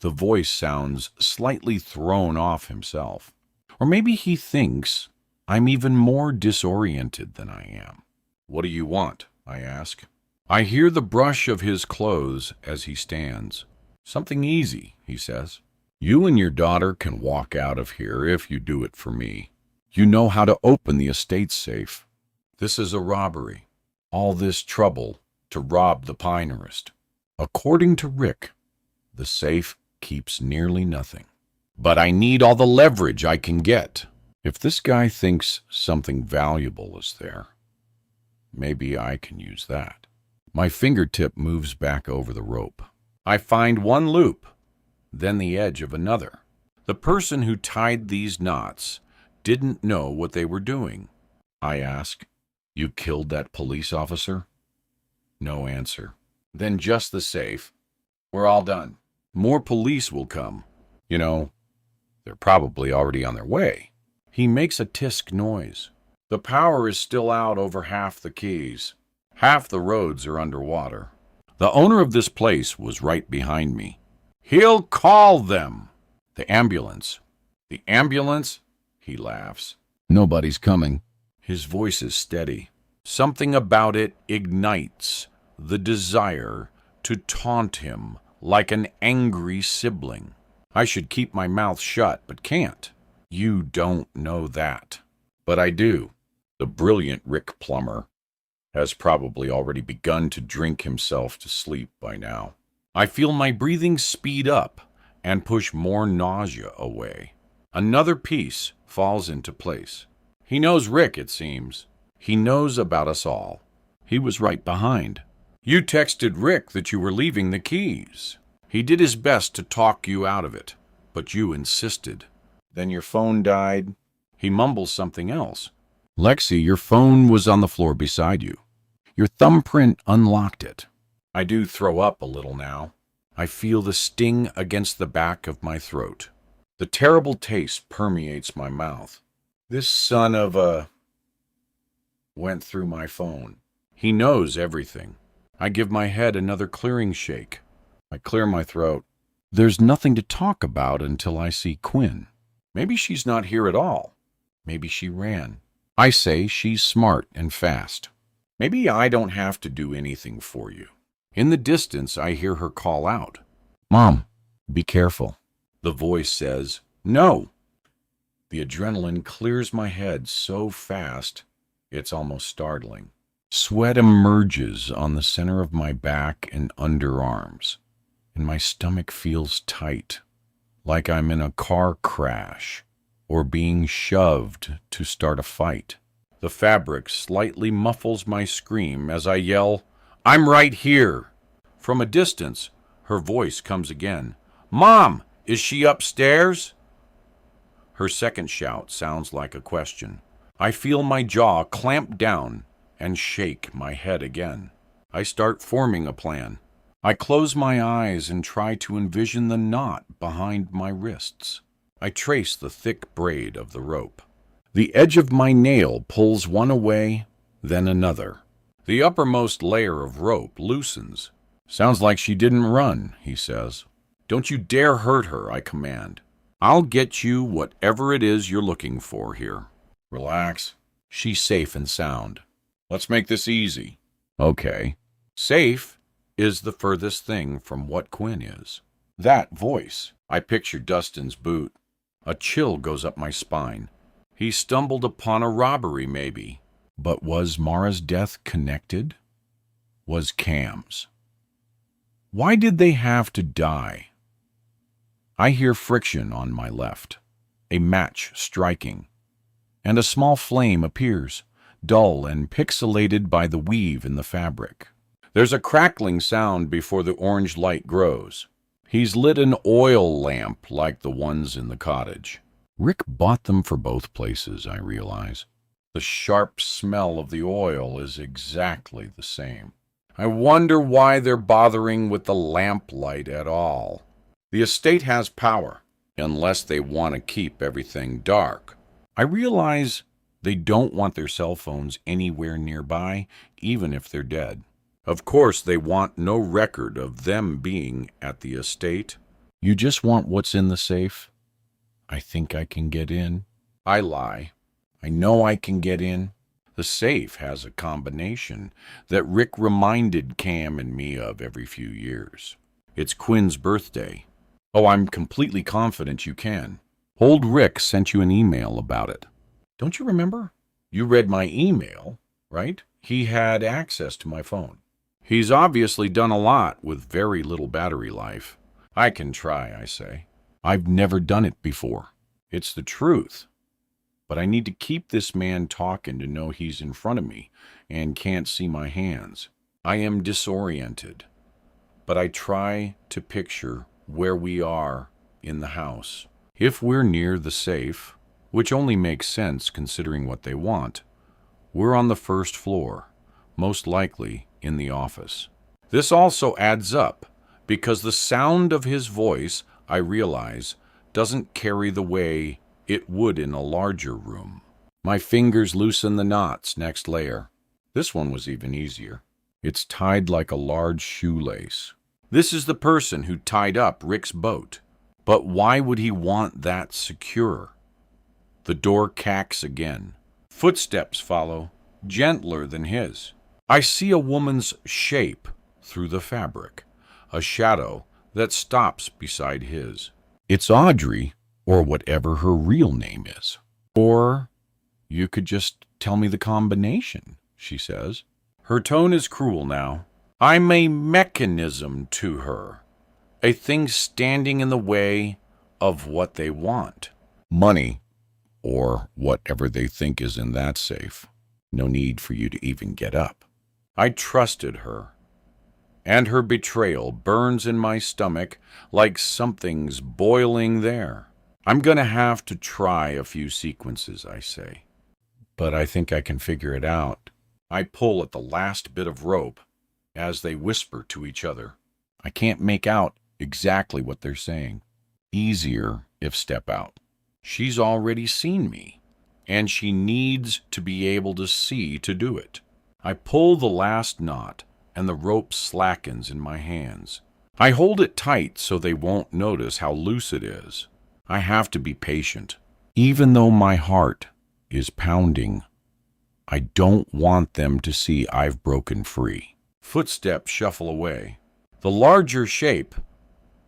The voice sounds slightly thrown off himself. Or maybe he thinks I'm even more disoriented than I am. What do you want? I ask. I hear the brush of his clothes as he stands. Something easy, he says. You and your daughter can walk out of here if you do it for me. You know how to open the estate safe. This is a robbery. All this trouble to rob the pinerist. According to Rick, the safe keeps nearly nothing. But I need all the leverage I can get. If this guy thinks something valuable is there, maybe I can use that. My fingertip moves back over the rope. I find one loop, then the edge of another. The person who tied these knots didn't know what they were doing. I ask, You killed that police officer? No answer. Then just the safe. We're all done. More police will come. You know, they're probably already on their way. He makes a tisk noise. The power is still out over half the keys. Half the roads are underwater. The owner of this place was right behind me. He'll call them. The ambulance. The ambulance? He laughs. Nobody's coming. His voice is steady. Something about it ignites the desire to taunt him like an angry sibling. I should keep my mouth shut, but can't. You don't know that. But I do. The brilliant Rick Plummer has probably already begun to drink himself to sleep by now. I feel my breathing speed up and push more nausea away. Another piece falls into place. He knows Rick, it seems. He knows about us all. He was right behind. You texted Rick that you were leaving the keys. He did his best to talk you out of it, but you insisted. Then your phone died. He mumbles something else. Lexi, your phone was on the floor beside you. Your thumbprint unlocked it. I do throw up a little now. I feel the sting against the back of my throat. The terrible taste permeates my mouth. This son of a went through my phone. He knows everything. I give my head another clearing shake. I clear my throat. There's nothing to talk about until I see Quinn. Maybe she's not here at all. Maybe she ran. I say she's smart and fast. Maybe I don't have to do anything for you. In the distance, I hear her call out. Mom, be careful. The voice says, No. The adrenaline clears my head so fast, it's almost startling. Sweat emerges on the center of my back and underarms, and my stomach feels tight, like I'm in a car crash or being shoved to start a fight. The fabric slightly muffles my scream as I yell, I'm right here. From a distance, her voice comes again. Mom, is she upstairs? Her second shout sounds like a question. I feel my jaw clamp down and shake my head again. I start forming a plan. I close my eyes and try to envision the knot behind my wrists. I trace the thick braid of the rope. The edge of my nail pulls one away, then another. The uppermost layer of rope loosens. Sounds like she didn't run, he says. Don't you dare hurt her, I command. I'll get you whatever it is you're looking for here. Relax. She's safe and sound. Let's make this easy. Okay. Safe is the furthest thing from what Quinn is. That voice. I picture Dustin's boot. A chill goes up my spine. He stumbled upon a robbery, maybe. But was Mara's death connected? Was Cam's? Why did they have to die? I hear friction on my left, a match striking, and a small flame appears, dull and pixelated by the weave in the fabric. There's a crackling sound before the orange light grows. He's lit an oil lamp like the ones in the cottage. Rick bought them for both places, I realize. The sharp smell of the oil is exactly the same. I wonder why they're bothering with the lamplight at all. The estate has power, unless they want to keep everything dark. I realize they don't want their cell phones anywhere nearby, even if they're dead. Of course, they want no record of them being at the estate. You just want what's in the safe? I think I can get in. I lie. I know I can get in. The safe has a combination that Rick reminded Cam and me of every few years. It's Quinn's birthday. Oh, I'm completely confident you can. Old Rick sent you an email about it. Don't you remember? You read my email, right? He had access to my phone. He's obviously done a lot with very little battery life. I can try, I say. I've never done it before. It's the truth. But I need to keep this man talking to know he's in front of me and can't see my hands. I am disoriented, but I try to picture where we are in the house. If we're near the safe, which only makes sense considering what they want, we're on the first floor, most likely in the office. This also adds up because the sound of his voice, I realize, doesn't carry the way it would in a larger room. My fingers loosen the knots next layer. This one was even easier. It's tied like a large shoelace. This is the person who tied up Rick's boat. But why would he want that secure? The door cacks again. Footsteps follow, gentler than his. I see a woman's shape through the fabric, a shadow that stops beside his. It's Audrey, or whatever her real name is. Or you could just tell me the combination, she says. Her tone is cruel now. I'm a mechanism to her, a thing standing in the way of what they want. Money, or whatever they think is in that safe. No need for you to even get up. I trusted her, and her betrayal burns in my stomach like something's boiling there. I'm going to have to try a few sequences, I say. But I think I can figure it out. I pull at the last bit of rope as they whisper to each other. I can't make out exactly what they're saying. Easier if step out. She's already seen me, and she needs to be able to see to do it. I pull the last knot, and the rope slackens in my hands. I hold it tight so they won't notice how loose it is. I have to be patient. Even though my heart is pounding, I don't want them to see I've broken free. Footsteps shuffle away. The larger shape,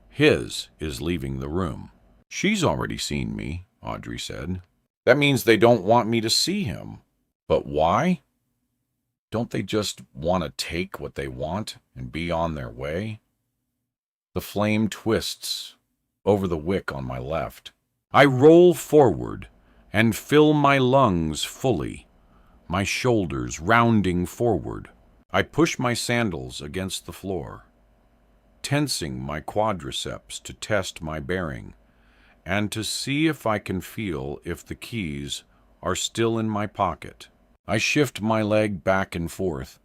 his, is leaving the room. She's already seen me, Audrey said. That means they don't want me to see him. But why? Don't they just want to take what they want and be on their way? The flame twists over the wick on my left. I roll forward and fill my lungs fully, my shoulders rounding forward. I push my sandals against the floor, tensing my quadriceps to test my bearing and to see if I can feel if the keys are still in my pocket. I shift my leg back and forth.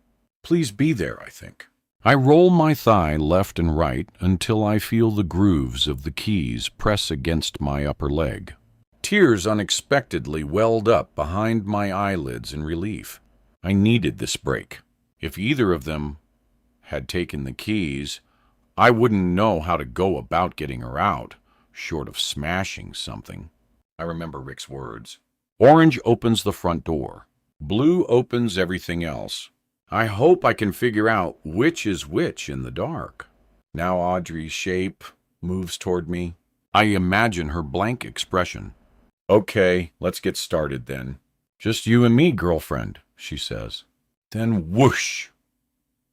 Please be there, I think. I roll my thigh left and right until I feel the grooves of the keys press against my upper leg. Tears unexpectedly welled up behind my eyelids in relief. I needed this break. If either of them had taken the keys, I wouldn't know how to go about getting her out, short of smashing something. I remember Rick's words. Orange opens the front door. Blue opens everything else. I hope I can figure out which is which in the dark. Now Audrey's shape moves toward me. I imagine her blank expression. Okay, let's get started then. Just you and me, girlfriend. she says. Then whoosh!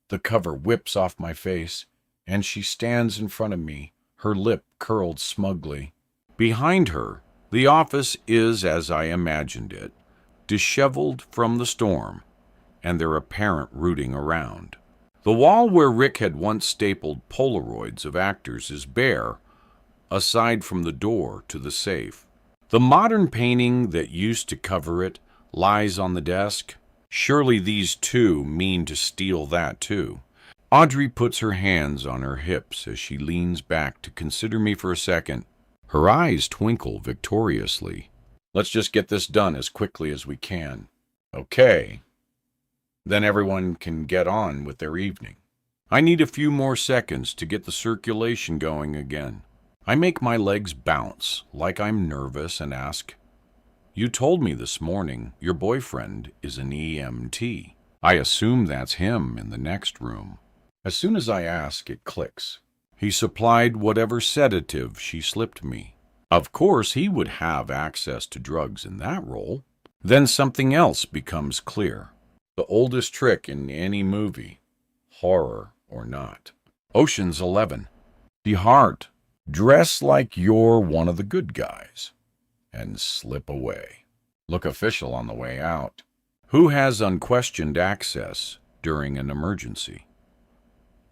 The cover whips off my face, and she stands in front of me, her lip curled smugly. Behind her, the office is as I imagined it, disheveled from the storm, and their apparent rooting around. The wall where Rick had once stapled Polaroids of actors is bare, aside from the door to the safe. The modern painting that used to cover it lies on the desk. Surely these two mean to steal that too. Audrey puts her hands on her hips as she leans back to consider me for a second. Her eyes twinkle victoriously. Let's just get this done as quickly as we can. Okay. Then everyone can get on with their evening. I need a few more seconds to get the circulation going again. I make my legs bounce like I'm nervous and ask, "You told me this morning your boyfriend is an EMT. I assume that's him in the next room." As soon as I ask, it clicks. He supplied whatever sedative she slipped me. Of course, he would have access to drugs in that role. Then something else becomes clear. The oldest trick in any movie, horror or not. Ocean's 11. Be hard. Dress like you're one of the good guys and slip away. Look official on the way out. Who has unquestioned access during an emergency?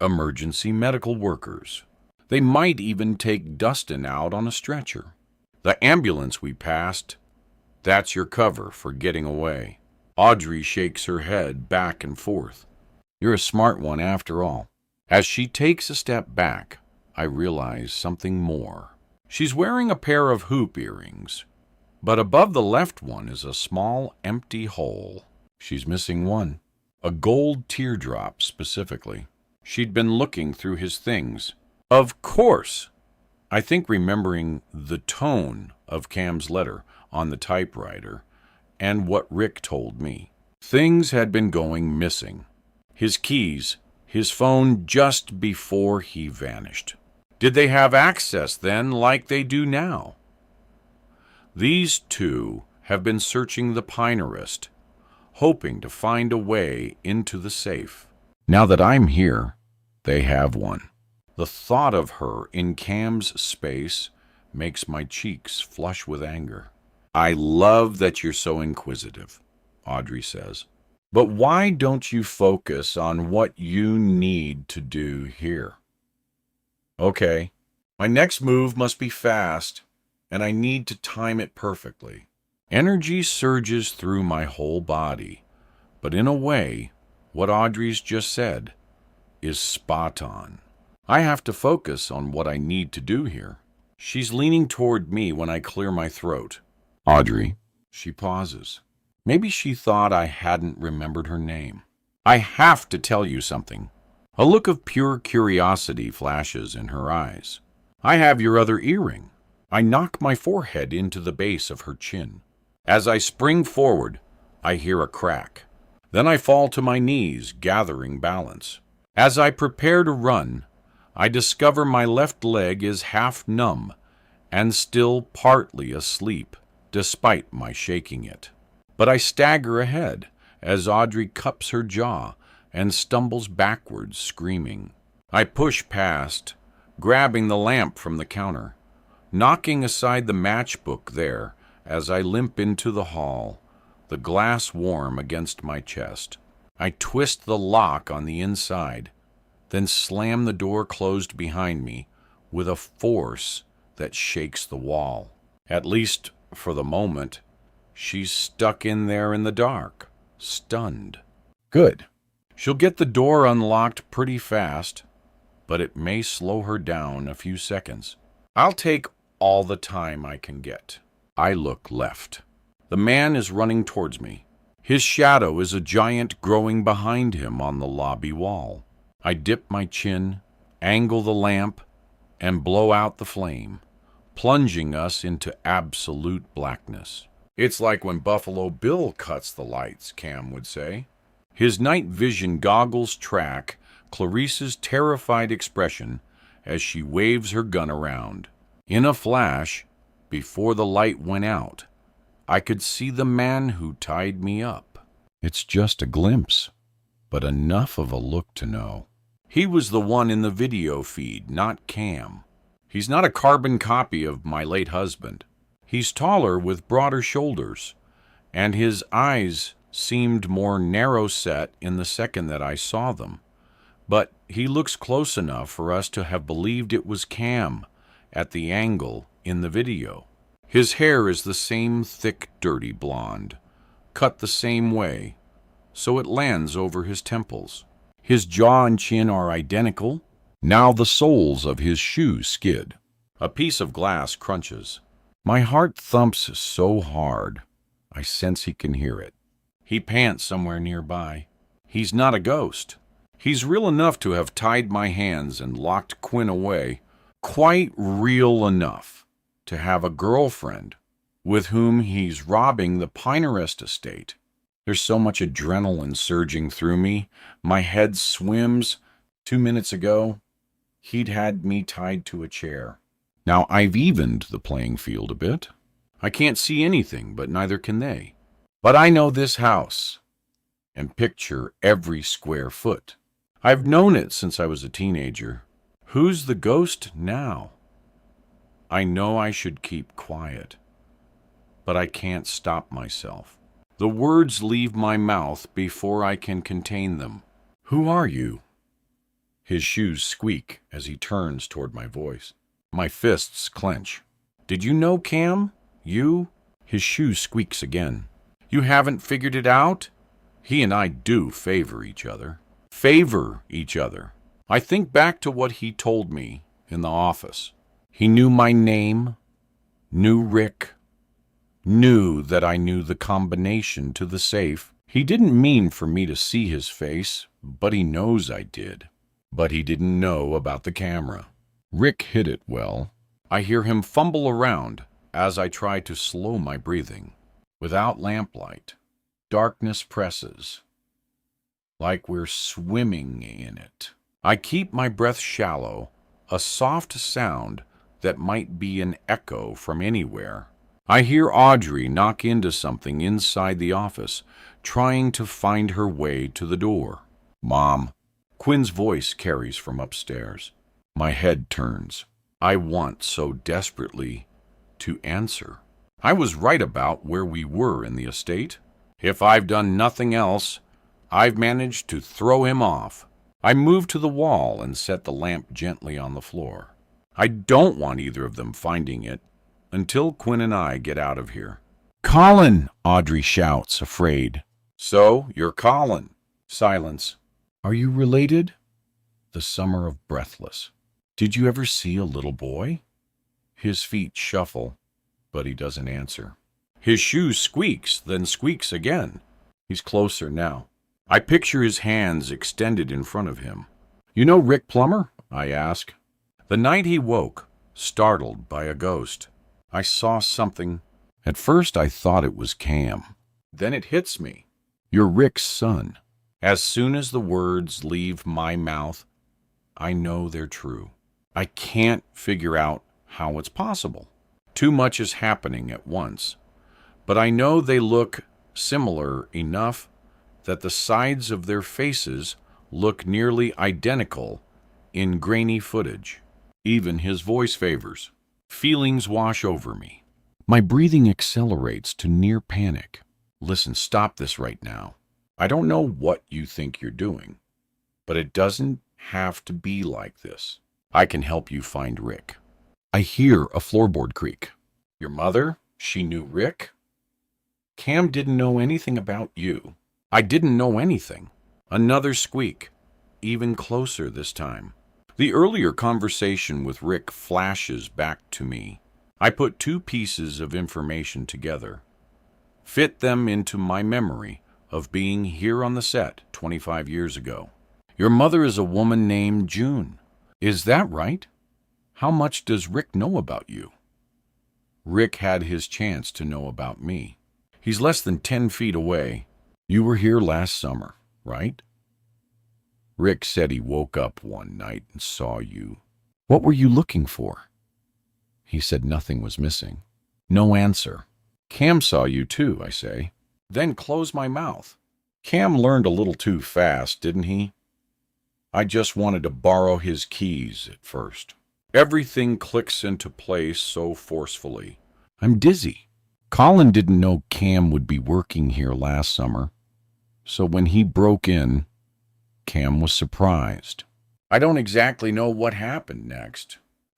Emergency medical workers. They might even take Dustin out on a stretcher. The ambulance we passed, that's your cover for getting away. Audrey shakes her head back and forth. You're a smart one after all. As she takes a step back, I realize something more. She's wearing a pair of hoop earrings, but above the left one is a small empty hole. She's missing one, a gold teardrop specifically. She'd been looking through his things. Of course! I think remembering the tone of Cam's letter on the typewriter and what Rick told me. Things had been going missing. His keys, his phone just before he vanished. Did they have access then like they do now? These two have been searching the Pinerist, hoping to find a way into the safe. Now that I'm here, they have one. The thought of her in Cam's space makes my cheeks flush with anger. I love that you're so inquisitive, Audrey says. But why don't you focus on what you need to do here? Okay, my next move must be fast, and I need to time it perfectly. Energy surges through my whole body, but in a way, what Audrey's just said is spot on. I have to focus on what I need to do here. She's leaning toward me when I clear my throat. Audrey. She pauses. Maybe she thought I hadn't remembered her name. I have to tell you something. A look of pure curiosity flashes in her eyes. I have your other earring. I knock my forehead into the base of her chin. As I spring forward, I hear a crack. Then I fall to my knees, gathering balance. As I prepare to run, I discover my left leg is half numb and still partly asleep, despite my shaking it. But I stagger ahead as Audrey cups her jaw and stumbles backwards, screaming. I push past, grabbing the lamp from the counter, knocking aside the matchbook there as I limp into the hall, the glass warm against my chest. I twist the lock on the inside, then slam the door closed behind me with a force that shakes the wall. At least, for the moment, she's stuck in there in the dark, stunned. Good. She'll get the door unlocked pretty fast, but it may slow her down a few seconds. I'll take all the time I can get. I look left. The man is running towards me. His shadow is a giant growing behind him on the lobby wall. I dip my chin, angle the lamp, and blow out the flame, plunging us into absolute blackness. It's like when Buffalo Bill cuts the lights, Cam would say. His night vision goggles track Clarice's terrified expression as she waves her gun around. In a flash, before the light went out, I could see the man who tied me up. It's just a glimpse, but enough of a look to know. He was the one in the video feed, not Cam. He's not a carbon copy of my late husband. He's taller with broader shoulders, and his eyes seemed more narrow-set in the second that I saw them. But he looks close enough for us to have believed it was Cam at the angle in the video. His hair is the same thick, dirty blonde, cut the same way, so it lands over his temples. His jaw and chin are identical. Now the soles of his shoes skid. A piece of glass crunches. My heart thumps so hard, I sense he can hear it. He pants somewhere nearby. He's not a ghost. He's real enough to have tied my hands and locked Quinn away. Quite real enough to have a girlfriend with whom he's robbing the Pinerest estate. There's so much adrenaline surging through me. My head swims. 2 minutes ago, he'd had me tied to a chair. Now I've evened the playing field a bit. I can't see anything, but neither can they. But I know this house and picture every square foot. I've known it since I was a teenager. Who's the ghost now? I know I should keep quiet, but I can't stop myself. The words leave my mouth before I can contain them. Who are you? His shoes squeak as he turns toward my voice. My fists clench. Did you know Cam? You? His shoe squeaks again. You haven't figured it out? He and I do favor each other. Favor each other. I think back to what he told me in the office. He knew my name, knew Rick, knew that I knew the combination to the safe. He didn't mean for me to see his face, but he knows I did. But he didn't know about the camera. Rick hid it well. I hear him fumble around as I try to slow my breathing. Without lamplight, darkness presses, like we're swimming in it. I keep my breath shallow, a soft sound that might be an echo from anywhere. I hear Audrey knock into something inside the office, trying to find her way to the door. Mom. Quinn's voice carries from upstairs. My head turns. I want so desperately to answer. I was right about where we were in the estate. If I've done nothing else, I've managed to throw him off. I move to the wall and set the lamp gently on the floor. I don't want either of them finding it until Quinn and I get out of here. Colin! Audrey shouts, afraid. So, you're Colin. Silence. Are you related? The summer of breathless. Did you ever see a little boy? His feet shuffle, but he doesn't answer. His shoe squeaks, then squeaks again. He's closer now. I picture his hands extended in front of him. You know Rick Plummer? I ask. The night he woke, startled by a ghost, I saw something. At first I thought it was Cam. Then it hits me. You're Rick's son. As soon as the words leave my mouth, I know they're true. I can't figure out how it's possible. Too much is happening at once. But I know they look similar enough that the sides of their faces look nearly identical in grainy footage. Even his voice favors. Feelings wash over me. My breathing accelerates to near panic. Listen, stop this right now. I don't know what you think you're doing, but it doesn't have to be like this. I can help you find Rick. I hear a floorboard creak. Your mother? She knew Rick? Cam didn't know anything about you. I didn't know anything. Another squeak, even closer this time. The earlier conversation with Rick flashes back to me. I put two pieces of information together, fit them into my memory of being here on the set 25 years ago. Your mother is a woman named June. Is that right? How much does Rick know about you? Rick had his chance to know about me. He's less than 10 feet away. You were here last summer, right? Rick said he woke up one night and saw you. What were you looking for? He said nothing was missing. No answer. Cam saw you too, I say. Then close my mouth. Cam learned a little too fast, didn't he? I just wanted to borrow his keys at first. Everything clicks into place so forcefully. I'm dizzy. Colin didn't know Cam would be working here last summer, so when he broke in, Cam was surprised. I don't exactly know what happened next,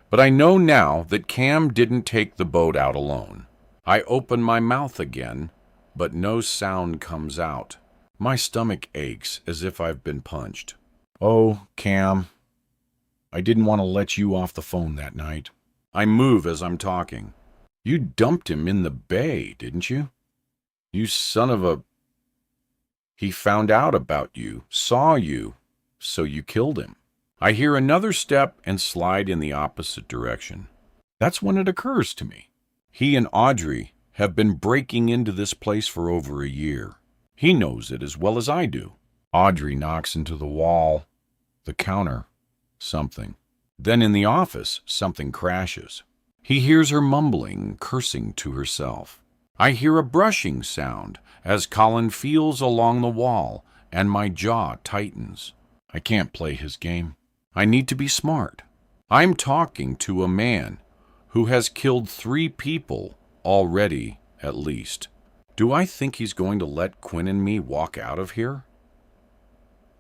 but I know now that Cam didn't take the boat out alone. I open my mouth again, but no sound comes out. My stomach aches as if I've been punched. Oh, Cam, I didn't want to let you off the phone that night. I move as I'm talking. You dumped him in the bay, didn't you? You son of a... He found out about you, saw you, so you killed him. I hear another step and slide in the opposite direction. That's when it occurs to me. He and Audrey have been breaking into this place for over a year. He knows it as well as I do. Audrey knocks into the wall, the counter, something. Then in the office, something crashes. He hears her mumbling, cursing to herself. I hear a brushing sound as Colin feels along the wall, and my jaw tightens. I can't play his game. I need to be smart. I'm talking to a man who has killed 3 people already, at least. Do I think he's going to let Quinn and me walk out of here?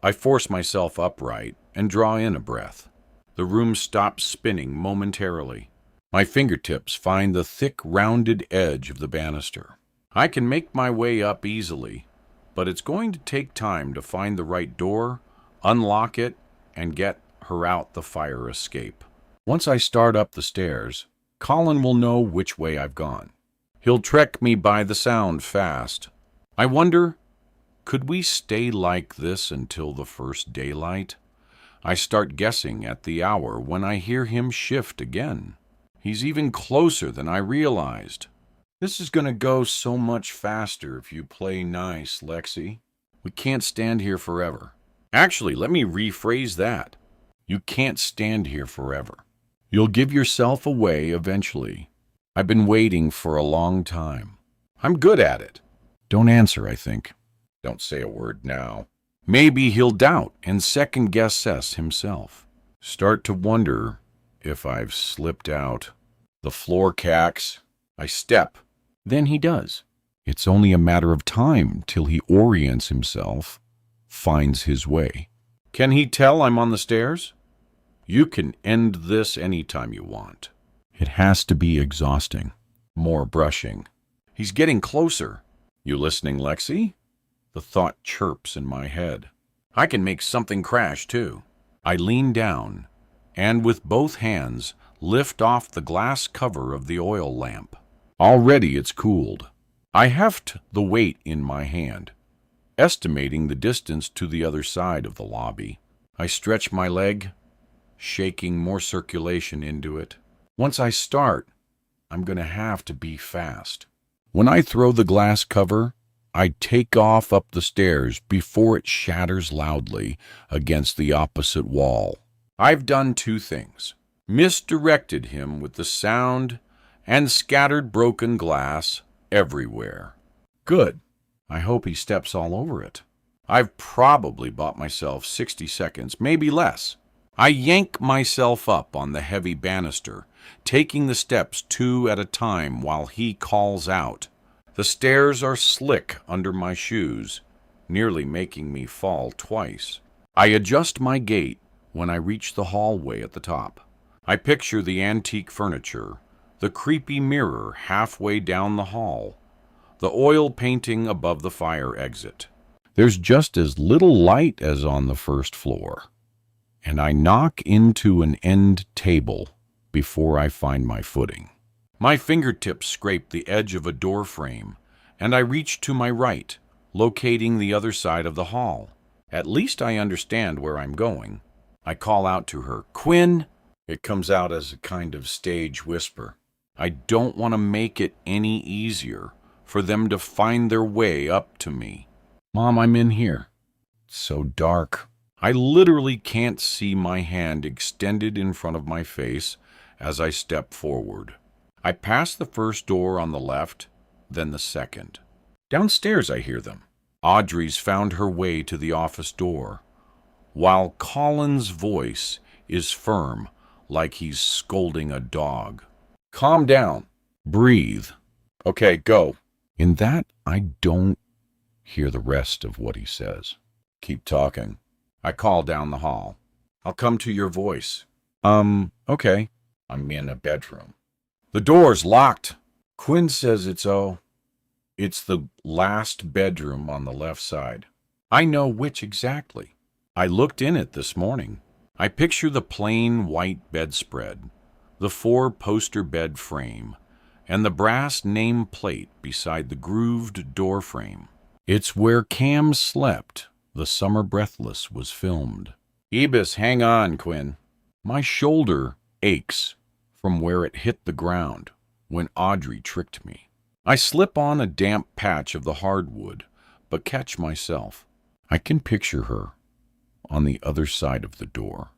I force myself upright and draw in a breath. The room stops spinning momentarily. My fingertips find the thick, rounded edge of the banister. I can make my way up easily, but it's going to take time to find the right door, unlock it, and get her out the fire escape. Once I start up the stairs, Colin will know which way I've gone. He'll trek me by the sound fast. I wonder, could we stay like this until the first daylight? I start guessing at the hour when I hear him shift again. He's even closer than I realized. This is going to go so much faster if you play nice, Lexi. We can't stand here forever. Actually, let me rephrase that. You can't stand here forever. You'll give yourself away eventually. I've been waiting for a long time. I'm good at it. Don't answer, I think. Don't say a word now. Maybe he'll doubt and second-guess us himself. Start to wonder if I've slipped out. The floor cacks. I step. Then he does. It's only a matter of time till he orients himself, finds his way. Can he tell I'm on the stairs? You can end this anytime you want. It has to be exhausting. More brushing. He's getting closer. You listening, Lexi? The thought chirps in my head. I can make something crash, too. I lean down and, with both hands, lift off the glass cover of the oil lamp. Already it's cooled. I heft the weight in my hand, estimating the distance to the other side of the lobby. I stretch my leg, shaking more circulation into it. Once I start, I'm going to have to be fast. When I throw the glass cover, I take off up the stairs before it shatters loudly against the opposite wall. I've done 2 things. Misdirected him with the sound and scattered broken glass everywhere. Good. I hope he steps all over it. I've probably bought myself 60 seconds, maybe less. I yank myself up on the heavy banister, taking the steps 2 at a time while he calls out. The stairs are slick under my shoes, nearly making me fall twice. I adjust my gait when I reach the hallway at the top. I picture the antique furniture, the creepy mirror halfway down the hall, the oil painting above the fire exit. There's just as little light as on the first floor, and I knock into an end table before I find my footing. My fingertips scrape the edge of a door frame, and I reach to my right, locating the other side of the hall. At least I understand where I'm going. I call out to her, "Quinn!" It comes out as a kind of stage whisper. I don't want to make it any easier for them to find their way up to me. Mom, I'm in here. It's so dark. I literally can't see my hand extended in front of my face as I step forward. I pass the first door on the left, then the second. Downstairs I hear them. Audrey's found her way to the office door, while Colin's voice is firm, like he's scolding a dog. Calm down. Breathe. Okay, go. In that, I don't hear the rest of what he says. Keep talking. I call down the hall. I'll come to your voice. Okay. I'm in a bedroom. The door's locked. Quinn says it's the last bedroom on the left side. I know which exactly. I looked in it this morning. I picture the plain white bedspread, the 4-poster bed frame, and the brass name plate beside the grooved door frame. It's where Cam slept. The Summer Breathless was filmed. Ebis, hang on, Quinn. My shoulder aches from where it hit the ground when Audrey tricked me. I slip on a damp patch of the hardwood, but catch myself. I can picture her on the other side of the door,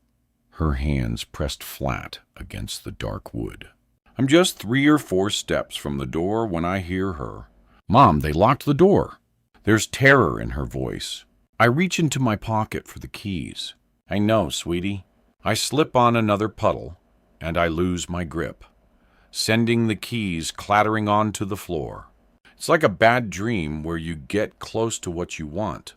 her hands pressed flat against the dark wood. I'm just 3 or 4 steps from the door when I hear her. Mom, they locked the door. There's terror in her voice. I reach into my pocket for the keys. I know, sweetie. I slip on another puddle, and I lose my grip, sending the keys clattering onto the floor. It's like a bad dream where you get close to what you want,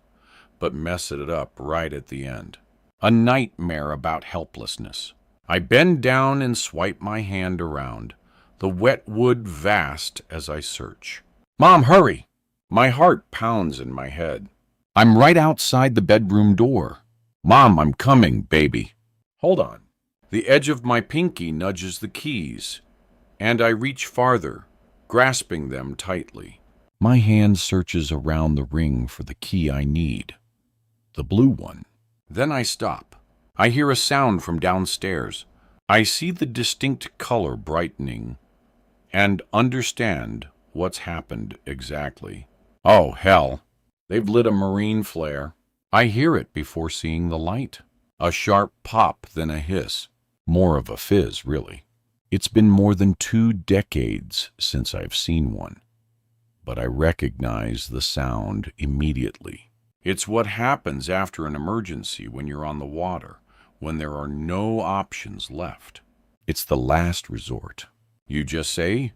but mess it up right at the end. A nightmare about helplessness. I bend down and swipe my hand around, the wet wood vast as I search. Mom, hurry! My heart pounds in my head. I'm right outside the bedroom door. Mom, I'm coming, baby. Hold on. The edge of my pinky nudges the keys, and I reach farther, grasping them tightly. My hand searches around the ring for the key I need, the blue one. Then I stop. I hear a sound from downstairs. I see the distinct color brightening and understand what's happened exactly. Oh, hell. They've lit a marine flare. I hear it before seeing the light. A sharp pop, then a hiss. More of a fizz, really. It's been more than 2 decades since I've seen one, but I recognize the sound immediately. It's what happens after an emergency when you're on the water, when there are no options left. It's the last resort. You just say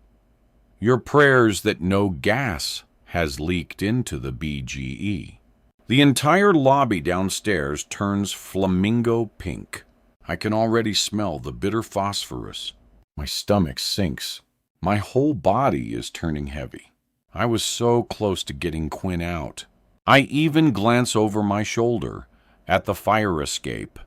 your prayers that no gas has leaked into the BGE. The entire lobby downstairs turns flamingo pink. I can already smell the bitter phosphorus. My stomach sinks. My whole body is turning heavy. I was so close to getting Quinn out. I even glance over my shoulder at the fire escape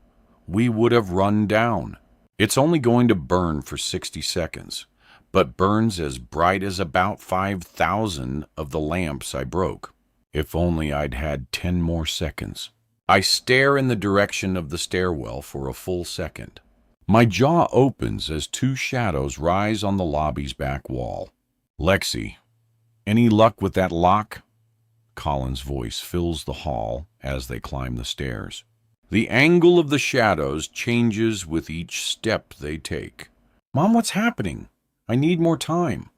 we would have run down. It's only going to burn for 60 seconds, but burns as bright as about 5,000 of the lamps I broke. If only I'd had 10 more seconds. I stare in the direction of the stairwell for a full second. My jaw opens as 2 shadows rise on the lobby's back wall. Lexi, any luck with that lock? Colin's voice fills the hall as they climb the stairs. The angle of the shadows changes with each step they take. Mom, what's happening? I need more time.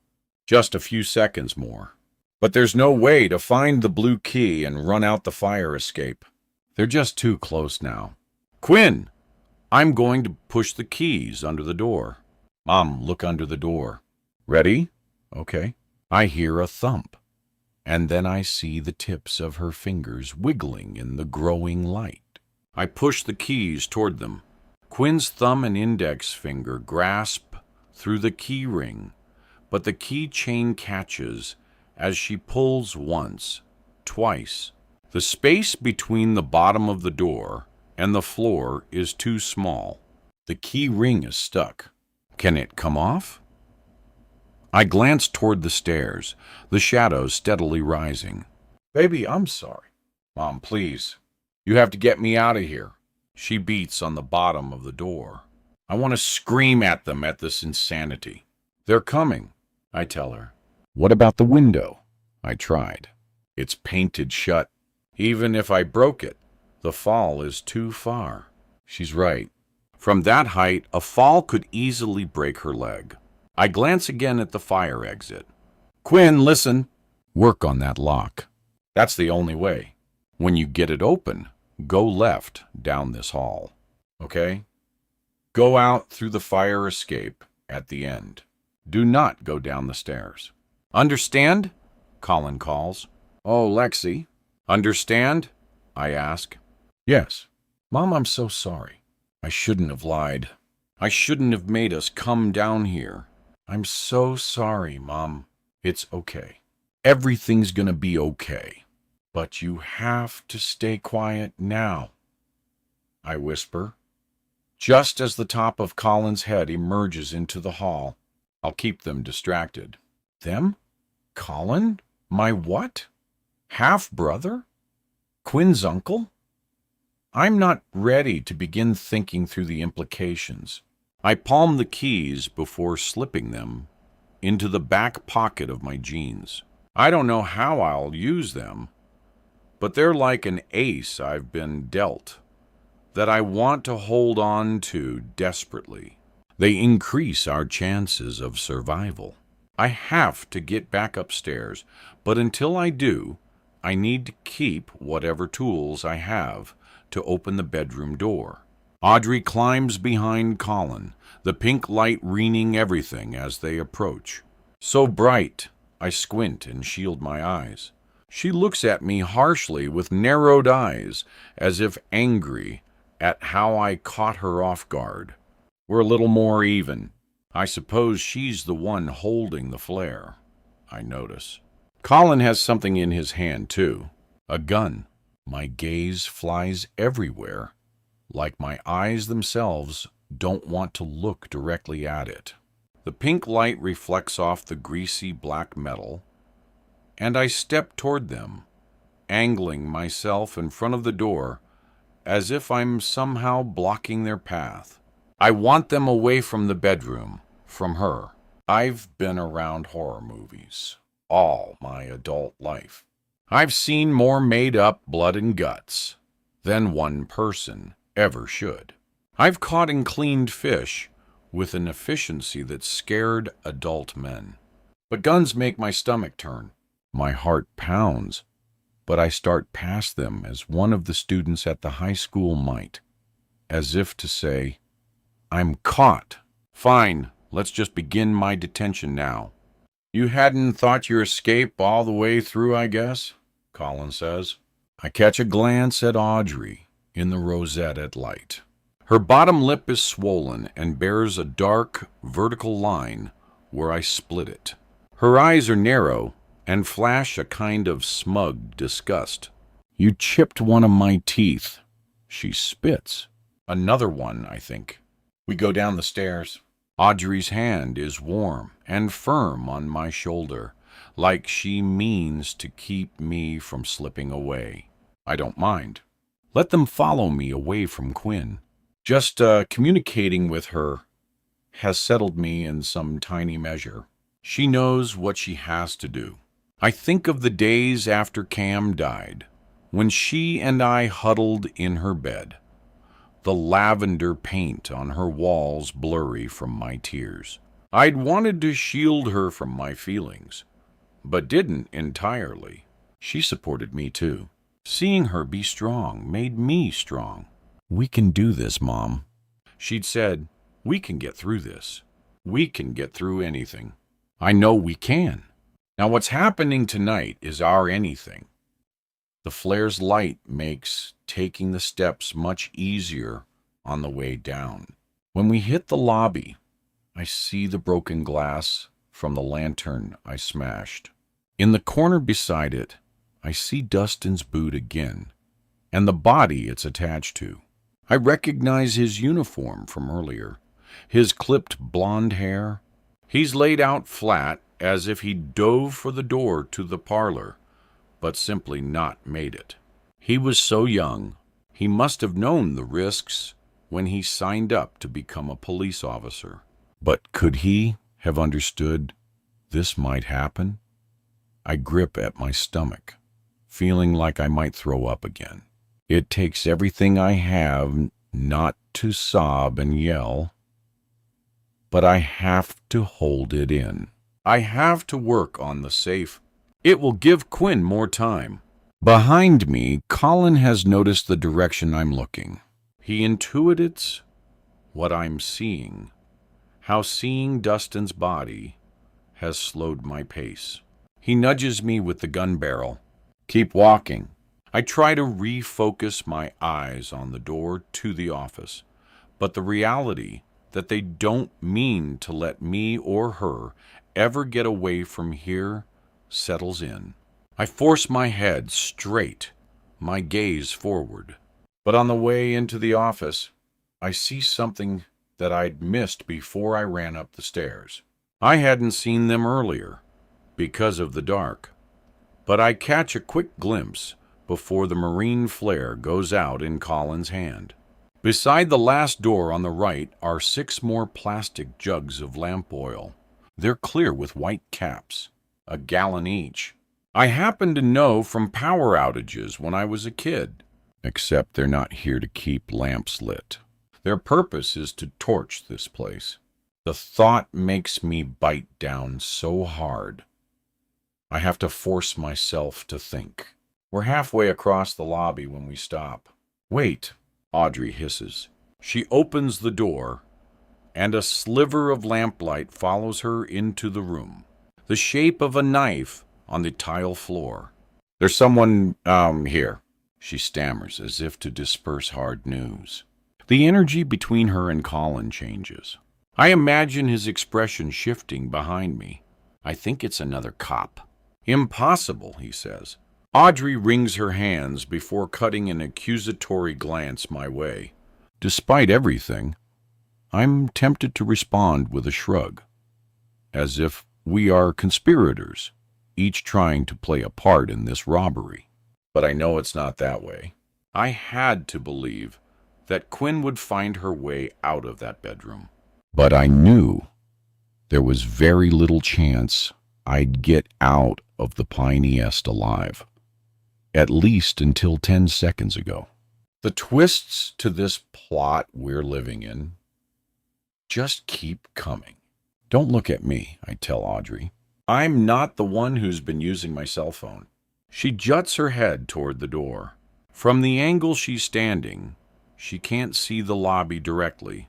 Just a few seconds more. But there's no way to find the blue key and run out the fire escape. They're just too close now. Quinn, I'm going to push the keys under the door. Mom, look under the door. Ready? Okay. I hear a thump, and then I see the tips of her fingers wiggling in the growing light. I push the keys toward them. Quinn's thumb and index finger grasp through the key ring, but the key chain catches as she pulls once, twice. The space between the bottom of the door and the floor is too small. The key ring is stuck. Can it come off? I glance toward the stairs, the shadows steadily rising. Baby, I'm sorry. Mom, please. You have to get me out of here. She beats on the bottom of the door. I want to scream at them at this insanity. They're coming, I tell her. What about the window? I tried. It's painted shut. Even if I broke it, the fall is too far. She's right. From that height, a fall could easily break her leg. I glance again at the fire exit. Quinn, listen. Work on that lock. That's the only way. When you get it open, go left down this hall. Okay? Go out through the fire escape at the end. Do not go down the stairs. Understand? Colin calls. Oh, Lexi. Understand? I ask. Yes. Mom, I'm so sorry. I shouldn't have lied. I shouldn't have made us come down here. I'm so sorry, Mom. It's okay. Everything's gonna be okay. But you have to stay quiet now, I whisper, just as the top of Colin's head emerges into the hall. I'll keep them distracted. Them? Colin? My what? Half-brother? Quinn's uncle? I'm not ready to begin thinking through the implications. I palm the keys before slipping them into the back pocket of my jeans. I don't know how I'll use them, but they're like an ace I've been dealt that I want to hold on to desperately. They increase our chances of survival. I have to get back upstairs, but until I do, I need to keep whatever tools I have to open the bedroom door. Audrey climbs behind Colin, the pink light wreathing everything as they approach. So bright, I squint and shield my eyes. She looks at me harshly with narrowed eyes, as if angry at how I caught her off guard. We're a little more even. I suppose she's the one holding the flare, I notice. Colin has something in his hand, too. A gun. My gaze flies everywhere, like my eyes themselves don't want to look directly at it. The pink light reflects off the greasy black metal, and I step toward them, angling myself in front of the door as if I'm somehow blocking their path. I want them away from the bedroom, from her. I've been around horror movies all my adult life. I've seen more made-up blood and guts than one person ever should. I've caught and cleaned fish with an efficiency that scared adult men. But guns make my stomach turn. My heart pounds, but I start past them as one of the students at the high school might, as if to say, I'm caught. Fine, let's just begin my detention now. You hadn't thought your escape all the way through, I guess? Colin says. I catch a glance at Audrey in the rosette light. Her bottom lip is swollen and bears a dark, vertical line where I split it. Her eyes are narrow and flash a kind of smug disgust. You chipped one of my teeth. She spits. Another one, I think. We go down the stairs. Audrey's hand is warm and firm on my shoulder, like she means to keep me from slipping away. I don't mind. Let them follow me away from Quinn. Just communicating with her has settled me in some tiny measure. She knows what she has to do. I think of the days after Cam died, when she and I huddled in her bed, the lavender paint on her walls blurry from my tears. I'd wanted to shield her from my feelings, but didn't entirely. She supported me too. Seeing her be strong made me strong. We can do this, Mom. She'd said, we can get through this. We can get through anything. I know we can. Now what's happening tonight is our anything. The flare's light makes taking the steps much easier on the way down. When we hit the lobby, I see the broken glass from the lantern I smashed. In the corner beside it, I see Dustin's boot again, and the body it's attached to. I recognize his uniform from earlier, his clipped blonde hair. He's laid out flat as if he dove for the door to the parlor, but simply not made it. He was so young, he must have known the risks when he signed up to become a police officer. But could he have understood this might happen? I grip at my stomach, feeling like I might throw up again. It takes everything I have not to sob and yell, but I have to hold it in. I have to work on the safe. It will give Quinn more time. Behind me, Colin has noticed the direction I'm looking. He intuits what I'm seeing, how seeing Dustin's body has slowed my pace. He nudges me with the gun barrel. Keep walking. I try to refocus my eyes on the door to the office, but the reality that they don't mean to let me or her ever get away from here settles in. I force my head straight, my gaze forward. But on the way into the office, I see something that I'd missed before I ran up the stairs. I hadn't seen them earlier because of the dark, but I catch a quick glimpse before the marine flare goes out in Colin's hand. Beside the last door on the right are 6 more plastic jugs of lamp oil. They're clear with white caps, a gallon each. I happen to know from power outages when I was a kid, except they're not here to keep lamps lit. Their purpose is to torch this place. The thought makes me bite down so hard. I have to force myself to think. We're halfway across the lobby when we stop. Wait, Audrey hisses. She opens the door, and a sliver of lamplight follows her into the room, the shape of a knife on the tile floor. There's someone, here, she stammers as if to disperse hard news. The energy between her and Colin changes. I imagine his expression shifting behind me. I think it's another cop. Impossible, he says. Audrey wrings her hands before cutting an accusatory glance my way. Despite everything, I'm tempted to respond with a shrug, as if we are conspirators, each trying to play a part in this robbery. But I know it's not that way. I had to believe that Quinn would find her way out of that bedroom. But I knew there was very little chance I'd get out of the Piney Est alive, at least until 10 seconds ago. The twists to this plot we're living in just keep coming. Don't look at me, I tell Audrey. I'm not the one who's been using my cell phone. She juts her head toward the door. From the angle she's standing, she can't see the lobby directly,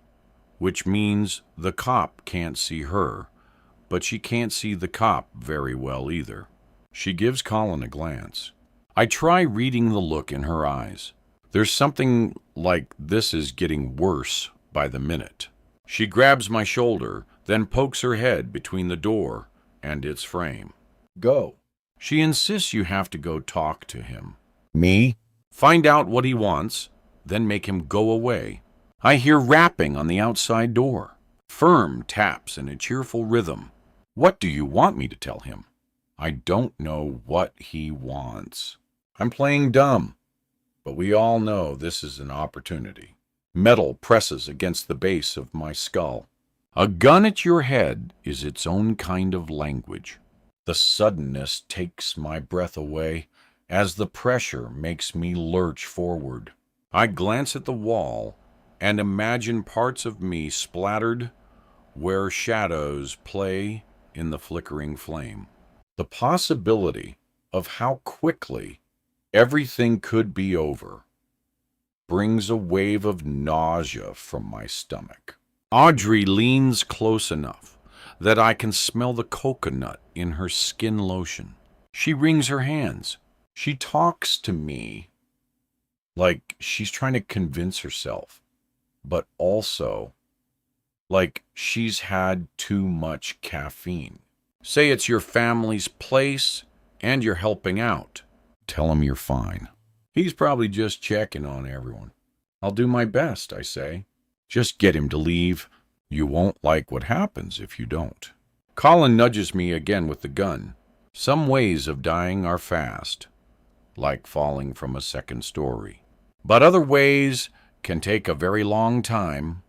which means the cop can't see her, but she can't see the cop very well either. She gives Colin a glance. I try reading the look in her eyes. There's something like this is getting worse by the minute. She grabs my shoulder, then pokes her head between the door and its frame. Go. She insists you have to go talk to him. Me? Find out what he wants, then make him go away. I hear rapping on the outside door. Firm taps in a cheerful rhythm. What do you want me to tell him? I don't know what he wants. I'm playing dumb, but we all know this is an opportunity. Metal presses against the base of my skull. A gun at your head is its own kind of language. The suddenness takes my breath away as the pressure makes me lurch forward. I glance at the wall and imagine parts of me splattered where shadows play in the flickering flame. The possibility of how quickly everything could be over brings a wave of nausea from my stomach. Audrey leans close enough that I can smell the coconut in her skin lotion. She wrings her hands. She talks to me like she's trying to convince herself, but also like she's had too much caffeine. Say it's your family's place and you're helping out. Tell him you're fine. He's probably just checking on everyone. I'll do my best, I say. Just get him to leave. You won't like what happens if you don't. Colin nudges me again with the gun. Some ways of dying are fast, like falling from a second story. But other ways can take a very long time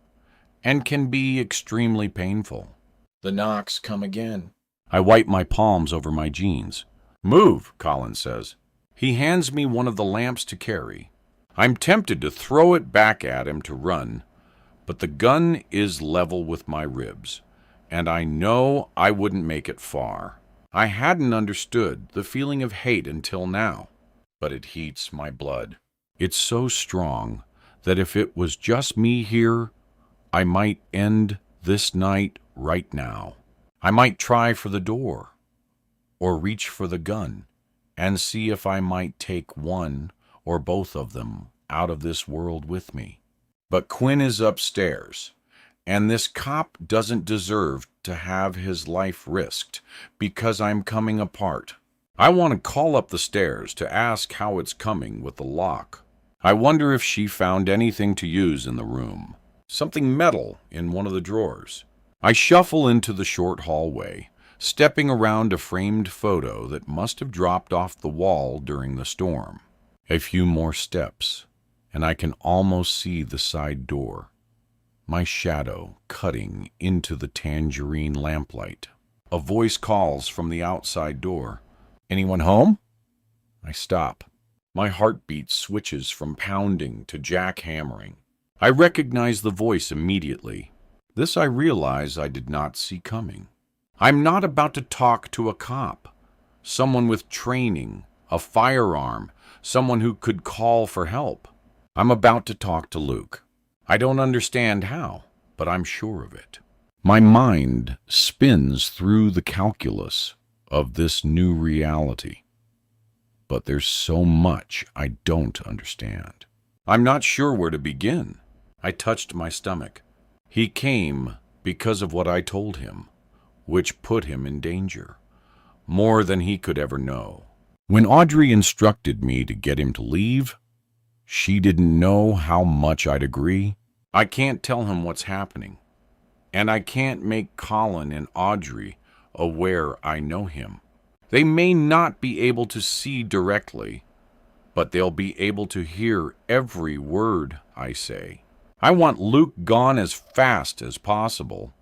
and can be extremely painful. The knocks come again. I wipe my palms over my jeans. Move, Colin says. He hands me one of the lamps to carry. I'm tempted to throw it back at him to run, but the gun is level with my ribs, and I know I wouldn't make it far. I hadn't understood the feeling of hate until now, but it heats my blood. It's so strong that if it was just me here, I might end this night right now. I might try for the door or reach for the gun and see if I might take one or both of them out of this world with me. But Quinn is upstairs, and this cop doesn't deserve to have his life risked because I'm coming apart. I want to call up the stairs to ask how it's coming with the lock. I wonder if she found anything to use in the room. Something metal in one of the drawers. I shuffle into the short hallway, stepping around a framed photo that must have dropped off the wall during the storm. A few more steps, and I can almost see the side door, my shadow cutting into the tangerine lamplight. A voice calls from the outside door. "Anyone home?" I stop. My heartbeat switches from pounding to jackhammering. I recognize the voice immediately. This I realize I did not see coming. I'm not about to talk to a cop, someone with training, a firearm, someone who could call for help. I'm about to talk to Luke. I don't understand how, but I'm sure of it. My mind spins through the calculus of this new reality. But there's so much I don't understand. I'm not sure where to begin. I touched my stomach. He came because of what I told him, which put him in danger, more than he could ever know. When Audrey instructed me to get him to leave, she didn't know how much I'd agree. I can't tell him what's happening, and I can't make Colin and Audrey aware I know him. They may not be able to see directly, but they'll be able to hear every word I say. I want Luke gone as fast as possible.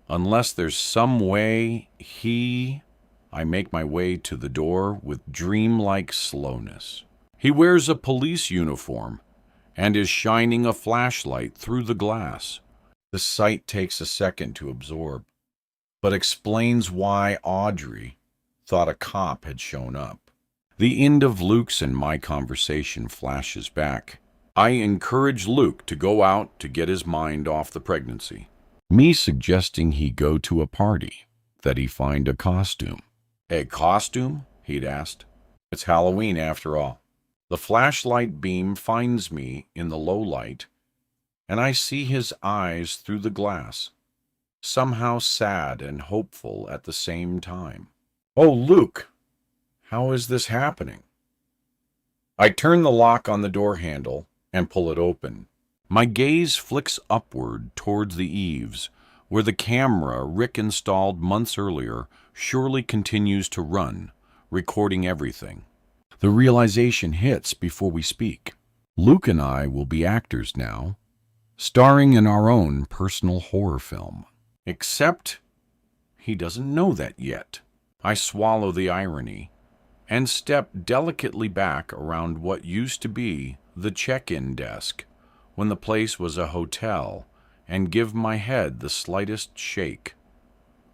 Unless there's some way I make my way to the door with dreamlike slowness. He wears a police uniform and is shining a flashlight through the glass. The sight takes a second to absorb, but explains why Audrey thought a cop had shown up. The end of Luke's and my conversation flashes back. I encourage Luke to go out to get his mind off the pregnancy. Me suggesting he go to a party, that he find a costume. "A costume?" he'd asked. "It's Halloween after all." The flashlight beam finds me in the low light, and I see his eyes through the glass, somehow sad and hopeful at the same time. "Oh, Luke, how is this happening?" I turn the lock on the door handle and pull it open. My gaze flicks upward towards the eaves, where the camera Rick installed months earlier surely continues to run, recording everything. The realization hits before we speak. Luke and I will be actors now, starring in our own personal horror film. Except he doesn't know that yet. I swallow the irony and step delicately back around what used to be the check-in desk when the place was a hotel and give my head the slightest shake,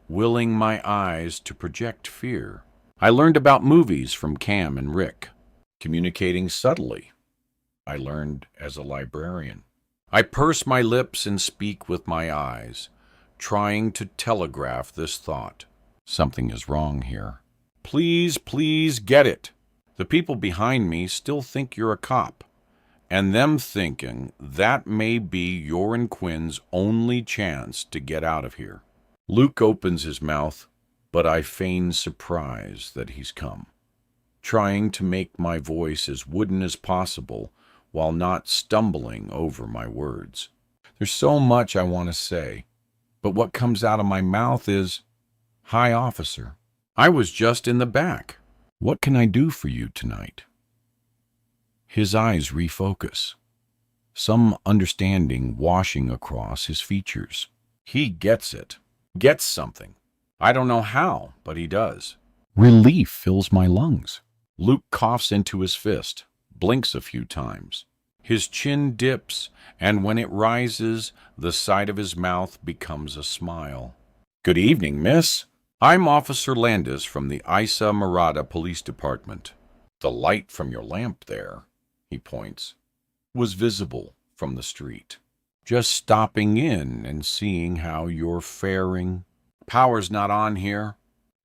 willing my eyes to project fear. I learned about movies from Cam and Rick. Communicating subtly, I learned as a librarian. I purse my lips and speak with my eyes, trying to telegraph this thought. Something is wrong here. Please, please get it. The people behind me still think you're a cop, and them thinking that may be your and Quinn's only chance to get out of here. Luke opens his mouth, but I feign surprise that he's come, trying to make my voice as wooden as possible while not stumbling over my words. There's so much I want to say, but what comes out of my mouth is, "Hi, officer. I was just in the back. What can I do for you tonight?" His eyes refocus, some understanding washing across his features. He gets it, gets something. I don't know how, but he does. Relief fills my lungs. Luke coughs into his fist, blinks a few times. His chin dips, and when it rises, the side of his mouth becomes a smile. "Good evening, miss. I'm Officer Landis from the Isa Murata Police Department. The light from your lamp there, he points, was visible from the street. Just stopping in and seeing how you're faring. Power's not on here.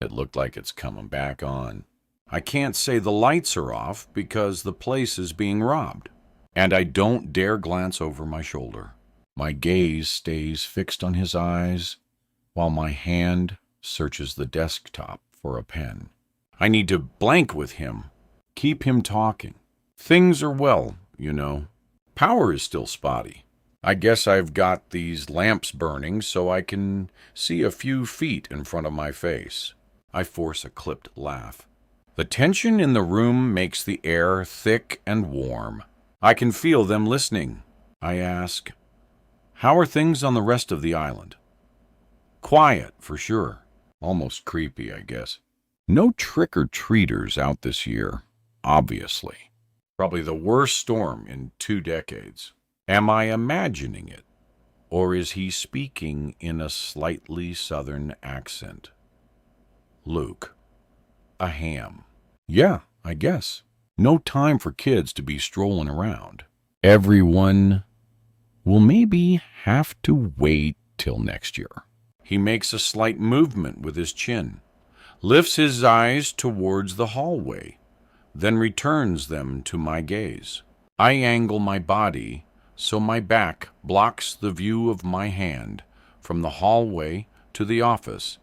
It looked like it's coming back on. I can't say the lights are off because the place is being robbed. And I don't dare glance over my shoulder. My gaze stays fixed on his eyes while my hand searches the desktop for a pen. I need to blank with him, keep him talking. Things are well, you know. Power is still spotty. I guess I've got these lamps burning so I can see a few feet in front of my face. I force a clipped laugh. The tension in the room makes the air thick and warm. I can feel them listening. I ask, "How are things on the rest of the island?" Quiet, for sure. Almost creepy, I guess. No trick-or-treaters out this year, obviously. Probably the worst storm in 2 decades. Am I imagining it? Or is he speaking in a slightly southern accent? Luke. A ham. Yeah, I guess. No time for kids to be strolling around. Everyone will maybe have to wait till next year. He makes a slight movement with his chin, lifts his eyes towards the hallway, then returns them to my gaze. I angle my body so my back blocks the view of my hand from the hallway to the office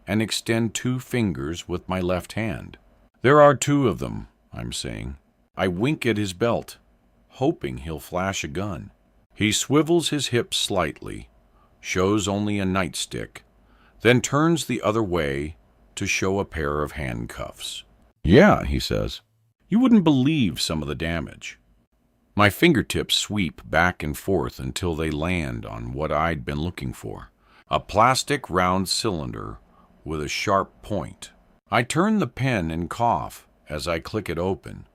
and extend 2 fingers with my left hand. There are 2 of them, I'm saying. I wink at his belt, hoping he'll flash a gun. He swivels his hips slightly, shows only a nightstick, then turns the other way to show a pair of handcuffs. Yeah, he says. You wouldn't believe some of the damage. My fingertips sweep back and forth until they land on what I'd been looking for. A plastic round cylinder with a sharp point. I turn the pen and cough as I click it open,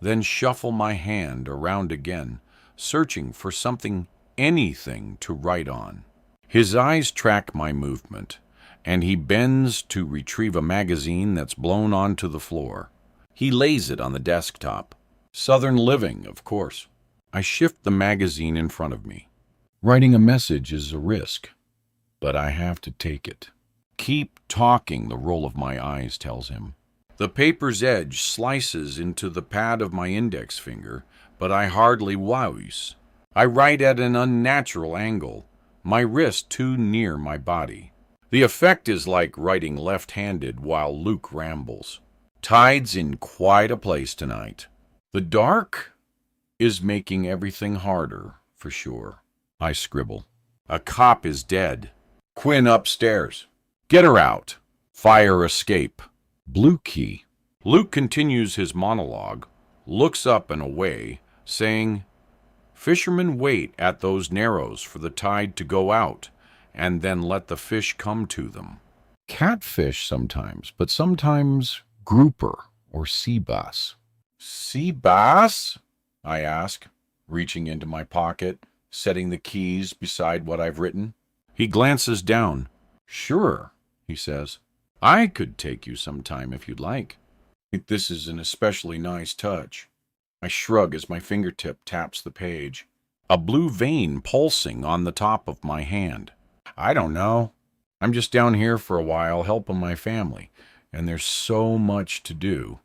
then shuffle my hand around again, searching for something, anything to write on. His eyes track my movement, and he bends to retrieve a magazine that's blown onto the floor. He lays it on the desktop. Southern Living, of course. I shift the magazine in front of me. Writing a message is a risk, but I have to take it. Keep talking, the roll of my eyes tells him. The paper's edge slices into the pad of my index finger, but I hardly wows. I write at an unnatural angle, my wrist too near my body. The effect is like writing left-handed while Luke rambles. Tide's in quite a place tonight. The dark is making everything harder, for sure. I scribble. A cop is dead. Quinn upstairs. Get her out. Fire escape. Blue key. Luke continues his monologue, looks up and away, saying, "Fishermen wait at those narrows for the tide to go out, and then let the fish come to them. Catfish sometimes, but sometimes grouper or sea bass." Sea bass? I ask, reaching into my pocket, setting the keys beside what I've written. He glances down. Sure, he says. I could take you sometime if you'd like. This is an especially nice touch. I shrug as my fingertip taps the page, a blue vein pulsing on the top of my hand. I don't know. I'm just down here for a while helping my family, and there's so much to do.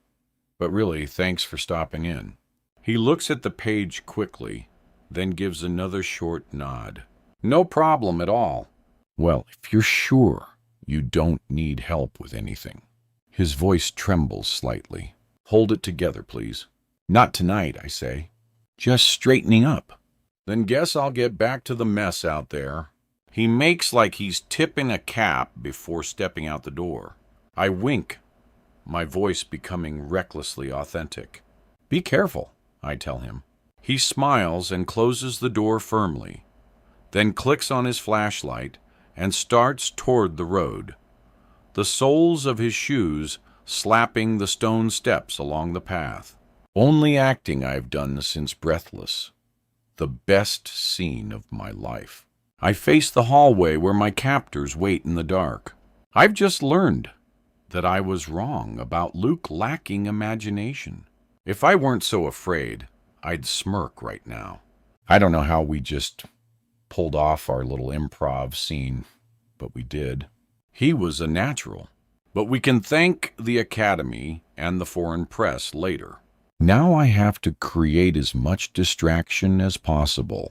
But really, thanks for stopping in. He looks at the page quickly, then gives another short nod. No problem at all. Well, if you're sure you don't need help with anything. His voice trembles slightly. Hold it together, please. Not tonight, I say. Just straightening up. Then guess I'll get back to the mess out there. He makes like he's tipping a cap before stepping out the door. I wink, my voice becoming recklessly authentic. Be careful, I tell him. He smiles and closes the door firmly, then clicks on his flashlight and starts toward the road, the soles of his shoes slapping the stone steps along the path. Only acting I've done since Breathless. The best scene of my life. I face the hallway where my captors wait in the dark. I've just learned that I was wrong about Luke lacking imagination. If I weren't so afraid, I'd smirk right now. I don't know how we just pulled off our little improv scene, but we did. He was a natural. But we can thank the Academy and the foreign press later. Now I have to create as much distraction as possible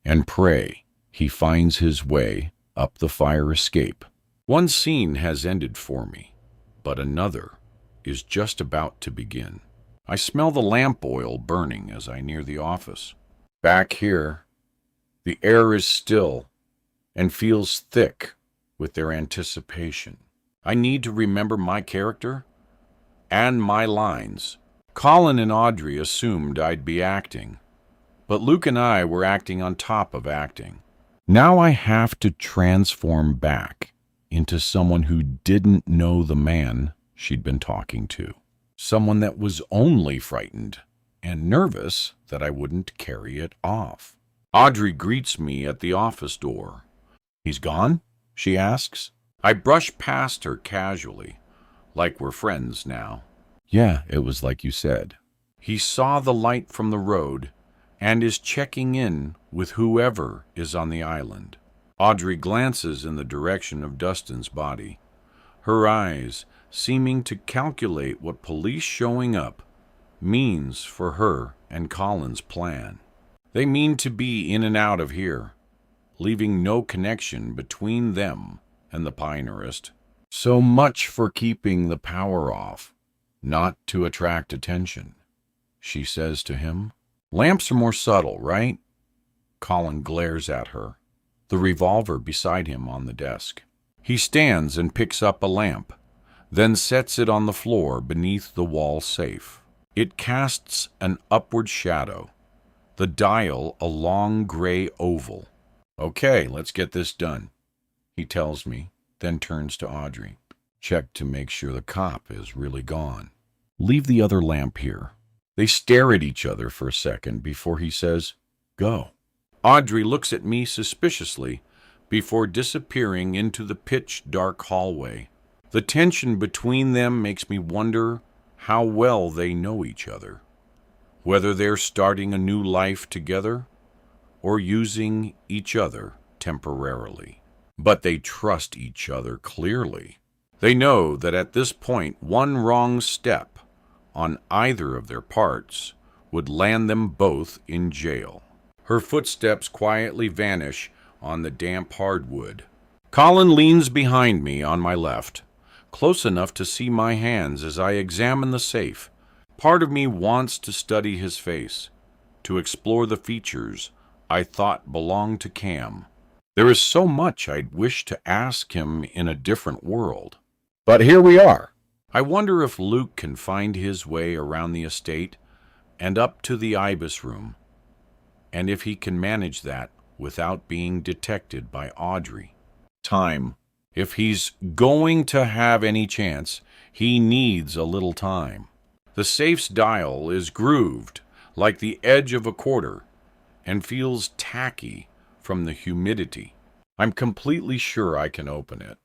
and pray he finds his way up the fire escape. One scene has ended for me, but another is just about to begin. I smell the lamp oil burning as I near the office. Back here, the air is still and feels thick with their anticipation. I need to remember my character and my lines. Colin and Audrey assumed I'd be acting, but Luke and I were acting on top of acting. Now I have to transform back into someone who didn't know the man she'd been talking to. Someone that was only frightened and nervous that I wouldn't carry it off. Audrey greets me at the office door. "He's gone?" she asks. I brush past her casually, like we're friends now. "Yeah, it was like you said." He saw the light from the road and is checking in with whoever is on the island. Audrey glances in the direction of Dustin's body, her eyes seeming to calculate what police showing up means for her and Colin's plan. They mean to be in and out of here, leaving no connection between them and the Pioneerist. So much for keeping the power off, not to attract attention, she says to him. Lamps are more subtle, right? Colin glares at her, the revolver beside him on the desk. He stands and picks up a lamp, then sets it on the floor beneath the wall safe. It casts an upward shadow, the dial a long gray oval. "Okay, let's get this done," he tells me, then turns to Audrey. "Check to make sure the cop is really gone. Leave the other lamp here." They stare at each other for a second before he says, "Go." Audrey looks at me suspiciously before disappearing into the pitch-dark hallway. The tension between them makes me wonder how well they know each other, whether they're starting a new life together or using each other temporarily. But they trust each other clearly. They know that at this point, one wrong step on either of their parts would land them both in jail. Her footsteps quietly vanish on the damp hardwood. Colin leans behind me on my left, close enough to see my hands as I examine the safe. Part of me wants to study his face, to explore the features I thought belonged to Cam. There is so much I'd wish to ask him in a different world. But here we are. I wonder if Luke can find his way around the estate and up to the Ibis room, and if he can manage that without being detected by Audrey. Time. If he's going to have any chance, he needs a little time. The safe's dial is grooved like the edge of a quarter and feels tacky from the humidity. I'm completely sure I can open it,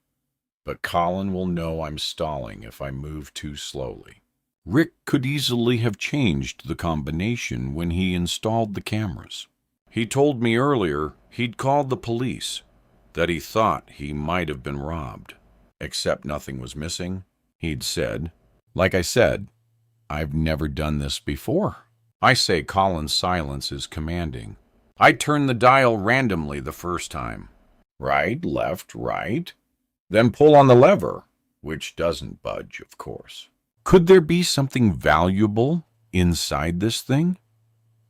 but Colin will know I'm stalling if I move too slowly. Rick could easily have changed the combination when he installed the cameras. He told me earlier he'd called the police, that he thought he might have been robbed. Except nothing was missing, he'd said. Like I said, I've never done this before. I say Colin's silence is commanding. I turn the dial randomly the first time. Right, left, right. Then pull on the lever, which doesn't budge, of course. Could there be something valuable inside this thing?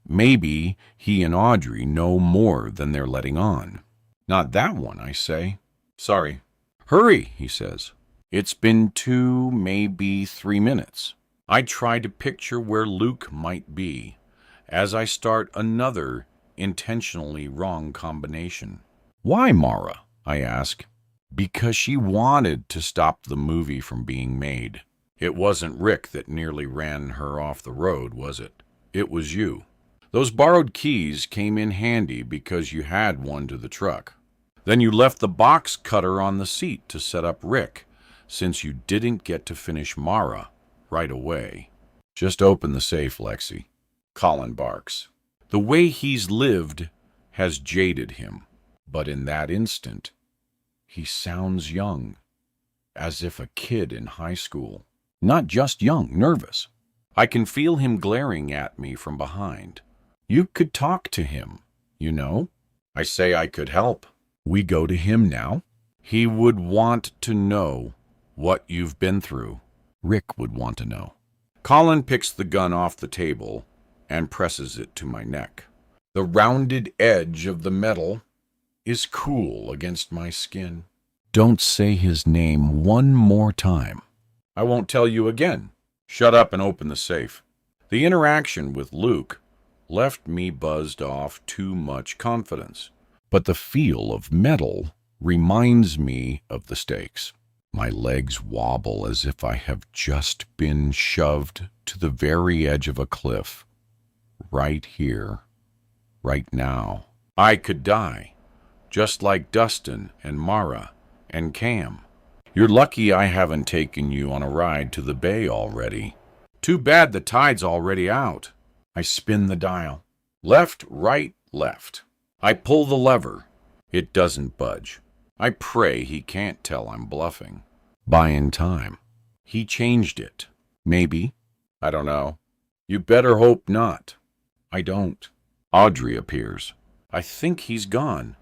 Maybe he and Audrey know more than they're letting on. Not that one, I say. Sorry. Hurry, he says. It's been 2, maybe 3 minutes. I try to picture where Luke might be as I start another intentionally wrong combination. Why Mara? I ask. Because she wanted to stop the movie from being made. It wasn't Rick that nearly ran her off the road, was it? It was you. Those borrowed keys came in handy because you had one to the truck. Then you left the box cutter on the seat to set up Rick, since you didn't get to finish Mara right away. Just open the safe, Lexi. Colin barks. The way he's lived has jaded him, but in that instant, he sounds young, as if a kid in high school. Not just young, nervous. I can feel him glaring at me from behind. You could talk to him, you know? I say I could help. We go to him now? He would want to know what you've been through. Rick would want to know. Colin picks the gun off the table and presses it to my neck. The rounded edge of the metal is cool against my skin. Don't say his name one more time. I won't tell you again. Shut up and open the safe. The interaction with Luke left me buzzed off too much confidence, but the feel of metal reminds me of the stakes. My legs wobble as if I have just been shoved to the very edge of a cliff. Right here, right now. I could die, just like Dustin and Mara and Cam. You're lucky I haven't taken you on a ride to the bay already. Too bad the tide's already out. I spin the dial. Left, right, left. I pull the lever. It doesn't budge. I pray he can't tell I'm bluffing. Buying time. He changed it. Maybe. I don't know. You better hope not. I don't. Audrey appears. I think he's gone.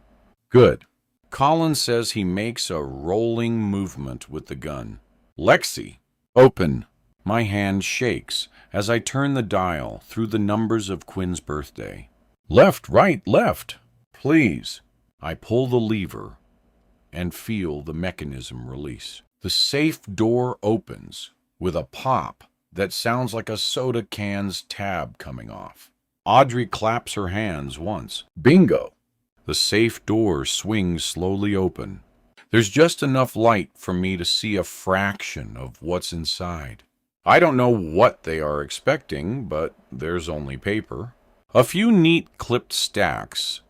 Good. Colin says he makes a rolling movement with the gun. Lexi, open. My hand shakes as I turn the dial through the numbers of Quinn's birthday. Left, right, left. Please. I pull the lever and feel the mechanism release. The safe door opens with a pop that sounds like a soda can's tab coming off. Audrey claps her hands once. Bingo! The safe door swings slowly open. There's just enough light for me to see a fraction of what's inside. I don't know what they are expecting, but there's only paper. A few neat clipped stacks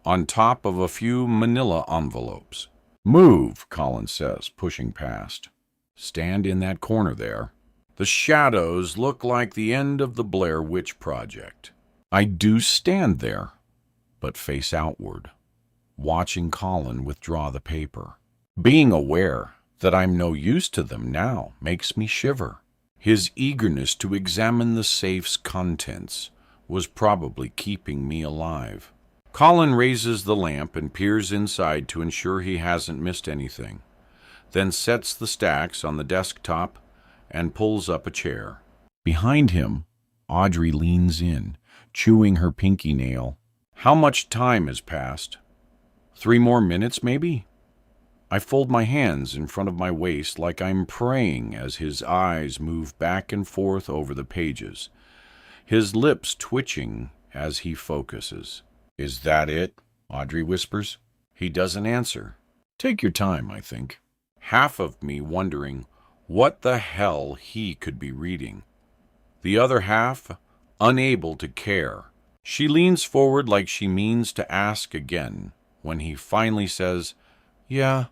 on top of a few manila envelopes. Move, Colin says, pushing past. Stand in that corner there. The shadows look like the end of the Blair Witch Project. I do stand there, but face outward, watching Colin withdraw the paper. Being aware that I'm no use to them now makes me shiver. His eagerness to examine the safe's contents was probably keeping me alive. Colin raises the lamp and peers inside to ensure he hasn't missed anything, then sets the stacks on the desktop and pulls up a chair. Behind him, Audrey leans in, chewing her pinky nail. How much time has passed? 3 more minutes, maybe? I fold my hands in front of my waist like I'm praying as his eyes move back and forth over the pages, his lips twitching as he focuses. Is that it? Audrey whispers. He doesn't answer. Take your time, I think. Half of me wondering what the hell he could be reading. The other half unable to care. She leans forward like she means to ask again when he finally says, Yeah.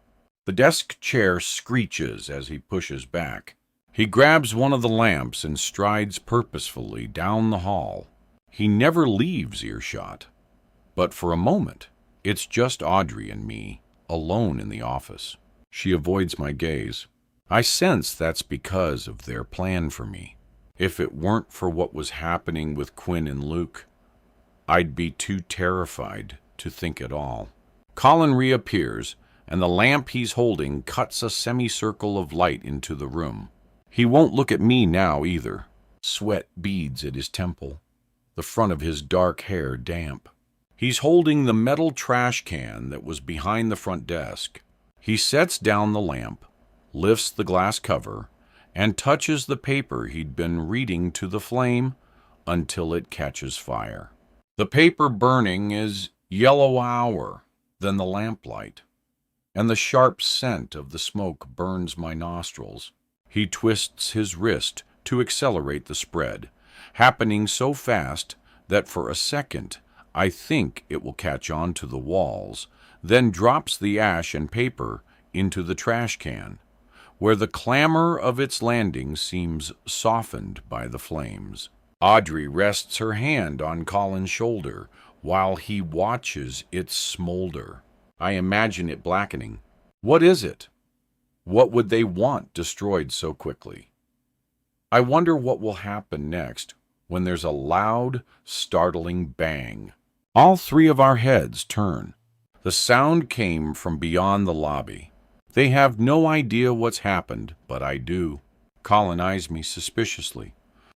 The desk chair screeches as he pushes back. He grabs one of the lamps and strides purposefully down the hall. He never leaves earshot. But for a moment, it's just Audrey and me, alone in the office. She avoids my gaze. I sense that's because of their plan for me. If it weren't for what was happening with Quinn and Luke, I'd be too terrified to think at all. Colin reappears, and the lamp he's holding cuts a semicircle of light into the room. He won't look at me now either. Sweat beads at his temple, the front of his dark hair damp. He's holding the metal trash can that was behind the front desk. He sets down the lamp, lifts the glass cover, and touches the paper he'd been reading to the flame until it catches fire. The paper burning is yellower than the lamplight, and the sharp scent of the smoke burns my nostrils. He twists his wrist to accelerate the spread, happening so fast that for a second I think it will catch on to the walls, then drops the ash and paper into the trash can. where the clamor of its landing seems softened by the flames. Audrey rests her hand on Colin's shoulder while he watches it smolder. I imagine it blackening. What is it? What would they want destroyed so quickly? I wonder what will happen next when there's a loud, startling bang. All three of our heads turn. The sound came from beyond the lobby. They have no idea what's happened, but I do. Colin eyes me suspiciously.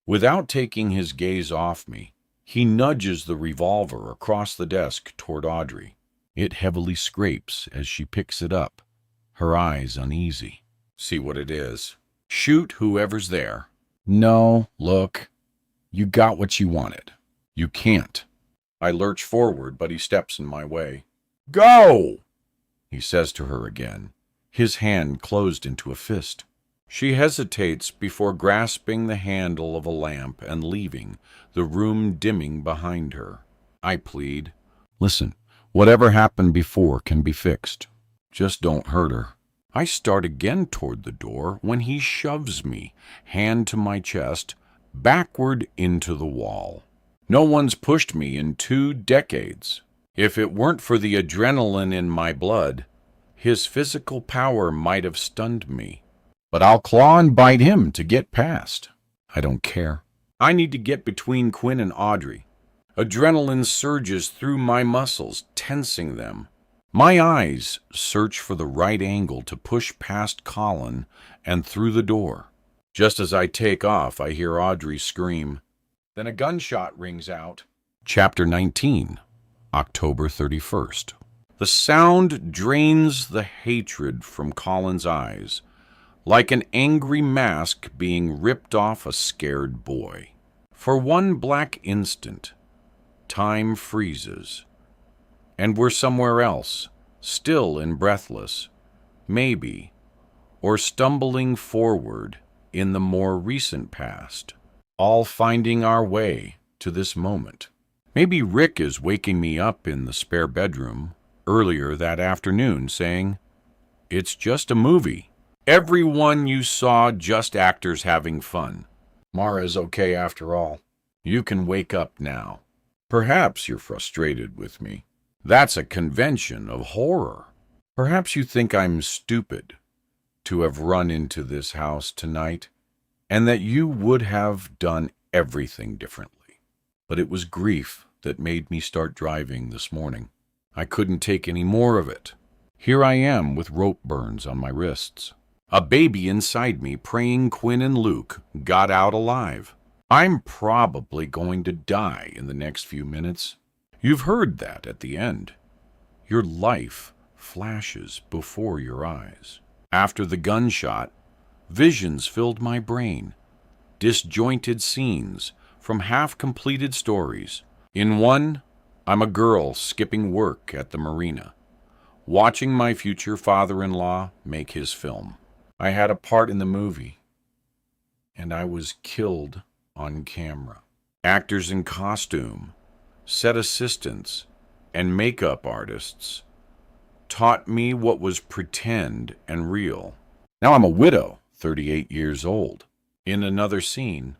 Without taking his gaze off me, he nudges the revolver across the desk toward Audrey. It heavily scrapes as she picks it up, her eyes uneasy. See what it is. Shoot whoever's there. No, look. You got what you wanted. You can't. I lurch forward, but he steps in my way. Go! He says to her again, his hand closed into a fist. She hesitates before grasping the handle of a lamp and leaving, the room dimming behind her. I plead, listen, whatever happened before can be fixed. Just don't hurt her. I start again toward the door when he shoves me, hand to my chest, backward into the wall. No one's pushed me in 2 decades. If it weren't for the adrenaline in my blood, his physical power might have stunned me. But I'll claw and bite him to get past. I don't care. I need to get between Quinn and Audrey. Adrenaline surges through my muscles, tensing them. My eyes search for the right angle to push past Colin and through the door. Just as I take off, I hear Audrey scream. Then a gunshot rings out. Chapter 19, October 31st. The sound drains the hatred from Colin's eyes, like an angry mask being ripped off a scared boy. For one black instant, time freezes, and we're somewhere else, still and breathless, maybe, or stumbling forward in the more recent past, all finding our way to this moment. Maybe Rick is waking me up in the spare bedroom earlier that afternoon saying, "It's just a movie. Everyone you saw, just actors having fun. Mara's okay after all. You can wake up now. Perhaps you're frustrated with me. That's a convention of horror. Perhaps you think I'm stupid to have run into this house tonight, and that you would have done everything differently. But it was grief that made me start driving this morning. I couldn't take any more of it. Here I am with rope burns on my wrists. A baby inside me praying Quinn and Luke got out alive. I'm probably going to die in the next few minutes. You've heard that at the end. Your life flashes before your eyes. After the gunshot, visions filled my brain, disjointed scenes from half-completed stories. In one, I'm a girl skipping work at the marina, watching my future father-in-law make his film. I had a part in the movie, and I was killed on camera. Actors in costume, set assistants, and makeup artists taught me what was pretend and real. Now I'm a widow, 38 years old. In another scene,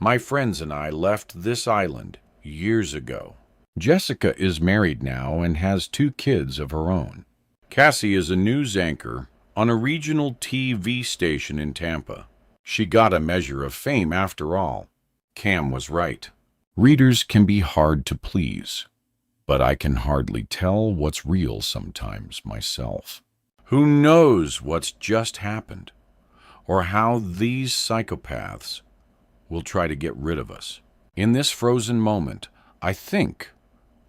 my friends and I left this island years ago. Jessica is married now and has 2 kids of her own. Cassie is a news anchor on a regional TV station in Tampa. She got a measure of fame after all. Cam was right. Readers can be hard to please, but I can hardly tell what's real sometimes myself. Who knows what's just happened, or how these psychopaths will try to get rid of us. In this frozen moment, I think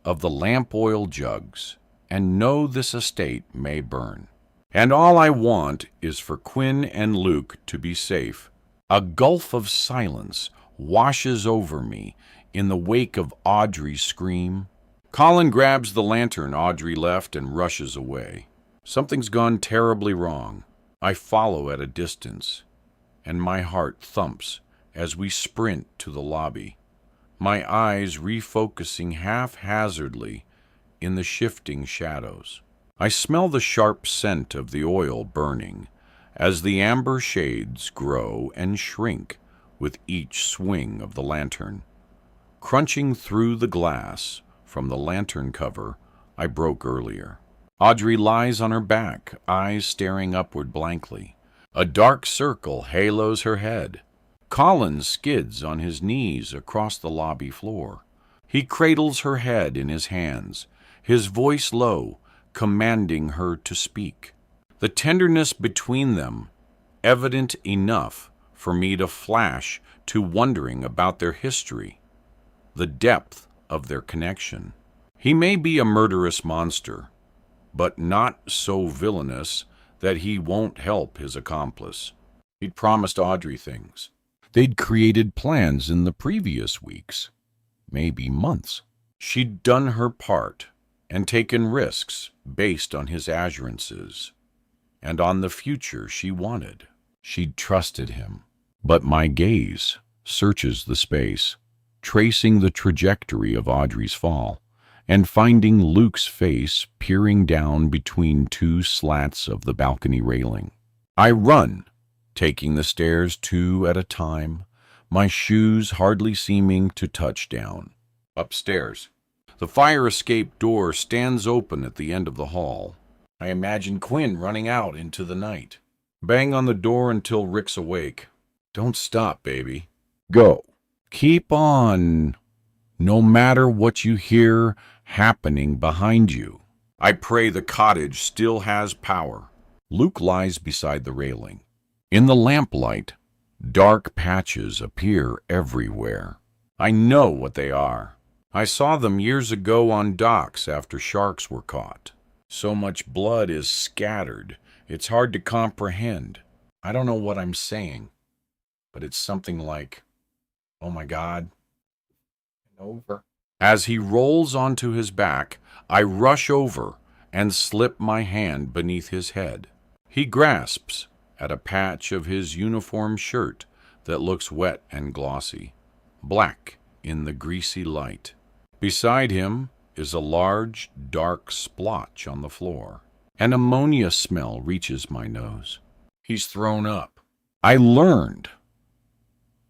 of the lamp oil jugs and know this estate may burn. And all I want is for Quinn and Luke to be safe. A gulf of silence washes over me in the wake of Audrey's scream. Colin grabs the lantern Audrey left and rushes away. Something's gone terribly wrong. I follow at a distance, and my heart thumps as we sprint to the lobby, my eyes refocusing haphazardly in the shifting shadows. I smell the sharp scent of the oil burning as the amber shades grow and shrink with each swing of the lantern. Crunching through the glass from the lantern cover I broke earlier. Audrey lies on her back, eyes staring upward blankly. A dark circle halos her head. Colin skids on his knees across the lobby floor. He cradles her head in his hands, his voice low, commanding her to speak. The tenderness between them, evident enough for me to flash to wondering about their history, the depth of their connection. He may be a murderous monster, but not so villainous that he won't help his accomplice. He'd promised Audrey things. They'd created plans in the previous weeks, maybe months. She'd done her part and taken risks based on his assurances and on the future she wanted. She'd trusted him. But my gaze searches the space, tracing the trajectory of Audrey's fall, and finding Luke's face peering down between two slats of the balcony railing. I run, taking the stairs 2 at a time, my shoes hardly seeming to touch down. Upstairs. The fire escape door stands open at the end of the hall. I imagine Quinn running out into the night. Bang on the door until Rick's awake. Don't stop, baby. Go. Keep on. No matter what you hear happening behind you. I pray the cottage still has power. Luke lies beside the railing. In the lamplight, dark patches appear everywhere. I know what they are. I saw them years ago on docks after sharks were caught. So much blood is scattered, it's hard to comprehend. I don't know what I'm saying, but it's something like, oh my God, over. As he rolls onto his back, I rush over and slip my hand beneath his head. He grasps at a patch of his uniform shirt that looks wet and glossy, black in the greasy light. Beside him is a large, dark splotch on the floor. An ammonia smell reaches my nose. He's thrown up. I learned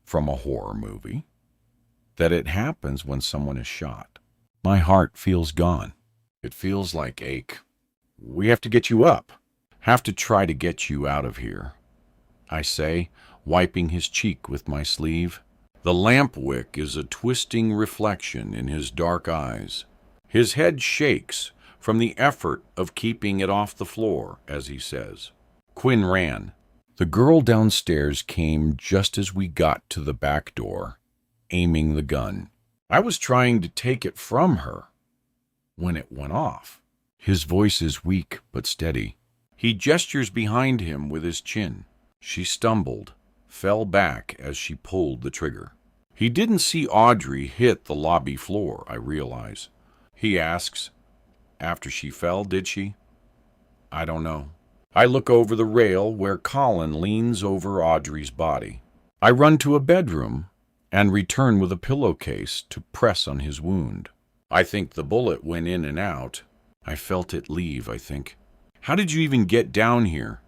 from a horror movie that it happens when someone is shot. My heart feels gone. It feels like ache. We have to get you up. Have to try to get you out of here, I say, wiping his cheek with my sleeve. The lamp wick is a twisting reflection in his dark eyes. His head shakes from the effort of keeping it off the floor, as he says. Quinn ran. The girl downstairs came just as we got to the back door, aiming the gun. I was trying to take it from her when it went off. His voice is weak but steady. He gestures behind him with his chin. She stumbled, fell back as she pulled the trigger. He didn't see Audrey hit the lobby floor, I realize. He asks, after she fell, did she? I don't know. I look over the rail where Colin leans over Audrey's body. I run to a bedroom and return with a pillowcase to press on his wound. I think the bullet went in and out. I felt it leave, I think. How did you even get down here?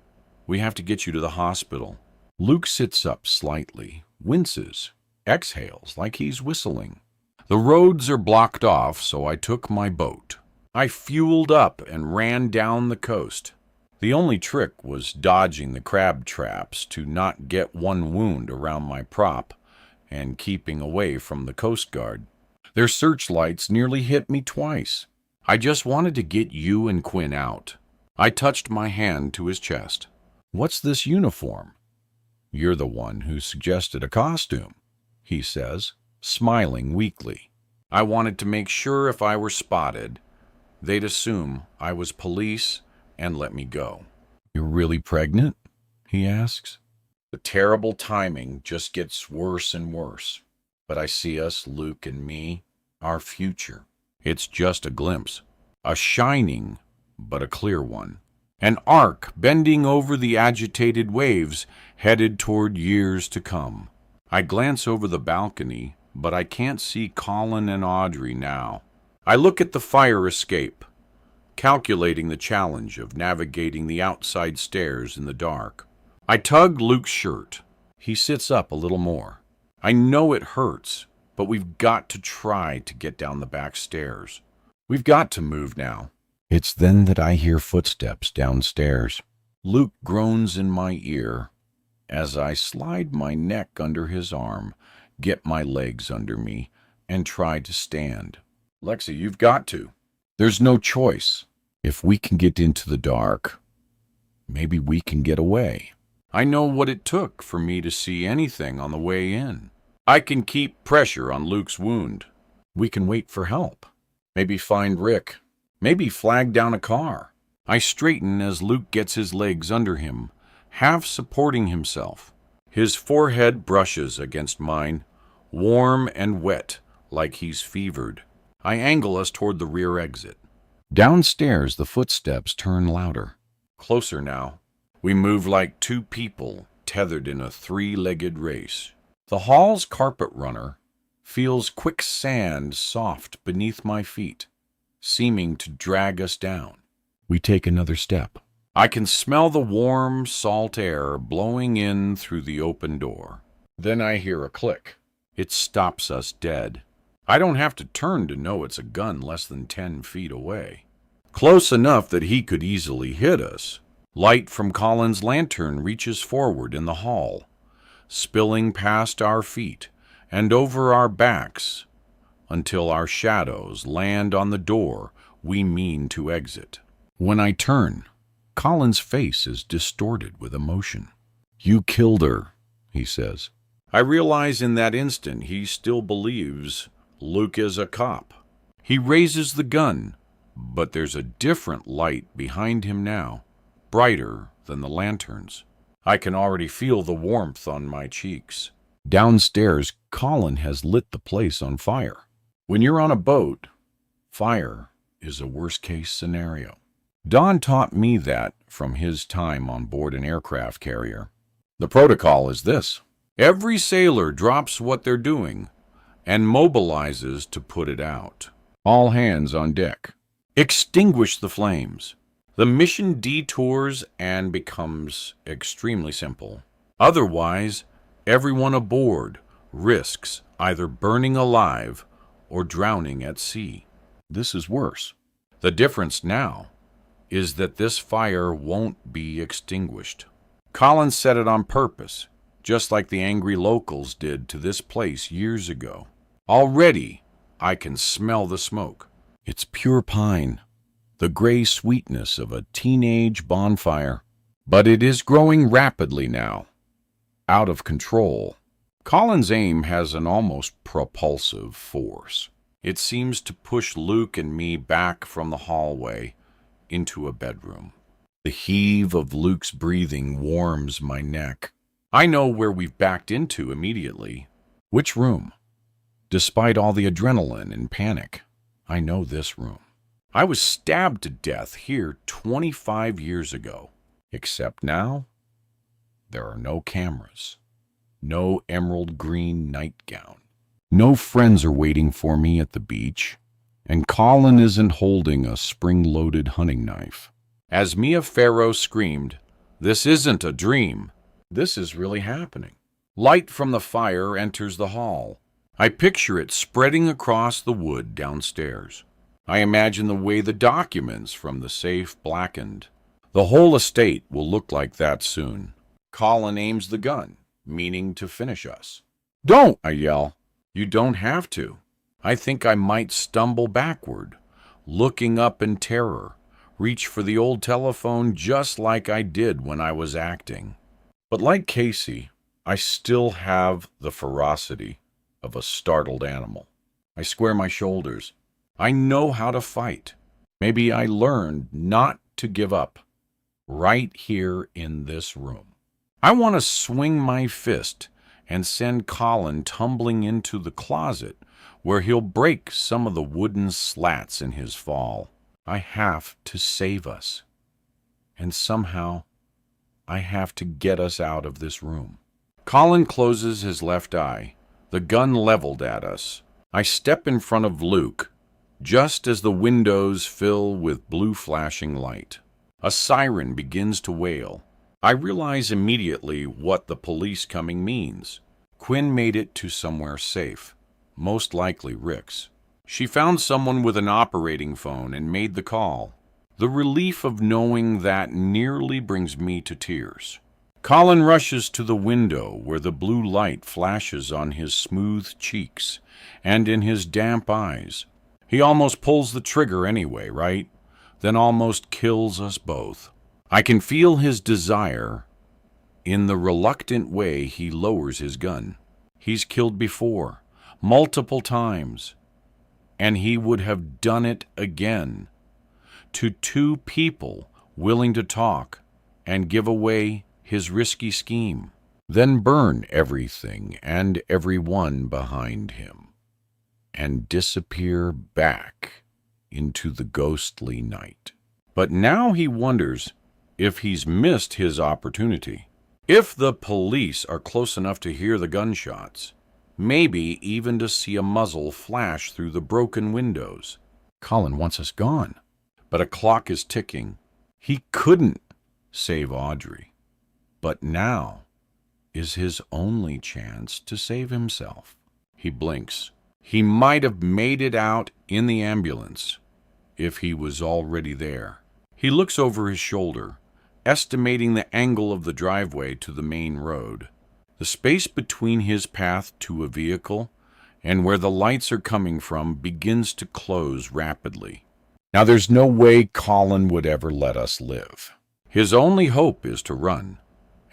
We have to get you to the hospital. Luke sits up slightly, winces, exhales like he's whistling. The roads are blocked off, so I took my boat. I fueled up and ran down the coast. The only trick was dodging the crab traps to not get one wound around my prop and keeping away from the Coast Guard. Their searchlights nearly hit me twice. I just wanted to get you and Quinn out. I touched my hand to his chest. What's this uniform? You're the one who suggested a costume, he says, smiling weakly. I wanted to make sure if I were spotted, they'd assume I was police and let me go. You're really pregnant? He asks. The terrible timing just gets worse and worse. But I see us, Luke and me, our future. It's just a glimpse, a shining but a clear one. An arc bending over the agitated waves headed toward years to come. I glance over the balcony, but I can't see Colin and Audrey now. I look at the fire escape, calculating the challenge of navigating the outside stairs in the dark. I tug Luke's shirt. He sits up a little more. I know it hurts, but we've got to try to get down the back stairs. We've got to move now. It's then that I hear footsteps downstairs. Luke groans in my ear as I slide my neck under his arm, get my legs under me, and try to stand. Lexi, you've got to. There's no choice. If we can get into the dark, maybe we can get away. I know what it took for me to see anything on the way in. I can keep pressure on Luke's wound. We can wait for help. Maybe find Rick. Maybe flag down a car. I straighten as Luke gets his legs under him, half supporting himself. His forehead brushes against mine, warm and wet, like he's fevered. I angle us toward the rear exit. Downstairs, the footsteps turn louder. Closer now. We move like two people tethered in a three-legged race. The hall's carpet runner feels quicksand soft beneath my feet, seeming to drag us down. We take another step. I can smell the warm, salt air blowing in through the open door. Then I hear a click. It stops us dead. I don't have to turn to know it's a gun less than 10 feet away. Close enough that he could easily hit us. Light from Colin's lantern reaches forward in the hall, spilling past our feet and over our backs until our shadows land on the door we mean to exit. When I turn, Colin's face is distorted with emotion. "You killed her," he says. I realize in that instant he still believes Luke is a cop. He raises the gun, but there's a different light behind him now, brighter than the lanterns. I can already feel the warmth on my cheeks. Downstairs, Colin has lit the place on fire. When you're on a boat, fire is a worst-case scenario. Don taught me that from his time on board an aircraft carrier. The protocol is this. Every sailor drops what they're doing and mobilizes to put it out. All hands on deck. Extinguish the flames. The mission detours and becomes extremely simple. Otherwise, everyone aboard risks either burning alive or drowning at sea. This is worse. The difference now is that this fire won't be extinguished. Colin set it on purpose, just like the angry locals did to this place years ago. Already, I can smell the smoke. It's pure pine, the gray sweetness of a teenage bonfire. But it is growing rapidly now, out of control. Colin's aim has an almost propulsive force. It seems to push Luke and me back from the hallway into a bedroom. The heave of Luke's breathing warms my neck. I know where we've backed into immediately. Which room? Despite all the adrenaline and panic, I know this room. I was stabbed to death here 25 years ago. Except now, there are no cameras, no emerald green nightgown. No friends are waiting for me at the beach, and Colin isn't holding a spring-loaded hunting knife. As Mia Farrow screamed, "This isn't a dream. This is really happening." Light from the fire enters the hall. I picture it spreading across the wood downstairs. I imagine the way the documents from the safe blackened. The whole estate will look like that soon. Colin aims the gun, meaning to finish us. "Don't!" I yell. "You don't have to." I think I might stumble backward, looking up in terror, reach for the old telephone just like I did when I was acting. But like Casey, I still have the ferocity of a startled animal. I square my shoulders. I know how to fight. Maybe I learned not to give up right here in this room. I want to swing my fist and send Colin tumbling into the closet where he'll break some of the wooden slats in his fall. I have to save us. And somehow, I have to get us out of this room. Colin closes his left eye, the gun leveled at us. I step in front of Luke, just as the windows fill with blue flashing light. A siren begins to wail. I realize immediately what the police coming means. Quinn made it to somewhere safe, most likely Rick's. She found someone with an operating phone and made the call. The relief of knowing that nearly brings me to tears. Colin rushes to the window where the blue light flashes on his smooth cheeks and in his damp eyes. He almost pulls the trigger anyway, right? Then almost kills us both. I can feel his desire in the reluctant way he lowers his gun. He's killed before, multiple times, and he would have done it again to two people willing to talk and give away his risky scheme, then burn everything and everyone behind him and disappear back into the ghostly night. But now he wonders if he's missed his opportunity. If the police are close enough to hear the gunshots, maybe even to see a muzzle flash through the broken windows. Colin wants us gone, but a clock is ticking. He couldn't save Audrey, but now is his only chance to save himself. He blinks. He might have made it out in the ambulance if he was already there. He looks over his shoulder, estimating the angle of the driveway to the main road. The space between his path to a vehicle and where the lights are coming from begins to close rapidly. Now there's no way Colin would ever let us live. His only hope is to run,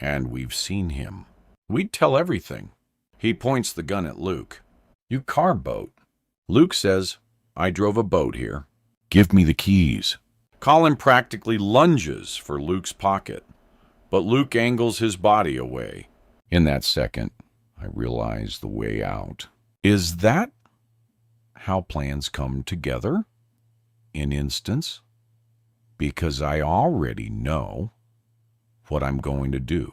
and we've seen him. We'd tell everything. He points the gun at Luke. You car boat. Luke says, I drove a boat here. Give me the keys. Colin practically lunges for Luke's pocket, but Luke angles his body away. In that second, I realize the way out. Is that how plans come together? In instance? Because I already know what I'm going to do.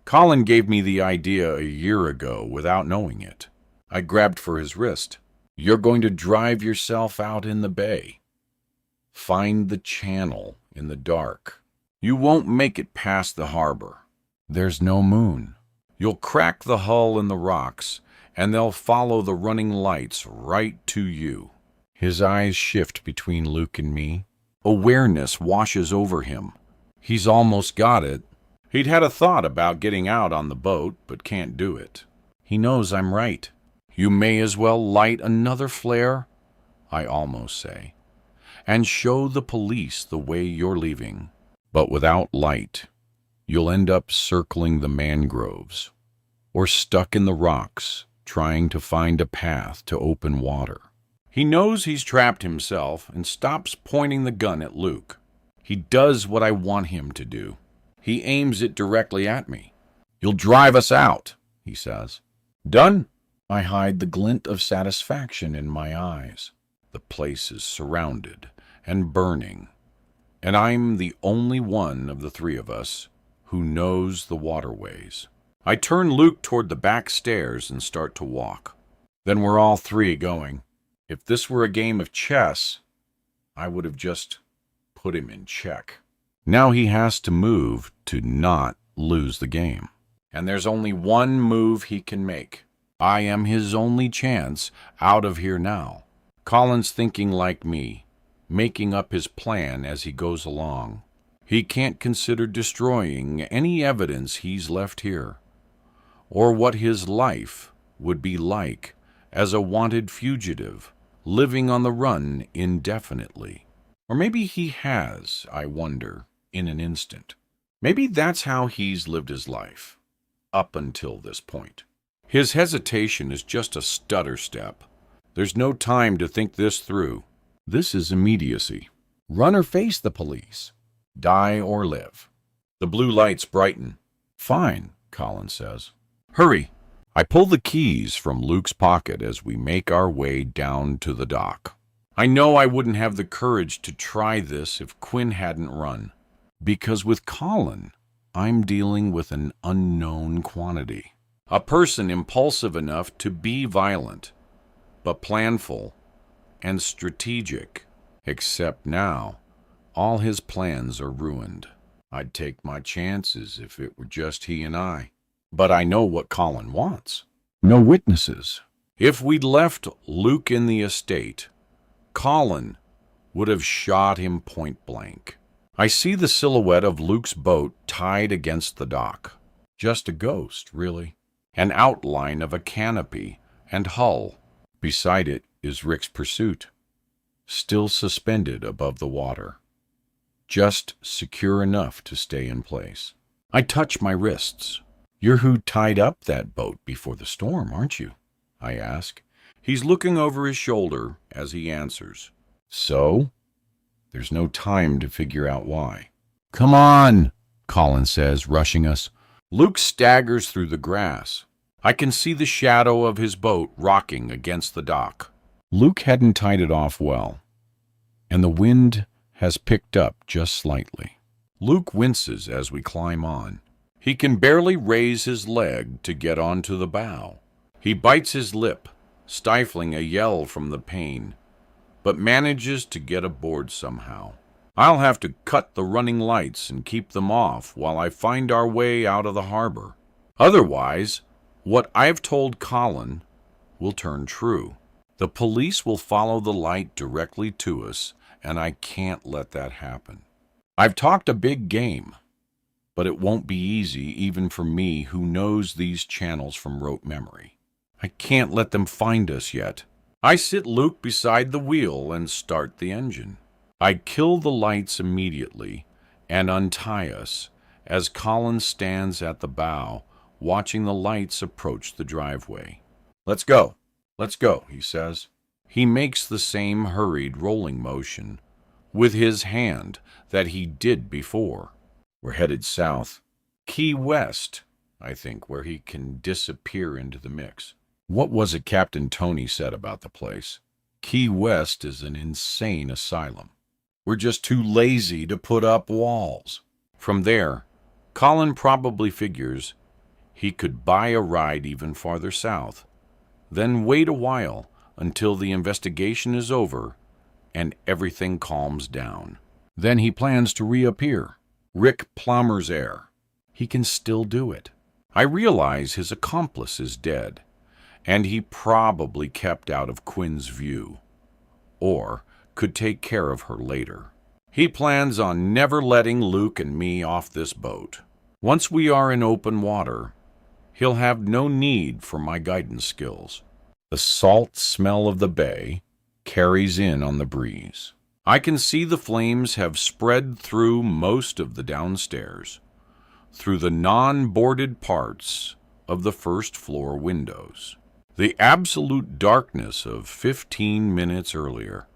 Colin gave me the idea a year ago without knowing it. I grabbed for his wrist. You're going to drive yourself out in the bay. Find the channel in the dark. You won't make it past the harbor. There's no moon. You'll crack the hull in the rocks, and they'll follow the running lights right to you. His eyes shift between Luke and me. Awareness washes over him. He's almost got it. He'd had a thought about getting out on the boat, but can't do it. He knows I'm right. You may as well light another flare, I almost say, and show the police the way you're leaving. But without light, you'll end up circling the mangroves or stuck in the rocks trying to find a path to open water. He knows he's trapped himself and stops pointing the gun at Luke. He does what I want him to do. He aims it directly at me. You'll drive us out, he says. Done? I hide the glint of satisfaction in my eyes. The place is surrounded and burning, and I'm the only one of the three of us who knows the waterways. I turn Luke toward the back stairs and start to walk. Then we're all three going. If this were a game of chess, I would have just put him in check. Now he has to move to not lose the game. And there's only one move he can make. I am his only chance out of here now. Colin's thinking like me, making up his plan as he goes along. He can't consider destroying any evidence he's left here, or what his life would be like as a wanted fugitive, living on the run indefinitely. Or maybe he has, I wonder, in an instant. Maybe that's how he's lived his life, up until this point. His hesitation is just a stutter step. There's no time to think this through. This is immediacy. Run or face the police. Die or live. The blue lights brighten. Fine, Colin says. Hurry. I pull the keys from Luke's pocket as we make our way down to the dock. I know I wouldn't have the courage to try this if Quinn hadn't run. Because with Colin, I'm dealing with an unknown quantity. A person impulsive enough to be violent, but planful and strategic. Except now, all his plans are ruined. I'd take my chances if it were just he and I. But I know what Colin wants. No witnesses. If we'd left Luke in the estate, Colin would have shot him point blank. I see the silhouette of Luke's boat tied against the dock. Just a ghost, really. An outline of a canopy and hull. Beside it is Rick's Pursuit, still suspended above the water, just secure enough to stay in place. I touch my wrists. You're who tied up that boat before the storm, aren't you? I ask. He's looking over his shoulder as he answers. So? There's no time to figure out why. Come on, Colin says, rushing us. Luke staggers through the grass. I can see the shadow of his boat rocking against the dock. Luke hadn't tied it off well, and the wind has picked up just slightly. Luke winces as we climb on. He can barely raise his leg to get onto the bow. He bites his lip, stifling a yell from the pain, but manages to get aboard somehow. I'll have to cut the running lights and keep them off while I find our way out of the harbor. Otherwise, what I've told Colin will turn true. The police will follow the light directly to us, and I can't let that happen. I've talked a big game, but it won't be easy even for me who knows these channels from rote memory. I can't let them find us yet. I sit Luke beside the wheel and start the engine. I kill the lights immediately and untie us as Colin stands at the bow, watching the lights approach the driveway. Let's go, he says. He makes the same hurried rolling motion with his hand that he did before. We're headed south. Key West, I think, where he can disappear into the mix. What was it Captain Tony said about the place? Key West is an insane asylum. We're just too lazy to put up walls. From there, Colin probably figures he could buy a ride even farther south, then wait a while until the investigation is over and everything calms down. Then he plans to reappear. Rick Plummer's heir. He can still do it. I realize his accomplice is dead, and he probably kept out of Quinn's view, or could take care of her later. He plans on never letting Luke and me off this boat. Once we are in open water, he'll have no need for my guidance skills. The salt smell of the bay carries in on the breeze. I can see the flames have spread through most of the downstairs, through the non-boarded parts of the first floor windows. The absolute darkness of 15 minutes earlier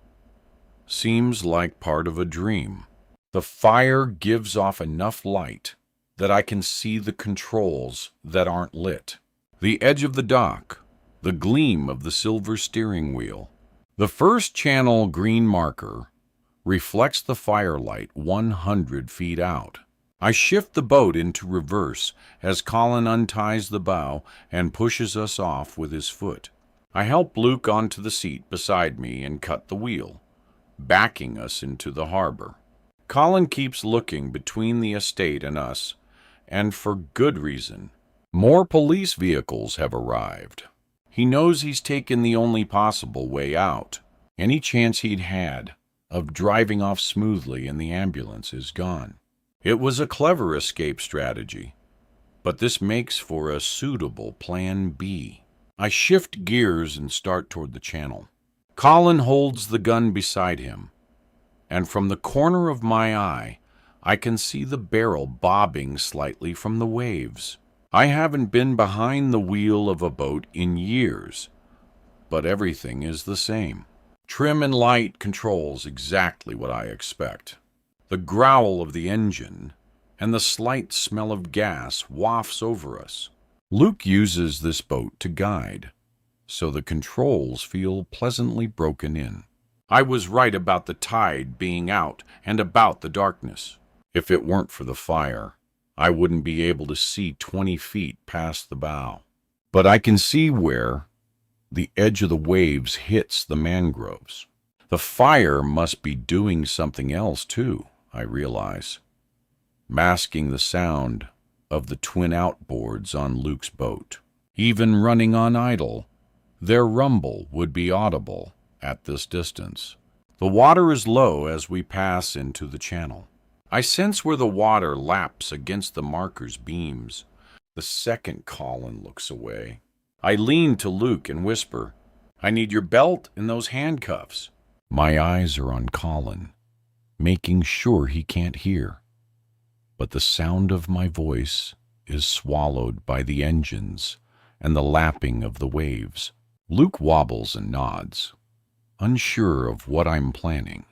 seems like part of a dream. The fire gives off enough light that I can see the controls that aren't lit. The edge of the dock, the gleam of the silver steering wheel. The first channel green marker reflects the firelight 100 feet out. I shift the boat into reverse as Colin unties the bow and pushes us off with his foot. I help Luke onto the seat beside me and cut the wheel, backing us into the harbor. Colin keeps looking between the estate and us, and for good reason. More police vehicles have arrived. He knows he's taken the only possible way out. Any chance he'd had of driving off smoothly in the ambulance is gone. It was a clever escape strategy, but this makes for a suitable plan B. I shift gears and start toward the channel. Colin holds the gun beside him, and from the corner of my eye, I can see the barrel bobbing slightly from the waves. I haven't been behind the wheel of a boat in years, but everything is the same. Trim and light controls exactly what I expect. The growl of the engine and the slight smell of gas wafts over us. Luke uses this boat to guide, so the controls feel pleasantly broken in. I was right about the tide being out and about the darkness. If it weren't for the fire, I wouldn't be able to see 20 feet past the bow. But I can see where the edge of the waves hits the mangroves. The fire must be doing something else too, I realize. masking the sound of the twin outboards on Luke's boat. Even running on idle, their rumble would be audible at this distance. The water is low as we pass into the channel. I sense where the water laps against the marker's beams. The second Colin looks away. I lean to Luke and whisper, "I need your belt and those handcuffs." My eyes are on Colin, making sure he can't hear. But the sound of my voice is swallowed by the engines and the lapping of the waves. Luke wobbles and nods, unsure of what I'm planning,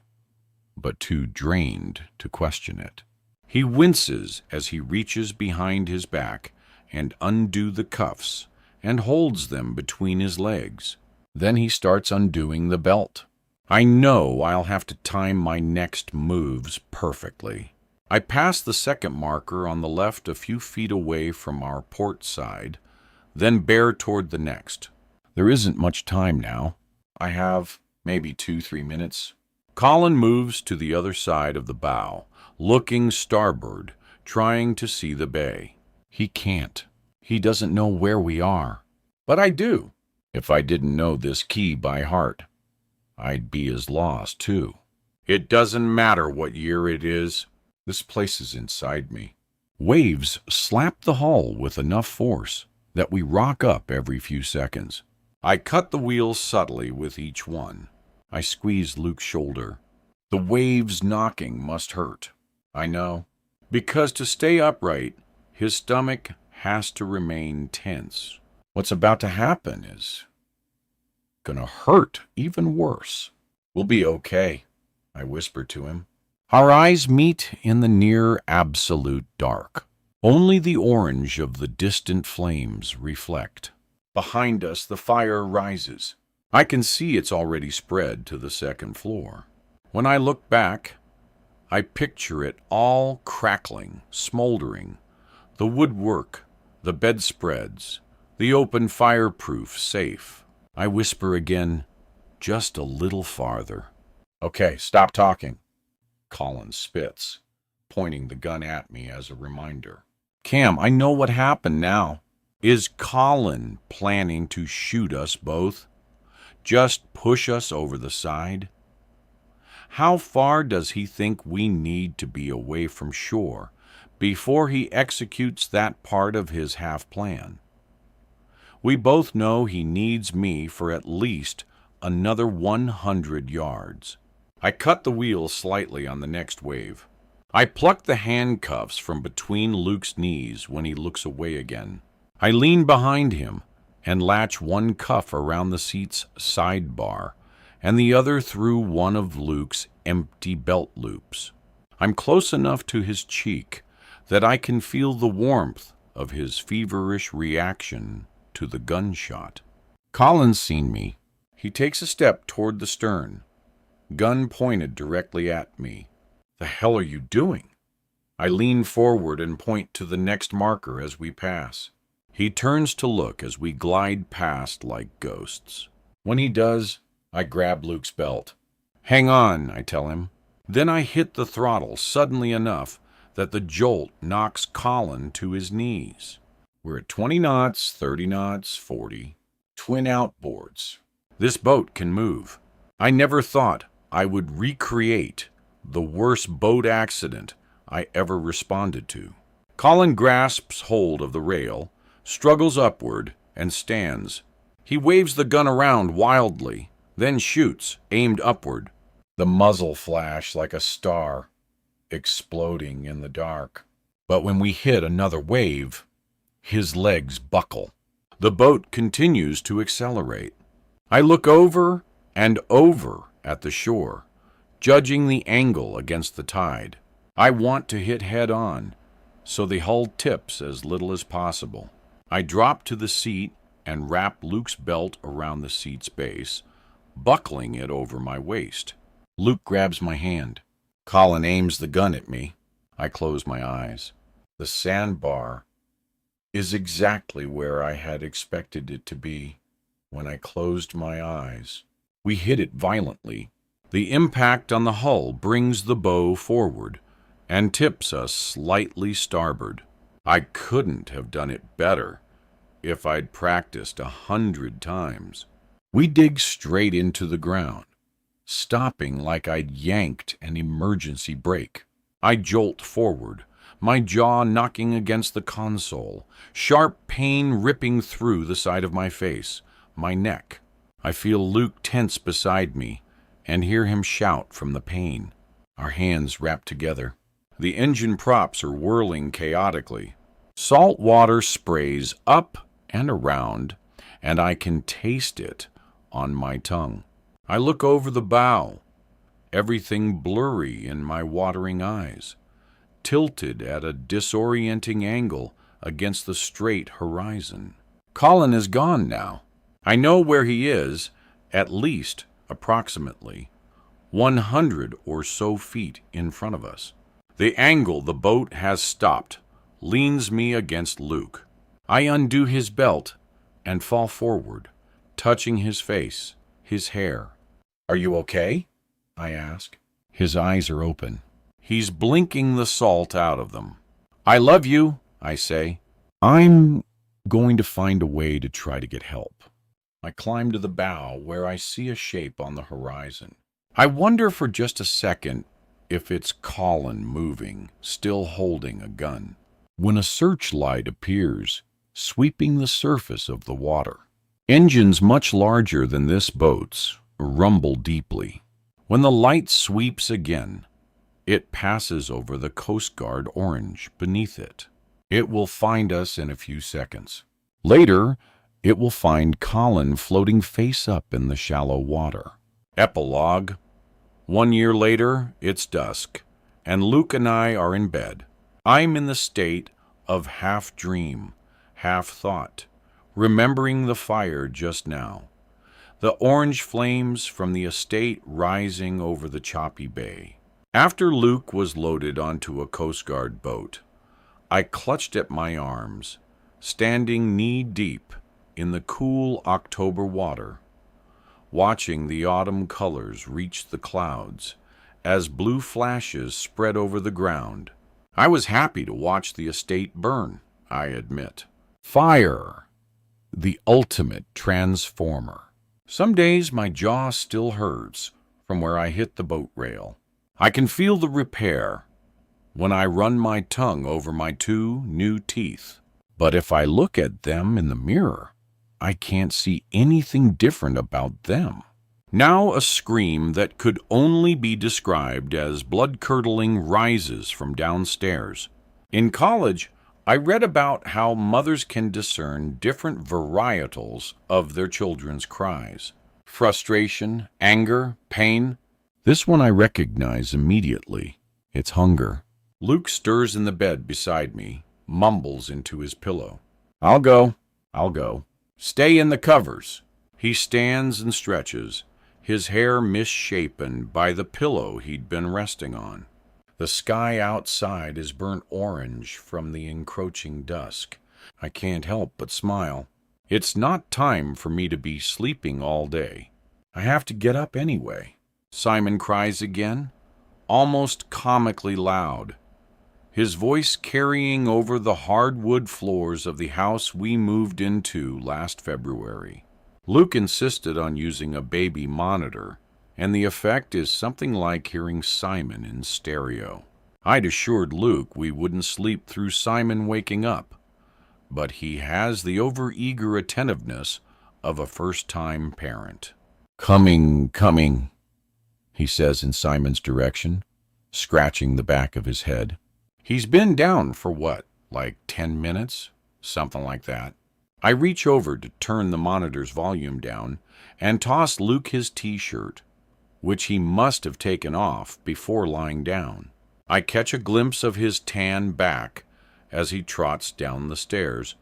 but too drained to question it. He winces as he reaches behind his back and undo the cuffs and holds them between his legs. Then he starts undoing the belt. I know I'll have to time my next moves perfectly. I pass the second marker on the left a few feet away from our port side, then bear toward the next. There isn't much time now. I have maybe 2-3 minutes. Colin moves to the other side of the bow, looking starboard, trying to see the bay. He can't. He doesn't know where we are. But I do. If I didn't know this key by heart, I'd be as lost, too. It doesn't matter what year it is. This place is inside me. Waves slap the hull with enough force that we rock up every few seconds. I cut the wheels subtly with each one. I squeeze Luke's shoulder. The waves knocking must hurt. I know. Because to stay upright, his stomach has to remain tense. What's about to happen is gonna hurt even worse. We'll be okay, I whisper to him. Our eyes meet in the near absolute dark. Only the orange of the distant flames reflect. Behind us, the fire rises. I can see it's already spread to the second floor. When I look back, I picture it all crackling, smoldering. The woodwork, the bedspreads, the open fireproof safe. I whisper again, just a little farther. Okay, stop talking. Colin spits, pointing the gun at me as a reminder. Cam, I know what happened now. Is Colin planning to shoot us both? Just push us over the side? How far does he think we need to be away from shore before he executes that part of his half-plan? We both know he needs me for at least another 100 yards. I cut the wheel slightly on the next wave. I pluck the handcuffs from between Luke's knees when he looks away again. I lean behind him and latch one cuff around the seat's sidebar and the other through one of Luke's empty belt loops. I'm close enough to his cheek that I can feel the warmth of his feverish reaction to the gunshot. Colin's seen me. He takes a step toward the stern, gun pointed directly at me. The hell are you doing? I lean forward and point to the next marker as we pass. He turns to look as we glide past like ghosts. When he does, I grab Luke's belt. Hang on, I tell him. Then I hit the throttle suddenly enough that the jolt knocks Colin to his knees. We're at 20 knots, 30 knots, 40. Twin outboards. This boat can move. I never thought I would recreate the worst boat accident I ever responded to. Colin grasps hold of the rail, struggles upward, and stands. He waves the gun around wildly, then shoots, aimed upward. The muzzle flash like a star, exploding in the dark. But when we hit another wave, his legs buckle. The boat continues to accelerate. I look over and over at the shore, judging the angle against the tide. I want to hit head on, so the hull tips as little as possible. I drop to the seat and wrap Luke's belt around the seat's base, buckling it over my waist. Luke grabs my hand. Colin aims the gun at me. I close my eyes. The sandbar is exactly where I had expected it to be when I closed my eyes. We hit it violently. The impact on the hull brings the bow forward, and tips us slightly starboard. I couldn't have done it better if I'd practiced 100 times. We dig straight into the ground, stopping like I'd yanked an emergency brake. I jolt forward, my jaw knocking against the console, sharp pain ripping through the side of my face, my neck. I feel Luke tense beside me and hear him shout from the pain. Our hands wrap together. The engine props are whirling chaotically. Salt water sprays up and around, and I can taste it on my tongue. I look over the bow, everything blurry in my watering eyes, tilted at a disorienting angle against the straight horizon. Colin is gone now. I know where he is, at least, approximately, 100 or so feet in front of us. The angle the boat has stopped leans me against Luke. I undo his belt and fall forward, touching his face, his hair. "Are you okay?" I ask. His eyes are open. He's blinking the salt out of them. "I love you," I say. I'm going to find a way to try to get help. I climb to the bow where I see a shape on the horizon. I wonder for just a second if it's Colin moving, still holding a gun, when a searchlight appears, sweeping the surface of the water. Engines much larger than this boat's rumble deeply. When the light sweeps again, it passes over the Coast Guard orange beneath it. It will find us in a few seconds. Later, it will find Colin floating face up in the shallow water. Epilogue. 1 year later, it's dusk, and Luke and I are in bed. I'm in the state of half dream, half thought, remembering the fire just now, the orange flames from the estate rising over the choppy bay. After Luke was loaded onto a Coast Guard boat, I clutched at my arms, standing knee-deep in the cool October water, watching the autumn colors reach the clouds as blue flashes spread over the ground. I was happy to watch the estate burn, I admit. Fire, the ultimate transformer. Some days my jaw still hurts from where I hit the boat rail. I can feel the repair when I run my tongue over my 2 new teeth. But if I look at them in the mirror, I can't see anything different about them. Now a scream that could only be described as blood-curdling rises from downstairs. In college, I read about how mothers can discern different varietals of their children's cries. Frustration, anger, pain. This one I recognize immediately. It's hunger. Luke stirs in the bed beside me, mumbles into his pillow. I'll go. Stay in the covers." He stands and stretches, his hair misshapen by the pillow he'd been resting on. The sky outside is burnt orange from the encroaching dusk. I can't help but smile. It's not time for me to be sleeping all day. I have to get up anyway. Simon cries again, almost comically loud, his voice carrying over the hardwood floors of the house we moved into last February. Luke insisted on using a baby monitor, and the effect is something like hearing Simon in stereo. I'd assured Luke we wouldn't sleep through Simon waking up, but he has the overeager attentiveness of a first-time parent. Coming, he says in Simon's direction, scratching the back of his head. He's been down for what, like 10 minutes? Something like that. I reach over to turn the monitor's volume down and toss Luke his t-shirt, which he must have taken off before lying down. I catch a glimpse of his tan back as he trots down the stairs,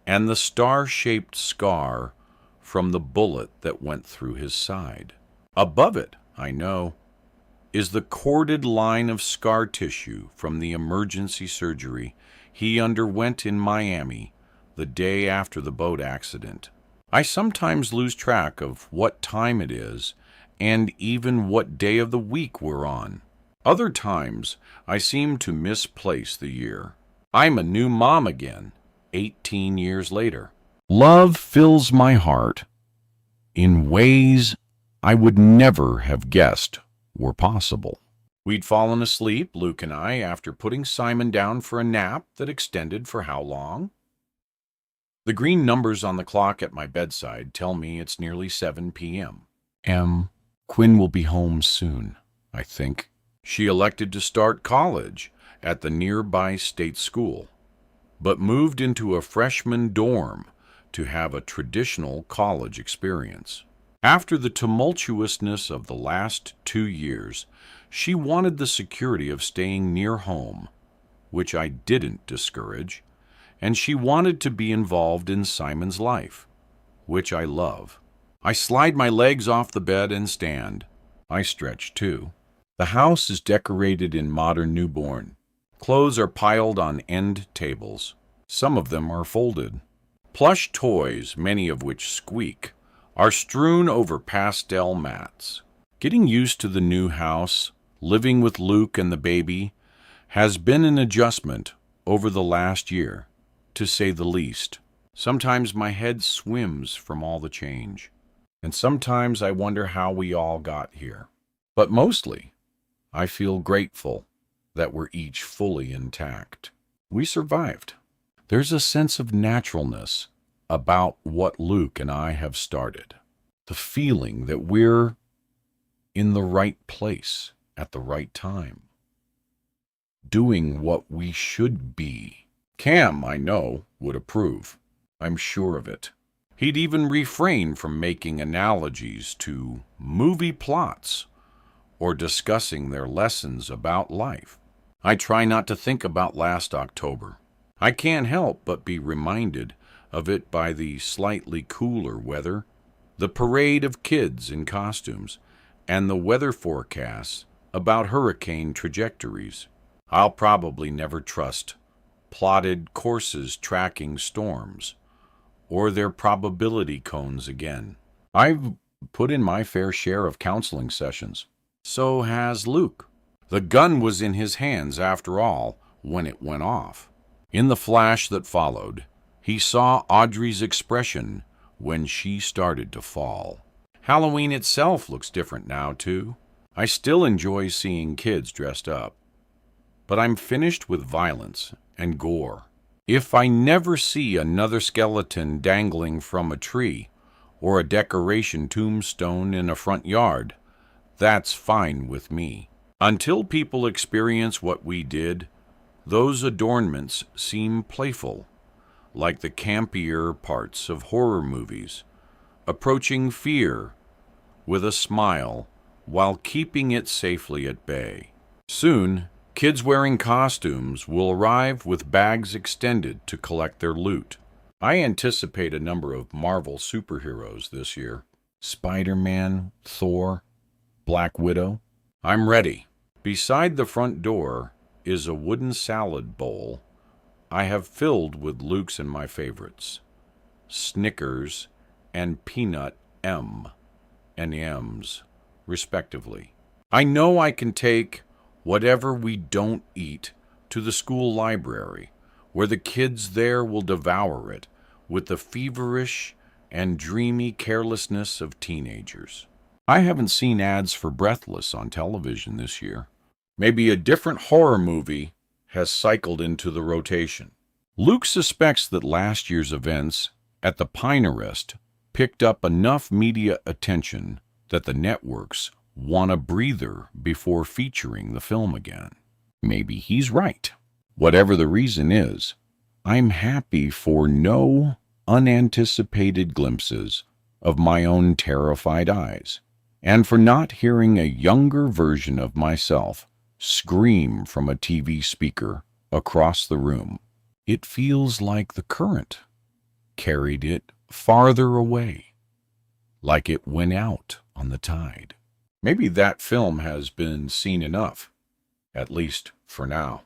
and the star-shaped scar from the bullet that went through his side. Above it, I know, is the corded line of scar tissue from the emergency surgery he underwent in Miami the day after the boat accident. I sometimes lose track of what time it is and even what day of the week we're on. Other times, I seem to misplace the year. I'm a new mom again, 18 years later. Love fills my heart in ways I would never have guessed were possible. We'd fallen asleep, Luke and I, after putting Simon down for a nap that extended for how long? The green numbers on the clock at my bedside tell me it's nearly 7 p.m. Quinn will be home soon, I think. She elected to start college at the nearby state school, but moved into a freshman dorm to have a traditional college experience. After the tumultuousness of the last 2 years, she wanted the security of staying near home, which I didn't discourage, and she wanted to be involved in Simon's life, which I love. I slide my legs off the bed and stand. I stretch too. The house is decorated in modern newborn. Clothes are piled on end tables. Some of them are folded. Plush toys, many of which squeak, are strewn over pastel mats. Getting used to the new house, living with Luke and the baby, has been an adjustment over the last year, to say the least. Sometimes my head swims from all the change, and sometimes I wonder how we all got here. But mostly, I feel grateful that we're each fully intact. We survived. There's a sense of naturalness about what Luke and I have started. The feeling that we're in the right place at the right time, doing what we should be. Cam, I know, would approve. I'm sure of it. He'd even refrain from making analogies to movie plots or discussing their lessons about life. I try not to think about last October. I can't help but be reminded of it by the slightly cooler weather, the parade of kids in costumes, and the weather forecasts about hurricane trajectories. I'll probably never trust plotted courses tracking storms or their probability cones again. I've put in my fair share of counseling sessions. So has Luke. The gun was in his hands, after all, when it went off. In the flash that followed, he saw Audrey's expression when she started to fall. Halloween itself looks different now, too. I still enjoy seeing kids dressed up, but I'm finished with violence and gore. If I never see another skeleton dangling from a tree or a decoration tombstone in a front yard, that's fine with me. Until people experience what we did, those adornments seem playful, like the campier parts of horror movies, approaching fear with a smile while keeping it safely at bay. Soon, kids wearing costumes will arrive with bags extended to collect their loot. I anticipate a number of Marvel superheroes this year. Spider-Man, Thor, Black Widow. I'm ready. Beside the front door is a wooden salad bowl I have filled with Luke's and my favorites, Snickers and Peanut M&Ms, respectively. I know I can take whatever we don't eat to the school library, where the kids there will devour it with the feverish and dreamy carelessness of teenagers. I haven't seen ads for Breathless on television this year. Maybe a different horror movie has cycled into the rotation. Luke suspects that last year's events at the Pinterest picked up enough media attention that the networks want a breather before featuring the film again. Maybe he's right. Whatever the reason is, I'm happy for no unanticipated glimpses of my own terrified eyes, and for not hearing a younger version of myself scream from a TV speaker across the room. It feels like the current carried it farther away, like it went out on the tide. Maybe that film has been seen enough, at least for now.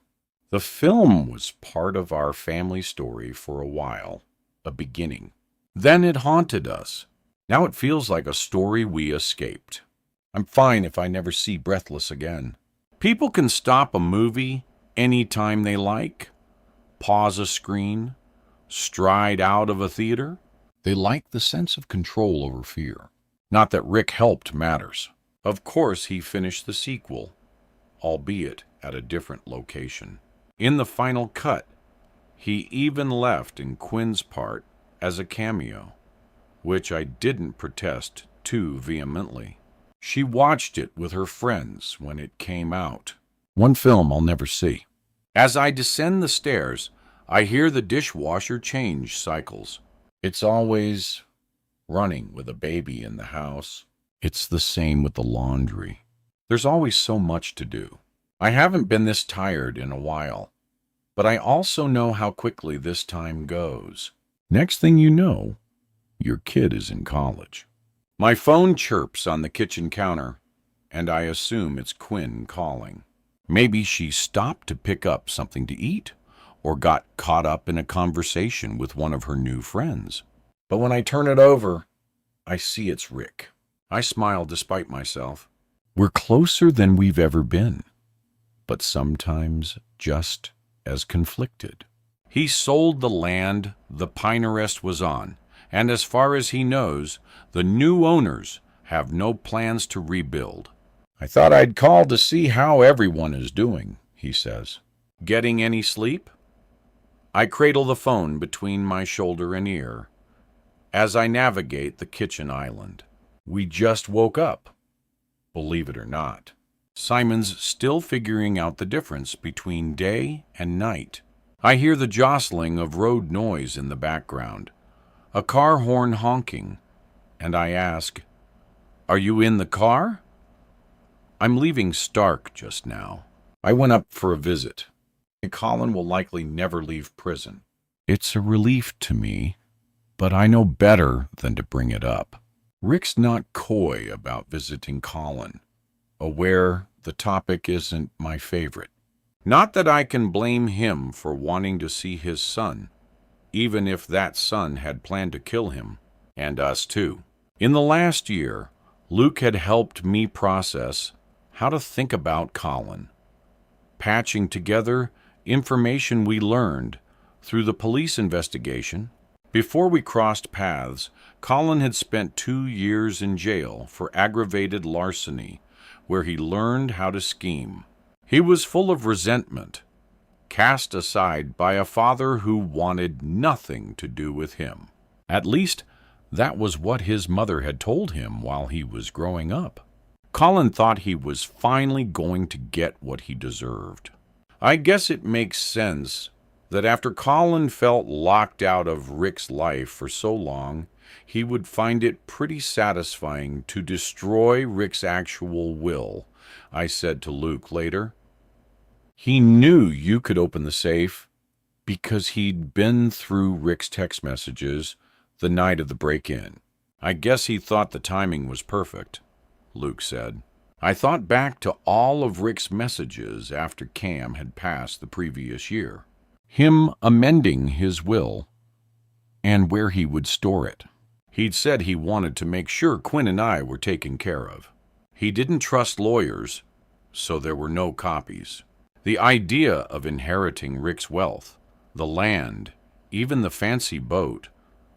The film was part of our family story for a while, a beginning. Then it haunted us. Now it feels like a story we escaped. I'm fine if I never see Breathless again. People can stop a movie anytime they like, pause a screen, stride out of a theater. They like the sense of control over fear. Not that Rick helped matters. Of course, he finished the sequel, albeit at a different location. In the final cut, he even left in Quinn's part as a cameo, which I didn't protest too vehemently. She watched it with her friends when it came out. One film I'll never see. As I descend the stairs, I hear the dishwasher change cycles. It's always running with a baby in the house. It's the same with the laundry. There's always so much to do. I haven't been this tired in a while, but I also know how quickly this time goes. Next thing you know, your kid is in college. My phone chirps on the kitchen counter, and I assume it's Quinn calling. Maybe she stopped to pick up something to eat, or got caught up in a conversation with one of her new friends. But when I turn it over, I see it's Rick. I smile despite myself. We're closer than we've ever been, but sometimes just as conflicted. He sold the land the Pinarest was on, and as far as he knows, the new owners have no plans to rebuild. I thought I'd call to see how everyone is doing, he says. Getting any sleep? I cradle the phone between my shoulder and ear as I navigate the kitchen island. We just woke up, believe it or not. Simon's still figuring out the difference between day and night. I hear the jostling of road noise in the background, a car horn honking, and I ask, "Are you in the car?" I'm leaving Stark just now. I went up for a visit. Colin will likely never leave prison. It's a relief to me, but I know better than to bring it up. Rick's not coy about visiting Colin, aware the topic isn't my favorite. Not that I can blame him for wanting to see his son, even if that son had planned to kill him, and us too. In the last year, Luke had helped me process how to think about Colin, patching together information we learned through the police investigation. Before we crossed paths, Colin had spent 2 years in jail for aggravated larceny, where he learned how to scheme. He was full of resentment, cast aside by a father who wanted nothing to do with him. At least, that was what his mother had told him while he was growing up. Colin thought he was finally going to get what he deserved. I guess it makes sense that after Colin felt locked out of Rick's life for so long, he would find it pretty satisfying to destroy Rick's actual will, I said to Luke later. He knew you could open the safe because he'd been through Rick's text messages the night of the break-in. I guess he thought the timing was perfect, Luke said. I thought back to all of Rick's messages after Cam had passed the previous year. Him amending his will and where he would store it. He'd said he wanted to make sure Quinn and I were taken care of. He didn't trust lawyers, so there were no copies. The idea of inheriting Rick's wealth, the land, even the fancy boat,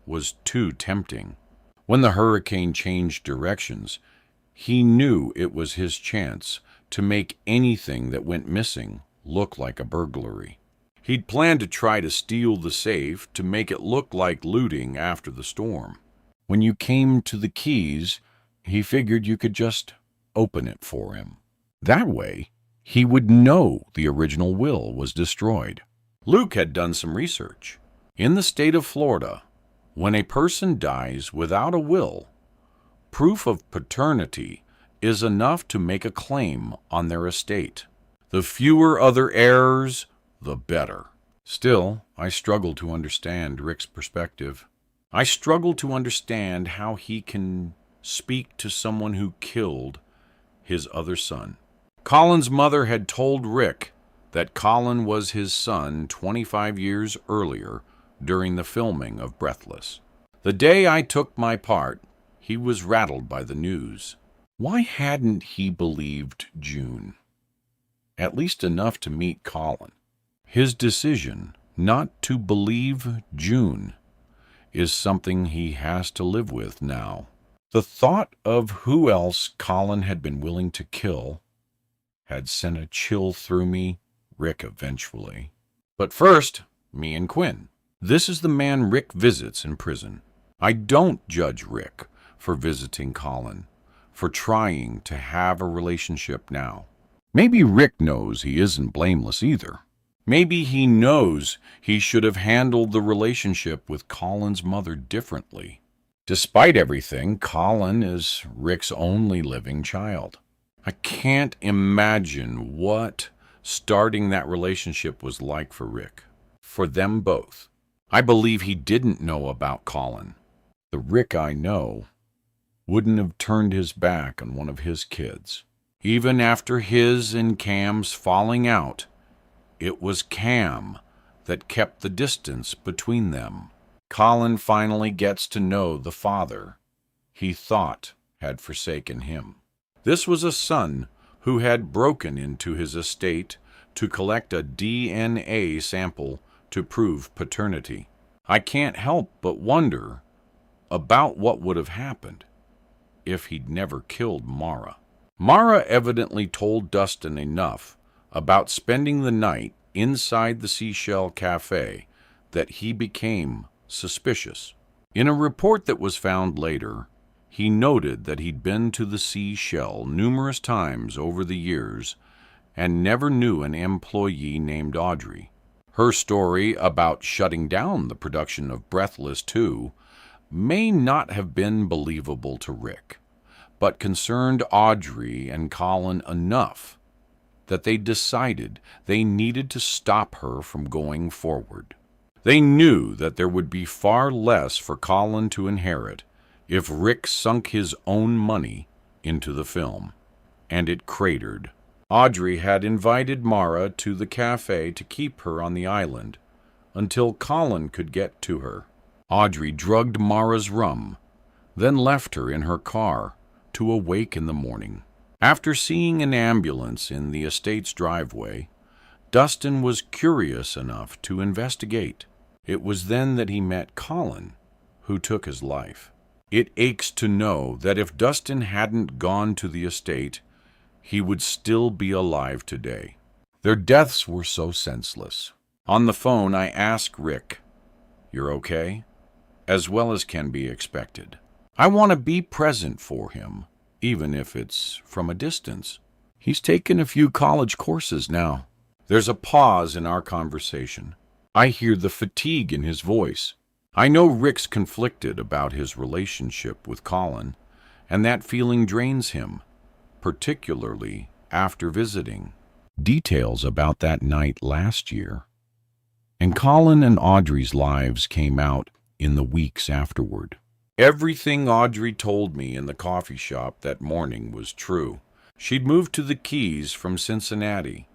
was too tempting. When the hurricane changed directions, he knew it was his chance to make anything that went missing look like a burglary. He'd planned to try to steal the safe to make it look like looting after the storm. When you came to the keys, he figured you could just open it for him. That way, he would know the original will was destroyed. Luke had done some research. In the state of Florida, when a person dies without a will, proof of paternity is enough to make a claim on their estate. The fewer other heirs, the better. Still, I struggle to understand Rick's perspective. I struggle to understand how he can speak to someone who killed his other son. Colin's mother had told Rick that Colin was his son 25 years earlier during the filming of Breathless. The day I took my part, he was rattled by the news. Why hadn't he believed June? at least enough to meet Colin. His decision not to believe June is something he has to live with now. The thought of who else Colin had been willing to kill had sent a chill through me, Rick eventually. But first, me and Quinn. This is the man Rick visits in prison. I don't judge Rick for visiting Colin, for trying to have a relationship now. Maybe Rick knows he isn't blameless either. Maybe he knows he should have handled the relationship with Colin's mother differently. Despite everything, Colin is Rick's only living child. I can't imagine what starting that relationship was like for Rick, for them both. I believe he didn't know about Colin. The Rick I know wouldn't have turned his back on one of his kids. Even after his and Cam's falling out, it was Cam that kept the distance between them. Colin finally gets to know the father he thought had forsaken him. This was a son who had broken into his estate to collect a DNA sample to prove paternity. I can't help but wonder about what would have happened if he'd never killed Mara. Mara evidently told Dustin enough about spending the night inside the Seashell Cafe that he became suspicious. In a report that was found later, he noted that he'd been to the Seashell numerous times over the years and never knew an employee named Audrey. Her story about shutting down the production of Breathless 2 may not have been believable to Rick, but concerned Audrey and Colin enough that they decided they needed to stop her from going forward. They knew that there would be far less for Colin to inherit if Rick sunk his own money into the film, and it cratered. Audrey had invited Mara to the cafe to keep her on the island until Colin could get to her. Audrey drugged Mara's rum, then left her in her car to awake in the morning. After seeing an ambulance in the estate's driveway, Dustin was curious enough to investigate. It was then that he met Colin, who took his life. It aches to know that if Dustin hadn't gone to the estate, he would still be alive today. Their deaths were so senseless. On the phone, I asked Rick, "You're okay?" As well as can be expected. I want to be present for him, even if it's from a distance. He's taken a few college courses now. There's a pause in our conversation. I hear the fatigue in his voice. I know Rick's conflicted about his relationship with Colin, and that feeling drains him, particularly after visiting. Details about that night last year, and Colin and Audrey's lives came out in the weeks afterward. Everything Audrey told me in the coffee shop that morning was true. She'd moved to the Keys from Cincinnati,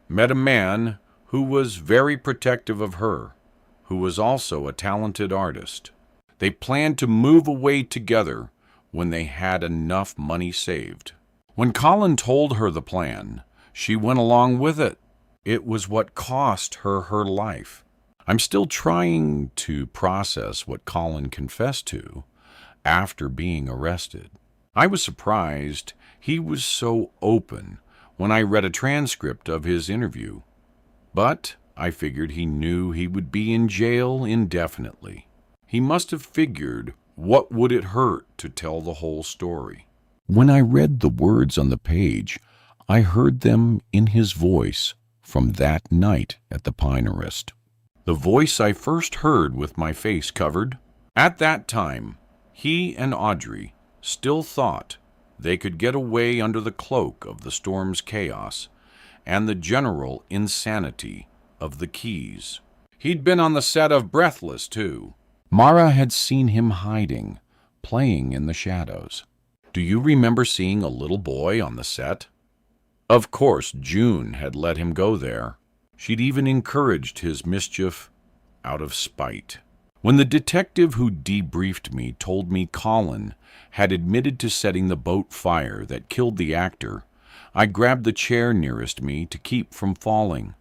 met a man who was very protective of her, who was also a talented artist. They planned to move away together when they had enough money saved. When Colin told her the plan, she went along with it. It was what cost her her life. I'm still trying to process what Colin confessed to after being arrested. I was surprised he was so open when I read a transcript of his interview, but I figured he knew he would be in jail indefinitely. He must have figured what would it hurt to tell the whole story. When I read the words on the page, I heard them in his voice from that night at the Pinerist. The voice I first heard with my face covered. At that time, he and Audrey still thought they could get away under the cloak of the storm's chaos and the general insanity of the Keys. He'd been on the set of Breathless, too. Mara had seen him hiding, playing in the shadows. Do you remember seeing a little boy on the set? Of course, June had let him go there. She'd even encouraged his mischief out of spite. When the detective who debriefed me told me Colin had admitted to setting the boat fire that killed the actor, I grabbed the chair nearest me to keep from falling.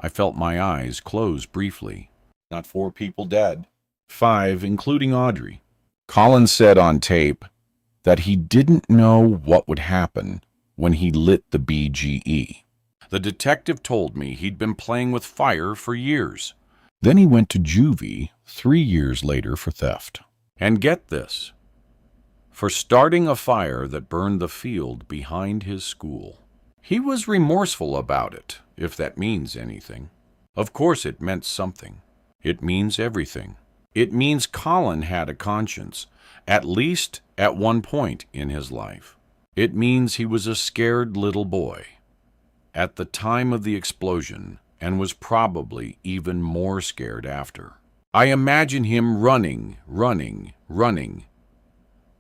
I felt my eyes close briefly. Not 4 people dead. 5, including Audrey. Colin said on tape that he didn't know what would happen when he lit the BGE. The detective told me he'd been playing with fire for years. Then he went to juvie 3 years later for theft. And get this, for starting a fire that burned the field behind his school. He was remorseful about it, if that means anything. Of course it meant something. It means everything. It means Colin had a conscience, at least at one point in his life. It means he was a scared little boy at the time of the explosion and was probably even more scared after. I imagine him running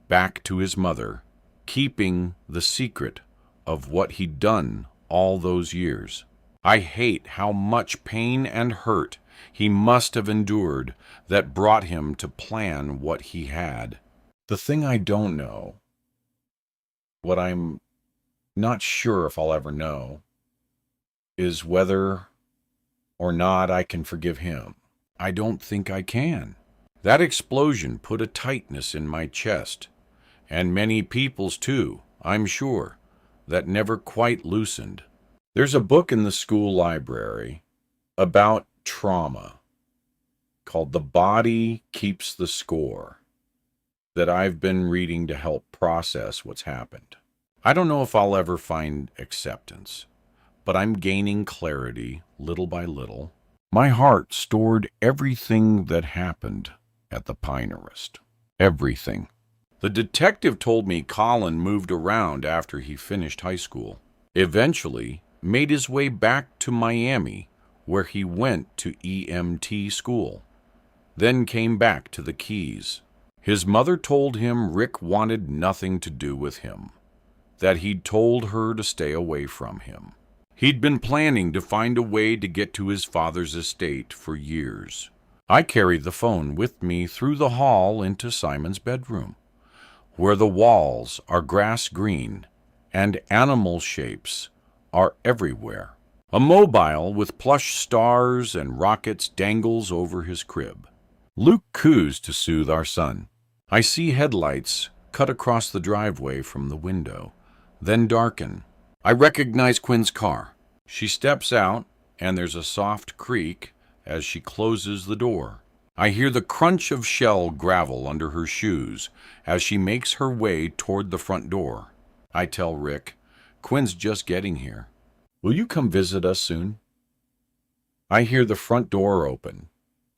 back to his mother, keeping the secret of what he'd done all those years. I hate how much pain and hurt he must have endured that brought him to plan what he had. The thing I don't know, what I'm not sure if I'll ever know, is whether or not I can forgive him. I don't think I can. That explosion put a tightness in my chest, and many people's too, I'm sure, that never quite loosened. There's a book in the school library about trauma called The Body Keeps the Score that I've been reading to help process what's happened. I don't know if I'll ever find acceptance, but I'm gaining clarity little by little. My heart stored everything that happened at the Pinerist. Everything. The detective told me Colin moved around after he finished high school. Eventually, made his way back to Miami, where he went to EMT school. Then came back to the Keys. His mother told him Rick wanted nothing to do with him, that he'd told her to stay away from him. He'd been planning to find a way to get to his father's estate for years. I carried the phone with me through the hall into Simon's bedroom, where the walls are grass green and animal shapes are everywhere. A mobile with plush stars and rockets dangles over his crib. Luke coos to soothe our son. I see headlights cut across the driveway from the window, then darken. I recognize Quinn's car. She steps out, and there's a soft creak as she closes the door. I hear the crunch of shell gravel under her shoes as she makes her way toward the front door. I tell Rick, Quinn's just getting here. Will you come visit us soon? I hear the front door open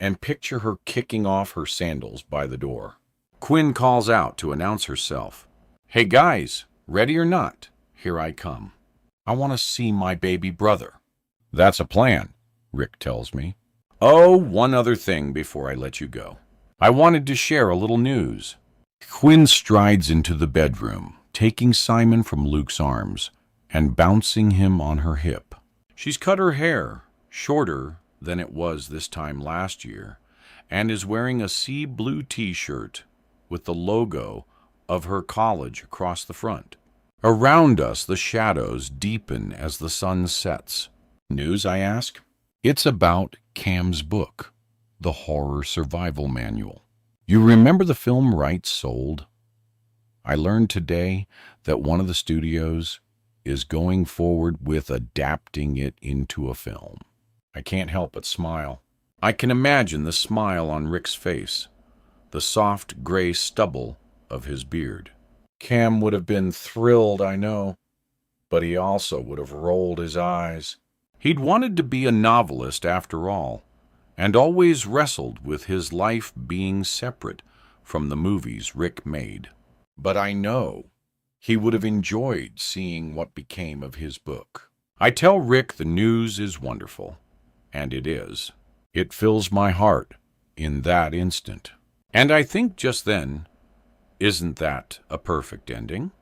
and picture her kicking off her sandals by the door. Quinn calls out to announce herself. Hey guys, ready or not, here I come. I want to see my baby brother. That's a plan, Rick tells me. Oh, one other thing before I let you go. I wanted to share a little news. Quinn strides into the bedroom, taking Simon from Luke's arms and bouncing him on her hip. She's cut her hair shorter than it was this time last year and is wearing a sea blue t-shirt with the logo of her college across the front. Around us, the shadows deepen as the sun sets. News, I ask? It's about Cam's book, The Horror Survival Manual. You remember the film rights sold? I learned today that one of the studios is going forward with adapting it into a film. I can't help but smile. I can imagine the smile on Rick's face, the soft gray stubble of his beard. Cam would have been thrilled, I know, but he also would have rolled his eyes. He'd wanted to be a novelist after all, and always wrestled with his life being separate from the movies Rick made. But I know he would have enjoyed seeing what became of his book. I tell Rick the news is wonderful, and it is. It fills my heart in that instant. And I think just then, isn't that a perfect ending?